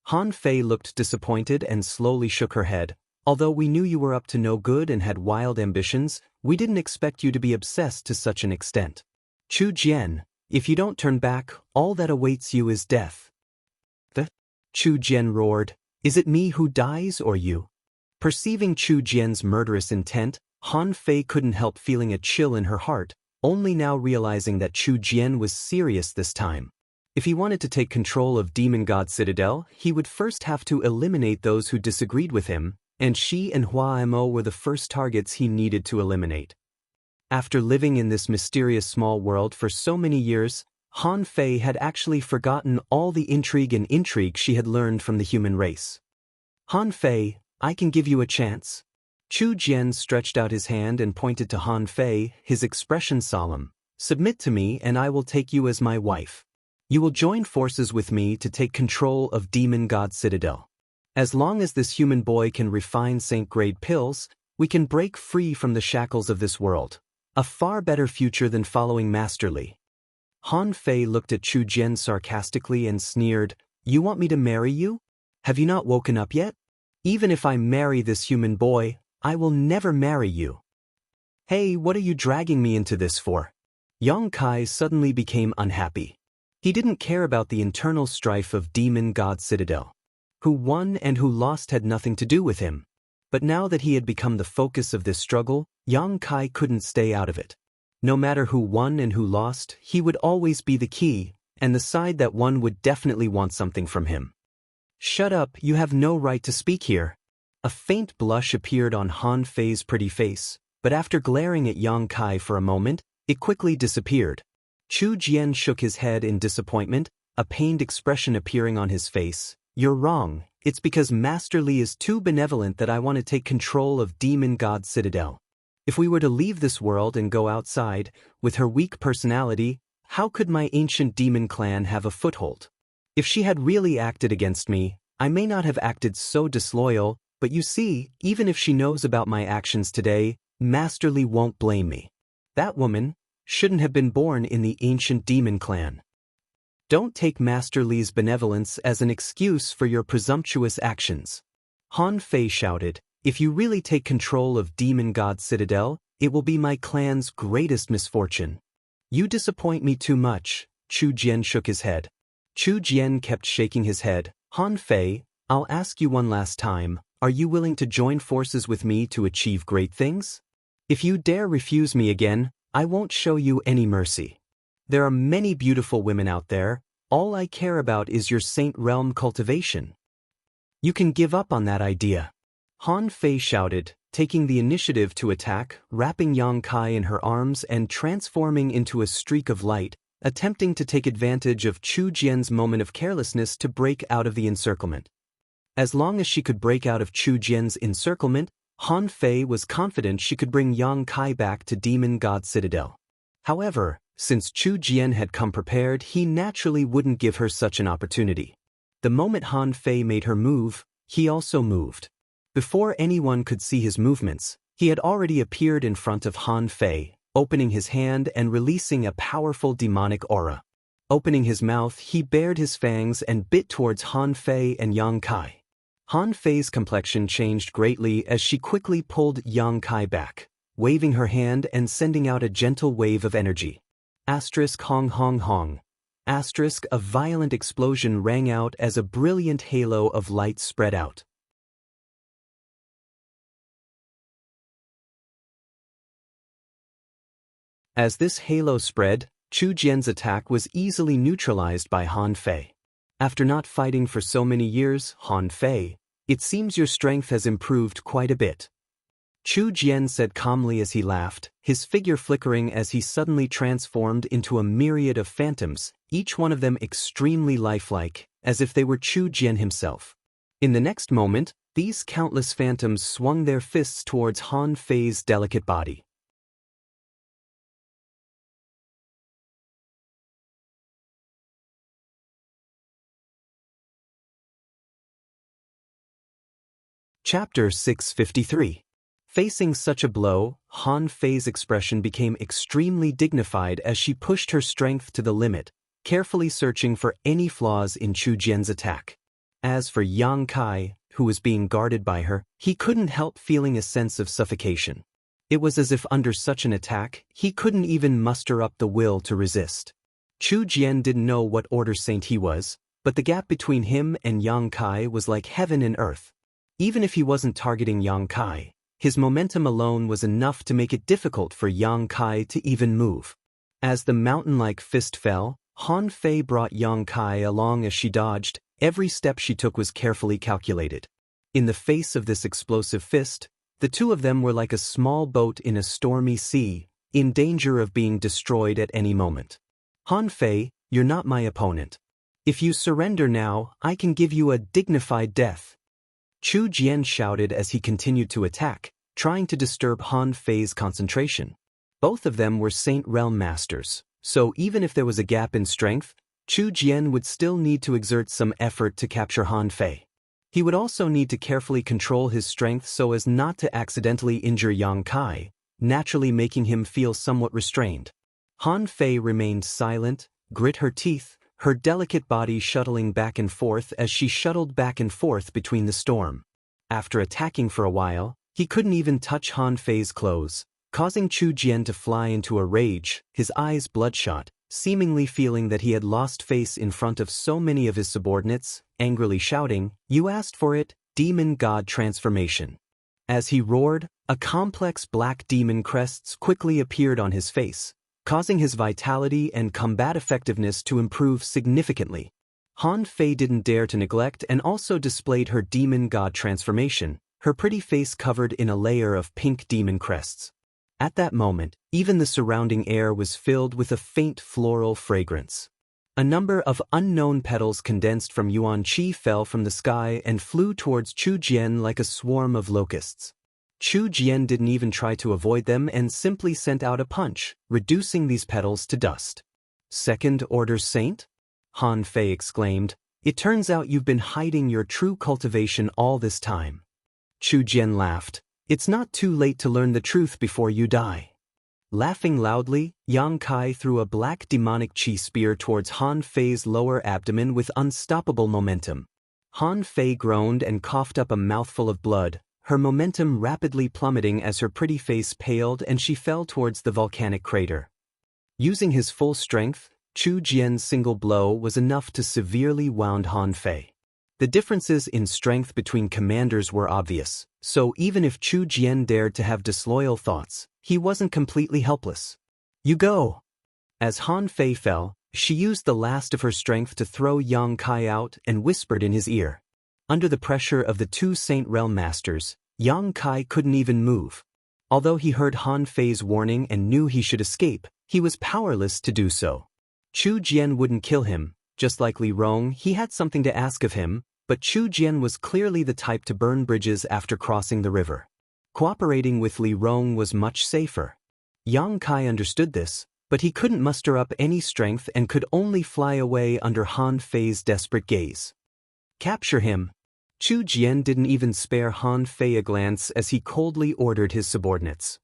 Han Fei looked disappointed and slowly shook her head. "Although we knew you were up to no good and had wild ambitions, we didn't expect you to be obsessed to such an extent. Chu Jian, if you don't turn back, all that awaits you is death." "The?" Chu Jian roared. "Is it me who dies or you?" Perceiving Chu Jian's murderous intent, Han Fei couldn't help feeling a chill in her heart, only now realizing that Chu Jian was serious this time. If he wanted to take control of Demon God Citadel, he would first have to eliminate those who disagreed with him, and she and Hua Mo were the first targets he needed to eliminate. After living in this mysterious small world for so many years, Han Fei had actually forgotten all the intrigue she had learned from the human race. "Han Fei, I can give you a chance." Chu Jian stretched out his hand and pointed to Han Fei, his expression solemn. "Submit to me and I will take you as my wife. You will join forces with me to take control of Demon God Citadel. As long as this human boy can refine Saint-grade pills, we can break free from the shackles of this world. A far better future than following Master Li." Han Fei looked at Chu Jian sarcastically and sneered, "You want me to marry you? Have you not woken up yet? Even if I marry this human boy, I will never marry you." "Hey, what are you dragging me into this for?" Yang Kai suddenly became unhappy. He didn't care about the internal strife of Demon God Citadel. Who won and who lost had nothing to do with him. But now that he had become the focus of this struggle, Yang Kai couldn't stay out of it. No matter who won and who lost, he would always be the key, and the side that won would definitely want something from him. "Shut up, you have no right to speak here." A faint blush appeared on Han Fei's pretty face, but after glaring at Yang Kai for a moment, it quickly disappeared. Chu Jian shook his head in disappointment, a pained expression appearing on his face. "You're wrong. It's because Master Li is too benevolent that I want to take control of Demon God Citadel. If we were to leave this world and go outside, with her weak personality, how could my ancient demon clan have a foothold? If she had really acted against me, I may not have acted so disloyal, but you see, even if she knows about my actions today, Master Li won't blame me. That woman shouldn't have been born in the ancient demon clan. Don't take Master Li's benevolence as an excuse for your presumptuous actions." Han Fei shouted, "If you really take control of Demon God Citadel, it will be my clan's greatest misfortune." "You disappoint me too much." Chu Jian shook his head. Chu Jian kept shaking his head. "Han Fei, I'll ask you one last time, are you willing to join forces with me to achieve great things? If you dare refuse me again, I won't show you any mercy. There are many beautiful women out there, all I care about is your Saint Realm cultivation. You can give up on that idea. Han Fei shouted, taking the initiative to attack, wrapping Yang Kai in her arms and transforming into a streak of light, attempting to take advantage of Chu Jian's moment of carelessness to break out of the encirclement. As long as she could break out of Chu Jian's encirclement, Han Fei was confident she could bring Yang Kai back to Demon God Citadel. However, since Chu Jian had come prepared, he naturally wouldn't give her such an opportunity. The moment Han Fei made her move, he also moved. Before anyone could see his movements, he had already appeared in front of Han Fei, opening his hand and releasing a powerful demonic aura. Opening his mouth, he bared his fangs and bit towards Han Fei and Yang Kai. Han Fei's complexion changed greatly as she quickly pulled Yang Kai back, waving her hand and sending out a gentle wave of energy. Asterisk hong hong hong. Asterisk a violent explosion rang out as a brilliant halo of light spread out. As this halo spread, Chu Jian's attack was easily neutralized by Han Fei. After not fighting for so many years, Han Fei, it seems your strength has improved quite a bit. Chu Jian said calmly as he laughed, his figure flickering as he suddenly transformed into a myriad of phantoms, each one of them extremely lifelike, as if they were Chu Jian himself. In the next moment, these countless phantoms swung their fists towards Han Fei's delicate body. Chapter 653. Facing such a blow, Han Fei's expression became extremely dignified as she pushed her strength to the limit, carefully searching for any flaws in Chu Jian's attack. As for Yang Kai, who was being guarded by her, he couldn't help feeling a sense of suffocation. It was as if under such an attack, he couldn't even muster up the will to resist. Chu Jian didn't know what order saint he was, but the gap between him and Yang Kai was like heaven and earth. Even if he wasn't targeting Yang Kai, his momentum alone was enough to make it difficult for Yang Kai to even move. As the mountain-like fist fell, Han Fei brought Yang Kai along as she dodged. Every step she took was carefully calculated. In the face of this explosive fist, the two of them were like a small boat in a stormy sea, in danger of being destroyed at any moment. Han Fei, you're not my opponent. If you surrender now, I can give you a dignified death. Chu Jian shouted as he continued to attack, trying to disturb Han Fei's concentration. Both of them were Saint Realm masters, so even if there was a gap in strength, Chu Jian would still need to exert some effort to capture Han Fei. He would also need to carefully control his strength so as not to accidentally injure Yang Kai, naturally making him feel somewhat restrained. Han Fei remained silent, grit her teeth, her delicate body shuttling back and forth as she shuttled back and forth between the storm. After attacking for a while, he couldn't even touch Han Fei's clothes, causing Chu Jian to fly into a rage, his eyes bloodshot, seemingly feeling that he had lost face in front of so many of his subordinates, angrily shouting, "You asked for it, demon god transformation." As he roared, a complex black demon crests quickly appeared on his face, causing his vitality and combat effectiveness to improve significantly. Han Fei didn't dare to neglect and also displayed her demon god transformation, her pretty face covered in a layer of pink demon crests. At that moment, even the surrounding air was filled with a faint floral fragrance. A number of unknown petals condensed from Yuan Qi fell from the sky and flew towards Chu Jian like a swarm of locusts. Chu Jian didn't even try to avoid them and simply sent out a punch, reducing these petals to dust. "Second order saint?" Han Fei exclaimed. "It turns out you've been hiding your true cultivation all this time." Chu Jian laughed. "It's not too late to learn the truth before you die." Laughing loudly, Yang Kai threw a black demonic chi spear towards Han Fei's lower abdomen with unstoppable momentum. Han Fei groaned and coughed up a mouthful of blood, her momentum rapidly plummeting as her pretty face paled and she fell towards the volcanic crater. Using his full strength, Chu Jian's single blow was enough to severely wound Han Fei. The differences in strength between commanders were obvious, so even if Chu Jian dared to have disloyal thoughts, he wasn't completely helpless. You go! As Han Fei fell, she used the last of her strength to throw Yang Kai out and whispered in his ear. Under the pressure of the two Saint Realm Masters, Yang Kai couldn't even move. Although he heard Han Fei's warning and knew he should escape, he was powerless to do so. Chu Jian wouldn't kill him. Just like Li Rong, he had something to ask of him, but Chu Jian was clearly the type to burn bridges after crossing the river. Cooperating with Li Rong was much safer. Yang Kai understood this, but he couldn't muster up any strength and could only fly away under Han Fei's desperate gaze. Capture him! Chu Jian didn't even spare Han Fei a glance as he coldly ordered his subordinates.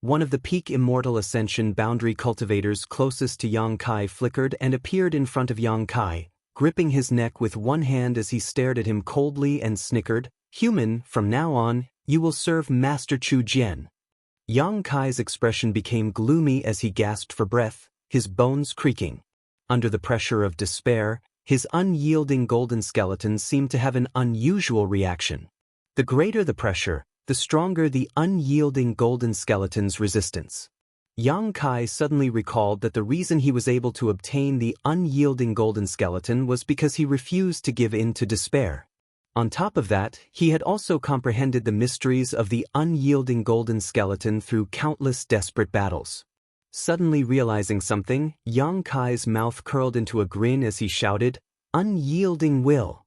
One of the peak Immortal Ascension boundary cultivators closest to Yang Kai flickered and appeared in front of Yang Kai, gripping his neck with one hand as he stared at him coldly and snickered, "Human, from now on, you will serve Master Chu Jian." Yang Kai's expression became gloomy as he gasped for breath, his bones creaking. Under the pressure of despair, his unyielding golden skeleton seemed to have an unusual reaction. The greater the pressure, the stronger the unyielding golden skeleton's resistance. Yang Kai suddenly recalled that the reason he was able to obtain the unyielding golden skeleton was because he refused to give in to despair. On top of that, he had also comprehended the mysteries of the unyielding golden skeleton through countless desperate battles. Suddenly realizing something, Yang Kai's mouth curled into a grin as he shouted, "Unyielding will!"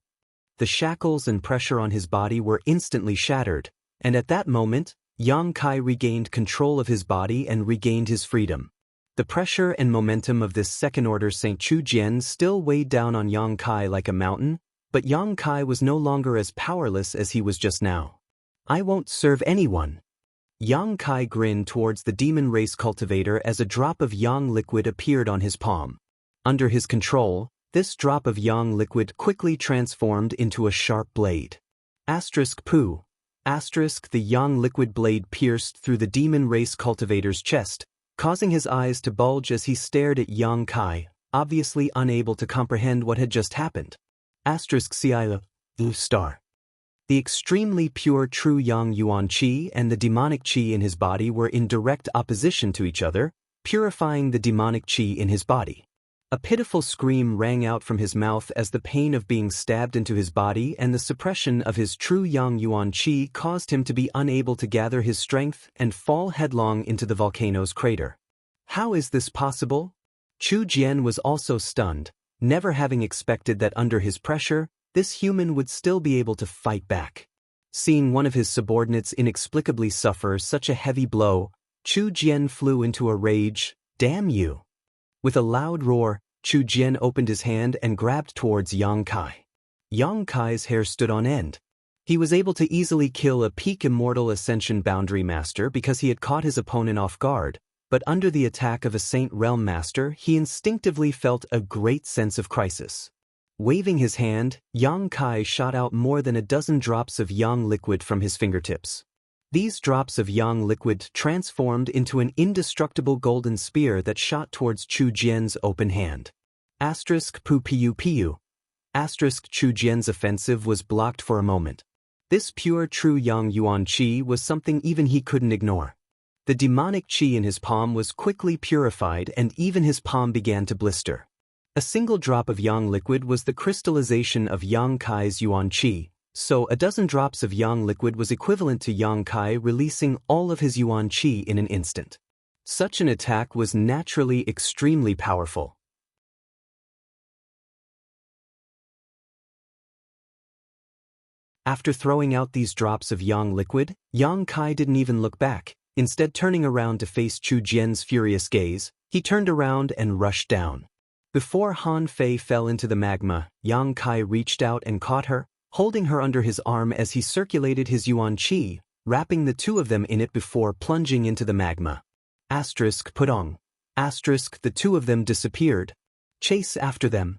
The shackles and pressure on his body were instantly shattered, and at that moment, Yang Kai regained control of his body and regained his freedom. The pressure and momentum of this second-order Saint Chu Jian still weighed down on Yang Kai like a mountain, but Yang Kai was no longer as powerless as he was just now. "I won't serve anyone." Yang Kai grinned towards the demon race cultivator as a drop of yang liquid appeared on his palm. Under his control, this drop of yang liquid quickly transformed into a sharp blade. *Poo. The yang liquid blade pierced through the demon race cultivator's chest, causing his eyes to bulge as he stared at Yang Kai, obviously unable to comprehend what had just happened. *Star. The extremely pure true Yang Yuan Qi and the demonic Qi in his body were in direct opposition to each other, purifying the demonic Qi in his body. A pitiful scream rang out from his mouth as the pain of being stabbed into his body and the suppression of his true Yang Yuan Qi caused him to be unable to gather his strength and fall headlong into the volcano's crater. How is this possible? Chu Jian was also stunned, never having expected that under his pressure, this human would still be able to fight back. Seeing one of his subordinates inexplicably suffer such a heavy blow, Chu Jian flew into a rage. "Damn you!" With a loud roar, Chu Jian opened his hand and grabbed towards Yang Kai. Yang Kai's hair stood on end. He was able to easily kill a peak Immortal Ascension Boundary Master because he had caught his opponent off guard, but under the attack of a Saint Realm Master, he instinctively felt a great sense of crisis. Waving his hand, Yang Kai shot out more than a dozen drops of yang liquid from his fingertips. These drops of yang liquid transformed into an indestructible golden spear that shot towards Chu Jian's open hand. *Pu. Chu Jian's offensive was blocked for a moment. This pure true Yang Yuan Qi was something even he couldn't ignore. The demonic Qi in his palm was quickly purified and even his palm began to blister. A single drop of yang liquid was the crystallization of Yang Kai's Yuan Qi, so a dozen drops of yang liquid was equivalent to Yang Kai releasing all of his Yuan Qi in an instant. Such an attack was naturally extremely powerful. After throwing out these drops of yang liquid, Yang Kai didn't even look back. Instead, turning around to face Chu Jian's furious gaze, he turned around and rushed down. Before Han Fei fell into the magma, Yang Kai reached out and caught her, holding her under his arm as he circulated his Yuan Qi, wrapping the two of them in it before plunging into the magma. *Pudong. The two of them disappeared. Chase after them.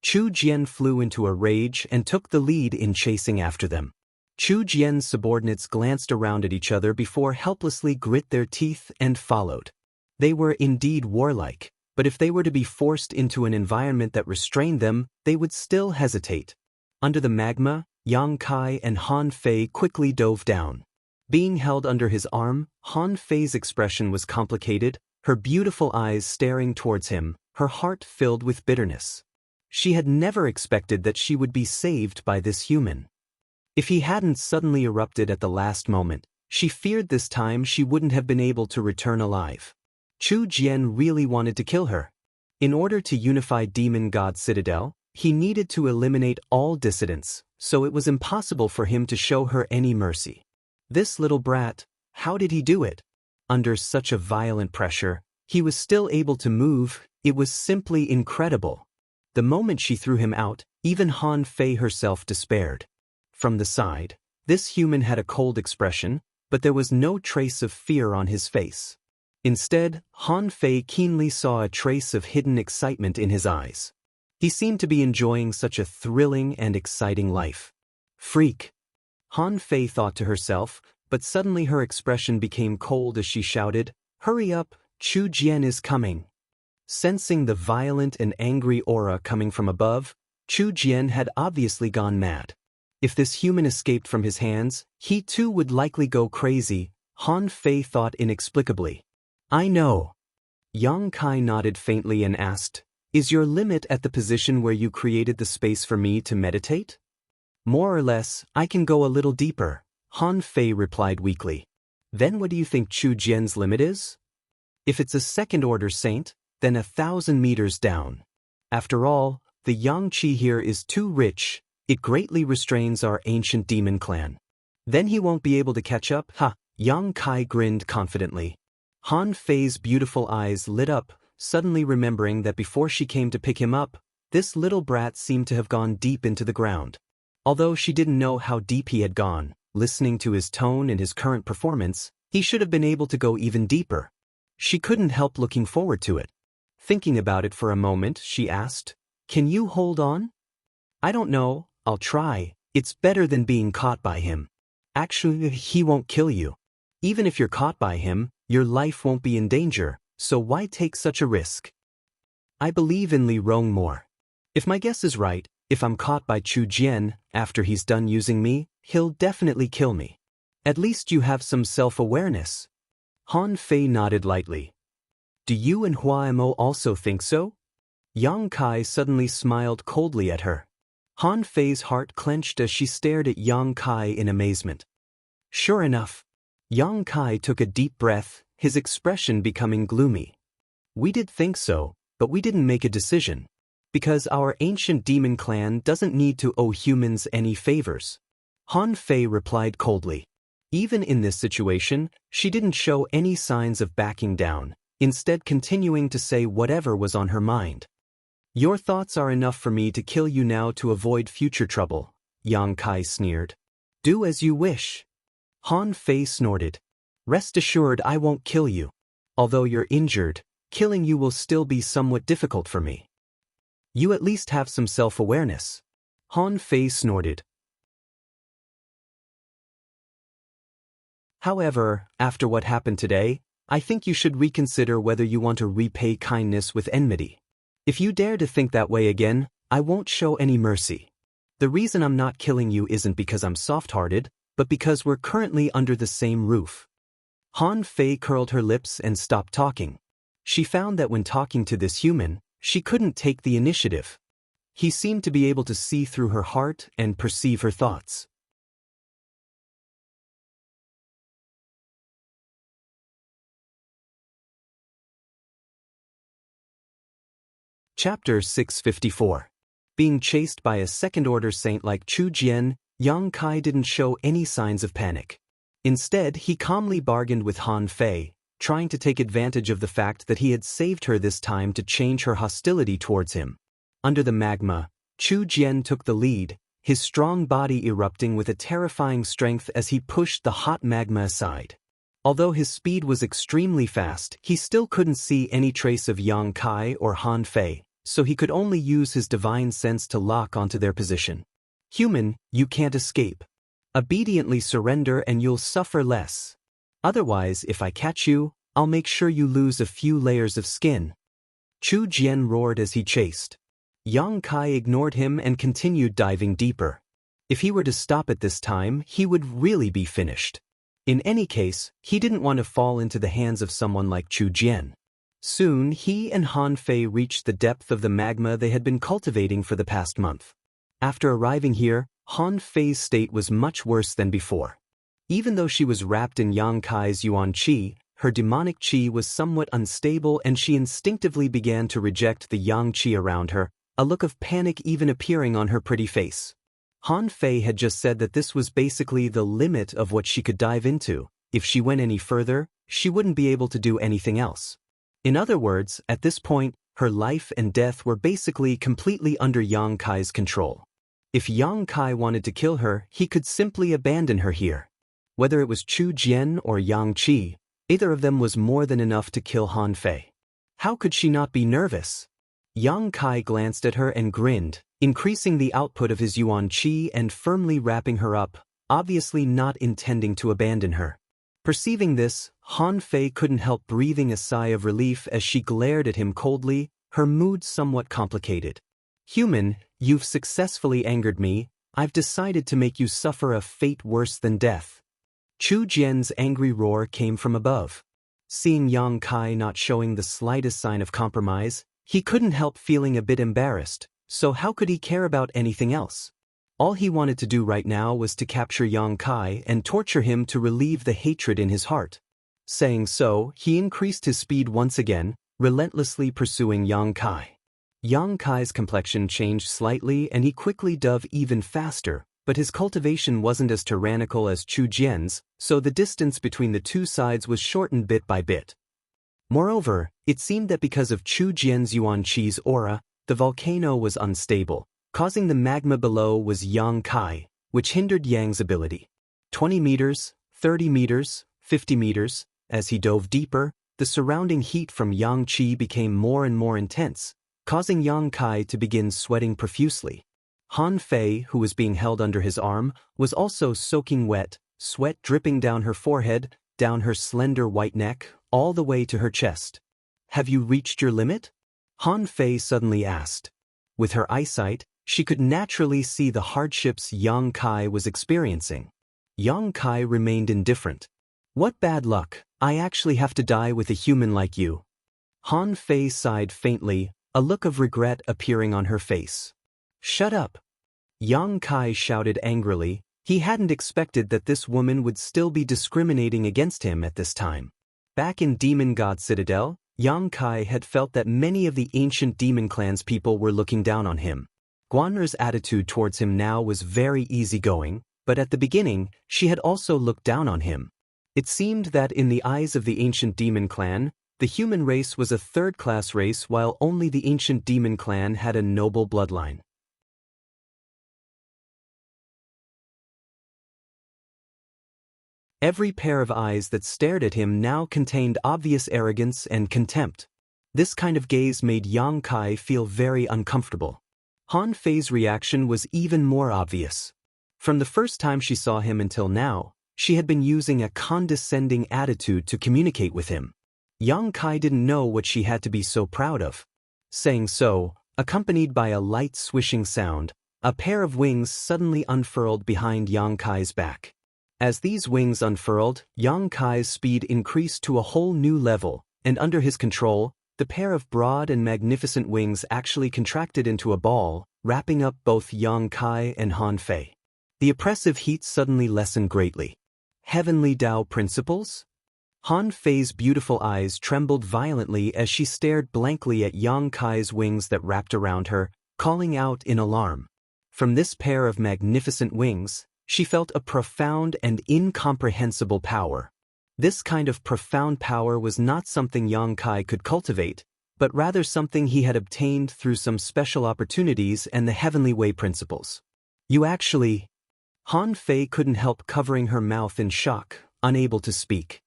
Chu Jian flew into a rage and took the lead in chasing after them. Chu Jian's subordinates glanced around at each other before helplessly grit their teeth and followed. They were indeed warlike. But if they were to be forced into an environment that restrained them, they would still hesitate. Under the magma, Yang Kai and Han Fei quickly dove down. Being held under his arm, Han Fei's expression was complicated, her beautiful eyes staring towards him, her heart filled with bitterness. She had never expected that she would be saved by this human. If he hadn't suddenly erupted at the last moment, she feared this time she wouldn't have been able to return alive. Chu Jian really wanted to kill her. In order to unify Demon God Citadel, he needed to eliminate all dissidents, so it was impossible for him to show her any mercy. This little brat, how did he do it? Under such a violent pressure, he was still able to move. It was simply incredible. The moment she threw him out, even Han Fei herself despaired. From the side, this human had a cold expression, but there was no trace of fear on his face. Instead, Han Fei keenly saw a trace of hidden excitement in his eyes. He seemed to be enjoying such a thrilling and exciting life. Freak! Han Fei thought to herself, but suddenly her expression became cold as she shouted, "Hurry up, Chu Jian is coming." Sensing the violent and angry aura coming from above, Chu Jian had obviously gone mad. If this human escaped from his hands, he too would likely go crazy, Han Fei thought inexplicably. "I know." Yang Kai nodded faintly and asked, "Is your limit at the position where you created the space for me to meditate?" "More or less, I can go a little deeper," Han Fei replied weakly. "Then what do you think Chu Jian's limit is?" "If it's a second-order saint, then 1,000 meters down. After all, the yang qi here is too rich, it greatly restrains our ancient demon clan. Then he won't be able to catch up, ha!" Yang Kai grinned confidently. Han Fei's beautiful eyes lit up, suddenly remembering that before she came to pick him up, this little brat seemed to have gone deep into the ground. Although she didn't know how deep he had gone, listening to his tone and his current performance, he should have been able to go even deeper. She couldn't help looking forward to it. Thinking about it for a moment, she asked, "Can you hold on?" "I don't know, I'll try. It's better than being caught by him. Actually, he won't kill you. Even if you're caught by him, your life won't be in danger, so why take such a risk?" "I believe in Li Rong more. If my guess is right, if I'm caught by Chu Jian, after he's done using me, he'll definitely kill me. At least you have some self-awareness." Han Fei nodded lightly. "Do you and Hua Mo also think so?" Yang Kai suddenly smiled coldly at her. Han Fei's heart clenched as she stared at Yang Kai in amazement. Sure enough, Yang Kai took a deep breath, his expression becoming gloomy. "We did think so, but we didn't make a decision. Because our ancient demon clan doesn't need to owe humans any favors." Han Fei replied coldly. Even in this situation, she didn't show any signs of backing down, instead continuing to say whatever was on her mind. "Your thoughts are enough for me to kill you now to avoid future trouble," Yang Kai sneered. "Do as you wish." Han Fei snorted. "Rest assured I won't kill you. Although you're injured, killing you will still be somewhat difficult for me. You at least have some self-awareness." Han Fei snorted. "However, after what happened today, I think you should reconsider whether you want to repay kindness with enmity. If you dare to think that way again, I won't show any mercy. The reason I'm not killing you isn't because I'm soft-hearted, but because we're currently under the same roof." Han Fei curled her lips and stopped talking. She found that when talking to this human, she couldn't take the initiative. He seemed to be able to see through her heart and perceive her thoughts. Chapter 654. Being chased by a second-order saint like Chu Jian, Yang Kai didn't show any signs of panic. Instead, he calmly bargained with Han Fei, trying to take advantage of the fact that he had saved her this time to change her hostility towards him. Under the magma, Chu Jian took the lead, his strong body erupting with a terrifying strength as he pushed the hot magma aside. Although his speed was extremely fast, he still couldn't see any trace of Yang Kai or Han Fei, so he could only use his divine sense to lock onto their position. "Human, you can't escape. Obediently surrender and you'll suffer less. Otherwise, if I catch you, I'll make sure you lose a few layers of skin." Chu Jian roared as he chased. Yang Kai ignored him and continued diving deeper. If he were to stop at this time, he would really be finished. In any case, he didn't want to fall into the hands of someone like Chu Jian. Soon, he and Han Fei reached the depth of the magma they had been cultivating for the past month. After arriving here, Han Fei's state was much worse than before. Even though she was wrapped in Yang Kai's Yuan Qi, her demonic qi was somewhat unstable and she instinctively began to reject the Yang Qi around her, a look of panic even appearing on her pretty face. Han Fei had just said that this was basically the limit of what she could dive into. If she went any further, she wouldn't be able to do anything else. In other words, at this point, her life and death were basically completely under Yang Kai's control. If Yang Kai wanted to kill her, he could simply abandon her here. Whether it was Chu Jian or Yang Qi, either of them was more than enough to kill Han Fei. How could she not be nervous? Yang Kai glanced at her and grinned, increasing the output of his Yuan Qi and firmly wrapping her up, obviously not intending to abandon her. Perceiving this, Han Fei couldn't help breathing a sigh of relief as she glared at him coldly, her mood somewhat complicated. Human, you've successfully angered me. I've decided to make you suffer a fate worse than death. Chu Jian's angry roar came from above. Seeing Yang Kai not showing the slightest sign of compromise, he couldn't help feeling a bit embarrassed, so how could he care about anything else? All he wanted to do right now was to capture Yang Kai and torture him to relieve the hatred in his heart. Saying so, he increased his speed once again, relentlessly pursuing Yang Kai. Yang Kai's complexion changed slightly and he quickly dove even faster, but his cultivation wasn't as tyrannical as Chu Jian's, so the distance between the two sides was shortened bit by bit. Moreover, it seemed that because of Chu Jian's Yuan Qi's aura, the volcano was unstable, causing the magma below was Yang Kai, which hindered Yang's ability. 20 meters, 30 meters, 50 meters, as he dove deeper, the surrounding heat from Yang Qi became more and more intense, causing Yang Kai to begin sweating profusely. Han Fei, who was being held under his arm, was also soaking wet, sweat dripping down her forehead, down her slender white neck, all the way to her chest. Have you reached your limit? Han Fei suddenly asked. With her eyesight, she could naturally see the hardships Yang Kai was experiencing. Yang Kai remained indifferent. What bad luck, I actually have to die with a human like you. Han Fei sighed faintly, a look of regret appearing on her face. Shut up. Yang Kai shouted angrily. He hadn't expected that this woman would still be discriminating against him at this time. Back in Demon God Citadel, Yang Kai had felt that many of the ancient demon clan's people were looking down on him. Guan'er's attitude towards him now was very easygoing, but at the beginning, she had also looked down on him. It seemed that in the eyes of the ancient demon clan, the human race was a third-class race while only the ancient demon clan had a noble bloodline. Every pair of eyes that stared at him now contained obvious arrogance and contempt. This kind of gaze made Yang Kai feel very uncomfortable. Han Fei's reaction was even more obvious. From the first time she saw him until now, she had been using a condescending attitude to communicate with him. Yang Kai didn't know what she had to be so proud of. Saying so, accompanied by a light swishing sound, a pair of wings suddenly unfurled behind Yang Kai's back. As these wings unfurled, Yang Kai's speed increased to a whole new level, and under his control, the pair of broad and magnificent wings actually contracted into a ball, wrapping up both Yang Kai and Han Fei. The oppressive heat suddenly lessened greatly. Heavenly Tao principles? Han Fei's beautiful eyes trembled violently as she stared blankly at Yang Kai's wings that wrapped around her, calling out in alarm. From this pair of magnificent wings, she felt a profound and incomprehensible power. This kind of profound power was not something Yang Kai could cultivate, but rather something he had obtained through some special opportunities and the Heavenly Way principles. You actually... Han Fei couldn't help covering her mouth in shock, unable to speak.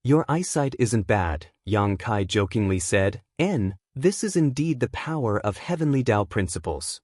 Your eyesight isn't bad, Yang Kai jokingly said, this is indeed the power of Heavenly Tao principles.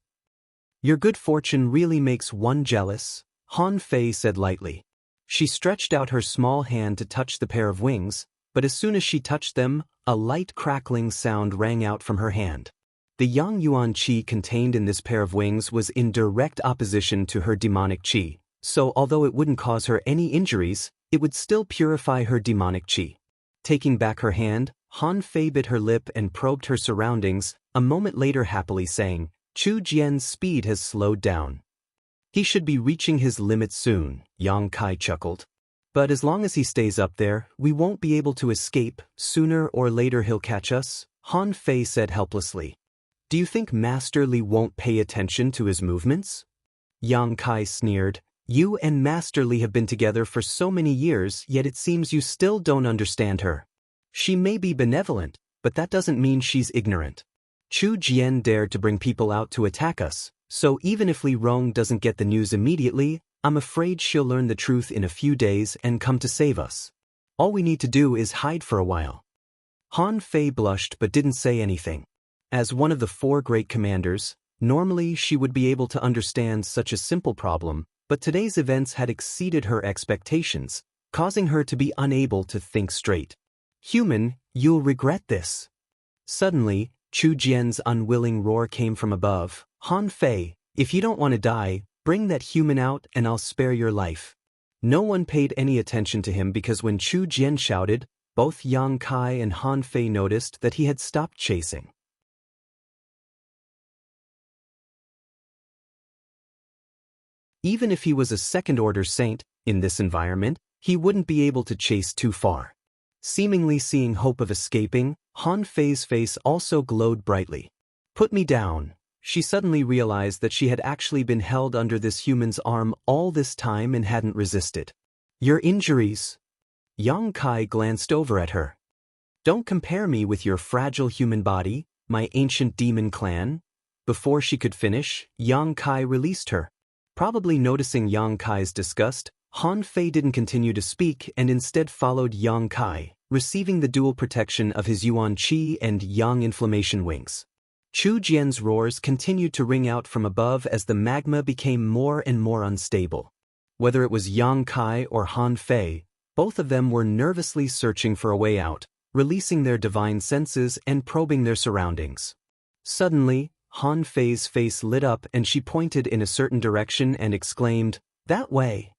Your good fortune really makes one jealous, Han Fei said lightly. She stretched out her small hand to touch the pair of wings, But as soon as she touched them, a light crackling sound rang out from her hand. The yang yuan qi contained in this pair of wings was in direct opposition to her demonic qi, so although it wouldn't cause her any injuries, it would still purify her demonic qi. Taking back her hand, Han Fei bit her lip and probed her surroundings, a moment later happily saying, Chu Jian's speed has slowed down. He should be reaching his limit soon, Yang Kai chuckled. But as long as he stays up there, we won't be able to escape. Sooner or later he'll catch us, Han Fei said helplessly. Do you think Master Li won't pay attention to his movements? Yang Kai sneered. You and Master Li have been together for so many years, yet it seems you still don't understand her. She may be benevolent, but that doesn't mean she's ignorant. Chu Jian dared to bring people out to attack us, so even if Li Rong doesn't get the news immediately, I'm afraid she'll learn the truth in a few days and come to save us. All we need to do is hide for a while. Han Fei blushed but didn't say anything. As one of the 4 great commanders, normally she would be able to understand such a simple problem, but today's events had exceeded her expectations, causing her to be unable to think straight. Human, you'll regret this. Suddenly, Chu Jian's unwilling roar came from above. Han Fei, if you don't want to die, bring that human out and I'll spare your life. No one paid any attention to him because when Chu Jian shouted, both Yang Kai and Han Fei noticed that he had stopped chasing. Even if he was a second-order saint, in this environment, he wouldn't be able to chase too far. Seemingly seeing hope of escaping, Han Fei's face also glowed brightly. Put me down. She suddenly realized that she had actually been held under this human's arm all this time and hadn't resisted. Your injuries. Yang Kai glanced over at her. Don't compare me with your fragile human body, my ancient demon clan. Before she could finish, Yang Kai released her. Probably noticing Yang Kai's disgust, Han Fei didn't continue to speak and instead followed Yang Kai, receiving the dual protection of his Yuan Qi and Yang Inflammation wings. Chu Jian's roars continued to ring out from above as the magma became more and more unstable. Whether it was Yang Kai or Han Fei, both of them were nervously searching for a way out, releasing their divine senses and probing their surroundings. Suddenly, Han Fei's face lit up and she pointed in a certain direction and exclaimed, That way!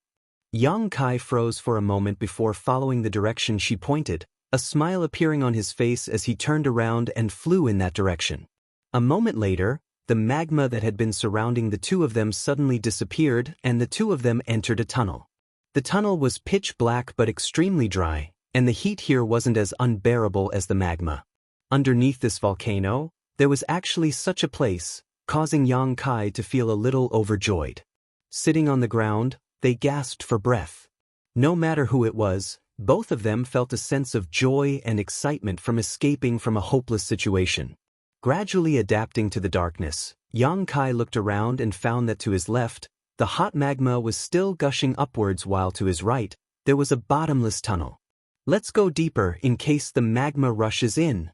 Yang Kai froze for a moment before following the direction she pointed, a smile appearing on his face as he turned around and flew in that direction. A moment later, the magma that had been surrounding the two of them suddenly disappeared and the two of them entered a tunnel. The tunnel was pitch black but extremely dry, and the heat here wasn't as unbearable as the magma. Underneath this volcano, there was actually such a place, causing Yang Kai to feel a little overjoyed. Sitting on the ground, they gasped for breath. No matter who it was, both of them felt a sense of joy and excitement from escaping from a hopeless situation. Gradually adapting to the darkness, Yang Kai looked around and found that to his left, the hot magma was still gushing upwards while to his right, there was a bottomless tunnel. Let's go deeper in case the magma rushes in,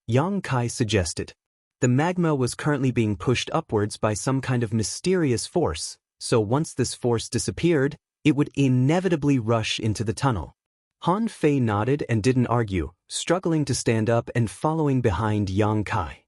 Yang Kai suggested. The magma was currently being pushed upwards by some kind of mysterious force, so once this force disappeared, it would inevitably rush into the tunnel. Han Fei nodded and didn't argue, struggling to stand up and following behind Yang Kai.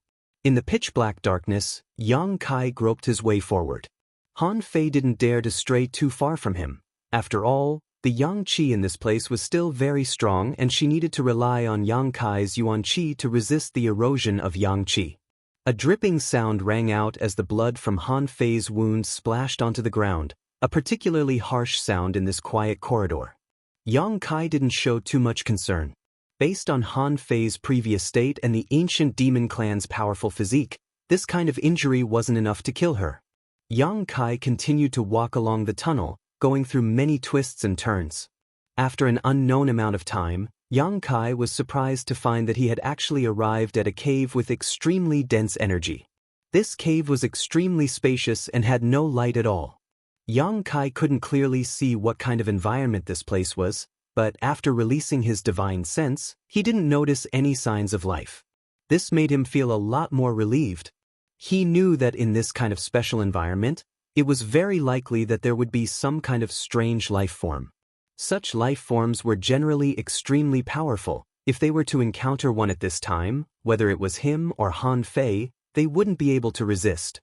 In the pitch-black darkness, Yang Kai groped his way forward. Han Fei didn't dare to stray too far from him. After all, the Yang Qi in this place was still very strong and she needed to rely on Yang Kai's Yuan Qi to resist the erosion of Yang Qi. A dripping sound rang out as the blood from Han Fei's wounds splashed onto the ground, a particularly harsh sound in this quiet corridor. Yang Kai didn't show too much concern. Based on Han Fei's previous state and the ancient demon clan's powerful physique, this kind of injury wasn't enough to kill her. Yang Kai continued to walk along the tunnel, going through many twists and turns. After an unknown amount of time, Yang Kai was surprised to find that he had actually arrived at a cave with extremely dense energy. This cave was extremely spacious and had no light at all. Yang Kai couldn't clearly see what kind of environment this place was, but after releasing his divine sense, he didn't notice any signs of life. This made him feel a lot more relieved. He knew that in this kind of special environment, it was very likely that there would be some kind of strange life form. Such life forms were generally extremely powerful, If they were to encounter one at this time, whether it was him or Han Fei, they wouldn't be able to resist.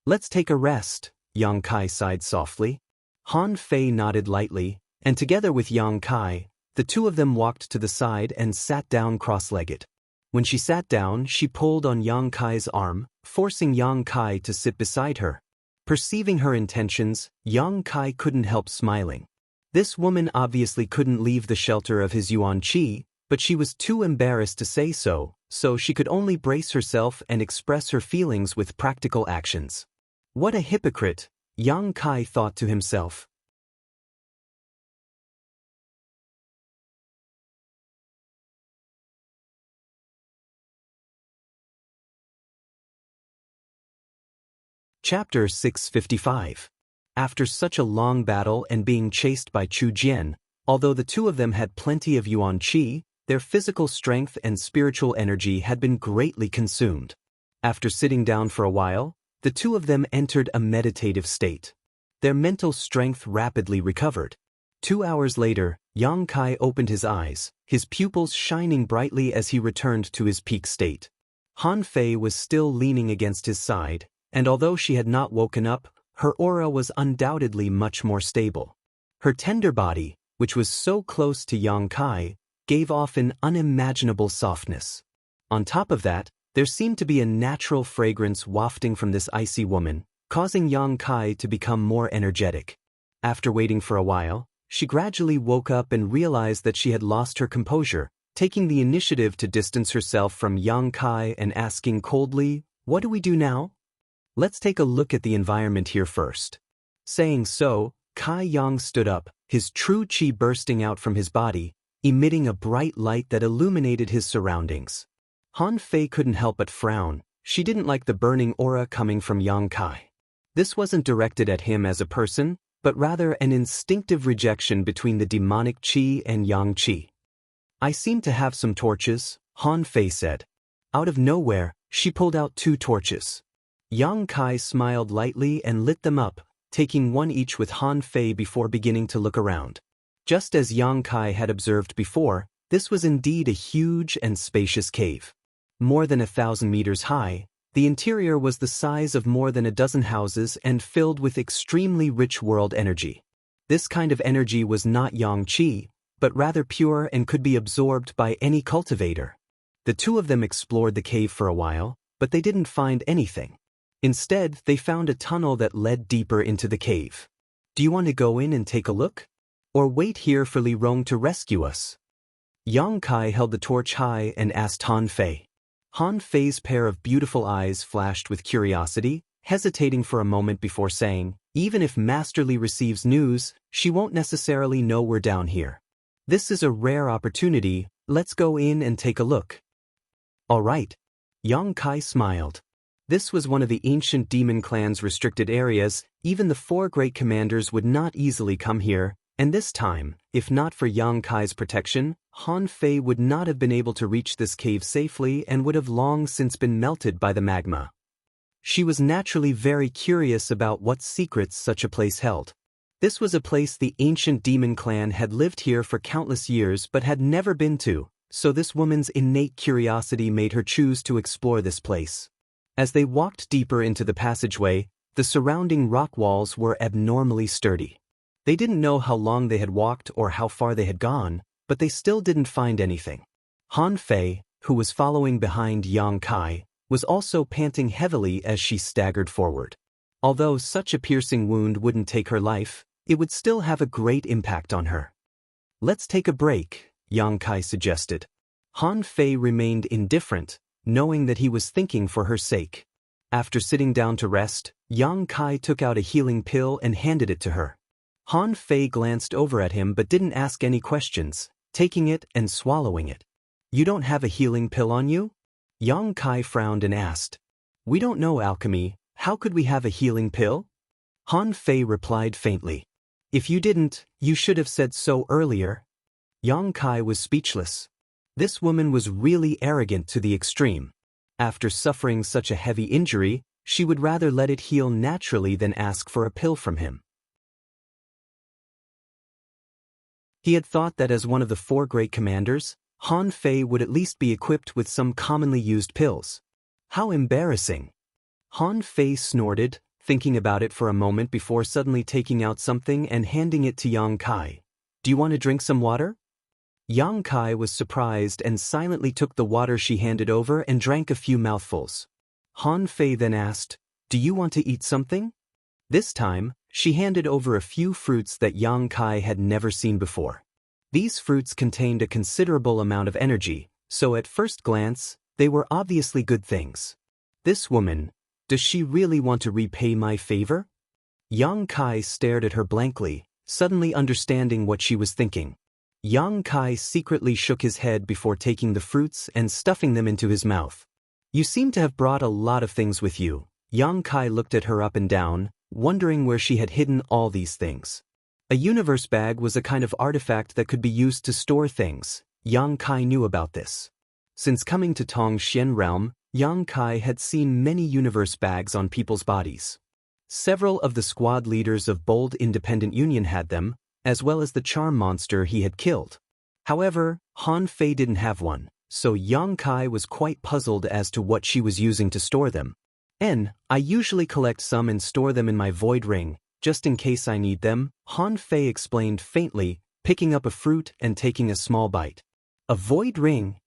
Let's take a rest, Yang Kai sighed softly. Han Fei nodded lightly, and together with Yang Kai, the two of them walked to the side and sat down cross-legged. When she sat down, she pulled on Yang Kai's arm, forcing Yang Kai to sit beside her. Perceiving her intentions, Yang Kai couldn't help smiling. This woman obviously couldn't leave the shelter of his Yuan Qi, but she was too embarrassed to say so she could only brace herself and express her feelings with practical actions. What a hypocrite, Yang Kai thought to himself. Chapter 655. After such a long battle and being chased by Chu Jian, although the two of them had plenty of Yuan Qi, their physical strength and spiritual energy had been greatly consumed. After sitting down for a while, the two of them entered a meditative state. Their mental strength rapidly recovered. 2 hours later, Yang Kai opened his eyes, his pupils shining brightly as he returned to his peak state. Han Fei was still leaning against his side, and although she had not woken up, her aura was undoubtedly much more stable. Her tender body, which was so close to Yang Kai, gave off an unimaginable softness. On top of that, there seemed to be a natural fragrance wafting from this icy woman, causing Yang Kai to become more energetic. After waiting for a while, she gradually woke up and realized that she had lost her composure, taking the initiative to distance herself from Yang Kai and asking coldly, "What do we do now?" "Let's take a look at the environment here first." Saying so, Kai Yang stood up, his true qi bursting out from his body, emitting a bright light that illuminated his surroundings. Han Fei couldn't help but frown. She didn't like the burning aura coming from Yang Kai. This wasn't directed at him as a person, but rather an instinctive rejection between the demonic qi and yang qi. "I seem to have some torches," Han Fei said. Out of nowhere, she pulled out 2 torches. Yang Kai smiled lightly and lit them up, taking one each with Han Fei before beginning to look around. Just as Yang Kai had observed before, this was indeed a huge and spacious cave. More than 1,000 meters high, the interior was the size of more than a dozen houses and filled with extremely rich world energy. This kind of energy was not yang qi, but rather pure and could be absorbed by any cultivator. The two of them explored the cave for a while, but they didn't find anything. Instead, they found a tunnel that led deeper into the cave. "Do you want to go in and take a look? Or wait here for Li Rong to rescue us?" Yang Kai held the torch high and asked Han Fei. Han Fei's pair of beautiful eyes flashed with curiosity, hesitating for a moment before saying, "Even if Master Li receives news, she won't necessarily know we're down here. This is a rare opportunity, let's go in and take a look." "All right." Yang Kai smiled. This was one of the ancient demon clan's restricted areas. Even the 4 great commanders would not easily come here, and this time, if not for Yang Kai's protection, Han Fei would not have been able to reach this cave safely and would have long since been melted by the magma. She was naturally very curious about what secrets such a place held. This was a place the ancient demon clan had lived here for countless years but had never been to, so this woman's innate curiosity made her choose to explore this place. As they walked deeper into the passageway, the surrounding rock walls were abnormally sturdy. They didn't know how long they had walked or how far they had gone, but they still didn't find anything. Han Fei, who was following behind Yang Kai, was also panting heavily as she staggered forward. Although such a piercing wound wouldn't take her life, it would still have a great impact on her. "Let's take a break," Yang Kai suggested. Han Fei remained indifferent, knowing that he was thinking for her sake. After sitting down to rest, Yang Kai took out a healing pill and handed it to her. Han Fei glanced over at him but didn't ask any questions, taking it and swallowing it. "You don't have a healing pill on you?" Yang Kai frowned and asked. "We don't know alchemy, how could we have a healing pill?" Han Fei replied faintly. "If you didn't, you should have said so earlier." Yang Kai was speechless. This woman was really arrogant to the extreme. After suffering such a heavy injury, she would rather let it heal naturally than ask for a pill from him. He had thought that as one of the 4 great commanders, Han Fei would at least be equipped with some commonly used pills. How embarrassing. Han Fei snorted, thinking about it for a moment before suddenly taking out something and handing it to Yang Kai. Do you want to drink some water? Yang Kai was surprised and silently took the water she handed over and drank a few mouthfuls. Han Fei then asked, do you want to eat something? This time, she handed over a few fruits that Yang Kai had never seen before. These fruits contained a considerable amount of energy, so at first glance, they were obviously good things. This woman, does she really want to repay my favor? Yang Kai stared at her blankly, suddenly understanding what she was thinking. Yang Kai secretly shook his head before taking the fruits and stuffing them into his mouth. You seem to have brought a lot of things with you. Yang Kai looked at her up and down, wondering where she had hidden all these things. A universe bag was a kind of artifact that could be used to store things. Yang Kai knew about this. Since coming to Tongxian realm, Yang Kai had seen many universe bags on people's bodies. Several of the squad leaders of Bold Independent Union had them, as well as the charm monster he had killed. However, Han Fei didn't have one, so Yang Kai was quite puzzled as to what she was using to store them. I usually collect some and store them in my void ring, just in case I need them, Han Fei explained faintly, picking up a fruit and taking a small bite. A void ring?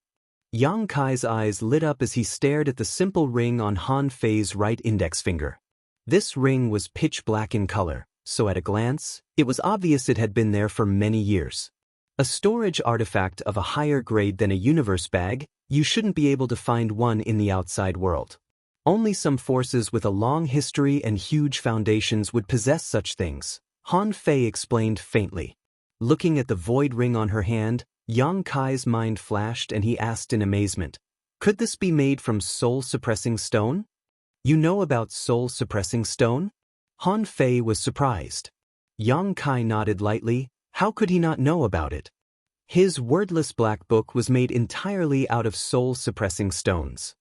Yang Kai's eyes lit up as he stared at the simple ring on Han Fei's right index finger. This ring was pitch black in color, so at a glance, it was obvious it had been there for many years. A storage artifact of a higher grade than a universe bag, you shouldn't be able to find one in the outside world. Only some forces with a long history and huge foundations would possess such things, Han Fei explained faintly. Looking at the void ring on her hand, Yang Kai's mind flashed and he asked in amazement, could this be made from soul-suppressing stone? You know about soul-suppressing stone? Han Fei was surprised. Yang Kai nodded lightly, how could he not know about it? His wordless black book was made entirely out of soul-suppressing stones.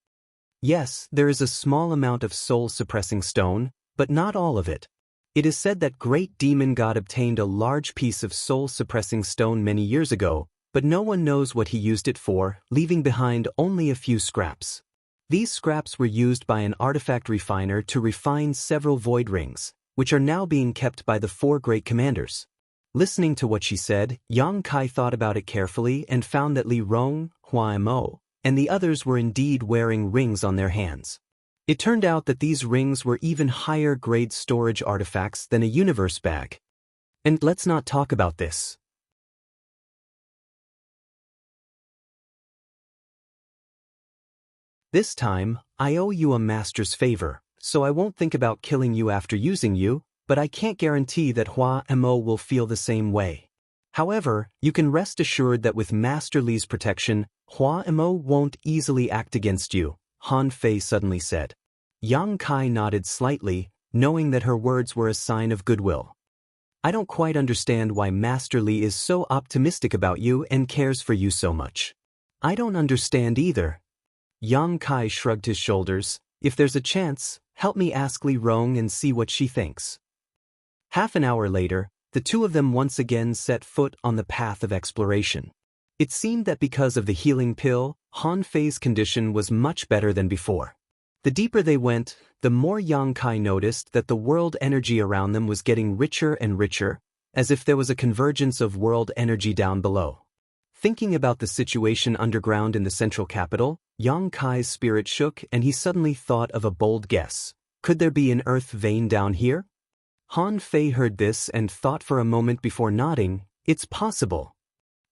Yes, there is a small amount of soul-suppressing stone, but not all of it. It is said that Great Demon God obtained a large piece of soul-suppressing stone many years ago, but no one knows what he used it for, leaving behind only a few scraps. These scraps were used by an artifact refiner to refine several void rings, which are now being kept by the 4 great commanders. Listening to what she said, Yang Kai thought about it carefully and found that Li Rong, Hua Mo, and the others were indeed wearing rings on their hands. It turned out that these rings were even higher grade storage artifacts than a universe bag. And let's not talk about this. This time, I owe you a master's favor, so I won't think about killing you after using you, but I can't guarantee that Hua Mo will feel the same way. However, you can rest assured that with Master Li's protection, Hua Mo won't easily act against you, Han Fei suddenly said. Yang Kai nodded slightly, knowing that her words were a sign of goodwill. I don't quite understand why Master Li is so optimistic about you and cares for you so much. I don't understand either. Yang Kai shrugged his shoulders. If there's a chance, help me ask Li Rong and see what she thinks. Half an hour later, the two of them once again set foot on the path of exploration. It seemed that because of the healing pill, Han Fei's condition was much better than before. The deeper they went, the more Yang Kai noticed that the world energy around them was getting richer and richer, as if there was a convergence of world energy down below. Thinking about the situation underground in the central capital, Yang Kai's spirit shook and he suddenly thought of a bold guess. Could there be an earth vein down here? Han Fei heard this and thought for a moment before nodding. It's possible.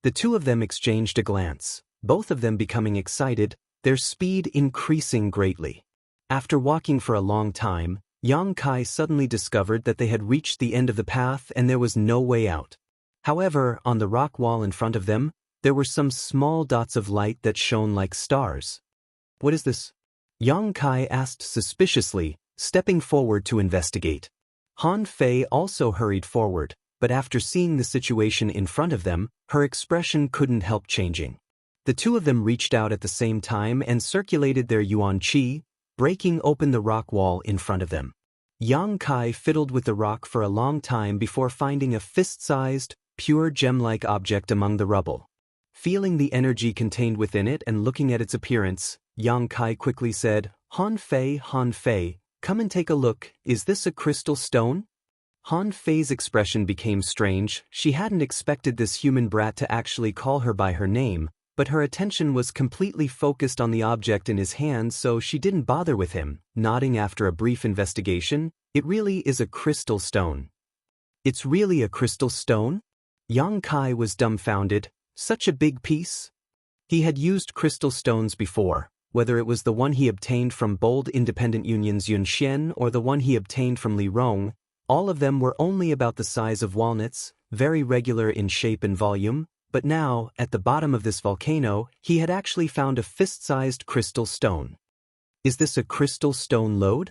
The two of them exchanged a glance, both of them becoming excited, their speed increasing greatly. After walking for a long time, Yang Kai suddenly discovered that they had reached the end of the path and there was no way out. However, on the rock wall in front of them, there were some small dots of light that shone like stars. What is this? Yang Kai asked suspiciously, stepping forward to investigate. Han Fei also hurried forward, but after seeing the situation in front of them, her expression couldn't help changing. The two of them reached out at the same time and circulated their yuan qi, breaking open the rock wall in front of them. Yang Kai fiddled with the rock for a long time before finding a fist-sized, pure gem-like object among the rubble. Feeling the energy contained within it and looking at its appearance, Yang Kai quickly said, Han Fei, come and take a look, is this a crystal stone? Han Fei's expression became strange. She hadn't expected this human brat to actually call her by her name, but her attention was completely focused on the object in his hand, so she didn't bother with him, nodding after a brief investigation. It really is a crystal stone. It's really a crystal stone? Yang Kai was dumbfounded. Such a big piece? He had used crystal stones before, whether it was the one he obtained from Bold Independent Union's Yunxian or the one he obtained from Li Rong. All of them were only about the size of walnuts, very regular in shape and volume, but now, at the bottom of this volcano, he had actually found a fist-sized crystal stone. Is this a crystal stone lode?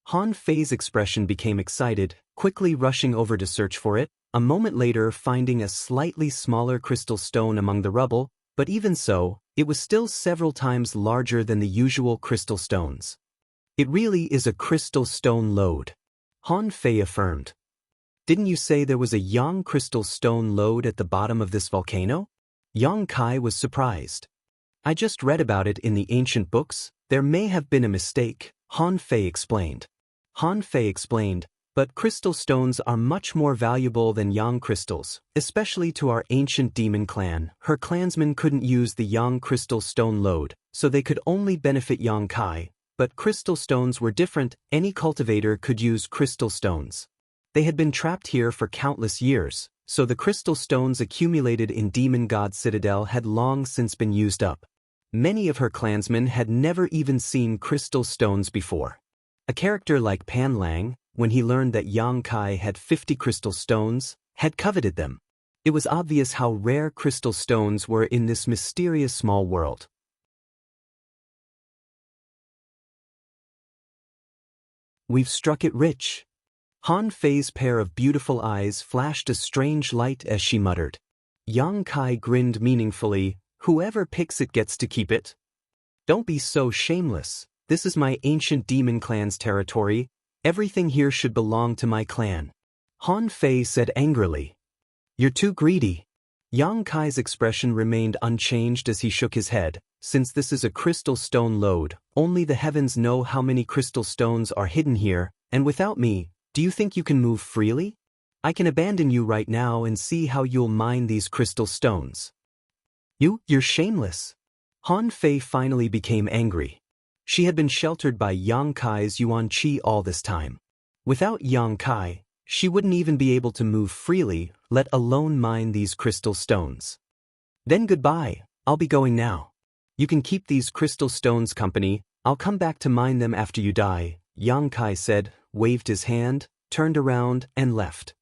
Han Fei's expression became excited, quickly rushing over to search for it, a moment later finding a slightly smaller crystal stone among the rubble, but even so, it was still several times larger than the usual crystal stones. It really is a crystal stone lode, Han Fei affirmed. Didn't you say there was a Yang crystal stone lode at the bottom of this volcano? Yang Kai was surprised. I just read about it in the ancient books. There may have been a mistake, Han Fei explained. Han Fei explained, but crystal stones are much more valuable than Yang crystals, especially to our ancient demon clan. Her clansmen couldn't use the Yang crystal stone lode, so they could only benefit Yang Kai. But crystal stones were different. Any cultivator could use crystal stones. They had been trapped here for countless years, so the crystal stones accumulated in Demon God Citadel had long since been used up. Many of her clansmen had never even seen crystal stones before. A character like Pan Lang, when he learned that Yang Kai had 50 crystal stones, had coveted them. It was obvious how rare crystal stones were in this mysterious small world. We've struck it rich. Han Fei's pair of beautiful eyes flashed a strange light as she muttered. Yang Kai grinned meaningfully. Whoever picks it gets to keep it. Don't be so shameless. This is my ancient demon clan's territory. Everything here should belong to my clan. Han Fei said angrily. You're too greedy. Yang Kai's expression remained unchanged as he shook his head. Since this is a crystal stone lode, only the heavens know how many crystal stones are hidden here, and without me, do you think you can move freely? I can abandon you right now and see how you'll mine these crystal stones. You're shameless. Han Fei finally became angry. She had been sheltered by Yang Kai's Yuan Qi all this time. Without Yang Kai, she wouldn't even be able to move freely, let alone mine these crystal stones. Then goodbye, I'll be going now. You can keep these crystal stones company, I'll come back to mine them after you die, Yang Kai said, waved his hand, turned around, and left.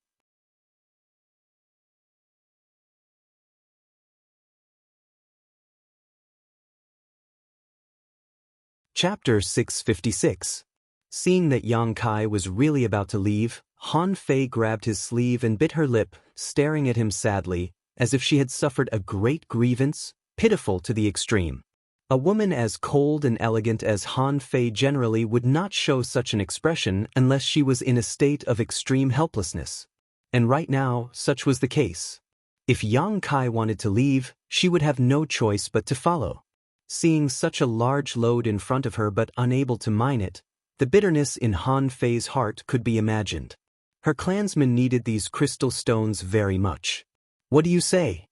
Chapter 656. Seeing that Yang Kai was really about to leave, Han Fei grabbed his sleeve and bit her lip, staring at him sadly, as if she had suffered a great grievance, pitiful to the extreme. A woman as cold and elegant as Han Fei generally would not show such an expression unless she was in a state of extreme helplessness. And right now, such was the case. If Yang Kai wanted to leave, she would have no choice but to follow. Seeing such a large load in front of her but unable to mine it, the bitterness in Han Fei's heart could be imagined. Her clansmen needed these crystal stones very much. What do you say?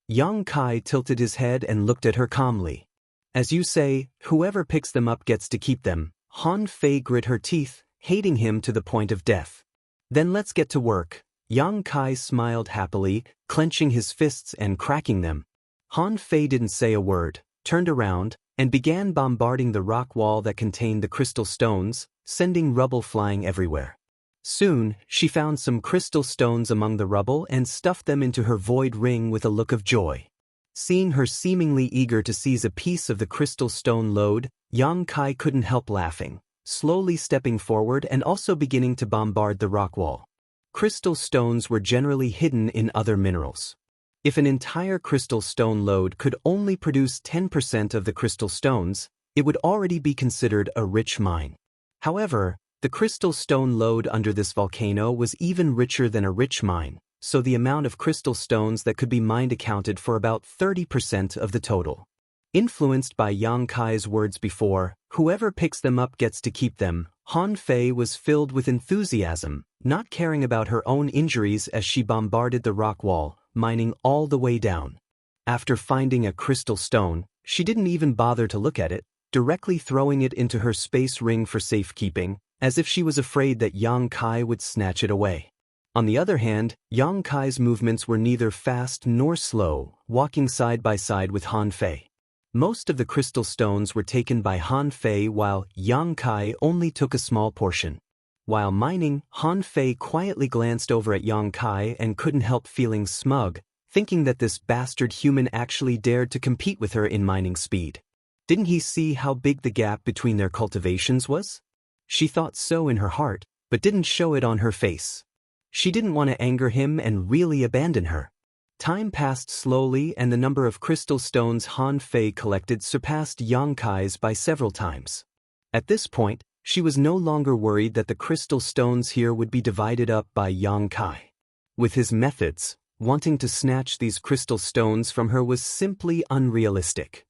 Yang Kai tilted his head and looked at her calmly. As you say, whoever picks them up gets to keep them. Han Fei grit her teeth, hating him to the point of death. Then let's get to work. Yang Kai smiled happily, clenching his fists and cracking them. Han Fei didn't say a word, turned around, and began bombarding the rock wall that contained the crystal stones, sending rubble flying everywhere. Soon, she found some crystal stones among the rubble and stuffed them into her void ring with a look of joy. Seeing her seemingly eager to seize a piece of the crystal stone load, Yang Kai couldn't help laughing, slowly stepping forward and also beginning to bombard the rock wall. Crystal stones were generally hidden in other minerals. If an entire crystal stone lode could only produce 10% of the crystal stones, it would already be considered a rich mine. However, the crystal stone lode under this volcano was even richer than a rich mine, so the amount of crystal stones that could be mined accounted for about 30% of the total. Influenced by Yang Kai's words before, "Whoever picks them up gets to keep them," Han Fei was filled with enthusiasm, not caring about her own injuries as she bombarded the rock wall, mining all the way down. After finding a crystal stone, she didn't even bother to look at it, directly throwing it into her space ring for safekeeping, as if she was afraid that Yang Kai would snatch it away. On the other hand, Yang Kai's movements were neither fast nor slow, walking side by side with Han Fei. Most of the crystal stones were taken by Han Fei while Yang Kai only took a small portion. While mining, Han Fei quietly glanced over at Yang Kai and couldn't help feeling smug, thinking that this bastard human actually dared to compete with her in mining speed. Didn't he see how big the gap between their cultivations was? She thought so in her heart, but didn't show it on her face. She didn't want to anger him and really abandon her. Time passed slowly and the number of crystal stones Han Fei collected surpassed Yang Kai's by several times. At this point, she was no longer worried that the crystal stones here would be divided up by Yang Kai. With his methods, wanting to snatch these crystal stones from her was simply unrealistic.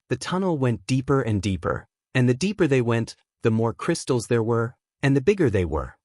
The tunnel went deeper and deeper, and the deeper they went, the more crystals there were, and the bigger they were.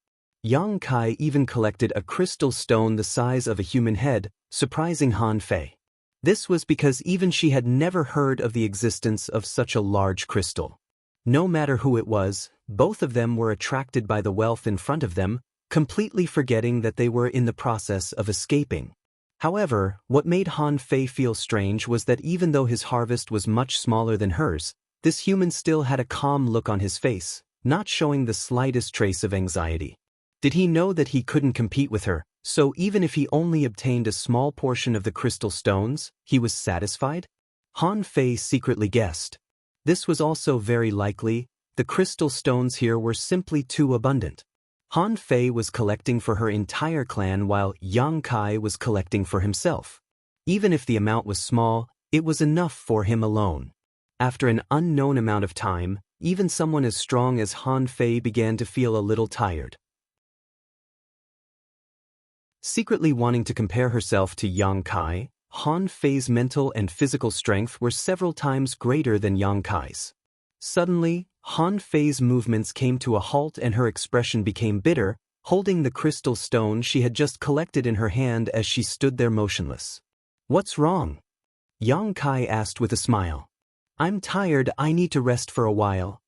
Yang Kai even collected a crystal stone the size of a human head, surprising Han Fei. This was because even she had never heard of the existence of such a large crystal. No matter who it was, both of them were attracted by the wealth in front of them, completely forgetting that they were in the process of escaping. However, what made Han Fei feel strange was that even though his harvest was much smaller than hers, this human still had a calm look on his face, not showing the slightest trace of anxiety. Did he know that he couldn't compete with her, so even if he only obtained a small portion of the crystal stones, he was satisfied? Han Fei secretly guessed. This was also very likely. The crystal stones here were simply too abundant. Han Fei was collecting for her entire clan while Yang Kai was collecting for himself. Even if the amount was small, it was enough for him alone. After an unknown amount of time, even someone as strong as Han Fei began to feel a little tired. Secretly wanting to compare herself to Yang Kai, Han Fei's mental and physical strength were several times greater than Yang Kai's. Suddenly, Han Fei's movements came to a halt and her expression became bitter, holding the crystal stone she had just collected in her hand as she stood there motionless. "What's wrong?" Yang Kai asked with a smile. "I'm tired, I need to rest for a while."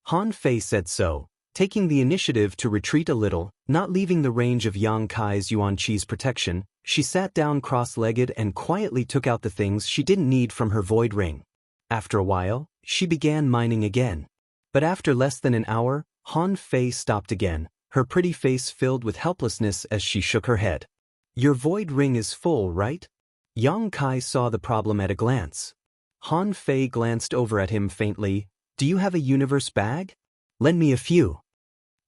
Han Fei said so, taking the initiative to retreat a little, not leaving the range of Yang Kai's Yuan Chi's protection. She sat down cross-legged and quietly took out the things she didn't need from her void ring. After a while, she began mining again. But after less than an hour, Han Fei stopped again, her pretty face filled with helplessness as she shook her head. "Your void ring is full, right?" Yang Kai saw the problem at a glance. Han Fei glanced over at him faintly. "Do you have a universe bag? Lend me a few."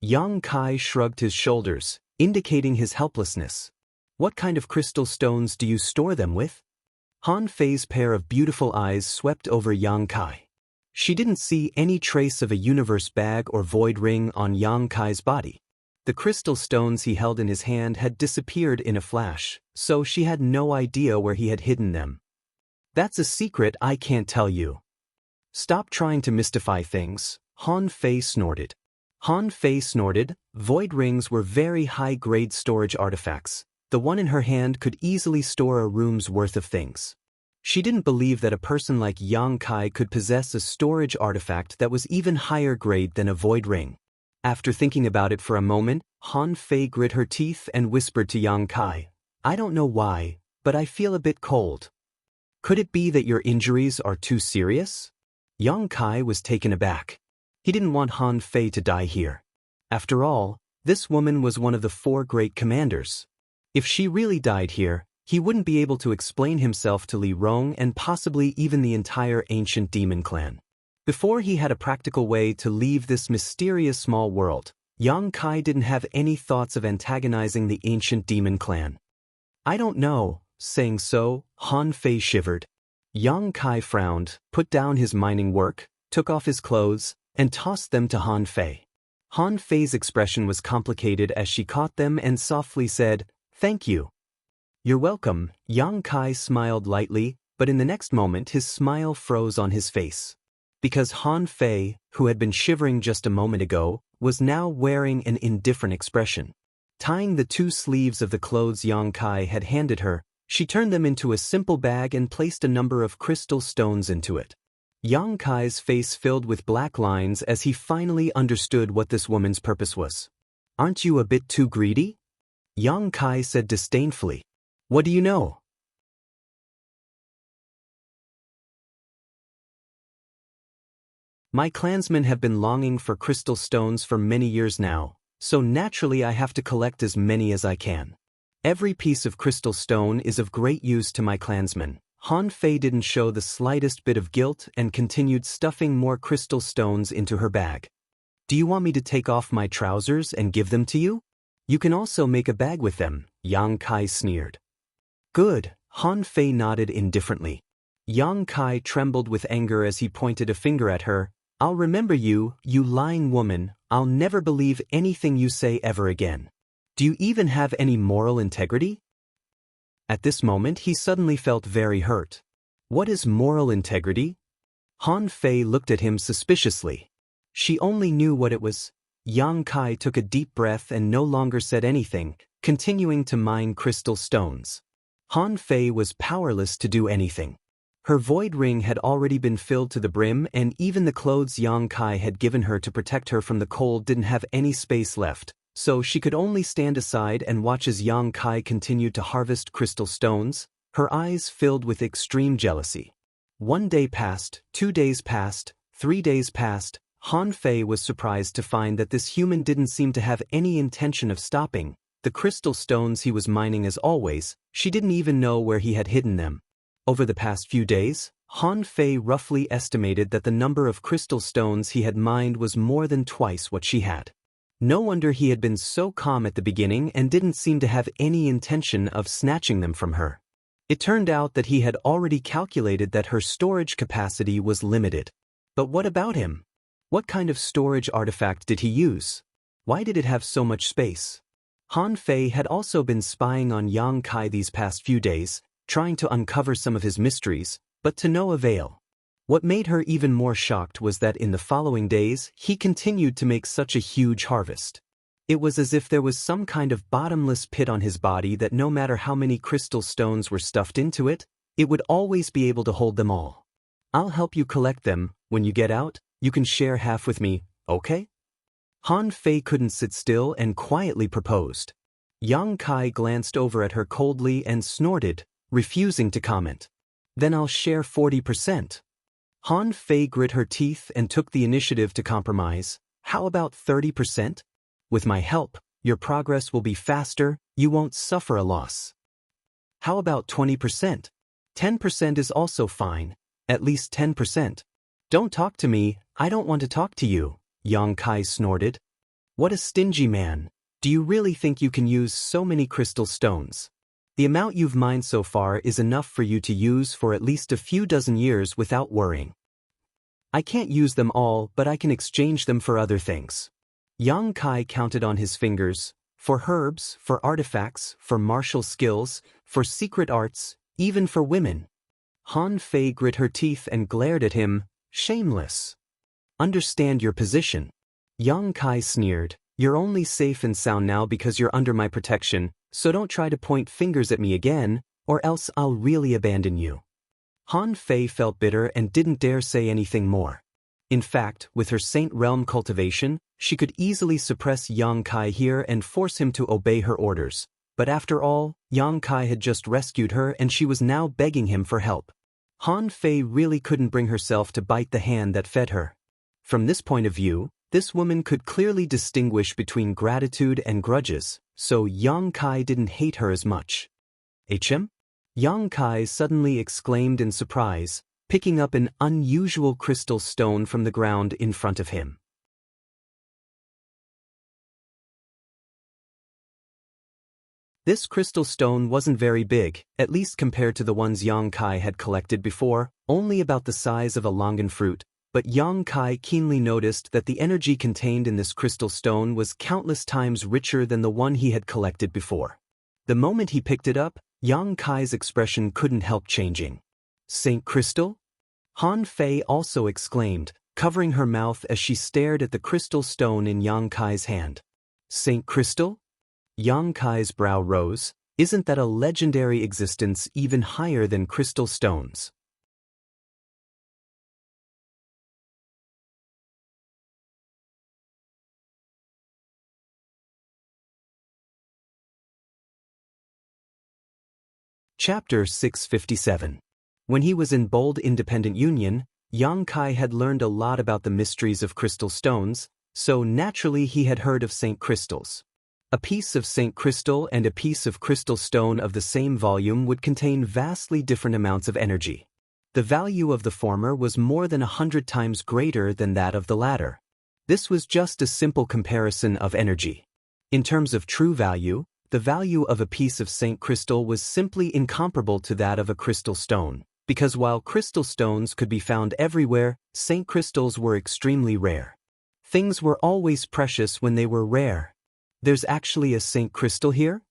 Yang Kai shrugged his shoulders, indicating his helplessness. "What kind of crystal stones do you store them with?" Han Fei's pair of beautiful eyes swept over Yang Kai. She didn't see any trace of a universe bag or void ring on Yang Kai's body. The crystal stones he held in his hand had disappeared in a flash, so she had no idea where he had hidden them. "That's a secret I can't tell you." "Stop trying to mystify things," Han Fei snorted. Han Fei snorted. Void rings were very high-grade storage artifacts. The one in her hand could easily store a room's worth of things. She didn't believe that a person like Yang Kai could possess a storage artifact that was even higher grade than a void ring. After thinking about it for a moment, Han Fei grit her teeth and whispered to Yang Kai, "I don't know why, but I feel a bit cold. Could it be that your injuries are too serious?" Yang Kai was taken aback. He didn't want Han Fei to die here. After all, this woman was one of the 4 great commanders. If she really died here, he wouldn't be able to explain himself to Li Rong and possibly even the entire ancient demon clan. Before he had a practical way to leave this mysterious small world, Yang Kai didn't have any thoughts of antagonizing the ancient demon clan. "I don't know." Saying so, Han Fei shivered. Yang Kai frowned, put down his mining work, took off his clothes, and tossed them to Han Fei. Han Fei's expression was complicated as she caught them and softly said, "Thank you." You're welcome. Yang Kai smiled lightly, but in the next moment his smile froze on his face. Because Han Fei, who had been shivering just a moment ago, was now wearing an indifferent expression. Tying the 2 sleeves of the clothes Yang Kai had handed her, she turned them into a simple bag and placed a number of crystal stones into it. Yang Kai's face filled with black lines as he finally understood what this woman's purpose was. Aren't you a bit too greedy? Yang Kai said disdainfully. What do you know? My clansmen have been longing for crystal stones for many years now, so naturally I have to collect as many as I can. Every piece of crystal stone is of great use to my clansmen. Han Fei didn't show the slightest bit of guilt and continued stuffing more crystal stones into her bag. Do you want me to take off my trousers and give them to you? You can also make a bag with them, Yang Kai sneered. Good, Han Fei nodded indifferently. Yang Kai trembled with anger as he pointed a finger at her. I'll remember you, you lying woman. I'll never believe anything you say ever again. Do you even have any moral integrity? At this moment he suddenly felt very hurt. What is moral integrity? Han Fei looked at him suspiciously. She only knew what it was. Yang Kai took a deep breath and no longer said anything, continuing to mine crystal stones. Han Fei was powerless to do anything. Her void ring had already been filled to the brim, and even the clothes Yang Kai had given her to protect her from the cold didn't have any space left, so she could only stand aside and watch as Yang Kai continued to harvest crystal stones, her eyes filled with extreme jealousy. 1 day passed, 2 days passed, 3 days passed. Han Fei was surprised to find that this human didn't seem to have any intention of stopping. The crystal stones he was mining as always, she didn't even know where he had hidden them. Over the past few days, Han Fei roughly estimated that the number of crystal stones he had mined was more than twice what she had. No wonder he had been so calm at the beginning and didn't seem to have any intention of snatching them from her. It turned out that he had already calculated that her storage capacity was limited. But what about him? What kind of storage artifact did he use? Why did it have so much space? Han Fei had also been spying on Yang Kai these past few days, trying to uncover some of his mysteries, but to no avail. What made her even more shocked was that in the following days, he continued to make such a huge harvest. It was as if there was some kind of bottomless pit on his body that no matter how many crystal stones were stuffed into it, it would always be able to hold them all. I'll help you collect them. When you get out, you can share half with me, okay? Han Fei couldn't sit still and quietly proposed. Yang Kai glanced over at her coldly and snorted, refusing to comment. Then I'll share 40%. Han Fei grit her teeth and took the initiative to compromise. How about 30%? With my help, your progress will be faster, you won't suffer a loss. How about 20%? 10% is also fine, at least 10%. Don't talk to me, I don't want to talk to you, Yang Kai snorted. What a stingy man. Do you really think you can use so many crystal stones? The amount you've mined so far is enough for you to use for at least a few dozen years without worrying. I can't use them all, but I can exchange them for other things. Yang Kai counted on his fingers, for herbs, for artifacts, for martial skills, for secret arts, even for women. Han Fei grit her teeth and glared at him, shameless. Understand your position. Yang Kai sneered, you're only safe and sound now because you're under my protection, so don't try to point fingers at me again, or else I'll really abandon you. Han Fei felt bitter and didn't dare say anything more. In fact, with her Saint Realm cultivation, she could easily suppress Yang Kai here and force him to obey her orders. But after all, Yang Kai had just rescued her and she was now begging him for help. Han Fei really couldn't bring herself to bite the hand that fed her. From this point of view, this woman could clearly distinguish between gratitude and grudges, so Yang Kai didn't hate her as much. HM? Yang Kai suddenly exclaimed in surprise, picking up an unusual crystal stone from the ground in front of him. This crystal stone wasn't very big, at least compared to the ones Yang Kai had collected before, only about the size of a longan fruit, but Yang Kai keenly noticed that the energy contained in this crystal stone was countless times richer than the one he had collected before. The moment he picked it up, Yang Kai's expression couldn't help changing. Saint Crystal? Han Fei also exclaimed, covering her mouth as she stared at the crystal stone in Yang Kai's hand. Saint Crystal? Yang Kai's brow rose. Isn't that a legendary existence even higher than crystal stones? Chapter 657. When he was in Bold Independent Union, Yang Kai had learned a lot about the mysteries of crystal stones, so naturally he had heard of Saint Crystals. A piece of Saint Crystal and a piece of crystal stone of the same volume would contain vastly different amounts of energy. The value of the former was more than 100 times greater than that of the latter. This was just a simple comparison of energy. In terms of true value, the value of a piece of Saint Crystal was simply incomparable to that of a crystal stone, because while crystal stones could be found everywhere, Saint Crystals were extremely rare. Things were always precious when they were rare. There's actually a Saint Crystal here?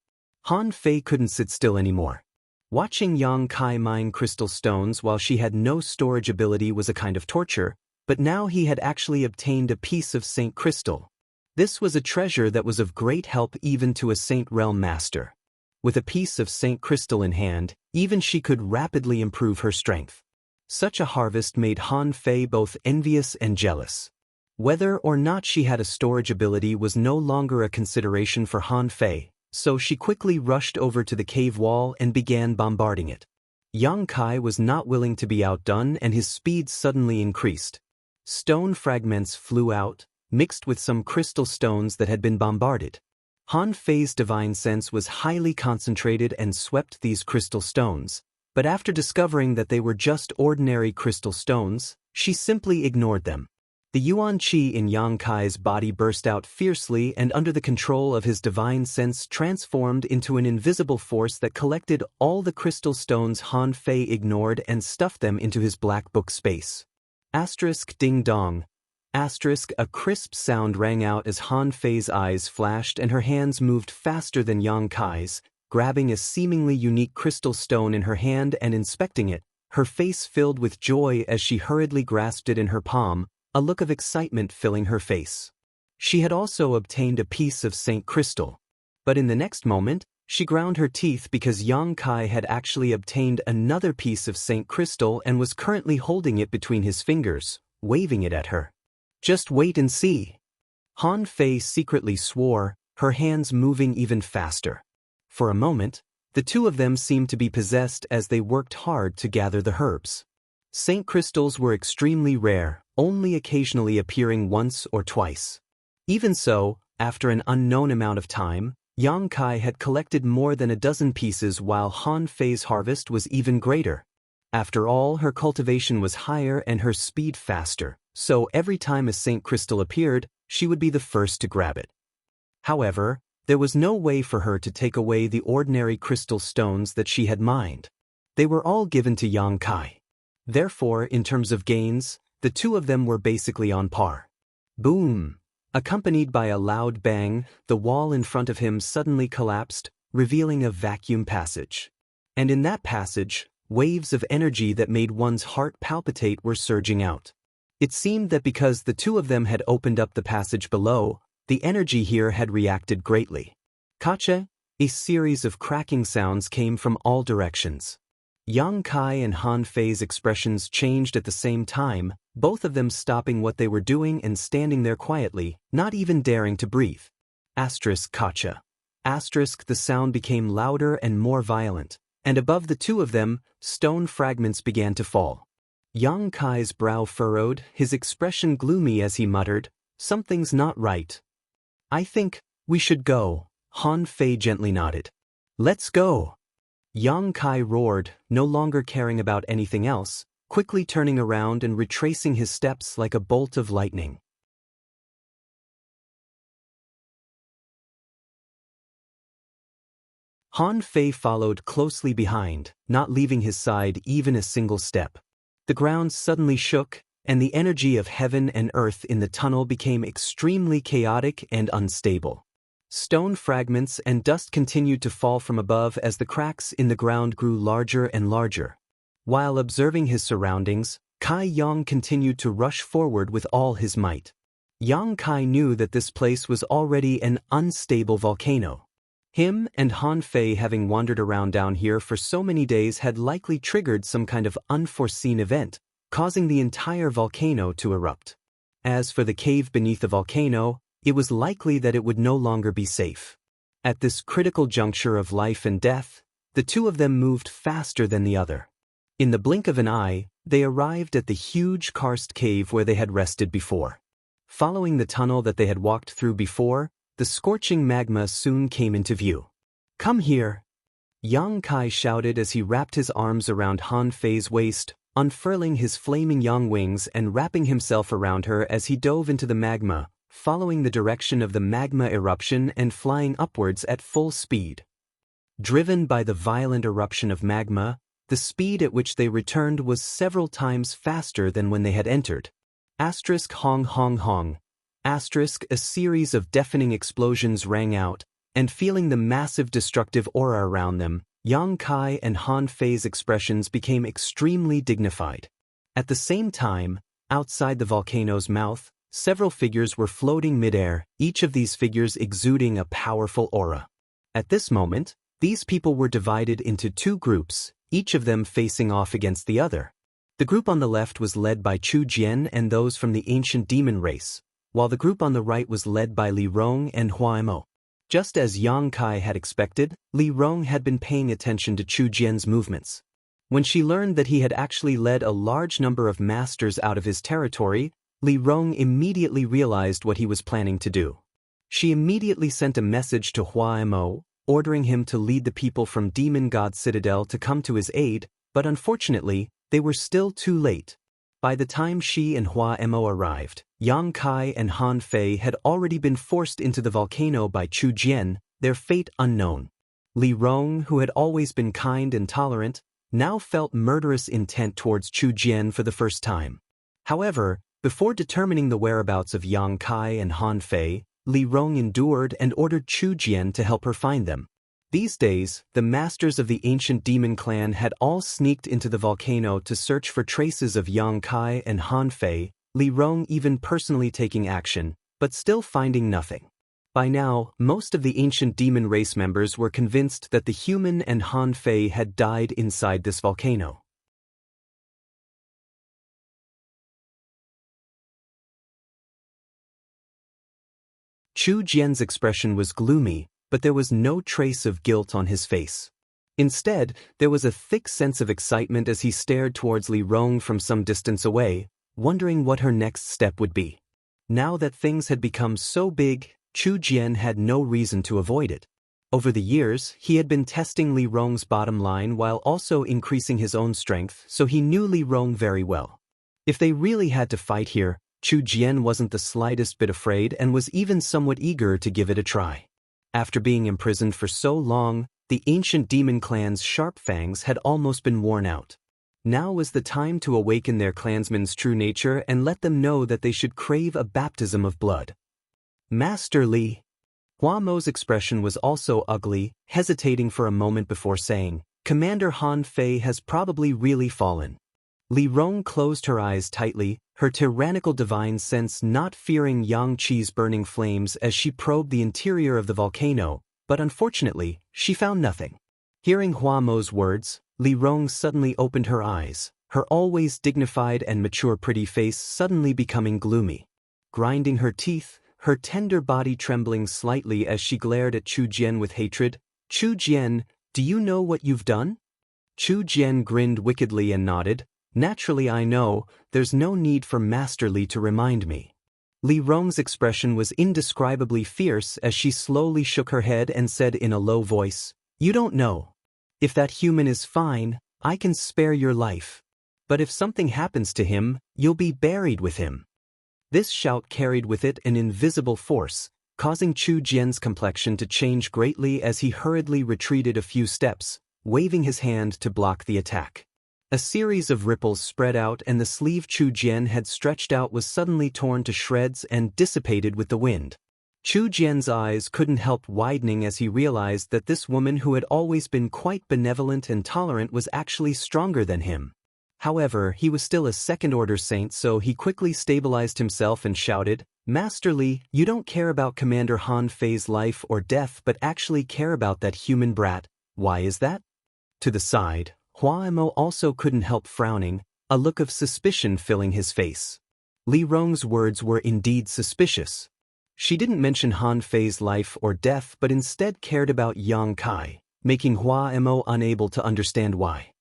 Han Fei couldn't sit still anymore. Watching Yang Kai mine crystal stones while she had no storage ability was a kind of torture, but now he had actually obtained a piece of Saint Crystal. This was a treasure that was of great help even to a Saint Realm Master. With a piece of Saint Crystal in hand, even she could rapidly improve her strength. Such a harvest made Han Fei both envious and jealous. Whether or not she had a storage ability was no longer a consideration for Han Fei, so she quickly rushed over to the cave wall and began bombarding it. Yang Kai was not willing to be outdone and his speed suddenly increased. Stone fragments flew out, mixed with some crystal stones that had been bombarded. Han Fei's divine sense was highly concentrated and swept these crystal stones, but after discovering that they were just ordinary crystal stones, she simply ignored them. The Yuan Qi in Yang Kai's body burst out fiercely and under the control of his divine sense transformed into an invisible force that collected all the crystal stones Han Fei ignored and stuffed them into his black book space. Asterisk ding dong. Asterisk a crisp sound rang out as Han Fei's eyes flashed and her hands moved faster than Yang Kai's, grabbing a seemingly unique crystal stone in her hand and inspecting it, her face filled with joy as she hurriedly grasped it in her palm, a look of excitement filling her face. She had also obtained a piece of Saint Crystal. But in the next moment, she ground her teeth because Yang Kai had actually obtained another piece of Saint Crystal and was currently holding it between his fingers, waving it at her. Just wait and see. Han Fei secretly swore, her hands moving even faster. For a moment, the two of them seemed to be possessed as they worked hard to gather the herbs. Saint Crystals were extremely rare, only occasionally appearing once or twice. Even so, after an unknown amount of time, Yang Kai had collected more than a dozen pieces while Han Fei's harvest was even greater. After all, her cultivation was higher and her speed faster, so every time a Saint Crystal appeared, she would be the first to grab it. However, there was no way for her to take away the ordinary crystal stones that she had mined. They were all given to Yang Kai. Therefore, in terms of gains, the two of them were basically on par. Boom! Accompanied by a loud bang, the wall in front of him suddenly collapsed, revealing a vacuum passage. And in that passage, waves of energy that made one's heart palpitate were surging out. It seemed that because the two of them had opened up the passage below, the energy here had reacted greatly. Kacha, a series of cracking sounds came from all directions. Yang Kai and Han Fei's expressions changed at the same time, both of them stopping what they were doing and standing there quietly, not even daring to breathe. Asterisk Kacha. Asterisk the sound became louder and more violent, and above the two of them, stone fragments began to fall. Yang Kai's brow furrowed, his expression gloomy as he muttered, "Something's not right." "I think we should go," Han Fei gently nodded. "Let's go." Yang Kai roared, no longer caring about anything else, quickly turning around and retracing his steps like a bolt of lightning. Han Fei followed closely behind, not leaving his side even a single step. The ground suddenly shook, and the energy of heaven and earth in the tunnel became extremely chaotic and unstable. Stone fragments and dust continued to fall from above as the cracks in the ground grew larger and larger. While observing his surroundings, Kai Yang continued to rush forward with all his might. Yang Kai knew that this place was already an unstable volcano. Him and Han Fei, having wandered around down here for so many days, had likely triggered some kind of unforeseen event, causing the entire volcano to erupt. As for the cave beneath the volcano, it was likely that it would no longer be safe. At this critical juncture of life and death, the two of them moved faster than the other. In the blink of an eye, they arrived at the huge karst cave where they had rested before. Following the tunnel that they had walked through before, the scorching magma soon came into view. "Come here!" Yang Kai shouted as he wrapped his arms around Han Fei's waist, unfurling his flaming yang wings and wrapping himself around her as he dove into the magma, following the direction of the magma eruption and flying upwards at full speed. Driven by the violent eruption of magma, the speed at which they returned was several times faster than when they had entered. Hong hong hong. A series of deafening explosions rang out, and feeling the massive destructive aura around them, Yang Kai and Han Fei's expressions became extremely dignified. At the same time, outside the volcano's mouth, several figures were floating midair, each of these figures exuding a powerful aura. At this moment, these people were divided into two groups, each of them facing off against the other. The group on the left was led by Chu Jian and those from the ancient demon race, while the group on the right was led by Li Rong and Hua Mo. Just as Yang Kai had expected, Li Rong had been paying attention to Chu Jian's movements. When she learned that he had actually led a large number of masters out of his territory, Li Rong immediately realized what he was planning to do. She immediately sent a message to Hua Mo, ordering him to lead the people from Demon God Citadel to come to his aid, but unfortunately, they were still too late. By the time she and Hua Mo arrived, Yang Kai and Han Fei had already been forced into the volcano by Chu Jian, their fate unknown. Li Rong, who had always been kind and tolerant, now felt murderous intent towards Chu Jian for the first time. However, before determining the whereabouts of Yang Kai and Han Fei, Li Rong endured and ordered Chu Jian to help her find them. These days, the masters of the ancient demon clan had all sneaked into the volcano to search for traces of Yang Kai and Han Fei, Li Rong even personally taking action, but still finding nothing. By now, most of the ancient demon race members were convinced that the human and Han Fei had died inside this volcano. Chu Jian's expression was gloomy, but there was no trace of guilt on his face. Instead, there was a thick sense of excitement as he stared towards Li Rong from some distance away, wondering what her next step would be. Now that things had become so big, Chu Jian had no reason to avoid it. Over the years, he had been testing Li Rong's bottom line while also increasing his own strength, so he knew Li Rong very well. If they really had to fight here, Chu Jian wasn't the slightest bit afraid and was even somewhat eager to give it a try. After being imprisoned for so long, the ancient demon clan's sharp fangs had almost been worn out. Now was the time to awaken their clansmen's true nature and let them know that they should crave a baptism of blood. "Master Li." Hua Mo's expression was also ugly, hesitating for a moment before saying, "Commander Han Fei has probably really fallen." Li Rong closed her eyes tightly, her tyrannical divine sense not fearing Yang Qi's burning flames as she probed the interior of the volcano, but unfortunately, she found nothing. Hearing Hua Mo's words, Li Rong suddenly opened her eyes, her always dignified and mature pretty face suddenly becoming gloomy. Grinding her teeth, her tender body trembling slightly as she glared at Chu Jian with hatred, "Chu Jian, do you know what you've done?" Chu Jian grinned wickedly and nodded. "Naturally I know, there's no need for Master Li to remind me." Li Rong's expression was indescribably fierce as she slowly shook her head and said in a low voice, "You don't know. If that human is fine, I can spare your life. But if something happens to him, you'll be buried with him." This shout carried with it an invisible force, causing Chu Jian's complexion to change greatly as he hurriedly retreated a few steps, waving his hand to block the attack. A series of ripples spread out and the sleeve Chu Jian had stretched out was suddenly torn to shreds and dissipated with the wind. Chu Jian's eyes couldn't help widening as he realized that this woman who had always been quite benevolent and tolerant was actually stronger than him. However, he was still a second-order saint, so he quickly stabilized himself and shouted, "Master Li, you don't care about Commander Han Fei's life or death but actually care about that human brat. Why is that?" To the side, Hua Mo also couldn't help frowning, a look of suspicion filling his face. Li Rong's words were indeed suspicious. She didn't mention Han Fei's life or death but instead cared about Yang Kai, making Hua Mo unable to understand why.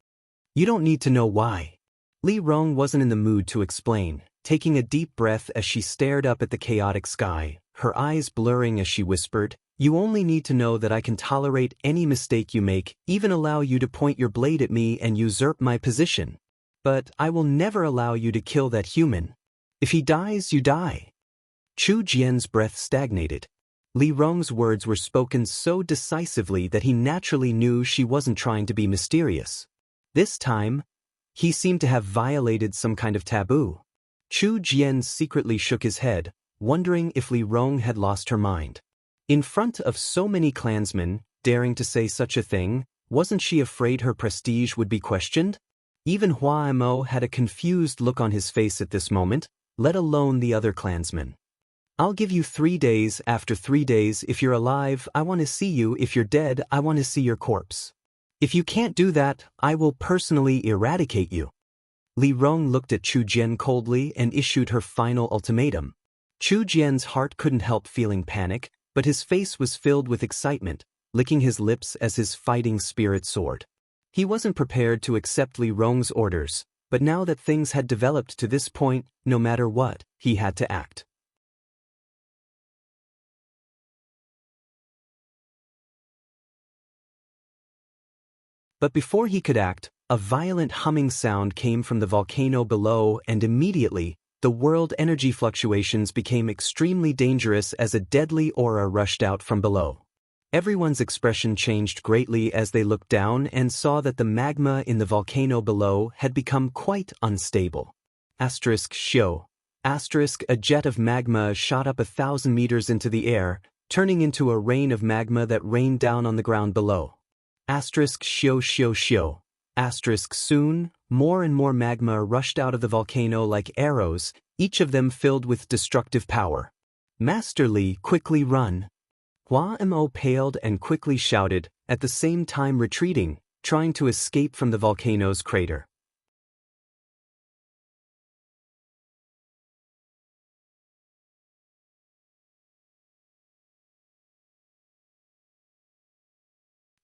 "You don't need to know why." Li Rong wasn't in the mood to explain, taking a deep breath as she stared up at the chaotic sky, her eyes blurring as she whispered, "You only need to know that I can tolerate any mistake you make, even allow you to point your blade at me and usurp my position. But I will never allow you to kill that human. If he dies, you die." Chu Jian's breath stagnated. Li Rong's words were spoken so decisively that he naturally knew she wasn't trying to be mysterious. This time, he seemed to have violated some kind of taboo. Chu Jian secretly shook his head, wondering if Li Rong had lost her mind. In front of so many clansmen, daring to say such a thing, wasn't she afraid her prestige would be questioned? Even Hua Mo had a confused look on his face at this moment, let alone the other clansmen. "I'll give you 3 days. After 3 days, if you're alive, I want to see you. If you're dead, I want to see your corpse. If you can't do that, I will personally eradicate you." Li Rong looked at Chu Jian coldly and issued her final ultimatum. Chu Jian's heart couldn't help feeling panic, but his face was filled with excitement, licking his lips as his fighting spirit soared. He wasn't prepared to accept Li Rong's orders, but now that things had developed to this point, no matter what, he had to act. But before he could act, a violent humming sound came from the volcano below, and immediately, the world energy fluctuations became extremely dangerous as a deadly aura rushed out from below. Everyone's expression changed greatly as they looked down and saw that the magma in the volcano below had become quite unstable. Show. A jet of magma shot up 1,000 meters into the air, turning into a rain of magma that rained down on the ground below. Show. Soon, more and more magma rushed out of the volcano like arrows, each of them filled with destructive power. "Master Li, quickly run." Hua Mo paled and quickly shouted, at the same time retreating, trying to escape from the volcano's crater.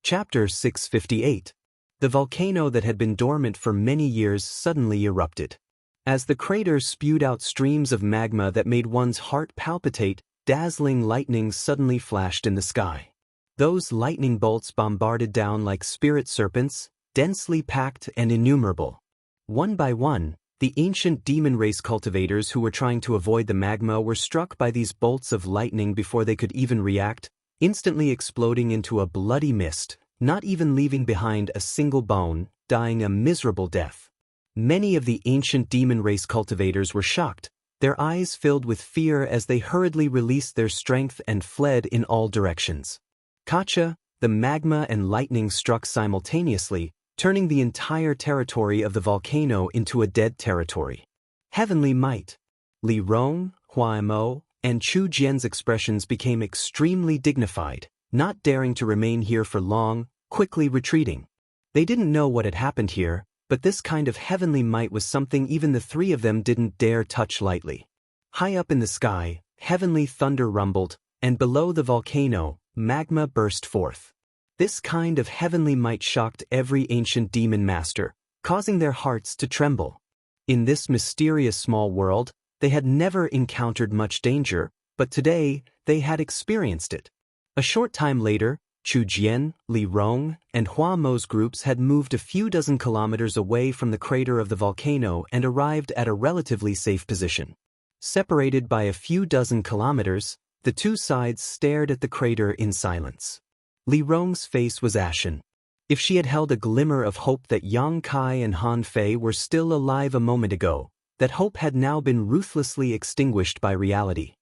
Chapter 658. The volcano that had been dormant for many years suddenly erupted. As the crater spewed out streams of magma that made one's heart palpitate, dazzling lightning suddenly flashed in the sky. Those lightning bolts bombarded down like spirit serpents, densely packed and innumerable. One by one, the ancient demon race cultivators who were trying to avoid the magma were struck by these bolts of lightning before they could even react, instantly exploding into a bloody mist, not even leaving behind a single bone, dying a miserable death. Many of the ancient demon race cultivators were shocked, their eyes filled with fear as they hurriedly released their strength and fled in all directions. Kacha, the magma and lightning struck simultaneously, turning the entire territory of the volcano into a dead territory. Heavenly might. Li Rong, Hua Mo, and Chu Jian's expressions became extremely dignified, not daring to remain here for long, quickly retreating. They didn't know what had happened here, but this kind of heavenly might was something even the three of them didn't dare touch lightly. High up in the sky, heavenly thunder rumbled, and below the volcano, magma burst forth. This kind of heavenly might shocked every ancient demon master, causing their hearts to tremble. In this mysterious small world, they had never encountered much danger, but today, they had experienced it. A short time later, Chu Jian, Li Rong, and Hua Mo's groups had moved a few dozen kilometers away from the crater of the volcano and arrived at a relatively safe position. Separated by a few dozen kilometers, the two sides stared at the crater in silence. Li Rong's face was ashen. If she had held a glimmer of hope that Yang Kai and Han Fei were still alive a moment ago, that hope had now been ruthlessly extinguished by reality.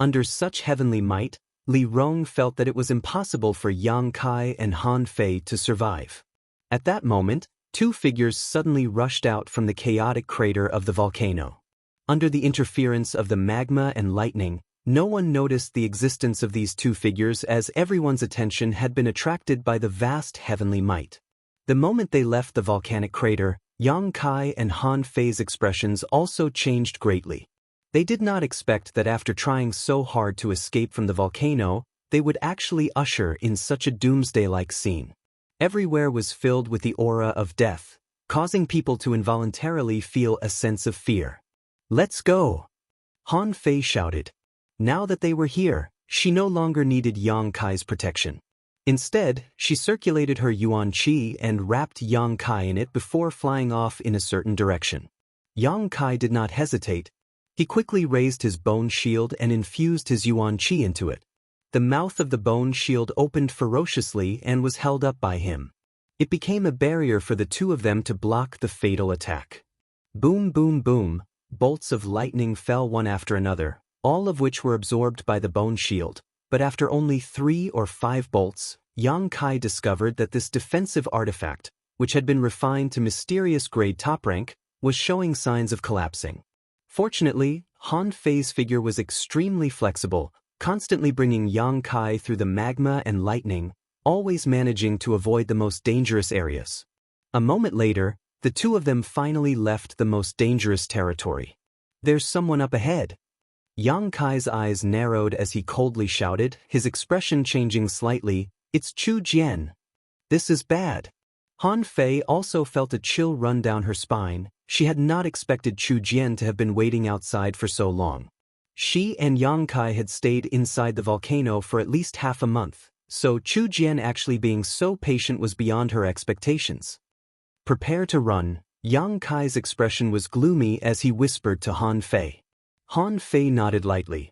Under such heavenly might, Li Rong felt that it was impossible for Yang Kai and Han Fei to survive. At that moment, two figures suddenly rushed out from the chaotic crater of the volcano. Under the interference of the magma and lightning, no one noticed the existence of these two figures as everyone's attention had been attracted by the vast heavenly might. The moment they left the volcanic crater, Yang Kai and Han Fei's expressions also changed greatly. They did not expect that after trying so hard to escape from the volcano, they would actually usher in such a doomsday-like scene. Everywhere was filled with the aura of death, causing people to involuntarily feel a sense of fear. "Let's go!" Han Fei shouted. Now that they were here, she no longer needed Yang Kai's protection. Instead, she circulated her yuan qi and wrapped Yang Kai in it before flying off in a certain direction. Yang Kai did not hesitate. He quickly raised his bone shield and infused his yuan qi into it. The mouth of the bone shield opened ferociously and was held up by him. It became a barrier for the two of them to block the fatal attack. Boom, boom, boom, bolts of lightning fell one after another, all of which were absorbed by the bone shield, but after only 3 or 5 bolts, Yang Kai discovered that this defensive artifact, which had been refined to mysterious grade top rank, was showing signs of collapsing. Fortunately, Han Fei's figure was extremely flexible, constantly bringing Yang Kai through the magma and lightning, always managing to avoid the most dangerous areas. A moment later, the two of them finally left the most dangerous territory. "There's someone up ahead." Yang Kai's eyes narrowed as he coldly shouted, his expression changing slightly, "It's Chu Jian. This is bad." Han Fei also felt a chill run down her spine. She had not expected Chu Jian to have been waiting outside for so long. She and Yang Kai had stayed inside the volcano for at least half a month, so Chu Jian actually being so patient was beyond her expectations. "Prepare to run." Yang Kai's expression was gloomy as he whispered to Han Fei. Han Fei nodded lightly.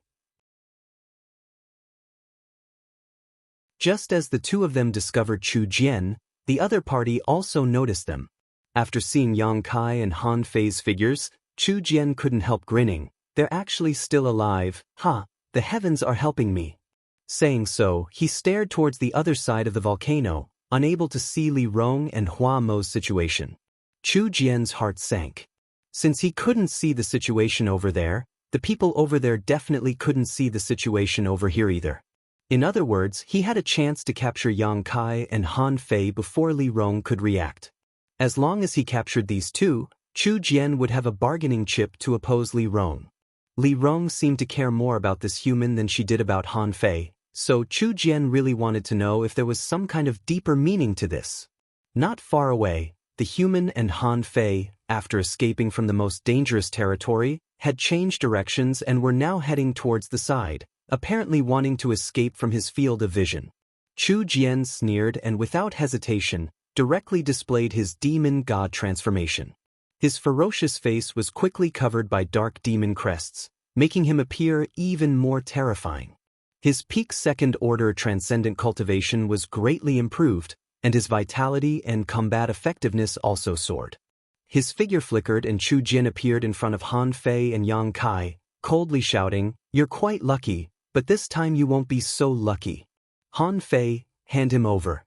Just as the two of them discovered Chu Jian, the other party also noticed them. After seeing Yang Kai and Han Fei's figures, Chu Jian couldn't help grinning. "They're actually still alive. Ha, the heavens are helping me." Saying so, he stared towards the other side of the volcano, unable to see Li Rong and Hua Mo's situation. Chu Jian's heart sank. Since he couldn't see the situation over there, the people over there definitely couldn't see the situation over here either. In other words, he had a chance to capture Yang Kai and Han Fei before Li Rong could react. As long as he captured these two, Chu Jian would have a bargaining chip to oppose Li Rong. Li Rong seemed to care more about this human than she did about Han Fei, so Chu Jian really wanted to know if there was some kind of deeper meaning to this. Not far away, the human and Han Fei, after escaping from the most dangerous territory, had changed directions and were now heading towards the side, apparently wanting to escape from his field of vision. Chu Jian sneered and without hesitation, directly displayed his demon god transformation. His ferocious face was quickly covered by dark demon crests, making him appear even more terrifying. His peak second-order transcendent cultivation was greatly improved, and his vitality and combat effectiveness also soared. His figure flickered and Chu Jian appeared in front of Han Fei and Yang Kai, coldly shouting, "You're quite lucky, but this time you won't be so lucky. Han Fei, hand him over."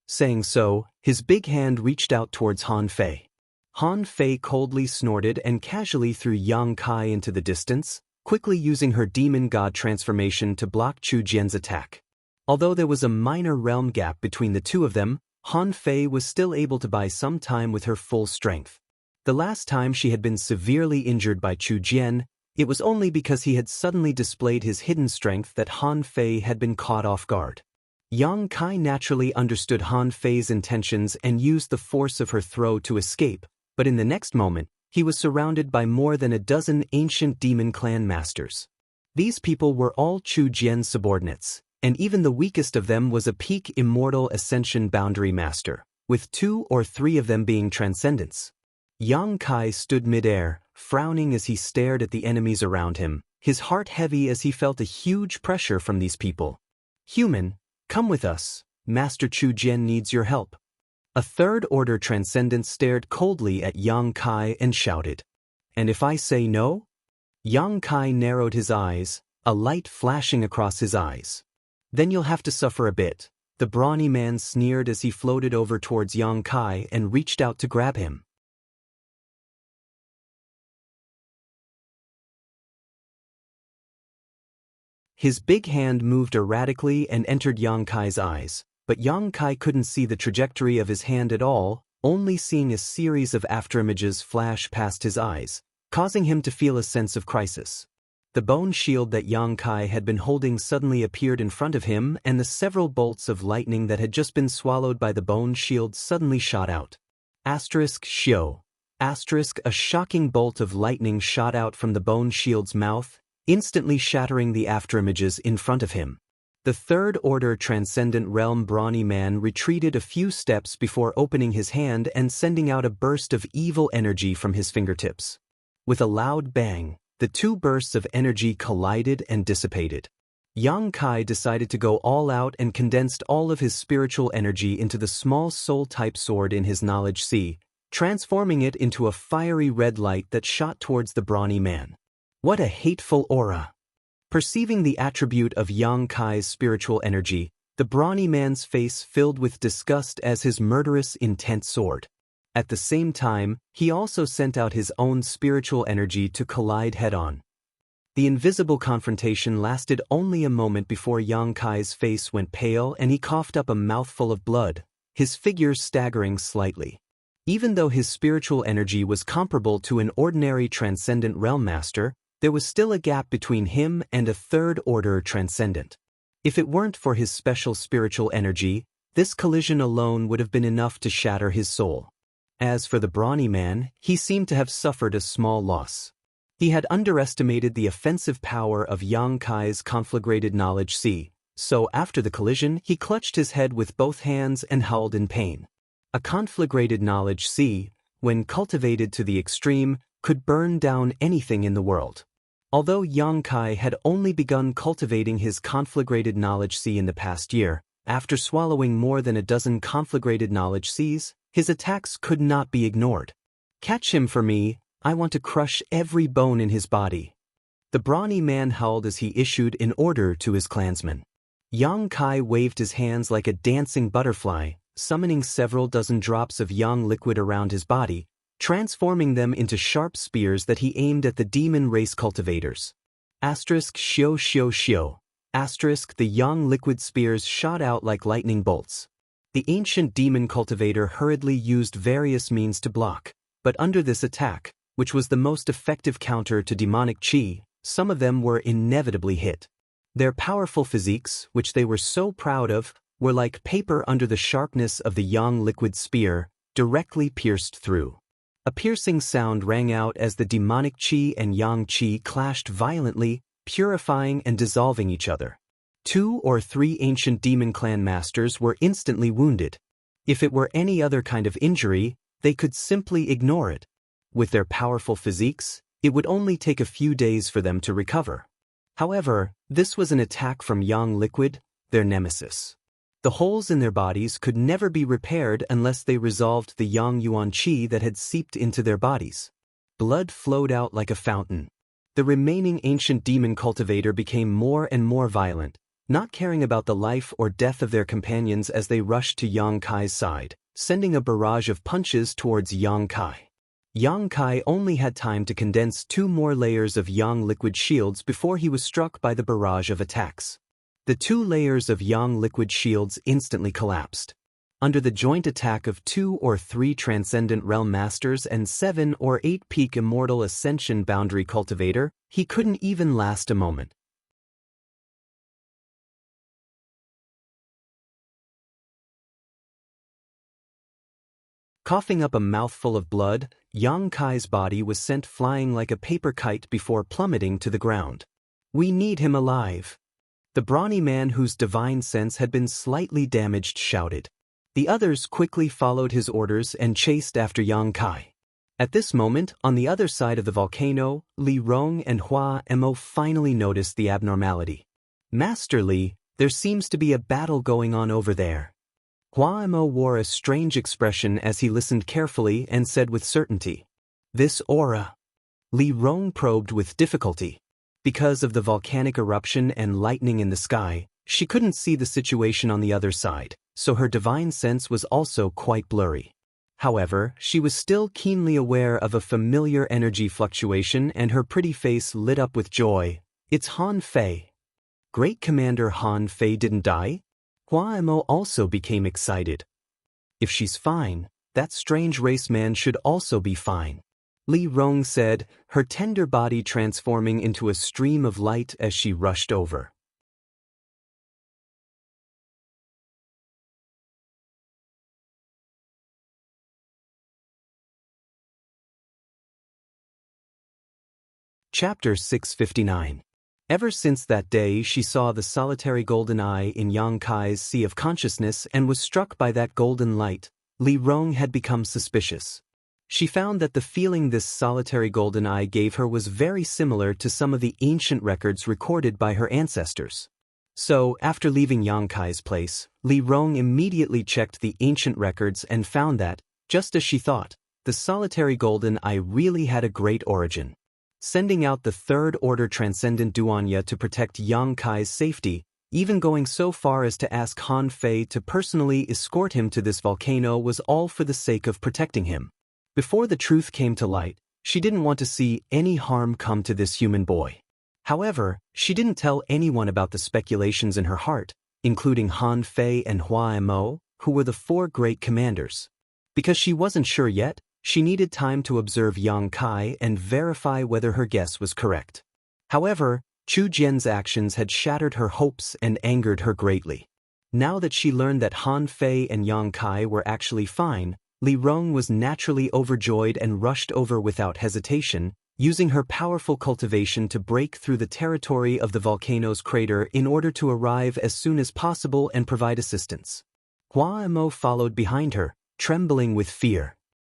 Saying so, his big hand reached out towards Han Fei. Han Fei coldly snorted and casually threw Yang Kai into the distance, quickly using her demon god transformation to block Chu Jian's attack. Although there was a minor realm gap between the two of them, Han Fei was still able to buy some time with her full strength. The last time she had been severely injured by Chu Jian, it was only because he had suddenly displayed his hidden strength that Han Fei had been caught off guard. Yang Kai naturally understood Han Fei's intentions and used the force of her throw to escape, but in the next moment, he was surrounded by more than a dozen ancient demon clan masters. These people were all Chu Jian's subordinates, and even the weakest of them was a peak Immortal Ascension Boundary Master, with 2 or 3 of them being Transcendents. Yang Kai stood midair, frowning as he stared at the enemies around him, his heart heavy as he felt a huge pressure from these people. "Human, come with us. Master Chu Jian needs your help." A third-order Transcendent stared coldly at Yang Kai and shouted, "And if I say no?" Yang Kai narrowed his eyes, a light flashing across his eyes. Then you'll have to suffer a bit, the brawny man sneered as he floated over towards Yang Kai and reached out to grab him. His big hand moved erratically and entered Yang Kai's eyes, but Yang Kai couldn't see the trajectory of his hand at all, only seeing a series of afterimages flash past his eyes, causing him to feel a sense of crisis. The bone shield that Yang Kai had been holding suddenly appeared in front of him, and the several bolts of lightning that had just been swallowed by the bone shield suddenly shot out. Shio. A shocking bolt of lightning shot out from the bone shield's mouth, instantly shattering the afterimages in front of him. The third-order transcendent realm brawny man retreated a few steps before opening his hand and sending out a burst of evil energy from his fingertips. With a loud bang, the two bursts of energy collided and dissipated. Yang Kai decided to go all out and condensed all of his spiritual energy into the small soul-type sword in his knowledge sea, transforming it into a fiery red light that shot towards the brawny man. What a hateful aura! Perceiving the attribute of Yang Kai's spiritual energy, the brawny man's face filled with disgust as his murderous intent soared. At the same time, he also sent out his own spiritual energy to collide head-on. The invisible confrontation lasted only a moment before Yang Kai's face went pale and he coughed up a mouthful of blood, his figure staggering slightly. Even though his spiritual energy was comparable to an ordinary transcendent realm master, there was still a gap between him and a third-order transcendent. If it weren't for his special spiritual energy, this collision alone would have been enough to shatter his soul. As for the brawny man, he seemed to have suffered a small loss. He had underestimated the offensive power of Yang Kai's conflagrated knowledge sea, so after the collision he clutched his head with both hands and howled in pain. A conflagrated knowledge sea, when cultivated to the extreme, could burn down anything in the world. Although Yang Kai had only begun cultivating his conflagrated knowledge sea in the past year, after swallowing more than a dozen conflagrated knowledge seas, his attacks could not be ignored. Catch him for me, I want to crush every bone in his body. The brawny man howled as he issued an order to his clansmen. Yang Kai waved his hands like a dancing butterfly, summoning several dozen drops of yang liquid around his body, transforming them into sharp spears that he aimed at the demon race cultivators. Shio. The yang liquid spears shot out like lightning bolts. The ancient demon cultivator hurriedly used various means to block, but under this attack, which was the most effective counter to demonic chi, some of them were inevitably hit. Their powerful physiques, which they were so proud of, were like paper under the sharpness of the yang liquid spear, directly pierced through. A piercing sound rang out as the demonic chi and yang chi clashed violently, purifying and dissolving each other. 2 or 3 ancient demon clan masters were instantly wounded. If it were any other kind of injury, they could simply ignore it. With their powerful physiques, it would only take a few days for them to recover. However, this was an attack from yang liquid, their nemesis. The holes in their bodies could never be repaired unless they resolved the yang yuan qi that had seeped into their bodies. Blood flowed out like a fountain. The remaining ancient demon cultivator became more and more violent, not caring about the life or death of their companions as they rushed to Yang Kai's side, sending a barrage of punches towards Yang Kai. Yang Kai only had time to condense 2 more layers of yang liquid shields before he was struck by the barrage of attacks. The 2 layers of yang liquid shields instantly collapsed. Under the joint attack of 2 or 3 transcendent realm masters and 7 or 8 peak immortal ascension boundary cultivator, he couldn't even last a moment. Coughing up a mouthful of blood, Yang Kai's body was sent flying like a paper kite before plummeting to the ground. We need him alive. The brawny man whose divine sense had been slightly damaged shouted. The others quickly followed his orders and chased after Yang Kai. At this moment, on the other side of the volcano, Li Rong and Hua Mo finally noticed the abnormality. Master Li, there seems to be a battle going on over there. Hua Mo wore a strange expression as he listened carefully and said with certainty, "This aura." Li Rong probed with difficulty. Because of the volcanic eruption and lightning in the sky, she couldn't see the situation on the other side, so her divine sense was also quite blurry. However, she was still keenly aware of a familiar energy fluctuation and her pretty face lit up with joy. It's Han Fei. Great Commander Han Fei didn't die? Hua Mo also became excited. If she's fine, that strange race man should also be fine. Li Rong said, her tender body transforming into a stream of light as she rushed over. Chapter 659. Ever since that day she saw the solitary golden eye in Yang Kai's sea of consciousness and was struck by that golden light, Li Rong had become suspicious. She found that the feeling this solitary golden eye gave her was very similar to some of the ancient records recorded by her ancestors. So, after leaving Yang Kai's place, Li Rong immediately checked the ancient records and found that, just as she thought, the solitary golden eye really had a great origin. Sending out the third-order transcendent Duanya to protect Yang Kai's safety, even going so far as to ask Han Fei to personally escort him to this volcano was all for the sake of protecting him. Before the truth came to light, she didn't want to see any harm come to this human boy. However, she didn't tell anyone about the speculations in her heart, including Han Fei and Hua Mo, who were the four great commanders. Because she wasn't sure yet, she needed time to observe Yang Kai and verify whether her guess was correct. However, Chu Jian's actions had shattered her hopes and angered her greatly. Now that she learned that Han Fei and Yang Kai were actually fine, Li Rong was naturally overjoyed and rushed over without hesitation, using her powerful cultivation to break through the territory of the volcano's crater in order to arrive as soon as possible and provide assistance. Hua Mo followed behind her, trembling with fear.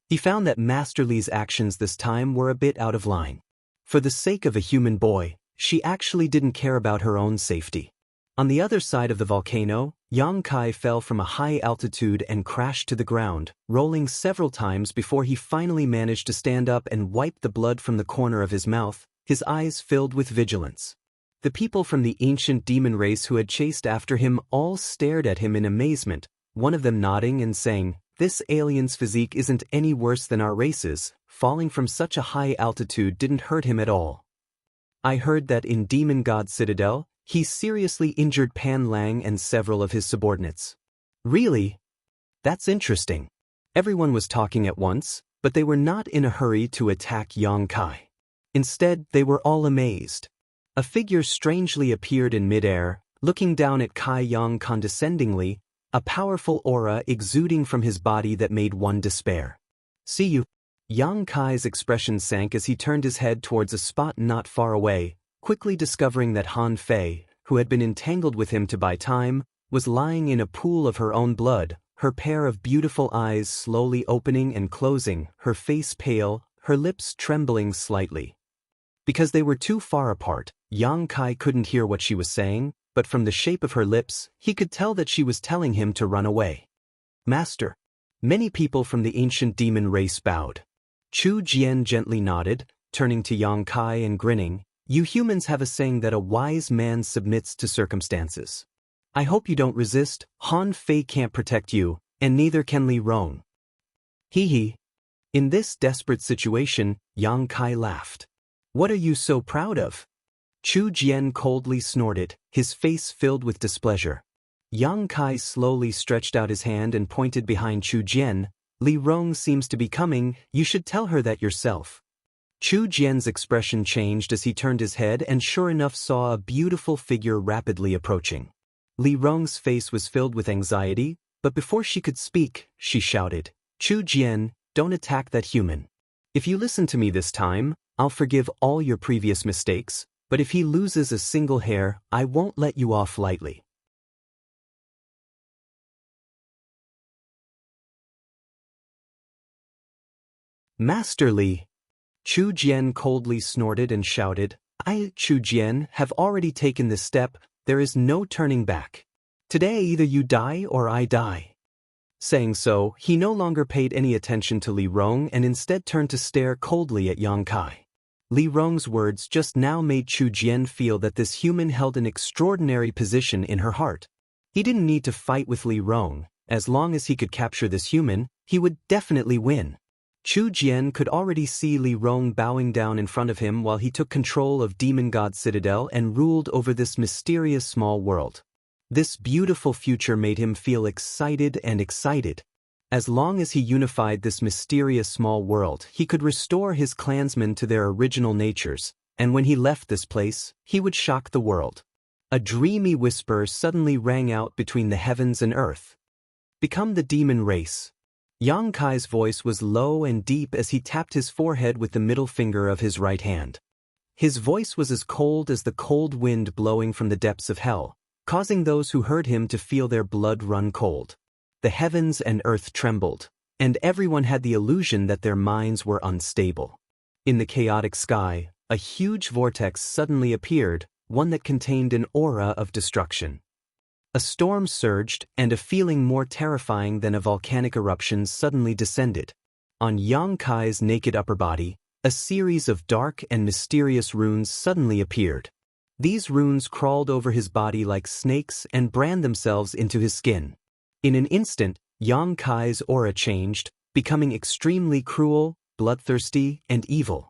He found that Master Li's actions this time were a bit out of line. For the sake of a human boy, she actually didn't care about her own safety. On the other side of the volcano, Yang Kai fell from a high altitude and crashed to the ground, rolling several times before he finally managed to stand up and wipe the blood from the corner of his mouth, his eyes filled with vigilance. The people from the ancient demon race who had chased after him all stared at him in amazement, one of them nodding and saying, "This alien's physique isn't any worse than our race's, falling from such a high altitude didn't hurt him at all. I heard that in Demon God Citadel, he seriously injured Pan Lang and several of his subordinates." Really? That's interesting. Everyone was talking at once, but they were not in a hurry to attack Yang Kai. Instead, they were all amazed. A figure strangely appeared in midair, looking down at Kai Yang condescendingly, a powerful aura exuding from his body that made one despair. "See you." Yang Kai's expression sank as he turned his head towards a spot not far away, quickly discovering that Han Fei, who had been entangled with him to buy time, was lying in a pool of her own blood, her pair of beautiful eyes slowly opening and closing, her face pale, her lips trembling slightly. Because they were too far apart, Yang Kai couldn't hear what she was saying, but from the shape of her lips, he could tell that she was telling him to run away. "Master." Many people from the ancient demon race bowed. Chu Jian gently nodded, turning to Yang Kai and grinning, "You humans have a saying that a wise man submits to circumstances. I hope you don't resist. Han Fei can't protect you, and neither can Li Rong." Hee hee. In this desperate situation, Yang Kai laughed. "What are you so proud of?" Chu Jian coldly snorted, his face filled with displeasure. Yang Kai slowly stretched out his hand and pointed behind Chu Jian. "Li Rong seems to be coming, you should tell her that yourself." Chu Jian's expression changed as he turned his head and sure enough saw a beautiful figure rapidly approaching. Li Rong's face was filled with anxiety, but before she could speak, she shouted, "Chu Jian, don't attack that human. If you listen to me this time, I'll forgive all your previous mistakes, but if he loses a single hair, I won't let you off lightly." "Master Li." Chu Jian coldly snorted and shouted, "I, Chu Jian, have already taken this step, there is no turning back. Today either you die or I die." Saying so, he no longer paid any attention to Li Rong and instead turned to stare coldly at Yang Kai. Li Rong's words just now made Chu Jian feel that this human held an extraordinary position in her heart. He didn't need to fight with Li Rong. As long as he could capture this human, he would definitely win. Chu Jian could already see Li Rong bowing down in front of him while he took control of Demon God Citadel and ruled over this mysterious small world. This beautiful future made him feel excited and excited. As long as he unified this mysterious small world, he could restore his clansmen to their original natures, and when he left this place, he would shock the world. A dreamy whisper suddenly rang out between the heavens and earth. Become the demon race. Yang Kai's voice was low and deep as he tapped his forehead with the middle finger of his right hand. His voice was as cold as the cold wind blowing from the depths of hell, causing those who heard him to feel their blood run cold. The heavens and earth trembled, and everyone had the illusion that their minds were unstable. In the chaotic sky, a huge vortex suddenly appeared, one that contained an aura of destruction. A storm surged, and a feeling more terrifying than a volcanic eruption suddenly descended. On Yang Kai's naked upper body, a series of dark and mysterious runes suddenly appeared. These runes crawled over his body like snakes and burned themselves into his skin. In an instant, Yang Kai's aura changed, becoming extremely cruel, bloodthirsty, and evil.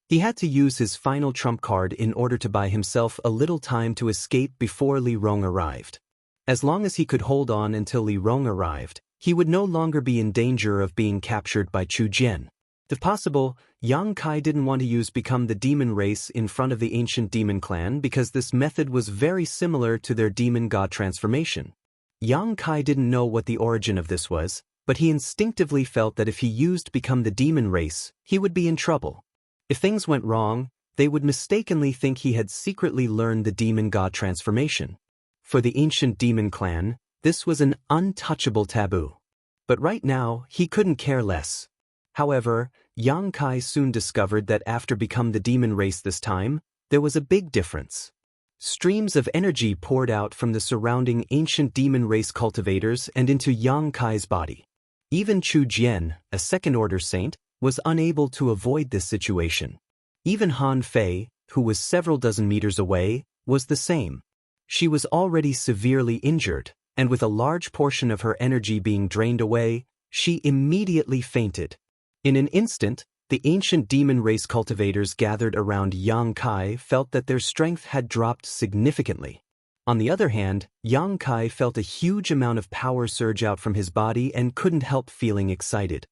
He had to use his final trump card in order to buy himself a little time to escape before Li Rong arrived. As long as he could hold on until Li Rong arrived, he would no longer be in danger of being captured by Chu Jian. If possible, Yang Kai didn't want to use Become the Demon Race in front of the ancient demon clan because this method was very similar to their demon god transformation. Yang Kai didn't know what the origin of this was, but he instinctively felt that if he used Become the Demon Race, he would be in trouble. If things went wrong, they would mistakenly think he had secretly learned the demon god transformation. For the ancient demon clan, this was an untouchable taboo. But right now, he couldn't care less. However, Yang Kai soon discovered that after Become the Demon Race this time, there was a big difference. Streams of energy poured out from the surrounding ancient demon race cultivators and into Yang Kai's body. Even Chu Jian, a second-order saint, was unable to avoid this situation. Even Han Fei, who was several dozen meters away, was the same. She was already severely injured, and with a large portion of her energy being drained away, she immediately fainted. In an instant, the ancient demon race cultivators gathered around Yang Kai felt that their strength had dropped significantly. On the other hand, Yang Kai felt a huge amount of power surge out from his body and couldn't help feeling excited.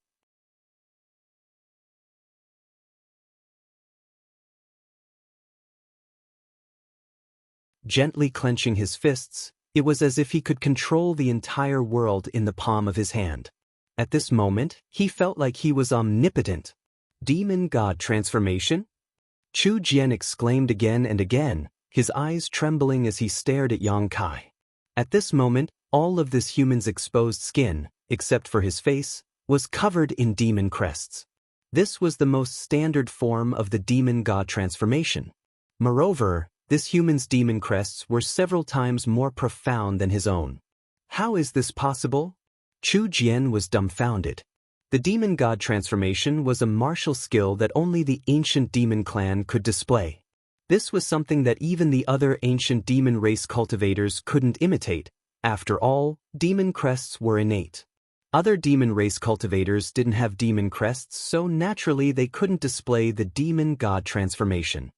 Gently clenching his fists, it was as if he could control the entire world in the palm of his hand. At this moment, he felt like he was omnipotent. Demon God transformation? Chu Jian exclaimed again and again, his eyes trembling as he stared at Yang Kai. At this moment, all of this human's exposed skin, except for his face, was covered in demon crests. This was the most standard form of the demon god transformation. Moreover, this human's demon crests were several times more profound than his own. How is this possible? Chu Jian was dumbfounded. The demon god transformation was a martial skill that only the ancient demon clan could display. This was something that even the other ancient demon race cultivators couldn't imitate. After all, demon crests were innate. Other demon race cultivators didn't have demon crests, so naturally they couldn't display the demon god transformation.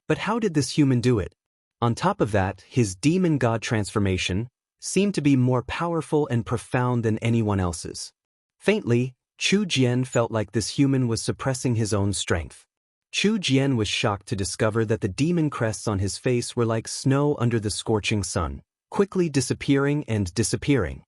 But how did this human do it? On top of that, his demon god transformation seemed to be more powerful and profound than anyone else's. Faintly, Chu Jian felt like this human was suppressing his own strength. Chu Jian was shocked to discover that the demon crests on his face were like snow under the scorching sun, quickly disappearing and disappearing.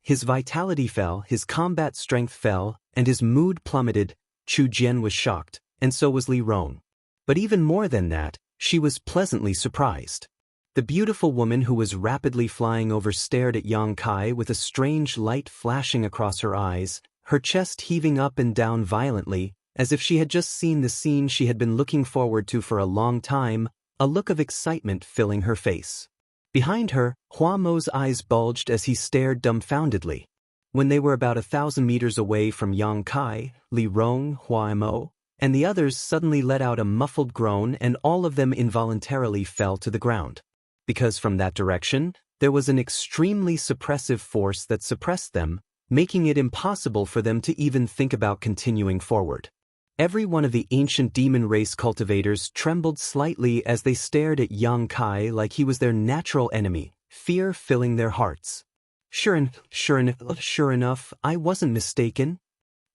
His vitality fell, his combat strength fell, and his mood plummeted. Chu Jian was shocked, and so was Li Rong. But even more than that, she was pleasantly surprised. The beautiful woman who was rapidly flying over stared at Yang Kai with a strange light flashing across her eyes, her chest heaving up and down violently, as if she had just seen the scene she had been looking forward to for a long time, a look of excitement filling her face. Behind her, Hua Mo's eyes bulged as he stared dumbfoundedly. When they were about 1,000 meters away from Yang Kai, Li Rong, Hua Mo, and the others suddenly let out a muffled groan and all of them involuntarily fell to the ground. Because from that direction, there was an extremely suppressive force that suppressed them, making it impossible for them to even think about continuing forward. Every one of the ancient demon race cultivators trembled slightly as they stared at Yang Kai like he was their natural enemy, fear filling their hearts. Sure enough, I wasn't mistaken,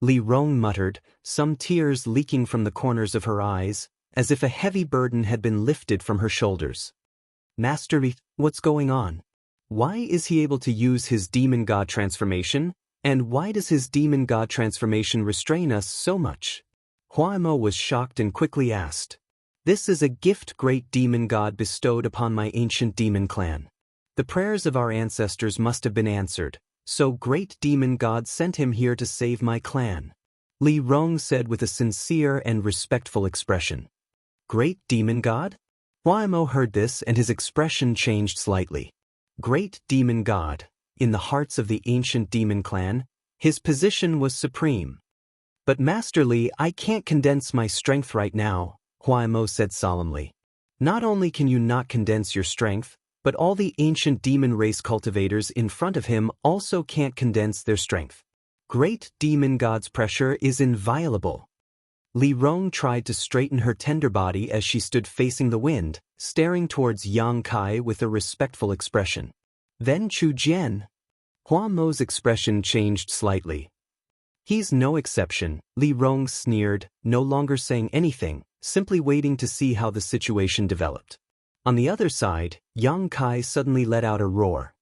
Li Rong muttered, some tears leaking from the corners of her eyes, as if a heavy burden had been lifted from her shoulders. Master Li, what's going on? Why is he able to use his demon god transformation, and why does his demon god transformation restrain us so much? Huaimo was shocked and quickly asked. This is a gift great demon god bestowed upon my ancient demon clan. The prayers of our ancestors must have been answered, so great demon god sent him here to save my clan. Li Rong said with a sincere and respectful expression. Great demon god? Huaimo heard this and his expression changed slightly. Great demon god, in the hearts of the ancient demon clan, his position was supreme. But Master Li, I can't condense my strength right now, Huaimo said solemnly. Not only can you not condense your strength, but all the ancient demon race cultivators in front of him also can't condense their strength. Great demon god's pressure is inviolable. Li Rong tried to straighten her tender body as she stood facing the wind, staring towards Yang Kai with a respectful expression. Then Chu Jian. Huamo's expression changed slightly. He's no exception, Li Rong sneered, no longer saying anything, simply waiting to see how the situation developed. On the other side, Yang Kai suddenly let out a roar.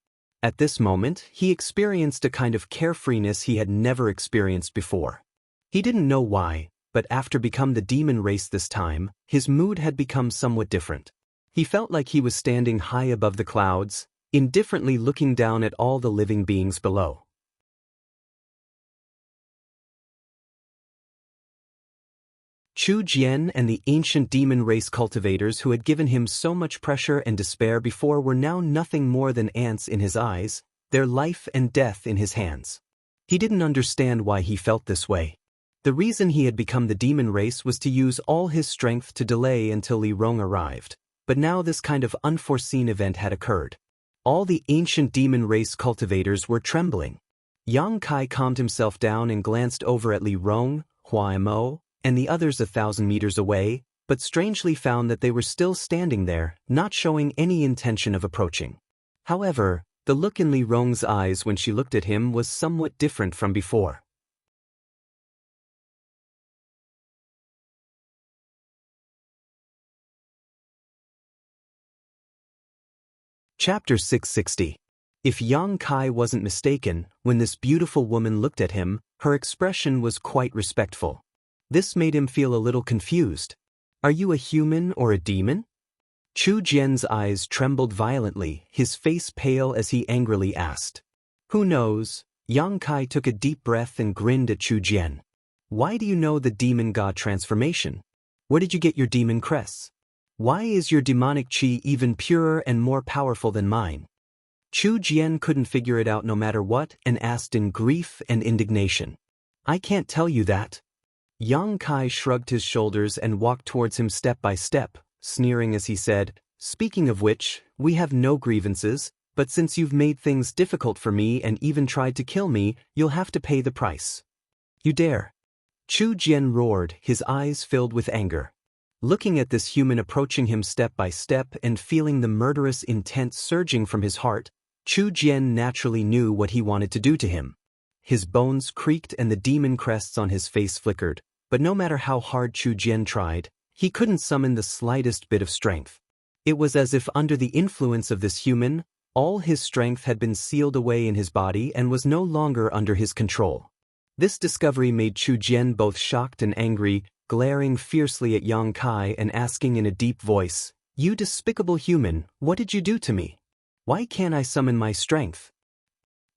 At this moment, he experienced a kind of carefreeness he had never experienced before. He didn't know why, but after becoming the demon race this time, his mood had become somewhat different. He felt like he was standing high above the clouds, indifferently looking down at all the living beings below. Chu Jian and the ancient demon race cultivators who had given him so much pressure and despair before were now nothing more than ants in his eyes, their life and death in his hands. He didn't understand why he felt this way. The reason he had become the demon race was to use all his strength to delay until Li Rong arrived, but now this kind of unforeseen event had occurred. All the ancient demon race cultivators were trembling. Yang Kai calmed himself down and glanced over at Li Rong, Huaimo, and the others 1,000 meters away, but strangely found that they were still standing there, not showing any intention of approaching. However, the look in Li Rong's eyes when she looked at him was somewhat different from before. Chapter 660. If Yang Kai wasn't mistaken, when this beautiful woman looked at him, her expression was quite respectful. This made him feel a little confused. Are you a human or a demon? Chu Jian's eyes trembled violently, his face pale as he angrily asked. Who knows? Yang Kai took a deep breath and grinned at Chu Jian. Why do you know the demon god transformation? Where did you get your demon crests? Why is your demonic chi even purer and more powerful than mine? Chu Jian couldn't figure it out no matter what and asked in grief and indignation. I can't tell you that. Yang Kai shrugged his shoulders and walked towards him step by step, sneering as he said, Speaking of which, we have no grievances, but since you've made things difficult for me and even tried to kill me, you'll have to pay the price. You dare? Chu Jian roared, his eyes filled with anger. Looking at this human approaching him step by step and feeling the murderous intent surging from his heart, Chu Jian naturally knew what he wanted to do to him. His bones creaked and the demon crests on his face flickered, but no matter how hard Chu Jian tried, he couldn't summon the slightest bit of strength. It was as if under the influence of this human, all his strength had been sealed away in his body and was no longer under his control. This discovery made Chu Jian both shocked and angry, glaring fiercely at Yang Kai and asking in a deep voice, You despicable human, what did you do to me? Why can't I summon my strength?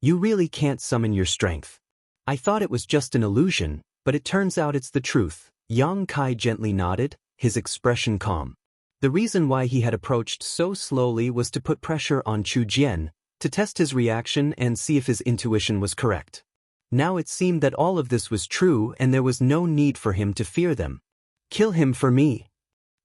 You really can't summon your strength. I thought it was just an illusion, but it turns out it's the truth. Yang Kai gently nodded, his expression calm. The reason why he had approached so slowly was to put pressure on Chu Jian, to test his reaction and see if his intuition was correct. Now it seemed that all of this was true and there was no need for him to fear them. Kill him for me.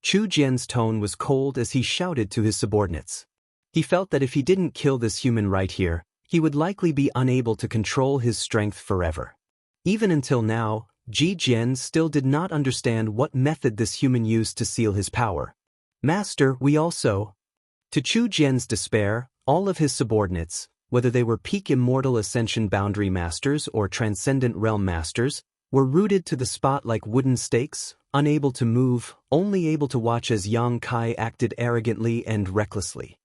Chu Jian's tone was cold as he shouted to his subordinates. He felt that if he didn't kill this human right here, he would likely be unable to control his strength forever. Even until now, Ji Jian still did not understand what method this human used to seal his power. Master, we also. To Chu Jian's despair, all of his subordinates, whether they were peak Immortal Ascension Boundary Masters or Transcendent Realm Masters, were rooted to the spot like wooden stakes, unable to move, only able to watch as Yang Kai acted arrogantly and recklessly.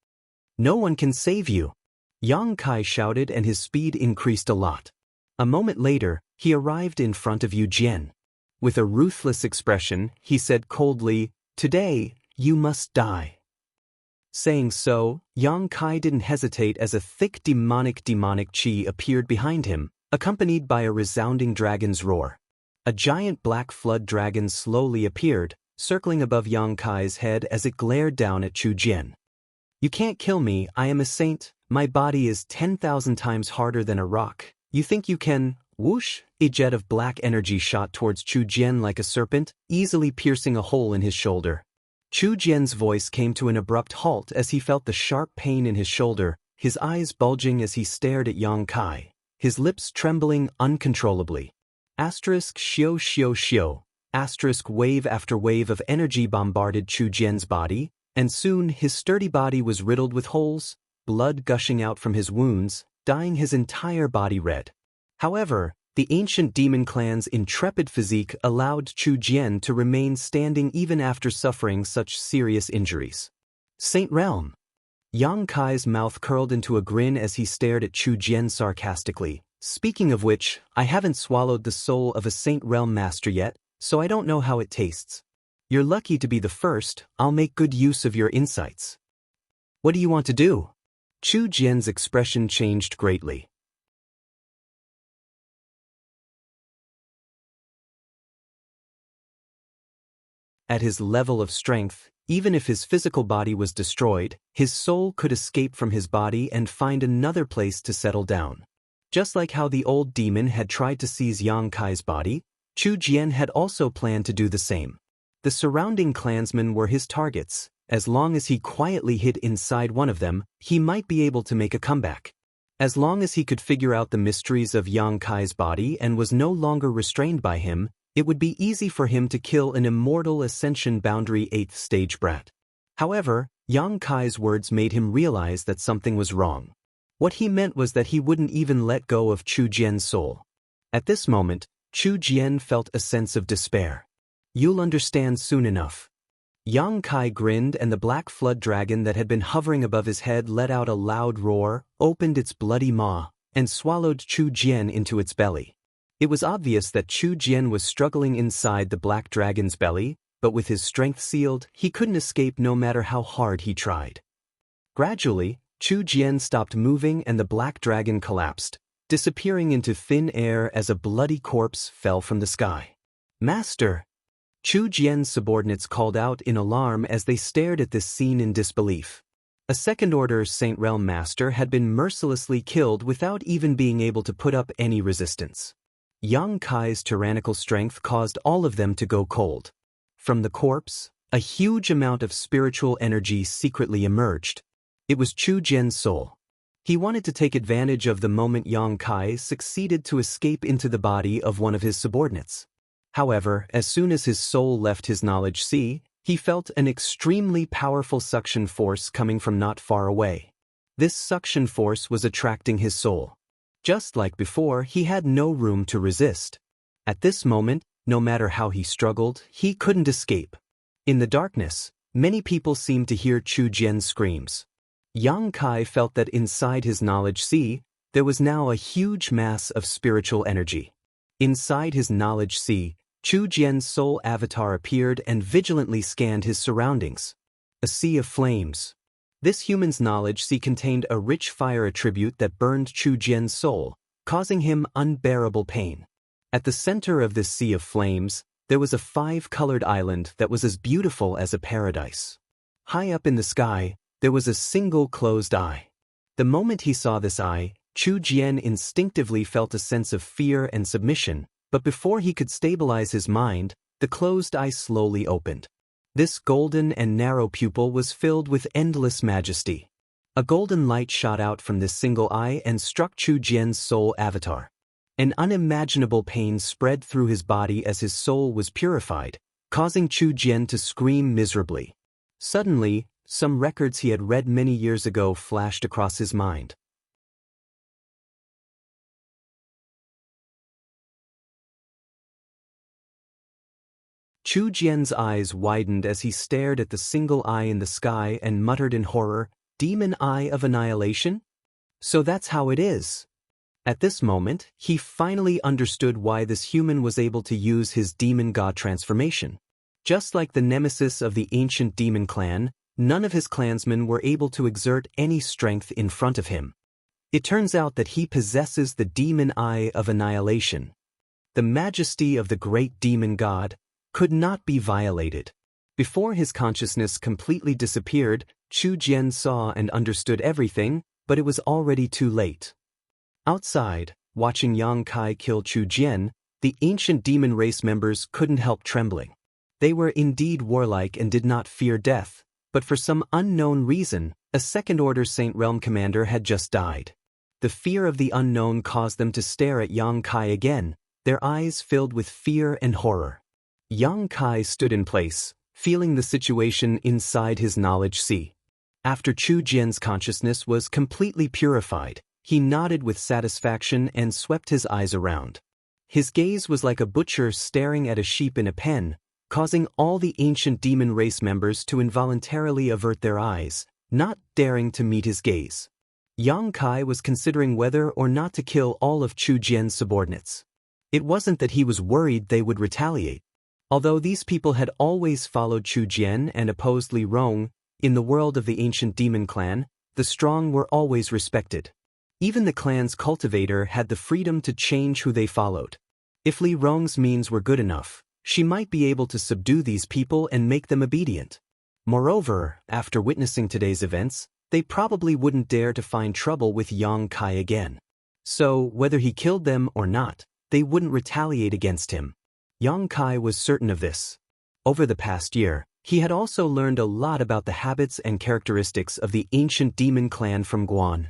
No one can save you. Yang Kai shouted and his speed increased a lot. A moment later, he arrived in front of Yu Jian. With a ruthless expression, he said coldly, "Today, you must die." Saying so, Yang Kai didn't hesitate as a thick demonic chi appeared behind him, accompanied by a resounding dragon's roar. A giant black flood dragon slowly appeared, circling above Yang Kai's head as it glared down at Chu Jian. "You can't kill me, I am a saint, my body is 10,000 times harder than a rock. You think you can?" Whoosh! A jet of black energy shot towards Chu Jian like a serpent, easily piercing a hole in his shoulder. Chu Jian's voice came to an abrupt halt as he felt the sharp pain in his shoulder, his eyes bulging as he stared at Yang Kai, his lips trembling uncontrollably. Xiao xiao xiao. Wave after wave of energy bombarded Chu Jian's body, and soon his sturdy body was riddled with holes, blood gushing out from his wounds, dyeing his entire body red. However, the ancient demon clan's intrepid physique allowed Chu Jian to remain standing even after suffering such serious injuries. Saint Realm. Yang Kai's mouth curled into a grin as he stared at Chu Jian sarcastically. "Speaking of which, I haven't swallowed the soul of a Saint Realm master yet, so I don't know how it tastes. You're lucky to be the first, I'll make good use of your insights." "What do you want to do?" Chu Jian's expression changed greatly. At his level of strength, even if his physical body was destroyed, his soul could escape from his body and find another place to settle down. Just like how the old demon had tried to seize Yang Kai's body, Chu Jian had also planned to do the same. The surrounding clansmen were his targets. As long as he quietly hid inside one of them, he might be able to make a comeback. As long as he could figure out the mysteries of Yang Kai's body and was no longer restrained by him, it would be easy for him to kill an Immortal Ascension Boundary 8th stage brat. However, Yang Kai's words made him realize that something was wrong. What he meant was that he wouldn't even let go of Chu Jian's soul. At this moment, Chu Jian felt a sense of despair. "You'll understand soon enough." Yang Kai grinned and the black flood dragon that had been hovering above his head let out a loud roar, opened its bloody maw, and swallowed Chu Jian into its belly. It was obvious that Chu Jian was struggling inside the black dragon's belly, but with his strength sealed, he couldn't escape no matter how hard he tried. Gradually, Chu Jian stopped moving and the black dragon collapsed, disappearing into thin air as a bloody corpse fell from the sky. "Master!" Chu Jian's subordinates called out in alarm as they stared at this scene in disbelief. A second-order Saint Realm Master had been mercilessly killed without even being able to put up any resistance. Yang Kai's tyrannical strength caused all of them to go cold. From the corpse, a huge amount of spiritual energy secretly emerged. It was Chu Jian's soul. He wanted to take advantage of the moment Yang Kai succeeded to escape into the body of one of his subordinates. However, as soon as his soul left his knowledge sea, he felt an extremely powerful suction force coming from not far away. This suction force was attracting his soul. Just like before, he had no room to resist. At this moment, no matter how he struggled, he couldn't escape. In the darkness, many people seemed to hear Chu Jian's screams. Yang Kai felt that inside his knowledge sea, there was now a huge mass of spiritual energy. Inside his knowledge sea, Chu Jian's soul avatar appeared and vigilantly scanned his surroundings. A sea of flames. This human's knowledge sea contained a rich fire attribute that burned Chu Jian's soul, causing him unbearable pain. At the center of this sea of flames, there was a 5-colored island that was as beautiful as a paradise. High up in the sky, there was a single closed eye. The moment he saw this eye, Chu Jian instinctively felt a sense of fear and submission, but before he could stabilize his mind, The closed eye slowly opened. This golden and narrow pupil was filled with endless majesty. A golden light shot out from this single eye and struck Chu Jian's soul avatar. An unimaginable pain spread through his body as his soul was purified, causing Chu Jian to scream miserably. Suddenly, some records he had read many years ago flashed across his mind. Chu Jian's eyes widened as he stared at the single eye in the sky and muttered in horror, "Demon Eye of Annihilation? So that's how it is." At this moment, he finally understood why this human was able to use his demon god transformation. Just like the nemesis of the ancient demon clan, none of his clansmen were able to exert any strength in front of him. It turns out that he possesses the demon eye of annihilation. The majesty of the great demon god could not be violated. Before his consciousness completely disappeared, Chu Jian saw and understood everything, but it was already too late. Outside, watching Yang Kai kill Chu Jian, the ancient demon race members couldn't help trembling. They were indeed warlike and did not fear death, but for some unknown reason, a second-order Saint Realm commander had just died. The fear of the unknown caused them to stare at Yang Kai again, their eyes filled with fear and horror. Yang Kai stood in place, feeling the situation inside his knowledge sea. After Chu Jian's consciousness was completely purified, he nodded with satisfaction and swept his eyes around. His gaze was like a butcher staring at a sheep in a pen, causing all the ancient demon race members to involuntarily avert their eyes, not daring to meet his gaze. Yang Kai was considering whether or not to kill all of Chu Jian's subordinates. It wasn't that he was worried they would retaliate. Although these people had always followed Chu Jian and opposed Li Rong, in the world of the ancient demon clan, the strong were always respected. Even the clan's cultivator had the freedom to change who they followed. If Li Rong's means were good enough, she might be able to subdue these people and make them obedient. Moreover, after witnessing today's events, they probably wouldn't dare to find trouble with Yang Kai again. So, whether he killed them or not, they wouldn't retaliate against him. Yang Kai was certain of this. Over the past year, he had also learned a lot about the habits and characteristics of the ancient demon clan from Guan.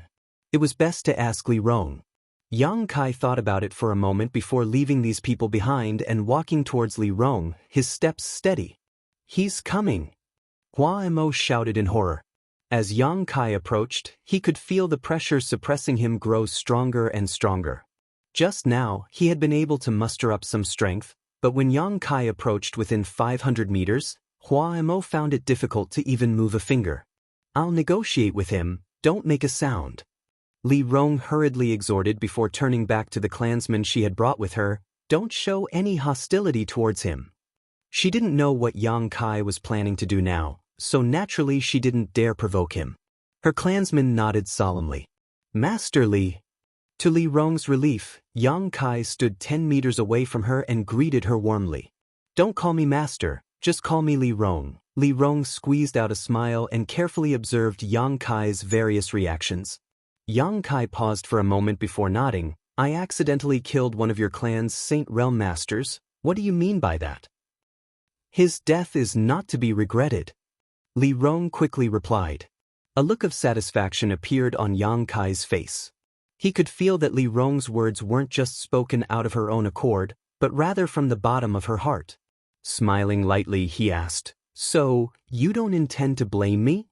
It was best to ask Li Rong. Yang Kai thought about it for a moment before leaving these people behind and walking towards Li Rong, his steps steady. "He's coming!" Hua Mo shouted in horror. As Yang Kai approached, he could feel the pressure suppressing him grow stronger and stronger. Just now, he had been able to muster up some strength, but when Yang Kai approached within 500 meters, Hua Mo found it difficult to even move a finger. "I'll negotiate with him, don't make a sound." Li Rong hurriedly exhorted before turning back to the clansmen she had brought with her, "Don't show any hostility towards him." She didn't know what Yang Kai was planning to do now, so naturally she didn't dare provoke him. Her clansmen nodded solemnly. "Master Li." To Li Rong's relief, Yang Kai stood 10 meters away from her and greeted her warmly. "Don't call me master, just call me Li Rong." Li Rong squeezed out a smile and carefully observed Yang Kai's various reactions. Yang Kai paused for a moment before nodding. "I accidentally killed one of your clan's Saint Realm masters. What do you mean by that?" "His death is not to be regretted," Li Rong quickly replied. A look of satisfaction appeared on Yang Kai's face. He could feel that Li Rong's words weren't just spoken out of her own accord, but rather from the bottom of her heart. Smiling lightly, he asked, "So, you don't intend to blame me?"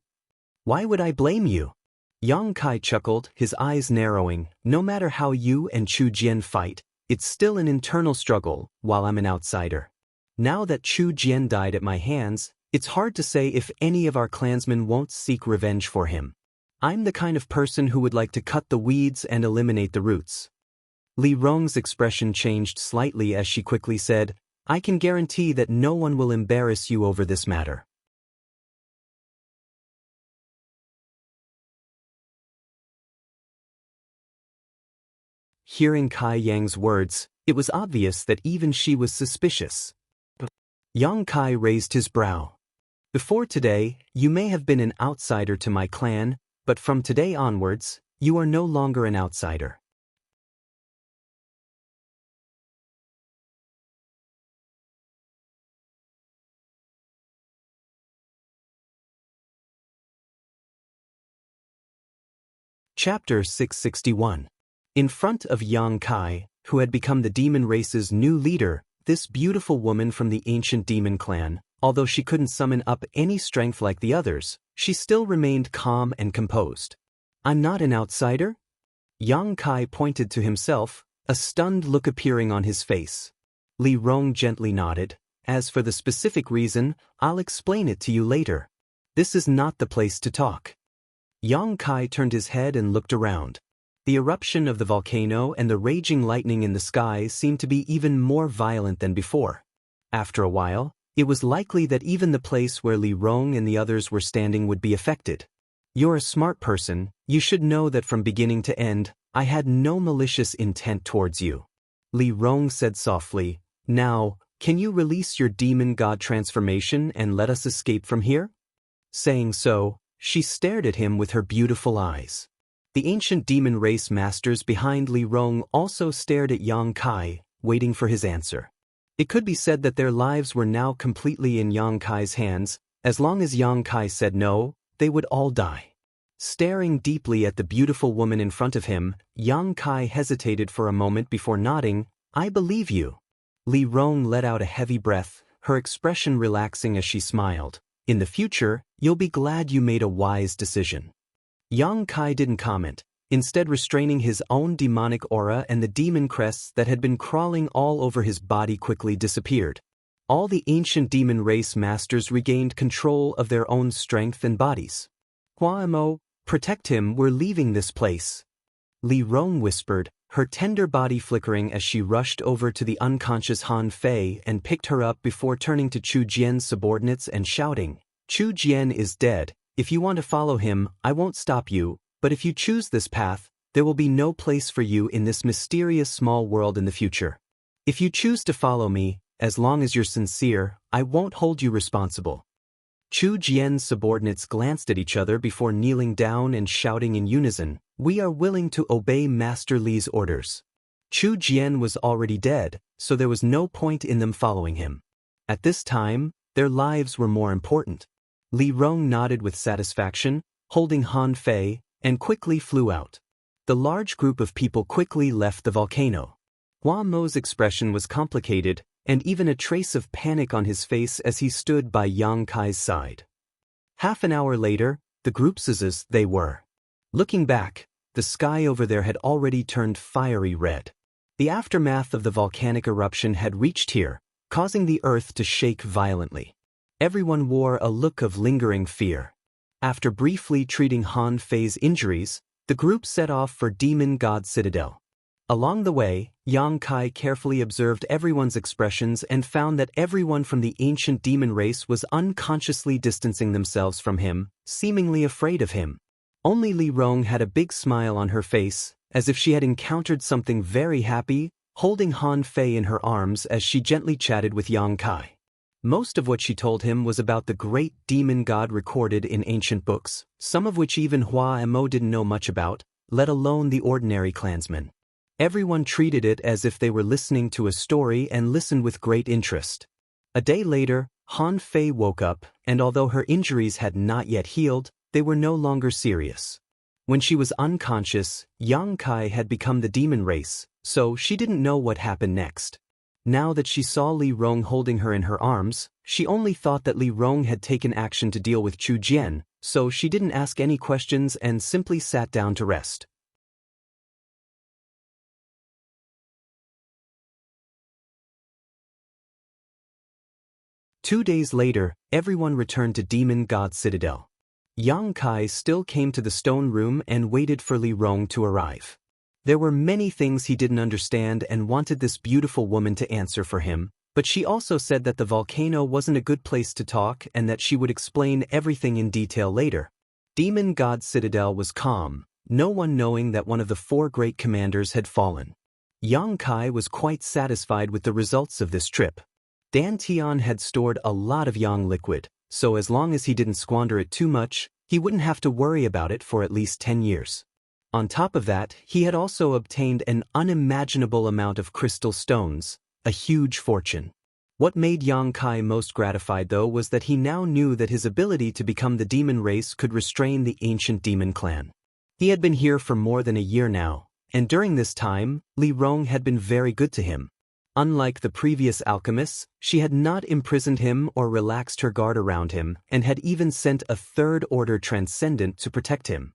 "Why would I blame you?" Yang Kai chuckled, his eyes narrowing. "No matter how you and Chu Jian fight, it's still an internal struggle, while I'm an outsider. Now that Chu Jian died at my hands, it's hard to say if any of our clansmen won't seek revenge for him. I'm the kind of person who would like to cut the weeds and eliminate the roots." Li Rong's expression changed slightly as she quickly said, "I can guarantee that no one will embarrass you over this matter." Hearing Kai Yang's words, it was obvious that even she was suspicious. Yang Kai raised his brow. "Before today, you may have been an outsider to my clan, but from today onwards, you are no longer an outsider." Chapter 661. In front of Yang Kai, who had become the demon race's new leader, this beautiful woman from the ancient demon clan, although she couldn't summon up any strength like the others, she still remained calm and composed. "I'm not an outsider?" Yang Kai pointed to himself, a stunned look appearing on his face. Li Rong gently nodded. "As for the specific reason, I'll explain it to you later. This is not the place to talk." Yang Kai turned his head and looked around. The eruption of the volcano and the raging lightning in the sky seemed to be even more violent than before. After a while, it was likely that even the place where Li Rong and the others were standing would be affected. "You're a smart person, you should know that from beginning to end, I had no malicious intent towards you," Li Rong said softly. "Now, can you release your demon god transformation and let us escape from here?" Saying so, she stared at him with her beautiful eyes. The ancient demon race masters behind Li Rong also stared at Yang Kai, waiting for his answer. It could be said that their lives were now completely in Yang Kai's hands. As long as Yang Kai said no, they would all die. Staring deeply at the beautiful woman in front of him, Yang Kai hesitated for a moment before nodding. "I believe you." Li Rong let out a heavy breath, her expression relaxing as she smiled. "In the future, you'll be glad you made a wise decision." Yang Kai didn't comment, instead restraining his own demonic aura, and the demon crests that had been crawling all over his body quickly disappeared. All the ancient demon race masters regained control of their own strength and bodies. "Huamo, protect him, we're leaving this place," Li Rong whispered, her tender body flickering as she rushed over to the unconscious Han Fei and picked her up before turning to Chu Jian's subordinates and shouting, "Chu Jian is dead. If you want to follow him, I won't stop you, but if you choose this path, there will be no place for you in this mysterious small world in the future. If you choose to follow me, as long as you're sincere, I won't hold you responsible." Chu Jian's subordinates glanced at each other before kneeling down and shouting in unison, "We are willing to obey Master Li's orders." Chu Jian was already dead, so there was no point in them following him. At this time, their lives were more important. Li Rong nodded with satisfaction, holding Han Fei, and quickly flew out. The large group of people quickly left the volcano. Hua Mo's expression was complicated, and even a trace of panic on his face as he stood by Yang Kai's side. Half an hour later, the groups as they were. Looking back, the sky over there had already turned fiery red. The aftermath of the volcanic eruption had reached here, causing the earth to shake violently. Everyone wore a look of lingering fear. After briefly treating Han Fei's injuries, the group set off for Demon God Citadel. Along the way, Yang Kai carefully observed everyone's expressions and found that everyone from the ancient demon race was unconsciously distancing themselves from him, seemingly afraid of him. Only Li Rong had a big smile on her face, as if she had encountered something very happy, holding Han Fei in her arms as she gently chatted with Yang Kai. Most of what she told him was about the great demon god recorded in ancient books, some of which even Hua Mo didn't know much about, let alone the ordinary clansmen. Everyone treated it as if they were listening to a story and listened with great interest. A day later, Han Fei woke up, and although her injuries had not yet healed, they were no longer serious. When she was unconscious, Yang Kai had become the demon race, so she didn't know what happened next. Now that she saw Li Rong holding her in her arms, she only thought that Li Rong had taken action to deal with Chu Jian, so she didn't ask any questions and simply sat down to rest. Two days later, everyone returned to Demon God Citadel. Yang Kai still came to the stone room and waited for Li Rong to arrive. There were many things he didn't understand and wanted this beautiful woman to answer for him, but she also said that the volcano wasn't a good place to talk and that she would explain everything in detail later. Demon God Citadel was calm, no one knowing that one of the four great commanders had fallen. Yang Kai was quite satisfied with the results of this trip. Dan Tian had stored a lot of yang liquid, so as long as he didn't squander it too much, he wouldn't have to worry about it for at least 10 years. On top of that, he had also obtained an unimaginable amount of crystal stones, a huge fortune. What made Yang Kai most gratified though was that he now knew that his ability to become the demon race could restrain the ancient demon clan. He had been here for more than a year now, and during this time, Li Rong had been very good to him. Unlike the previous alchemists, she had not imprisoned him or relaxed her guard around him and had even sent a third-order transcendent to protect him.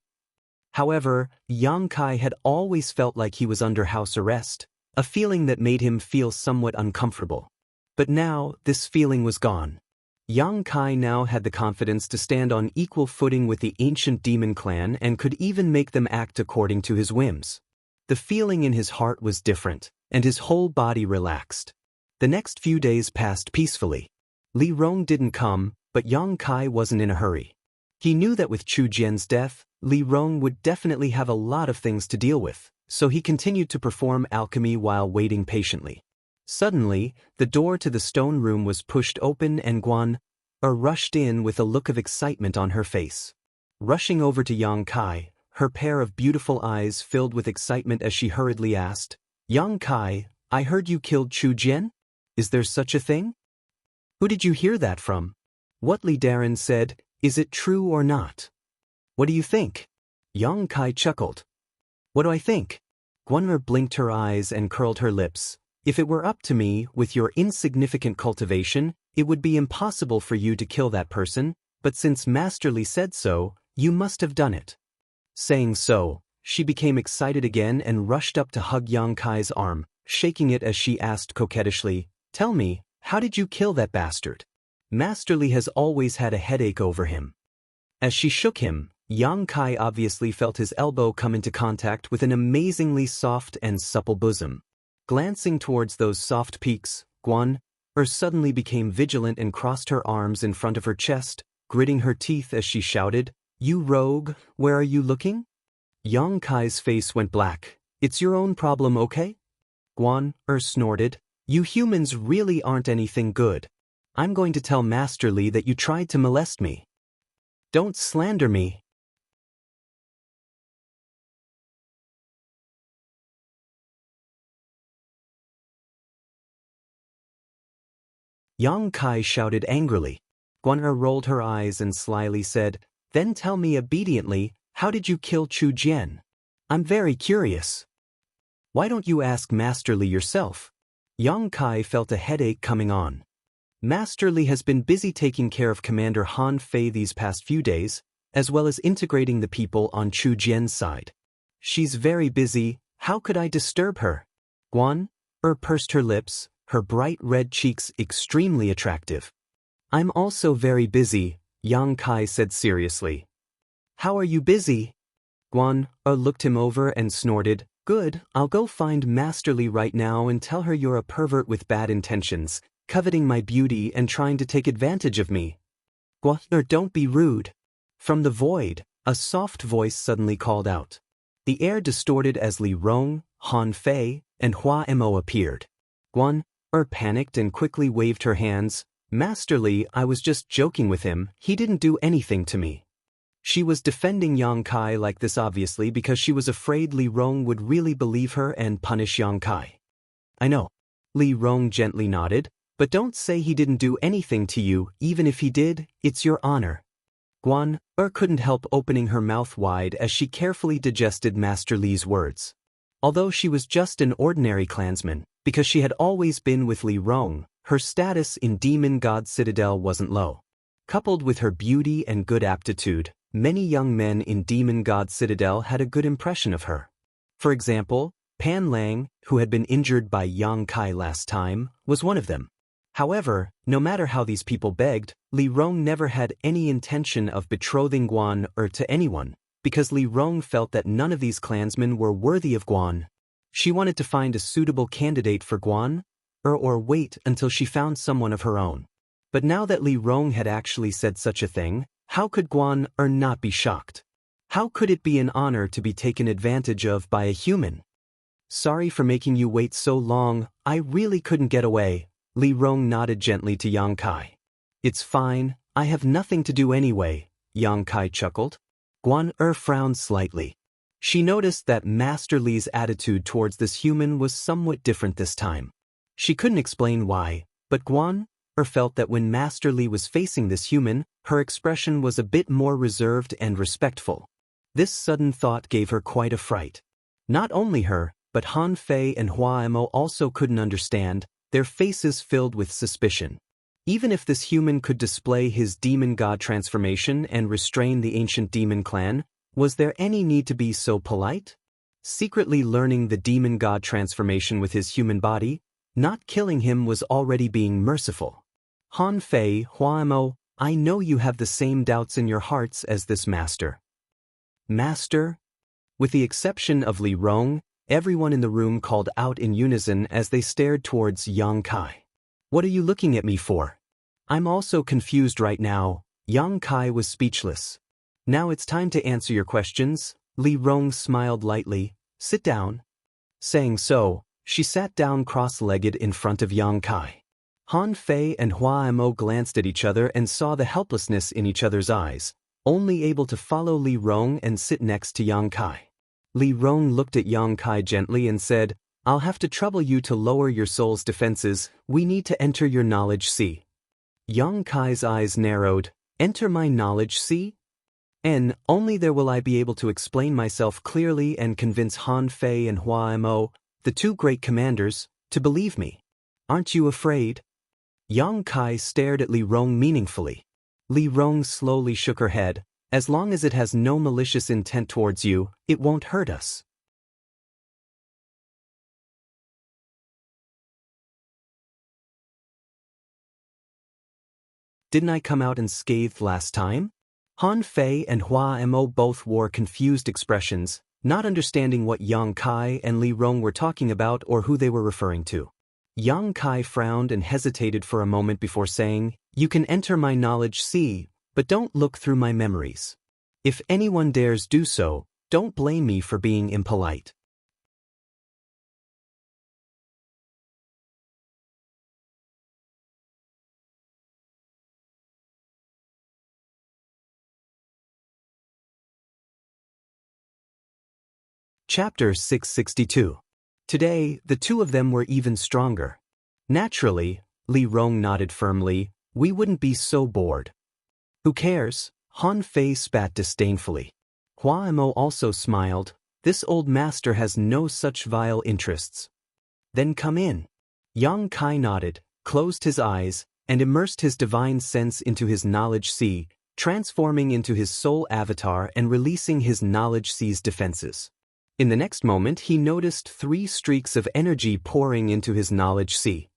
However, Yang Kai had always felt like he was under house arrest, a feeling that made him feel somewhat uncomfortable. But now, this feeling was gone. Yang Kai now had the confidence to stand on equal footing with the ancient demon clan and could even make them act according to his whims. The feeling in his heart was different, and his whole body relaxed. The next few days passed peacefully. Li Rong didn't come, but Yang Kai wasn't in a hurry. He knew that with Chu Jian's death, Li Rong would definitely have a lot of things to deal with, so he continued to perform alchemy while waiting patiently. Suddenly, the door to the stone room was pushed open and Guan rushed in with a look of excitement on her face. Rushing over to Yang Kai, her pair of beautiful eyes filled with excitement as she hurriedly asked, "Yang Kai, I heard you killed Chu Jian? Is there such a thing? Who did you hear that from? What Li Daren said, is it true or not? What do you think?" Yang Kai chuckled. "What do I think?" Guan'er blinked her eyes and curled her lips. "If it were up to me, with your insignificant cultivation, it would be impossible for you to kill that person, but since Master Li said so, you must have done it." Saying so, she became excited again and rushed up to hug Yang Kai's arm, shaking it as she asked coquettishly, "Tell me, how did you kill that bastard? Master Li has always had a headache over him." As she shook him, Yang Kai obviously felt his elbow come into contact with an amazingly soft and supple bosom. Glancing towards those soft peaks, Guan suddenly became vigilant and crossed her arms in front of her chest, gritting her teeth as she shouted, "You rogue, where are you looking?" Yang Kai's face went black. "It's your own problem, okay?" Guan snorted, "You humans really aren't anything good. I'm going to tell Master Li that you tried to molest me. Don't slander me." Yang Kai shouted angrily. Guan rolled her eyes and slyly said, "Then tell me obediently, how did you kill Chu Jian? I'm very curious." "Why don't you ask Master Li yourself?" Yang Kai felt a headache coming on. Master Li has been busy taking care of Commander Han Fei these past few days, as well as integrating the people on Chu Jian's side. "She's very busy, how could I disturb her?" Guan pursed her lips, her bright red cheeks extremely attractive. "I'm also very busy," Yang Kai said seriously. "How are you busy?" Guan looked him over and snorted, "Good, I'll go find Master Li right now and tell her you're a pervert with bad intentions, coveting my beauty and trying to take advantage of me." "Guan, don't be rude." From the void, a soft voice suddenly called out. The air distorted as Li Rong, Han Fei, and Hua Mo appeared. Guan panicked and quickly waved her hands. "Master Li, I was just joking with him, he didn't do anything to me." She was defending Yang Kai like this obviously because she was afraid Li Rong would really believe her and punish Yang Kai. "I know." Li Rong gently nodded, "but don't say he didn't do anything to you, even if he did, it's your honor." Guan couldn't help opening her mouth wide as she carefully digested Master Li's words. Although she was just an ordinary clansman, because she had always been with Li Rong, her status in Demon God Citadel wasn't low. Coupled with her beauty and good aptitude, many young men in Demon God Citadel had a good impression of her. For example, Pan Lang, who had been injured by Yang Kai last time, was one of them. However, no matter how these people begged, Li Rong never had any intention of betrothing Guan to anyone, because Li Rong felt that none of these clansmen were worthy of Guan. She wanted to find a suitable candidate for Guan, or wait until she found someone of her own. But now that Li Rong had actually said such a thing, how could Guan not be shocked? How could it be an honor to be taken advantage of by a human? "Sorry for making you wait so long, I really couldn't get away." Li Rong nodded gently to Yang Kai. "It's fine, I have nothing to do anyway," Yang Kai chuckled. Guan frowned slightly. She noticed that Master Li's attitude towards this human was somewhat different this time. She couldn't explain why, but Guan felt that when Master Li was facing this human, her expression was a bit more reserved and respectful. This sudden thought gave her quite a fright. Not only her, but Han Fei and Hua Mo also couldn't understand, their faces filled with suspicion. Even if this human could display his demon god transformation and restrain the ancient demon clan, was there any need to be so polite? Secretly learning the demon god transformation with his human body, not killing him was already being merciful. Han Fei, Hua Mo, I know you have the same doubts in your hearts as this master. Master? With the exception of Li Rong, everyone in the room called out in unison as they stared towards Yang Kai. What are you looking at me for? I'm also confused right now. Yang Kai was speechless. Now it's time to answer your questions. Li Rong smiled lightly. Sit down. Saying so, she sat down cross-legged in front of Yang Kai. Han Fei and Hua Mo glanced at each other and saw the helplessness in each other's eyes, only able to follow Li Rong and sit next to Yang Kai. Li Rong looked at Yang Kai gently and said, I'll have to trouble you to lower your soul's defenses. We need to enter your knowledge sea. Yang Kai's eyes narrowed. Enter my knowledge sea? And only there will I be able to explain myself clearly and convince Han Fei and Hua Mo, the two great commanders, to believe me. Aren't you afraid? Yang Kai stared at Li Rong meaningfully. Li Rong slowly shook her head. As long as it has no malicious intent towards you, it won't hurt us. Didn't I come out unscathed last time? Han Fei and Hua Mo both wore confused expressions, not understanding what Yang Kai and Li Rong were talking about or who they were referring to. Yang Kai frowned and hesitated for a moment before saying, You can enter my knowledge sea, but don't look through my memories. If anyone dares do so, don't blame me for being impolite. Chapter 662. Today, the two of them were even stronger. Naturally, Li Rong nodded firmly, we wouldn't be so bored. Who cares? Han Fei spat disdainfully. Hua Mo also smiled, this old master has no such vile interests. Then come in. Yang Kai nodded, closed his eyes, and immersed his divine sense into his knowledge sea, transforming into his soul avatar and releasing his knowledge sea's defenses. In the next moment he noticed 3 streaks of energy pouring into his knowledge sea.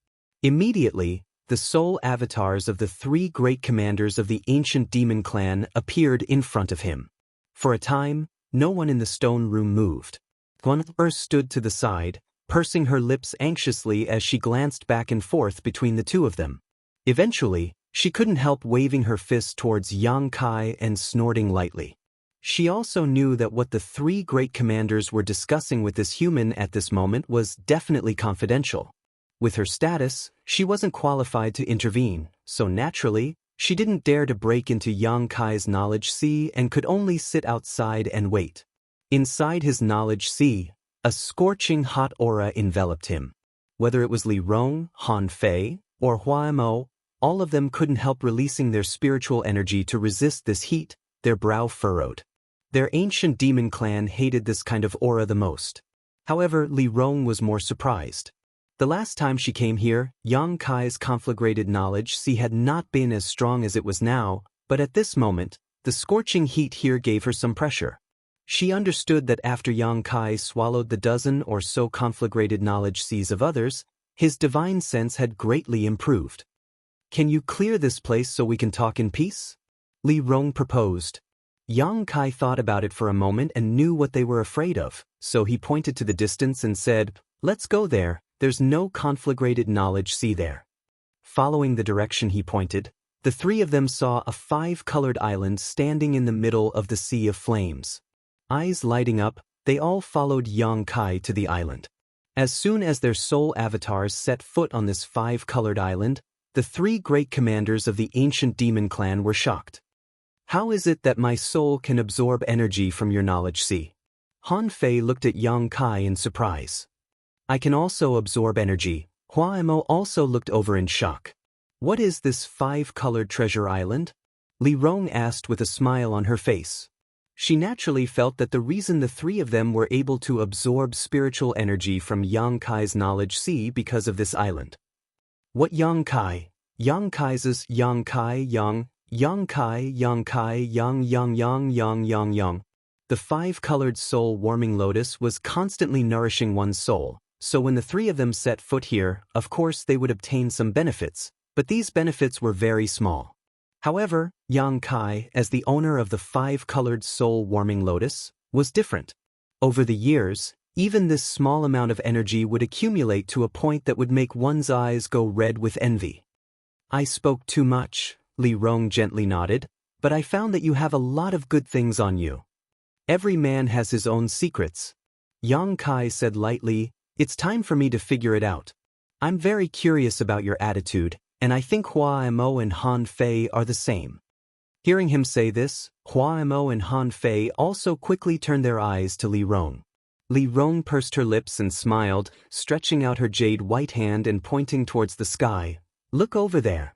Immediately, the soul avatars of the 3 great commanders of the ancient demon clan appeared in front of him. For a time, no one in the stone room moved. Guan stood to the side, pursing her lips anxiously as she glanced back and forth between the two of them. Eventually, she couldn't help waving her fist towards Yang Kai and snorting lightly. She also knew that what the 3 great commanders were discussing with this human at this moment was definitely confidential. With her status, she wasn't qualified to intervene, so naturally, she didn't dare to break into Yang Kai's knowledge sea and could only sit outside and wait. Inside his knowledge sea, a scorching hot aura enveloped him. Whether it was Li Rong, Han Fei, or Hua Mo, all of them couldn't help releasing their spiritual energy to resist this heat, their brow furrowed. Their ancient demon clan hated this kind of aura the most. However, Li Rong was more surprised. The last time she came here, Yang Kai's conflagrated knowledge sea had not been as strong as it was now, but at this moment, the scorching heat here gave her some pressure. She understood that after Yang Kai swallowed the dozen or so conflagrated knowledge seas of others, his divine sense had greatly improved. Can you clear this place so we can talk in peace? Li Rong proposed. Yang Kai thought about it for a moment and knew what they were afraid of, so he pointed to the distance and said, Let's go there, there's no conflagrated knowledge sea there. Following the direction he pointed, the 3 of them saw a 5-colored island standing in the middle of the sea of flames. Eyes lighting up, they all followed Yang Kai to the island. As soon as their soul avatars set foot on this 5-colored island, the 3 great commanders of the ancient demon clan were shocked. How is it that my soul can absorb energy from your knowledge sea? Han Fei looked at Yang Kai in surprise. I can also absorb energy. Hua Mo also looked over in shock. What is this 5-colored treasure island? Li Rong asked with a smile on her face. She naturally felt that the reason the three of them were able to absorb spiritual energy from Yang Kai's knowledge sea because of this island. What Yang Kai? Yang Kai's Yang Kai Yang Kai Yang Kai Yang. The five-colored soul-warming lotus was constantly nourishing one's soul, so when the three of them set foot here, of course they would obtain some benefits, but these benefits were very small. However, Yang Kai, as the owner of the five-colored soul-warming lotus, was different. Over the years, even this small amount of energy would accumulate to a point that would make one's eyes go red with envy. I spoke too much, Li Rong gently nodded, but I found that you have a lot of good things on you. Every man has his own secrets. Yang Kai said lightly, it's time for me to figure it out. I'm very curious about your attitude, and I think Hua Mo and Han Fei are the same. Hearing him say this, Hua Mo and Han Fei also quickly turned their eyes to Li Rong. Li Rong pursed her lips and smiled, stretching out her jade white hand and pointing towards the sky. Look over there.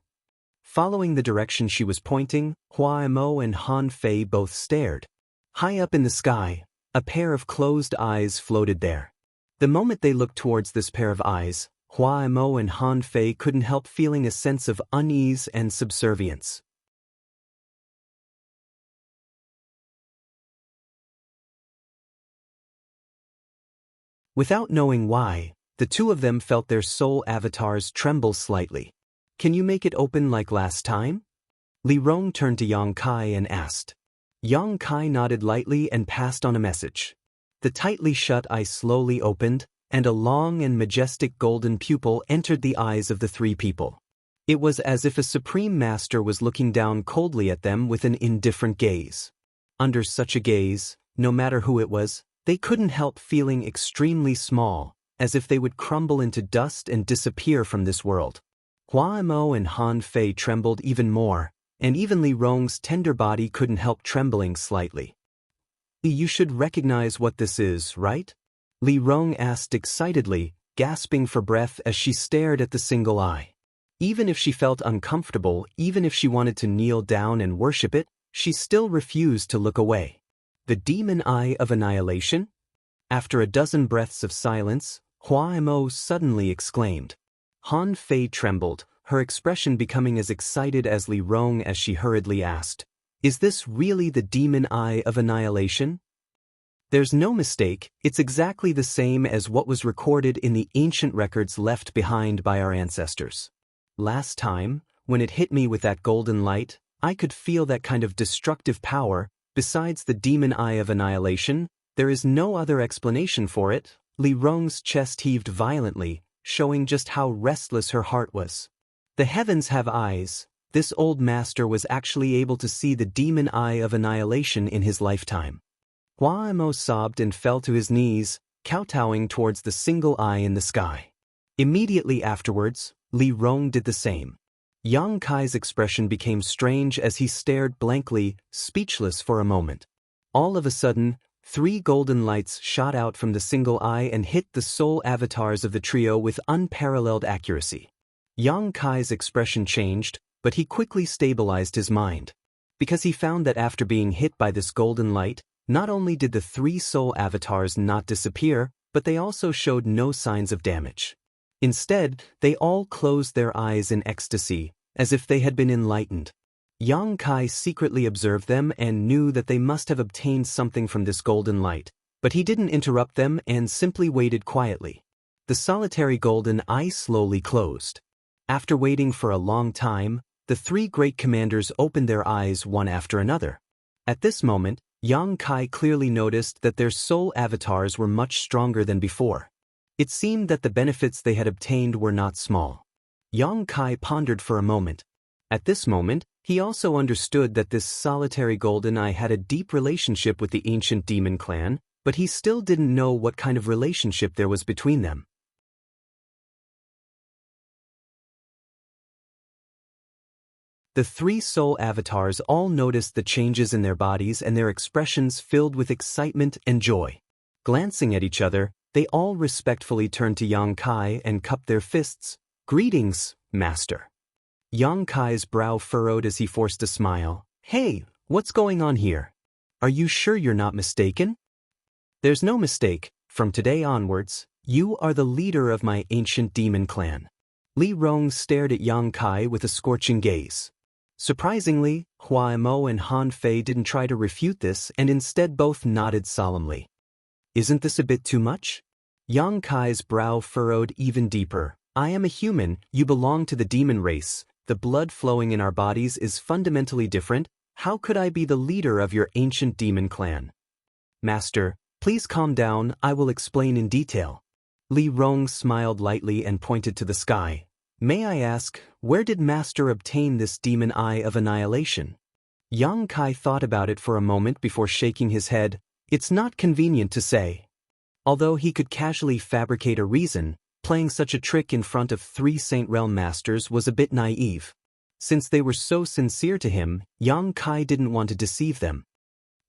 Following the direction she was pointing, Hua Mo and Han Fei both stared. High up in the sky, a pair of closed eyes floated there. The moment they looked towards this pair of eyes, Hua Mo and Han Fei couldn't help feeling a sense of unease and subservience. Without knowing why, the two of them felt their soul avatars tremble slightly. Can you make it open like last time? Li Rong turned to Yang Kai and asked. Yang Kai nodded lightly and passed on a message. The tightly shut eye slowly opened, and a long and majestic golden pupil entered the eyes of the three people. It was as if a supreme master was looking down coldly at them with an indifferent gaze. Under such a gaze, no matter who it was, they couldn't help feeling extremely small, as if they would crumble into dust and disappear from this world. Hua Mo and Han Fei trembled even more, and even Li Rong's tender body couldn't help trembling slightly. You should recognize what this is, right? Li Rong asked excitedly, gasping for breath as she stared at the single eye. Even if she felt uncomfortable, even if she wanted to kneel down and worship it, she still refused to look away. The demon eye of annihilation? After a dozen breaths of silence, Hua Mo suddenly exclaimed. Han Fei trembled, her expression becoming as excited as Li Rong as she hurriedly asked, is this really the demon eye of annihilation? There's no mistake, it's exactly the same as what was recorded in the ancient records left behind by our ancestors. Last time, when it hit me with that golden light, I could feel that kind of destructive power. Besides the demon eye of annihilation, there is no other explanation for it. Li Rong's chest heaved violently, showing just how restless her heart was. The heavens have eyes. This old master was actually able to see the demon eye of annihilation in his lifetime. Hua Mo sobbed and fell to his knees, kowtowing towards the single eye in the sky. Immediately afterwards, Li Rong did the same. Yang Kai's expression became strange as he stared blankly, speechless for a moment. All of a sudden, 3 golden lights shot out from the single eye and hit the soul avatars of the trio with unparalleled accuracy. Yang Kai's expression changed, but he quickly stabilized his mind. Because he found that after being hit by this golden light, not only did the 3 soul avatars not disappear, but they also showed no signs of damage. Instead, they all closed their eyes in ecstasy, as if they had been enlightened. Yang Kai secretly observed them and knew that they must have obtained something from this golden light, but he didn't interrupt them and simply waited quietly. The solitary golden eye slowly closed. After waiting for a long time, the 3 great commanders opened their eyes one after another. At this moment, Yang Kai clearly noticed that their soul avatars were much stronger than before. It seemed that the benefits they had obtained were not small. Yang Kai pondered for a moment. At this moment, he also understood that this solitary golden eye had a deep relationship with the ancient demon clan, but he still didn't know what kind of relationship there was between them. The 3 soul avatars all noticed the changes in their bodies and their expressions filled with excitement and joy. Glancing at each other, they all respectfully turned to Yang Kai and cupped their fists. Greetings, Master. Yang Kai's brow furrowed as he forced a smile. Hey, what's going on here? Are you sure you're not mistaken? There's no mistake. From today onwards, you are the leader of my ancient demon clan. Li Rong stared at Yang Kai with a scorching gaze. Surprisingly, Hua Mo and Han Fei didn't try to refute this and instead both nodded solemnly. Isn't this a bit too much? Yang Kai's brow furrowed even deeper. I am a human, you belong to the demon race. The blood flowing in our bodies is fundamentally different. How could I be the leader of your ancient demon clan? Master, please calm down, I will explain in detail. Li Rong smiled lightly and pointed to the sky. May I ask, where did Master obtain this demon eye of annihilation? Yang Kai thought about it for a moment before shaking his head. It's not convenient to say. Although he could casually fabricate a reason, playing such a trick in front of 3 Saint Realm Masters was a bit naive. Since they were so sincere to him, Yang Kai didn't want to deceive them.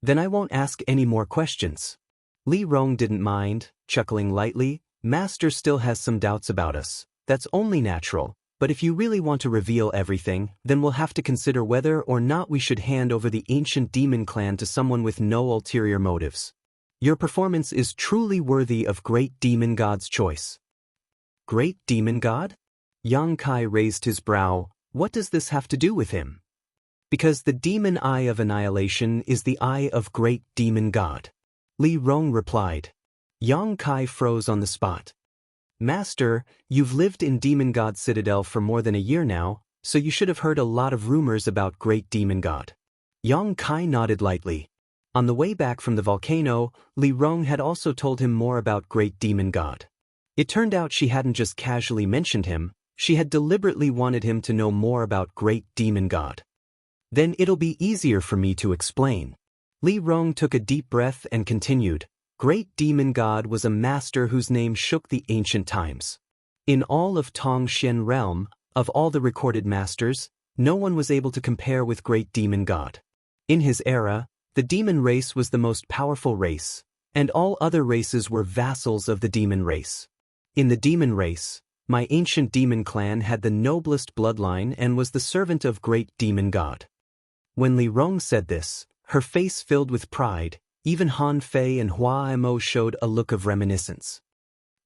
Then I won't ask any more questions. Li Rong didn't mind, chuckling lightly. Master still has some doubts about us. That's only natural, but if you really want to reveal everything, then we'll have to consider whether or not we should hand over the ancient demon clan to someone with no ulterior motives. Your performance is truly worthy of Great Demon God's choice. Great Demon God? Yang Kai raised his brow. What does this have to do with him? Because the demon eye of annihilation is the eye of Great Demon God. Li Rong replied. Yang Kai froze on the spot. Master, you've lived in Demon God Citadel for more than a year now, so you should have heard a lot of rumors about Great Demon God. Yang Kai nodded lightly. On the way back from the volcano, Li Rong had also told him more about Great Demon God. It turned out she hadn't just casually mentioned him, she had deliberately wanted him to know more about Great Demon God. Then it'll be easier for me to explain. Li Rong took a deep breath and continued. Great Demon God was a master whose name shook the ancient times. In all of Tongxian realm, of all the recorded masters, no one was able to compare with Great Demon God. In his era, the demon race was the most powerful race, and all other races were vassals of the demon race. In the demon race, my ancient demon clan had the noblest bloodline and was the servant of Great Demon God. When Li Rong said this, her face filled with pride. Even Han Fei and Hua Mo showed a look of reminiscence.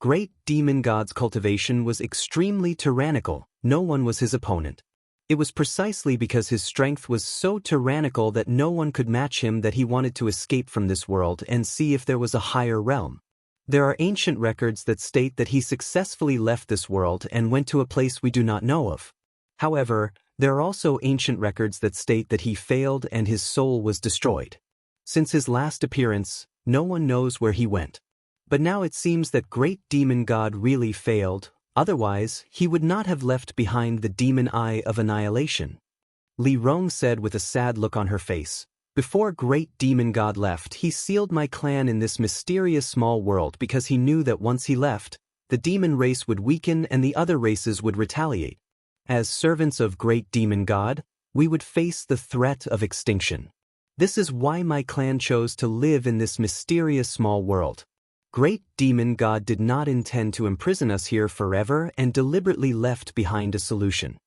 Great Demon God's cultivation was extremely tyrannical, no one was his opponent. It was precisely because his strength was so tyrannical that no one could match him that he wanted to escape from this world and see if there was a higher realm. There are ancient records that state that he successfully left this world and went to a place we do not know of. However, there are also ancient records that state that he failed and his soul was destroyed. Since his last appearance, no one knows where he went. But now it seems that Great Demon God really failed, otherwise he would not have left behind the demon eye of annihilation. Li Rong said with a sad look on her face. Before Great Demon God left, he sealed my clan in this mysterious small world because he knew that once he left, the demon race would weaken and the other races would retaliate. As servants of Great Demon God, we would face the threat of extinction. This is why my clan chose to live in this mysterious small world. Great Demon God did not intend to imprison us here forever and deliberately left behind a solution.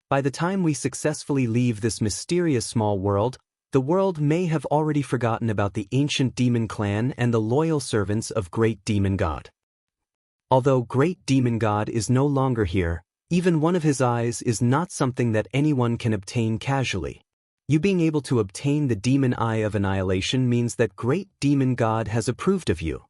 By the time we successfully leave this mysterious small world, the world may have already forgotten about the ancient demon clan and the loyal servants of Great Demon God. Although Great Demon God is no longer here, even one of his eyes is not something that anyone can obtain casually. You being able to obtain the demon eye of annihilation means that Great Demon God has approved of you.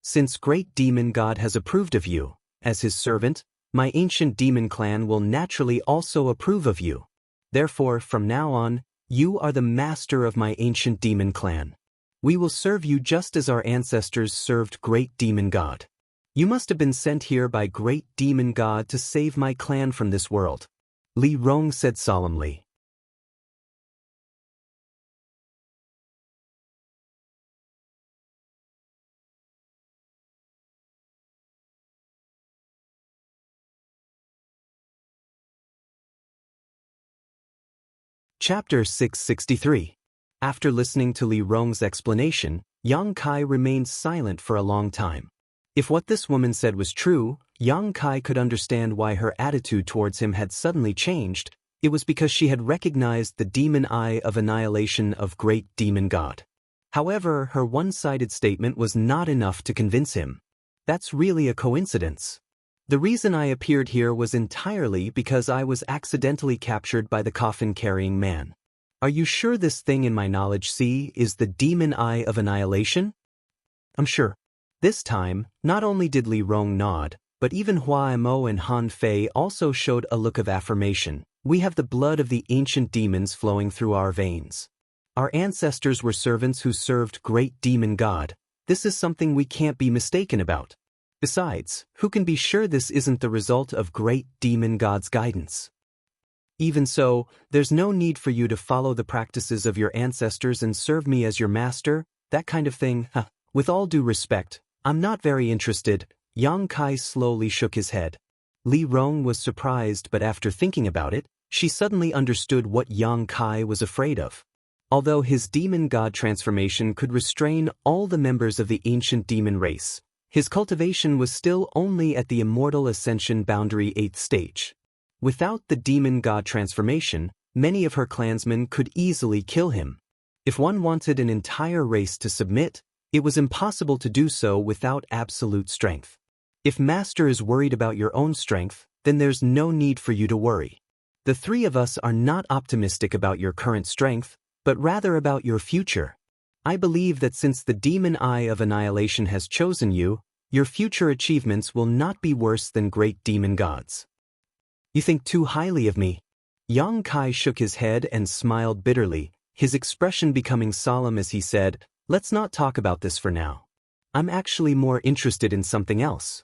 Since Great Demon God has approved of you, as his servant, my ancient demon clan will naturally also approve of you. Therefore, from now on, you are the master of my ancient demon clan. We will serve you just as our ancestors served Great Demon God. You must have been sent here by Great Demon God to save my clan from this world. Li Rong said solemnly. Chapter 663. After listening to Li Rong's explanation, Yang Kai remained silent for a long time. If what this woman said was true, Yang Kai could understand why her attitude towards him had suddenly changed. It was because she had recognized the demon eye of annihilation of great demon god. However, her one-sided statement was not enough to convince him. That's really a coincidence. The reason I appeared here was entirely because I was accidentally captured by the coffin-carrying man. Are you sure this thing in my knowledge sea is the demon eye of annihilation? I'm sure. This time, not only did Li Rong nod, but even Hua Mo and Han Fei also showed a look of affirmation. We have the blood of the ancient demons flowing through our veins. Our ancestors were servants who served great demon god. This is something we can't be mistaken about. Besides, who can be sure this isn't the result of great demon god's guidance? Even so, there's no need for you to follow the practices of your ancestors and serve me as your master, that kind of thing. With all due respect, I'm not very interested. Yang Kai slowly shook his head. Li Rong was surprised, but after thinking about it, she suddenly understood what Yang Kai was afraid of. Although his demon god transformation could restrain all the members of the ancient demon race, his cultivation was still only at the immortal ascension boundary 8th stage. Without the demon god transformation, many of her clansmen could easily kill him. If one wanted an entire race to submit, it was impossible to do so without absolute strength. If Master is worried about your own strength, then there's no need for you to worry. The three of us are not optimistic about your current strength, but rather about your future. I believe that since the demon eye of annihilation has chosen you, your future achievements will not be worse than great demon gods. You think too highly of me. Yang Kai shook his head and smiled bitterly, his expression becoming solemn as he said, "Let's not talk about this for now. I'm actually more interested in something else."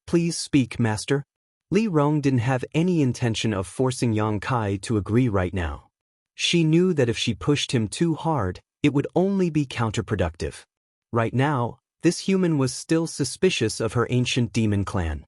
"Please speak, Master." Li Rong didn't have any intention of forcing Yang Kai to agree right now. She knew that if she pushed him too hard, it would only be counterproductive. Right now, this human was still suspicious of her ancient demon clan.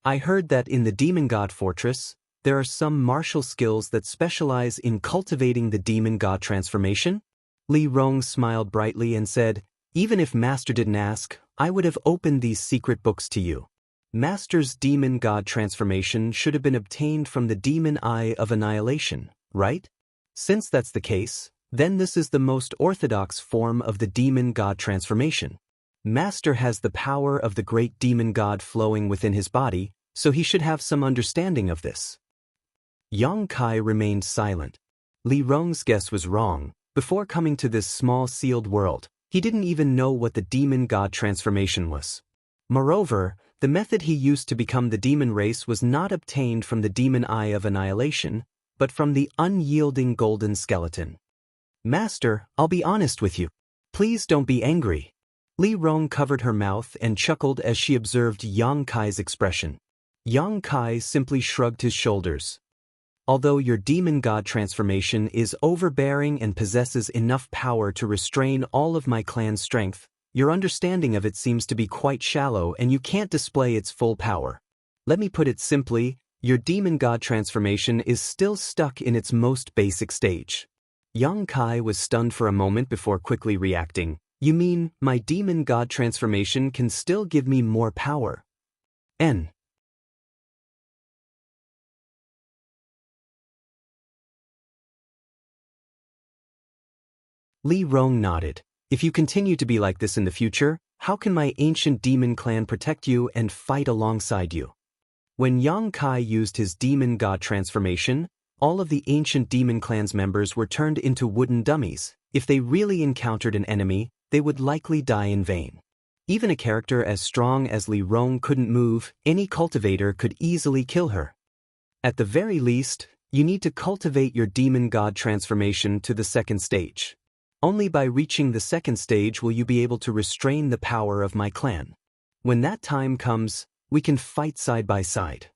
"I heard that in the demon god fortress, there are some martial skills that specialize in cultivating the demon god transformation?" Li Rong smiled brightly and said, "Even if Master didn't ask, I would have opened these secret books to you. Master's demon god transformation should have been obtained from the demon eye of annihilation, right? Since that's the case, then this is the most orthodox form of the demon god transformation. Master has the power of the great demon god flowing within his body, so he should have some understanding of this." Yang Kai remained silent. Li Rong's guess was wrong. Before coming to this small sealed world, he didn't even know what the demon god transformation was. Moreover, the method he used to become the demon race was not obtained from the demon eye of annihilation, but from the unyielding golden skeleton. "Master, I'll be honest with you. Please don't be angry." Li Rong covered her mouth and chuckled as she observed Yang Kai's expression. Yang Kai simply shrugged his shoulders. "Although your demon god transformation is overbearing and possesses enough power to restrain all of my clan's strength, your understanding of it seems to be quite shallow and you can't display its full power. Let me put it simply, your demon god transformation is still stuck in its most basic stage." Yang Kai was stunned for a moment before quickly reacting. "You mean, my demon god transformation can still give me more power?" Li Rong nodded. "If you continue to be like this in the future, how can my ancient demon clan protect you and fight alongside you?" When Yang Kai used his demon god transformation, all of the ancient demon clan's members were turned into wooden dummies. If they really encountered an enemy, they would likely die in vain. Even a character as strong as Li Rong couldn't move, any cultivator could easily kill her. At the very least, you need to cultivate your demon god transformation to the second stage. Only by reaching the second stage will you be able to restrain the power of my clan. When that time comes, we can fight side by side."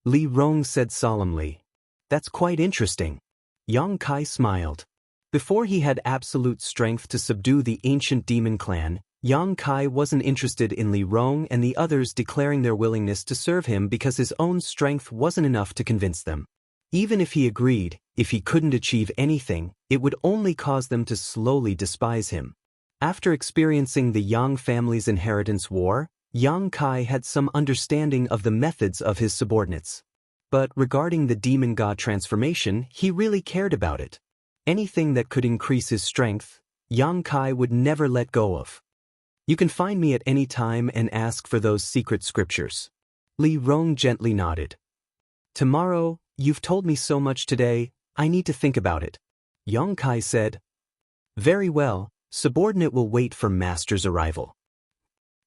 Li Rong said solemnly. "That's quite interesting." Yang Kai smiled. Before he had absolute strength to subdue the ancient demon clan, Yang Kai wasn't interested in Li Rong and the others declaring their willingness to serve him because his own strength wasn't enough to convince them. Even if he agreed, if he couldn't achieve anything, it would only cause them to slowly despise him. After experiencing the Yang family's inheritance war, Yang Kai had some understanding of the methods of his subordinates. But regarding the demon god transformation, he really cared about it. Anything that could increase his strength, Yang Kai would never let go of. You can find me at any time and ask for those secret scriptures. Li Rong gently nodded. Tomorrow, you've told me so much today, I need to think about it. Yang Kai said. Very well, subordinate will wait for master's arrival.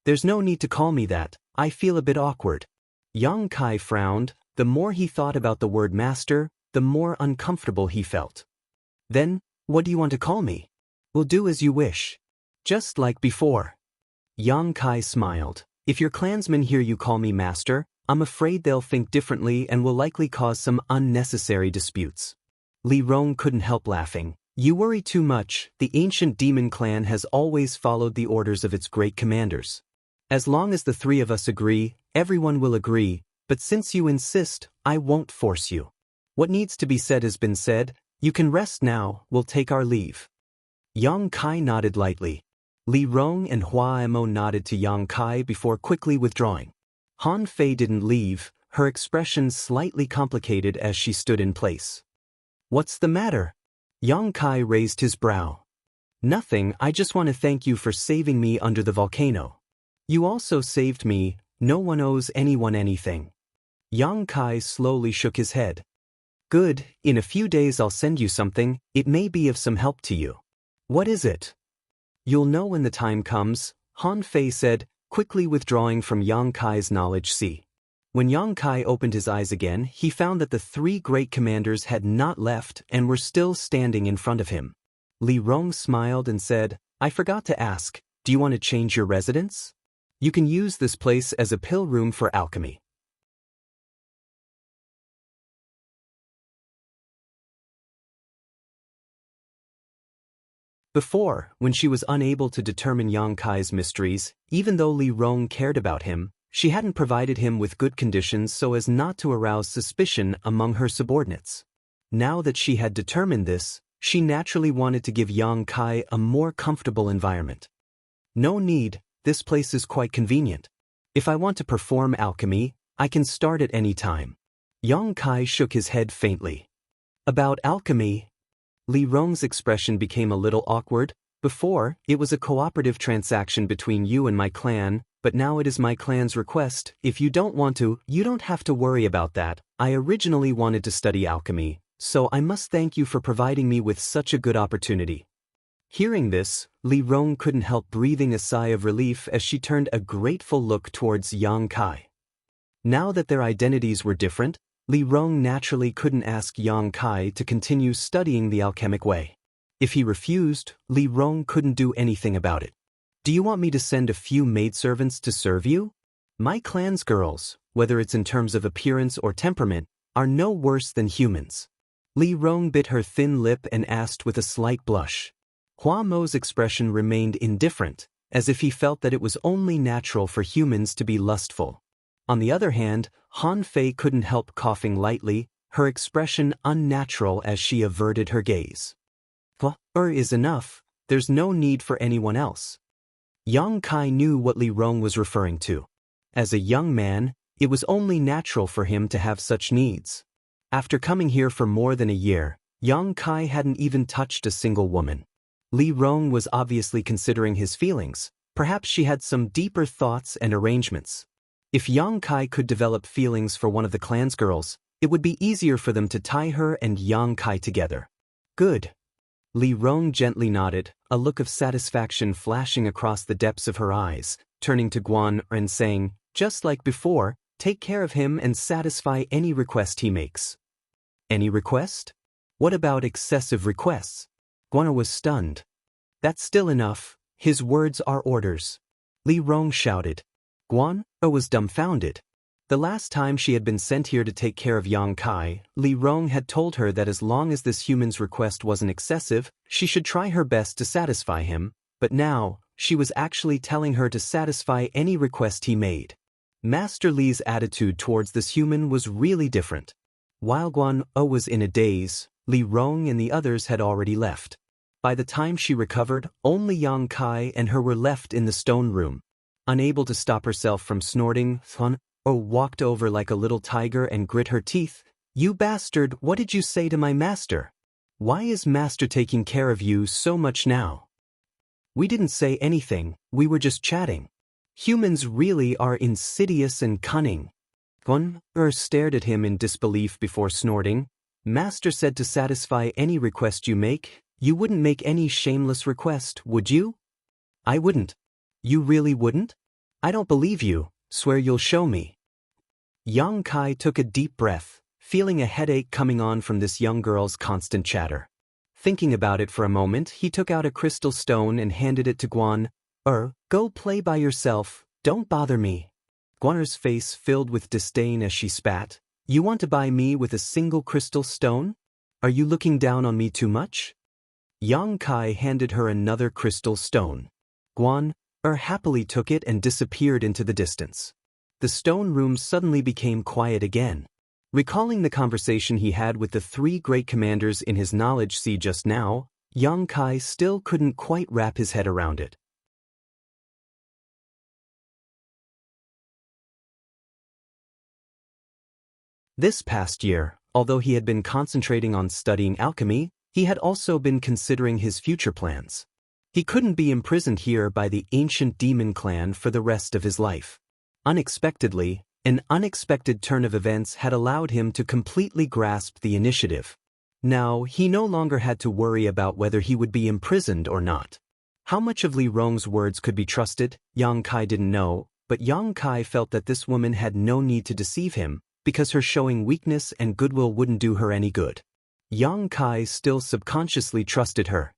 There's no need to call me that, I feel a bit awkward. Yang Kai frowned. The more he thought about the word master, the more uncomfortable he felt. Then, what do you want to call me? Will do as you wish. Just like before. Yang Kai smiled. If your clansmen hear you call me master, I'm afraid they'll think differently and will likely cause some unnecessary disputes. Li Rong couldn't help laughing. You worry too much, the ancient demon clan has always followed the orders of its great commanders. As long as the three of us agree, everyone will agree, but since you insist, I won't force you. What needs to be said has been said, you can rest now, we'll take our leave. Yang Kai nodded lightly. Li Rong and Hua Mo nodded to Yang Kai before quickly withdrawing. Han Fei didn't leave, her expression slightly complicated as she stood in place. What's the matter? Yang Kai raised his brow. Nothing, I just want to thank you for saving me under the volcano. You also saved me, no one owes anyone anything. Yang Kai slowly shook his head. Good, in a few days I'll send you something, it may be of some help to you. What is it? You'll know when the time comes, Han Fei said, quickly withdrawing from Yang Kai's knowledge sea. When Yang Kai opened his eyes again, he found that the three great commanders had not left and were still standing in front of him. Li Rong smiled and said, I forgot to ask, do you want to change your residence? You can use this place as a pill room for alchemy. Before, when she was unable to determine Yang Kai's mysteries, even though Li Rong cared about him, she hadn't provided him with good conditions so as not to arouse suspicion among her subordinates. Now that she had determined this, she naturally wanted to give Yang Kai a more comfortable environment. No need, this place is quite convenient. If I want to perform alchemy, I can start at any time. Yang Kai shook his head faintly. About alchemy? Li Rong's expression became a little awkward. Before, it was a cooperative transaction between you and my clan, but now it is my clan's request. If you don't want to, you don't have to worry about that. I originally wanted to study alchemy, so I must thank you for providing me with such a good opportunity. Hearing this, Li Rong couldn't help breathing a sigh of relief as she turned a grateful look towards Yang Kai. Now that their identities were different, Li Rong naturally couldn't ask Yang Kai to continue studying the alchemic way. If he refused, Li Rong couldn't do anything about it. Do you want me to send a few maidservants to serve you? My clan's girls, whether it's in terms of appearance or temperament, are no worse than humans. Li Rong bit her thin lip and asked with a slight blush. Hua Mo's expression remained indifferent, as if he felt that it was only natural for humans to be lustful. On the other hand, Han Fei couldn't help coughing lightly, her expression unnatural as she averted her gaze. Is enough, there's no need for anyone else. Yang Kai knew what Li Rong was referring to. As a young man, it was only natural for him to have such needs. After coming here for more than a year, Yang Kai hadn't even touched a single woman. Li Rong was obviously considering his feelings, perhaps she had some deeper thoughts and arrangements. If Yang Kai could develop feelings for one of the clan's girls, it would be easier for them to tie her and Yang Kai together. Good. Li Rong gently nodded, a look of satisfaction flashing across the depths of her eyes, turning to Guan and saying, just like before, take care of him and satisfy any request he makes. Any request? What about excessive requests? Guan was stunned. That's still enough, his words are orders. Li Rong shouted. Guan was dumbfounded. The last time she had been sent here to take care of Yang Kai, Li Rong had told her that as long as this human's request wasn't excessive, she should try her best to satisfy him, but now, she was actually telling her to satisfy any request he made. Master Li's attitude towards this human was really different. While Guan was in a daze, Li Rong and the others had already left. By the time she recovered, only Yang Kai and her were left in the stone room. unable to stop herself from snorting, thun, or walked over like a little tiger and grit her teeth. "You bastard, what did you say to my master? Why is master taking care of you so much now?" "We didn't say anything, we were just chatting. Humans really are insidious and cunning." Guan stared at him in disbelief before snorting. "Master said to satisfy any request you make. You wouldn't make any shameless request, would you?" "I wouldn't." "You really wouldn't?" "I don't believe you, swear you'll show me." Yang Kai took a deep breath, feeling a headache coming on from this young girl's constant chatter. Thinking about it for a moment, he took out a crystal stone and handed it to Guan. Go play by yourself, don't bother me." Guan's face filled with disdain as she spat. "You want to buy me with a single crystal stone? Are you looking down on me too much?" Yang Kai handed her another crystal stone. Guan happily took it and disappeared into the distance. The stone room suddenly became quiet again. Recalling the conversation he had with the three great commanders in his knowledge sea just now, Yang Kai still couldn't quite wrap his head around it. This past year, although he had been concentrating on studying alchemy, he had also been considering his future plans. He couldn't be imprisoned here by the ancient demon clan for the rest of his life. Unexpectedly, an unexpected turn of events had allowed him to completely grasp the initiative. Now, he no longer had to worry about whether he would be imprisoned or not. How much of Li Rong's words could be trusted, Yang Kai didn't know, but Yang Kai felt that this woman had no need to deceive him, because her showing weakness and goodwill wouldn't do her any good. Yang Kai still subconsciously trusted her.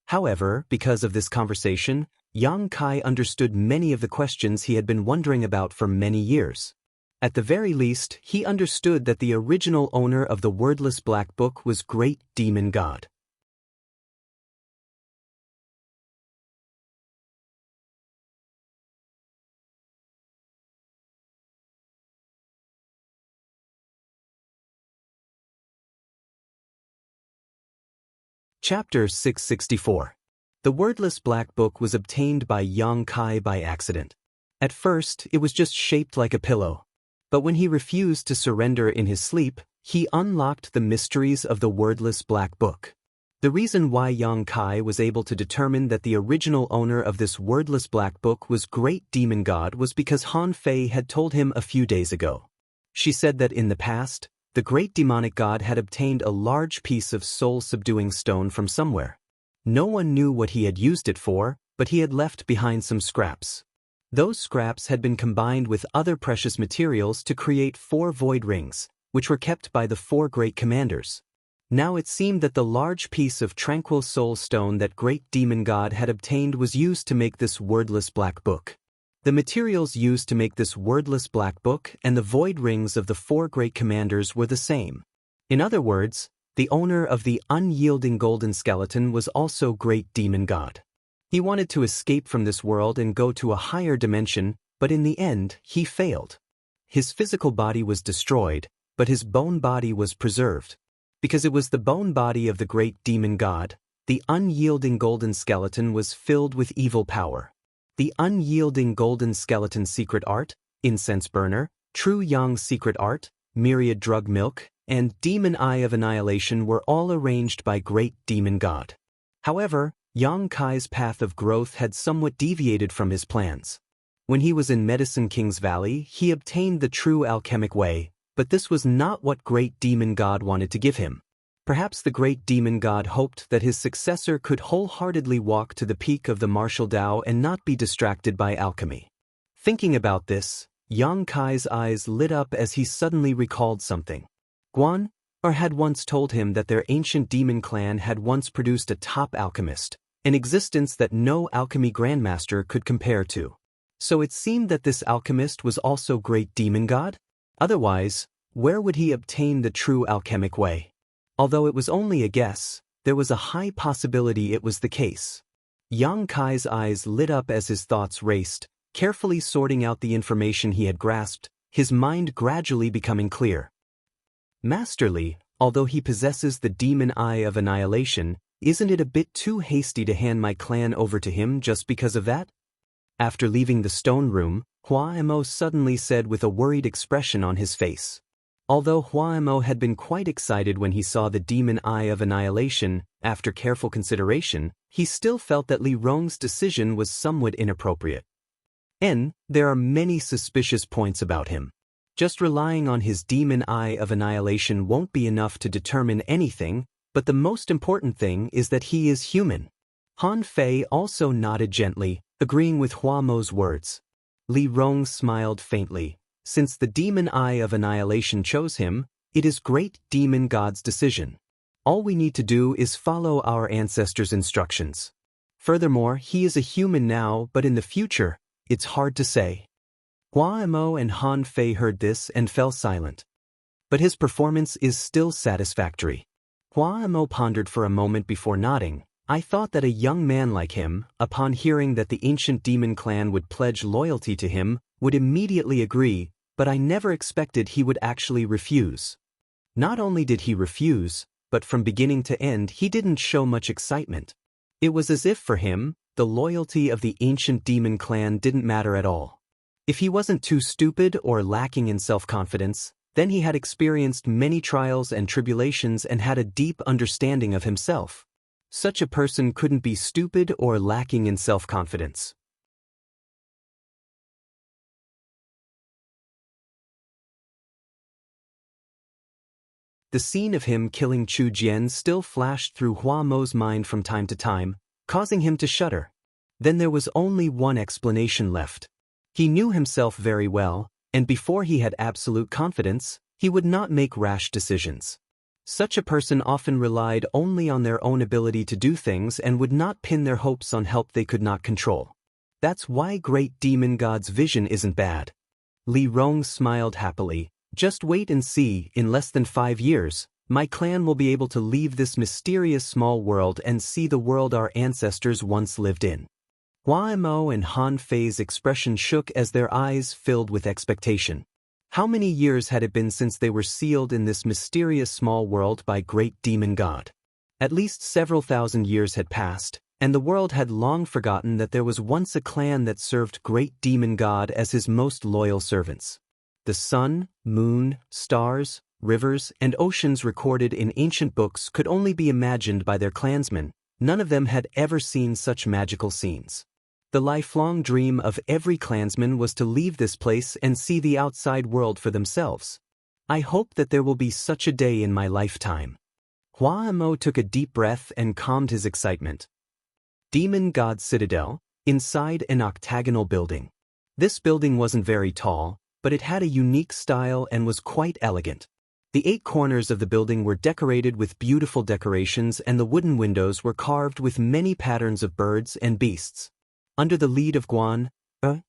However, because of this conversation, Yang Kai understood many of the questions he had been wondering about for many years. At the very least, he understood that the original owner of the wordless black book was Great Demon God. Chapter 664. The wordless black book was obtained by Yang Kai by accident. At first, it was just shaped like a pillow. But when he refused to surrender in his sleep, he unlocked the mysteries of the wordless black book. The reason why Yang Kai was able to determine that the original owner of this wordless black book was Great Demon God was because Han Fei had told him a few days ago. She said that in the past, the great demonic god had obtained a large piece of soul-subduing stone from somewhere. No one knew what he had used it for, but he had left behind some scraps. Those scraps had been combined with other precious materials to create 4 void rings, which were kept by the 4 great commanders. Now it seemed that the large piece of tranquil soul stone that Great Demon God had obtained was used to make this wordless black book. The materials used to make this wordless black book and the void rings of the 4 great commanders were the same. In other words, the owner of the unyielding golden skeleton was also Great Demon God. He wanted to escape from this world and go to a higher dimension, but in the end, he failed. His physical body was destroyed, but his bone body was preserved. Because it was the bone body of the Great Demon God, the unyielding golden skeleton was filled with evil power. The unyielding golden skeleton secret art, incense burner, true yang secret art, myriad drug milk, and demon eye of annihilation were all arranged by Great Demon God. However, Yang Kai's path of growth had somewhat deviated from his plans. When he was in Medicine King's Valley, he obtained the true alchemic way, but this was not what Great Demon God wanted to give him. Perhaps the Great Demon God hoped that his successor could wholeheartedly walk to the peak of the martial Tao and not be distracted by alchemy. Thinking about this, Yang Kai's eyes lit up as he suddenly recalled something. Guan had once told him that their ancient demon clan had once produced a top alchemist, an existence that no alchemy grandmaster could compare to. So it seemed that this alchemist was also Great Demon God? Otherwise, where would he obtain the true alchemic way? Although it was only a guess, there was a high possibility it was the case. Yang Kai's eyes lit up as his thoughts raced, carefully sorting out the information he had grasped, his mind gradually becoming clear. Master Li, although he possesses the demon eye of annihilation, isn't it a bit too hasty to hand my clan over to him just because of that? After leaving the stone room, Huaimo suddenly said with a worried expression on his face. Although Huaimo had been quite excited when he saw the demon eye of annihilation, after careful consideration, he still felt that Li Rong's decision was somewhat inappropriate. There are many suspicious points about him. Just relying on his demon eye of annihilation won't be enough to determine anything, but the most important thing is that he is human. Han Fei also nodded gently, agreeing with Huaimo's words. Li Rong smiled faintly. Since the demon eye of annihilation chose him, it is great demon god's decision. All we need to do is follow our ancestors' instructions. Furthermore, he is a human now, but in the future, it's hard to say. Huaimo and Han Fei heard this and fell silent. But his performance is still satisfactory. Huaimo pondered for a moment before nodding. I thought that a young man like him, upon hearing that the ancient demon clan would pledge loyalty to him, would immediately agree, but I never expected he would actually refuse. Not only did he refuse, but from beginning to end he didn't show much excitement. It was as if for him, the loyalty of the ancient demon clan didn't matter at all. If he wasn't too stupid or lacking in self-confidence, then he had experienced many trials and tribulations and had a deep understanding of himself. Such a person couldn't be stupid or lacking in self-confidence. The scene of him killing Chu Jian still flashed through Huaimo's mind from time to time, causing him to shudder. Then there was only one explanation left. He knew himself very well, and before he had absolute confidence, he would not make rash decisions. Such a person often relied only on their own ability to do things and would not pin their hopes on help they could not control. That's why great demon god's vision isn't bad. Li Rong smiled happily. Just wait and see, in less than 5 years, my clan will be able to leave this mysterious small world and see the world our ancestors once lived in. Huaimo and Han Fei's expression shook as their eyes filled with expectation. How many years had it been since they were sealed in this mysterious small world by great demon god? At least several thousand years had passed, and the world had long forgotten that there was once a clan that served great demon god as his most loyal servants. The sun, moon, stars, rivers, and oceans recorded in ancient books could only be imagined by their clansmen. None of them had ever seen such magical scenes. The lifelong dream of every clansman was to leave this place and see the outside world for themselves. I hope that there will be such a day in my lifetime. Huaimo took a deep breath and calmed his excitement. Demon God Citadel, inside an octagonal building. This building wasn't very tall, but it had a unique style and was quite elegant. The 8 corners of the building were decorated with beautiful decorations, and the wooden windows were carved with many patterns of birds and beasts. Under the lead of Guan,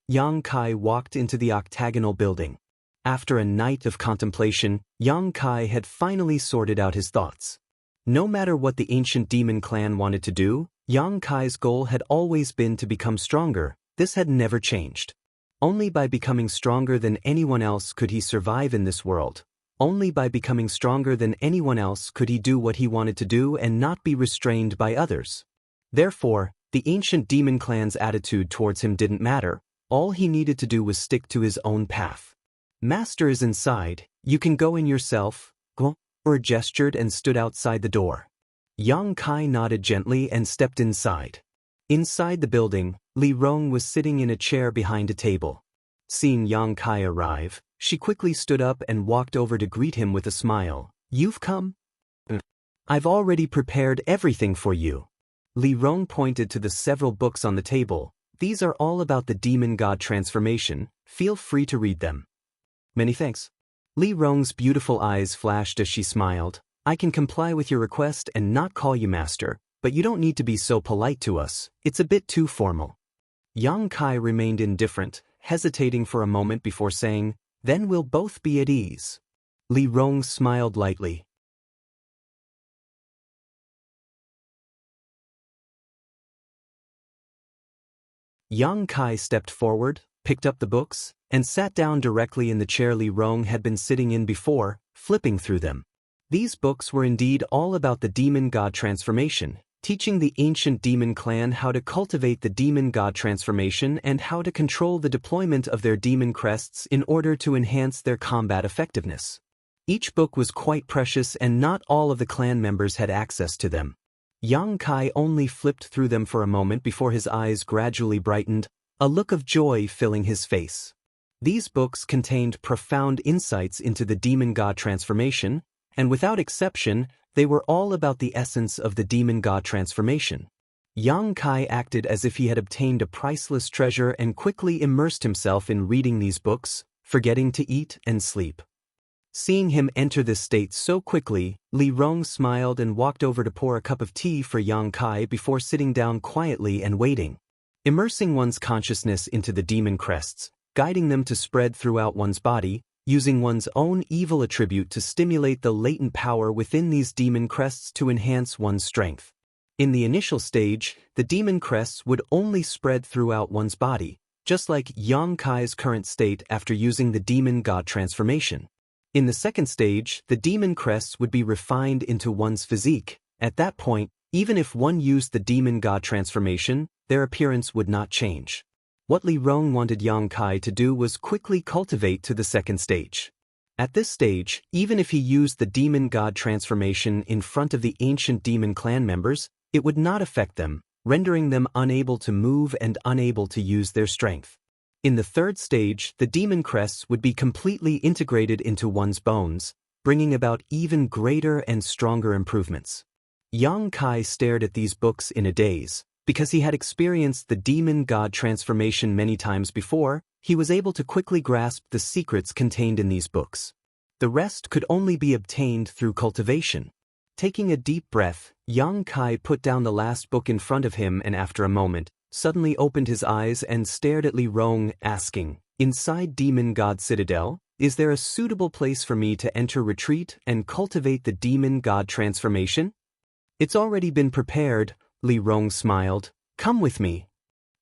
Yang Kai walked into the octagonal building. After a night of contemplation, Yang Kai had finally sorted out his thoughts. No matter what the ancient demon clan wanted to do, Yang Kai's goal had always been to become stronger. This had never changed. Only by becoming stronger than anyone else could he survive in this world. Only by becoming stronger than anyone else could he do what he wanted to do and not be restrained by others. Therefore, the ancient demon clan's attitude towards him didn't matter. All he needed to do was stick to his own path. Master is inside, you can go in yourself, or gestured and stood outside the door. Yang Kai nodded gently and stepped inside. Inside the building, Li Rong was sitting in a chair behind a table. Seeing Yang Kai arrive, she quickly stood up and walked over to greet him with a smile. You've come? I've already prepared everything for you. Li Rong pointed to the several books on the table. These are all about the demon god transformation. Feel free to read them. Many thanks. Li Rong's beautiful eyes flashed as she smiled. I can comply with your request and not call you master, but you don't need to be so polite to us. It's a bit too formal. Yang Kai remained indifferent, hesitating for a moment before saying, then we'll both be at ease. Li Rong smiled lightly. Yang Kai stepped forward, picked up the books, and sat down directly in the chair Li Rong had been sitting in before, flipping through them. These books were indeed all about the demon god transformation, teaching the ancient demon clan how to cultivate the demon god transformation and how to control the deployment of their demon crests in order to enhance their combat effectiveness. Each book was quite precious and not all of the clan members had access to them. Yang Kai only flipped through them for a moment before his eyes gradually brightened, a look of joy filling his face. These books contained profound insights into the demon god transformation, and without exception, they were all about the essence of the demon god transformation. Yang Kai acted as if he had obtained a priceless treasure and quickly immersed himself in reading these books, forgetting to eat and sleep. Seeing him enter this state so quickly, Li Rong smiled and walked over to pour a cup of tea for Yang Kai before sitting down quietly and waiting. Immersing one's consciousness into the demon crests, guiding them to spread throughout one's body, using one's own evil attribute to stimulate the latent power within these demon crests to enhance one's strength. In the initial stage, the demon crests would only spread throughout one's body, just like Yang Kai's current state after using the demon god transformation. In the second stage, the demon crests would be refined into one's physique. At that point, even if one used the demon god transformation, their appearance would not change. What Li Rong wanted Yang Kai to do was quickly cultivate to the second stage. At this stage, even if he used the demon god transformation in front of the ancient demon clan members, it would not affect them, rendering them unable to move and unable to use their strength. In the third stage, the demon crests would be completely integrated into one's bones, bringing about even greater and stronger improvements. Yang Kai stared at these books in a daze. Because he had experienced the demon god transformation many times before, he was able to quickly grasp the secrets contained in these books. The rest could only be obtained through cultivation. Taking a deep breath, Yang Kai put down the last book in front of him and after a moment, suddenly opened his eyes and stared at Li Rong, asking, "Inside Demon God Citadel, is there a suitable place for me to enter retreat and cultivate the demon god transformation?" "It's already been prepared," Li Rong smiled. "Come with me."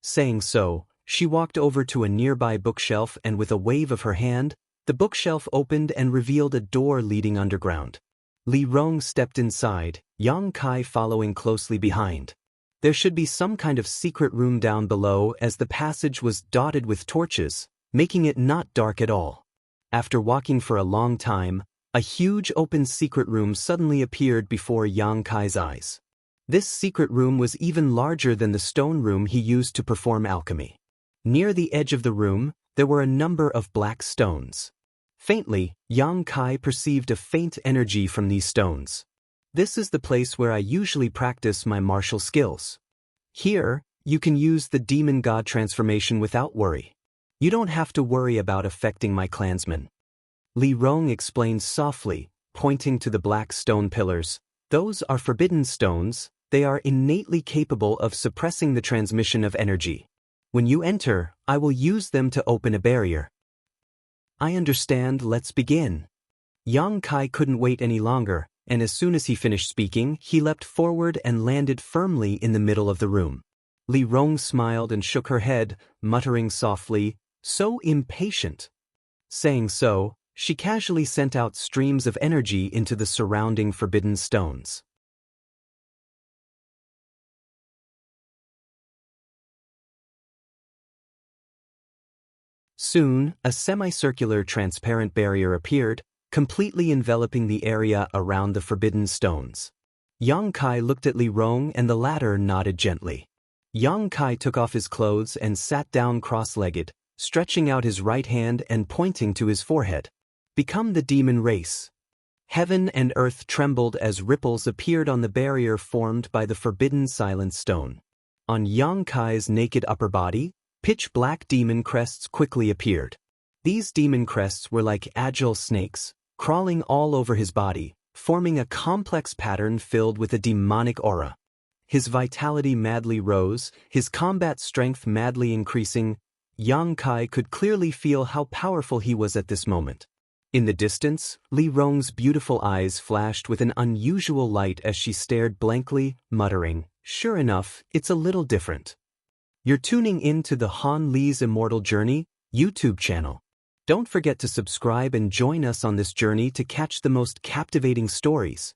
Saying so, she walked over to a nearby bookshelf and with a wave of her hand, the bookshelf opened and revealed a door leading underground. Li Rong stepped inside, Yang Kai following closely behind. There should be some kind of secret room down below as the passage was dotted with torches, making it not dark at all. After walking for a long time, a huge open secret room suddenly appeared before Yang Kai's eyes. This secret room was even larger than the stone room he used to perform alchemy. Near the edge of the room, there were a number of black stones. Faintly, Yang Kai perceived a faint energy from these stones. "This is the place where I usually practice my martial skills. Here, you can use the demon god transformation without worry. You don't have to worry about affecting my clansmen." Li Rong explained softly, pointing to the black stone pillars. "Those are forbidden stones. They are innately capable of suppressing the transmission of energy. When you enter, I will use them to open a barrier." "I understand, let's begin." Yang Kai couldn't wait any longer, and as soon as he finished speaking, he leapt forward and landed firmly in the middle of the room. Li Rong smiled and shook her head, muttering softly, "So impatient." Saying so, she casually sent out streams of energy into the surrounding forbidden stones. Soon, a semicircular transparent barrier appeared, completely enveloping the area around the forbidden stones. Yang Kai looked at Li Rong and the latter nodded gently. Yang Kai took off his clothes and sat down cross-legged, stretching out his right hand and pointing to his forehead. "Become the demon race." Heaven and earth trembled as ripples appeared on the barrier formed by the forbidden silent stone. On Yang Kai's naked upper body, pitch-black demon crests quickly appeared. These demon crests were like agile snakes, crawling all over his body, forming a complex pattern filled with a demonic aura. His vitality madly rose, his combat strength madly increasing. Yang Kai could clearly feel how powerful he was at this moment. In the distance, Li Rong's beautiful eyes flashed with an unusual light as she stared blankly, muttering, "Sure enough, it's a little different." You're tuning in to the Han Li's Immortal Journey YouTube channel. Don't forget to subscribe and join us on this journey to catch the most captivating stories.